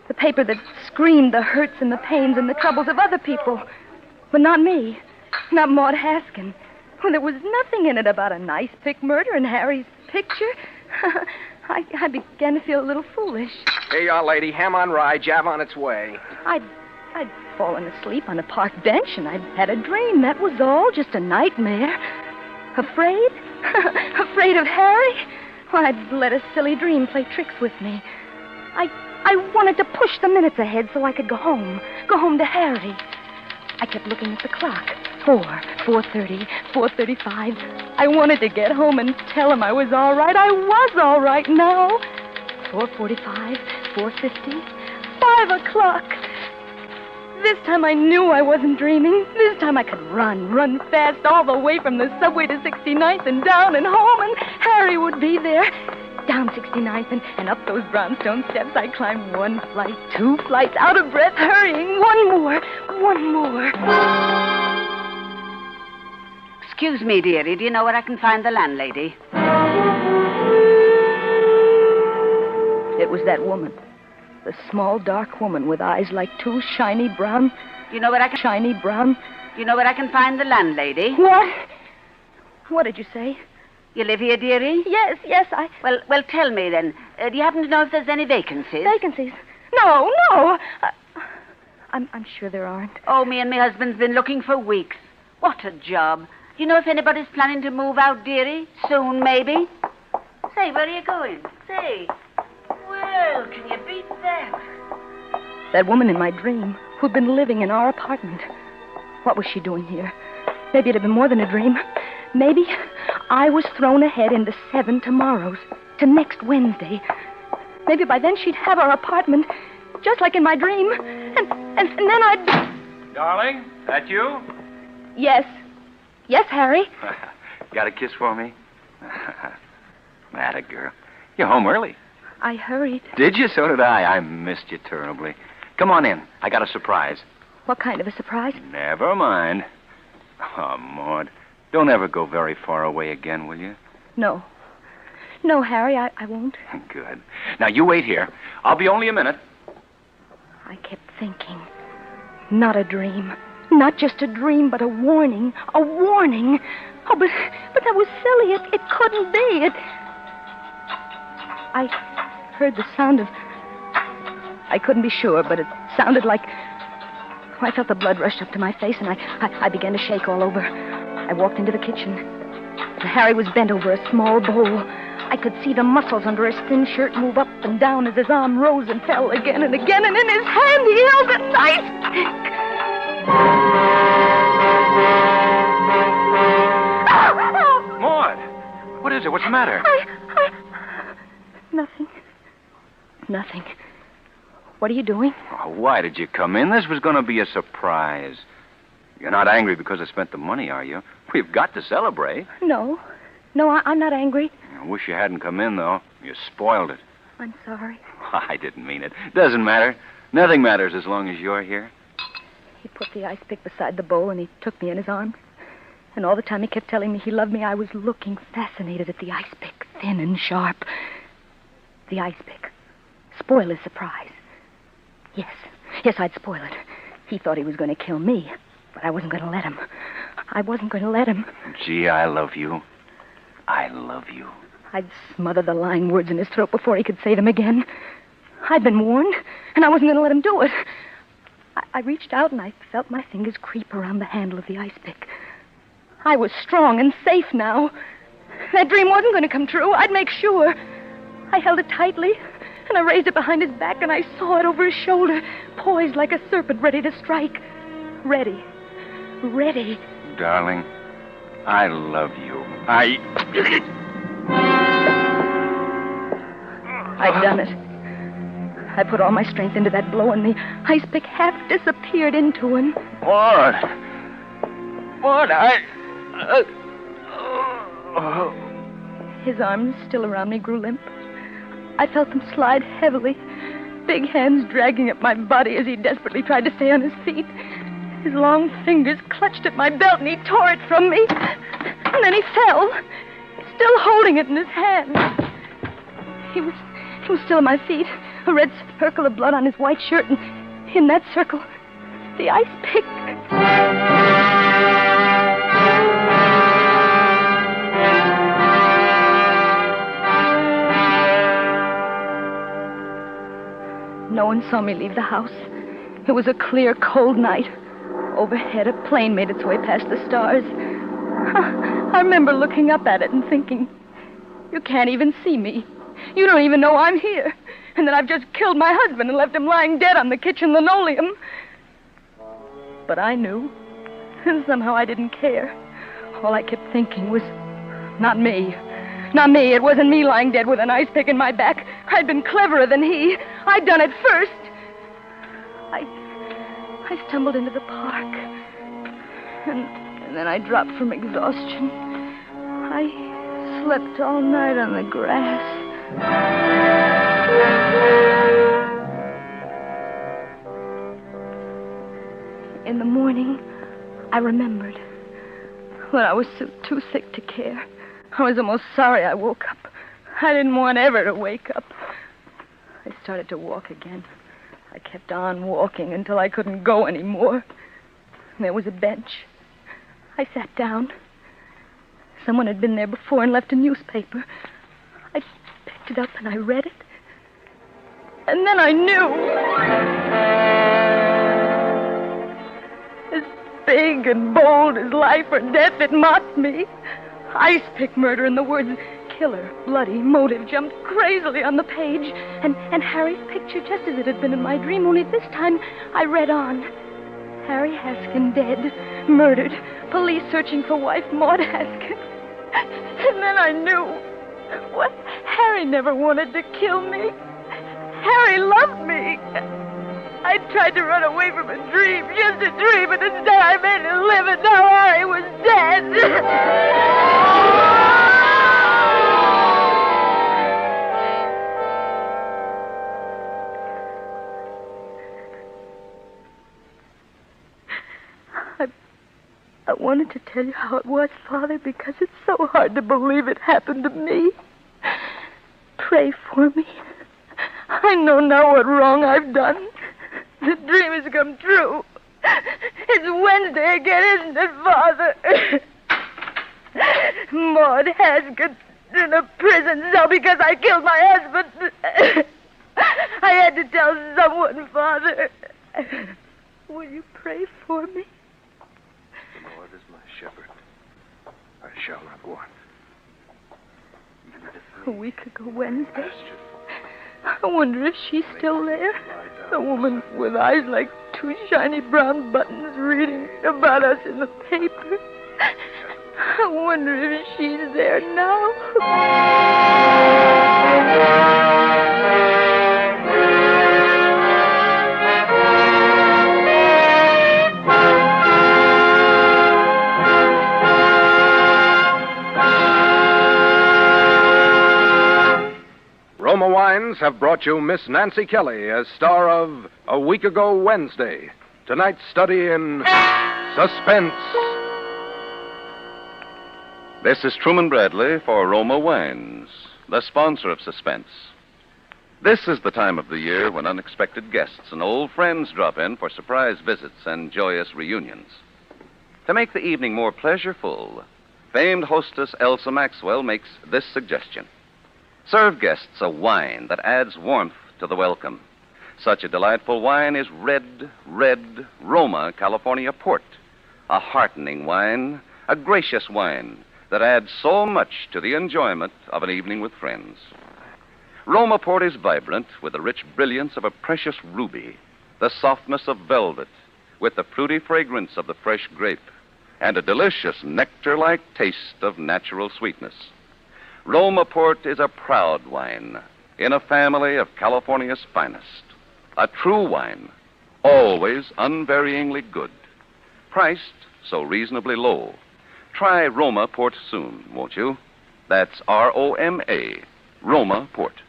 The paper that screamed the hurts and the pains and the troubles of other people. But not me. Not Maud Haskin. Well, there was nothing in it about a nice pick murder in Harry's picture. I began to feel a little foolish. Here you are, lady. Ham on rye. Jab on its way. I'd fallen asleep on a park bench, and I'd had a dream. That was all. Just a nightmare. Afraid? Afraid of Harry? Well, I'd let a silly dream play tricks with me. I wanted to push the minutes ahead so I could go home to Harry. I kept looking at the clock. 4:30, 4:35. I wanted to get home and tell him I was all right. I was all right now. 4:45, 4:50, 5 o'clock. This time I knew I wasn't dreaming. This time I could run fast all the way from the subway to 69th and down and home, and Harry would be there. Down 69th and up those brownstone steps, I climbed 1 flight, 2 flights, out of breath, hurrying. One more. Excuse me, dearie. Do you know where I can find the landlady? It was that woman. The small, dark woman with eyes like two shiny brown... You know where I can... Shiny brown... You know where I can find the landlady? What? What did you say? You live here, dearie? Yes, I... Well, tell me then. Do you happen to know if there's any vacancies? Vacancies? No. I'm sure there aren't. Oh, me and my husband's been looking for weeks. What a job. Do you know if anybody's planning to move out, dearie? Soon, maybe? Say, where are you going? Say. Well, can you beat that? That woman in my dream who'd been living in our apartment. What was she doing here? Maybe it had been more than a dream. Maybe I was thrown ahead into 7 tomorrows to next Wednesday. Maybe by then she'd have our apartment, just like in my dream. And then I'd... Darling, that you? Yes. Yes, Harry. Got a kiss for me? Atta girl. You're home early. I hurried. Did you? So did I. I missed you terribly. Come on in. I got a surprise. What kind of a surprise? Never mind. Oh, Maud. Don't ever go very far away again, will you? No. No, Harry, I won't. Good. Now, you wait here. I'll be only a minute. I kept thinking. Not a dream. Not just a dream, but a warning. A warning. Oh, but that was silly. It couldn't be. I heard the sound of... I couldn't be sure, but it sounded like... I felt the blood rush up to my face, and I began to shake all over. I walked into the kitchen. Harry was bent over a small bowl. I could see the muscles under his thin shirt move up and down as his arm rose and fell again and again, and in his hand he held a knife. Maud! What is it? What's the matter? Nothing. What are you doing? Oh, why did you come in? This was going to be a surprise. You're not angry because I spent the money, are you? We've got to celebrate. No, I'm not angry. I wish you hadn't come in, though. You spoiled it. I'm sorry. I didn't mean it. Doesn't matter. Nothing matters as long as you're here. He put the ice pick beside the bowl, and he took me in his arms. And all the time he kept telling me he loved me, I was looking fascinated at the ice pick, thin and sharp. The ice pick. Spoil his surprise. Yes, I'd spoil it. He thought he was going to kill me, but I wasn't going to let him. Gee, I love you. I love you. I'd smother the lying words in his throat before he could say them again. I'd been warned, and I wasn't going to let him do it. I reached out, and I felt my fingers creep around the handle of the ice pick. I was strong and safe now. That dream wasn't going to come true. I'd make sure. I held it tightly, and I raised it behind his back, and I saw it over his shoulder, poised like a serpent ready to strike. Ready. Darling, I love you. I'd done it. I put all my strength into that blow, and the ice pick half disappeared into him. Maud, His arms, still around me, grew limp. I felt them slide heavily, big hands dragging at my body as he desperately tried to stay on his feet. His long fingers clutched at my belt, and he tore it from me. And then he fell, still holding it in his hand. He was still at my feet, a red circle of blood on his white shirt, and in that circle, the ice pick. No one saw me leave the house. It was a clear, cold night. Overhead, a plane made its way past the stars. I remember looking up at it and thinking, you can't even see me. You don't even know I'm here. And that I've just killed my husband and left him lying dead on the kitchen linoleum. But I knew. And somehow I didn't care. All I kept thinking was, not me. Not me. It wasn't me lying dead with an ice pick in my back. I'd been cleverer than he. I'd done it first. I stumbled into the park. And then I dropped from exhaustion. I slept all night on the grass. In the morning, I remembered. But I was too sick to care. I was almost sorry I woke up. I didn't want ever to wake up. I started to walk again. I kept on walking until I couldn't go anymore. There was a bench. I sat down. Someone had been there before and left a newspaper. I picked it up and I read it. And then I knew. As big and bold as life or death, it mocked me. Ice-pick murder and the words killer, bloody, motive jumped crazily on the page. And Harry's picture, just as it had been in my dream, only this time I read on. Harry Haskin dead, murdered, police searching for wife Maud Haskin. And then I knew. What? Harry never wanted to kill me. Harry loved me. I tried to run away from a dream, just a dream, and instead I made it live, and now Harry was dead. I wanted to tell you how it was, Father, because it's so hard to believe it happened to me. Pray for me. I know now what wrong I've done. The dream has come true. It's Wednesday again, isn't it, Father? Maud Haskin in a prison cell because I killed my husband. I had to tell someone, Father. Will you pray for me? The Lord is my shepherd. I shall not want. A week ago Wednesday. I wonder if she's still there. A woman with eyes like two shiny brown buttons reading about us in the paper. I wonder if she's there now. Roma Wines have brought you Miss Nancy Kelly as star of A Week Ago Wednesday. Tonight's study in Suspense. This is Truman Bradley for Roma Wines, the sponsor of Suspense. This is the time of the year when unexpected guests and old friends drop in for surprise visits and joyous reunions. To make the evening more pleasureful, famed hostess Elsa Maxwell makes this suggestion. Serve guests a wine that adds warmth to the welcome. Such a delightful wine is red Roma California Port. A heartening wine, a gracious wine that adds so much to the enjoyment of an evening with friends. Roma Port is vibrant with the rich brilliance of a precious ruby, the softness of velvet, with the fruity fragrance of the fresh grape, and a delicious nectar-like taste of natural sweetness. Roma Port is a proud wine in a family of California's finest. A true wine, always unvaryingly good. Priced so reasonably low. Try Roma Port soon, won't you? That's R-O-M-A, Roma Port.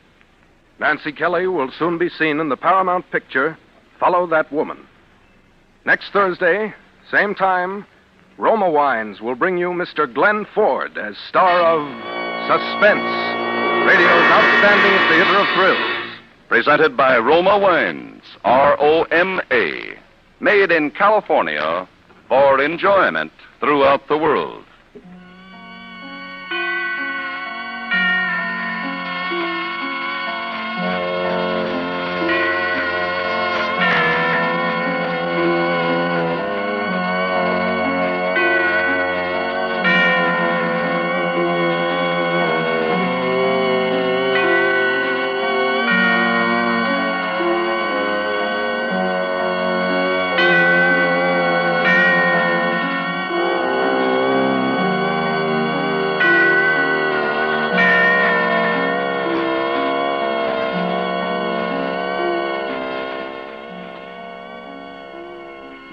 Nancy Kelly will soon be seen in the Paramount picture, Follow That Woman. Next Thursday, same time, Roma Wines will bring you Mr. Glenn Ford as star of Suspense, radio's outstanding theater of thrills. Presented by Roma Wines, R-O-M-A. Made in California for enjoyment throughout the world.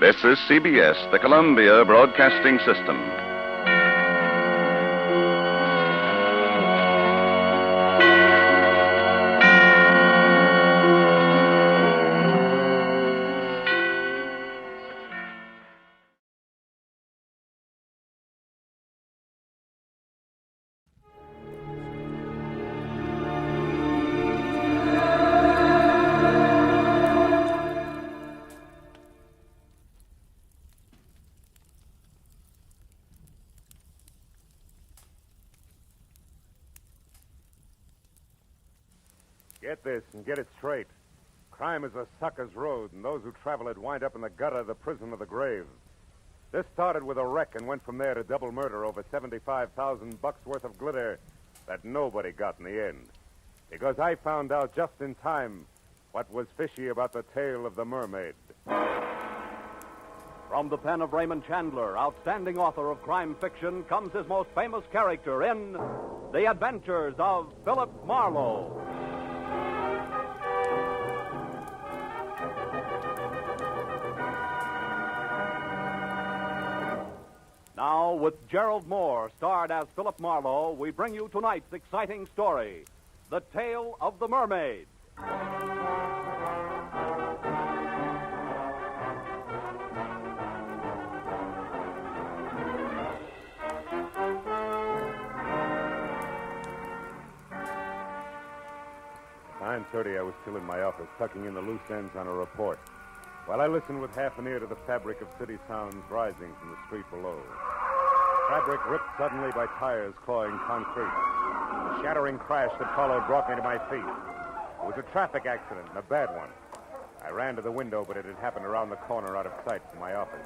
This is CBS, the Columbia Broadcasting System. Get this and get it straight. Crime is a sucker's road, and those who travel it wind up in the gutter, the prison, or the grave. This started with a wreck and went from there to double murder over $75,000 worth of glitter that nobody got in the end. Because I found out just in time what was fishy about the tale of the mermaid. From the pen of Raymond Chandler, outstanding author of crime fiction, comes his most famous character in The Adventures of Philip Marlowe. Now, with Gerald Moore, starred as Philip Marlowe, we bring you tonight's exciting story, The Tale of the Mermaid. At 9:30, I was still in my office, tucking in the loose ends on a report, while I listened with half an ear to the fabric of city sounds rising from the street below. Fabric ripped suddenly by tires clawing concrete. The shattering crash that followed brought me to my feet. It was a traffic accident, and a bad one. I ran to the window, but it had happened around the corner out of sight from my office.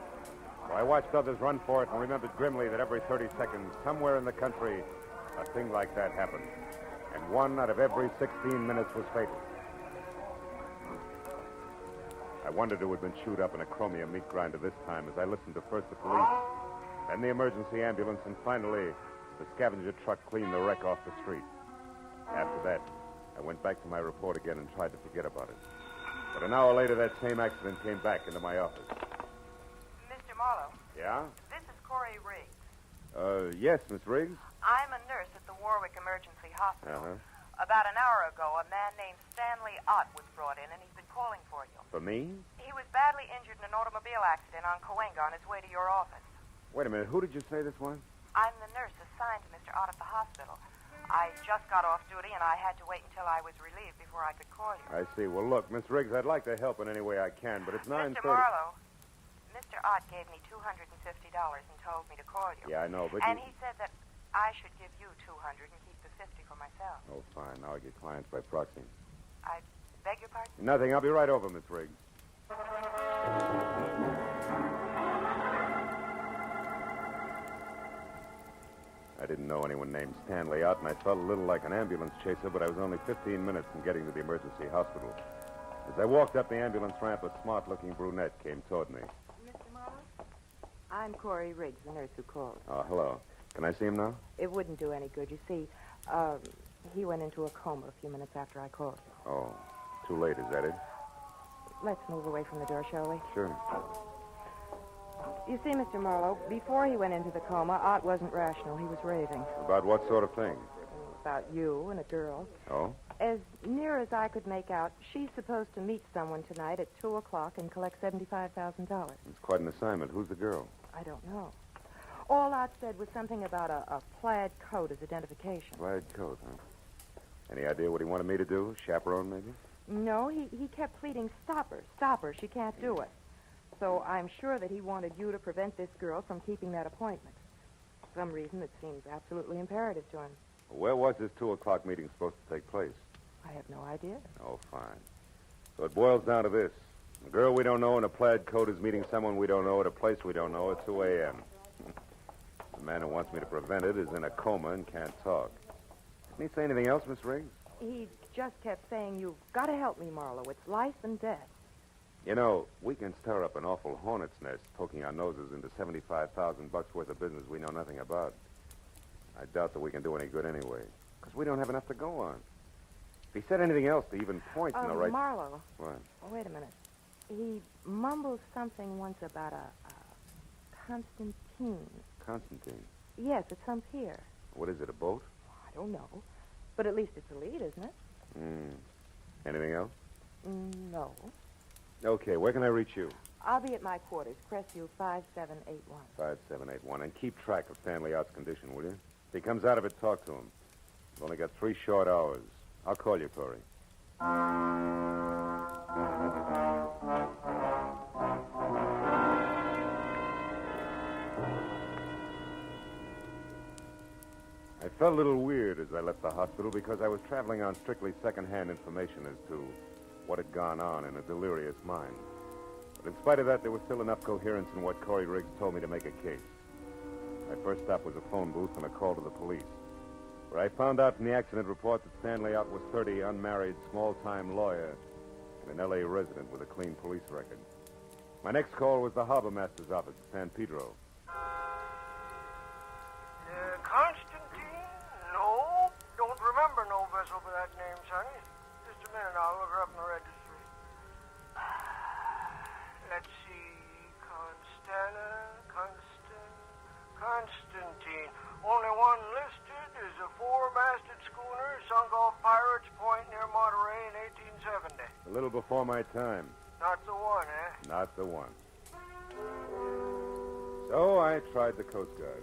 So I watched others run for it and remembered grimly that every 30 seconds, somewhere in the country, a thing like that happened. And 1 out of every 16 minutes was fatal. I wondered who had been chewed up in a chromium meat grinder this time as I listened to first the police, then the emergency ambulance, and finally the scavenger truck cleaned the wreck off the street. After that, I went back to my report again and tried to forget about it. But an hour later, that same accident came back into my office. Mr. Marlowe, Yeah? this is Corey Riggs. Yes, Miss Riggs? I'm a nurse at the Warwick Emergency Hospital. Uh-huh. About an hour ago, a man named Stanley Ott was brought in, and he's been calling for you. For me? He was badly injured in an automobile accident on Cahuenga on his way to your office. Wait a minute, who did you say this was? I'm the nurse assigned to Mr. Ott at the hospital. I just got off duty, and I had to wait until I was relieved before I could call you. I see. Well, look, Miss Riggs, I'd like to help in any way I can, but it's 9:30. Mr. Marlowe, Mr. Ott gave me $250 and told me to call you. Yeah, I know, but And he said that I should give you $200 and keep the $50 for myself. Oh, fine. Now I get clients by proxy. I beg your pardon? Nothing. I'll be right over, Miss Riggs. I didn't know anyone named Stanley Ott, and I felt a little like an ambulance chaser, but I was only 15 minutes from getting to the emergency hospital. As I walked up the ambulance ramp, a smart-looking brunette came toward me. Mr. Marlowe? I'm Corey Riggs, the nurse who called. Oh, hello. Can I see him now? It wouldn't do any good. You see, he went into a coma a few minutes after I called. Oh, too late, is that it? Let's move away from the door, shall we? Sure. You see, Mr. Marlowe, before he went into the coma, Ott wasn't rational. He was raving. About what sort of thing? About you and a girl. Oh? As near as I could make out, she's supposed to meet someone tonight at 2 o'clock and collect $75,000. It's quite an assignment. Who's the girl? I don't know. All Ott said was something about a plaid coat as identification. Plaid coat, huh? Any idea what he wanted me to do? Chaperone, maybe? No, he kept pleading, stop her, she can't do it. So I'm sure that he wanted you to prevent this girl from keeping that appointment. For some reason, it seems absolutely imperative to him. Where was this 2 o'clock meeting supposed to take place? I have no idea. Oh, fine. So it boils down to this. A girl we don't know in a plaid coat is meeting someone we don't know at a place we don't know at 2 a.m. The man who wants me to prevent it is in a coma and can't talk. Didn't he say anything else, Miss Riggs? He just kept saying, you've got to help me, Marlowe. It's life and death. You know, we can stir up an awful hornet's nest poking our noses into $75,000 worth of business we know nothing about. I doubt that we can do any good anyway, because we don't have enough to go on. If he said anything else to even point in the right... Marlowe. What? Oh, wait a minute. He mumbled something once about a Constantine. Constantine? Yes, it's some pier. What is it, a boat? I don't know. But at least it's a lead, isn't it? Anything else? No. Okay, where can I reach you? I'll be at my quarters, Crestview 5781. 5781. And keep track of Stanley Ott's condition, will you? If he comes out of it, talk to him. We've only got 3 short hours. I'll call you, Corey. I felt a little weird as I left the hospital because I was traveling on strictly second-hand information as to what had gone on in a delirious mind. But in spite of that, there was still enough coherence in what Corey Riggs told me to make a case. My first stop was a phone booth and a call to the police, where I found out from the accident report that Stanley Ott was 30, unmarried, small-time lawyer, and an L.A. resident with a clean police record. My next call was the harbor master's office at San Pedro. Constantine? No, don't remember no vessel by that name, sonny. Just a minute, I'll look her up in the registry. Let's see, Constantine. Only one listed is a four-masted schooner sunk off Pirates Point near Monterey in 1870. A little before my time. Not the one, eh? Not the one. So I tried the Coast Guard.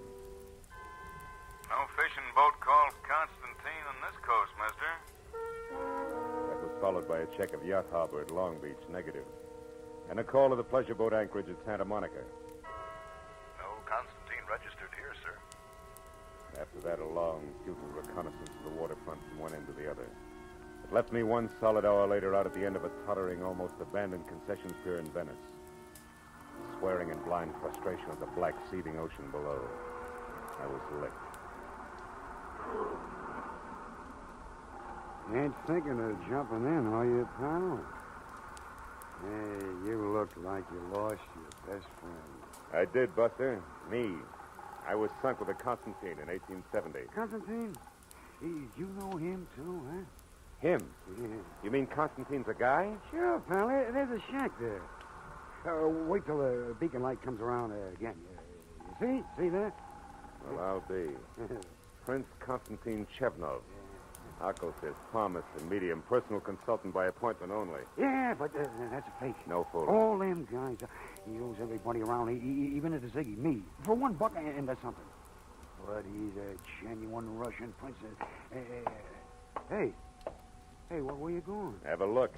No fishing boat called Constantine on this coast, mister. That was followed by a check of Yacht Harbor at Long Beach, negative. And a call to the pleasure boat anchorage at Santa Monica. No Constantine registered here, sir. After that, a long, futile reconnaissance of the waterfront from one end to the other. It left me 1 solid hour later out at the end of a tottering, almost abandoned concessions pier in Venice, swearing in blind frustration at the black, seething ocean below. I was licked. Ain't thinking of jumping in, are you, pal? Hey, you look like you lost your best friend. I did, Buster. Me. I was sunk with a Constantine in 1870. Constantine? You know him, too, huh? Him? Yeah. You mean Constantine's a guy? Sure, pal. There's a shack there. Wait till the beacon light comes around again. You see? See that? Well, I'll be. Prince Constantine Chevnov. Akko says Thomas and medium, personal consultant by appointment only. Yeah, but that's a fake. No fooling. All them guys, he owes everybody around, even at the Ziggy, me, for $1, and that's something. But he's a genuine Russian prince. Hey, where you going? Have a look.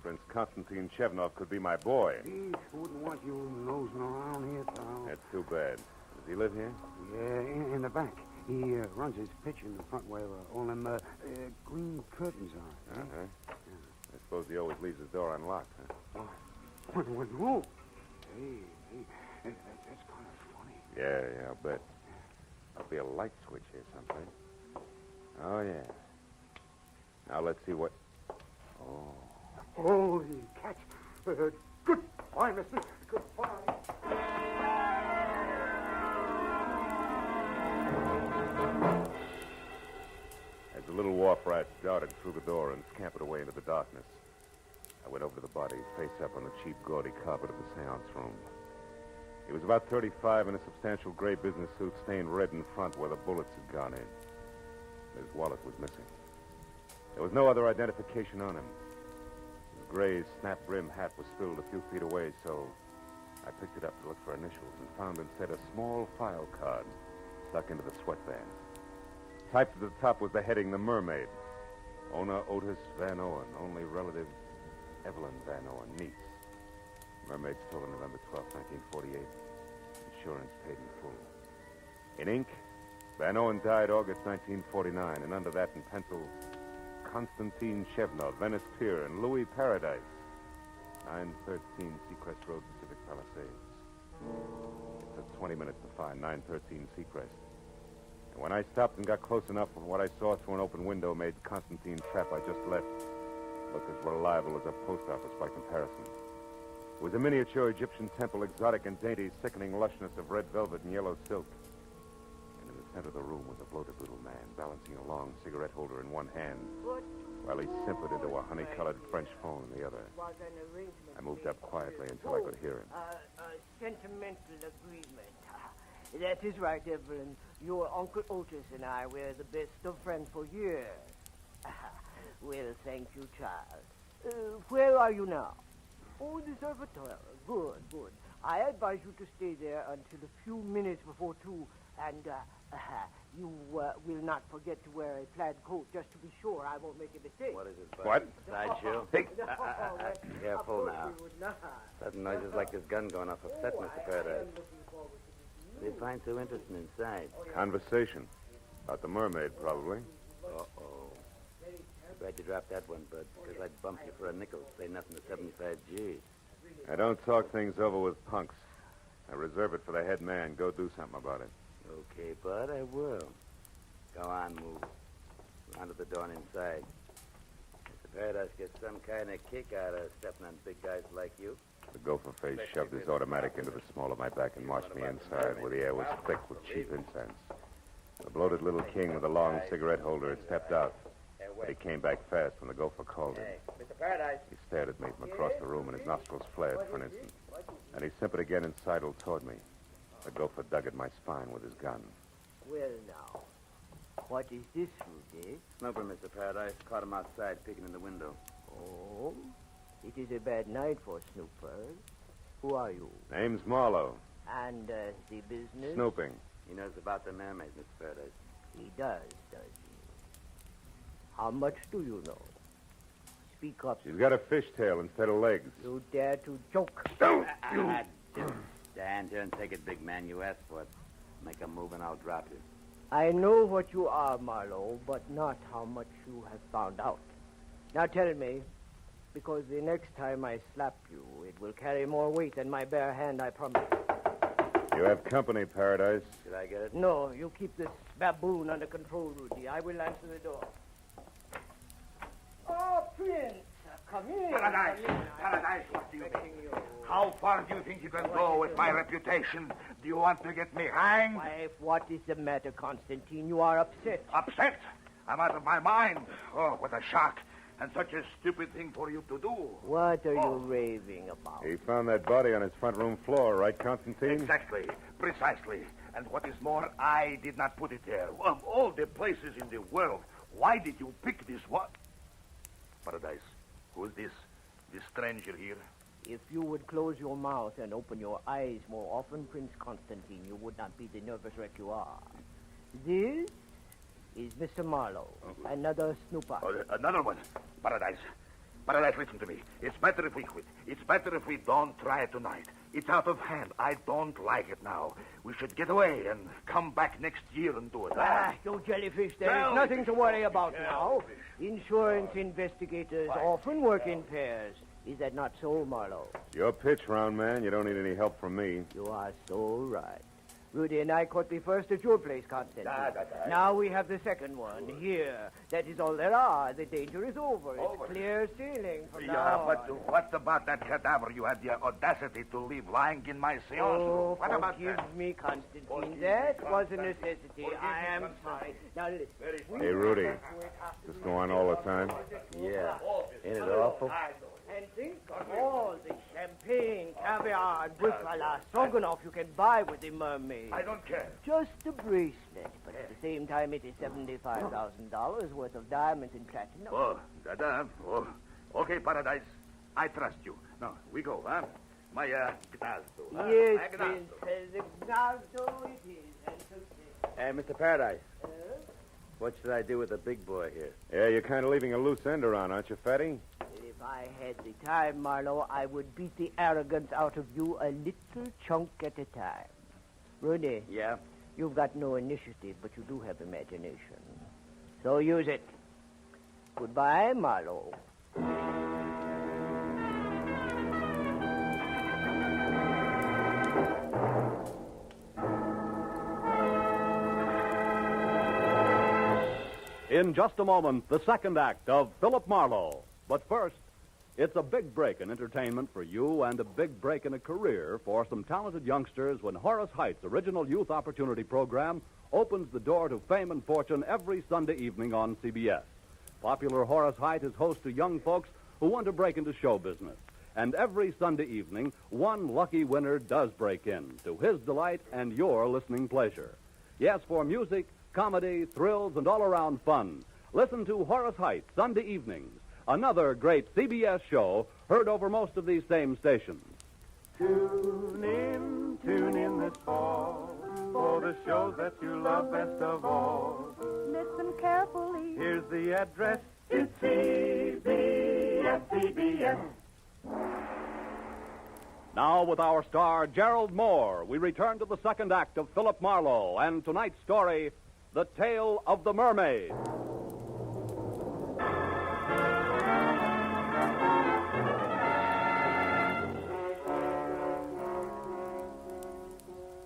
Prince Constantine Chevnov could be my boy. He wouldn't want you nosing around here, pal. That's too bad. Does he live here? Yeah, in the back. He runs his pitch in the front where all them green curtains are. Uh-huh. Yeah. I suppose he always leaves his door unlocked, huh? Whoa. Hey, that's kind of funny. Yeah, I'll bet. There'll be a light switch here someplace. Oh, yeah. Now, let's see what... Oh. Holy catch. Goodbye, mister. Goodbye. As the little wharf rat darted through the door and scampered away into the darkness, I went over to the body, face up on the cheap, gaudy carpet of the seance room. He was about 35 in a substantial gray business suit stained red in front where the bullets had gone in. His wallet was missing. There was no other identification on him. His gray, snap-brim hat was spilled a few feet away, so I picked it up to look for initials and found instead a small file card stuck into the sweatband. Typed at the top was the heading, The Mermaid. Owner Otis Van Owen, only relative Evelyn Van Owen, niece. Mermaid stolen November 12, 1948. Insurance paid in full. In ink, Van Owen died August 1949, and under that in pencil, Constantine Chevnov, Venice Pier, and Louis Paradise, 913 Seacrest Road, Pacific Palisades. It took 20 minutes to find 913 Seacrest. And when I stopped and got close enough, what I saw through an open window made Constantine's trap I just left look as reliable as a post office by comparison. It was a miniature Egyptian temple, exotic and dainty, sickening lushness of red velvet and yellow silk. And in the center of the room was a bloated little man, balancing a long cigarette holder in one hand, while he simpered into a honey-colored French phone in the other. I moved up quietly until I could hear him. A sentimental agreement. That is right, Evelyn. Your Uncle Otis and I were the best of friends for years. Well, thank you, child. Where are you now? Oh, the observatory. Good. I advise you to stay there until a few minutes before 2, and you will not forget to wear a plaid coat, just to be sure I won't make a mistake. What is it, Bud? What? Sideshow? Hey. Careful now. Sudden noises like this gun going off upset Mr. Paradise. What do you find so interesting inside? Conversation. About the Mermaid, probably. Uh-oh. Glad you dropped that one, bud, because I'd bump you for a nickel. Say nothing to 75G. I don't talk things over with punks. I reserve it for the head man. Go do something about it. Okay, bud, I will. Go on, move. Round to the door and inside. Mr. Paradise gets some kind of kick out of stepping on big guys like you. The gopher face shoved his automatic into the small of my back and marched me inside, where the air was thick with cheap incense. The bloated little king with a long cigarette holder had stepped out, but he came back fast when the gopher called him. Mr. Paradise. He stared at me from across the room, and his nostrils flared for an instant. And he simpered again and sidled toward me. The gopher dug at my spine with his gun. Well, now, what is this, Rudy? Snooper, Mr. Paradise. Caught him outside peeking in the window. Oh, it is a bad night for snoopers. Who are you? Name's Marlowe. And the business? Snooping. He knows about the Mermaid, Mr. Paradise. He does he? How much do you know? Speak up. She's got a fishtail instead of legs. You dare to joke? Don't you! Stand here and take it, big man. You asked for it. Make a move and I'll drop you. I know what you are, Marlowe, but not how much you have found out. Now tell me, because the next time I slap you, it will carry more weight than my bare hand, I promise. You have company, Paradise. Should I get it? No, you keep this baboon under control, Rudy. I will answer the door. Oh, Prince, come in. Paradise, Paradise, what do you think? How far do you think you can go with my reputation? Do you want to get me hanged? Wife, what is the matter, Constantine? You are upset. Upset? I'm out of my mind. Oh, what a shock. And such a stupid thing for you to do. What are you raving about? He found that body on his front room floor, right, Constantine? Exactly. Precisely. And what is more, I did not put it there. Of all the places in the world, why did you pick this one? Paradise, who is this? This stranger here? If you would close your mouth and open your eyes more often, Prince Constantine, you would not be the nervous wreck you are. This is Mr. Marlowe, another snooper. Oh, another one. Paradise. Paradise, listen to me. It's better if we quit. It's better if we don't try it tonight. It's out of hand. I don't like it now. We should get away and come back next year and do it. You jellyfish, there is nothing to worry about now. Insurance investigators often work in pairs. Is that not so, Marlowe? Your pitch, round man. You don't need any help from me. You are so right. Rudy and I caught the first at your place, Constantine. Now we have the second one here. That is all there are. The danger is over. It's clear sailing from now on. But what about that cadaver you had the audacity to leave lying in my seance room? What about forgive that? me, Constantine. That was a necessity. I am sorry. Now listen. Hey, Rudy. Does this go on all the time? Yeah. Ain't it awful? And think of all the champagne, caviar, and buffalo stroganoff you can buy with the Mermaid. I don't care. Just a bracelet, but at the same time it is $75,000 worth of diamonds and platinum. Oh, oh. Okay, Paradise. I trust you. Now, we go, huh? My, Gnazdo. Yes, Prince. The Gnazdo it is. And Mr. Paradise. What should I do with the big boy here? Yeah, you're kind of leaving a loose end around, aren't you, Fatty? If I had the time, Marlowe, I would beat the arrogance out of you a little chunk at a time. Rudy. Yeah? You've got no initiative, but you do have imagination. So use it. Goodbye, Marlowe. In just a moment, the second act of Philip Marlowe. But first, it's a big break in entertainment for you and a big break in a career for some talented youngsters when Horace Height's original youth opportunity program opens the door to fame and fortune every Sunday evening on CBS. Popular Horace Height is host to young folks who want to break into show business. And every Sunday evening, one lucky winner does break in, to his delight and your listening pleasure. Yes, for music, comedy, thrills, and all-around fun, listen to Horace Height Sunday evenings, another great CBS show heard over most of these same stations. Tune in this fall for the shows that you love best of all. Listen carefully. Here's the address. It's CBS. Now, with our star, Gerald Moore, we return to the second act of Philip Marlowe and tonight's story, The Tale of the Mermaid.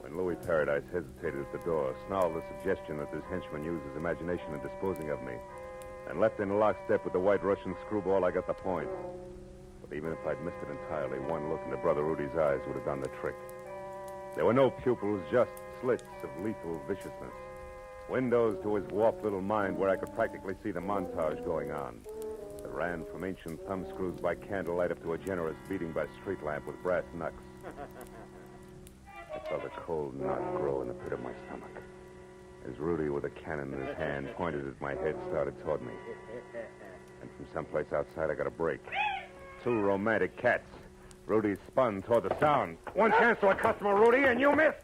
When Louis Paradise hesitated at the door, snarled the suggestion that this henchman used his imagination in disposing of me, and left in lockstep with the white Russian screwball, I got the point. But even if I'd missed it entirely, one look into Brother Rudy's eyes would have done the trick. There were no pupils, just slits of lethal viciousness. Windows to his warped little mind where I could practically see the montage going on. That ran from ancient thumbscrews by candlelight up to a generous beating by street lamp with brass knucks. I felt a cold knot grow in the pit of my stomach as Rudy, with a cannon in his hand, pointed at my head, started toward me. And from someplace outside, I got a break. Two romantic cats. Rudy spun toward the sound. One chance to a customer, Rudy, and you missed.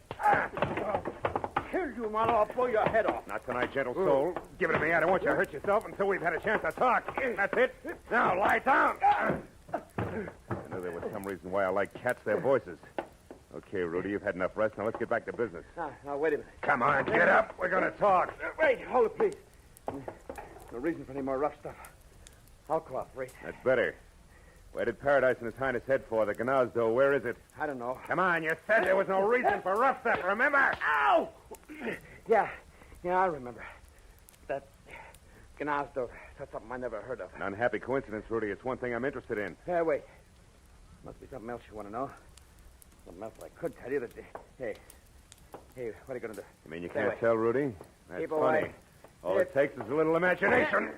Kill you, Marlowe. I'll blow your head off. Not tonight, gentle soul. Give it to me. I don't want you to hurt yourself until we've had a chance to talk. That's it. Now, lie down. I knew there was some reason why I like cats, their voices. Okay, Rudy, you've had enough rest. Now, let's get back to business. Now, wait a minute. Come on, get up. We're going to talk. Wait, hold it, please. No reason for any more rough stuff. I'll cooperate. That's better. Where did Paradise and His Highness head for? The Gnazdo. Where is it? I don't know. Come on, you said there was no reason for rough stuff, remember? Ow! Yeah, I remember. That Gnazdo, that's something I never heard of. An unhappy coincidence, Rudy. It's one thing I'm interested in. Wait. Must be something else you want to know. Something else I could tell you that... Hey, what are you going to do? You mean you can't tell, Rudy? That's Keep funny. away. All it takes is a little imagination.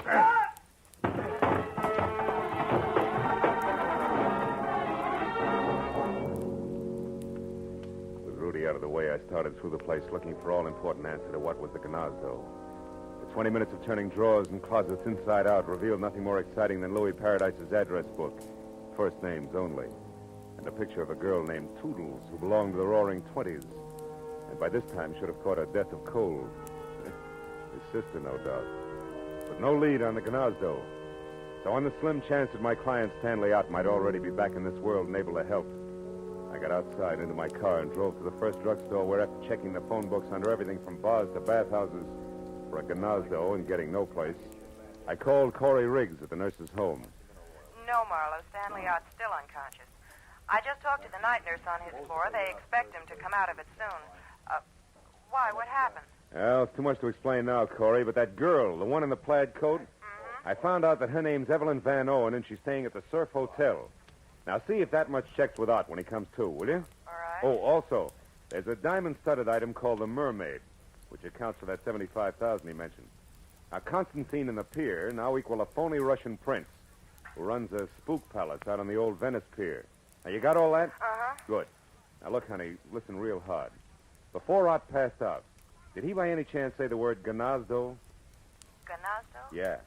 With Rudy out of the way, I started through the place looking for all-important answer to what was the Gnazdo. The 20 minutes of turning drawers and closets inside out revealed nothing more exciting than Louis Paradise's address book. First names only. And a picture of a girl named Toodles who belonged to the Roaring Twenties. And by this time should have caught a death of cold. His sister, no doubt. But no lead on the Gnazdo. So on the slim chance that my client Stanley Ott might already be back in this world and able to help, I got outside into my car and drove to the first drugstore where, after checking the phone books under everything from bars to bathhouses for a Gnazdo and getting no place, I called Corey Riggs at the nurse's home. No, Marlowe. Stanley Ott's still unconscious. I just talked to the night nurse on his floor. They expect him to come out of it soon. Why? What happened? Well, it's too much to explain now, Corey, but that girl, the one in the plaid coat, I found out that her name's Evelyn Van Owen, and she's staying at the Surf Hotel. Now, see if that much checks with Ott when he comes to, will you? All right. Oh, also, there's a diamond-studded item called the Mermaid, which accounts for that $75,000 he mentioned. Now, Constantine and the pier now equal a phony Russian prince who runs a spook palace out on the old Venice pier. Now, you got all that? Uh-huh. Good. Now, look, honey, listen real hard. Before Ott passed out, did he by any chance say the word Gnazdo? Gnazdo? Yeah.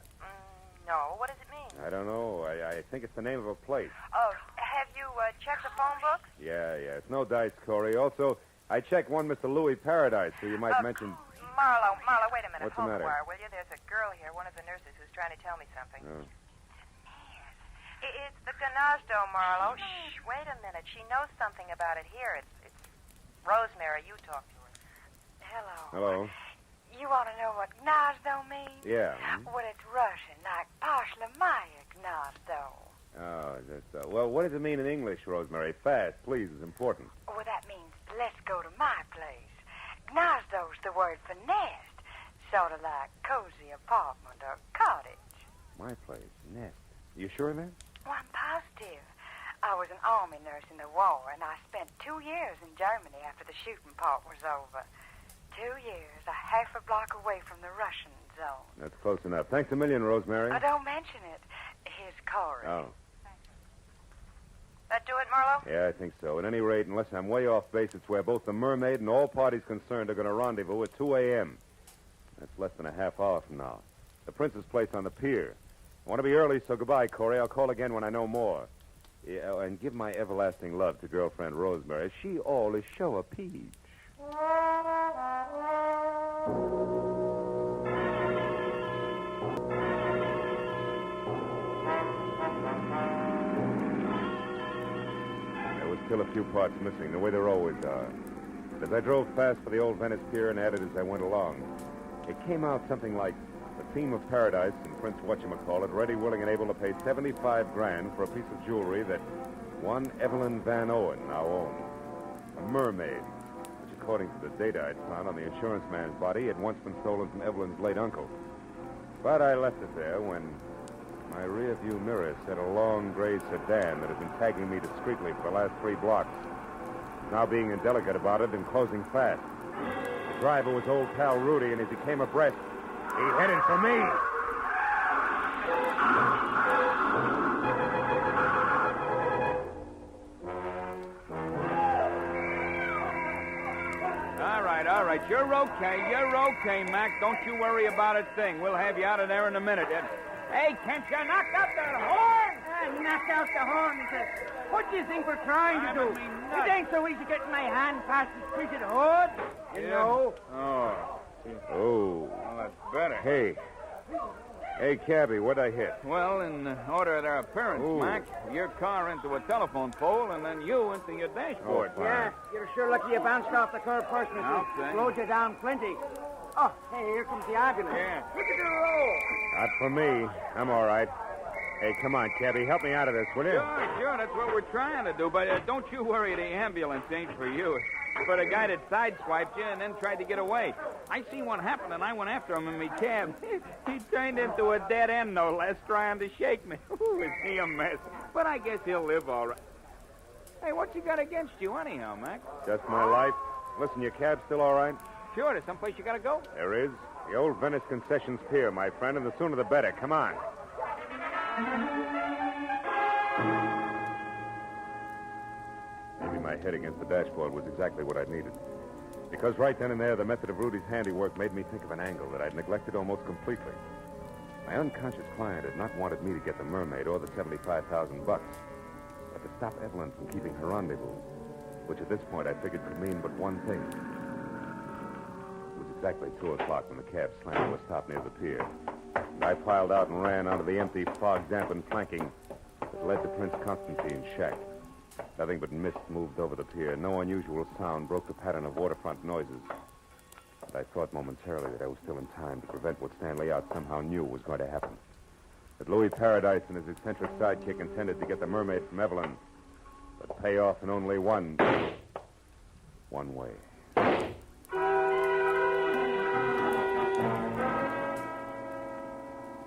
No. What does it mean? I don't know. I think it's the name of a place. Oh, have you checked the phone books? Yeah. It's no dice, Corey. Also, I checked one Mr. Louis Paradise, who you might mention... Marlowe, wait a minute. What's the Hold matter? the wire, will you? There's a girl here, one of the nurses, who's trying to tell me something. Oh. It's the Gnazdo, Marlowe. Shh, wait a minute. She knows something about it here. It's Rosemary. You talk to her. Hello. You want to know what Gnazdo means? Yeah. Well, it's Russian, like Pashlamaya Gnazdo. Oh, well, what does it mean in English, Rosemary? Fast, please, is important. Well, that means let's go to my place. Gnazdo's the word for nest, sort of like cozy apartment or cottage. My place, nest. You sure of that? Well, I'm positive. I was an army nurse in the war, and I spent 2 years in Germany after the shooting part was over. 2 years, a half a block away from the Russian zone. That's close enough. Thanks a million, Rosemary. Oh, don't mention it. Here's Corey. Oh. That do it, Marlowe? Yeah, I think so. At any rate, unless I'm way off base, it's where both the Mermaid and all parties concerned are going to rendezvous at 2 a.m. That's less than a half hour from now. The Prince's place on the pier. I want to be early, so goodbye, Corey. I'll call again when I know more. Yeah, and give my everlasting love to girlfriend Rosemary. She all is show a peach. There was still a few parts missing, the way there always are. As I drove fast for the old Venice pier and added as I went along, It came out something like the theme of paradise and Prince Whatchamacallit ready, willing, and able to pay $75,000 for a piece of jewelry that one Evelyn Van Owen now owned. A mermaid, which according to the data I'd found on the insurance man's body, had once been stolen from Evelyn's late uncle. But I left it there when my rear-view mirror said a long gray sedan that had been tagging me discreetly for the last 3 blocks. Now being indelicate about it and closing fast. The driver was old pal Rudy, and as he came abreast, he headed for me. All right. You're okay, Mac. Don't you worry about a thing. We'll have you out of there in a minute. Hey, can't you knock out that horn? Knock out the horn. What do you think we're trying to do? It ain't so easy getting my hand past the treated hood. You know. Oh, well, that's better. Hey, cabby, what'd I hit? Well, in order of their appearance, Ooh. Mac, your car into a telephone pole, and then you into your dashboard. Yeah, you're sure lucky you bounced off the curb first, mister. Okay. Slowed you down plenty. Oh, hey, here comes the ambulance. Yeah. Look at the roll. Not for me. I'm all right. Hey, come on, cabby, help me out of this, will you? Sure, that's what we're trying to do, but don't you worry, the ambulance ain't for you. It's for the guy that sideswiped you and then tried to get away. I seen what happened, and I went after him in my cab. He turned into a dead end, no less, trying to shake me. Ooh, is he a mess? But I guess he'll live all right. Hey, what you got against you anyhow, Mac? Just my life. Listen, your cab's still all right? Sure, there's someplace you gotta go. There is. The old Venice Concessions Pier, my friend, and the sooner the better. Come on. Maybe my head against the dashboard was exactly what I needed. Because right then and there, the method of Rudy's handiwork made me think of an angle that I'd neglected almost completely. My unconscious client had not wanted me to get the mermaid or the $75,000, but to stop Evelyn from keeping her rendezvous, which at this point I figured could mean but one thing. It was exactly 2 o'clock when the cab slammed to a stop near the pier. And I piled out and ran onto the empty, fog-dampened planking that led to Prince Constantine's shack. Nothing but mist moved over the pier. No unusual sound broke the pattern of waterfront noises. And I thought momentarily that I was still in time to prevent what Stanley Out somehow knew was going to happen. That Louis Paradise and his eccentric sidekick intended to get the mermaid from Evelyn, but pay off in only one way. I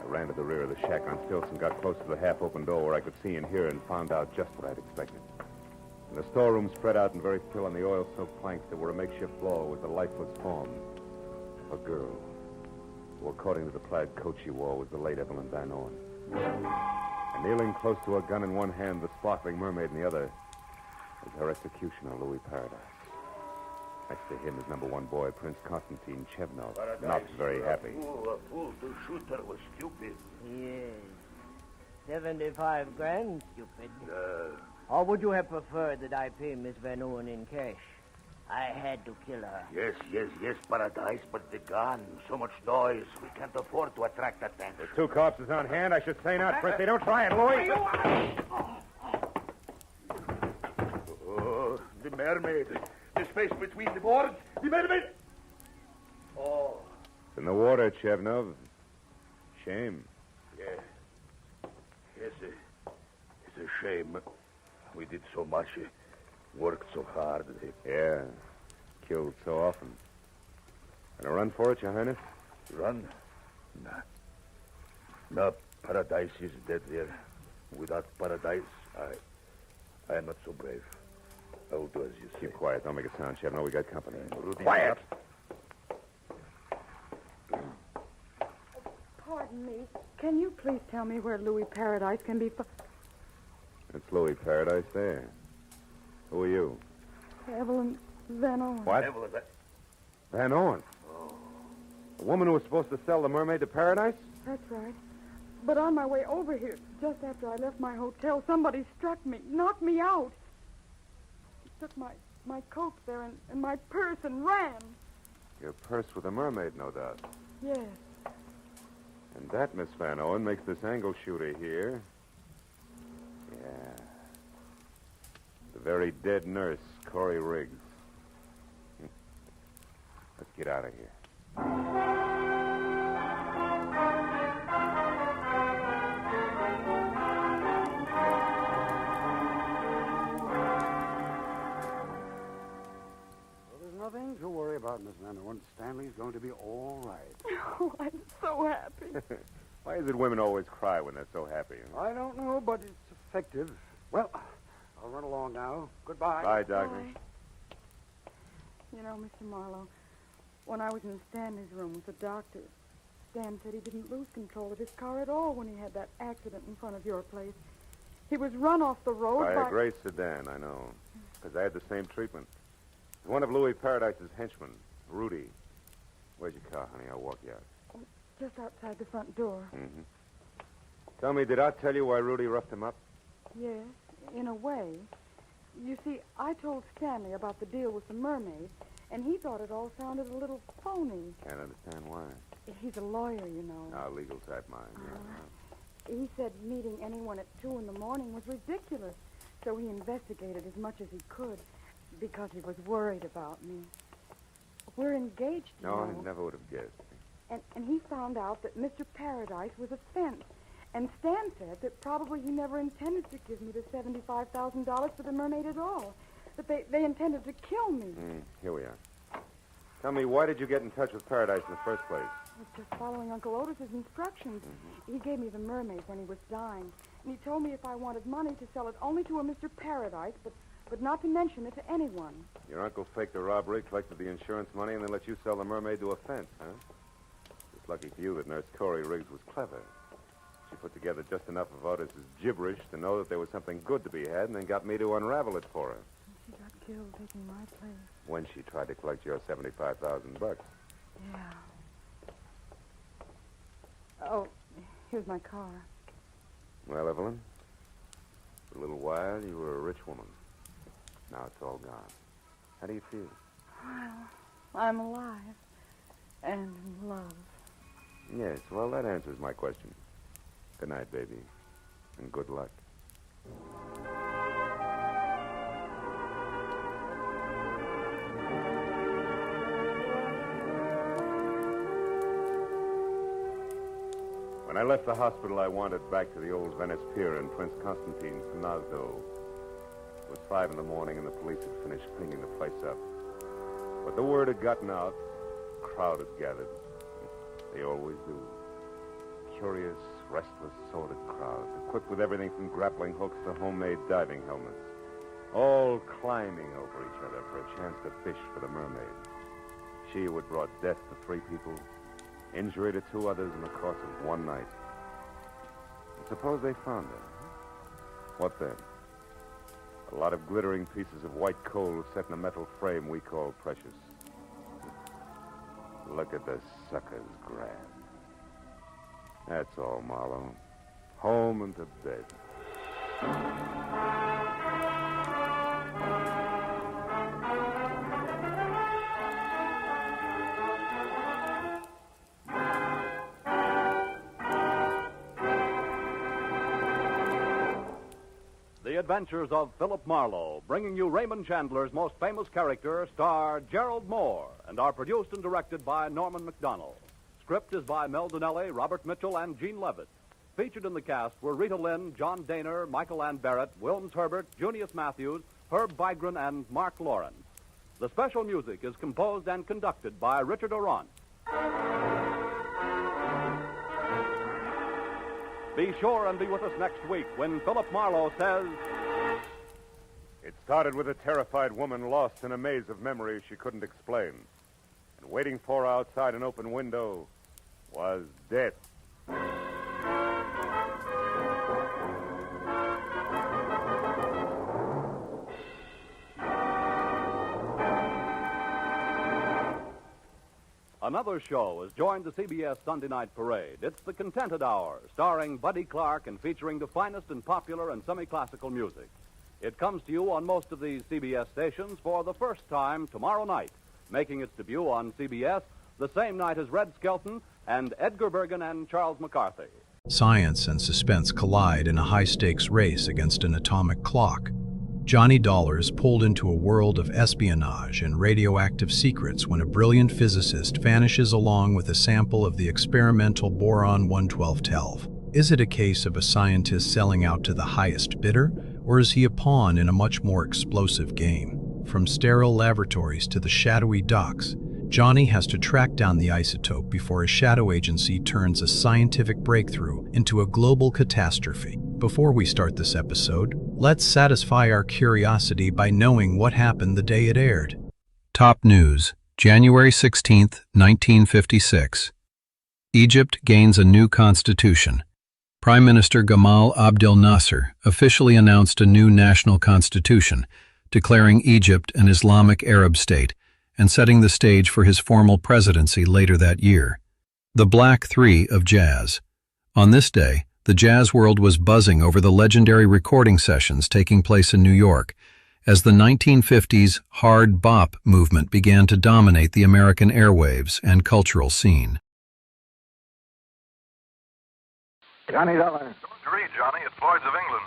ran to the rear of the shack on stilts and got close to the half-open door where I could see and hear and found out just what I'd expected. In the storeroom, spread out and very still on the oil-soaked planks that were a makeshift floor, was the lifeless form of a girl, who, according to the plaid coat she wore, was the late Evelyn Van Owen. And kneeling close to a gun in one hand, the sparkling mermaid in the other, was her executioner, Louis Paradise. Next to him, his number 1 boy, Prince Constantine Chevnov, not very happy. A fool to shoot her was stupid. Yes. $75,000, stupid. Or would you have preferred that I pay Miss Van Owen in cash? I had to kill her. Yes, Paradise, but the gun, so much noise. We can't afford to attract attention. There's 2 corpses on hand. I should say not, Princey. Don't try it, Louis. Oh, the mermaid. The space between the boards. The mermaid. Oh. It's in the water, Chevnov. Shame. Yeah. Yes, it's a shame. We did so much. Worked so hard. Yeah. Killed so often. Gonna run for it, Your Highness? Run? Nah. No, Paradise is dead there. Without Paradise, I am not so brave. I will do as you say. Keep quiet. Don't make a sound, Chevnov. We got company. Quiet! Pardon me. Can you please tell me where Louis Paradise can be found? It's Louis Paradise there. Who are you? Evelyn Van Owen. What? Van Owen? The woman who was supposed to sell the mermaid to Paradise? That's right. But on my way over here, just after I left my hotel, somebody struck me, knocked me out. He took my coat there and my purse and ran. Your purse with the mermaid, no doubt. Yes. And that, Miss Van Owen, makes this angle shooter here. Yeah. The very dead nurse, Corey Riggs. Let's get out of here. out, Miss Vanderwood. Stanley's going to be all right. Oh, I'm so happy. Why is it women always cry when they're so happy? I don't know, but it's effective. Well, I'll run along now. Goodbye. Bye, Doctor. Bye. You know, Mr. Marlowe, when I was in Stanley's room with the doctor, Stan said he didn't lose control of his car at all when he had that accident in front of your place. He was run off the road By a gray sedan, I know. Because I had the same treatment. One of Louis Paradise's henchmen, Rudy. Where's your car, honey? I'll walk you out. just outside the front door. Mm-hmm. Tell me, did I tell you why Rudy roughed him up? Yes, in a way. You see, I told Stanley about the deal with the Mermaid, and he thought it all sounded a little phony. Can't understand why. He's a lawyer, you know. Ah, legal type mind. Yeah. He said meeting anyone at 2 in the morning was ridiculous, so he investigated as much as he could because he was worried about me. We're engaged, you No, know. I never would have guessed. And he found out that Mr. Paradise was a fence. And Stan said that probably he never intended to give me the $75,000 for the Mermaid at all. That they intended to kill me. Here we are. Tell me, why did you get in touch with Paradise in the first place? I was just following Uncle Otis's instructions. He gave me the Mermaid when he was dying. And he told me if I wanted money to sell it only to a Mr. Paradise, but not to mention it to anyone. Your uncle faked the robbery, collected the insurance money, and then let you sell the Mermaid to a fence, huh? It's lucky for you that Nurse Corey Riggs was clever. She put together just enough of Otis's gibberish to know that there was something good to be had, and then got me to unravel it for her. She got killed taking my place. When she tried to collect your $75,000. Yeah. Oh, here's my car. Well, Evelyn, for a little while, you were a rich woman. Now it's all gone. How do you feel? Well, I'm alive. And in love. Yes, well, that answers my question. Good night, baby. And good luck. When I left the hospital, I wandered back to the old Venice Pier in Prince Constantine's Nasdo. It was 5 in the morning, and the police had finished cleaning the place up. But the word had gotten out. A crowd had gathered. They always do. Curious, restless, sordid crowd, equipped with everything from grappling hooks to homemade diving helmets, all climbing over each other for a chance to fish for the Mermaid. She who had brought death to 3 people, injury to 2 others in the course of one night. And suppose they found her. What then? A lot of glittering pieces of white coal set in a metal frame we call precious. Look at the suckers grab. That's all, Marlowe. Home and to bed. The Adventures of Philip Marlowe, bringing you Raymond Chandler's most famous character, star Gerald Moore, and are produced and directed by Norman MacDonald. Script is by Mel Donnelly, Robert Mitchell, and Gene Levitt. Featured in the cast were Rita Lynn, John Daner, Michael Ann Barrett, Wilms Herbert, Junius Matthews, Herb Vigran, and Mark Lawrence. The special music is composed and conducted by Richard Orant. Be sure and be with us next week when Philip Marlowe says... It started with a terrified woman lost in a maze of memories she couldn't explain. And waiting for her outside an open window was death. Another show has joined the CBS Sunday Night Parade. It's The Contented Hour, starring Buddy Clark and featuring the finest in popular and semi-classical music. It comes to you on most of these CBS stations for the first time tomorrow night, making its debut on CBS the same night as Red Skelton and Edgar Bergen and Charles McCarthy. Science and suspense collide in a high-stakes race against an atomic clock. Johnny Dollar is pulled into a world of espionage and radioactive secrets when a brilliant physicist vanishes along with a sample of the experimental Boron 11212. Is it a case of a scientist selling out to the highest bidder, or is he a pawn in a much more explosive game? From sterile laboratories to the shadowy docks, Johnny has to track down the isotope before a shadow agency turns a scientific breakthrough into a global catastrophe. Before we start this episode, let's satisfy our curiosity by knowing what happened the day it aired. Top news, January 16, 1956. Egypt gains a new constitution. Prime Minister Gamal Abdel Nasser officially announced a new national constitution, declaring Egypt an Islamic Arab state and setting the stage for his formal presidency later that year. The Black Three of jazz. On this day, the jazz world was buzzing over the legendary recording sessions taking place in New York, as the 1950s hard bop movement began to dominate the American airwaves and cultural scene. Johnny Dollar. George Reed, Johnny, at Floyd's of England.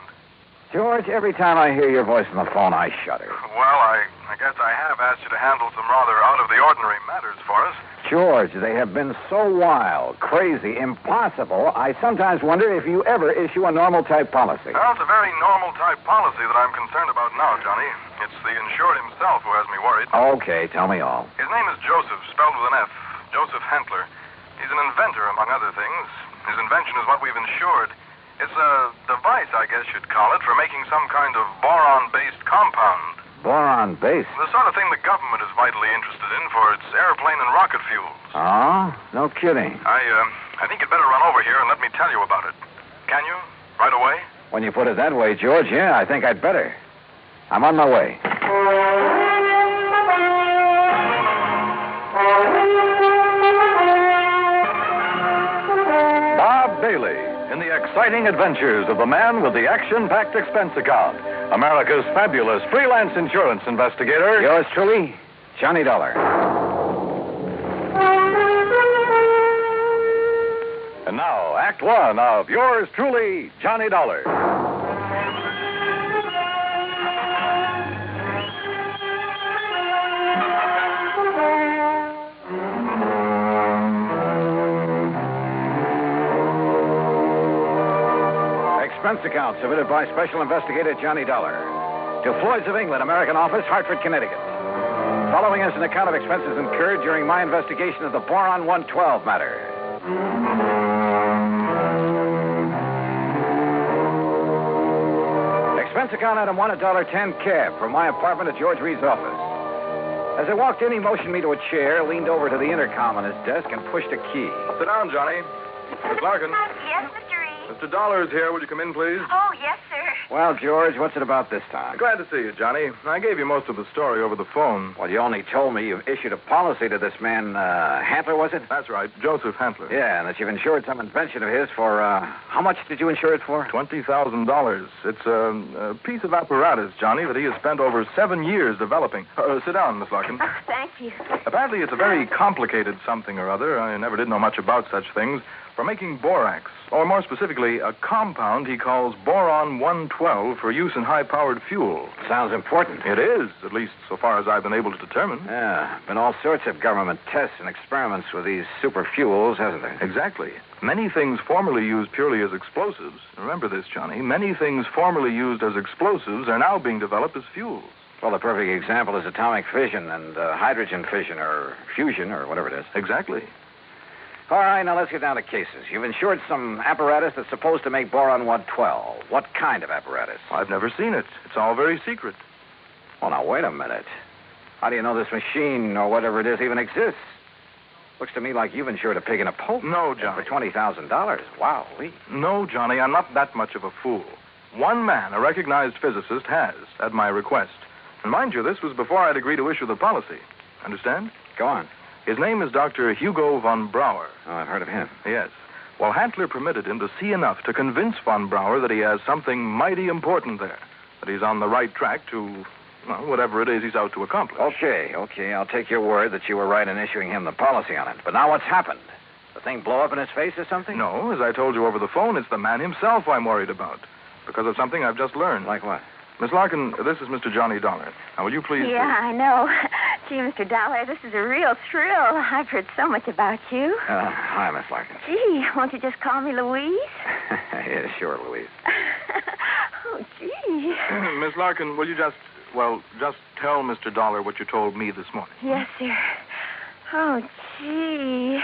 George, every time I hear your voice on the phone, I shudder. Well, I guess I have asked you to handle some rather out-of-the-ordinary matters for us. George, they have been so wild, crazy, impossible, I sometimes wonder if you ever issue a normal-type policy. Well, it's a very normal-type policy that I'm concerned about now, Johnny. It's the insured himself who has me worried. Okay, tell me all. His name is Joseph, spelled with an F. Joseph Hentler. He's an inventor, among other things. His invention is what we've insured. It's a device, I guess you'd call it, for making some kind of boron-based compound. Boron-based? The sort of thing the government is vitally interested in for its airplane and rocket fuels. Oh? No kidding. I think you'd better run over here and let me tell you about it. Can you? Right away? When you put it that way, George, yeah, I think I'd better. I'm on my way. Bob Bailey, in the exciting adventures of the man with the action-packed expense account, America's fabulous freelance insurance investigator. Yours truly, Johnny Dollar. And now, Act One of yours truly, Johnny Dollar. Expense account submitted by Special Investigator Johnny Dollar to Floyd's of England, American Office, Hartford, Connecticut. Following is an account of expenses incurred during my investigation of the Boron 112 matter. Expense account item 1, $1.10 cab from my apartment to George Reed's office. As I walked in, he motioned me to a chair, leaned over to the intercom on his desk, and pushed a key. Sit down, Johnny. Miss Larkin. Yes, Mr. Reed. Mr. Dollar is here. Would you come in, please? Oh, yes, sir. Well, George, what's it about this time? Glad to see you, Johnny. I gave you most of the story over the phone. Well, you only told me you've issued a policy to this man, Hantler, was it? That's right, Joseph Hentler. Yeah, and that you've insured some invention of his for, how much did you insure it for? $20,000. It's a piece of apparatus, Johnny, that he has spent over 7 years developing. Sit down, Miss Larkin. Oh, thank you. Apparently, it's a very complicated something or other. I never did know much about such things. For making borax, or more specifically, a compound he calls Boron 112 for use in high-powered fuel. Sounds important. It is, at least so far as I've been able to determine. Yeah, been all sorts of government tests and experiments with these super fuels, hasn't there? Exactly. Many things formerly used purely as explosives, remember this, Johnny, many things formerly used as explosives are now being developed as fuels. Well, the perfect example is atomic fission and hydrogen fission or fusion or whatever it is. Exactly. All right, now let's get down to cases. You've insured some apparatus that's supposed to make boron 112. What kind of apparatus? I've never seen it. It's all very secret. Well, now, wait a minute. How do you know this machine or whatever it is even exists? Looks to me like you've insured a pig in a poke. No, Johnny. For $20,000. Wow. No, Johnny, I'm not that much of a fool. One man, a recognized physicist, has, at my request. And mind you, this was before I'd agreed to issue the policy. Understand? Go on. His name is Dr. Hugo von Brauer. Oh, I've heard of him. Yes. Well, Hantler permitted him to see enough to convince von Brauer that he has something mighty important there, that he's on the right track to, well, whatever it is he's out to accomplish. Okay. I'll take your word that you were right in issuing him the policy on it. But now what's happened? The thing blow up in his face or something? No, as I told you over the phone, it's the man himself I'm worried about, because of something I've just learned. Like what? Miss Larkin, this is Mr. Johnny Dollar. Now, will you please... Yeah, I know. Gee, Mr. Dollar, this is a real thrill. I've heard so much about you. Hi, Miss Larkin. Gee, won't you just call me Louise? Yeah, sure, Louise. Oh, gee. Miss Larkin, will you just tell Mr. Dollar what you told me this morning? Yes, sir. Oh, gee.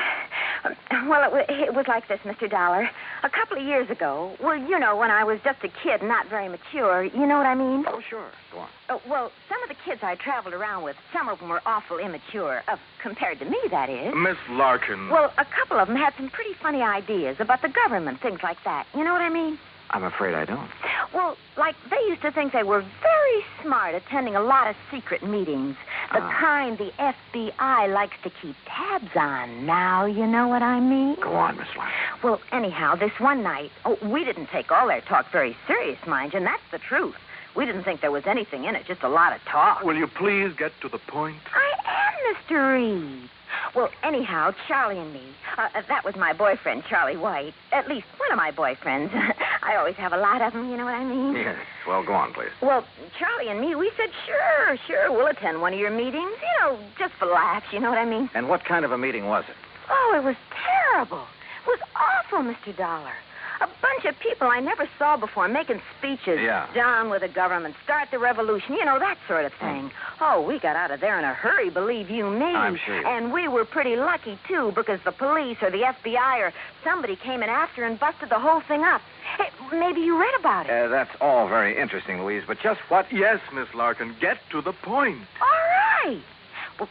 Well, it was like this, Mr. Dollar. A couple of years ago, well, you know, when I was just a kid, not very mature, you know what I mean? Oh, sure. Go on. Well, some of the kids I traveled around with, some of them were awful immature, compared to me, that is. Miss Larkin. Well, a couple of them had some pretty funny ideas about the government, things like that. You know what I mean? I'm afraid I don't. Well, like, they used to think they were very smart attending a lot of secret meetings. The kind the FBI likes to keep tabs on. Now, you know what I mean? Go on, Miss Larkin. Well, anyhow, this one night, we didn't take all their talk very serious, mind you, and that's the truth. We didn't think there was anything in it, just a lot of talk. Will you please get to the point? I am, Mr. Reed. Well, anyhow, Charlie and me, that was my boyfriend, Charlie White. At least one of my boyfriends. I always have a lot of them, you know what I mean? Yes. Well, go on, please. Well, Charlie and me, we said, sure, we'll attend one of your meetings, you know, just for laughs, you know what I mean? And what kind of a meeting was it? Oh, it was terrible. It was awful, Mr. Dollar. A bunch of people I never saw before making speeches. Yeah. Down with the government, start the revolution, you know, that sort of thing. Oh, we got out of there in a hurry, believe you me. I'm sure. And we were pretty lucky, too, because the police or the FBI or somebody came in after and busted the whole thing up. Hey, maybe you read about it. That's all very interesting, Louise, but just what... Yes, Miss Larkin, get to the point. All right. Well,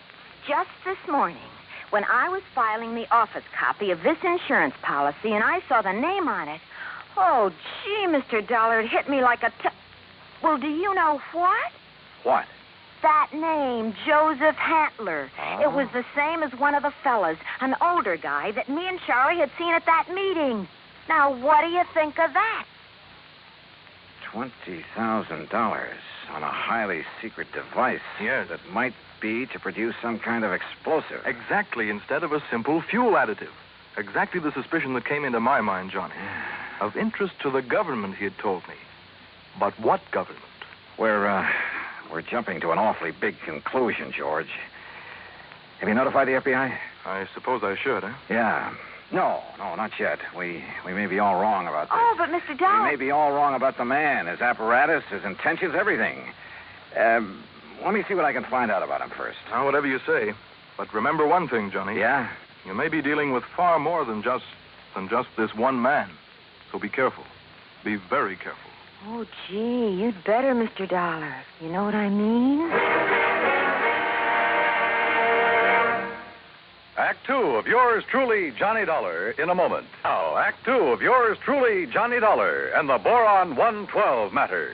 just this morning, when I was filing the office copy of this insurance policy and I saw the name on it, oh, gee, Mr. Dollar, it hit me like a... Well, do you know what? What? That name, Joseph Hantler. Oh. It was the same as one of the fellas, an older guy that me and Charlie had seen at that meeting. Now, what do you think of that? $20,000 on a highly secret device. Yes. That might be to produce some kind of explosive. Exactly, instead of a simple fuel additive. Exactly the suspicion that came into my mind, Johnny. Of interest to the government, he had told me. But what government? We're jumping to an awfully big conclusion, George. Have you notified the FBI? I suppose I should, eh? Yeah. No, not yet. We may be all wrong about this. Oh, but Mr. Dollar... We may be all wrong about the man, his apparatus, his intentions, everything. Let me see what I can find out about him first. Now, whatever you say. But remember one thing, Johnny. Yeah? You may be dealing with far more than just this one man. So be careful. Be very careful. Oh, gee, you'd better, Mr. Dollar. You know what I mean? Act 2 of yours truly, Johnny Dollar, in a moment. Now, Act 2 of yours truly, Johnny Dollar, and the Boron 112 matter.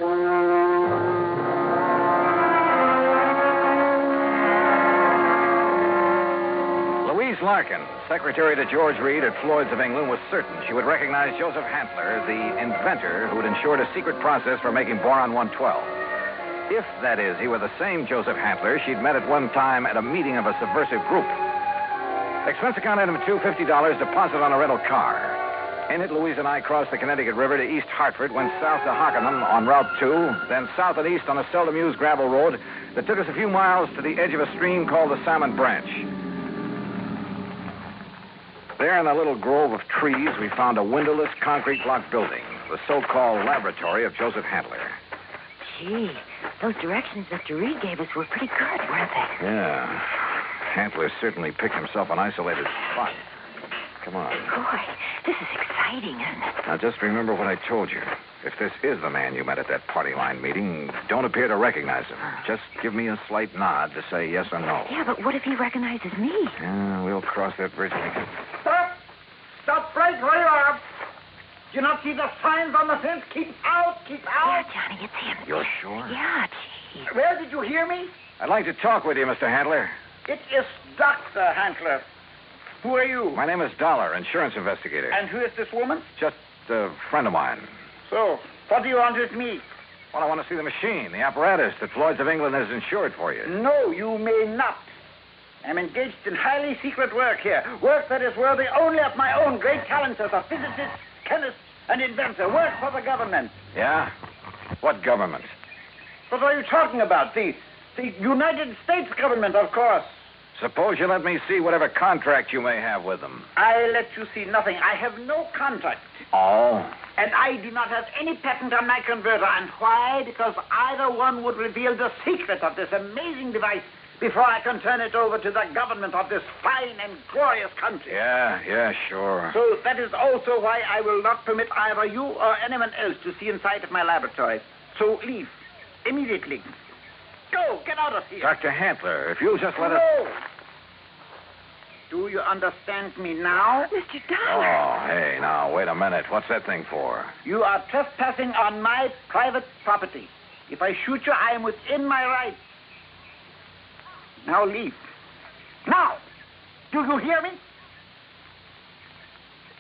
Louise Larkin, secretary to George Reed at Floyd's of England, was certain she would recognize Joseph Hantler, the inventor who had ensured a secret process for making Boron 112. If, that is, he were the same Joseph Hantler she'd met at one time at a meeting of a subversive group. Expense account item $250, deposit on a rental car. In it, Louise and I crossed the Connecticut River to East Hartford, went south to Hockenham on Route 2, then south and east on a seldom used gravel road that took us a few miles to the edge of a stream called the Salmon Branch. There in a little grove of trees, we found a windowless concrete block building, the so-called laboratory of Joseph Hantler. Gee, those directions Mr. Reed gave us were pretty good, weren't they? Yeah. Hantler certainly picked himself an isolated spot. Come on. Boy, this is exciting, isn't it? Now, just remember what I told you. If this is the man you met at that party line meeting, don't appear to recognize him. Just give me a slight nod to say yes or no. Yeah, but what if he recognizes me? Yeah, we'll cross that bridge when we get... Stop! Stop right where you are! Do you not see the signs on the fence? Keep out! Keep out! Yeah, Johnny, it's him. You're sure? Yeah, gee. Where did you hear me? I'd like to talk with you, Mr. Hantler. It is Dr. Hantler. Who are you? My name is Dolar, insurance investigator. And who is this woman? Just a friend of mine. So, what do you want with me? Well, I want to see the machine, the apparatus that Floyd's of England has insured for you. No, you may not. I'm engaged in highly secret work here. Work that is worthy only of my own great talents as a physicist, chemist, and inventor. Work for the government. Yeah? What government? What are you talking about? The United States government, of course. Suppose you let me see whatever contract you may have with them. I let you see nothing. I have no contract. Oh? And I do not have any patent on my converter. And why? Because either one would reveal the secret of this amazing device before I can turn it over to the government of this fine and glorious country. Yeah, sure. So that is also why I will not permit either you or anyone else to see inside of my laboratory. So leave. Immediately. Go, get out of here. Dr. Hantler, if you'll just let us... No. Do you understand me now? Mr. Dollar. Oh, hey, now, wait a minute. What's that thing for? You are trespassing on my private property. If I shoot you, I am within my rights. Now leave. Now! Do you hear me?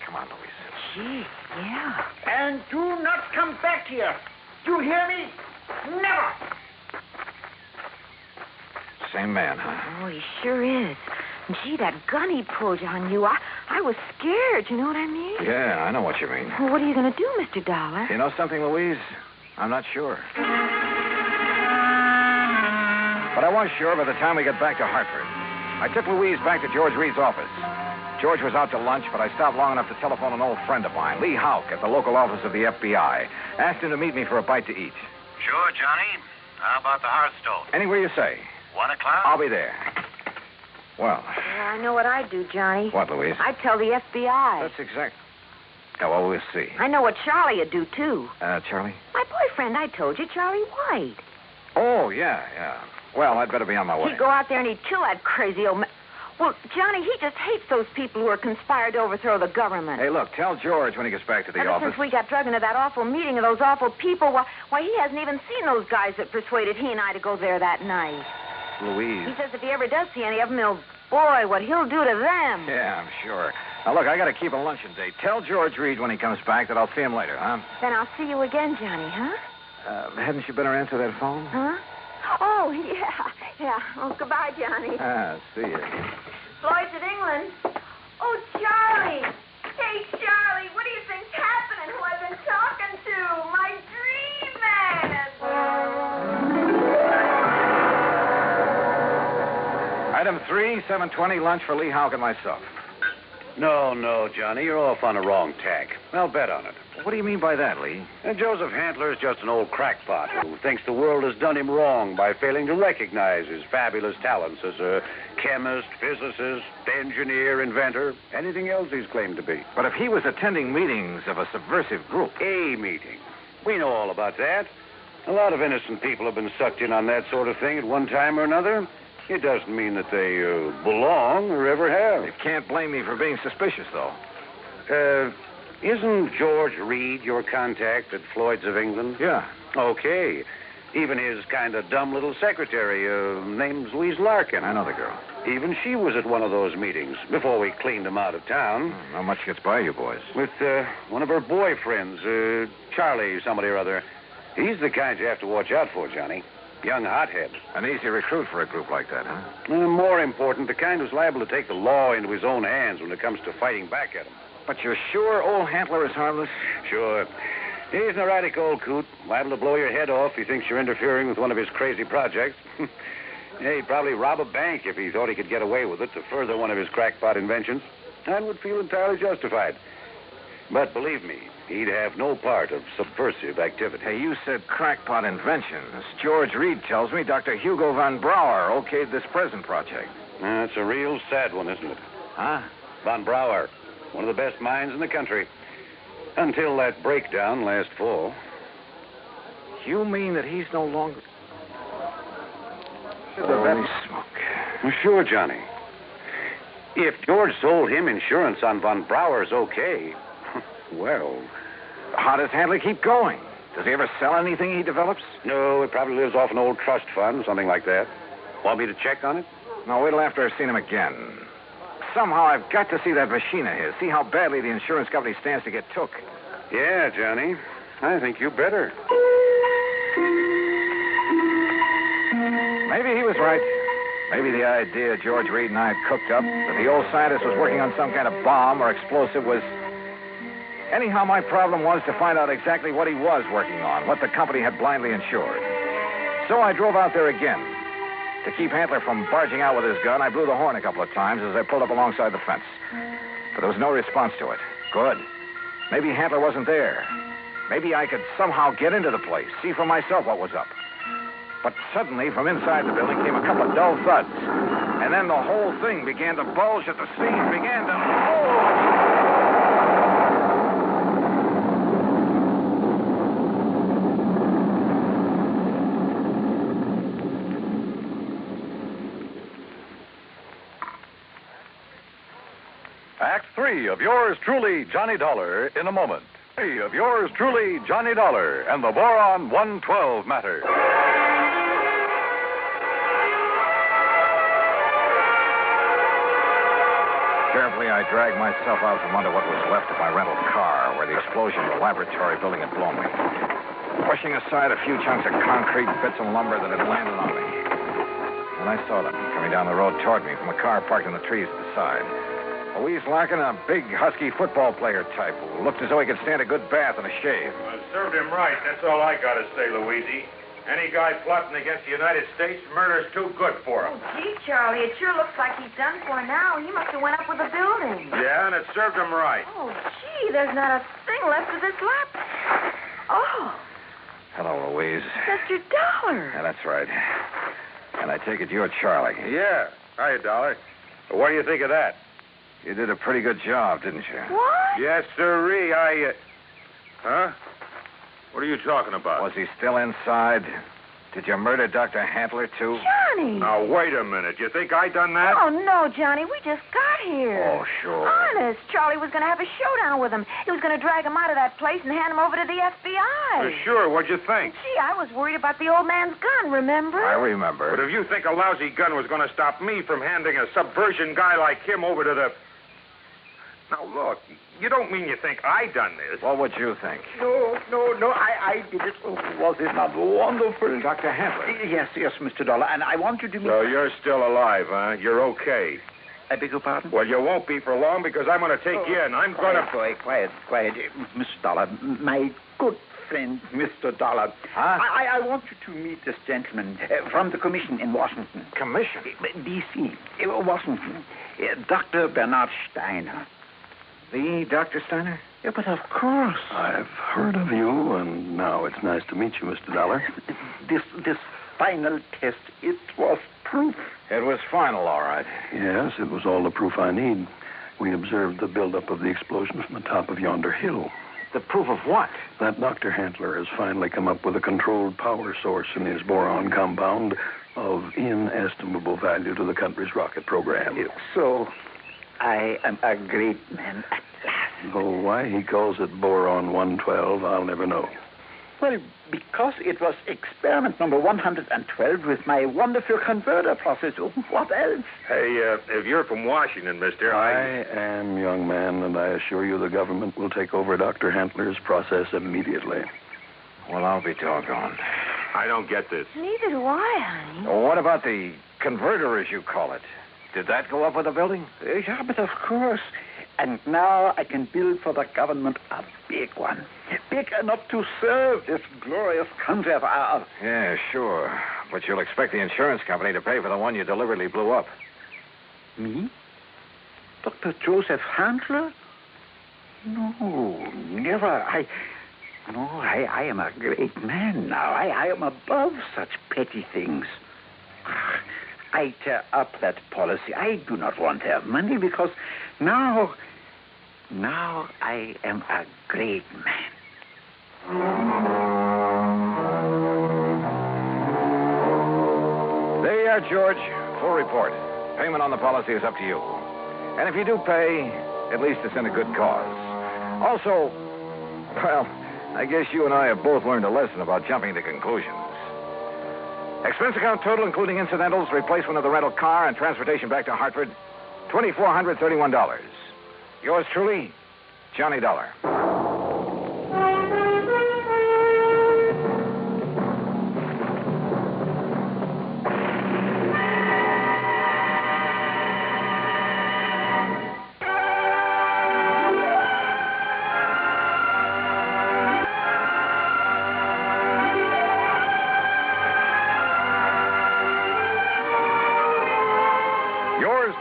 Come on, Louise. Gee, yeah. And do not come back here. Do you hear me? Never! Same man, huh? Oh, he sure is. Gee, that gun he pulled on you, I was scared, you know what I mean? Yeah, I know what you mean. Well, what are you going to do, Mr. Dollar? You know something, Louise? I'm not sure. But I was sure by the time we got back to Hartford. I took Louise back to George Reed's office. George was out to lunch, but I stopped long enough to telephone an old friend of mine, Lee Houck, at the local office of the FBI. Asked him to meet me for a bite to eat. Sure, Johnny. How about the Hearthstone? Anywhere you say. 1 o'clock? I'll be there. Well. Yeah, I know what I'd do, Johnny. What, Louise? I'd tell the FBI. That's exact. Yeah, well, we'll see. I know what Charlie would do, too. Charlie? My boyfriend, I told you, Charlie White. Oh, yeah. Well, I'd better be on my way. He'd go out there and he'd kill that crazy old man. Well, Johnny, he just hates those people who are conspired to overthrow the government. Hey, look, tell George when he gets back to the Ever office. since we got drugged into that awful meeting of those awful people, why, he hasn't even seen those guys that persuaded he and I to go there that night. Louise. He says if he ever does see any of them, boy, what he'll do to them. Yeah, I'm sure. Now, look, I got to keep a luncheon date. Tell George Reed when he comes back that I'll see him later, huh? Then I'll see you again, Johnny, huh? Hadn't you better answer that phone? Huh? Oh, yeah. Oh, goodbye, Johnny. See you. Floyd's at England. Oh, Charlie. Hey, Charlie, what do you think's happening? Who I've been talking to? My dream man. Item 3, 7:20, lunch for Lee Houck and myself. No, Johnny, you're off on the wrong tack. I'll bet on it. What do you mean by that, Lee? And Joseph Hantler is just an old crackpot who thinks the world has done him wrong by failing to recognize his fabulous talents as a chemist, physicist, engineer, inventor, anything else he's claimed to be. But if he was attending meetings of a subversive group... A meeting. We know all about that. A lot of innocent people have been sucked in on that sort of thing at one time or another. It doesn't mean that they belong or ever have. You can't blame me for being suspicious, though. Isn't George Reed your contact at Floyd's of England? Yeah. Okay. Even his kind of dumb little secretary, name's Louise Larkin. I know the girl. Even she was at one of those meetings before we cleaned him out of town. Not much gets by you boys. With one of her boyfriends, Charlie somebody or other. He's the kind you have to watch out for, Johnny. Young hothead. An easy recruit for a group like that, huh? More important, the kind who's liable to take the law into his own hands when it comes to fighting back at him. But you're sure old Hantler is harmless? Sure. He's an erratic old coot, liable to blow your head off if he thinks you're interfering with one of his crazy projects. Yeah, he'd probably rob a bank if he thought he could get away with it to further one of his crackpot inventions, and would feel entirely justified. But believe me, he'd have no part of subversive activity. Hey, you said crackpot inventions. George Reed tells me Dr. Hugo von Brauer okayed this present project. It's a real sad one, isn't it? Huh? Von Brauer, one of the best minds in the country. Until that breakdown last fall. You mean that he's no longer... The smoke. Well, sure, Johnny. If George sold him insurance on von Brauer's okay... Well, how does Hantler keep going? Does he ever sell anything he develops? No, he probably lives off an old trust fund, something like that. Want me to check on it? No, wait till after I've seen him again. Somehow I've got to see that machine of his, see how badly the insurance company stands to get took. Yeah, Johnny. I think you better. Maybe he was right. Maybe the idea George Reed and I had cooked up, that the old scientist was working on some kind of bomb or explosive, was... Anyhow, my problem was to find out exactly what he was working on, what the company had blindly insured. So I drove out there again. To keep Hantler from barging out with his gun, I blew the horn a couple of times as I pulled up alongside the fence. But there was no response to it. Good. Maybe Hantler wasn't there. Maybe I could somehow get into the place, see for myself what was up. But suddenly, from inside the building came a couple of dull thuds. And then the whole thing began to bulge at the seams, began to... Act 3 of yours truly, Johnny Dollar, in a moment. 3 of yours truly, Johnny Dollar, and the Boron 112 matter. Carefully, I dragged myself out from under what was left of my rental car, where the explosion of the laboratory building had blown me, pushing aside a few chunks of concrete, bits of lumber that had landed on me. And I saw them coming down the road toward me from a car parked in the trees at the side. Louise Larkin, a big, husky football player type who looked as though he could stand a good bath and a shave. Well, served him right. That's all I got to say, Louise. Any guy plotting against the United States, murder's too good for him. Oh, gee, Charlie, it sure looks like he's done for now. He must have went up with the building. Yeah, and it served him right. Oh, gee, there's not a thing left of this lap. Oh, Hello, Louise. Mr. Dollar. Yeah, that's right. And I take it you're Charlie. Yeah. Hiya, Dollar. What do you think of that? You did a pretty good job, didn't you? What? Yes, sirree. Huh? What are you talking about? Was he still inside? Did you murder Dr. Handler, too? Johnny! Now, wait a minute. You think I done that? Oh, no, Johnny. We just got here. Oh, sure. Honest. Charlie was going to have a showdown with him. He was going to drag him out of that place and hand him over to the FBI. Sure. What'd you think? Gee, I was worried about the old man's gun, remember? I remember. But if you think a lousy gun was going to stop me from handing a subversion guy like him over to the... Now, look, you don't mean you think I done this. What would you think? No, I did it. Oh, was it not wonderful? Dr. Handler. Yes, Mr. Dollar, and I want you to meet... So you're still alive, huh? You're okay. I beg your pardon? Well, you won't be for long because I'm going to take you in. I'm going to... Quiet. Mr. Dollar, my good friend, Mr. Dollar. Huh? I want you to meet this gentleman from the commission in Washington. Commission? D.C., Washington. Dr. Bernard Steiner. The Dr. Steiner? Yeah, but of course. I've heard of you, and now it's nice to meet you, Mr. Dollar. This final test, it was proof. It was final, all right. Yes, it was all the proof I need. We observed the buildup of the explosion from the top of yonder hill. The proof of what? That Dr. Handler has finally come up with a controlled power source in his boron compound of inestimable value to the country's rocket program. So, I am a great man at last. Though why he calls it Boron 112, I'll never know. Well, because it was experiment number 112 with my wonderful converter process. What else? Hey, if you're from Washington, mister, I am, young man, and I assure you the government will take over Dr. Handler's process immediately. Well, I'll be doggone. I don't get this. Neither do I, honey. Well, what about the converter, as you call it? Did that go up with the building? Yeah, but of course. And now I can build for the government a big one. Big enough to serve this glorious country of ours. Yeah, sure. But you'll expect the insurance company to pay for the one you deliberately blew up. Me? Dr. Joseph Handler? No, never. I am a great man now. I am above such petty things. I tear up that policy. I do not want their money because now I am a great man. There you are, George. Full report. Payment on the policy is up to you. And if you do pay, at least it's in a good cause. Also, well, I guess you and I have both learned a lesson about jumping to conclusions. Expense account total, including incidentals, replacement of the rental car, and transportation back to Hartford, $2,431. Yours truly, Johnny Dollar.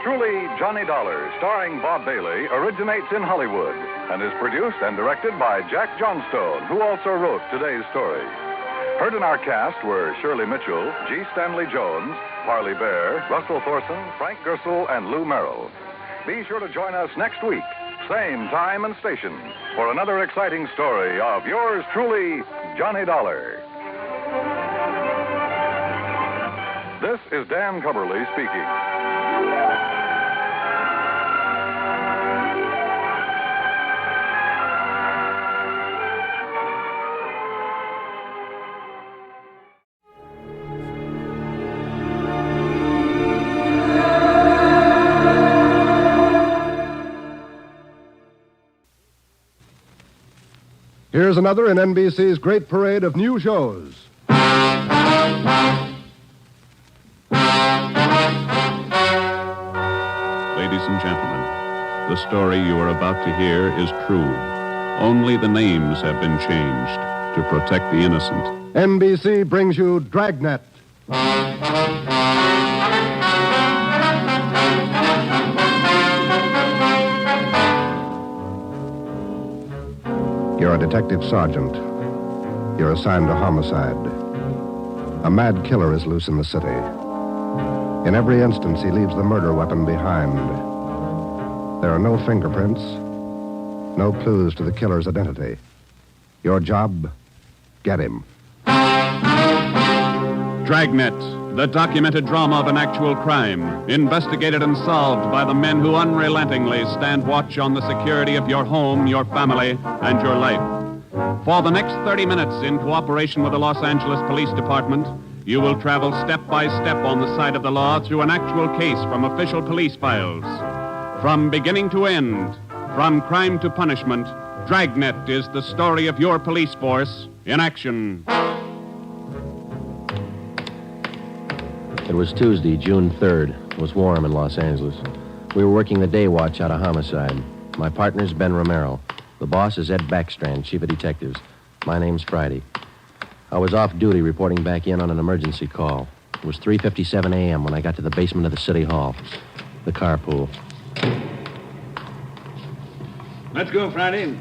Truly, Johnny Dollar, starring Bob Bailey, originates in Hollywood and is produced and directed by Jack Johnstone, who also wrote today's story. Heard in our cast were Shirley Mitchell, G. Stanley Jones, Parley Bear, Russell Thorson, Frank Gersel, and Lou Merrill. Be sure to join us next week, same time and station, for another exciting story of yours truly, Johnny Dollar. This is Dan Cumberly speaking. Here's another in NBC's great parade of new shows. Ladies and gentlemen, the story you are about to hear is true. Only the names have been changed to protect the innocent. NBC brings you Dragnet. You're a detective sergeant. You're assigned to homicide. A mad killer is loose in the city. In every instance, he leaves the murder weapon behind. There are no fingerprints, no clues to the killer's identity. Your job, get him. Dragnet, the documented drama of an actual crime, investigated and solved by the men who unrelentingly stand watch on the security of your home, your family, and your life. For the next 30 minutes, in cooperation with the Los Angeles Police Department, you will travel step by step on the side of the law through an actual case from official police files. From beginning to end, from crime to punishment, Dragnet is the story of your police force in action. It was Tuesday, June 3rd. It was warm in Los Angeles. We were working the day watch out of homicide. My partner's Ben Romero. The boss is Ed Backstrand, chief of detectives. My name's Friday. I was off duty reporting back in on an emergency call. It was 3:57 a.m. when I got to the basement of the city hall, the carpool. Let's go, Friday.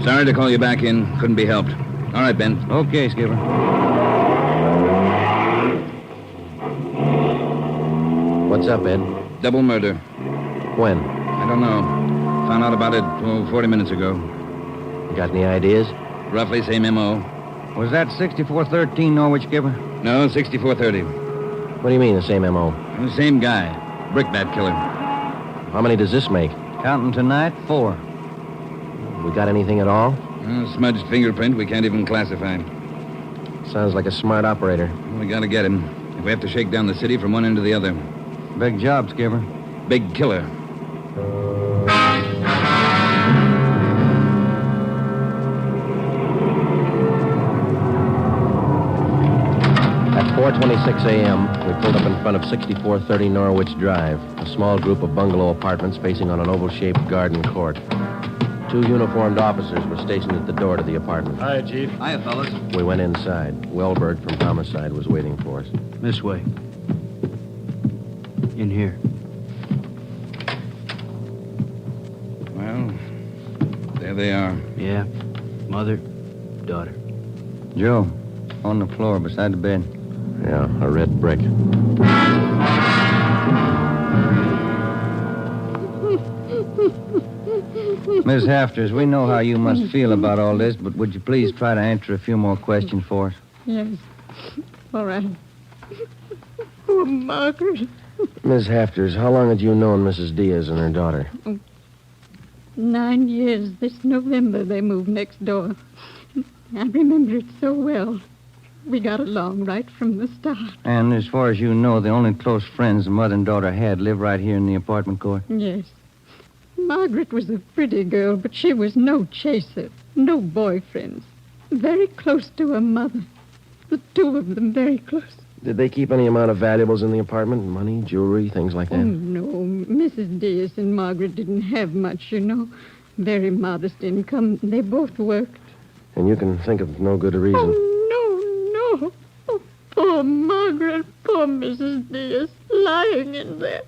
Sorry to call you back in. Couldn't be helped. All right, Ben. Okay, Skipper. What's up, Ed? Double murder. When? I don't know. Found out about it 40 minutes ago. Got any ideas? Roughly same M.O. Was that 6413 Norwich, Skipper? No, 6430. What do you mean, the same M.O.? The same guy. Brickbat killer. How many does this make? Counting tonight, 4. We got anything at all? Smudged fingerprint we can't even classify. Sounds like a smart operator. We gotta get him. If we have to shake down the city from one end to the other. Big job, Skipper. Big killer. At 4:26 a.m., we pulled up in front of 6430 Norwich Drive, a small group of bungalow apartments facing on an oval-shaped garden court. 2 uniformed officers were stationed at the door to the apartment. Hi, Chief. Hiya, fellas. We went inside. Wellberg from Homicide was waiting for us. This way. In here. Well, there they are. Yeah. Mother, daughter. Joe, on the floor beside the bed. Yeah, a red brick. Miss Hafters, we know how you must feel about all this, but would you please try to answer a few more questions for us? Yes. All right. Oh, Margaret. Miss Hafters, how long had you known Mrs. Diaz and her daughter? 9 years. This November they moved next door. I remember it so well. We got along right from the start. And as far as you know, the only close friends the mother and daughter had live right here in the apartment court? Yes. Margaret was a pretty girl, but she was no chaser, no boyfriends. Very close to her mother. The 2 of them very close. Did they keep any amount of valuables in the apartment? Money, jewelry, things like that? Oh, no. Mrs. Diaz and Margaret didn't have much, you know. Very modest income. They both worked. And you can think of no good reason. Oh, no. Oh, poor Margaret. Poor Mrs. Diaz. Lying in there.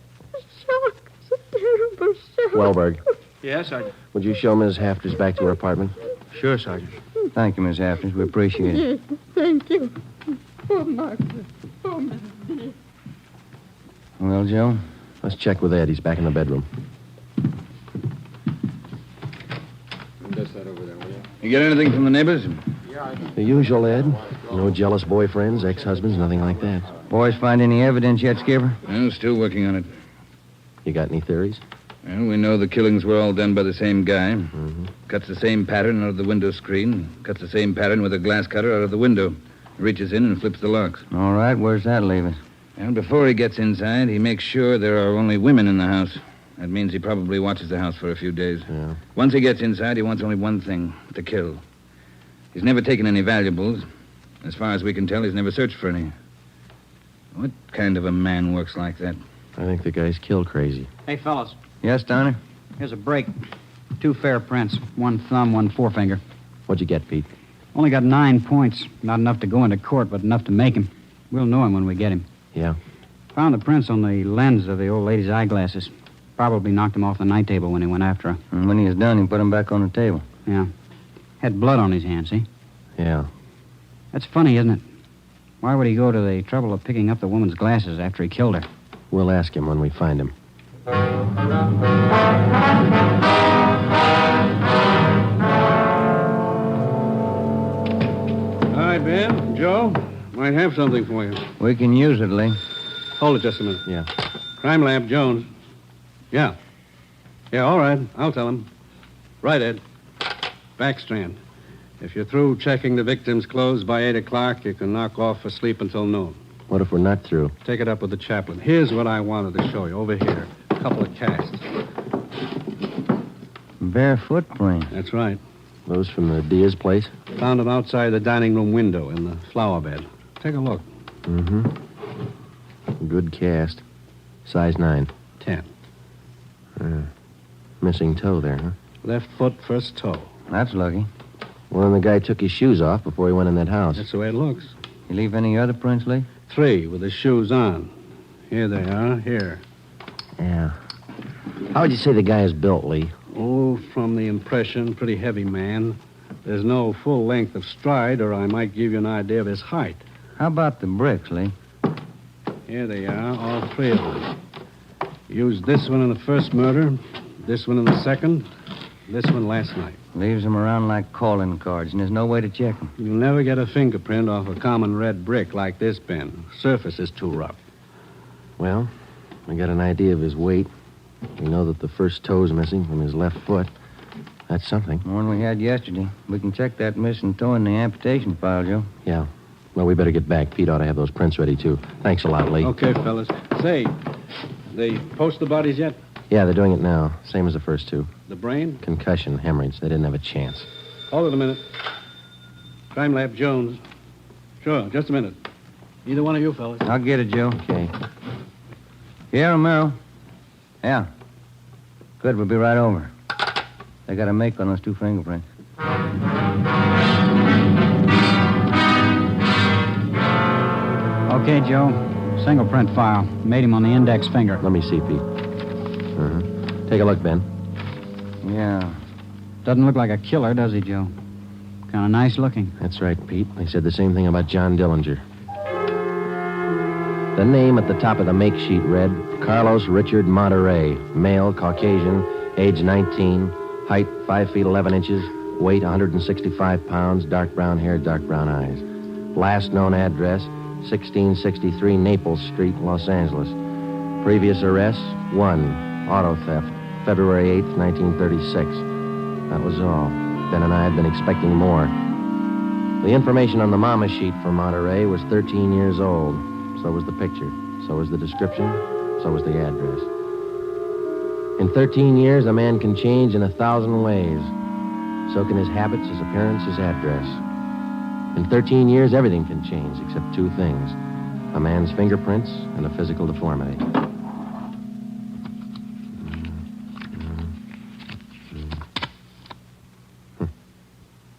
Shock. It's a terrible shock. Wellberg, Yes, Sergeant. Would you show Ms. Hafters back to her apartment? Sure, Sergeant. Thank you, Miss Hafters. We appreciate it. Yes, thank you. Poor Margaret. Poor Mrs. dear. Well, Joe? Let's check with Ed. He's back in the bedroom. Just that over there, will you? You get anything from the neighbors? The usual, Ed. No jealous boyfriends, ex-husbands, nothing like that. Boys find any evidence yet, Skipper? Well, still working on it. You got any theories? Well, we know the killings were all done by the same guy. Mm-hmm. Cuts the same pattern out of the window screen. Cuts the same pattern with a glass cutter out of the window. Reaches in and flips the locks. All right, where's that leave us? And before he gets inside, he makes sure there are only women in the house. That means he probably watches the house for a few days. Yeah. Once he gets inside, he wants only one thing, to kill. He's never taken any valuables. As far as we can tell, he's never searched for any. What kind of a man works like that? I think the guy's kill crazy. Hey, fellas. Yes, Donnie? Here's a break. 2 fair prints. 1 thumb, 1 forefinger. What'd you get, Pete? Only got 9 points. Not enough to go into court, but enough to make him. We'll know him when we get him. Yeah? Found the prints on the lens of the old lady's eyeglasses. Probably knocked him off the night table when he went after her. And when he was done, he put him back on the table. Yeah. Had blood on his hands, see? Yeah. That's funny, isn't it? Why would he go to the trouble of picking up the woman's glasses after he killed her? We'll ask him when we find him. All right, Ben. Joe, might have something for you. We can use it, Lee. Hold it just a minute. Yeah. Crime Lab, Jones. Yeah. Yeah, all right. I'll tell him. Right, Ed. Backstrand. If you're through checking the victim's clothes by 8 o'clock, you can knock off for sleep until noon. What if we're not through? Take it up with the chaplain. Here's what I wanted to show you. Over here. A couple of casts. Bare footprint. That's right. Those from the Diaz place? Found them outside the dining room window in the flower bed. Take a look. Mm-hmm. Good cast. Size 9. 10. Missing toe there, huh? Left foot, first toe. That's lucky. Well, then the guy took his shoes off before he went in that house. That's the way it looks. You leave any other prints, Lee? 3 with his shoes on. Here they are. Here. Yeah. How would you say the guy is built, Lee? Oh, from the impression, pretty heavy man. There's no full length of stride, or I might give you an idea of his height. How about the bricks, Lee? Here they are, all 3 of them. Used this one in the first murder, this one in the second, this one last night. Leaves them around like calling cards, and there's no way to check them. You'll never get a fingerprint off a common red brick like this, Ben. Surface is too rough. Well, we got an idea of his weight. We know that the first toe's missing from his left foot. That's something. The one we had yesterday. We can check that missing toe in the amputation file, Joe. Yeah. Well, we better get back. Pete ought to have those prints ready, too. Thanks a lot, Lee. Okay, fellas. Say, they post the bodies yet? Yeah, they're doing it now. Same as the first 2. The brain? Concussion, hemorrhage. They didn't have a chance. Hold it a minute. Crime Lab Jones. Sure, just a minute. Either one of you fellas. I'll get it, Joe. Okay. Yeah, Romero. Yeah. Good, we'll be right over. They got a make on those 2 fingerprints. Okay, Joe. Single print file. Made him on the index finger. Let me see, Pete. Take a look, Ben. Yeah. Doesn't look like a killer, does he, Joe? Kind of nice looking. That's right, Pete. They said the same thing about John Dillinger. The name at the top of the make sheet read, Carlos Richard Monterey, male, Caucasian, age 19, height 5 feet 11 inches, weight 165 pounds, dark brown hair, dark brown eyes. Last known address, 1663 Naples Street, Los Angeles. Previous arrests, 1, auto theft, February 8th, 1936. That was all. Ben and I had been expecting more. The information on the mama sheet for Monterey was 13 years old. So was the picture. So was the description. So was the address. In 13 years, a man can change in 1,000 ways. So can his habits, his appearance, his address. In 13 years, everything can change except 2 things. A man's fingerprints and a physical deformity.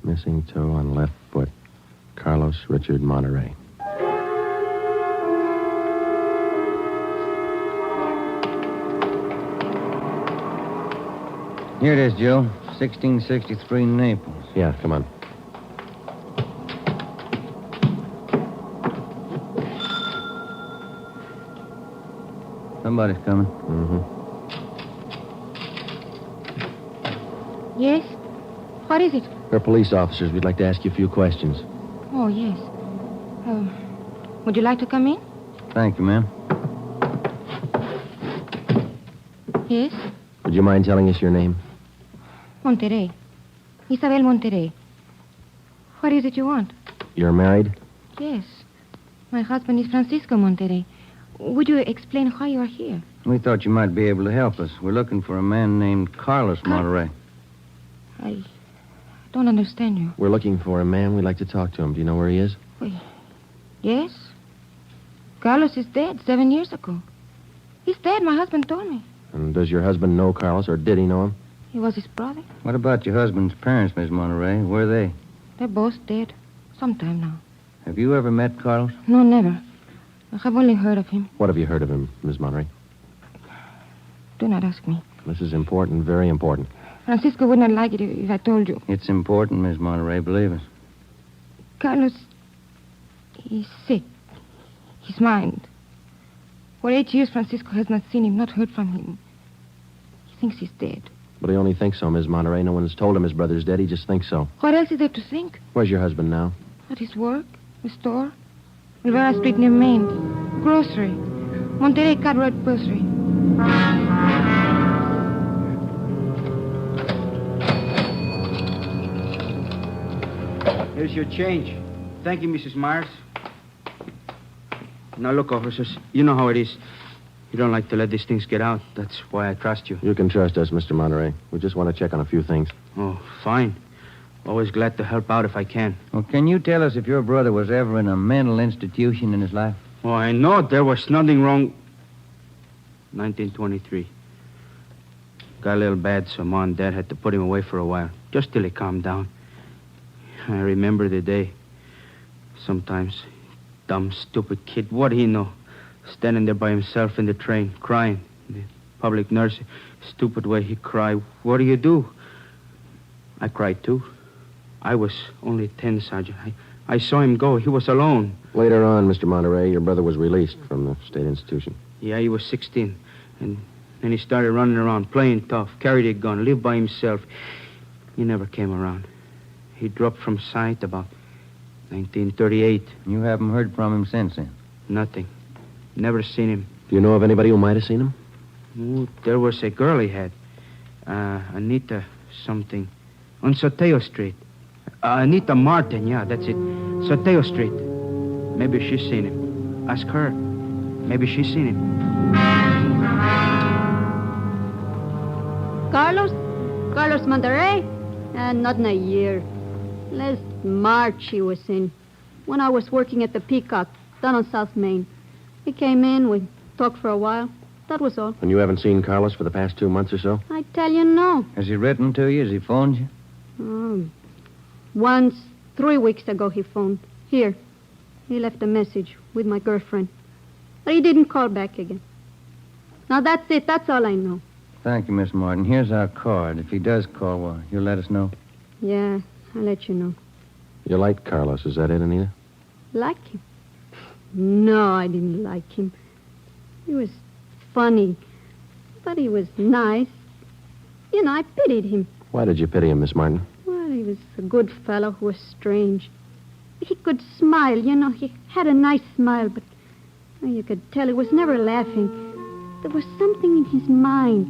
Missing toe on left foot. Carlos Richard Monterey. Here it is, Joe. 1663 Naples. Yeah, come on. Somebody's coming. Mm-hmm. Yes? What is it? We're police officers. We'd like to ask you a few questions. Oh, yes. Would you like to come in? Thank you, ma'am. Yes? Would you mind telling us your name? Monterrey. Isabel Monterrey. What is it you want? You're married? Yes. My husband is Francisco Monterrey. Would you explain why you are here? We thought you might be able to help us. We're looking for a man named Carlos Monterrey. I don't understand you. We're looking for a man. We'd like to talk to him. Do you know where he is? Yes. Carlos is dead 7 years ago. He's dead, my husband told me. And does your husband know Carlos, or did he know him? He was his brother. What about your husband's parents, Miss Monterey? Where are they? They're both dead. Some time now. Have you ever met Carlos? No, never. I have only heard of him. What have you heard of him, Miss Monterey? Do not ask me. This is important, very important. Francisco would not like it if I told you. It's important, Miss Monterey, believe us. Carlos, he's sick. His mind. For 8 years, Francisco has not seen him, not heard from him. He thinks he's dead. But he only thinks so, Miss Monterey. No one's told him his brother's dead. He just thinks so. What else is there to think? Where's your husband now? At his work, the store, Rivera Street near Main, grocery, Monterrey Card Road grocery. Here's your change. Thank you, Mrs. Myers. Now, look, officers, you know how it is. You don't like to let these things get out. That's why I trust you. You can trust us, Mr. Monterey. We just want to check on a few things. Oh, fine. Always glad to help out if I can. Well, can you tell us if your brother was ever in a mental institution in his life? Oh, I know there was nothing wrong. 1923. Got a little bad, so Mom and Dad had to put him away for a while, just till he calmed down. I remember the day. Sometimes, dumb, stupid kid, what do he know? Standing there by himself in the train, crying. The public nurse, stupid way he cried. What do you do? I cried, too. I was only 10, Sergeant. I saw him go. He was alone. Later on, Mr. Monterey, your brother was released from the state institution. Yeah, he was 16. And then he started running around, playing tough, carried a gun, lived by himself. He never came around. He dropped from sight about 1938. You haven't heard from him since then? Nothing. Never seen him. Do you know of anybody who might have seen him? Oh, there was a girl he had. Anita something. On Soteo Street. Anita Martin, yeah, that's it. Soteo Street. Maybe she's seen him. Ask her. Maybe she's seen him. Carlos Monterrey? Not in a year. Last March he was in. When I was working at the Peacock, down on South Main. He came in, we talked for a while. That was all. And you haven't seen Carlos for the past 2 months or so? I tell you, no. Has he written to you? Has he phoned you? Once, 3 weeks ago, he phoned. Here. He left a message with my girlfriend. But he didn't call back again. Now, that's it. That's all I know. Thank you, Miss Martin. Here's our card. If he does call, well, you'll let us know. Yeah, I'll let you know. You liked Carlos, is that it, Anita? Like him? No, I didn't like him. He was funny, but he was nice. You know, I pitied him. Why did you pity him, Miss Martin? Well, he was a good fellow who was strange. He could smile, you know. He had a nice smile, but you could tell he was never laughing. There was something in his mind.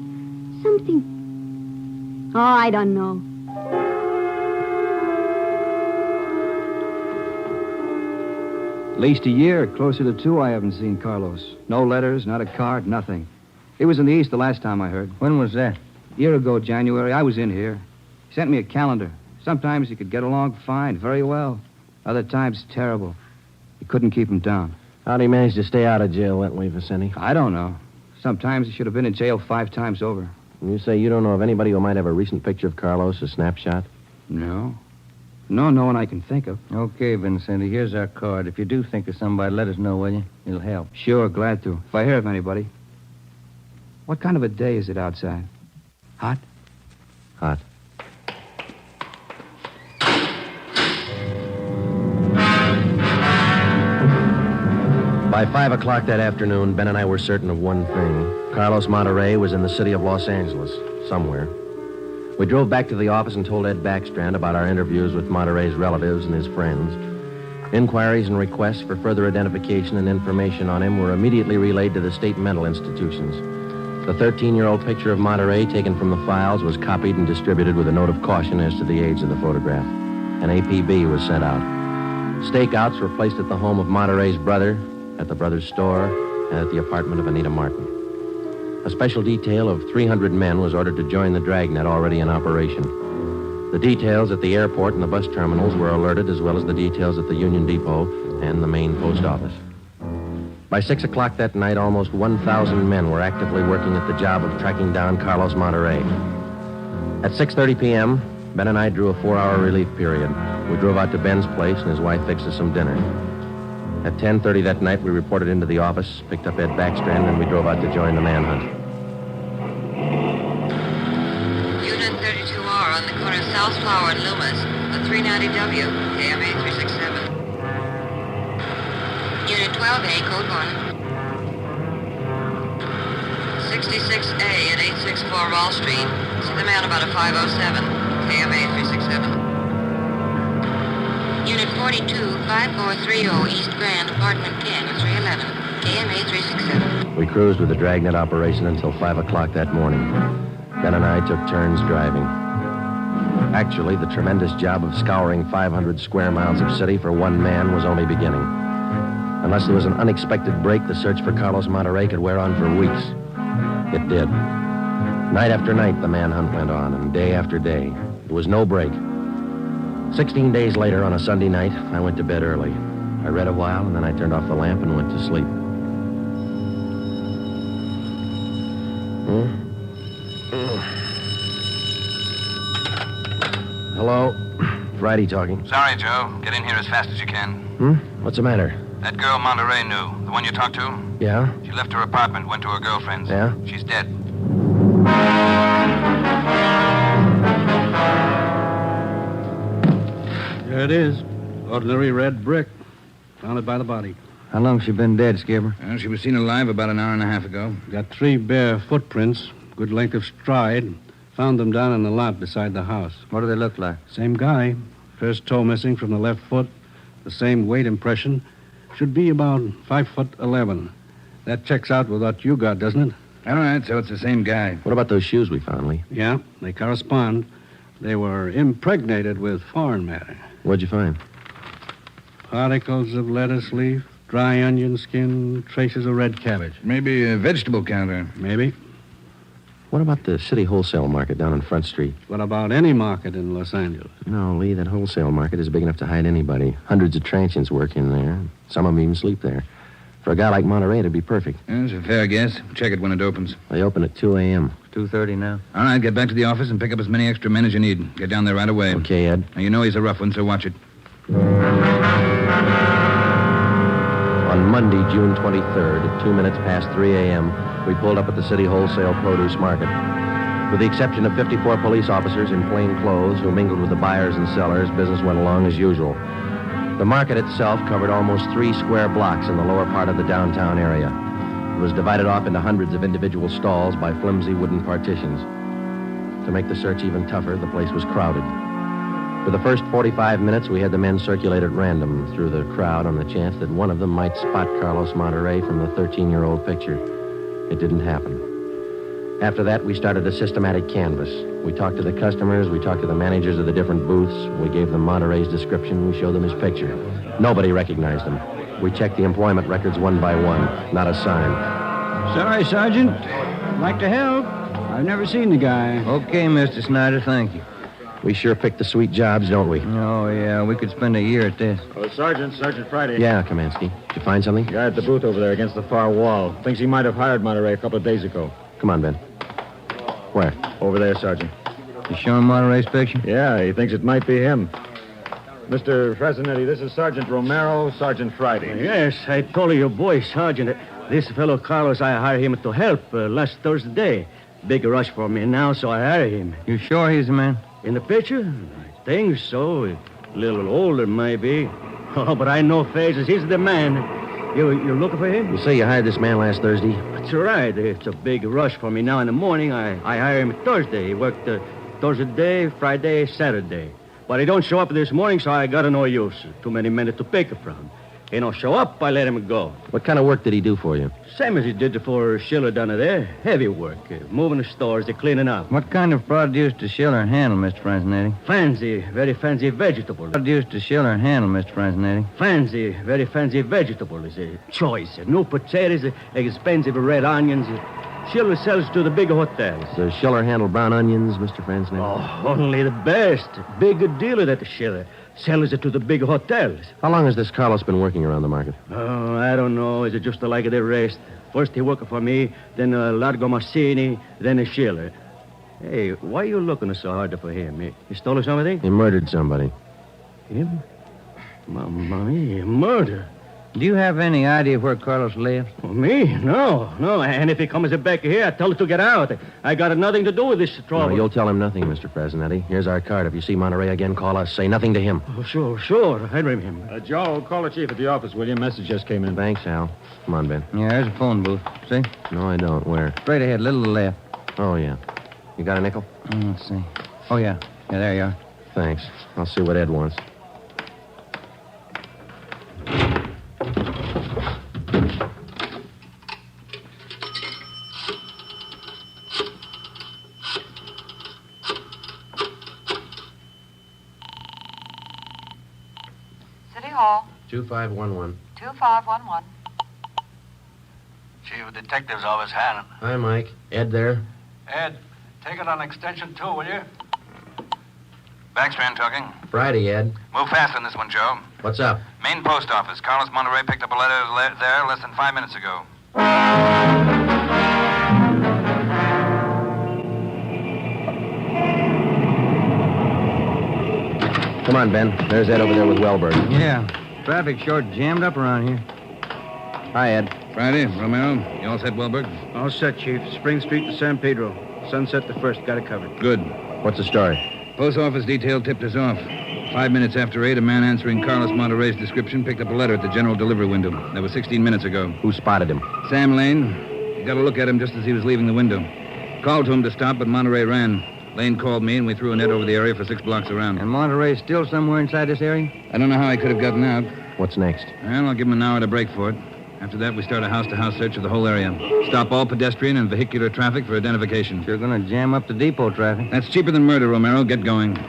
Something... Oh, I don't know. At least a year, closer to 2, I haven't seen Carlos. No letters, not a card, nothing. He was in the East the last time I heard. When was that? A year ago, January. I was in here. He sent me a calendar. Sometimes he could get along fine, very well. Other times, terrible. You couldn't keep him down. How'd he manage to stay out of jail that way, Vicente? I don't know. Sometimes he should have been in jail 5 times over. And you say you don't know of anybody who might have a recent picture of Carlos, a snapshot? No. No one I can think of. Okay, Vincenti, here's our card. If you do think of somebody, let us know, will you? It'll help. Sure, glad to. If I hear of anybody. What kind of a day is it outside? Hot? Hot. By 5 o'clock that afternoon, Ben and I were certain of one thing. Carlos Monterey was in the city of Los Angeles, somewhere. We drove back to the office and told Ed Backstrand about our interviews with Monterey's relatives and his friends. Inquiries and requests for further identification and information on him were immediately relayed to the state mental institutions. The 13-year-old picture of Monterey taken from the files was copied and distributed with a note of caution as to the age of the photograph. An APB was sent out. Stakeouts were placed at the home of Monterey's brother, at the brother's store, and at the apartment of Anita Martin. A special detail of 300 men was ordered to join the Dragnet already in operation. The details at the airport and the bus terminals were alerted, as well as the details at the Union Depot and the main post office. By 6 o'clock that night, almost 1,000 men were actively working at the job of tracking down Carlos Monterey. At 6:30 p.m., Ben and I drew a 4-hour relief period. We drove out to Ben's place, and his wife fixed us some dinner. At 10:30 that night, we reported into the office, picked up Ed Backstrand, and we drove out to join the manhunt. Unit 32R on the corner of South Flower and Loomis, the 390W, KMA 367. Unit 12A, code 1. 66A at 864 Wall Street. See the man about a 507, KMA 367. Unit 42, 5430 East Grand, Apartment 10, 311, KMA 367. We cruised with the Dragnet operation until 5 o'clock that morning. Ben and I took turns driving. Actually, the tremendous job of scouring 500 square miles of city for one man was only beginning. Unless there was an unexpected break, the search for Carlos Monterey could wear on for weeks. It did. Night after night, the manhunt went on, and day after day. There was no break. 16 days later, on a Sunday night, I went to bed early. I read a while, and then I turned off the lamp and went to sleep. Hello? Friday talking. Sorry, Joe. Get in here as fast as you can. What's the matter? That girl Monterey knew, the one you talked to, Yeah? she left her apartment, went to her girlfriend's. Yeah? She's dead. There it is. Ordinary red brick. Found it by the body. How long she been dead, Skipper? Well, she was seen alive about an hour and a half ago. Got 3 bare footprints, good length of stride. Found them down in the lot beside the house. What do they look like? Same guy. First toe missing from the left foot. The same weight impression. Should be about 5'11". That checks out with what you got, doesn't it? All right, so it's the same guy. What about those shoes we found, Lee? Yeah, they correspond. They were impregnated with foreign matter. What'd you find? Particles of lettuce leaf, dry onion skin, traces of red cabbage. Maybe a vegetable counter. Maybe. What about the city wholesale market down on Front Street? What about any market in Los Angeles? No, Lee, that wholesale market is big enough to hide anybody. Hundreds of transients work in there. Some of them even sleep there. For a guy like Monterey, it'd be perfect. That's a fair guess. Check it when it opens. They open at 2 a.m. 2:30 now. All right, get back to the office and pick up as many extra men as you need. Get down there right away. Okay, Ed. Now, you know he's a rough one, so watch it. On Monday, June 23rd, at 2 minutes past 3 a.m., we pulled up at the city wholesale produce market. With the exception of 54 police officers in plain clothes who mingled with the buyers and sellers, business went along as usual. The market itself covered almost 3 square blocks in the lower part of the downtown area. It was divided off into hundreds of individual stalls by flimsy wooden partitions. To make the search even tougher, the place was crowded. For the first 45 minutes, we had the men circulate at random through the crowd on the chance that one of them might spot Carlos Monterey from the 13-year-old picture. It didn't happen. After that, we started a systematic canvass. We talked to the customers, we talked to the managers of the different booths, we gave them Monterey's description, we showed them his picture. Nobody recognized him. We checked the employment records one by one. Not a sign. Sorry, Sergeant. I'd like to help. I've never seen the guy. Okay, Mr. Snyder, thank you. We sure pick the sweet jobs, don't we? Oh, yeah, we could spend a year at this. Oh, Sergeant Friday. Yeah, Kamansky. Did you find something? Guy at the booth over there against the far wall. Thinks he might have hired Monterey a couple of days ago. Come on, Ben. Where? Over there, Sergeant. You showing Monterey's picture? Yeah, he thinks it might be him. Mr. Fresnetti, this is Sergeant Romero, Sergeant Friday. Yes, I told your boy, Sergeant. This fellow Carlos, I hired him to help last Thursday. big rush for me now, so I hire him. You sure he's the man? In the picture? I think so. A little older, maybe. Oh, but I know faces. He's the man. You're looking for him? You say you hired this man last Thursday? That's right. It's a big rush for me now in the morning. I hire him Thursday. He worked Thursday, Friday, Saturday. But he don't show up this morning, so I got no use. Too many men to pick from. He don't show up, I let him go. What kind of work did he do for you? Same as he did for Schiller down there. Heavy work. Moving the stores, cleaning up. What kind of produce does Schiller handle, Mr. Franzenetti? Fancy, very fancy vegetable. Produce does Schiller handle, Mr. Franzenetti? Fancy, very fancy vegetable. Is a choice. New potatoes, expensive red onions. Schiller sells to the big hotels. Does Schiller handle brown onions, Mr. Franzenetti? Oh, only the best. Big dealer that Schiller. Sells it to the big hotels. How long has this Carlos been working around the market? Oh, I don't know. Is it just like the rest? First he worked for me, then Largo Massini, then a Schiller. Hey, why are you looking so hard for him? He stole something? He murdered somebody. Him? Mamma mia, murder. Do you have any idea where Carlos lives? Oh, me? No. And if he comes back here, I tell him to get out. I got nothing to do with this trouble. No, you'll tell him nothing, Mr. Franzenetti. Here's our card. If you see Monterey again, call us. Say nothing to him. Oh, sure. I remember. Joe, call the chief at the office, will you? Message just came in. Thanks, Hal. Come on, Ben. Yeah, there's a phone booth. See? No, I don't. Where? Straight ahead, little to the left. Oh, yeah. You got a nickel? Let's see. Oh, yeah. Yeah, there you are. Thanks. I'll see what Ed wants. City Hall. 2511. 2511. Chief of Detectives Office, Hannon. Hi, Mike. Ed there? Ed, take it on extension 2, will you? Backstrand talking. Friday, Ed. Move fast on this one, Joe. What's up? Main post office. Carlos Monterey picked up a letter there less than 5 minutes ago. Come on, Ben. There's Ed over there with Wellberg. Yeah. Traffic short jammed up around here. Hi, Ed. Friday, Romero. You all set, Wellberg? All set, Chief. Spring Street to San Pedro. Sunset the first. Got it covered. Good. What's the story? Post office detail tipped us off. 5 minutes after 8, a man answering Carlos Monterey's description picked up a letter at the general delivery window. That was 16 minutes ago. Who spotted him? Sam Lane. He got a look at him just as he was leaving the window. Called to him to stop, but Monterey ran. Lane called me, and we threw a net over the area for 6 blocks around. And Monterey's still somewhere inside this area? I don't know how he could have gotten out. What's next? Well, I'll give him an hour to break for it. After that, we start a house-to-house search of the whole area. Stop all pedestrian and vehicular traffic for identification. You're going to jam up the depot traffic. That's cheaper than murder, Romero. Get going. The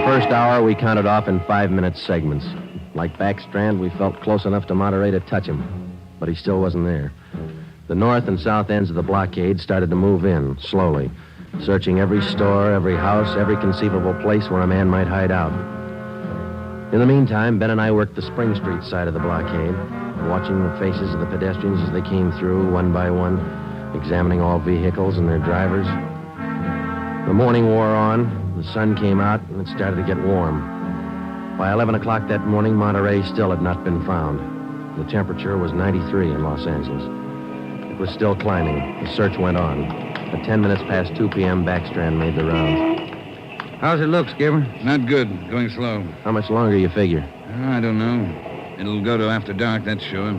first hour we counted off in 5-minute segments. Like Backstrand, we felt close enough to Monterey to touch him. But he still wasn't there. The north and south ends of the blockade started to move in, slowly, searching every store, every house, every conceivable place where a man might hide out. In the meantime, Ben and I worked the Spring Street side of the blockade, watching the faces of the pedestrians as they came through one by one, examining all vehicles and their drivers. The morning wore on, the sun came out, and it started to get warm. By 11 o'clock that morning, Monterey still had not been found. The temperature was 93 in Los Angeles. It was still climbing. The search went on. At 10 minutes past 2 p.m., Backstrand made the rounds. How's it look, Skipper? Not good. Going slow. How much longer you figure? I don't know. It'll go to after dark, that's sure.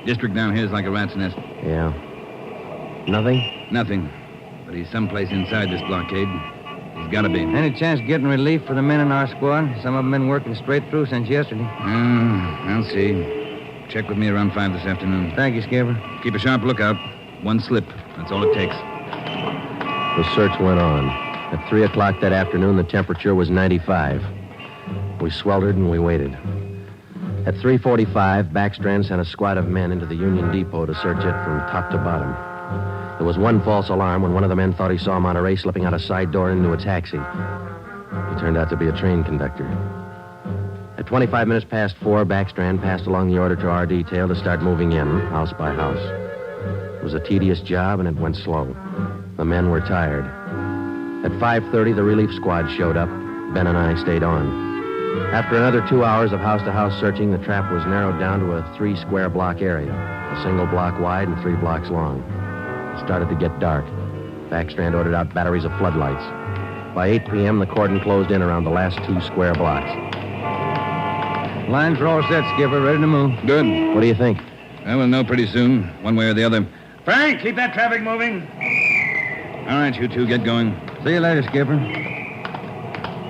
District down here is like a rat's nest. Yeah. Nothing? Nothing. But he's someplace inside this blockade. He's got to be. Any chance getting relief for the men in our squad? Some of them been working straight through since yesterday. I'll see. Check with me around 5 this afternoon. Thank you, Skipper. Keep a sharp lookout. One slip. That's all it takes. The search went on. At 3 o'clock that afternoon, the temperature was 95. We sweltered and we waited. At 3:45, Backstrand sent a squad of men into the Union Depot to search it from top to bottom. There was one false alarm when one of the men thought he saw Monterey slipping out a side door into a taxi. He turned out to be a train conductor. At 25 minutes past 4, Backstrand passed along the order to our detail to start moving in, house by house. It was a tedious job, and it went slow. The men were tired. At 5:30, the relief squad showed up. Ben and I stayed on. After another 2 hours of house-to-house searching, the trap was narrowed down to a 3-square block area, a single block wide and 3 blocks long. It started to get dark. Backstrand ordered out batteries of floodlights. By 8 p.m., the cordon closed in around the last 2 square blocks. Lines are all set, Skipper. Ready to move. Good. What do you think? I will know pretty soon, one way or the other. Frank, keep that traffic moving. All right, you two, get going. See you later, Skipper.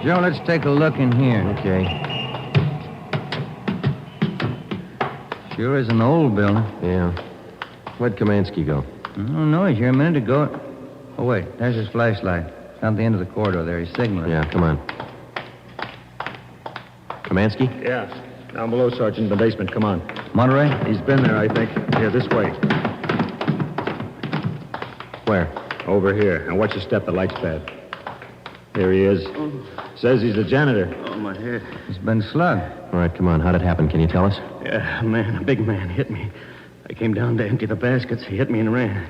Joe, let's take a look in here. Okay. Sure is an old building. Yeah. Where'd Kamansky go? I don't know. He's here a minute ago. Oh, wait. There's his flashlight. It's down at the end of the corridor there. He's signaling. Yeah, come on. Kamansky? Yeah. Down below, Sergeant, in the basement. Come on. Monterey? He's been there, I think. Here, this way. Where? Over here. Now, watch your step. The light's bad. Here he is. Says he's the janitor. Oh, my head. He's been slugged. All right, come on. How'd it happen? Can you tell us? Yeah, a big man hit me. I came down to empty the baskets. He hit me and ran.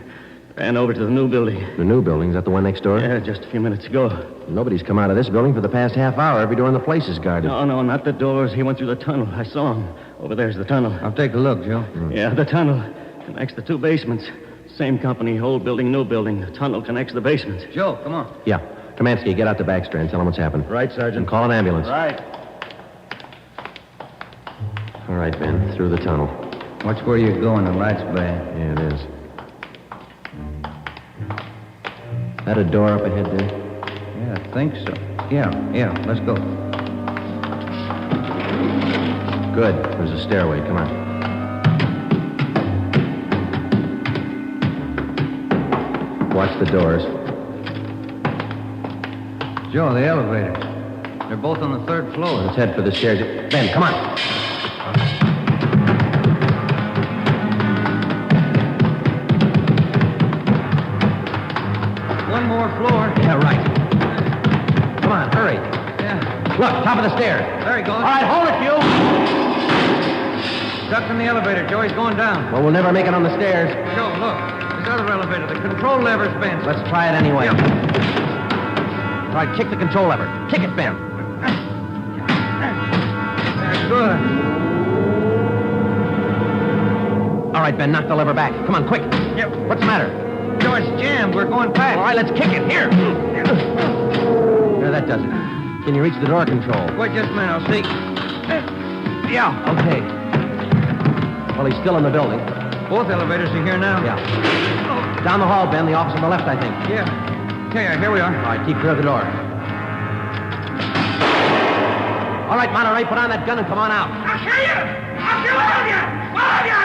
Ran over to the new building. The new building? Is that the one next door? Yeah, just a few minutes ago. Nobody's come out of this building for the past half hour. Every door in the place is guarded. No, not the doors. He went through the tunnel. I saw him. Over there's the tunnel. I'll take a look, Joe. Yeah, the tunnel connects the 2 basements. Same company, old building, new building. The tunnel connects the basements. Joe, come on. Yeah. Kamansky, get out the backstrand. Tell him what's happened. Right, Sergeant. And call an ambulance. Right. All right, Ben. Through the tunnel. Watch where you're going. The light's bad. Yeah, it is. That a door up ahead there? Yeah, I think so. Yeah. Let's go. Good. There's a stairway. Come on. Watch the doors. Joe, the elevators. They're both on the 3rd floor. Let's head for the stairs. Ben, come on. One more floor. Yeah, right. Come on, hurry. Yeah. Look, top of the stairs. There he goes. All right, hold it, you. Stuck in the elevator, Joe. He's going down. Well, we'll never make it on the stairs. Joe, look. This other elevator. The control lever's bent. Let's try it anyway. Yeah. All right, kick the control lever. Kick it, Ben. Good. All right, Ben, knock the lever back. Come on, quick. Yep. What's the matter? Joe, it's jammed. We're going past. All right, let's kick it. Here. There, that does it. Can you reach the door control? Wait just a minute. I'll see. Yeah. Okay. Well, he's still in the building. Both elevators are here now. Yeah. Down the hall, Ben. The office on the left, I think. Yeah. Okay, here we are. All right, keep clear of the door. All right, Monterey, put on that gun and come on out. I'll kill you! I'll kill all of you! All of you!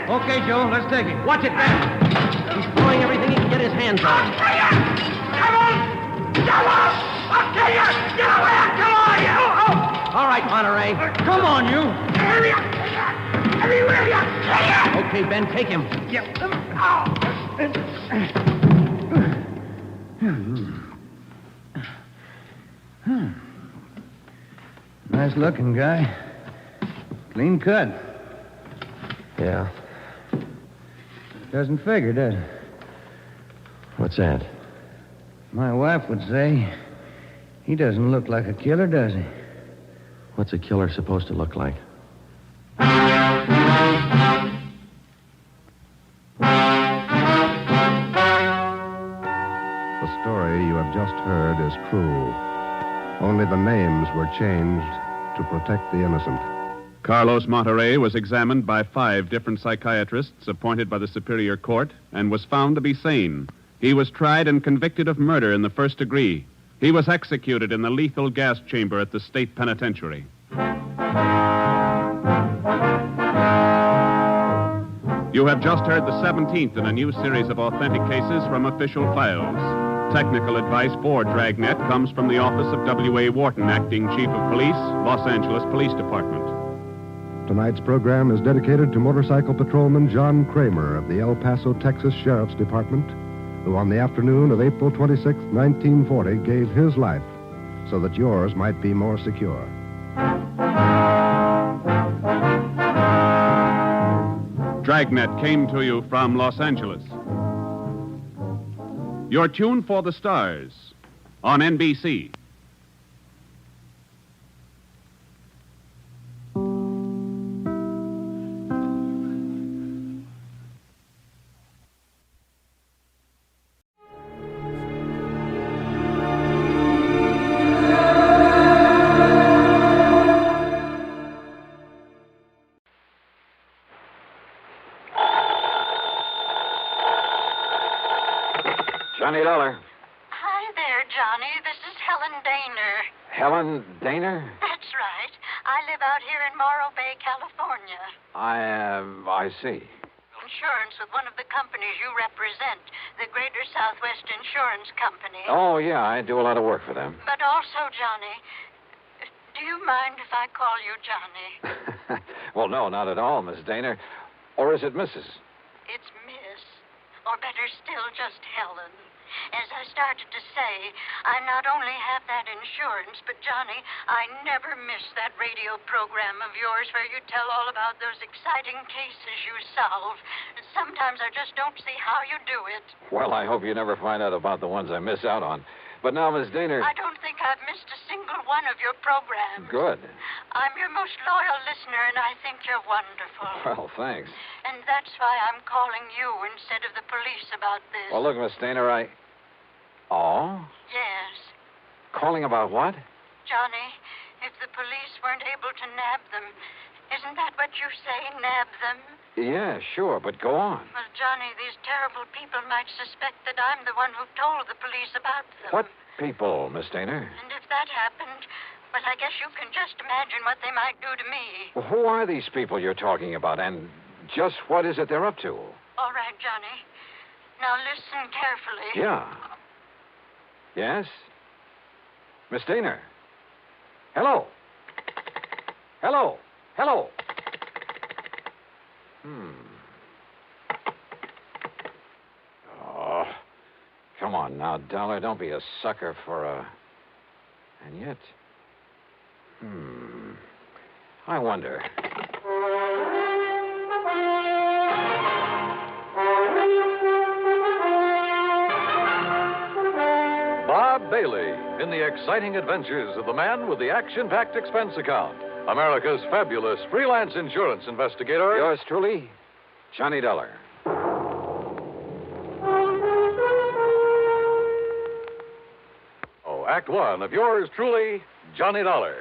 Okay, Joe, let's take it. Watch it, Ben. He's throwing everything he can get his hands on. I'll kill you! Devil! Devil! I'll kill you! Get away! I'll kill all of you! All right, Monterey. Come on, you. Everywhere you kill you! Okay, Ben, take him. Yep. Nice looking guy. Clean cut. Yeah. Doesn't figure, does it? What's that? My wife would say he doesn't look like a killer, does he? What's a killer supposed to look like? The story you have just heard is true. Only the names were changed to protect the innocent. Carlos Monterey was examined by 5 different psychiatrists appointed by the Superior Court and was found to be sane. He was tried and convicted of murder in the 1st degree. He was executed in the lethal gas chamber at the state penitentiary. You have just heard the 17th in a new series of authentic cases from official files. Technical advice for Dragnet comes from the office of W.A. Wharton, Acting Chief of Police, Los Angeles Police Department. Tonight's program is dedicated to motorcycle patrolman John Kramer of the El Paso, Texas Sheriff's Department, who on the afternoon of April 26, 1940, gave his life so that yours might be more secure. Dragnet came to you from Los Angeles. Your tune for the stars on NBC. Johnny Dollar. Hi there, Johnny. This is Helen Daner. Helen Daner? That's right. I live out here in Morro Bay, California. I see. Insurance with one of the companies you represent, the Greater Southwest Insurance Company. Oh, yeah, I do a lot of work for them. But also, Johnny, do you mind if I call you Johnny? Well, no, not at all, Miss Daner. Or is it Mrs.? It's Miss. Or better still, just Helen. As I started to say, I not only have that insurance, but, Johnny, I never miss that radio program of yours where you tell all about those exciting cases you solve. Sometimes I just don't see how you do it. Well, I hope you never find out about the ones I miss out on. But now, Miss Daner... I don't think I've missed a single one of your programs. Good. I'm your most loyal listener, and I think you're wonderful. Well, thanks. And that's why I'm calling you instead of the police about this. Well, look, Miss Daner, Oh? Yes. Calling about what? Johnny, if the police weren't able to nab them, isn't that what you say, nab them? Yeah, sure, but go on. Well, Johnny, these terrible people might suspect that I'm the one who told the police about them. What people, Miss Daner? And if that happened, well, I guess you can just imagine what they might do to me. Well, who are these people you're talking about, and just what is it they're up to? All right, Johnny. Now listen carefully. Yeah. Yes? Miss Daner? Hello? Hello? Hello? Oh, come on now, Dollar. Don't be a sucker for a... And yet... I wonder... Bob Bailey in the exciting adventures of the man with the action-packed expense account. America's fabulous freelance insurance investigator. Yours truly, Johnny Dollar. Oh, Act One of yours truly, Johnny Dollar.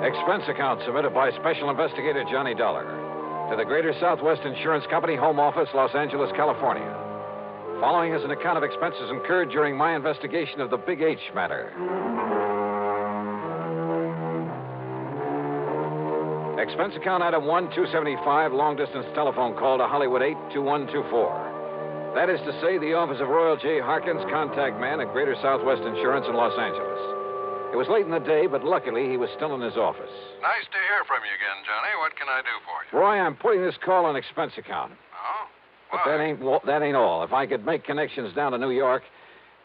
Expense account submitted by Special Investigator Johnny Dollar to the Greater Southwest Insurance Company, Home Office, Los Angeles, California. Following is an account of expenses incurred during my investigation of the Big H matter. Expense account item 1275, long-distance telephone call to Hollywood 82124. That is to say, the office of Royal J. Harkins, contact man at Greater Southwest Insurance in Los Angeles. It was late in the day, but luckily he was still in his office. Nice to hear from you again, Johnny. What can I do for you? Roy, I'm putting this call on expense account. Oh? But that ain't all. If I could make connections down to New York,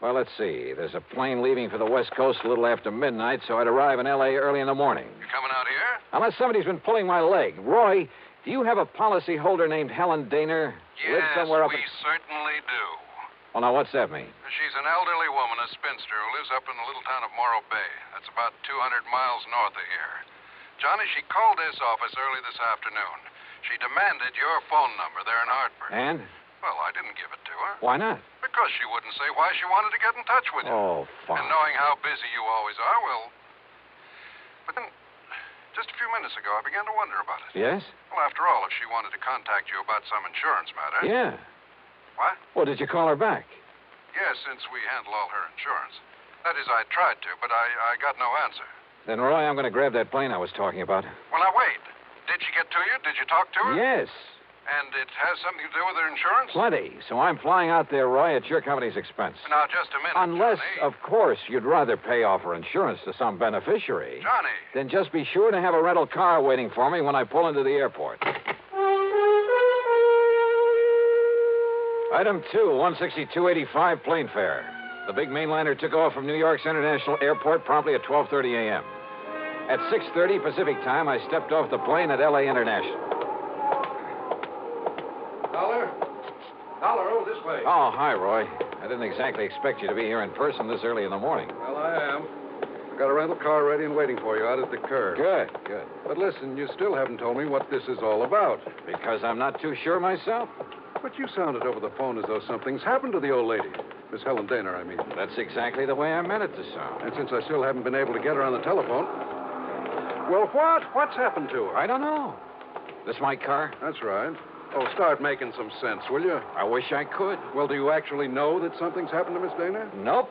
well, let's see. There's a plane leaving for the West Coast a little after midnight, so I'd arrive in L.A. early in the morning. You coming out here? Unless somebody's been pulling my leg. Roy, do you have a policy holder named Helen Daner? Yes, somewhere up we certainly do. Well, now, what's that mean? She's an elderly woman, a spinster, who lives up in the little town of Morro Bay. That's about 200 miles north of here. Johnny, she called this office early this afternoon. She demanded your phone number there in Hartford. And? Well, I didn't give it to her. Why not? Because she wouldn't say why she wanted to get in touch with you. Oh, fine. And knowing how busy you always are, well... But then, just a few minutes ago, I began to wonder about it. Yes? Well, after all, if she wanted to contact you about some insurance matter... Yeah. What? Well, did you call her back? Yes, since we handle all her insurance. That is, I tried to, but I got no answer. Then, Roy, I'm going to grab that plane I was talking about. Well, now, wait. Did she get to you? Did you talk to her? Yes. And it has something to do with her insurance? Plenty. So I'm flying out there, Roy, at your company's expense. Now, just a minute, Unless, Johnny. of course, you'd rather pay off her insurance to some beneficiary. Johnny. Then just be sure to have a rental car waiting for me when I pull into the airport. Item 2, 162.85 plane fare. The big mainliner took off from New York's International Airport promptly at 12:30 a.m. At 6:30 Pacific time, I stepped off the plane at L.A. International. Dollar? Dollar, oh, this way. Oh, hi, Roy. I didn't exactly expect you to be here in person this early in the morning. Well, I am. I've got a rental car ready and waiting for you out at the curb. Good, good. But listen, you still haven't told me what this is all about. Because I'm not too sure myself. But you sounded over the phone as though something's happened to the old lady. Miss Helen Dana, I mean. That's exactly the way I meant it to sound. And since I still haven't been able to get her on the telephone. Well, what? What's happened to her? I don't know. This my car? That's right. Oh, start making some sense, will you? I wish I could. Well, do you actually know that something's happened to Miss Dana? Nope.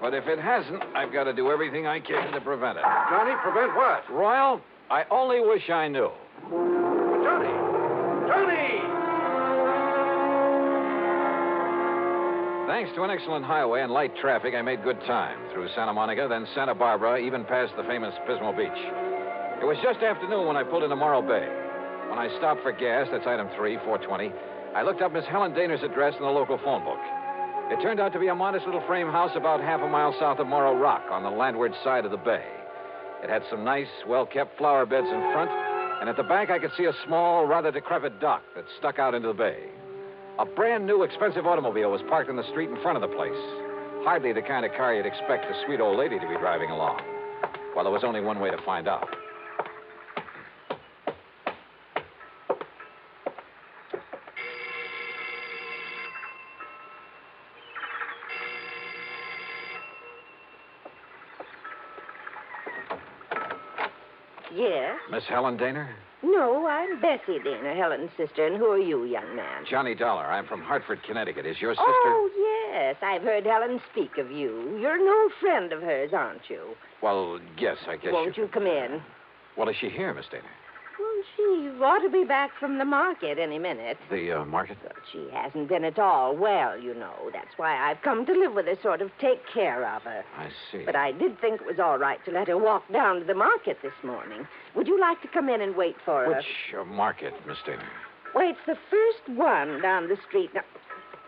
But if it hasn't, I've got to do everything I can to prevent it. Johnny, prevent what? Royal, I only wish I knew. Johnny! Johnny! Thanks to an excellent highway and light traffic, I made good time through Santa Monica, then Santa Barbara, even past the famous Pismo Beach. It was just afternoon when I pulled into Morro Bay. When I stopped for gas, that's item 3, 420, I looked up Miss Helen Dana's address in the local phone book. It turned out to be a modest little frame house about half a mile south of Morro Rock on the landward side of the bay. It had some nice, well-kept flower beds in front, and at the back I could see a small, rather decrepit dock that stuck out into the bay. A brand new, expensive automobile was parked in the street in front of the place. Hardly the kind of car you'd expect a sweet old lady to be driving along. Well, there was only one way to find out. Yes? Miss Helen Dana? No, I'm Bessie Dana, Helen's sister. And who are you, young man? Johnny Dolar. I'm from Hartford, Connecticut. Is your sister... Oh, yes. I've heard Helen speak of you. You're an old friend of hers, aren't you? Well, yes, I guess Won't you come in? Well, is she here, Miss Dana? Well, she ought to be back from the market any minute. The market? But she hasn't been at all well, you know. That's why I've come to live with her, sort of take care of her. I see. But I did think it was all right to let her walk down to the market this morning. Would you like to come in and wait for her? Which market, Miss Dana? Well, it's the first one down the street. Now,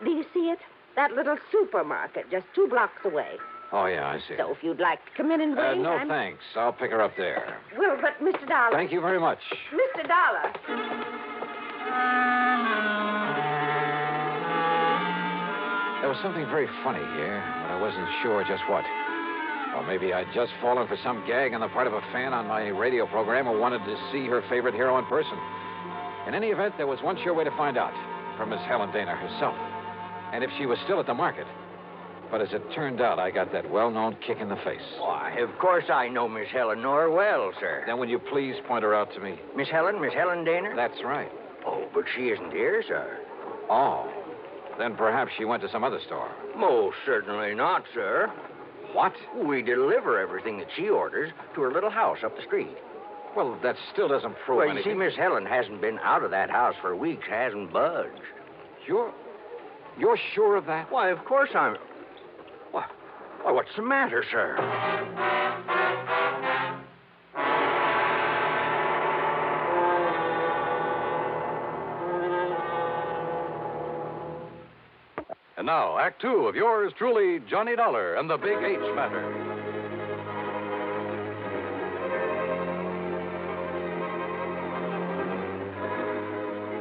do you see it? That little supermarket just 2 blocks away. Oh, yeah, I see. So if you'd like to come in and wait... No, thanks. I'll pick her up there. Well, but Mr. Dollar... Thank you very much. Mr. Dollar... There was something very funny here, but I wasn't sure just what. Or maybe I'd just fallen for some gag on the part of a fan on my radio program who wanted to see her favorite hero in person. In any event, there was one sure way to find out, from Miss Helen Dana herself. And if she was still at the market. But as it turned out, I got that well-known kick in the face. Why, of course I know Miss Eleanor well, sir. Then will you please point her out to me? Miss Helen Dana? That's right. Oh, but she isn't here, sir. Oh. Then perhaps she went to some other store. Most certainly not, sir. What? We deliver everything that she orders to her little house up the street. Well, that still doesn't prove well, anything. You see, Miss Helen hasn't been out of that house for weeks, hasn't budged. You're sure of that? Why, of course I'm... Why, what's the matter, sir? And now, Act 2 of yours truly, Johnny Dollar and the Big H Matter.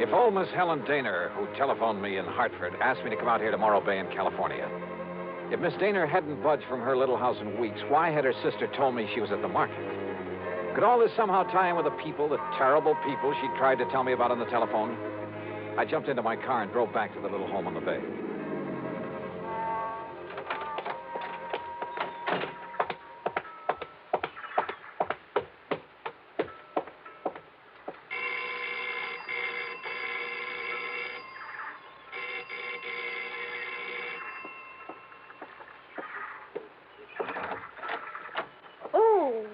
If old Miss Helen Dana, who telephoned me in Hartford, asked me to come out here to Morro Bay in California, if Miss Dana hadn't budged from her little house in weeks, why had her sister told me she was at the market? Could all this somehow tie in with the terrible people she tried to tell me about on the telephone? I jumped into my car and drove back to the little home on the bay.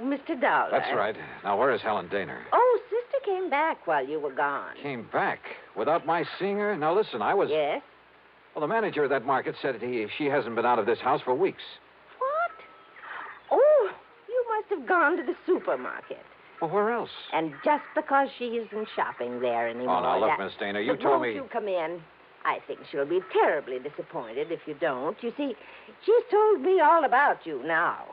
Mr. Dollar. That's right. Now, where is Helen Dana? Oh, sister came back while you were gone. Came back? Without my seeing her? Now, listen, I was... Yes? Well, the manager of that market said she hasn't been out of this house for weeks. What? Oh, you must have gone to the supermarket. Well, where else? And just because she isn't shopping there anymore... Oh, now, look, Miss Dana, you told me... Won't you come in? I think she'll be terribly disappointed if you don't. You see, she's told me all about you now.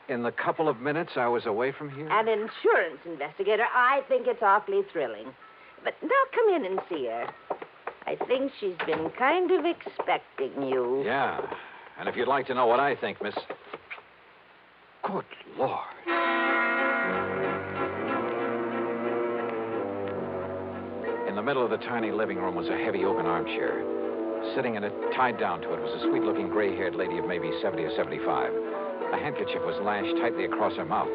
In the couple of minutes I was away from here? An insurance investigator. I think it's awfully thrilling. But now come in and see her. I think she's been kind of expecting you. Yeah. And if you'd like to know what I think, Miss... Good Lord. In the middle of the tiny living room was a heavy oaken armchair. Sitting in it, tied down to it, was a sweet-looking gray-haired lady of maybe 70 or 75. A handkerchief was lashed tightly across her mouth,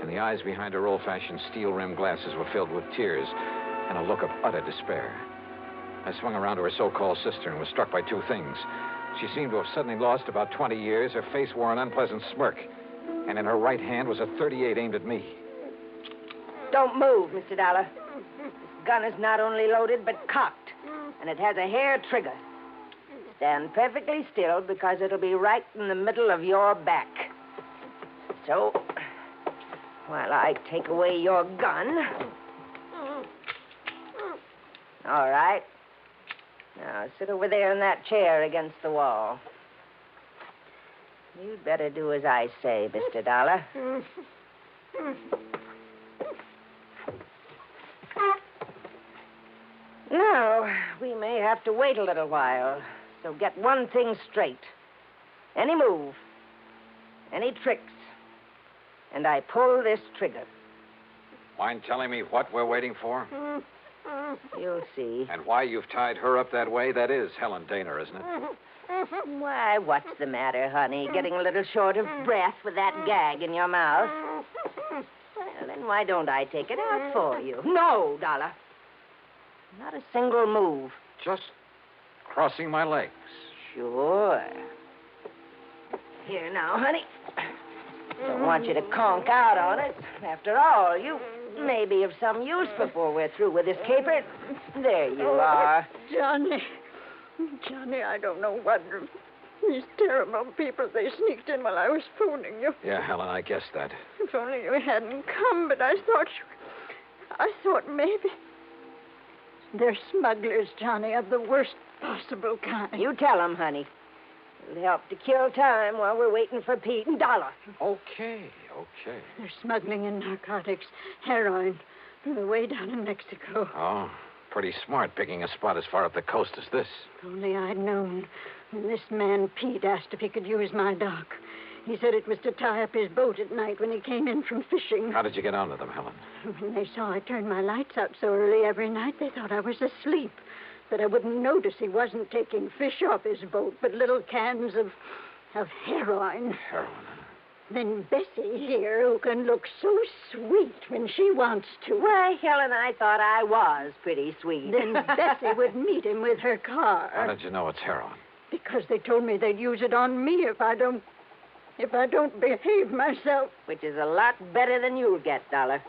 and the eyes behind her old-fashioned steel-rimmed glasses were filled with tears and a look of utter despair. I swung around to her so-called sister and was struck by two things. She seemed to have suddenly lost about 20 years. Her face wore an unpleasant smirk, and in her right hand was a .38 aimed at me. Don't move, Mr. Dollar. This gun is not only loaded, but cocked, and it has a hair trigger. Stand perfectly still, because it'll be right in the middle of your back. So, while I take away your gun... All right. Now, sit over there in that chair against the wall. You'd better do as I say, Mr. Dollar. Now, we may have to wait a little while, so get one thing straight. Any move, any tricks, and I pull this trigger. Mind telling me what we're waiting for? You'll see. And why you've tied her up that way? That is Helen Dana, isn't it? Why, what's the matter, honey? Getting a little short of breath with that gag in your mouth? Well, then why don't I take it out for you? No, Dollar. Not a single move. Just crossing my legs. Sure. Here now, honey. Don't want you to conk out on it. After all, you may be of some use before we're through with this caper. There you are. Johnny, I don't know what. These terrible people, they sneaked in while I was phoning you. Yeah, Helen, I guessed that. If only you hadn't come, but I thought maybe. They're smugglers, Johnny, of the worst possible kind. You tell them, honey. It'll help to kill time while we're waiting for Pete and Dollar. Okay. They're smuggling in narcotics, heroin, from the way down in Mexico. Oh, pretty smart picking a spot as far up the coast as this. If only I'd known when this man Pete asked if he could use my dock. He said it was to tie up his boat at night when he came in from fishing. How did you get onto them, Helen? When they saw I turned my lights out so early every night, they thought I was asleep. That I wouldn't notice he wasn't taking fish off his boat, but little cans of heroin. Heroin? Then Bessie here, who can look so sweet when she wants to. Why, Helen, I thought I was pretty sweet. Then Bessie would meet him with her car. How did you know it's heroin? Because they told me they'd use it on me if I don't behave myself. Which is a lot better than you'll get, Dollar.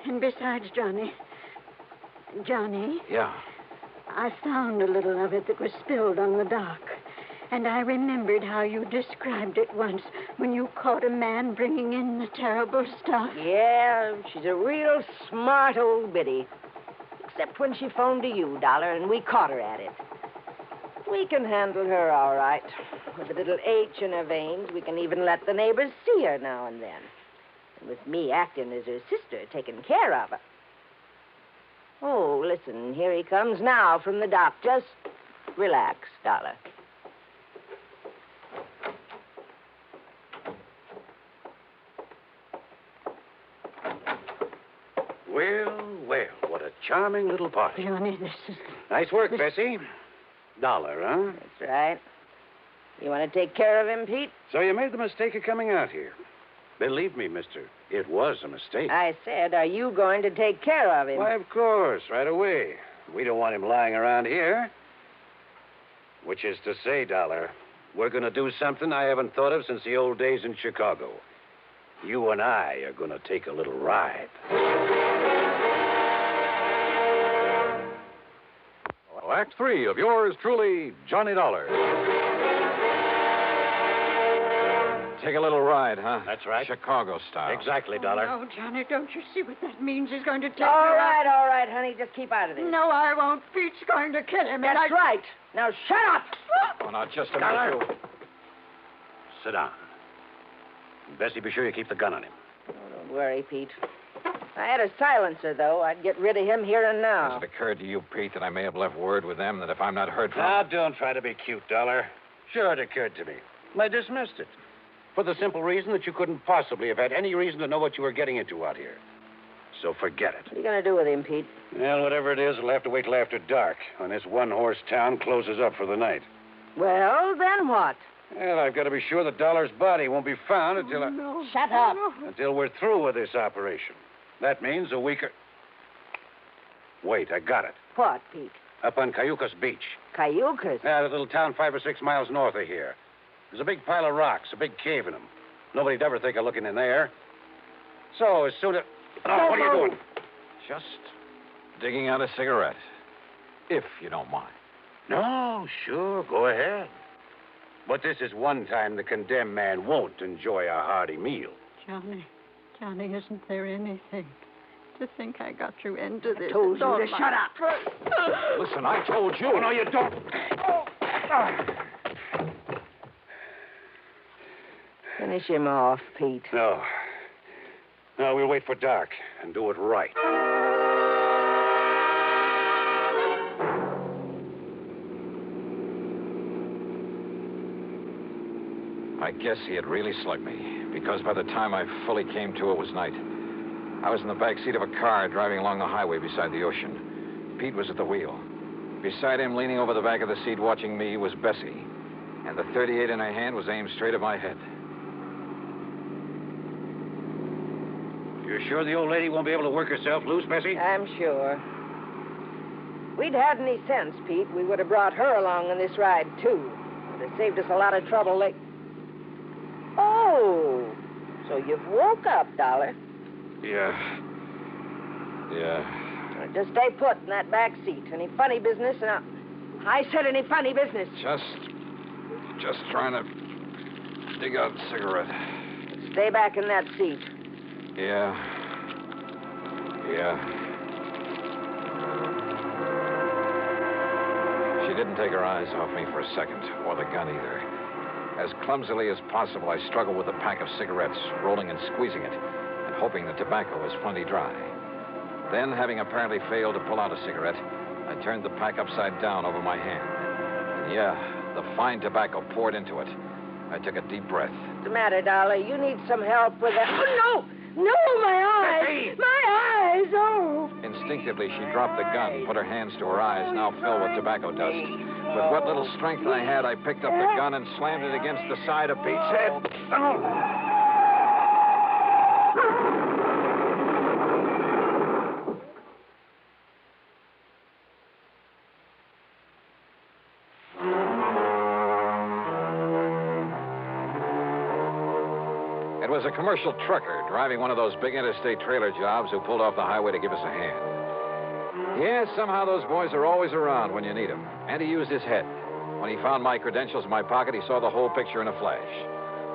And besides, Johnny. Yeah? I found a little of it that was spilled on the dock. And I remembered how you described it once when you caught a man bringing in the terrible stuff. Yeah, she's a real smart old biddy. Except when she phoned to you, Dollar, and we caught her at it. We can handle her all right. With a little H in her veins, we can even let the neighbors see her now and then. And with me acting as her sister, taking care of her. Oh, listen, here he comes now from the dock. Just relax, Dollar. Well, what a charming little party. Johnny, this is... Nice work, Bessie. Dollar, huh? That's right. You want to take care of him, Pete? So you made the mistake of coming out here. Believe me, mister, it was a mistake. I said, are you going to take care of him? Why, of course, right away. We don't want him lying around here. Which is to say, Dollar, we're going to do something I haven't thought of since the old days in Chicago. You and I are going to take a little ride. Well, Act 3 of yours truly, Johnny Dollar. Take a little ride, huh? That's right. Chicago style. Exactly, Dollar. Oh, Johnny, don't you see what that means? He's going to take All right, honey. Just keep out of this. No, I won't. Pete's going to kill him. That's right. Now, shut up. Oh, now, just a Dollar. minute. Sit down. Bessie, be sure you keep the gun on him. Oh, don't worry, Pete. If I had a silencer, though, I'd get rid of him here and now. Has it occurred to you, Pete, that I may have left word with them that if I'm not heard from... Now, don't try to be cute, Dollar. Sure, it occurred to me. I dismissed it. For the simple reason that you couldn't possibly have had any reason to know what you were getting into out here. so forget it. What are you going to do with him, Pete? Well, whatever it is, we'll have to wait till after dark, when this one-horse town closes up for the night. Well, then what? Well, I've got to be sure that Dollar's body won't be found until Shut up. until we're through with this operation. That means a week or... Wait, I got it. What, Pete? Up on Cayucas Beach. Cayucas? Yeah, that little town 5 or 6 miles north of here. There's a big pile of rocks, a big cave in them. Nobody'd ever think of looking in there. So, as soon as... Oh, what are you doing? Just digging out a cigarette, if you don't mind. No, sure, go ahead. But this is one time the condemned man won't enjoy a hearty meal. Johnny, isn't there anything? To think I got you into this. I told you to shut up. Listen, I told you. Oh, no, you don't. Finish him off, Pete. No. No, we'll wait for dark and do it right. I guess he had really slugged me, because by the time I fully came to, it was night. I was in the back seat of a car driving along the highway beside the ocean. Pete was at the wheel. Beside him, leaning over the back of the seat watching me, was Bessie. And the .38 in her hand was aimed straight at my head. You're sure the old lady won't be able to work herself loose, Bessie? I'm sure. If we'd had any sense, Pete, we would have brought her along on this ride, too. It would have saved us a lot of trouble. Oh, so you've woke up, Dollar. Yeah. Just stay put in that back seat. Any funny business? No. I said any funny business. Just trying to dig out a cigarette. Stay back in that seat. Yeah. She didn't take her eyes off me for a second, or the gun either. As clumsily as possible, I struggled with a pack of cigarettes, rolling and squeezing it, and hoping the tobacco was plenty dry. Then, having apparently failed to pull out a cigarette, I turned the pack upside down over my hand. And the fine tobacco poured into it. I took a deep breath. What's the matter, Dollar? You need some help with that. Oh, no, my eyes! Hey! My eyes! Oh! Instinctively, she dropped the gun, put her hands to her eyes, now filled with tobacco dust. With what little strength I had, I picked up the gun and slammed it against the side of Pete's head. It was a commercial trucker driving one of those big interstate trailer jobs who pulled off the highway to give us a hand. Yeah, somehow those boys are always around when you need them. And he used his head. When he found my credentials in my pocket, he saw the whole picture in a flash.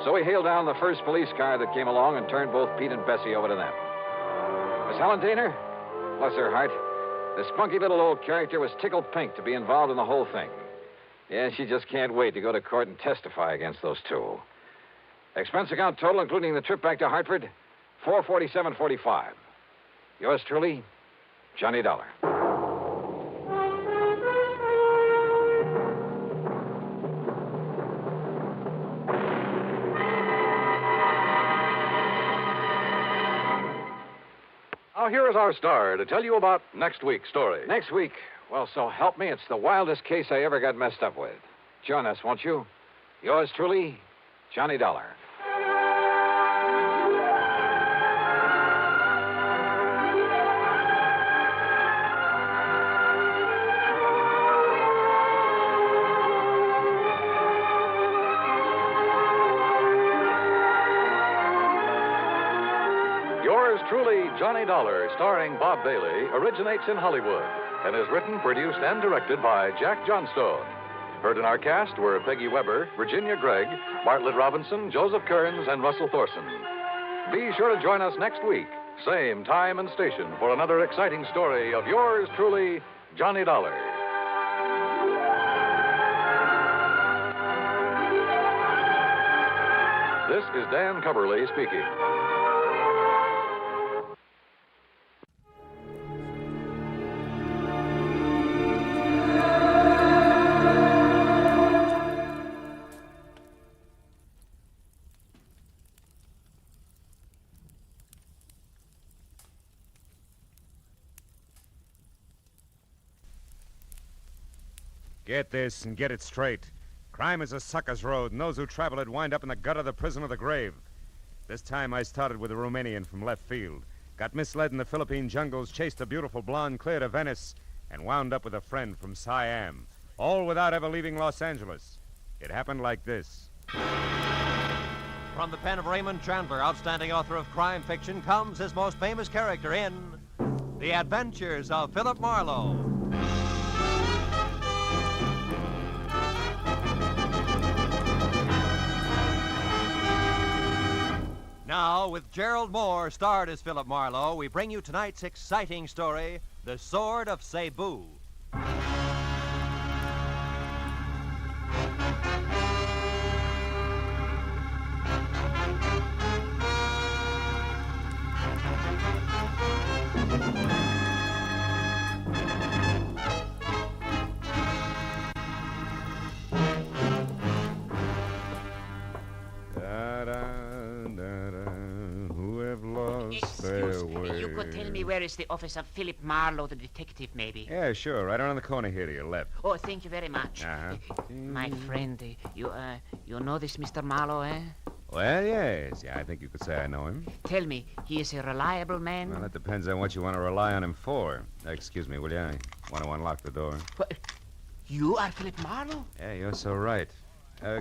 So he hailed down the first police car that came along and turned both Pete and Bessie over to them. Miss Helen Daner? Bless her heart. The spunky little old character was tickled pink to be involved in the whole thing. Yeah, she just can't wait to go to court and testify against those two. Expense account total, including the trip back to Hartford, $447.45. Yours truly, Johnny Dollar. Now, here is our star to tell you about next week's story. Next week? Well, so help me, it's the wildest case I ever got messed up with. Join us, won't you? Yours truly, Johnny Dollar. Yours truly, Johnny Dollar, starring Bob Bailey, originates in Hollywood and is written, produced, and directed by Jack Johnstone. Heard in our cast were Peggy Weber, Virginia Gregg, Bartlett Robinson, Joseph Kearns, and Russell Thorson. Be sure to join us next week, same time and station, for another exciting story of yours truly, Johnny Dollar. This is Dan Coverly speaking. Get this and get it straight. Crime is a sucker's road, and those who travel it wind up in the gut of the prison or the grave. This time I started with a Romanian from left field. Got misled in the Philippine jungles, chased a beautiful blonde clear to Venice, and wound up with a friend from Siam. All without ever leaving Los Angeles. It happened like this. From the pen of Raymond Chandler, outstanding author of crime fiction, comes his most famous character in The Adventures of Philip Marlowe. Now, with Gerald Moore starred as Philip Marlowe, we bring you tonight's exciting story, The Sword of Cebu. You could tell me where is the office of Philip Marlowe, the detective, maybe? Yeah, sure. Right around the corner here to your left. Oh, thank you very much. Uh-huh. My friend, you know this Mr. Marlowe, eh? Well, yes. Yeah, I think you could say I know him. Tell me, he is a reliable man? Well, that depends on what you want to rely on him for. Excuse me, will you? I want to unlock the door. What? You are Philip Marlowe? Yeah, you're so right.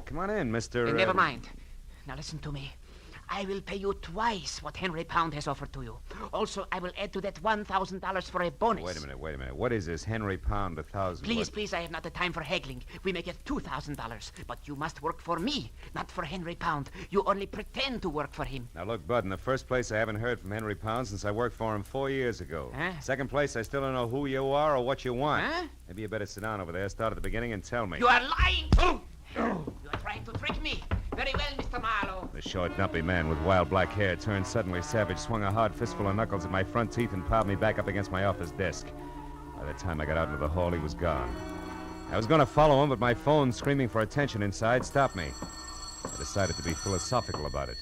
Come on in, Mr. Never mind. Now listen to me. I will pay you twice what Henry Pound has offered to you. Also, I will add to that $1,000 for a bonus. Wait a minute. What is this Henry Pound 1,000? Please, I have not the time for haggling. We may get $2,000, but you must work for me, not for Henry Pound. You only pretend to work for him. Now, look, Bud, in the first place, I haven't heard from Henry Pound since I worked for him 4 years ago. Huh? Second place, I still don't know who you are or what you want. Huh? Maybe you better sit down over there, start at the beginning, and tell me. You are lying! You are trying to trick me. Very well, Mr. Marlowe. The short, dumpy man with wild black hair turned suddenly savage, swung a hard fistful of knuckles at my front teeth, and piled me back up against my office desk. By the time I got out into the hall, he was gone. I was going to follow him, but my phone, screaming for attention inside, stopped me. I decided to be philosophical about it.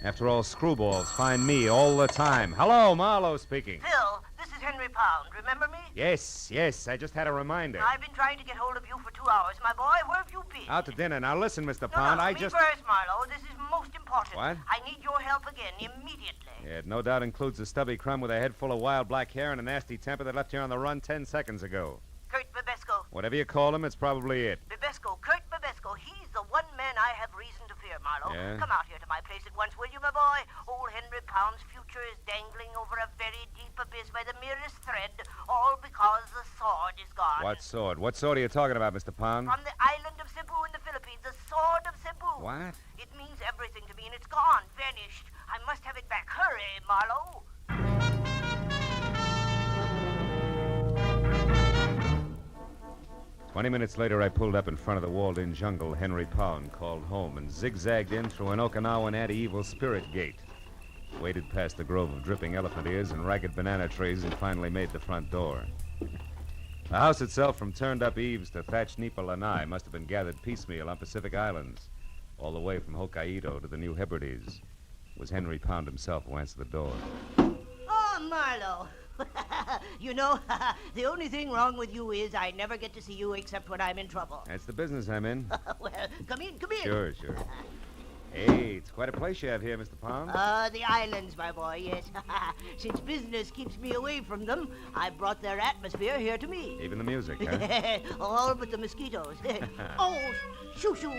After all, screwballs find me all the time. Hello, Marlowe speaking. Phil, this is Henry Pound. Remember me? Yes. I just had a reminder. I've been trying to get hold of you for 2 hours. My boy, where have you been? Out to dinner. Now listen, Mr. Pound, me first, Marlowe. This is most important. What? I need your help again, immediately. It no doubt includes a stubby crumb with a head full of wild black hair and a nasty temper that left here on the run 10 seconds ago. Kurt Babesco. Whatever you call him, it's probably it. Babesco, Kurt Babesco. He's the one man I have reason to fear, Marlowe. Yeah? Come out here to my place at once, will you, my boy? Old Henry Pound's future is dangling over a very deep abyss by the merest thread, all because the sword is gone. What sword? What sword are you talking about, Mr. Pound? From the island of Cebu in the Philippines, the sword of Cebu. What? It means everything to me, and it's gone, vanished. I must have it back. Hurry, Marlowe. 20 minutes later, I pulled up in front of the walled-in jungle Henry Pound called home and zigzagged in through an Okinawan anti-evil spirit gate. Waded past the grove of dripping elephant ears and ragged banana trees and finally made the front door. The house itself, from turned-up eaves to thatched nipa lanai, must have been gathered piecemeal on Pacific Islands, all the way from Hokkaido to the New Hebrides. It was Henry Pound himself who answered the door. Oh, Marlowe. You know, the only thing wrong with you is I never get to see you except when I'm in trouble. That's the business I'm in. Well, come in. Sure. Hey, it's quite a place you have here, Mr. Pound. The islands, my boy, yes. Since business keeps me away from them, I brought their atmosphere here to me. Even the music, huh? All but the mosquitoes. Oh, shoo-shoo.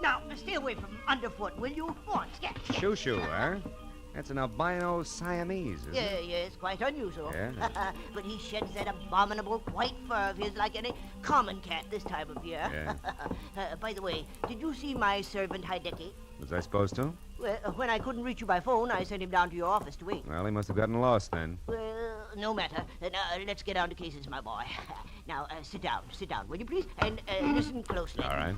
Now, stay away from underfoot, will you? Go on, scat. Shoo-shoo, huh? That's an albino Siamese, isn't it? Yes, quite unusual. Yeah? But he sheds that abominable white fur of his like any common cat this time of year. Yeah. By the way, did you see my servant Hideki? Was I supposed to? Well, when I couldn't reach you by phone, I sent him down to your office to wait. Well, he must have gotten lost then. Well, no matter. Now, let's get down to cases, my boy. Now, sit down, will you please? And listen closely. All right.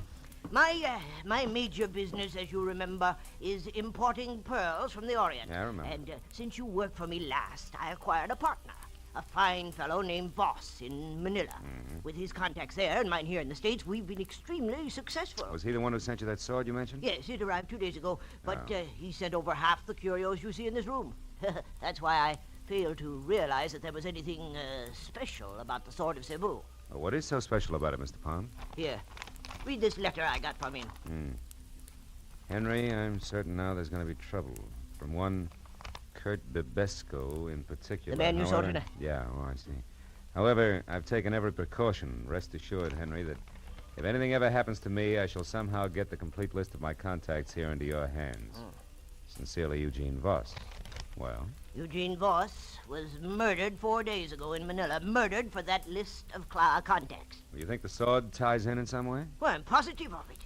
My major business, as you remember, is importing pearls from the Orient. Yeah, I remember. And since you worked for me last, I acquired a partner, a fine fellow named Voss in Manila. Mm-hmm. With his contacts there and mine here in the States, we've been extremely successful. Was he the one who sent you that sword you mentioned? Yes, it arrived 2 days ago, but he sent over half the curios you see in this room. That's why I failed to realize that there was anything special about the sword of Cebu. Well, what is so special about it, Mr. Pound? Here, read this letter I got from him. Henry, I'm certain now there's going to be trouble. From one Kurt Bebesco in particular. The man you saw However- tonight? Yeah, oh, I see. However, I've taken every precaution. Rest assured, Henry, that if anything ever happens to me, I shall somehow get the complete list of my contacts here into your hands. Sincerely, Eugene Voss. Well? Eugene Voss was murdered 4 days ago in Manila. Murdered for that list of contacts. You think the sword ties in some way? Well, I'm positive of it.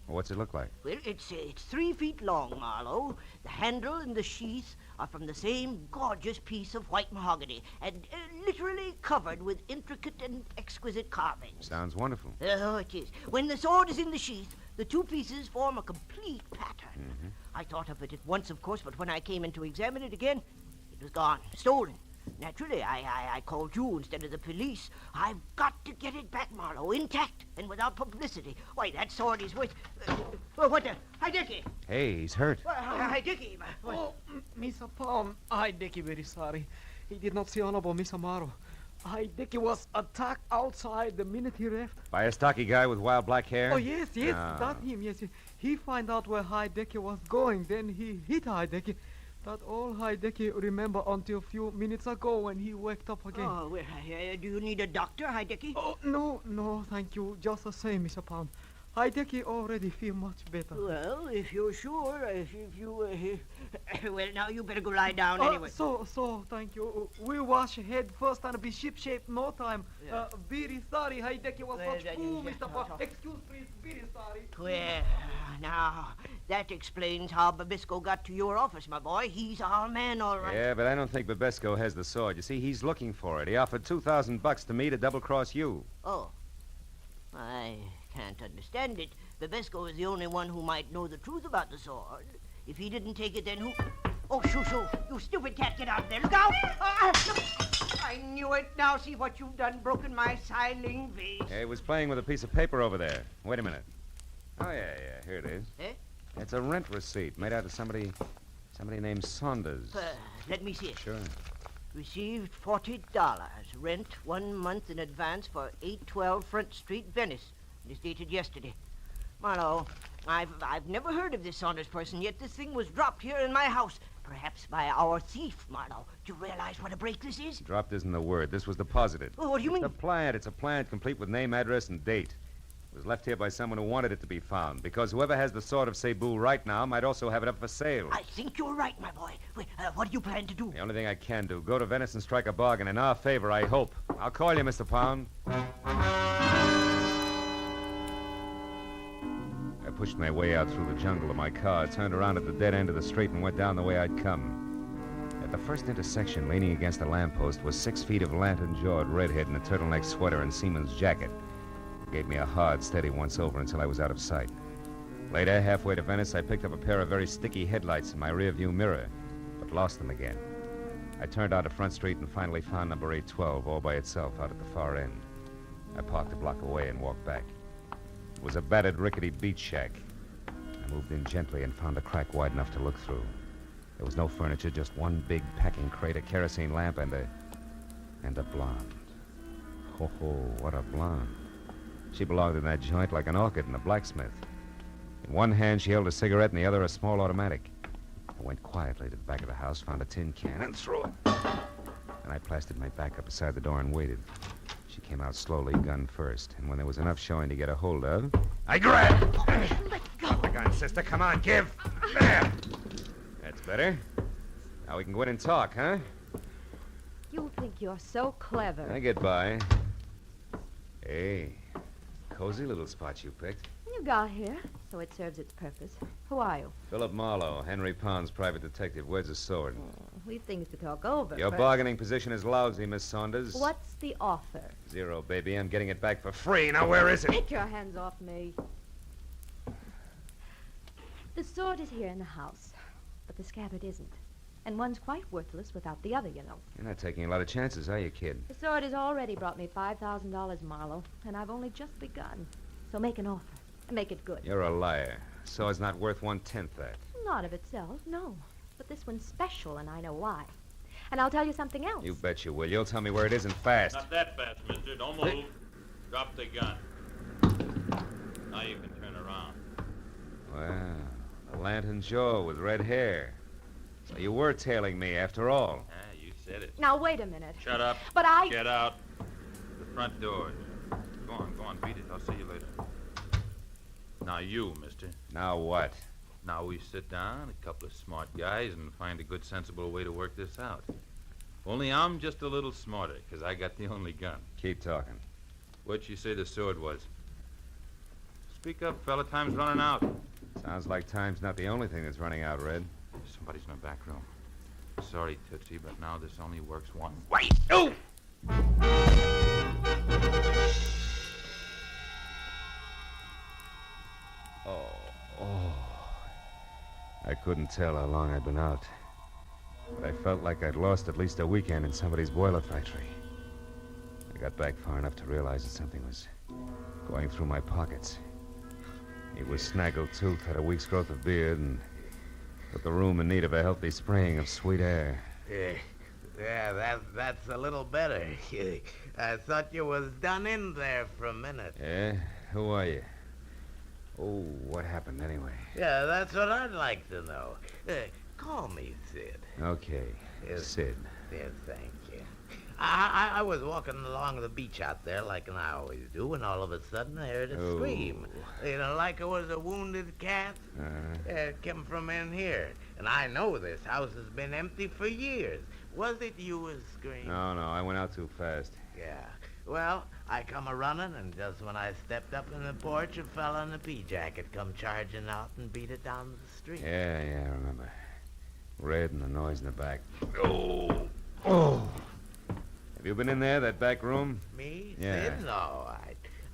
Well, what's it look like? Well, it's 3 feet long, Marlowe. The handle and the sheath are from the same gorgeous piece of white mahogany, and literally covered with intricate and exquisite carvings. Sounds wonderful. Oh, it is. When the sword is in the sheath, the two pieces form a complete pattern. I thought of it at once, of course, but when I came in to examine it again, it was gone, stolen. Naturally, I called you instead of the police. I've got to get it back, Marlowe, intact and without publicity. Why, that sword is worth... what the... Hi, Dickie. Hey, he's hurt. Hi, Dickie. Oh, Mr. Pound, I, Dickie, very sorry. He did not see Honorable Miss Amaro. I, Dickie, was attacked outside the minute he left. By a stocky guy with wild black hair? Oh, yes, Ah. that him, yes. He find out where Hideki was going, then he hit Hideki. That all Hideki remember until a few minutes ago when he waked up again. Oh, well, do you need a doctor, Hideki? Oh, no, thank you. Just the same, Mr. Pound. Hideki already feel much better. Well, if you're sure, if you... well, now you better go lie down anyway. So, thank you. We'll wash head first and be ship-shape no time. Very sorry, Hideki was such fool, Mr. Pound. Excuse, please, very sorry. Well, now, that explains how Babisco got to your office, my boy. He's our man, all right. Yeah, but I don't think Bebesco has the sword. You see, he's looking for it. He offered $2,000 to me to double-cross you. Oh. I can't understand it. Babesco is the only one who might know the truth about the sword. If he didn't take it, then who... Oh, shoo. You stupid cat, get out of there. Look out! I knew it. Now see what you've done. Broken my siling vase. Yeah, he was playing with a piece of paper over there. Wait a minute. Oh, yeah, here it is. Eh? It's a rent receipt made out of somebody named Saunders. Let me see it. Sure. Received $40. Rent 1 month in advance for 812 Front Street, Venice. It is dated yesterday. Marlowe, I've never heard of this Saunders person, yet this thing was dropped here in my house. Perhaps by our thief, Marlowe. Do you realize what a break this is? Dropped isn't the word. This was deposited. Oh, what do you mean? It's a plant complete with name, address, and date. It was left here by someone who wanted it to be found, because whoever has the sword of Cebu right now might also have it up for sale. I think you're right, my boy. Wait, what do you plan to do? The only thing I can do, go to Venice and strike a bargain in our favor, I hope. I'll call you, Mr. Pound. I pushed my way out through the jungle to my car, turned around at the dead end of the street, and went down the way I'd come. At the first intersection, leaning against a lamppost, was 6 feet of lantern-jawed redhead in a turtleneck sweater and seaman's jacket. He gave me a hard, steady once-over until I was out of sight. Later, halfway to Venice, I picked up a pair of very sticky headlights in my rearview mirror, but lost them again. I turned onto Front Street and finally found number 812 all by itself out at the far end. I parked a block away and walked back. It was a battered, rickety beach shack. I moved in gently and found a crack wide enough to look through. There was no furniture, just one big packing crate, a kerosene lamp, and a blonde. Ho, what a blonde. She belonged in that joint like an orchid in a blacksmith. In one hand, she held a cigarette, in the other, a small automatic. I went quietly to the back of the house, found a tin can, and threw it. And I plastered my back up beside the door and waited. She came out slowly, gun first, and when there was enough showing to get a hold of, I grabbed. Let go. The gun, sister. Come on, give. There. That's better. Now we can go in and talk, huh? You think you're so clever. I get by. Hey, cozy little spot you picked. You got here, so it serves its purpose. Who are you? Philip Marlowe, Henry Pound's private detective. Where's his sword? We've things to talk over. Your first. bargaining position is lousy, Miss Saunders. What's the offer? 0, baby. I'm getting it back for free. Now, where is it? Take your hands off me. The sword is here in the house, but the scabbard isn't. And one's quite worthless without the other, you know. You're not taking a lot of chances, are you, kid? The sword has already brought me $5,000, Marlowe, and I've only just begun. So make an offer. Make it good. You're a liar. Sword's not worth 1/10 that. Not of itself, no. But this one's special, and I know why. And I'll tell you something else. You bet you will. You'll tell me where it is and fast. Not that fast, mister. Don't move. Drop the gun. Now you can turn around. Well, a lantern jaw with red hair. So you were tailing me after all. You said it. Now, wait a minute. Shut up. But I... Get out. The front door. Go on, beat it. I'll see you later. Now you, mister. Now what? Now we sit down, a couple of smart guys, and find a good, sensible way to work this out. Only I'm just a little smarter, because I got the only gun. Keep talking. What'd you say the sword was? Speak up, fella. Time's running out. Sounds like time's not the only thing that's running out, Red. Somebody's in the back room. Sorry, Tootsie, but now this only works one. Wait! Oh! Oh. I couldn't tell how long I'd been out. But I felt like I'd lost at least a weekend in somebody's boiler factory. I got back far enough to realize that something was going through my pockets. He was snaggle-toothed, had a week's growth of beard, and put the room in need of a healthy spraying of sweet air. Yeah, that's a little better. I thought you was done in there for a minute. Yeah? Who are you? Oh, what happened anyway? Yeah, that's what I'd like to know. Call me Sid. Okay, Sid. Yes, thank you. I was walking along the beach out there like I always do, and all of a sudden I heard a scream. You know, like it was a wounded cat. It came from in here. And I know this house has been empty for years. Was it you was screaming? No, I went out too fast. Yeah. Well, I come a-running, and just when I stepped up in the porch, a fella in a pea-jacket come charging out and beat it down the street. Yeah, I remember. Red and the noise in the back. Oh! Have you been in there, that back room? Me? Yeah. Sid? No,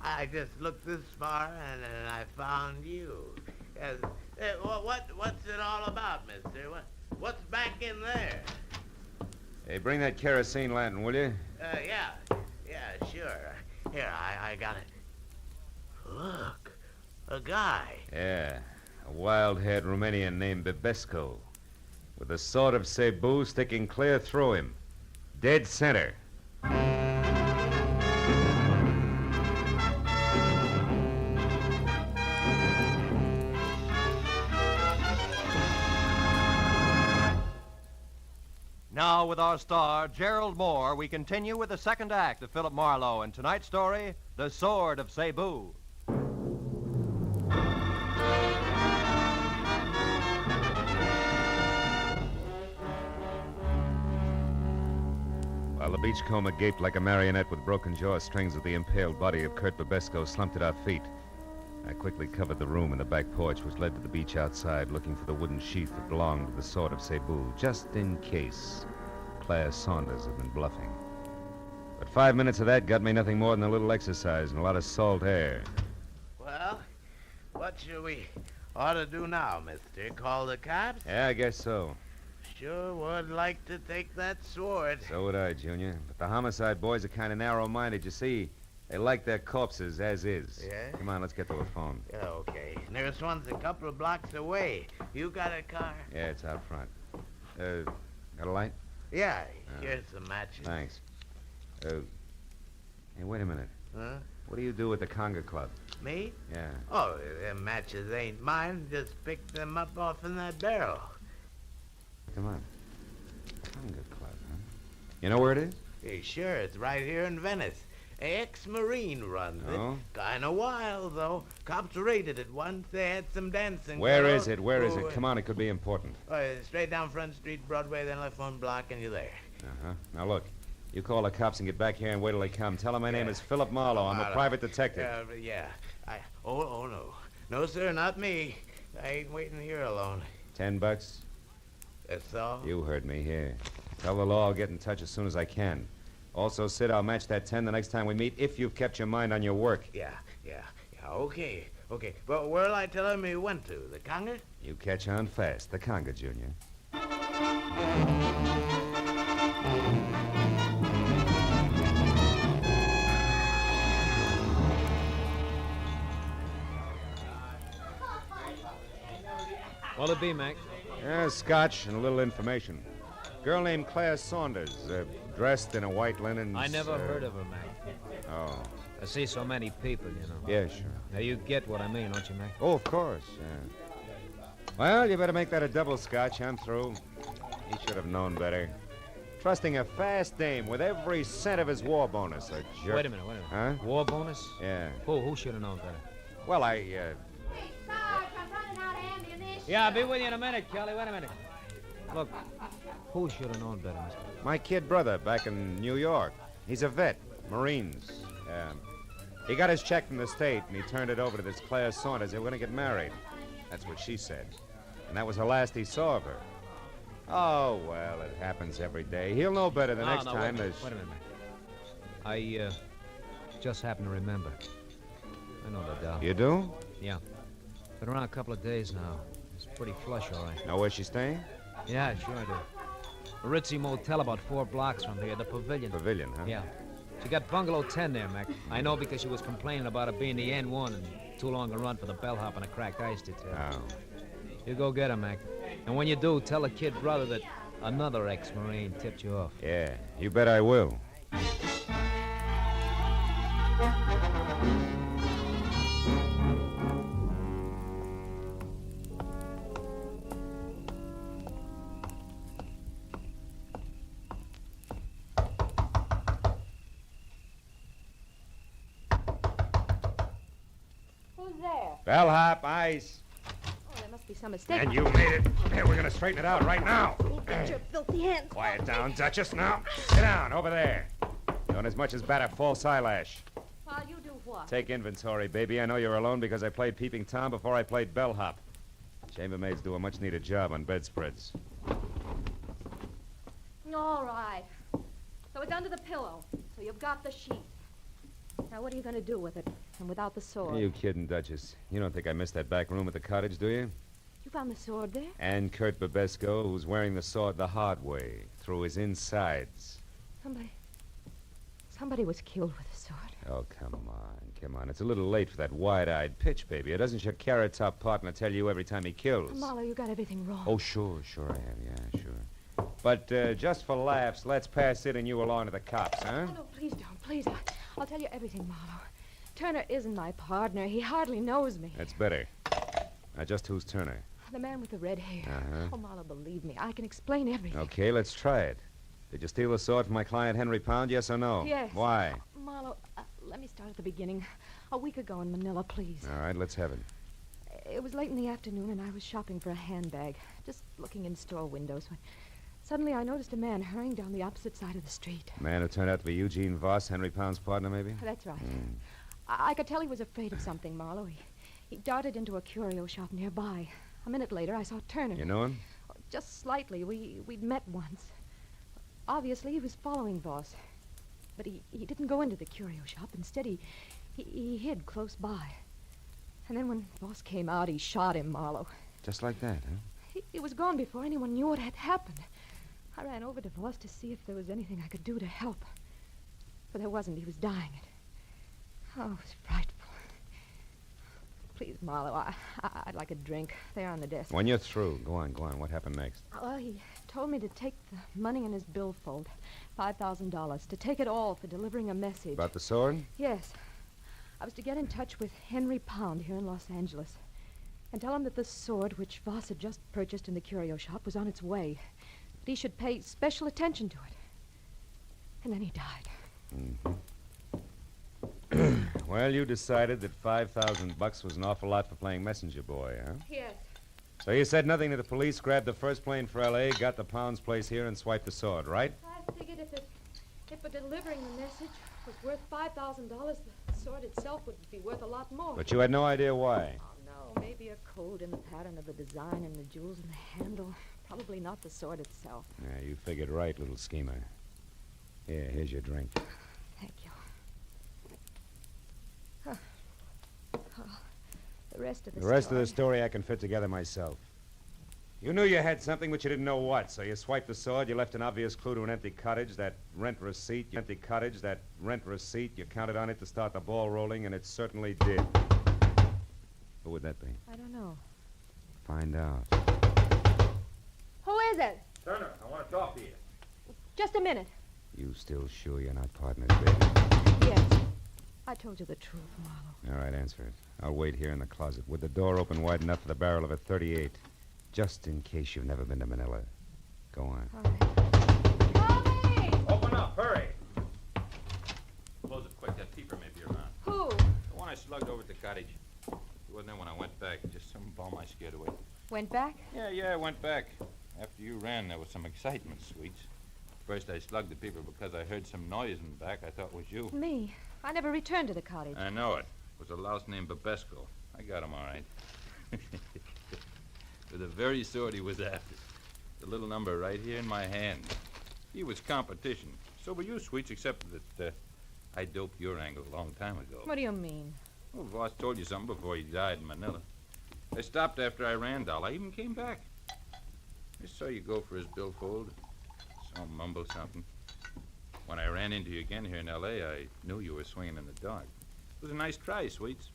I just looked this far, and then I found you. Yes. What's it all about, mister? What's back in there? Hey, bring that kerosene lantern, will you? Yeah, sure. Here, I got it. Look, a guy. Yeah, a wild-haired Romanian named Bibesco, with the sword of Cebu sticking clear through him. Dead center. Now, with our star, Gerald Moore, we continue with the second act of Philip Marlowe and tonight's story, The Sword of Cebu. While the beachcomber gaped like a marionette with broken jaw strings of the impaled body of Kurt Bibesco slumped at our feet, I quickly covered the room and the back porch, which led to the beach outside, looking for the wooden sheath that belonged to the sword of Cebu, just in case Claire Saunders had been bluffing. But 5 minutes of that got me nothing more than a little exercise and a lot of salt air. Well, what should we ought to do now, mister? Call the cops? Yeah, I guess so. Sure would like to take that sword. So would I, Junior. But the homicide boys are kind of narrow-minded, you see. They like their corpses as is. Yeah? Come on, let's get to a phone. Yeah, okay. Nearest one's a couple of blocks away. You got a car? Yeah, it's out front. Got a light? Yeah, here's some matches. Thanks. Hey, wait a minute. Huh? What do you do at the Conga Club? Me? Yeah. Oh, them matches ain't mine. Just picked them up off in that barrel. Come on. Conga Club, huh? You know where it is? Hey, sure, it's right here in Venice. Ex-Marine runs it. Oh? Kinda wild, though. Cops raided it once. They had some dancing. Where is it? Where is it? Come on, it could be important. Straight down Front Street, Broadway, then left one block, and you're there. Uh-huh. Now, look. You call the cops and get back here and wait till they come. Tell them my name is Philip Marlowe. I'm a private detective. Yeah. Oh, no. No, sir, not me. I ain't waiting here alone. $10? That's all? You heard me here. Tell the law I'll get in touch as soon as I can. Also, Sid, I'll match that 10 the next time we meet if you've kept your mind on your work. Yeah, okay. But where'll I tell him he went to? The Conga? You catch on fast. The Conga, Junior. What'll it be, Mac? Scotch and a little information. Girl named Claire Saunders, dressed in a white linen... I never heard of her, Mac. Oh. I see so many people, you know. Yeah, sure. Now, you get what I mean, don't you, Mac? Oh, of course, yeah. Well, you better make that a double scotch. I'm through. He should have known better. Trusting a fast dame with every cent of his war bonus, a jerk. Wait a minute. Huh? War bonus? Yeah. Who should have known better? Well, Yeah, I'll be with you in a minute, Kelly. Wait a minute. Look, who should have known better, mister? My kid brother back in New York. He's a vet, Marines. He got his check from the state, and he turned it over to this Claire Saunders. They were going to get married. That's what she said. And that was the last he saw of her. Oh, well, it happens every day. He'll know better the next time. Wait a minute, Mac. I just happen to remember. I know that doll. You do? Yeah. Been around a couple of days now. It's pretty flush, all right. Know where she's staying? Yeah, sure I do. A ritzy motel about 4 blocks from here, the Pavilion. Pavilion, huh? Yeah. She got bungalow 10 there, Mac. I know because she was complaining about it being the N1 and too long a run for the bellhop and a cracked ice detail. Oh. You go get her, Mac. And when you do, tell the kid brother that another ex-Marine tipped you off. Yeah, you bet I will. Who's there? Bellhop, ice. Oh, there must be some mistake. And you made it. Here, we're going to straighten it out right now. Get your filthy hands. Quiet down, Duchess, now. Sit down, over there. Don't as much as bat a false eyelash. While you do what? Take inventory, baby. I know you're alone because I played Peeping Tom before I played bellhop. Chambermaids do a much-needed job on bedspreads. All right. So it's under the pillow. So you've got the sheet. Now, what are you going to do with it? And without the sword? Are you kidding, Duchess? You don't think I missed that back room at the cottage, do you? You found the sword there? And Kurt Babesco, who's wearing the sword the hard way, through his insides. Somebody was killed with a sword. Oh, come on. It's a little late for that wide-eyed pitch, baby. Doesn't your carrot-top partner tell you every time he kills? Marlowe, you got everything wrong. Oh, sure I have, yeah, sure. But just for laughs, let's pass it and you along to the cops, huh? Oh, no, please don't. Please. I'll tell you everything, Marlowe. Turner isn't my partner. He hardly knows me. That's better. Now, just who's Turner? The man with the red hair. Uh-huh. Oh, Marlowe, believe me. I can explain everything. Okay, let's try it. Did you steal the sword from my client, Henry Pound, yes or no? Yes. Why? Marlowe, let me start at the beginning. A week ago in Manila, please. All right, let's have it. It was late in the afternoon, and I was shopping for a handbag, just looking in store windows, when suddenly I noticed a man hurrying down the opposite side of the street. A man who turned out to be Eugene Voss, Henry Pound's partner, maybe? That's right. I could tell he was afraid of something, Marlowe. He darted into a curio shop nearby. A minute later, I saw Turner. You know him? Just slightly. We'd met once. Obviously, he was following Voss. But he didn't go into the curio shop. Instead, he hid close by. And then when Voss came out, he shot him, Marlowe. Just like that, huh? He was gone before anyone knew what had happened. I ran over to Voss to see if there was anything I could do to help. But there wasn't. He was dying. Oh, it was frightful. Please, Marlowe, I'd like a drink. They're on the desk. When you're through, go on. What happened next? Well, he told me to take the money in his billfold, $5,000, to take it all for delivering a message. About the sword? Yes. I was to get in touch with Henry Pound here in Los Angeles and tell him that the sword, which Voss had just purchased in the curio shop, was on its way. That he should pay special attention to it. And then he died. Mm-hmm. Well, you decided that $5,000 was an awful lot for playing messenger boy, huh? Yes. So you said nothing to the police, grabbed the first plane for L.A., got the Pound's place here, and swiped the sword, right? I figured if delivering the message was worth $5,000, the sword itself would be worth a lot more. But you had no idea why. Oh, no. Maybe a code in the pattern of the design and the jewels in the handle. Probably not the sword itself. Yeah, you figured right, little schemer. Here, here's your drink. Thank you. The rest of the story I can fit together myself. You knew you had something, but you didn't know what, so you swiped the sword, you left an obvious clue to an empty cottage, that rent receipt, you counted on it to start the ball rolling, and it certainly did. Who would that be? I don't know. Find out. Who is it? Turner, I want to talk to you. Just a minute. You still sure you're not partners, baby? Yes. I told you the truth, Marlowe. All right, answer it. I'll wait here in the closet with the door open wide enough for the barrel of a .38, just in case you've never been to Manila. Go on. All right. Open up, hurry. Close it quick. That peeper may be around. Who? The one I slugged over at the cottage. He wasn't there when I went back. Just some bum I scared away. Went back? Yeah, I went back. After you ran, there was some excitement, Sweets. First, I slugged the peeper because I heard some noise in the back. I thought it was you. Me? I never returned to the cottage. I know it. It was a louse named Babesco. I got him all right. With the very sword he was after. The little number right here in my hand. He was competition. So were you, Sweets, except that I doped your angle a long time ago. What do you mean? Well, Voss told you something before he died in Manila. I stopped after I ran, Doll. I even came back. I saw you go for his billfold. Saw him mumble something. When I ran into you again here in L.A., I knew you were swinging in the dark. It was a nice try, Sweets.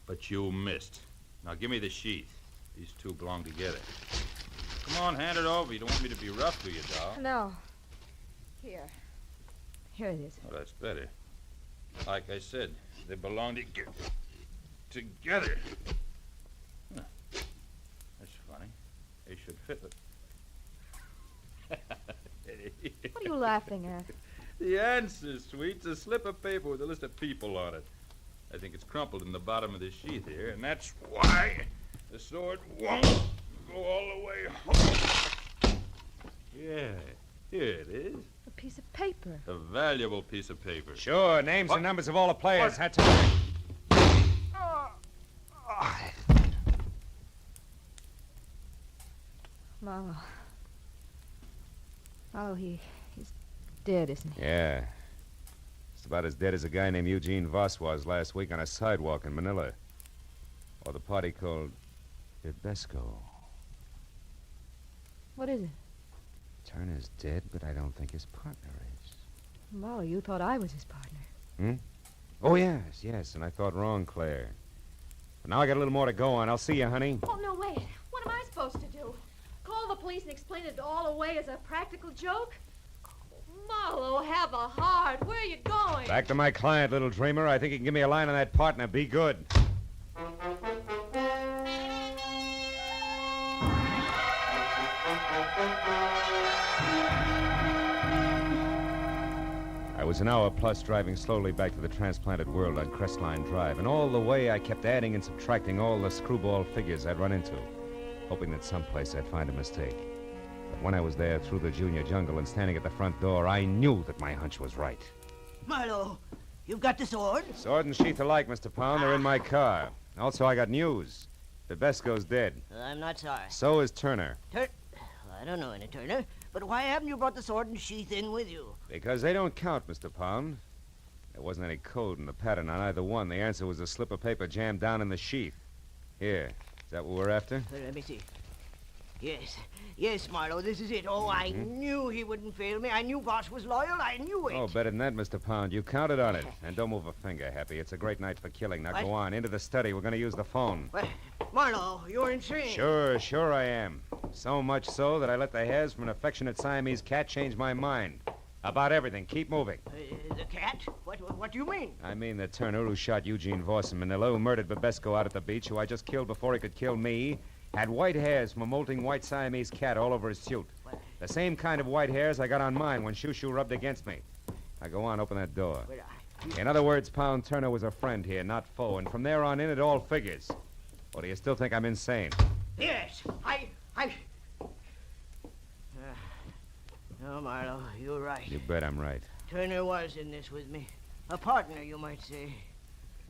But you missed. Now give me the sheath. These two belong together. Come on, hand it over. You don't want me to be rough to you, Doll. No. Here. Here it is. Oh, that's better. Like I said, they belong together. Huh. That's funny. They should fit. What are you laughing at? The answer, Sweets. A slip of paper with a list of people on it. I think it's crumpled in the bottom of the sheath here, and that's why the sword won't go all the way home. Yeah, here it is. A piece of paper. A valuable piece of paper. Sure, names and numbers of all the players. That's all. Marlowe. Marlowe, he's dead, isn't he? Yeah. Just about as dead as a guy named Eugene Voss was last week on a sidewalk in Manila. Or the party called Babesco. What is it? Turner's dead, but I don't think his partner is. Marlowe, you thought I was his partner. Hmm? Oh, yes, and I thought wrong, Claire. But now I got a little more to go on. I'll see you, honey. Oh, no, wait. What am I supposed to do? Call the police and explain it all away as a practical joke? Marlowe, have a heart. Where are you going? Back to my client, little dreamer. I think you can give me a line on that partner. Be good. I was an hour plus driving slowly back to the transplanted world on Crestline Drive, and all the way I kept adding and subtracting all the screwball figures I'd run into, hoping that someplace I'd find a mistake. But when I was there through the junior jungle and standing at the front door, I knew that my hunch was right. Marlowe, you've got the sword? Sword and sheath alike, Mr. Pound. They're in my car. Also, I got news. Babesco's dead. I'm not sorry. So is Turner. I don't know any Turner, but why haven't you brought the sword and sheath in with you? Because they don't count, Mr. Pound. There wasn't any code in the pattern on either one. The answer was a slip of paper jammed down in the sheath. Here. Is that what we're after? Let me see. Yes, Marlowe, this is it. Oh, I knew he wouldn't fail me. I knew Voss was loyal. I knew it. Oh, better than that, Mr. Pound. You counted on it. And don't move a finger, Happy. It's a great night for killing. Now go on. Into the study. We're going to use the phone. What? Marlowe, you're insane. Sure I am. So much so that I let the hairs from an affectionate Siamese cat change my mind. About everything. Keep moving. The cat? What do you mean? I mean the Turner who shot Eugene Voss in Manila, who murdered Babesco out at the beach, who I just killed before he could kill me, had white hairs from a molting white Siamese cat all over his suit. The same kind of white hairs I got on mine when Shoo rubbed against me. Now go on, open that door. In other words, Pound, Turner was a friend here, not foe, and from there on in, it all figures. Or do you still think I'm insane? Yes, No, Marlowe, you're right. You bet I'm right. Turner was in this with me. A partner, you might say.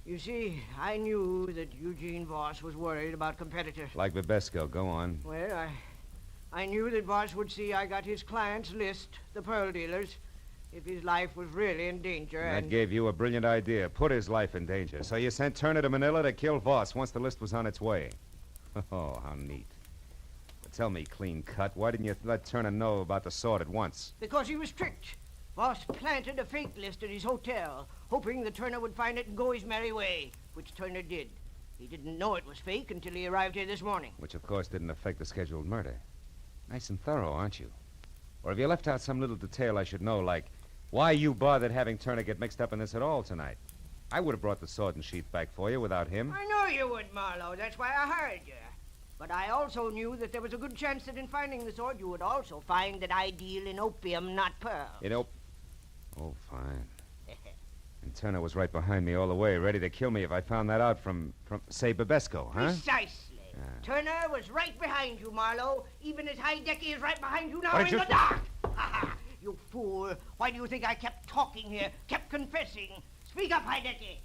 You see, I knew that Eugene Voss was worried about competitors. Like Babesco, go on. Well, I knew that Voss would see I got his client's list, the pearl dealers, if his life was really in danger. And that gave you a brilliant idea. Put his life in danger. So you sent Turner to Manila to kill Voss once the list was on its way. Oh, how neat. But tell me, clean cut, why didn't you let Turner know about the sword at once? Because he was tricked. Voss planted a fake list at his hotel, hoping that Turner would find it and go his merry way, which Turner did. He didn't know it was fake until he arrived here this morning. Which, of course, didn't affect the scheduled murder. Nice and thorough, aren't you? Or have you left out some little detail I should know, like why you bothered having Turner get mixed up in this at all tonight? I would have brought the sword and sheath back for you without him. I know you would, Marlowe. That's why I hired you. But I also knew that there was a good chance that in finding the sword, you would also find that I deal in opium, not pearls. Oh, fine. And Turner was right behind me all the way, ready to kill me if I found that out from say, Babesco, huh? Precisely. Turner was right behind you, Marlowe, even as Heidecky is right behind you now What in did you the dark. You fool. Why do you think I kept talking here, kept confessing? Speak up, Heidecky.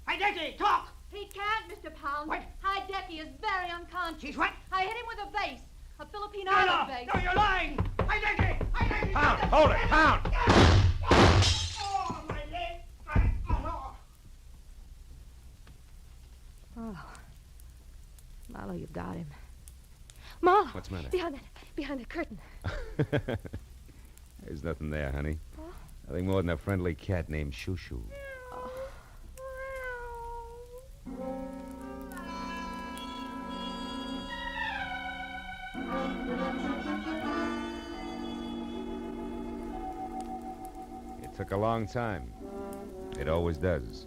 Heidecky, talk! He can't, Mr. Pound. What? Heidecky is very unconscious. She's what? I hit him with a vase. A Filipino No, island vase. No, you're lying! Heidecky! Heidecky! Pound! Hold it! Pound! Oh, my leg! Oh. Marlowe, you've got him. Marlowe! What's the matter? Behind the curtain. There's nothing there, honey. Nothing more than a friendly cat named Shoo Shoo. It took a long time. It always does.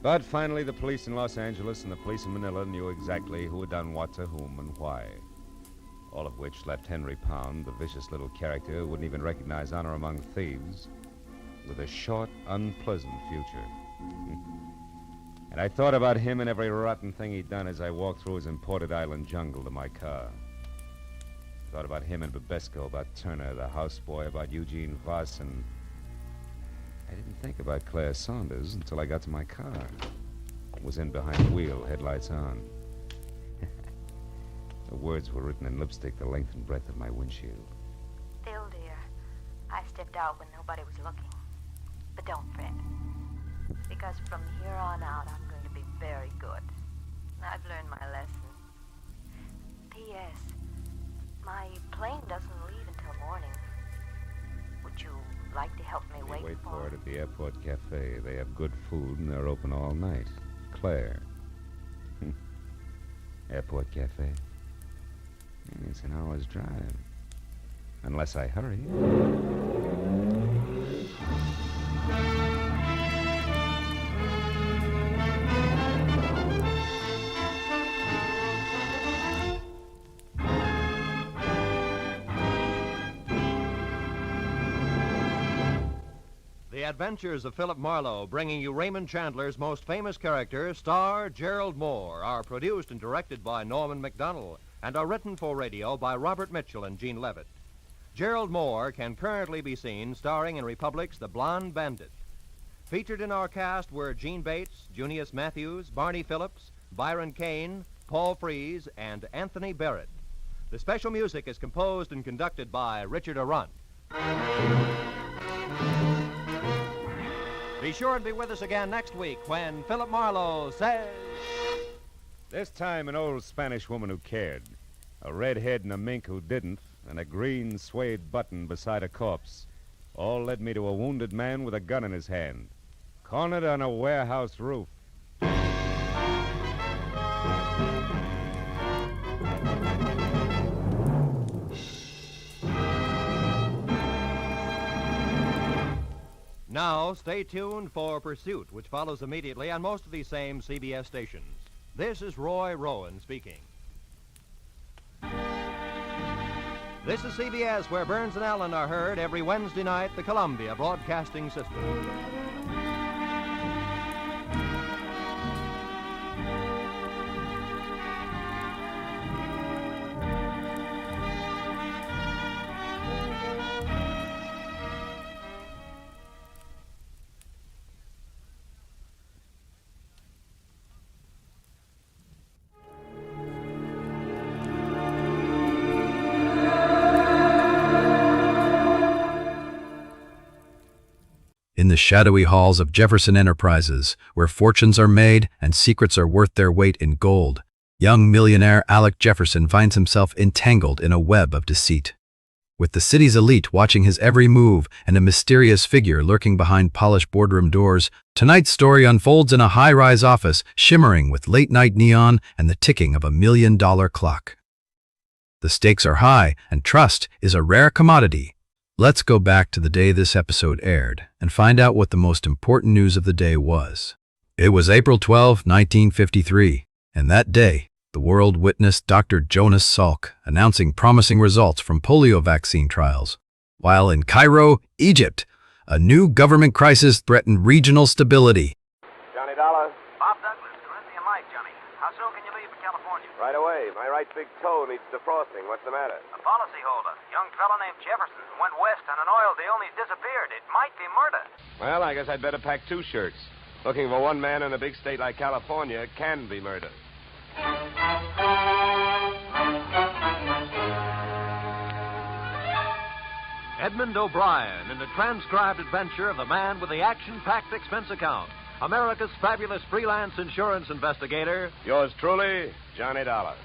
But finally, the police in Los Angeles and the police in Manila knew exactly who had done what to whom and why. All of which left Henry Pound, the vicious little character who wouldn't even recognize honor among thieves, with a short, unpleasant future. And I thought about him and every rotten thing he'd done as I walked through his imported island jungle to my car. Thought about him and Babesco, about Turner, the houseboy, about Eugene Voss, and I didn't think about Claire Saunders until I got to my car. Was in behind the wheel, headlights on. The words were written in lipstick the length and breadth of my windshield. Still, dear, I stepped out when nobody was looking. But don't fret, because from here on out, I'm going to be very good. I've learned my lesson. P.S. My plane doesn't leave until morning. Would you like to help me wait for it at the airport cafe. They have good food and they're open all night. Claire. Airport cafe. It's an hour's drive. Unless I hurry. The Adventures of Philip Marlowe, bringing you Raymond Chandler's most famous character, star Gerald Moore, are produced and directed by Norman MacDonald and are written for radio by Robert Mitchell and Gene Levitt. Gerald Moore can currently be seen starring in Republic's The Blonde Bandit. Featured in our cast were Gene Bates, Junius Matthews, Barney Phillips, Byron Kane, Paul Frees, and Anthony Barrett. The special music is composed and conducted by Richard Arrunt. Be sure to be with us again next week when Philip Marlowe says... This time, an old Spanish woman who cared, a redhead and a mink who didn't, and a green suede button beside a corpse, all led me to a wounded man with a gun in his hand, cornered on a warehouse roof. Now, stay tuned for Pursuit, which follows immediately on most of these same CBS stations. This is Roy Rowan speaking. This is CBS, where Burns and Allen are heard every Wednesday night, the Columbia Broadcasting System. In the shadowy halls of Jefferson Enterprises, where fortunes are made and secrets are worth their weight in gold, young millionaire Alec Jefferson finds himself entangled in a web of deceit. With the city's elite watching his every move and a mysterious figure lurking behind polished boardroom doors, tonight's story unfolds in a high-rise office shimmering with late-night neon and the ticking of $1 million clock. The stakes are high, and trust is a rare commodity. Let's go back to the day this episode aired and find out what the most important news of the day was. It was April 12, 1953, and that day, the world witnessed Dr. Jonas Salk announcing promising results from polio vaccine trials, while in Cairo, Egypt, a new government crisis threatened regional stability. Johnny Dollar. Bob Douglas, Corinthian Life, Johnny. How soon can you leave for California? Right away. My right big toe needs defrosting. What's the matter? A policyholder, young fellow named Jefferson, went west on an oil deal and he's disappeared. It might be murder. Well, I guess I'd better pack 2 shirts. Looking for one man in a big state like California can be murder. Edmund O'Brien in the transcribed adventure of the man with the action-packed expense account, America's fabulous freelance insurance investigator. Yours truly, Johnny Dollar.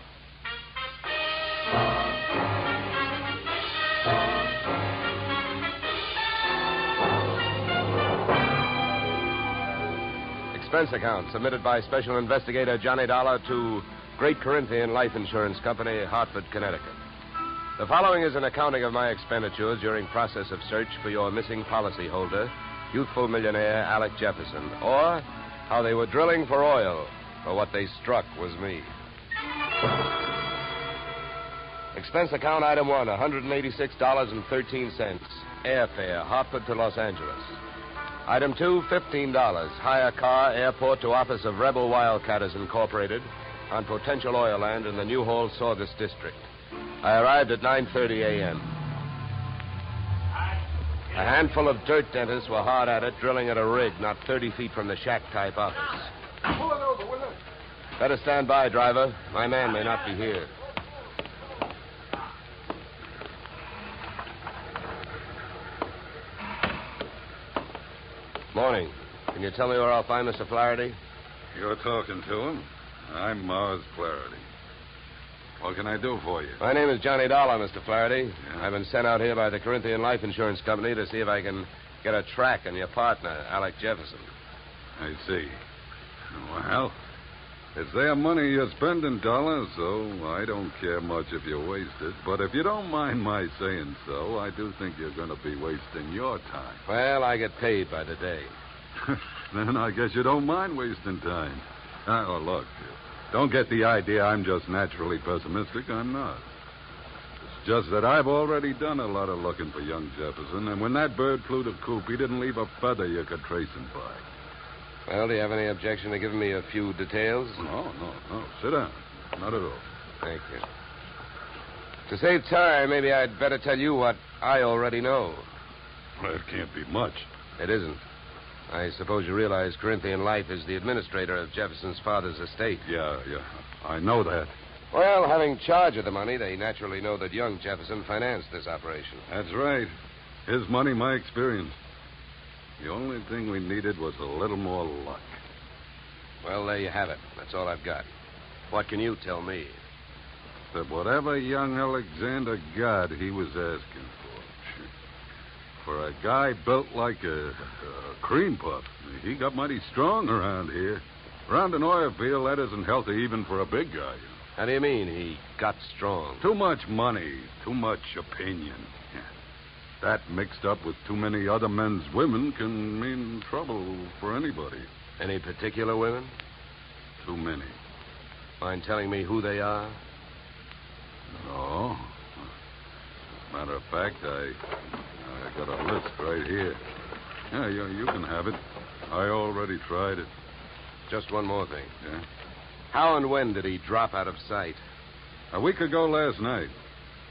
Expense account submitted by Special Investigator Johnny Dollar to Great Corinthian Life Insurance Company, Hartford, Connecticut. The following is an accounting of my expenditures during process of search for your missing policyholder, youthful millionaire Alec Jefferson, or how they were drilling for oil, for what they struck was me. Expense account item 1, $186.13. Airfare, Hartford to Los Angeles. Item 2, $15. Hire car, airport to office of Rebel Wildcatters Incorporated on potential oil land in the New Hall Saugus District. I arrived at 9:30 a.m. A handful of dirt dentists were hard at it, drilling at a rig not 30 feet from the shack-type office. Pull it over, will you? Better stand by, driver. My man may not be here. Morning. Can you tell me where I'll find Mr. Flaherty? You're talking to him. I'm Mars Flaherty. What can I do for you? My name is Johnny Dollar, Mr. Flaherty. Yeah. I've been sent out here by the Corinthian Life Insurance Company to see if I can get a track on your partner, Alec Jefferson. I see. Well, it's their money you're spending, Dollar, so I don't care much if you waste it. But if you don't mind my saying so, I do think you're going to be wasting your time. Well, I get paid by the day. Then I guess you don't mind wasting time. Oh, look, don't get the idea I'm just naturally pessimistic. I'm not. It's just that I've already done a lot of looking for young Jefferson, and when that bird flew the coop, he didn't leave a feather you could trace him by. Well, do you have any objection to giving me a few details? No. Sit down. Not at all. Thank you. To save time, maybe I'd better tell you what I already know. Well, it can't be much. It isn't. I suppose you realize Corinthian Life is the administrator of Jefferson's father's estate. Yeah. I know that. Well, having charge of the money, they naturally know that young Jefferson financed this operation. That's right. His money, my experience. The only thing we needed was a little more luck. Well, there you have it. That's all I've got. What can you tell me? That whatever young Alexander got, he was asking for. For a guy built like a cream puff, he got mighty strong around here. Around an oil field, that isn't healthy even for a big guy. You know. How do you mean he got strong? Too much money, too much opinion. That mixed up with too many other men's women can mean trouble for anybody. Any particular women? Too many. Mind telling me who they are? No. Matter of fact, I got a list right here. Yeah, you can have it. I already tried it. Just one more thing. Yeah? How and when did he drop out of sight? A week ago last night.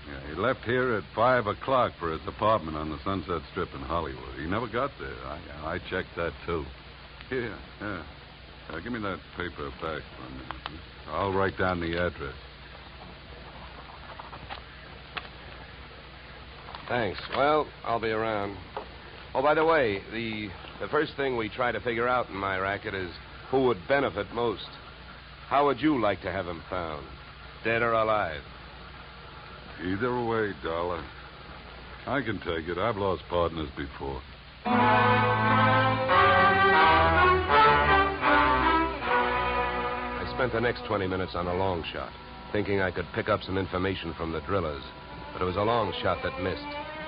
Yeah, he left here at 5 o'clock for his apartment on the Sunset Strip in Hollywood. He never got there. I checked that, too. Here, yeah. Give me that paper back for a minute. I'll write down the address. Thanks. Well, I'll be around. Oh, by the way, the first thing we try to figure out in my racket is who would benefit most. How would you like to have him found? Dead or alive? Either way, Dollar. I can take it. I've lost partners before. I spent the next 20 minutes on a long shot, thinking I could pick up some information from the drillers. But it was a long shot that missed.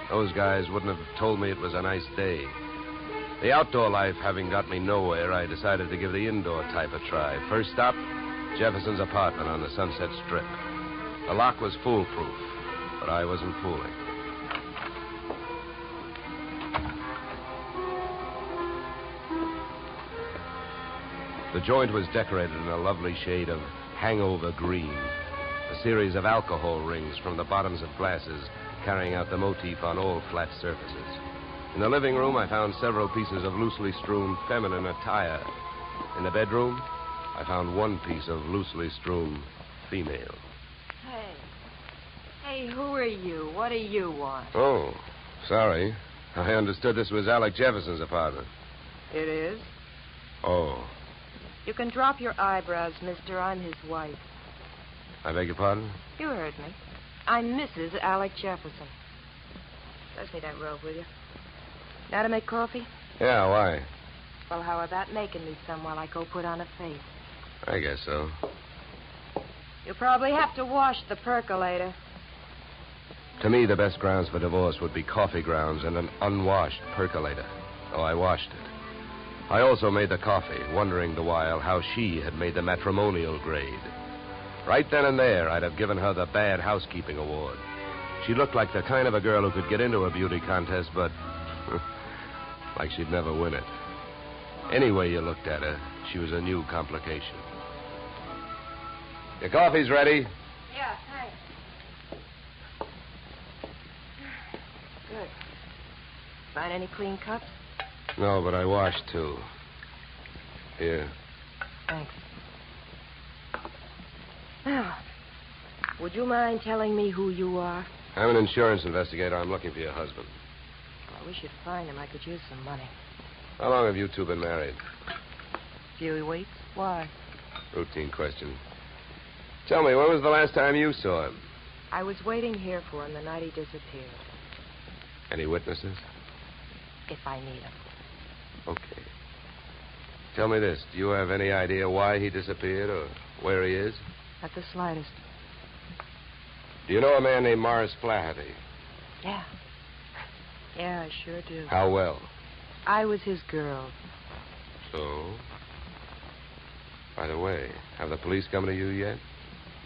Those guys wouldn't have told me it was a nice day. The outdoor life having got me nowhere, I decided to give the indoor type a try. First stop, Jefferson's apartment on the Sunset Strip. The lock was foolproof, but I wasn't fooling. The joint was decorated in a lovely shade of hangover green. A series of alcohol rings from the bottoms of glasses carrying out the motif on all flat surfaces. In the living room, I found several pieces of loosely strewn feminine attire. In the bedroom, I found one piece of loosely strewn female. Hey, who are you? What do you want? Oh, sorry. I understood this was Alec Jefferson's apartment. It is? Oh, You can drop your eyebrows, mister. I'm his wife. I beg your pardon? You heard me. I'm Mrs. Alec Jefferson. Pass me that robe, will you? Now to make coffee? Yeah, why? Well, how about making me some while I go put on a face? I guess so. You'll probably have to wash the percolator. To me, the best grounds for divorce would be coffee grounds and an unwashed percolator. So I washed it. I also made the coffee, wondering the while how she had made the matrimonial grade. Right then and there, I'd have given her the Bad Housekeeping Award. She looked like the kind of a girl who could get into a beauty contest, but like she'd never win it. Any way you looked at her, she was a new complication. Your coffee's ready. Yeah, thanks. Good. Find any clean cups? No, but I washed, too. Here. Thanks. Now, would you mind telling me who you are? I'm an insurance investigator. I'm looking for your husband. Well, we should find him. I could use some money. How long have you two been married? Few weeks. Why? Routine question. Tell me, when was the last time you saw him? I was waiting here for him the night he disappeared. Any witnesses? If I need him. Okay. Tell me this. Do you have any idea why he disappeared or where he is? Not the slightest. Do you know a man named Morris Flaherty? Yeah. Yeah, I sure do. How well? I was his girl. So? By the way, have the police come to you yet?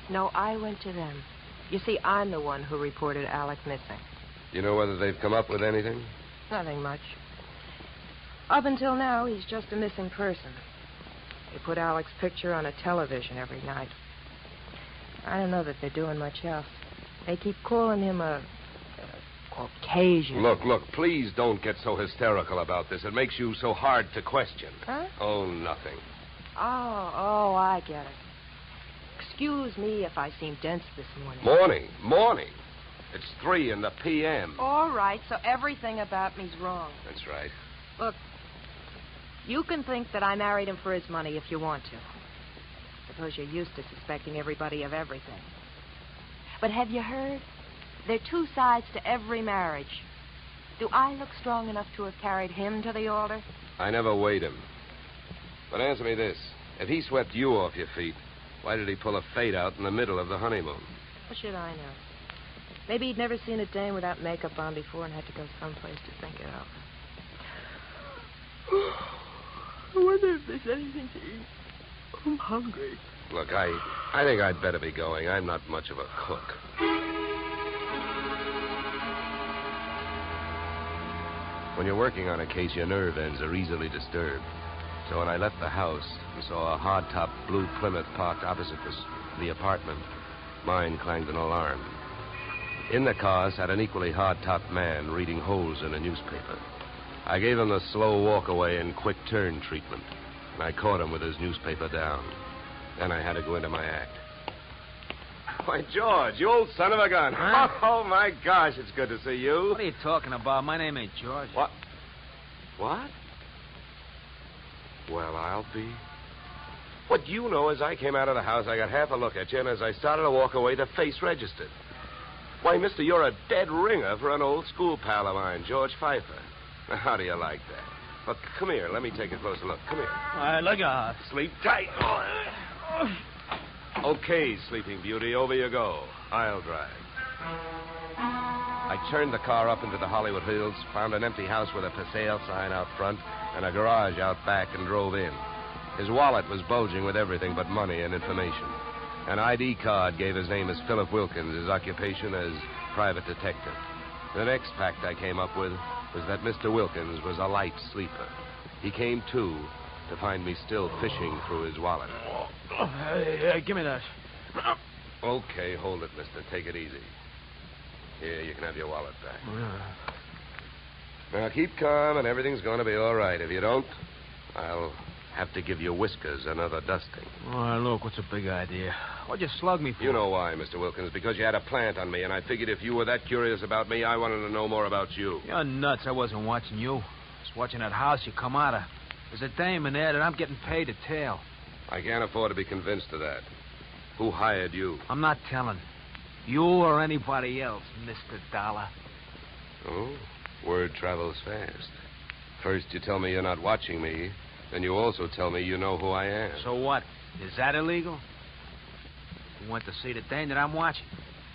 No, I went to them. You see, I'm the one who reported Alec missing. Do you know whether they've come up with anything? Nothing much. Up until now, he's just a missing person. They put Alec's picture on a television every night. I don't know that they're doing much else. They keep calling him a Caucasian. Look, please don't get so hysterical about this. It makes you so hard to question. Huh? Oh, nothing. Oh, I get it. Excuse me if I seem dense this morning. Morning. It's 3 in the p.m. All right, so everything about me's wrong. That's right. Look, you can think that I married him for his money if you want to. Suppose you're used to suspecting everybody of everything. But have you heard? There are two sides to every marriage. Do I look strong enough to have carried him to the altar? I never weighed him. But answer me this. If he swept you off your feet, why did he pull a fade out in the middle of the honeymoon? What should I know? Maybe he'd never seen a dame without makeup on before and had to go someplace to think it out. I wonder if there's anything to eat. I'm hungry. Look, I think I'd better be going. I'm not much of a cook. When you're working on a case, your nerve ends are easily disturbed. So when I left the house and saw a hardtop blue Plymouth parked opposite the apartment, mine clanged an alarm. In the car sat an equally hard-topped man reading holes in a newspaper. I gave him the slow walk-away and quick turn treatment, and I caught him with his newspaper down. Then I had to go into my act. Why, George, you old son of a gun. Huh? Oh, my gosh, it's good to see you. What are you talking about? My name ain't George. What? Well, I'll be. What you know is I came out of the house, I got half a look at you, and as I started to walk away, the face registered. Why, mister, you're a dead ringer for an old school pal of mine, George Pfeiffer. Now, how do you like that? Look, come here. Let me take a closer look. Come here. All right, look out. Sleep tight. Okay, Sleeping Beauty, over you go. I'll drive. I turned the car up into the Hollywood Hills, found an empty house with a for sale sign out front and a garage out back, and drove in. His wallet was bulging with everything but money and information. An ID card gave his name as Philip Wilkins, his occupation as private detective. The next fact I came up with was that Mr. Wilkins was a light sleeper. He came to find me still fishing through his wallet. Hey, give me that. Okay, hold it, mister. Take it easy. Here, you can have your wallet back. Now, keep calm, and everything's going to be all right. If you don't, I'll have to give your whiskers another dusting. All right, look, what's a big idea? What'd you slug me for? You know why, Mr. Wilkins. Because you had a plant on me, and I figured if you were that curious about me, I wanted to know more about you. You're nuts. I wasn't watching you. I was watching that house you come out of. There's a dame in there that I'm getting paid to tail. I can't afford to be convinced of that. Who hired you? I'm not telling. You or anybody else, Mr. Dollar. Oh, word travels fast. First you tell me you're not watching me, then you also tell me you know who I am. So what? Is that illegal? You went to see the dame that I'm watching.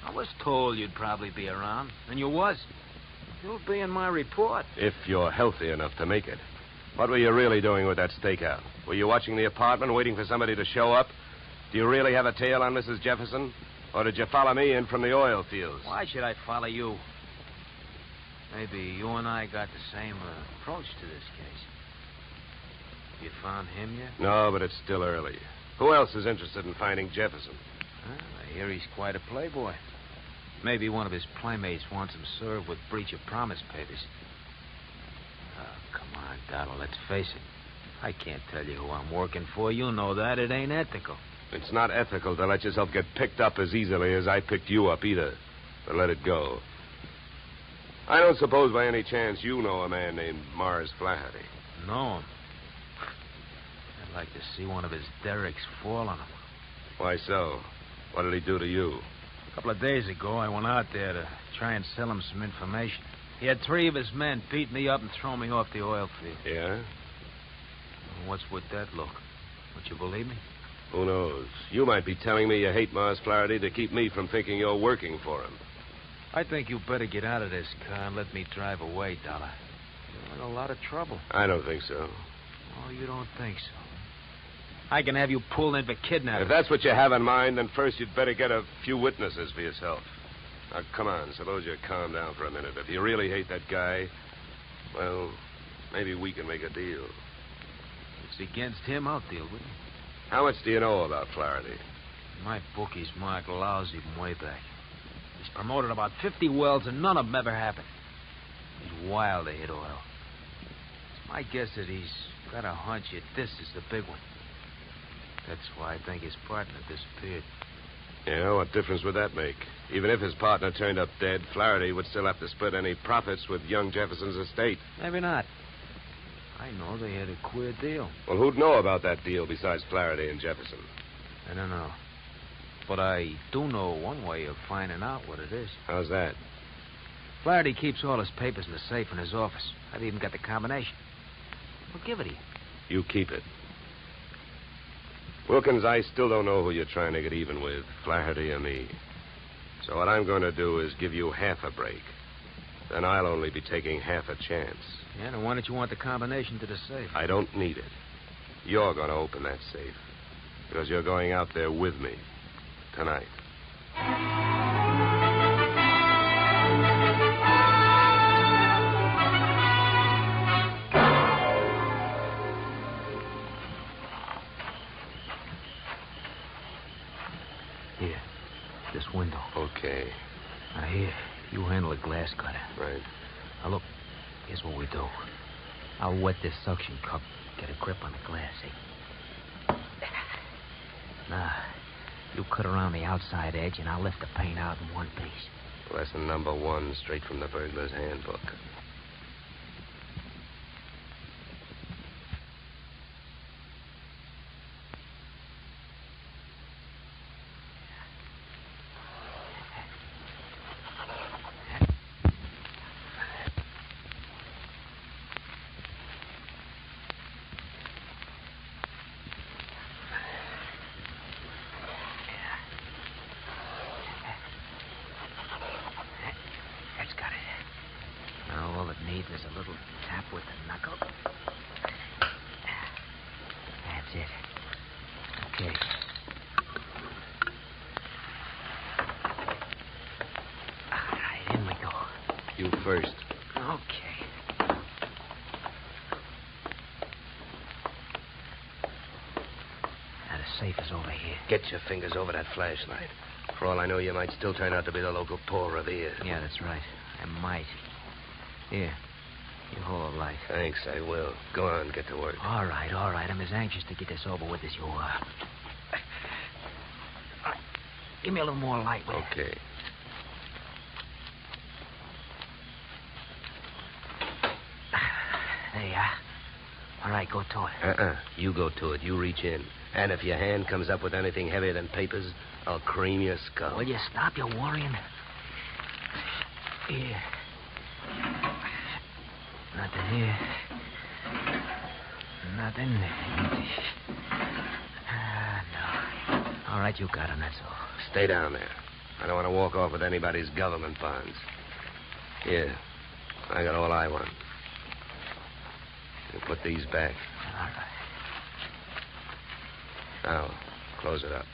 I was told you'd probably be around, and you was. You'll be in my report. If you're healthy enough to make it. What were you really doing with that stakeout? Were you watching the apartment, waiting for somebody to show up? Do you really have a tail on Mrs. Jefferson? Or did you follow me in from the oil fields? Why should I follow you? Maybe you and I got the same approach to this case. You found him yet? No, but it's still early. Who else is interested in finding Jefferson? Well, I hear he's quite a playboy. Maybe one of his playmates wants him served with breach of promise papers. Oh, come on, Donald, let's face it. I can't tell you who I'm working for. You know that. It ain't ethical. It's not ethical to let yourself get picked up as easily as I picked you up either. But let it go. I don't suppose by any chance you know a man named Mars Flaherty. Know him? I'd like to see one of his derricks fall on him. Why so? What did he do to you? A couple of days ago, I went out there to try and sell him some information. He had 3 of his men beat me up and throw me off the oil field. Yeah? What's with that look? Would you believe me? Who knows? You might be telling me you hate Mars Flaherty to keep me from thinking you're working for him. I think you better get out of this car and let me drive away, Dollar. You're in a lot of trouble. I don't think so. Oh, you don't think so? I can have you pulled in for kidnapping. If that's what you have in mind, then first you'd better get a few witnesses for yourself. Now, come on. Suppose you calm down for a minute. If you really hate that guy, well, maybe we can make a deal. If it's against him, I'll deal with him. How much do you know about Flaherty? My bookie's marked lousy from way back. He's promoted about 50 wells, and none of them ever happened. He's wild to hit oil. It's my guess that he's got a hunch that this is the big one. That's why I think his partner disappeared. Yeah, what difference would that make? Even if his partner turned up dead, Flaherty would still have to split any profits with young Jefferson's estate. Maybe not. I know they had a queer deal. Well, who'd know about that deal besides Flaherty and Jefferson? I don't know. But I do know one way of finding out what it is. How's that? Flaherty keeps all his papers in the safe in his office. I've even got the combination. I'll give it to you. You keep it. Wilkins, I still don't know who you're trying to get even with, Flaherty or me. So what I'm going to do is give you half a break. Then I'll only be taking half a chance. Yeah, then why don't you want the combination to the safe? I don't need it. You're going to open that safe. Because you're going out there with me. Tonight. Here. This window. Okay. Now, here. You handle the glass cutter. Right. Now, look. Here's what we do. I'll wet this suction cup. Get a grip on the glass, eh? Now, you cut around the outside edge, and I'll lift the paint out in one piece. Lesson number 1, straight from the burglar's handbook. first. Okay. Now, the safe is over here. Get your fingers over that flashlight. For all I know, you might still turn out to be the local Paul Revere. Yeah, that's right. I might. Here. You hold the light. Thanks, I will. Go on, get to work. All right. I'm as anxious to get this over with as you are. Give me a little more light, will you? Okay. There you are. All right, go to it. You go to it. You reach in. And if your hand comes up with anything heavier than papers, I'll cream your skull. Will you stop your worrying? Here. Nothing here. Nothing. No. All right, you got him, that's all. Stay down there. I don't want to walk off with anybody's government bonds. Here. I got all I want. You put these back. All right. Now, close it up.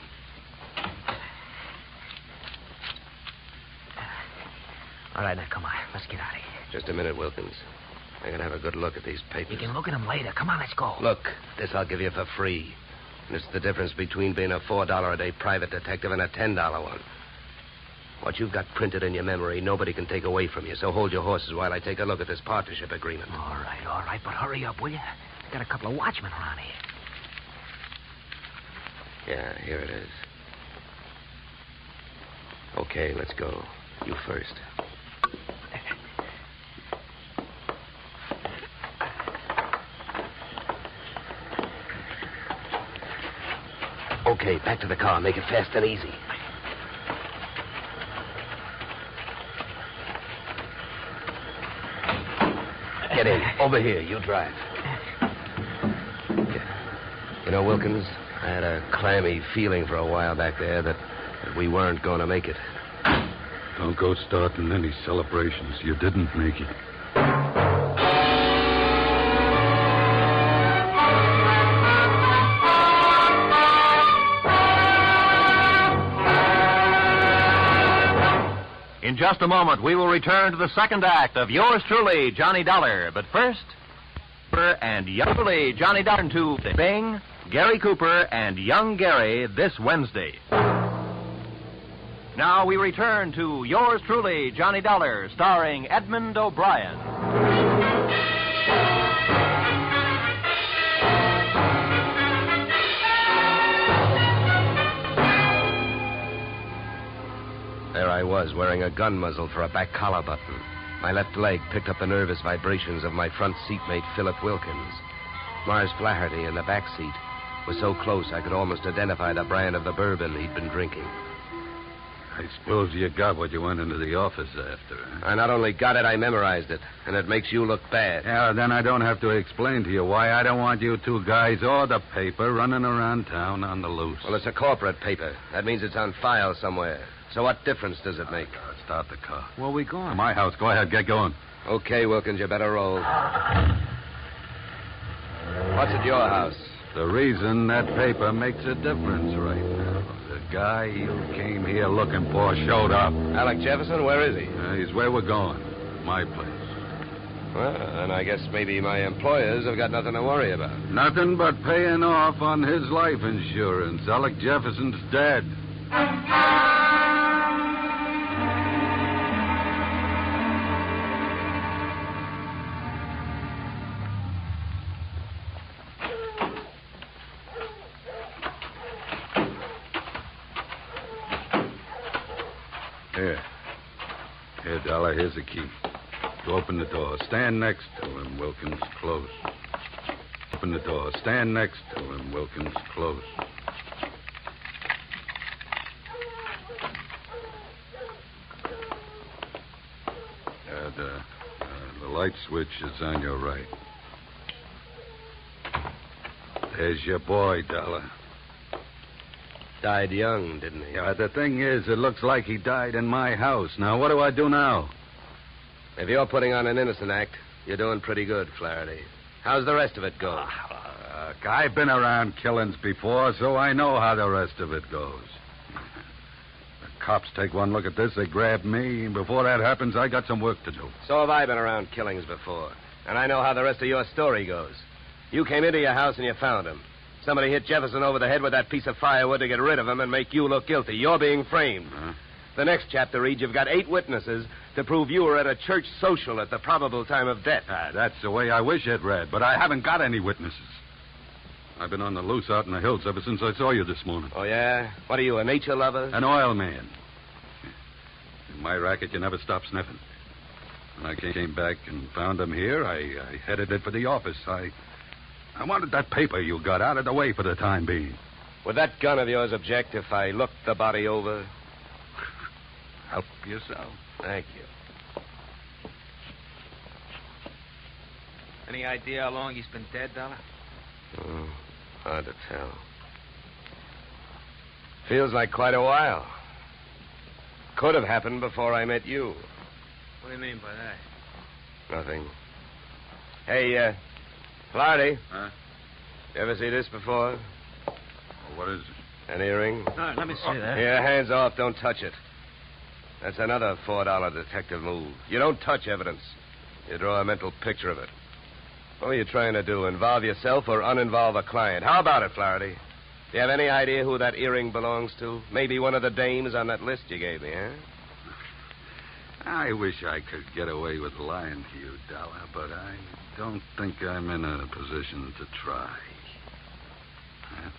All right, now, come on. Let's get out of here. Just a minute, Wilkins. I gotta have a good look at these papers. You can look at them later. Come on, let's go. Look, this I'll give you for free. And it's the difference between being a $4 a day private detective and a $10 one. What you've got printed in your memory, nobody can take away from you. So hold your horses while I take a look at this partnership agreement. All right. But hurry up, will you? I got a couple of watchmen around here. Yeah, here it is. Okay, let's go. You first. Okay, back to the car. Make it fast and easy. Get in. Over here. You drive. You know, Wilkins, I had a clammy feeling for a while back there that we weren't going to make it. Don't go starting any celebrations. You didn't make it. In just a moment, we will return to the second act of yours truly, Johnny Dollar. But first, and youngly Johnny Dollar to Bing, Gary Cooper, and young Gary this Wednesday. Now we return to yours truly, Johnny Dollar, starring Edmund O'Brien. There I was, wearing a gun muzzle for a back collar button. My left leg picked up the nervous vibrations of my front seatmate, Philip Wilkins. Mars Flaherty in the back seat was so close I could almost identify the brand of the bourbon he'd been drinking. I suppose you got what you went into the office after, huh? I not only got it, I memorized it, and it makes you look bad. Yeah, then I don't have to explain to you why I don't want you two guys or the paper running around town on the loose. Well, it's a corporate paper. That means it's on file somewhere. So what difference does it make? Start the car. Where are we going? To my house. Go ahead, get going. Okay, Wilkins, you better roll. What's at your house? The reason that paper makes a difference right now. The guy you came here looking for showed up. Alec Jefferson, where is he? He's where we're going. My place. Well, then I guess maybe my employers have got nothing to worry about. Nothing but paying off on his life insurance. Alec Jefferson's dead. Here, Dollar, here's the key. To open the door. Stand next to him, Wilkins. Close. Open the door. Stand next to him, Wilkins. Close. The light switch is on your right. There's your boy, Dollar. Died young, didn't he? Yeah, the thing is, it looks like he died in my house. Now, what do I do now? If you're putting on an innocent act, you're doing pretty good, Flaherty. How's the rest of it go? I've been around killings before, so I know how the rest of it goes. The cops take one look at this, they grab me. And before that happens, I got some work to do. So have I been around killings before. And I know how the rest of your story goes. You came into your house and you found him. Somebody hit Jefferson over the head with that piece of firewood to get rid of him and make you look guilty. You're being framed. Huh? The next chapter reads you've got 8 witnesses to prove you were at a church social at the probable time of death. That's the way I wish it read, but I haven't got any witnesses. I've been on the loose out in the hills ever since I saw you this morning. Oh, yeah? What are you, a nature lover? An oil man. In my racket, you never stop sniffing. When I came back and found him here, I headed it for the office. I wanted that paper you got out of the way for the time being. Would that gun of yours object if I looked the body over? Help yourself. Thank you. Any idea how long he's been dead, Dollar? Oh, hard to tell. Feels like quite a while. Could have happened before I met you. What do you mean by that? Nothing. Hey, Flaherty. Huh? You ever see this before? Oh, what is it? An earring? No, let me see that. Here, hands off. Don't touch it. That's another $4 detective move. You don't touch evidence. You draw a mental picture of it. What are you trying to do? Involve yourself or uninvolve a client? How about it, Flaherty? Do you have any idea who that earring belongs to? Maybe one of the dames on that list you gave me, huh? I wish I could get away with lying to you, Dollar, but I don't think I'm in a position to try. Huh?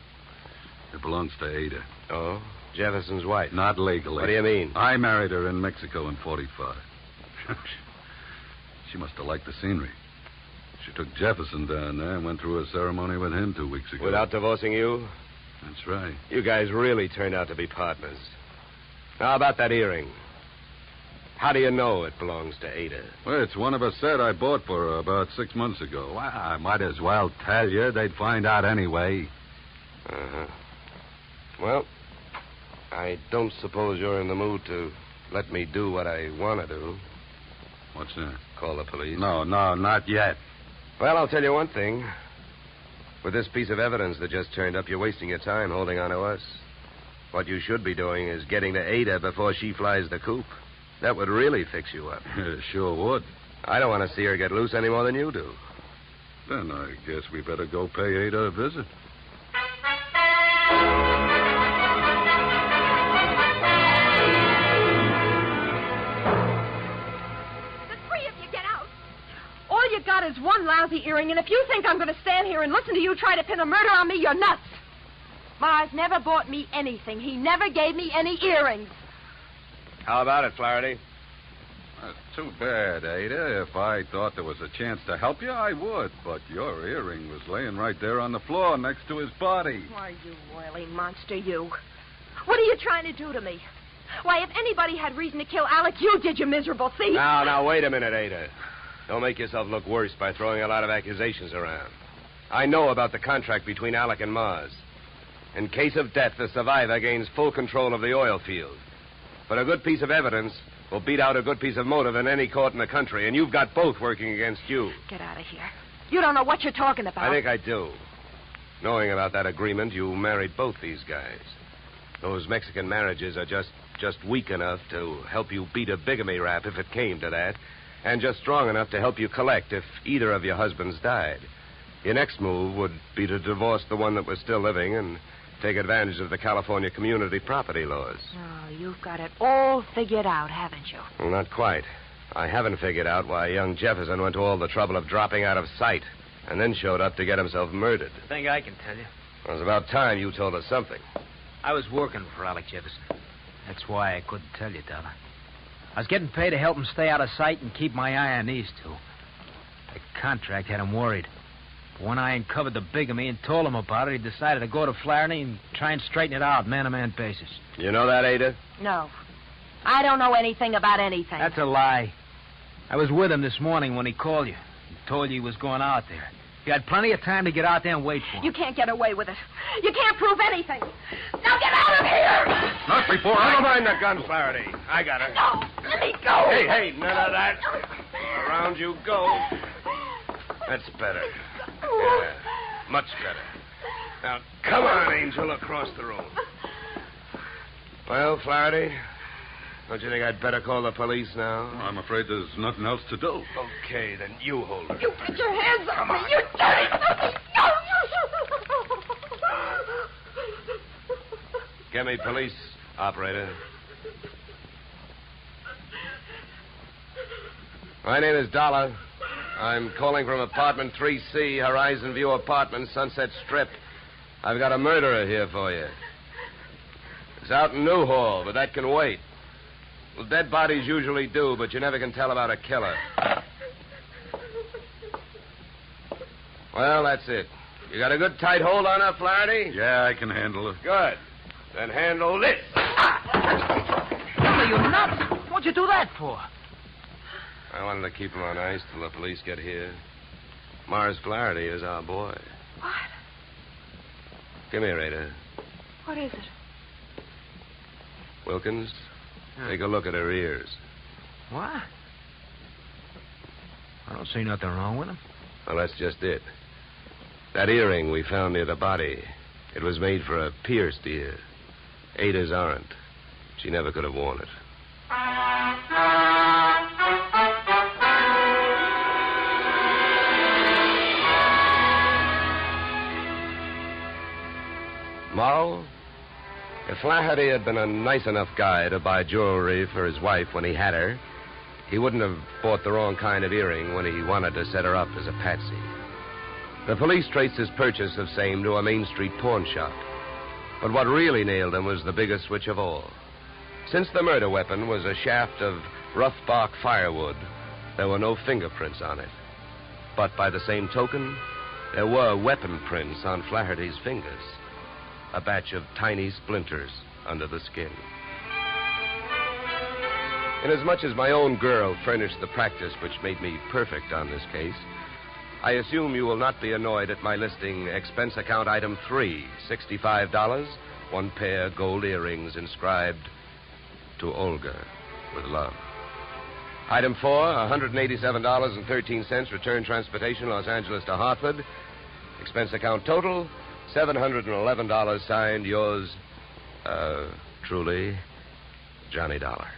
It belongs to Ada. Oh? Jefferson's wife? Not legally. What do you mean? I married her in Mexico in 45. She must have liked the scenery. She took Jefferson down there and went through a ceremony with him 2 weeks ago. Without divorcing you? That's right. You guys really turned out to be partners. Now, how about that earring? How do you know it belongs to Ada? Well, it's one of a set I bought for her about 6 months ago. Well, I might as well tell you. They'd find out anyway. Uh-huh. Well, I don't suppose you're in the mood to let me do what I want to do. What's that? Call the police? No, not yet. Well, I'll tell you one thing. With this piece of evidence that just turned up, you're wasting your time holding on to us. What you should be doing is getting to Ada before she flies the coop. That would really fix you up. Sure would. I don't want to see her get loose any more than you do. Then I guess we better go pay Ada a visit. All you got is one lousy earring, and if you think I'm going to stand here and listen to you try to pin a murder on me, you're nuts. Mars never bought me anything. He never gave me any earrings. How about it, Flaherty? That's too bad, Ada. If I thought there was a chance to help you, I would. But your earring was laying right there on the floor next to his body. Why, you oily monster, you. What are you trying to do to me? Why, if anybody had reason to kill Alec, you did, you miserable thief. Now, wait a minute, Ada. Don't make yourself look worse by throwing a lot of accusations around. I know about the contract between Alec and Mars. In case of death, the survivor gains full control of the oil field. But a good piece of evidence will beat out a good piece of motive in any court in the country, and you've got both working against you. Get out of here. You don't know what you're talking about. I think I do. Knowing about that agreement, you married both these guys. Those Mexican marriages are just weak enough to help you beat a bigamy rap if it came to that, and just strong enough to help you collect if either of your husbands died. Your next move would be to divorce the one that was still living and take advantage of the California community property laws. Oh, you've got it all figured out, haven't you? Well, not quite. I haven't figured out why young Jefferson went to all the trouble of dropping out of sight and then showed up to get himself murdered. I think I can tell you. It was about time you told us something. I was working for Alec Jefferson. That's why I couldn't tell you, Dollar. I was getting paid to help him stay out of sight and keep my eye on these two. The contract had him worried. But when I uncovered the bigamy and told him about it, he decided to go to Flaherty and try and straighten it out, man-to-man basis. You know that, Ada? No. I don't know anything about anything. That's a lie. I was with him this morning when he called you. He told you he was going out there. You had plenty of time to get out there and wait for him. You can't get away with it. You can't prove anything. Now get out of here! Not before Don't mind the gun, Flaherty. I got her. No, let me go. Hey, none of that. Around you go. That's better. Yeah, much better. Now, come on, Angel, across the room. Well, Flaherty, Don't you think I'd better call the police now? I'm afraid there's nothing else to do. Okay, then you hold her. You put your hands on me. You dirty. Get me police, operator. My name is Dolar. I'm calling from apartment 3C, Horizon View Apartment, Sunset Strip. I've got a murderer here for you. It's out in Newhall, but that can wait. Well, dead bodies usually do, but you never can tell about a killer. Well, that's it. You got a good tight hold on her, Flaherty? Yeah, I can handle it. Good. Then handle this. Are you nuts? What'd you do that for? I wanted to keep him on ice till the police get here. Mars Flaherty is our boy. What? Come here, Ada. What is it? Wilkins, take a look at her ears. What? I don't see nothing wrong with them. Well, that's just it. That earring we found near the body, it was made for a pierced ear. Ada's aren't. She never could have worn it. Moral? If Flaherty had been a nice enough guy to buy jewelry for his wife when he had her, he wouldn't have bought the wrong kind of earring when he wanted to set her up as a patsy. The police traced his purchase of same to a Main Street pawn shop. But what really nailed him was the biggest switch of all. Since the murder weapon was a shaft of rough bark firewood, there were no fingerprints on it. But by the same token, there were weapon prints on Flaherty's fingers. A batch of tiny splinters under the skin. Inasmuch as my own girl furnished the practice which made me perfect on this case, I assume you will not be annoyed at my listing expense account item 3, $65, one pair gold earrings inscribed, to Olga, with love. Item 4, $187.13, return transportation, Los Angeles to Hartford. Expense account total, $711, signed yours, truly, Johnny Dollar.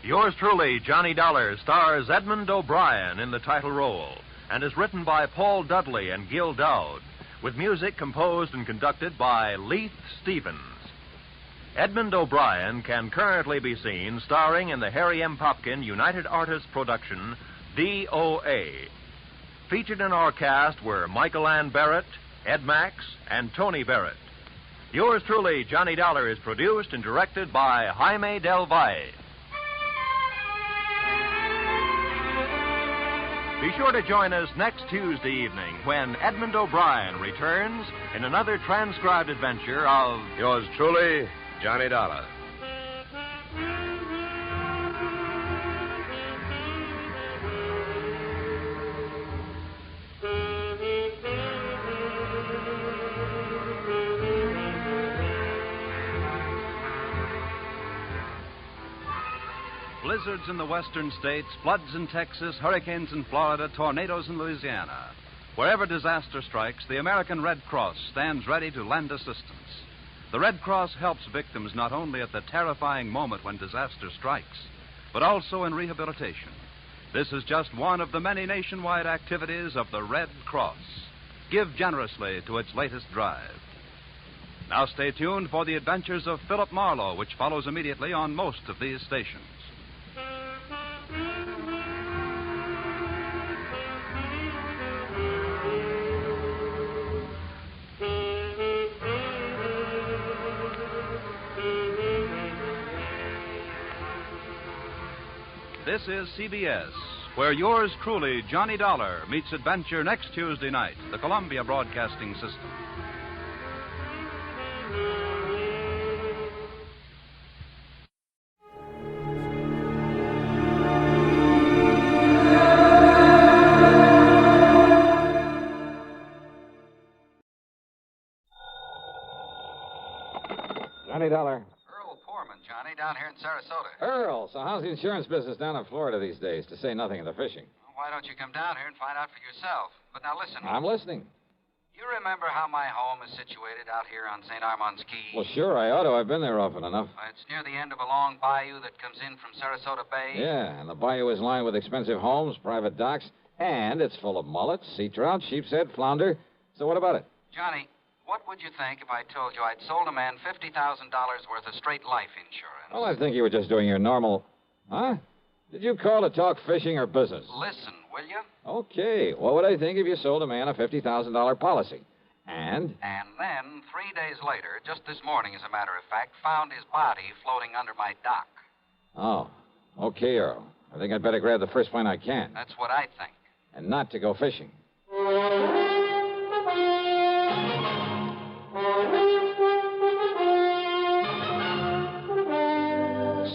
Yours truly, Johnny Dollar, stars Edmund O'Brien in the title role and is written by Paul Dudley and Gil Dowd, with music composed and conducted by Leith Stevens. Edmund O'Brien can currently be seen starring in the Harry M. Popkin United Artists production, DOA. Featured in our cast were Michael Ann Barrett, Ed Max, and Tony Barrett. Yours truly, Johnny Dollar, is produced and directed by Jaime Del Valle. Be sure to join us next Tuesday evening when Edmund O'Brien returns in another transcribed adventure of Yours truly, Johnny Dollar. Blizzards in the western states, floods in Texas, hurricanes in Florida, tornadoes in Louisiana. Wherever disaster strikes, the American Red Cross stands ready to lend assistance. The Red Cross helps victims not only at the terrifying moment when disaster strikes, but also in rehabilitation. This is just one of the many nationwide activities of the Red Cross. Give generously to its latest drive. Now stay tuned for the adventures of Philip Marlowe, which follows immediately on most of these stations. This is CBS, where yours truly, Johnny Dollar, meets adventure next Tuesday night, the Columbia Broadcasting System. Johnny Dollar. Earl Poorman, Johnny. Johnny, down here in Sarasota. Earl, so how's the insurance business down in Florida these days, to say nothing of the fishing? Why don't you come down here and find out for yourself? But now listen. I'm listening. You remember how my home is situated out here on St. Armand's Key? Well, sure, I ought to. I've been there often enough. It's near the end of a long bayou that comes in from Sarasota Bay. Yeah, and the bayou is lined with expensive homes, private docks, and it's full of mullets, sea trout, sheep's head, flounder. So what about it? Johnny, what would you think if I told you I'd sold a man $50,000 worth of straight life insurance? Well, I think you were just doing your normal... Huh? Did you call to talk fishing or business? Listen, will you? Okay. What would I think if you sold a man a $50,000 policy? And? And then, 3 days later, just this morning, as a matter of fact, found his body floating under my dock. Oh. Okay, Earl. I think I'd better grab the first plane I can. That's what I think. And not to go fishing.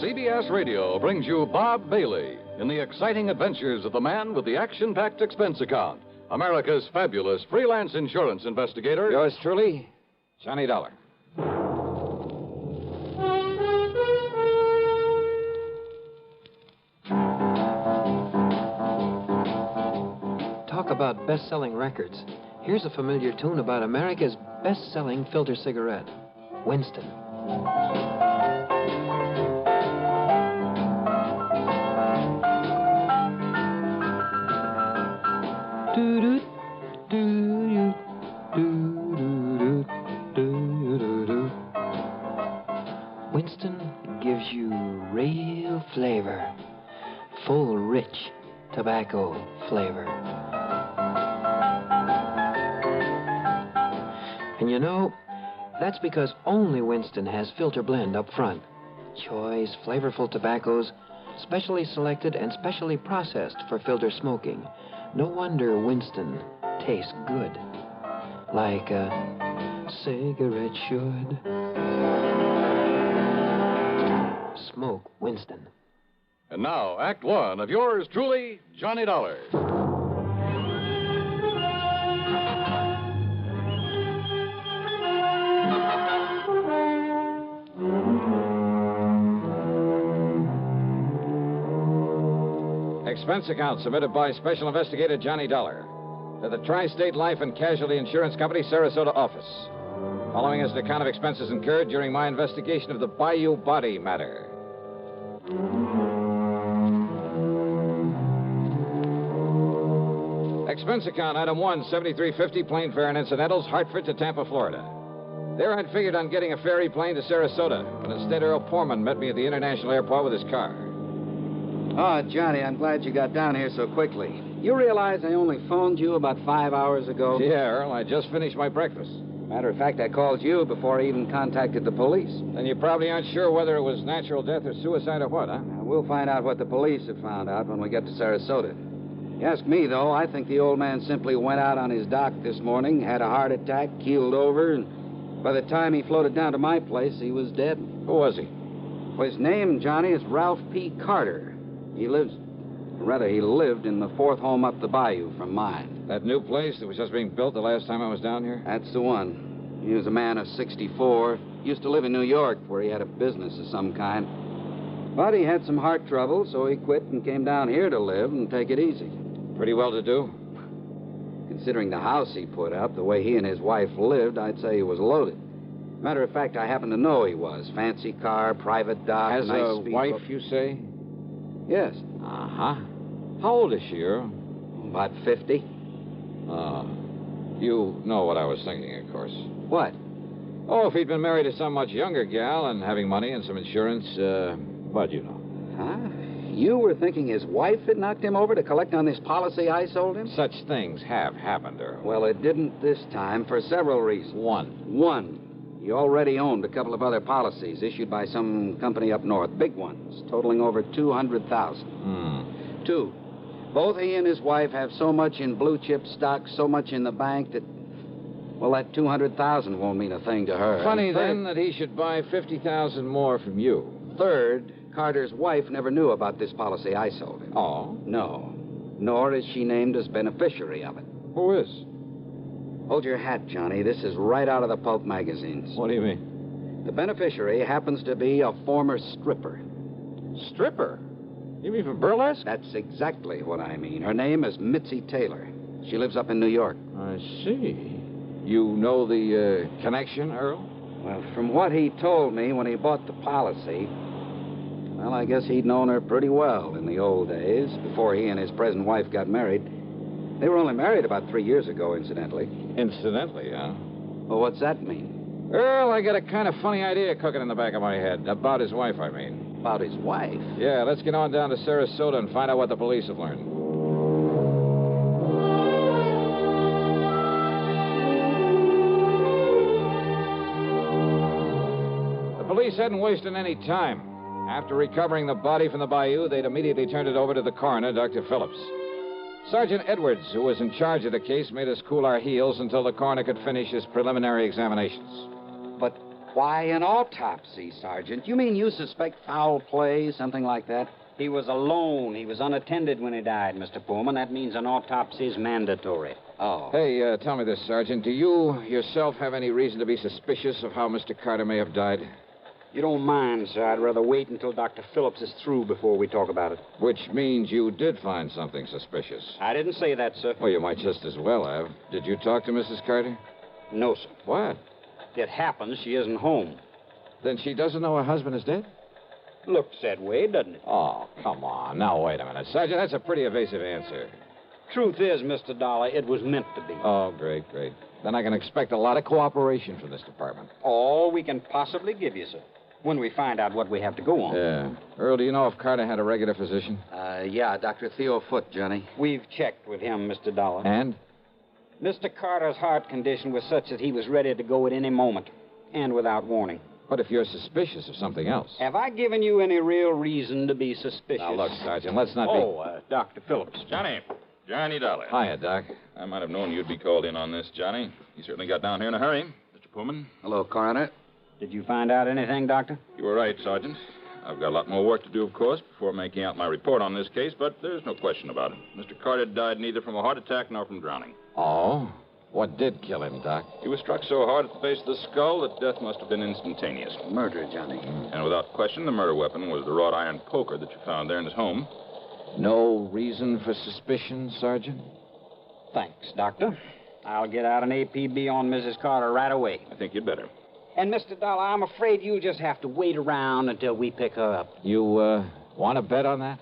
CBS Radio brings you Bob Bailey in the exciting adventures of the man with the action-packed expense account, America's fabulous freelance insurance investigator. Yours truly, Johnny Dollar. Talk about best-selling records. Here's a familiar tune about America's best-selling filter cigarette, Winston. Winston gives you real flavor, full, rich tobacco flavor. And you know, that's because only Winston has filter blend up front. Choice, flavorful tobaccos, specially selected and specially processed for filter smoking. No wonder Winston tastes good, like a cigarette should. Smoke Winston. And now, Act One of yours truly, Johnny Dollar. Expense account submitted by Special Investigator Johnny Dollar to the Tri-State Life and Casualty Insurance Company, Sarasota office. Following is an account of expenses incurred during my investigation of the Bayou body matter. Expense account, item 1, $73.50, plane fare and incidentals, Hartford to Tampa, Florida. There I'd figured on getting a ferry plane to Sarasota, but instead Earl Poorman met me at the international airport with his car. Oh, Johnny, I'm glad you got down here so quickly. You realize I only phoned you about 5 hours ago? Yeah, Earl, I just finished my breakfast. Matter of fact, I called you before I even contacted the police. Then you probably aren't sure whether it was natural death or suicide or what, huh? We'll find out what the police have found out when we get to Sarasota. You ask me, though, I think the old man simply went out on his dock this morning, had a heart attack, keeled over, and by the time he floated down to my place, he was dead. Who was he? Well, his name, Johnny, is Ralph P. Carter. He lived in the fourth home up the bayou from mine. That new place that was just being built the last time I was down here? That's the one. He was a man of 64. Used to live in New York, where he had a business of some kind. But he had some heart trouble, so he quit and came down here to live and take it easy. Pretty well to do? Considering the house he put up, the way he and his wife lived, I'd say he was loaded. Matter of fact, I happen to know he was. Fancy car, private dock, Has nice a speedboat. wife, you say? Yes. Uh-huh. How old is she, Earl? About 50. You know what I was thinking, of course. What? Oh, if he'd been married to some much younger gal and having money and some insurance, but you know. Huh? You were thinking his wife had knocked him over to collect on this policy I sold him? Such things have happened, Earl. Well, it didn't this time for several reasons. One. He already owned a couple of other policies issued by some company up north, big ones, totaling over $200,000. 2, both he and his wife have so much in blue chip stock, so much in the bank that, well, that $200,000 won't mean a thing to her. Funny, then, that he should buy $50,000 more from you. Third, Carter's wife never knew about this policy I sold him. Oh? No. Nor is she named as beneficiary of it. Who is? Hold your hat, Johnny. This is right out of the pulp magazines. What do you mean? The beneficiary happens to be a former stripper. Stripper? You mean from burlesque? That's exactly what I mean. Her name is Mitzi Taylor. She lives up in New York. I see. You know the connection, Earl? Well, from what he told me when he bought the policy, well, I guess he'd known her pretty well in the old days, before he and his present wife got married. They were only married about 3 years ago, incidentally. Incidentally, huh? Well, what's that mean? Earl, I got a kind of funny idea cooking in the back of my head. About his wife, I mean. About his wife? Yeah, let's get on down to Sarasota and find out what the police have learned. The police hadn't wasted any time. After recovering the body from the bayou, they'd immediately turned it over to the coroner, Dr. Phillips. Sergeant Edwards, who was in charge of the case, made us cool our heels until the coroner could finish his preliminary examinations. But why an autopsy, Sergeant? You mean you suspect foul play, something like that? He was alone. He was unattended when he died, Mr. Pullman. That means an autopsy is mandatory. Oh. Hey, tell me this, Sergeant. Do you yourself have any reason to be suspicious of how Mr. Carter may have died? You don't mind, sir. I'd rather wait until Dr. Phillips is through before we talk about it. Which means you did find something suspicious. I didn't say that, sir. Well, you might just as well have. Did you talk to Mrs. Carter? No, sir. What? It happens she isn't home. Then she doesn't know her husband is dead? Looks that way, doesn't it? Oh, come on. Now, wait a minute. Sergeant, that's a pretty evasive answer. Truth is, Mr. Dollar, it was meant to be. Oh, great. Then I can expect a lot of cooperation from this department. All we can possibly give you, sir. When we find out what we have to go on. Yeah. Earl, do you know if Carter had a regular physician? Yeah, Dr. Theo Foote, Johnny. We've checked with him, Mr. Dollar. And? Mr. Carter's heart condition was such that he was ready to go at any moment, and without warning. What if you're suspicious of something else? Have I given you any real reason to be suspicious? Now, look, Sergeant, let's not be... Dr. Phillips. Johnny Dollar. Hiya, Doc. I might have known you'd be called in on this, Johnny. You certainly got down here in a hurry. Mr. Pullman. Hello, Coroner. Did you find out anything, Doctor? You were right, Sergeant. I've got a lot more work to do, of course, before making out my report on this case, but there's no question about it. Mr. Carter died neither from a heart attack nor from drowning. Oh? What did kill him, Doc? He was struck so hard at the base of the skull that death must have been instantaneous. Murder, Johnny. And without question, the murder weapon was the wrought iron poker that you found there in his home. No reason for suspicion, Sergeant? Thanks, Doctor. I'll get out an APB on Mrs. Carter right away. I think you'd better. And, Mr. Dollar, I'm afraid you'll just have to wait around until we pick her up. You, want to bet on that?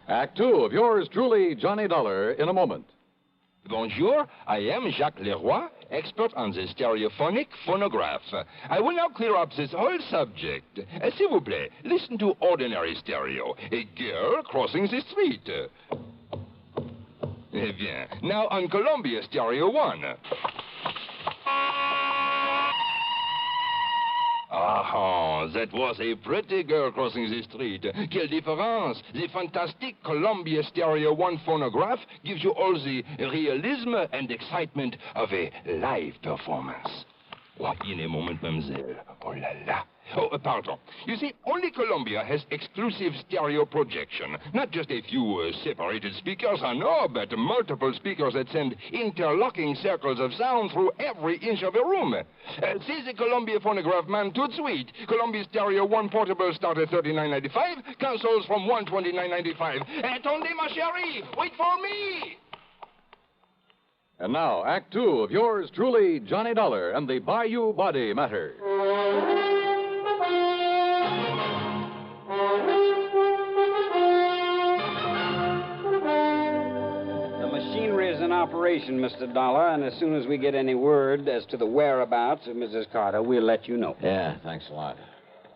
Act two of yours truly, Johnny Dollar, in a moment. Bonjour, I am Jacques Leroy, expert on the stereophonic phonograph. I will now clear up this whole subject. S'il vous plaît, listen to ordinary stereo. A girl crossing the street. Eh bien, now on Columbia Stereo 1. Ah, that was a pretty girl crossing the street. Quelle différence! The fantastic Columbia Stereo 1 phonograph gives you all the realism and excitement of a live performance. Oh, in a moment, mademoiselle. Oh la la. Oh, pardon. You see, only Columbia has exclusive stereo projection. Not just a few separated speakers, no, but multiple speakers that send interlocking circles of sound through every inch of a room. See the Columbia phonograph, man, tout de suite. Columbia Stereo 1 portable start at $39.95. Consoles from $129.95. Attendez, ma chérie! Wait for me! And now, Act two of yours truly, Johnny Dollar and the Bayou Body Matter. The machinery is in operation, Mr. Dollar, and as soon as we get any word as to the whereabouts of Mrs. Carter, we'll let you know. Yeah, thanks a lot.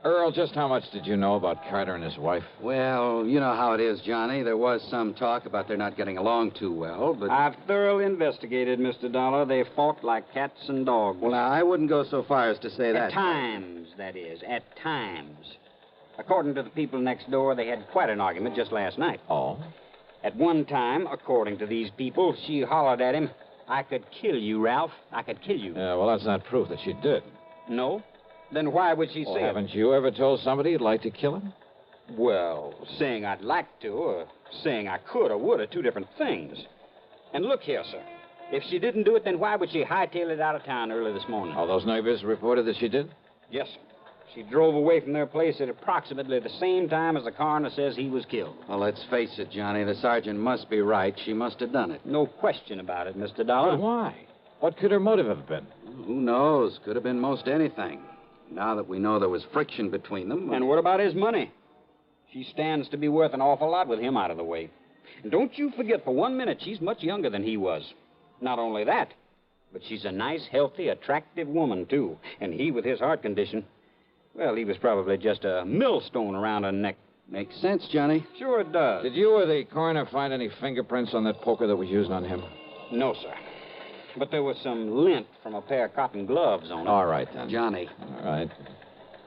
Earl, just how much did you know about Carter and his wife? Well, you know how it is, Johnny. There was some talk about their not getting along too well, but... I've thoroughly investigated, Mr. Dollar. They fought like cats and dogs. Well, now, I wouldn't go so far as to say that. At times, that is. At times. According to the people next door, they had quite an argument just last night. Oh? At one time, according to these people, she hollered at him, "I could kill you, Ralph. I could kill you." Yeah, well, that's not proof that she did. No? Then why would she say Haven't you ever told somebody you'd like to kill him? Well, saying I'd like to, or saying I could or would are two different things. And look here, sir. If she didn't do it, then why would she hightail it out of town early this morning? All those neighbors reported that she did? Yes, sir. She drove away from their place at approximately the same time as the coroner says he was killed. Well, let's face it, Johnny. The sergeant must be right. She must have done it. No question about it, Mr. Dollar. But why? What could her motive have been? Who knows? Could have been most anything. Now that we know there was friction between them. And what about his money? She stands to be worth an awful lot with him out of the way. And don't you forget for 1 minute she's much younger than he was. Not only that, but she's a nice, healthy, attractive woman, too. And he, with his heart condition, well, he was probably just a millstone around her neck. Makes sense, Johnny. Sure it does. Did you or the coroner find any fingerprints on that poker that was used on him? No, sir. But there was some lint from a pair of cotton gloves on it. All right, then. Johnny. All right.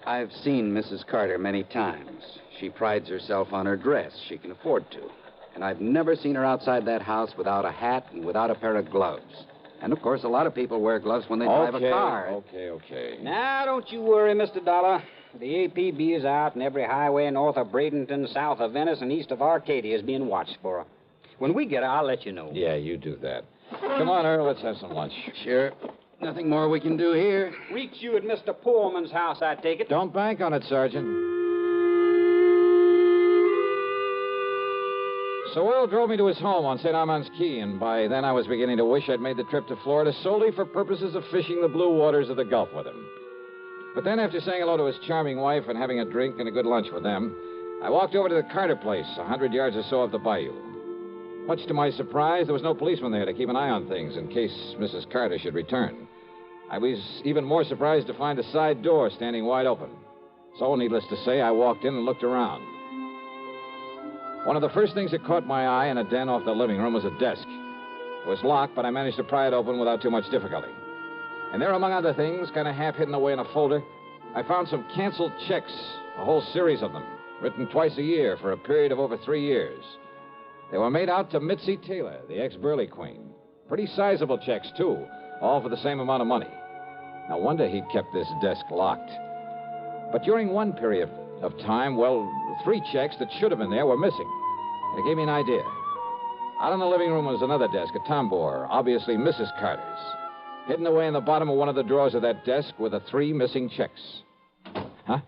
I've seen Mrs. Carter many times. She prides herself on her dress. She can afford to. And I've never seen her outside that house without a hat and without a pair of gloves. And, of course, a lot of people wear gloves when they drive a car. Okay. Now, don't you worry, Mr. Dollar. The APB is out, and every highway north of Bradenton, south of Venice, and east of Arcadia is being watched for her. When we get her, I'll let you know. Yeah, you do that. Come on, Earl, let's have some lunch. Sure. Nothing more we can do here. Reach you at Mr. Pullman's house, I take it. Don't bank on it, Sergeant. So Earl drove me to his home on St. Armand's Key, and by then I was beginning to wish I'd made the trip to Florida solely for purposes of fishing the blue waters of the Gulf with him. But then, after saying hello to his charming wife and having a drink and a good lunch with them, I walked over to the Carter place, 100 yards or so up the bayou. Much to my surprise, there was no policeman there to keep an eye on things in case Mrs. Carter should return. I was even more surprised to find the side door standing wide open. So, needless to say, I walked in and looked around. One of the first things that caught my eye in a den off the living room was a desk. It was locked, but I managed to pry it open without too much difficulty. And there, among other things, kind of half hidden away in a folder, I found some canceled checks, a whole series of them, written twice a year for a period of over 3 years. They were made out to Mitzi Taylor, the ex-Burley Queen. Pretty sizable checks, too, all for the same amount of money. No wonder he'd kept this desk locked. But during one period of time, well, 3 checks that should have been there were missing. And it gave me an idea. Out in the living room was another desk, a tambour, obviously Mrs. Carter's. Hidden away in the bottom of one of the drawers of that desk were the 3 missing checks. Huh?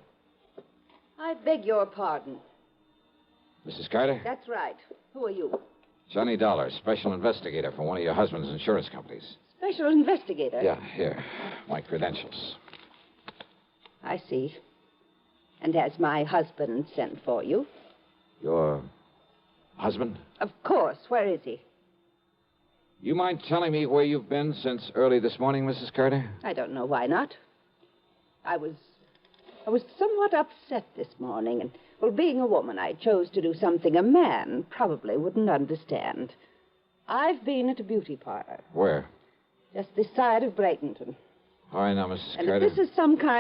I beg your pardon. Mrs. Carter? That's right. Who are you? Johnny Dollar, special investigator for one of your husband's insurance companies. Special investigator? Yeah, here. My credentials. I see. And has my husband sent for you? Your husband? Of course. Where is he? You mind telling me where you've been since early this morning, Mrs. Carter? I don't know why not. I was somewhat upset this morning, and, well, being a woman, I chose to do something a man probably wouldn't understand. I've been at a beauty parlor. Where? Just this side of Bradenton. All right, now, Mrs. And Carter. if this is some kind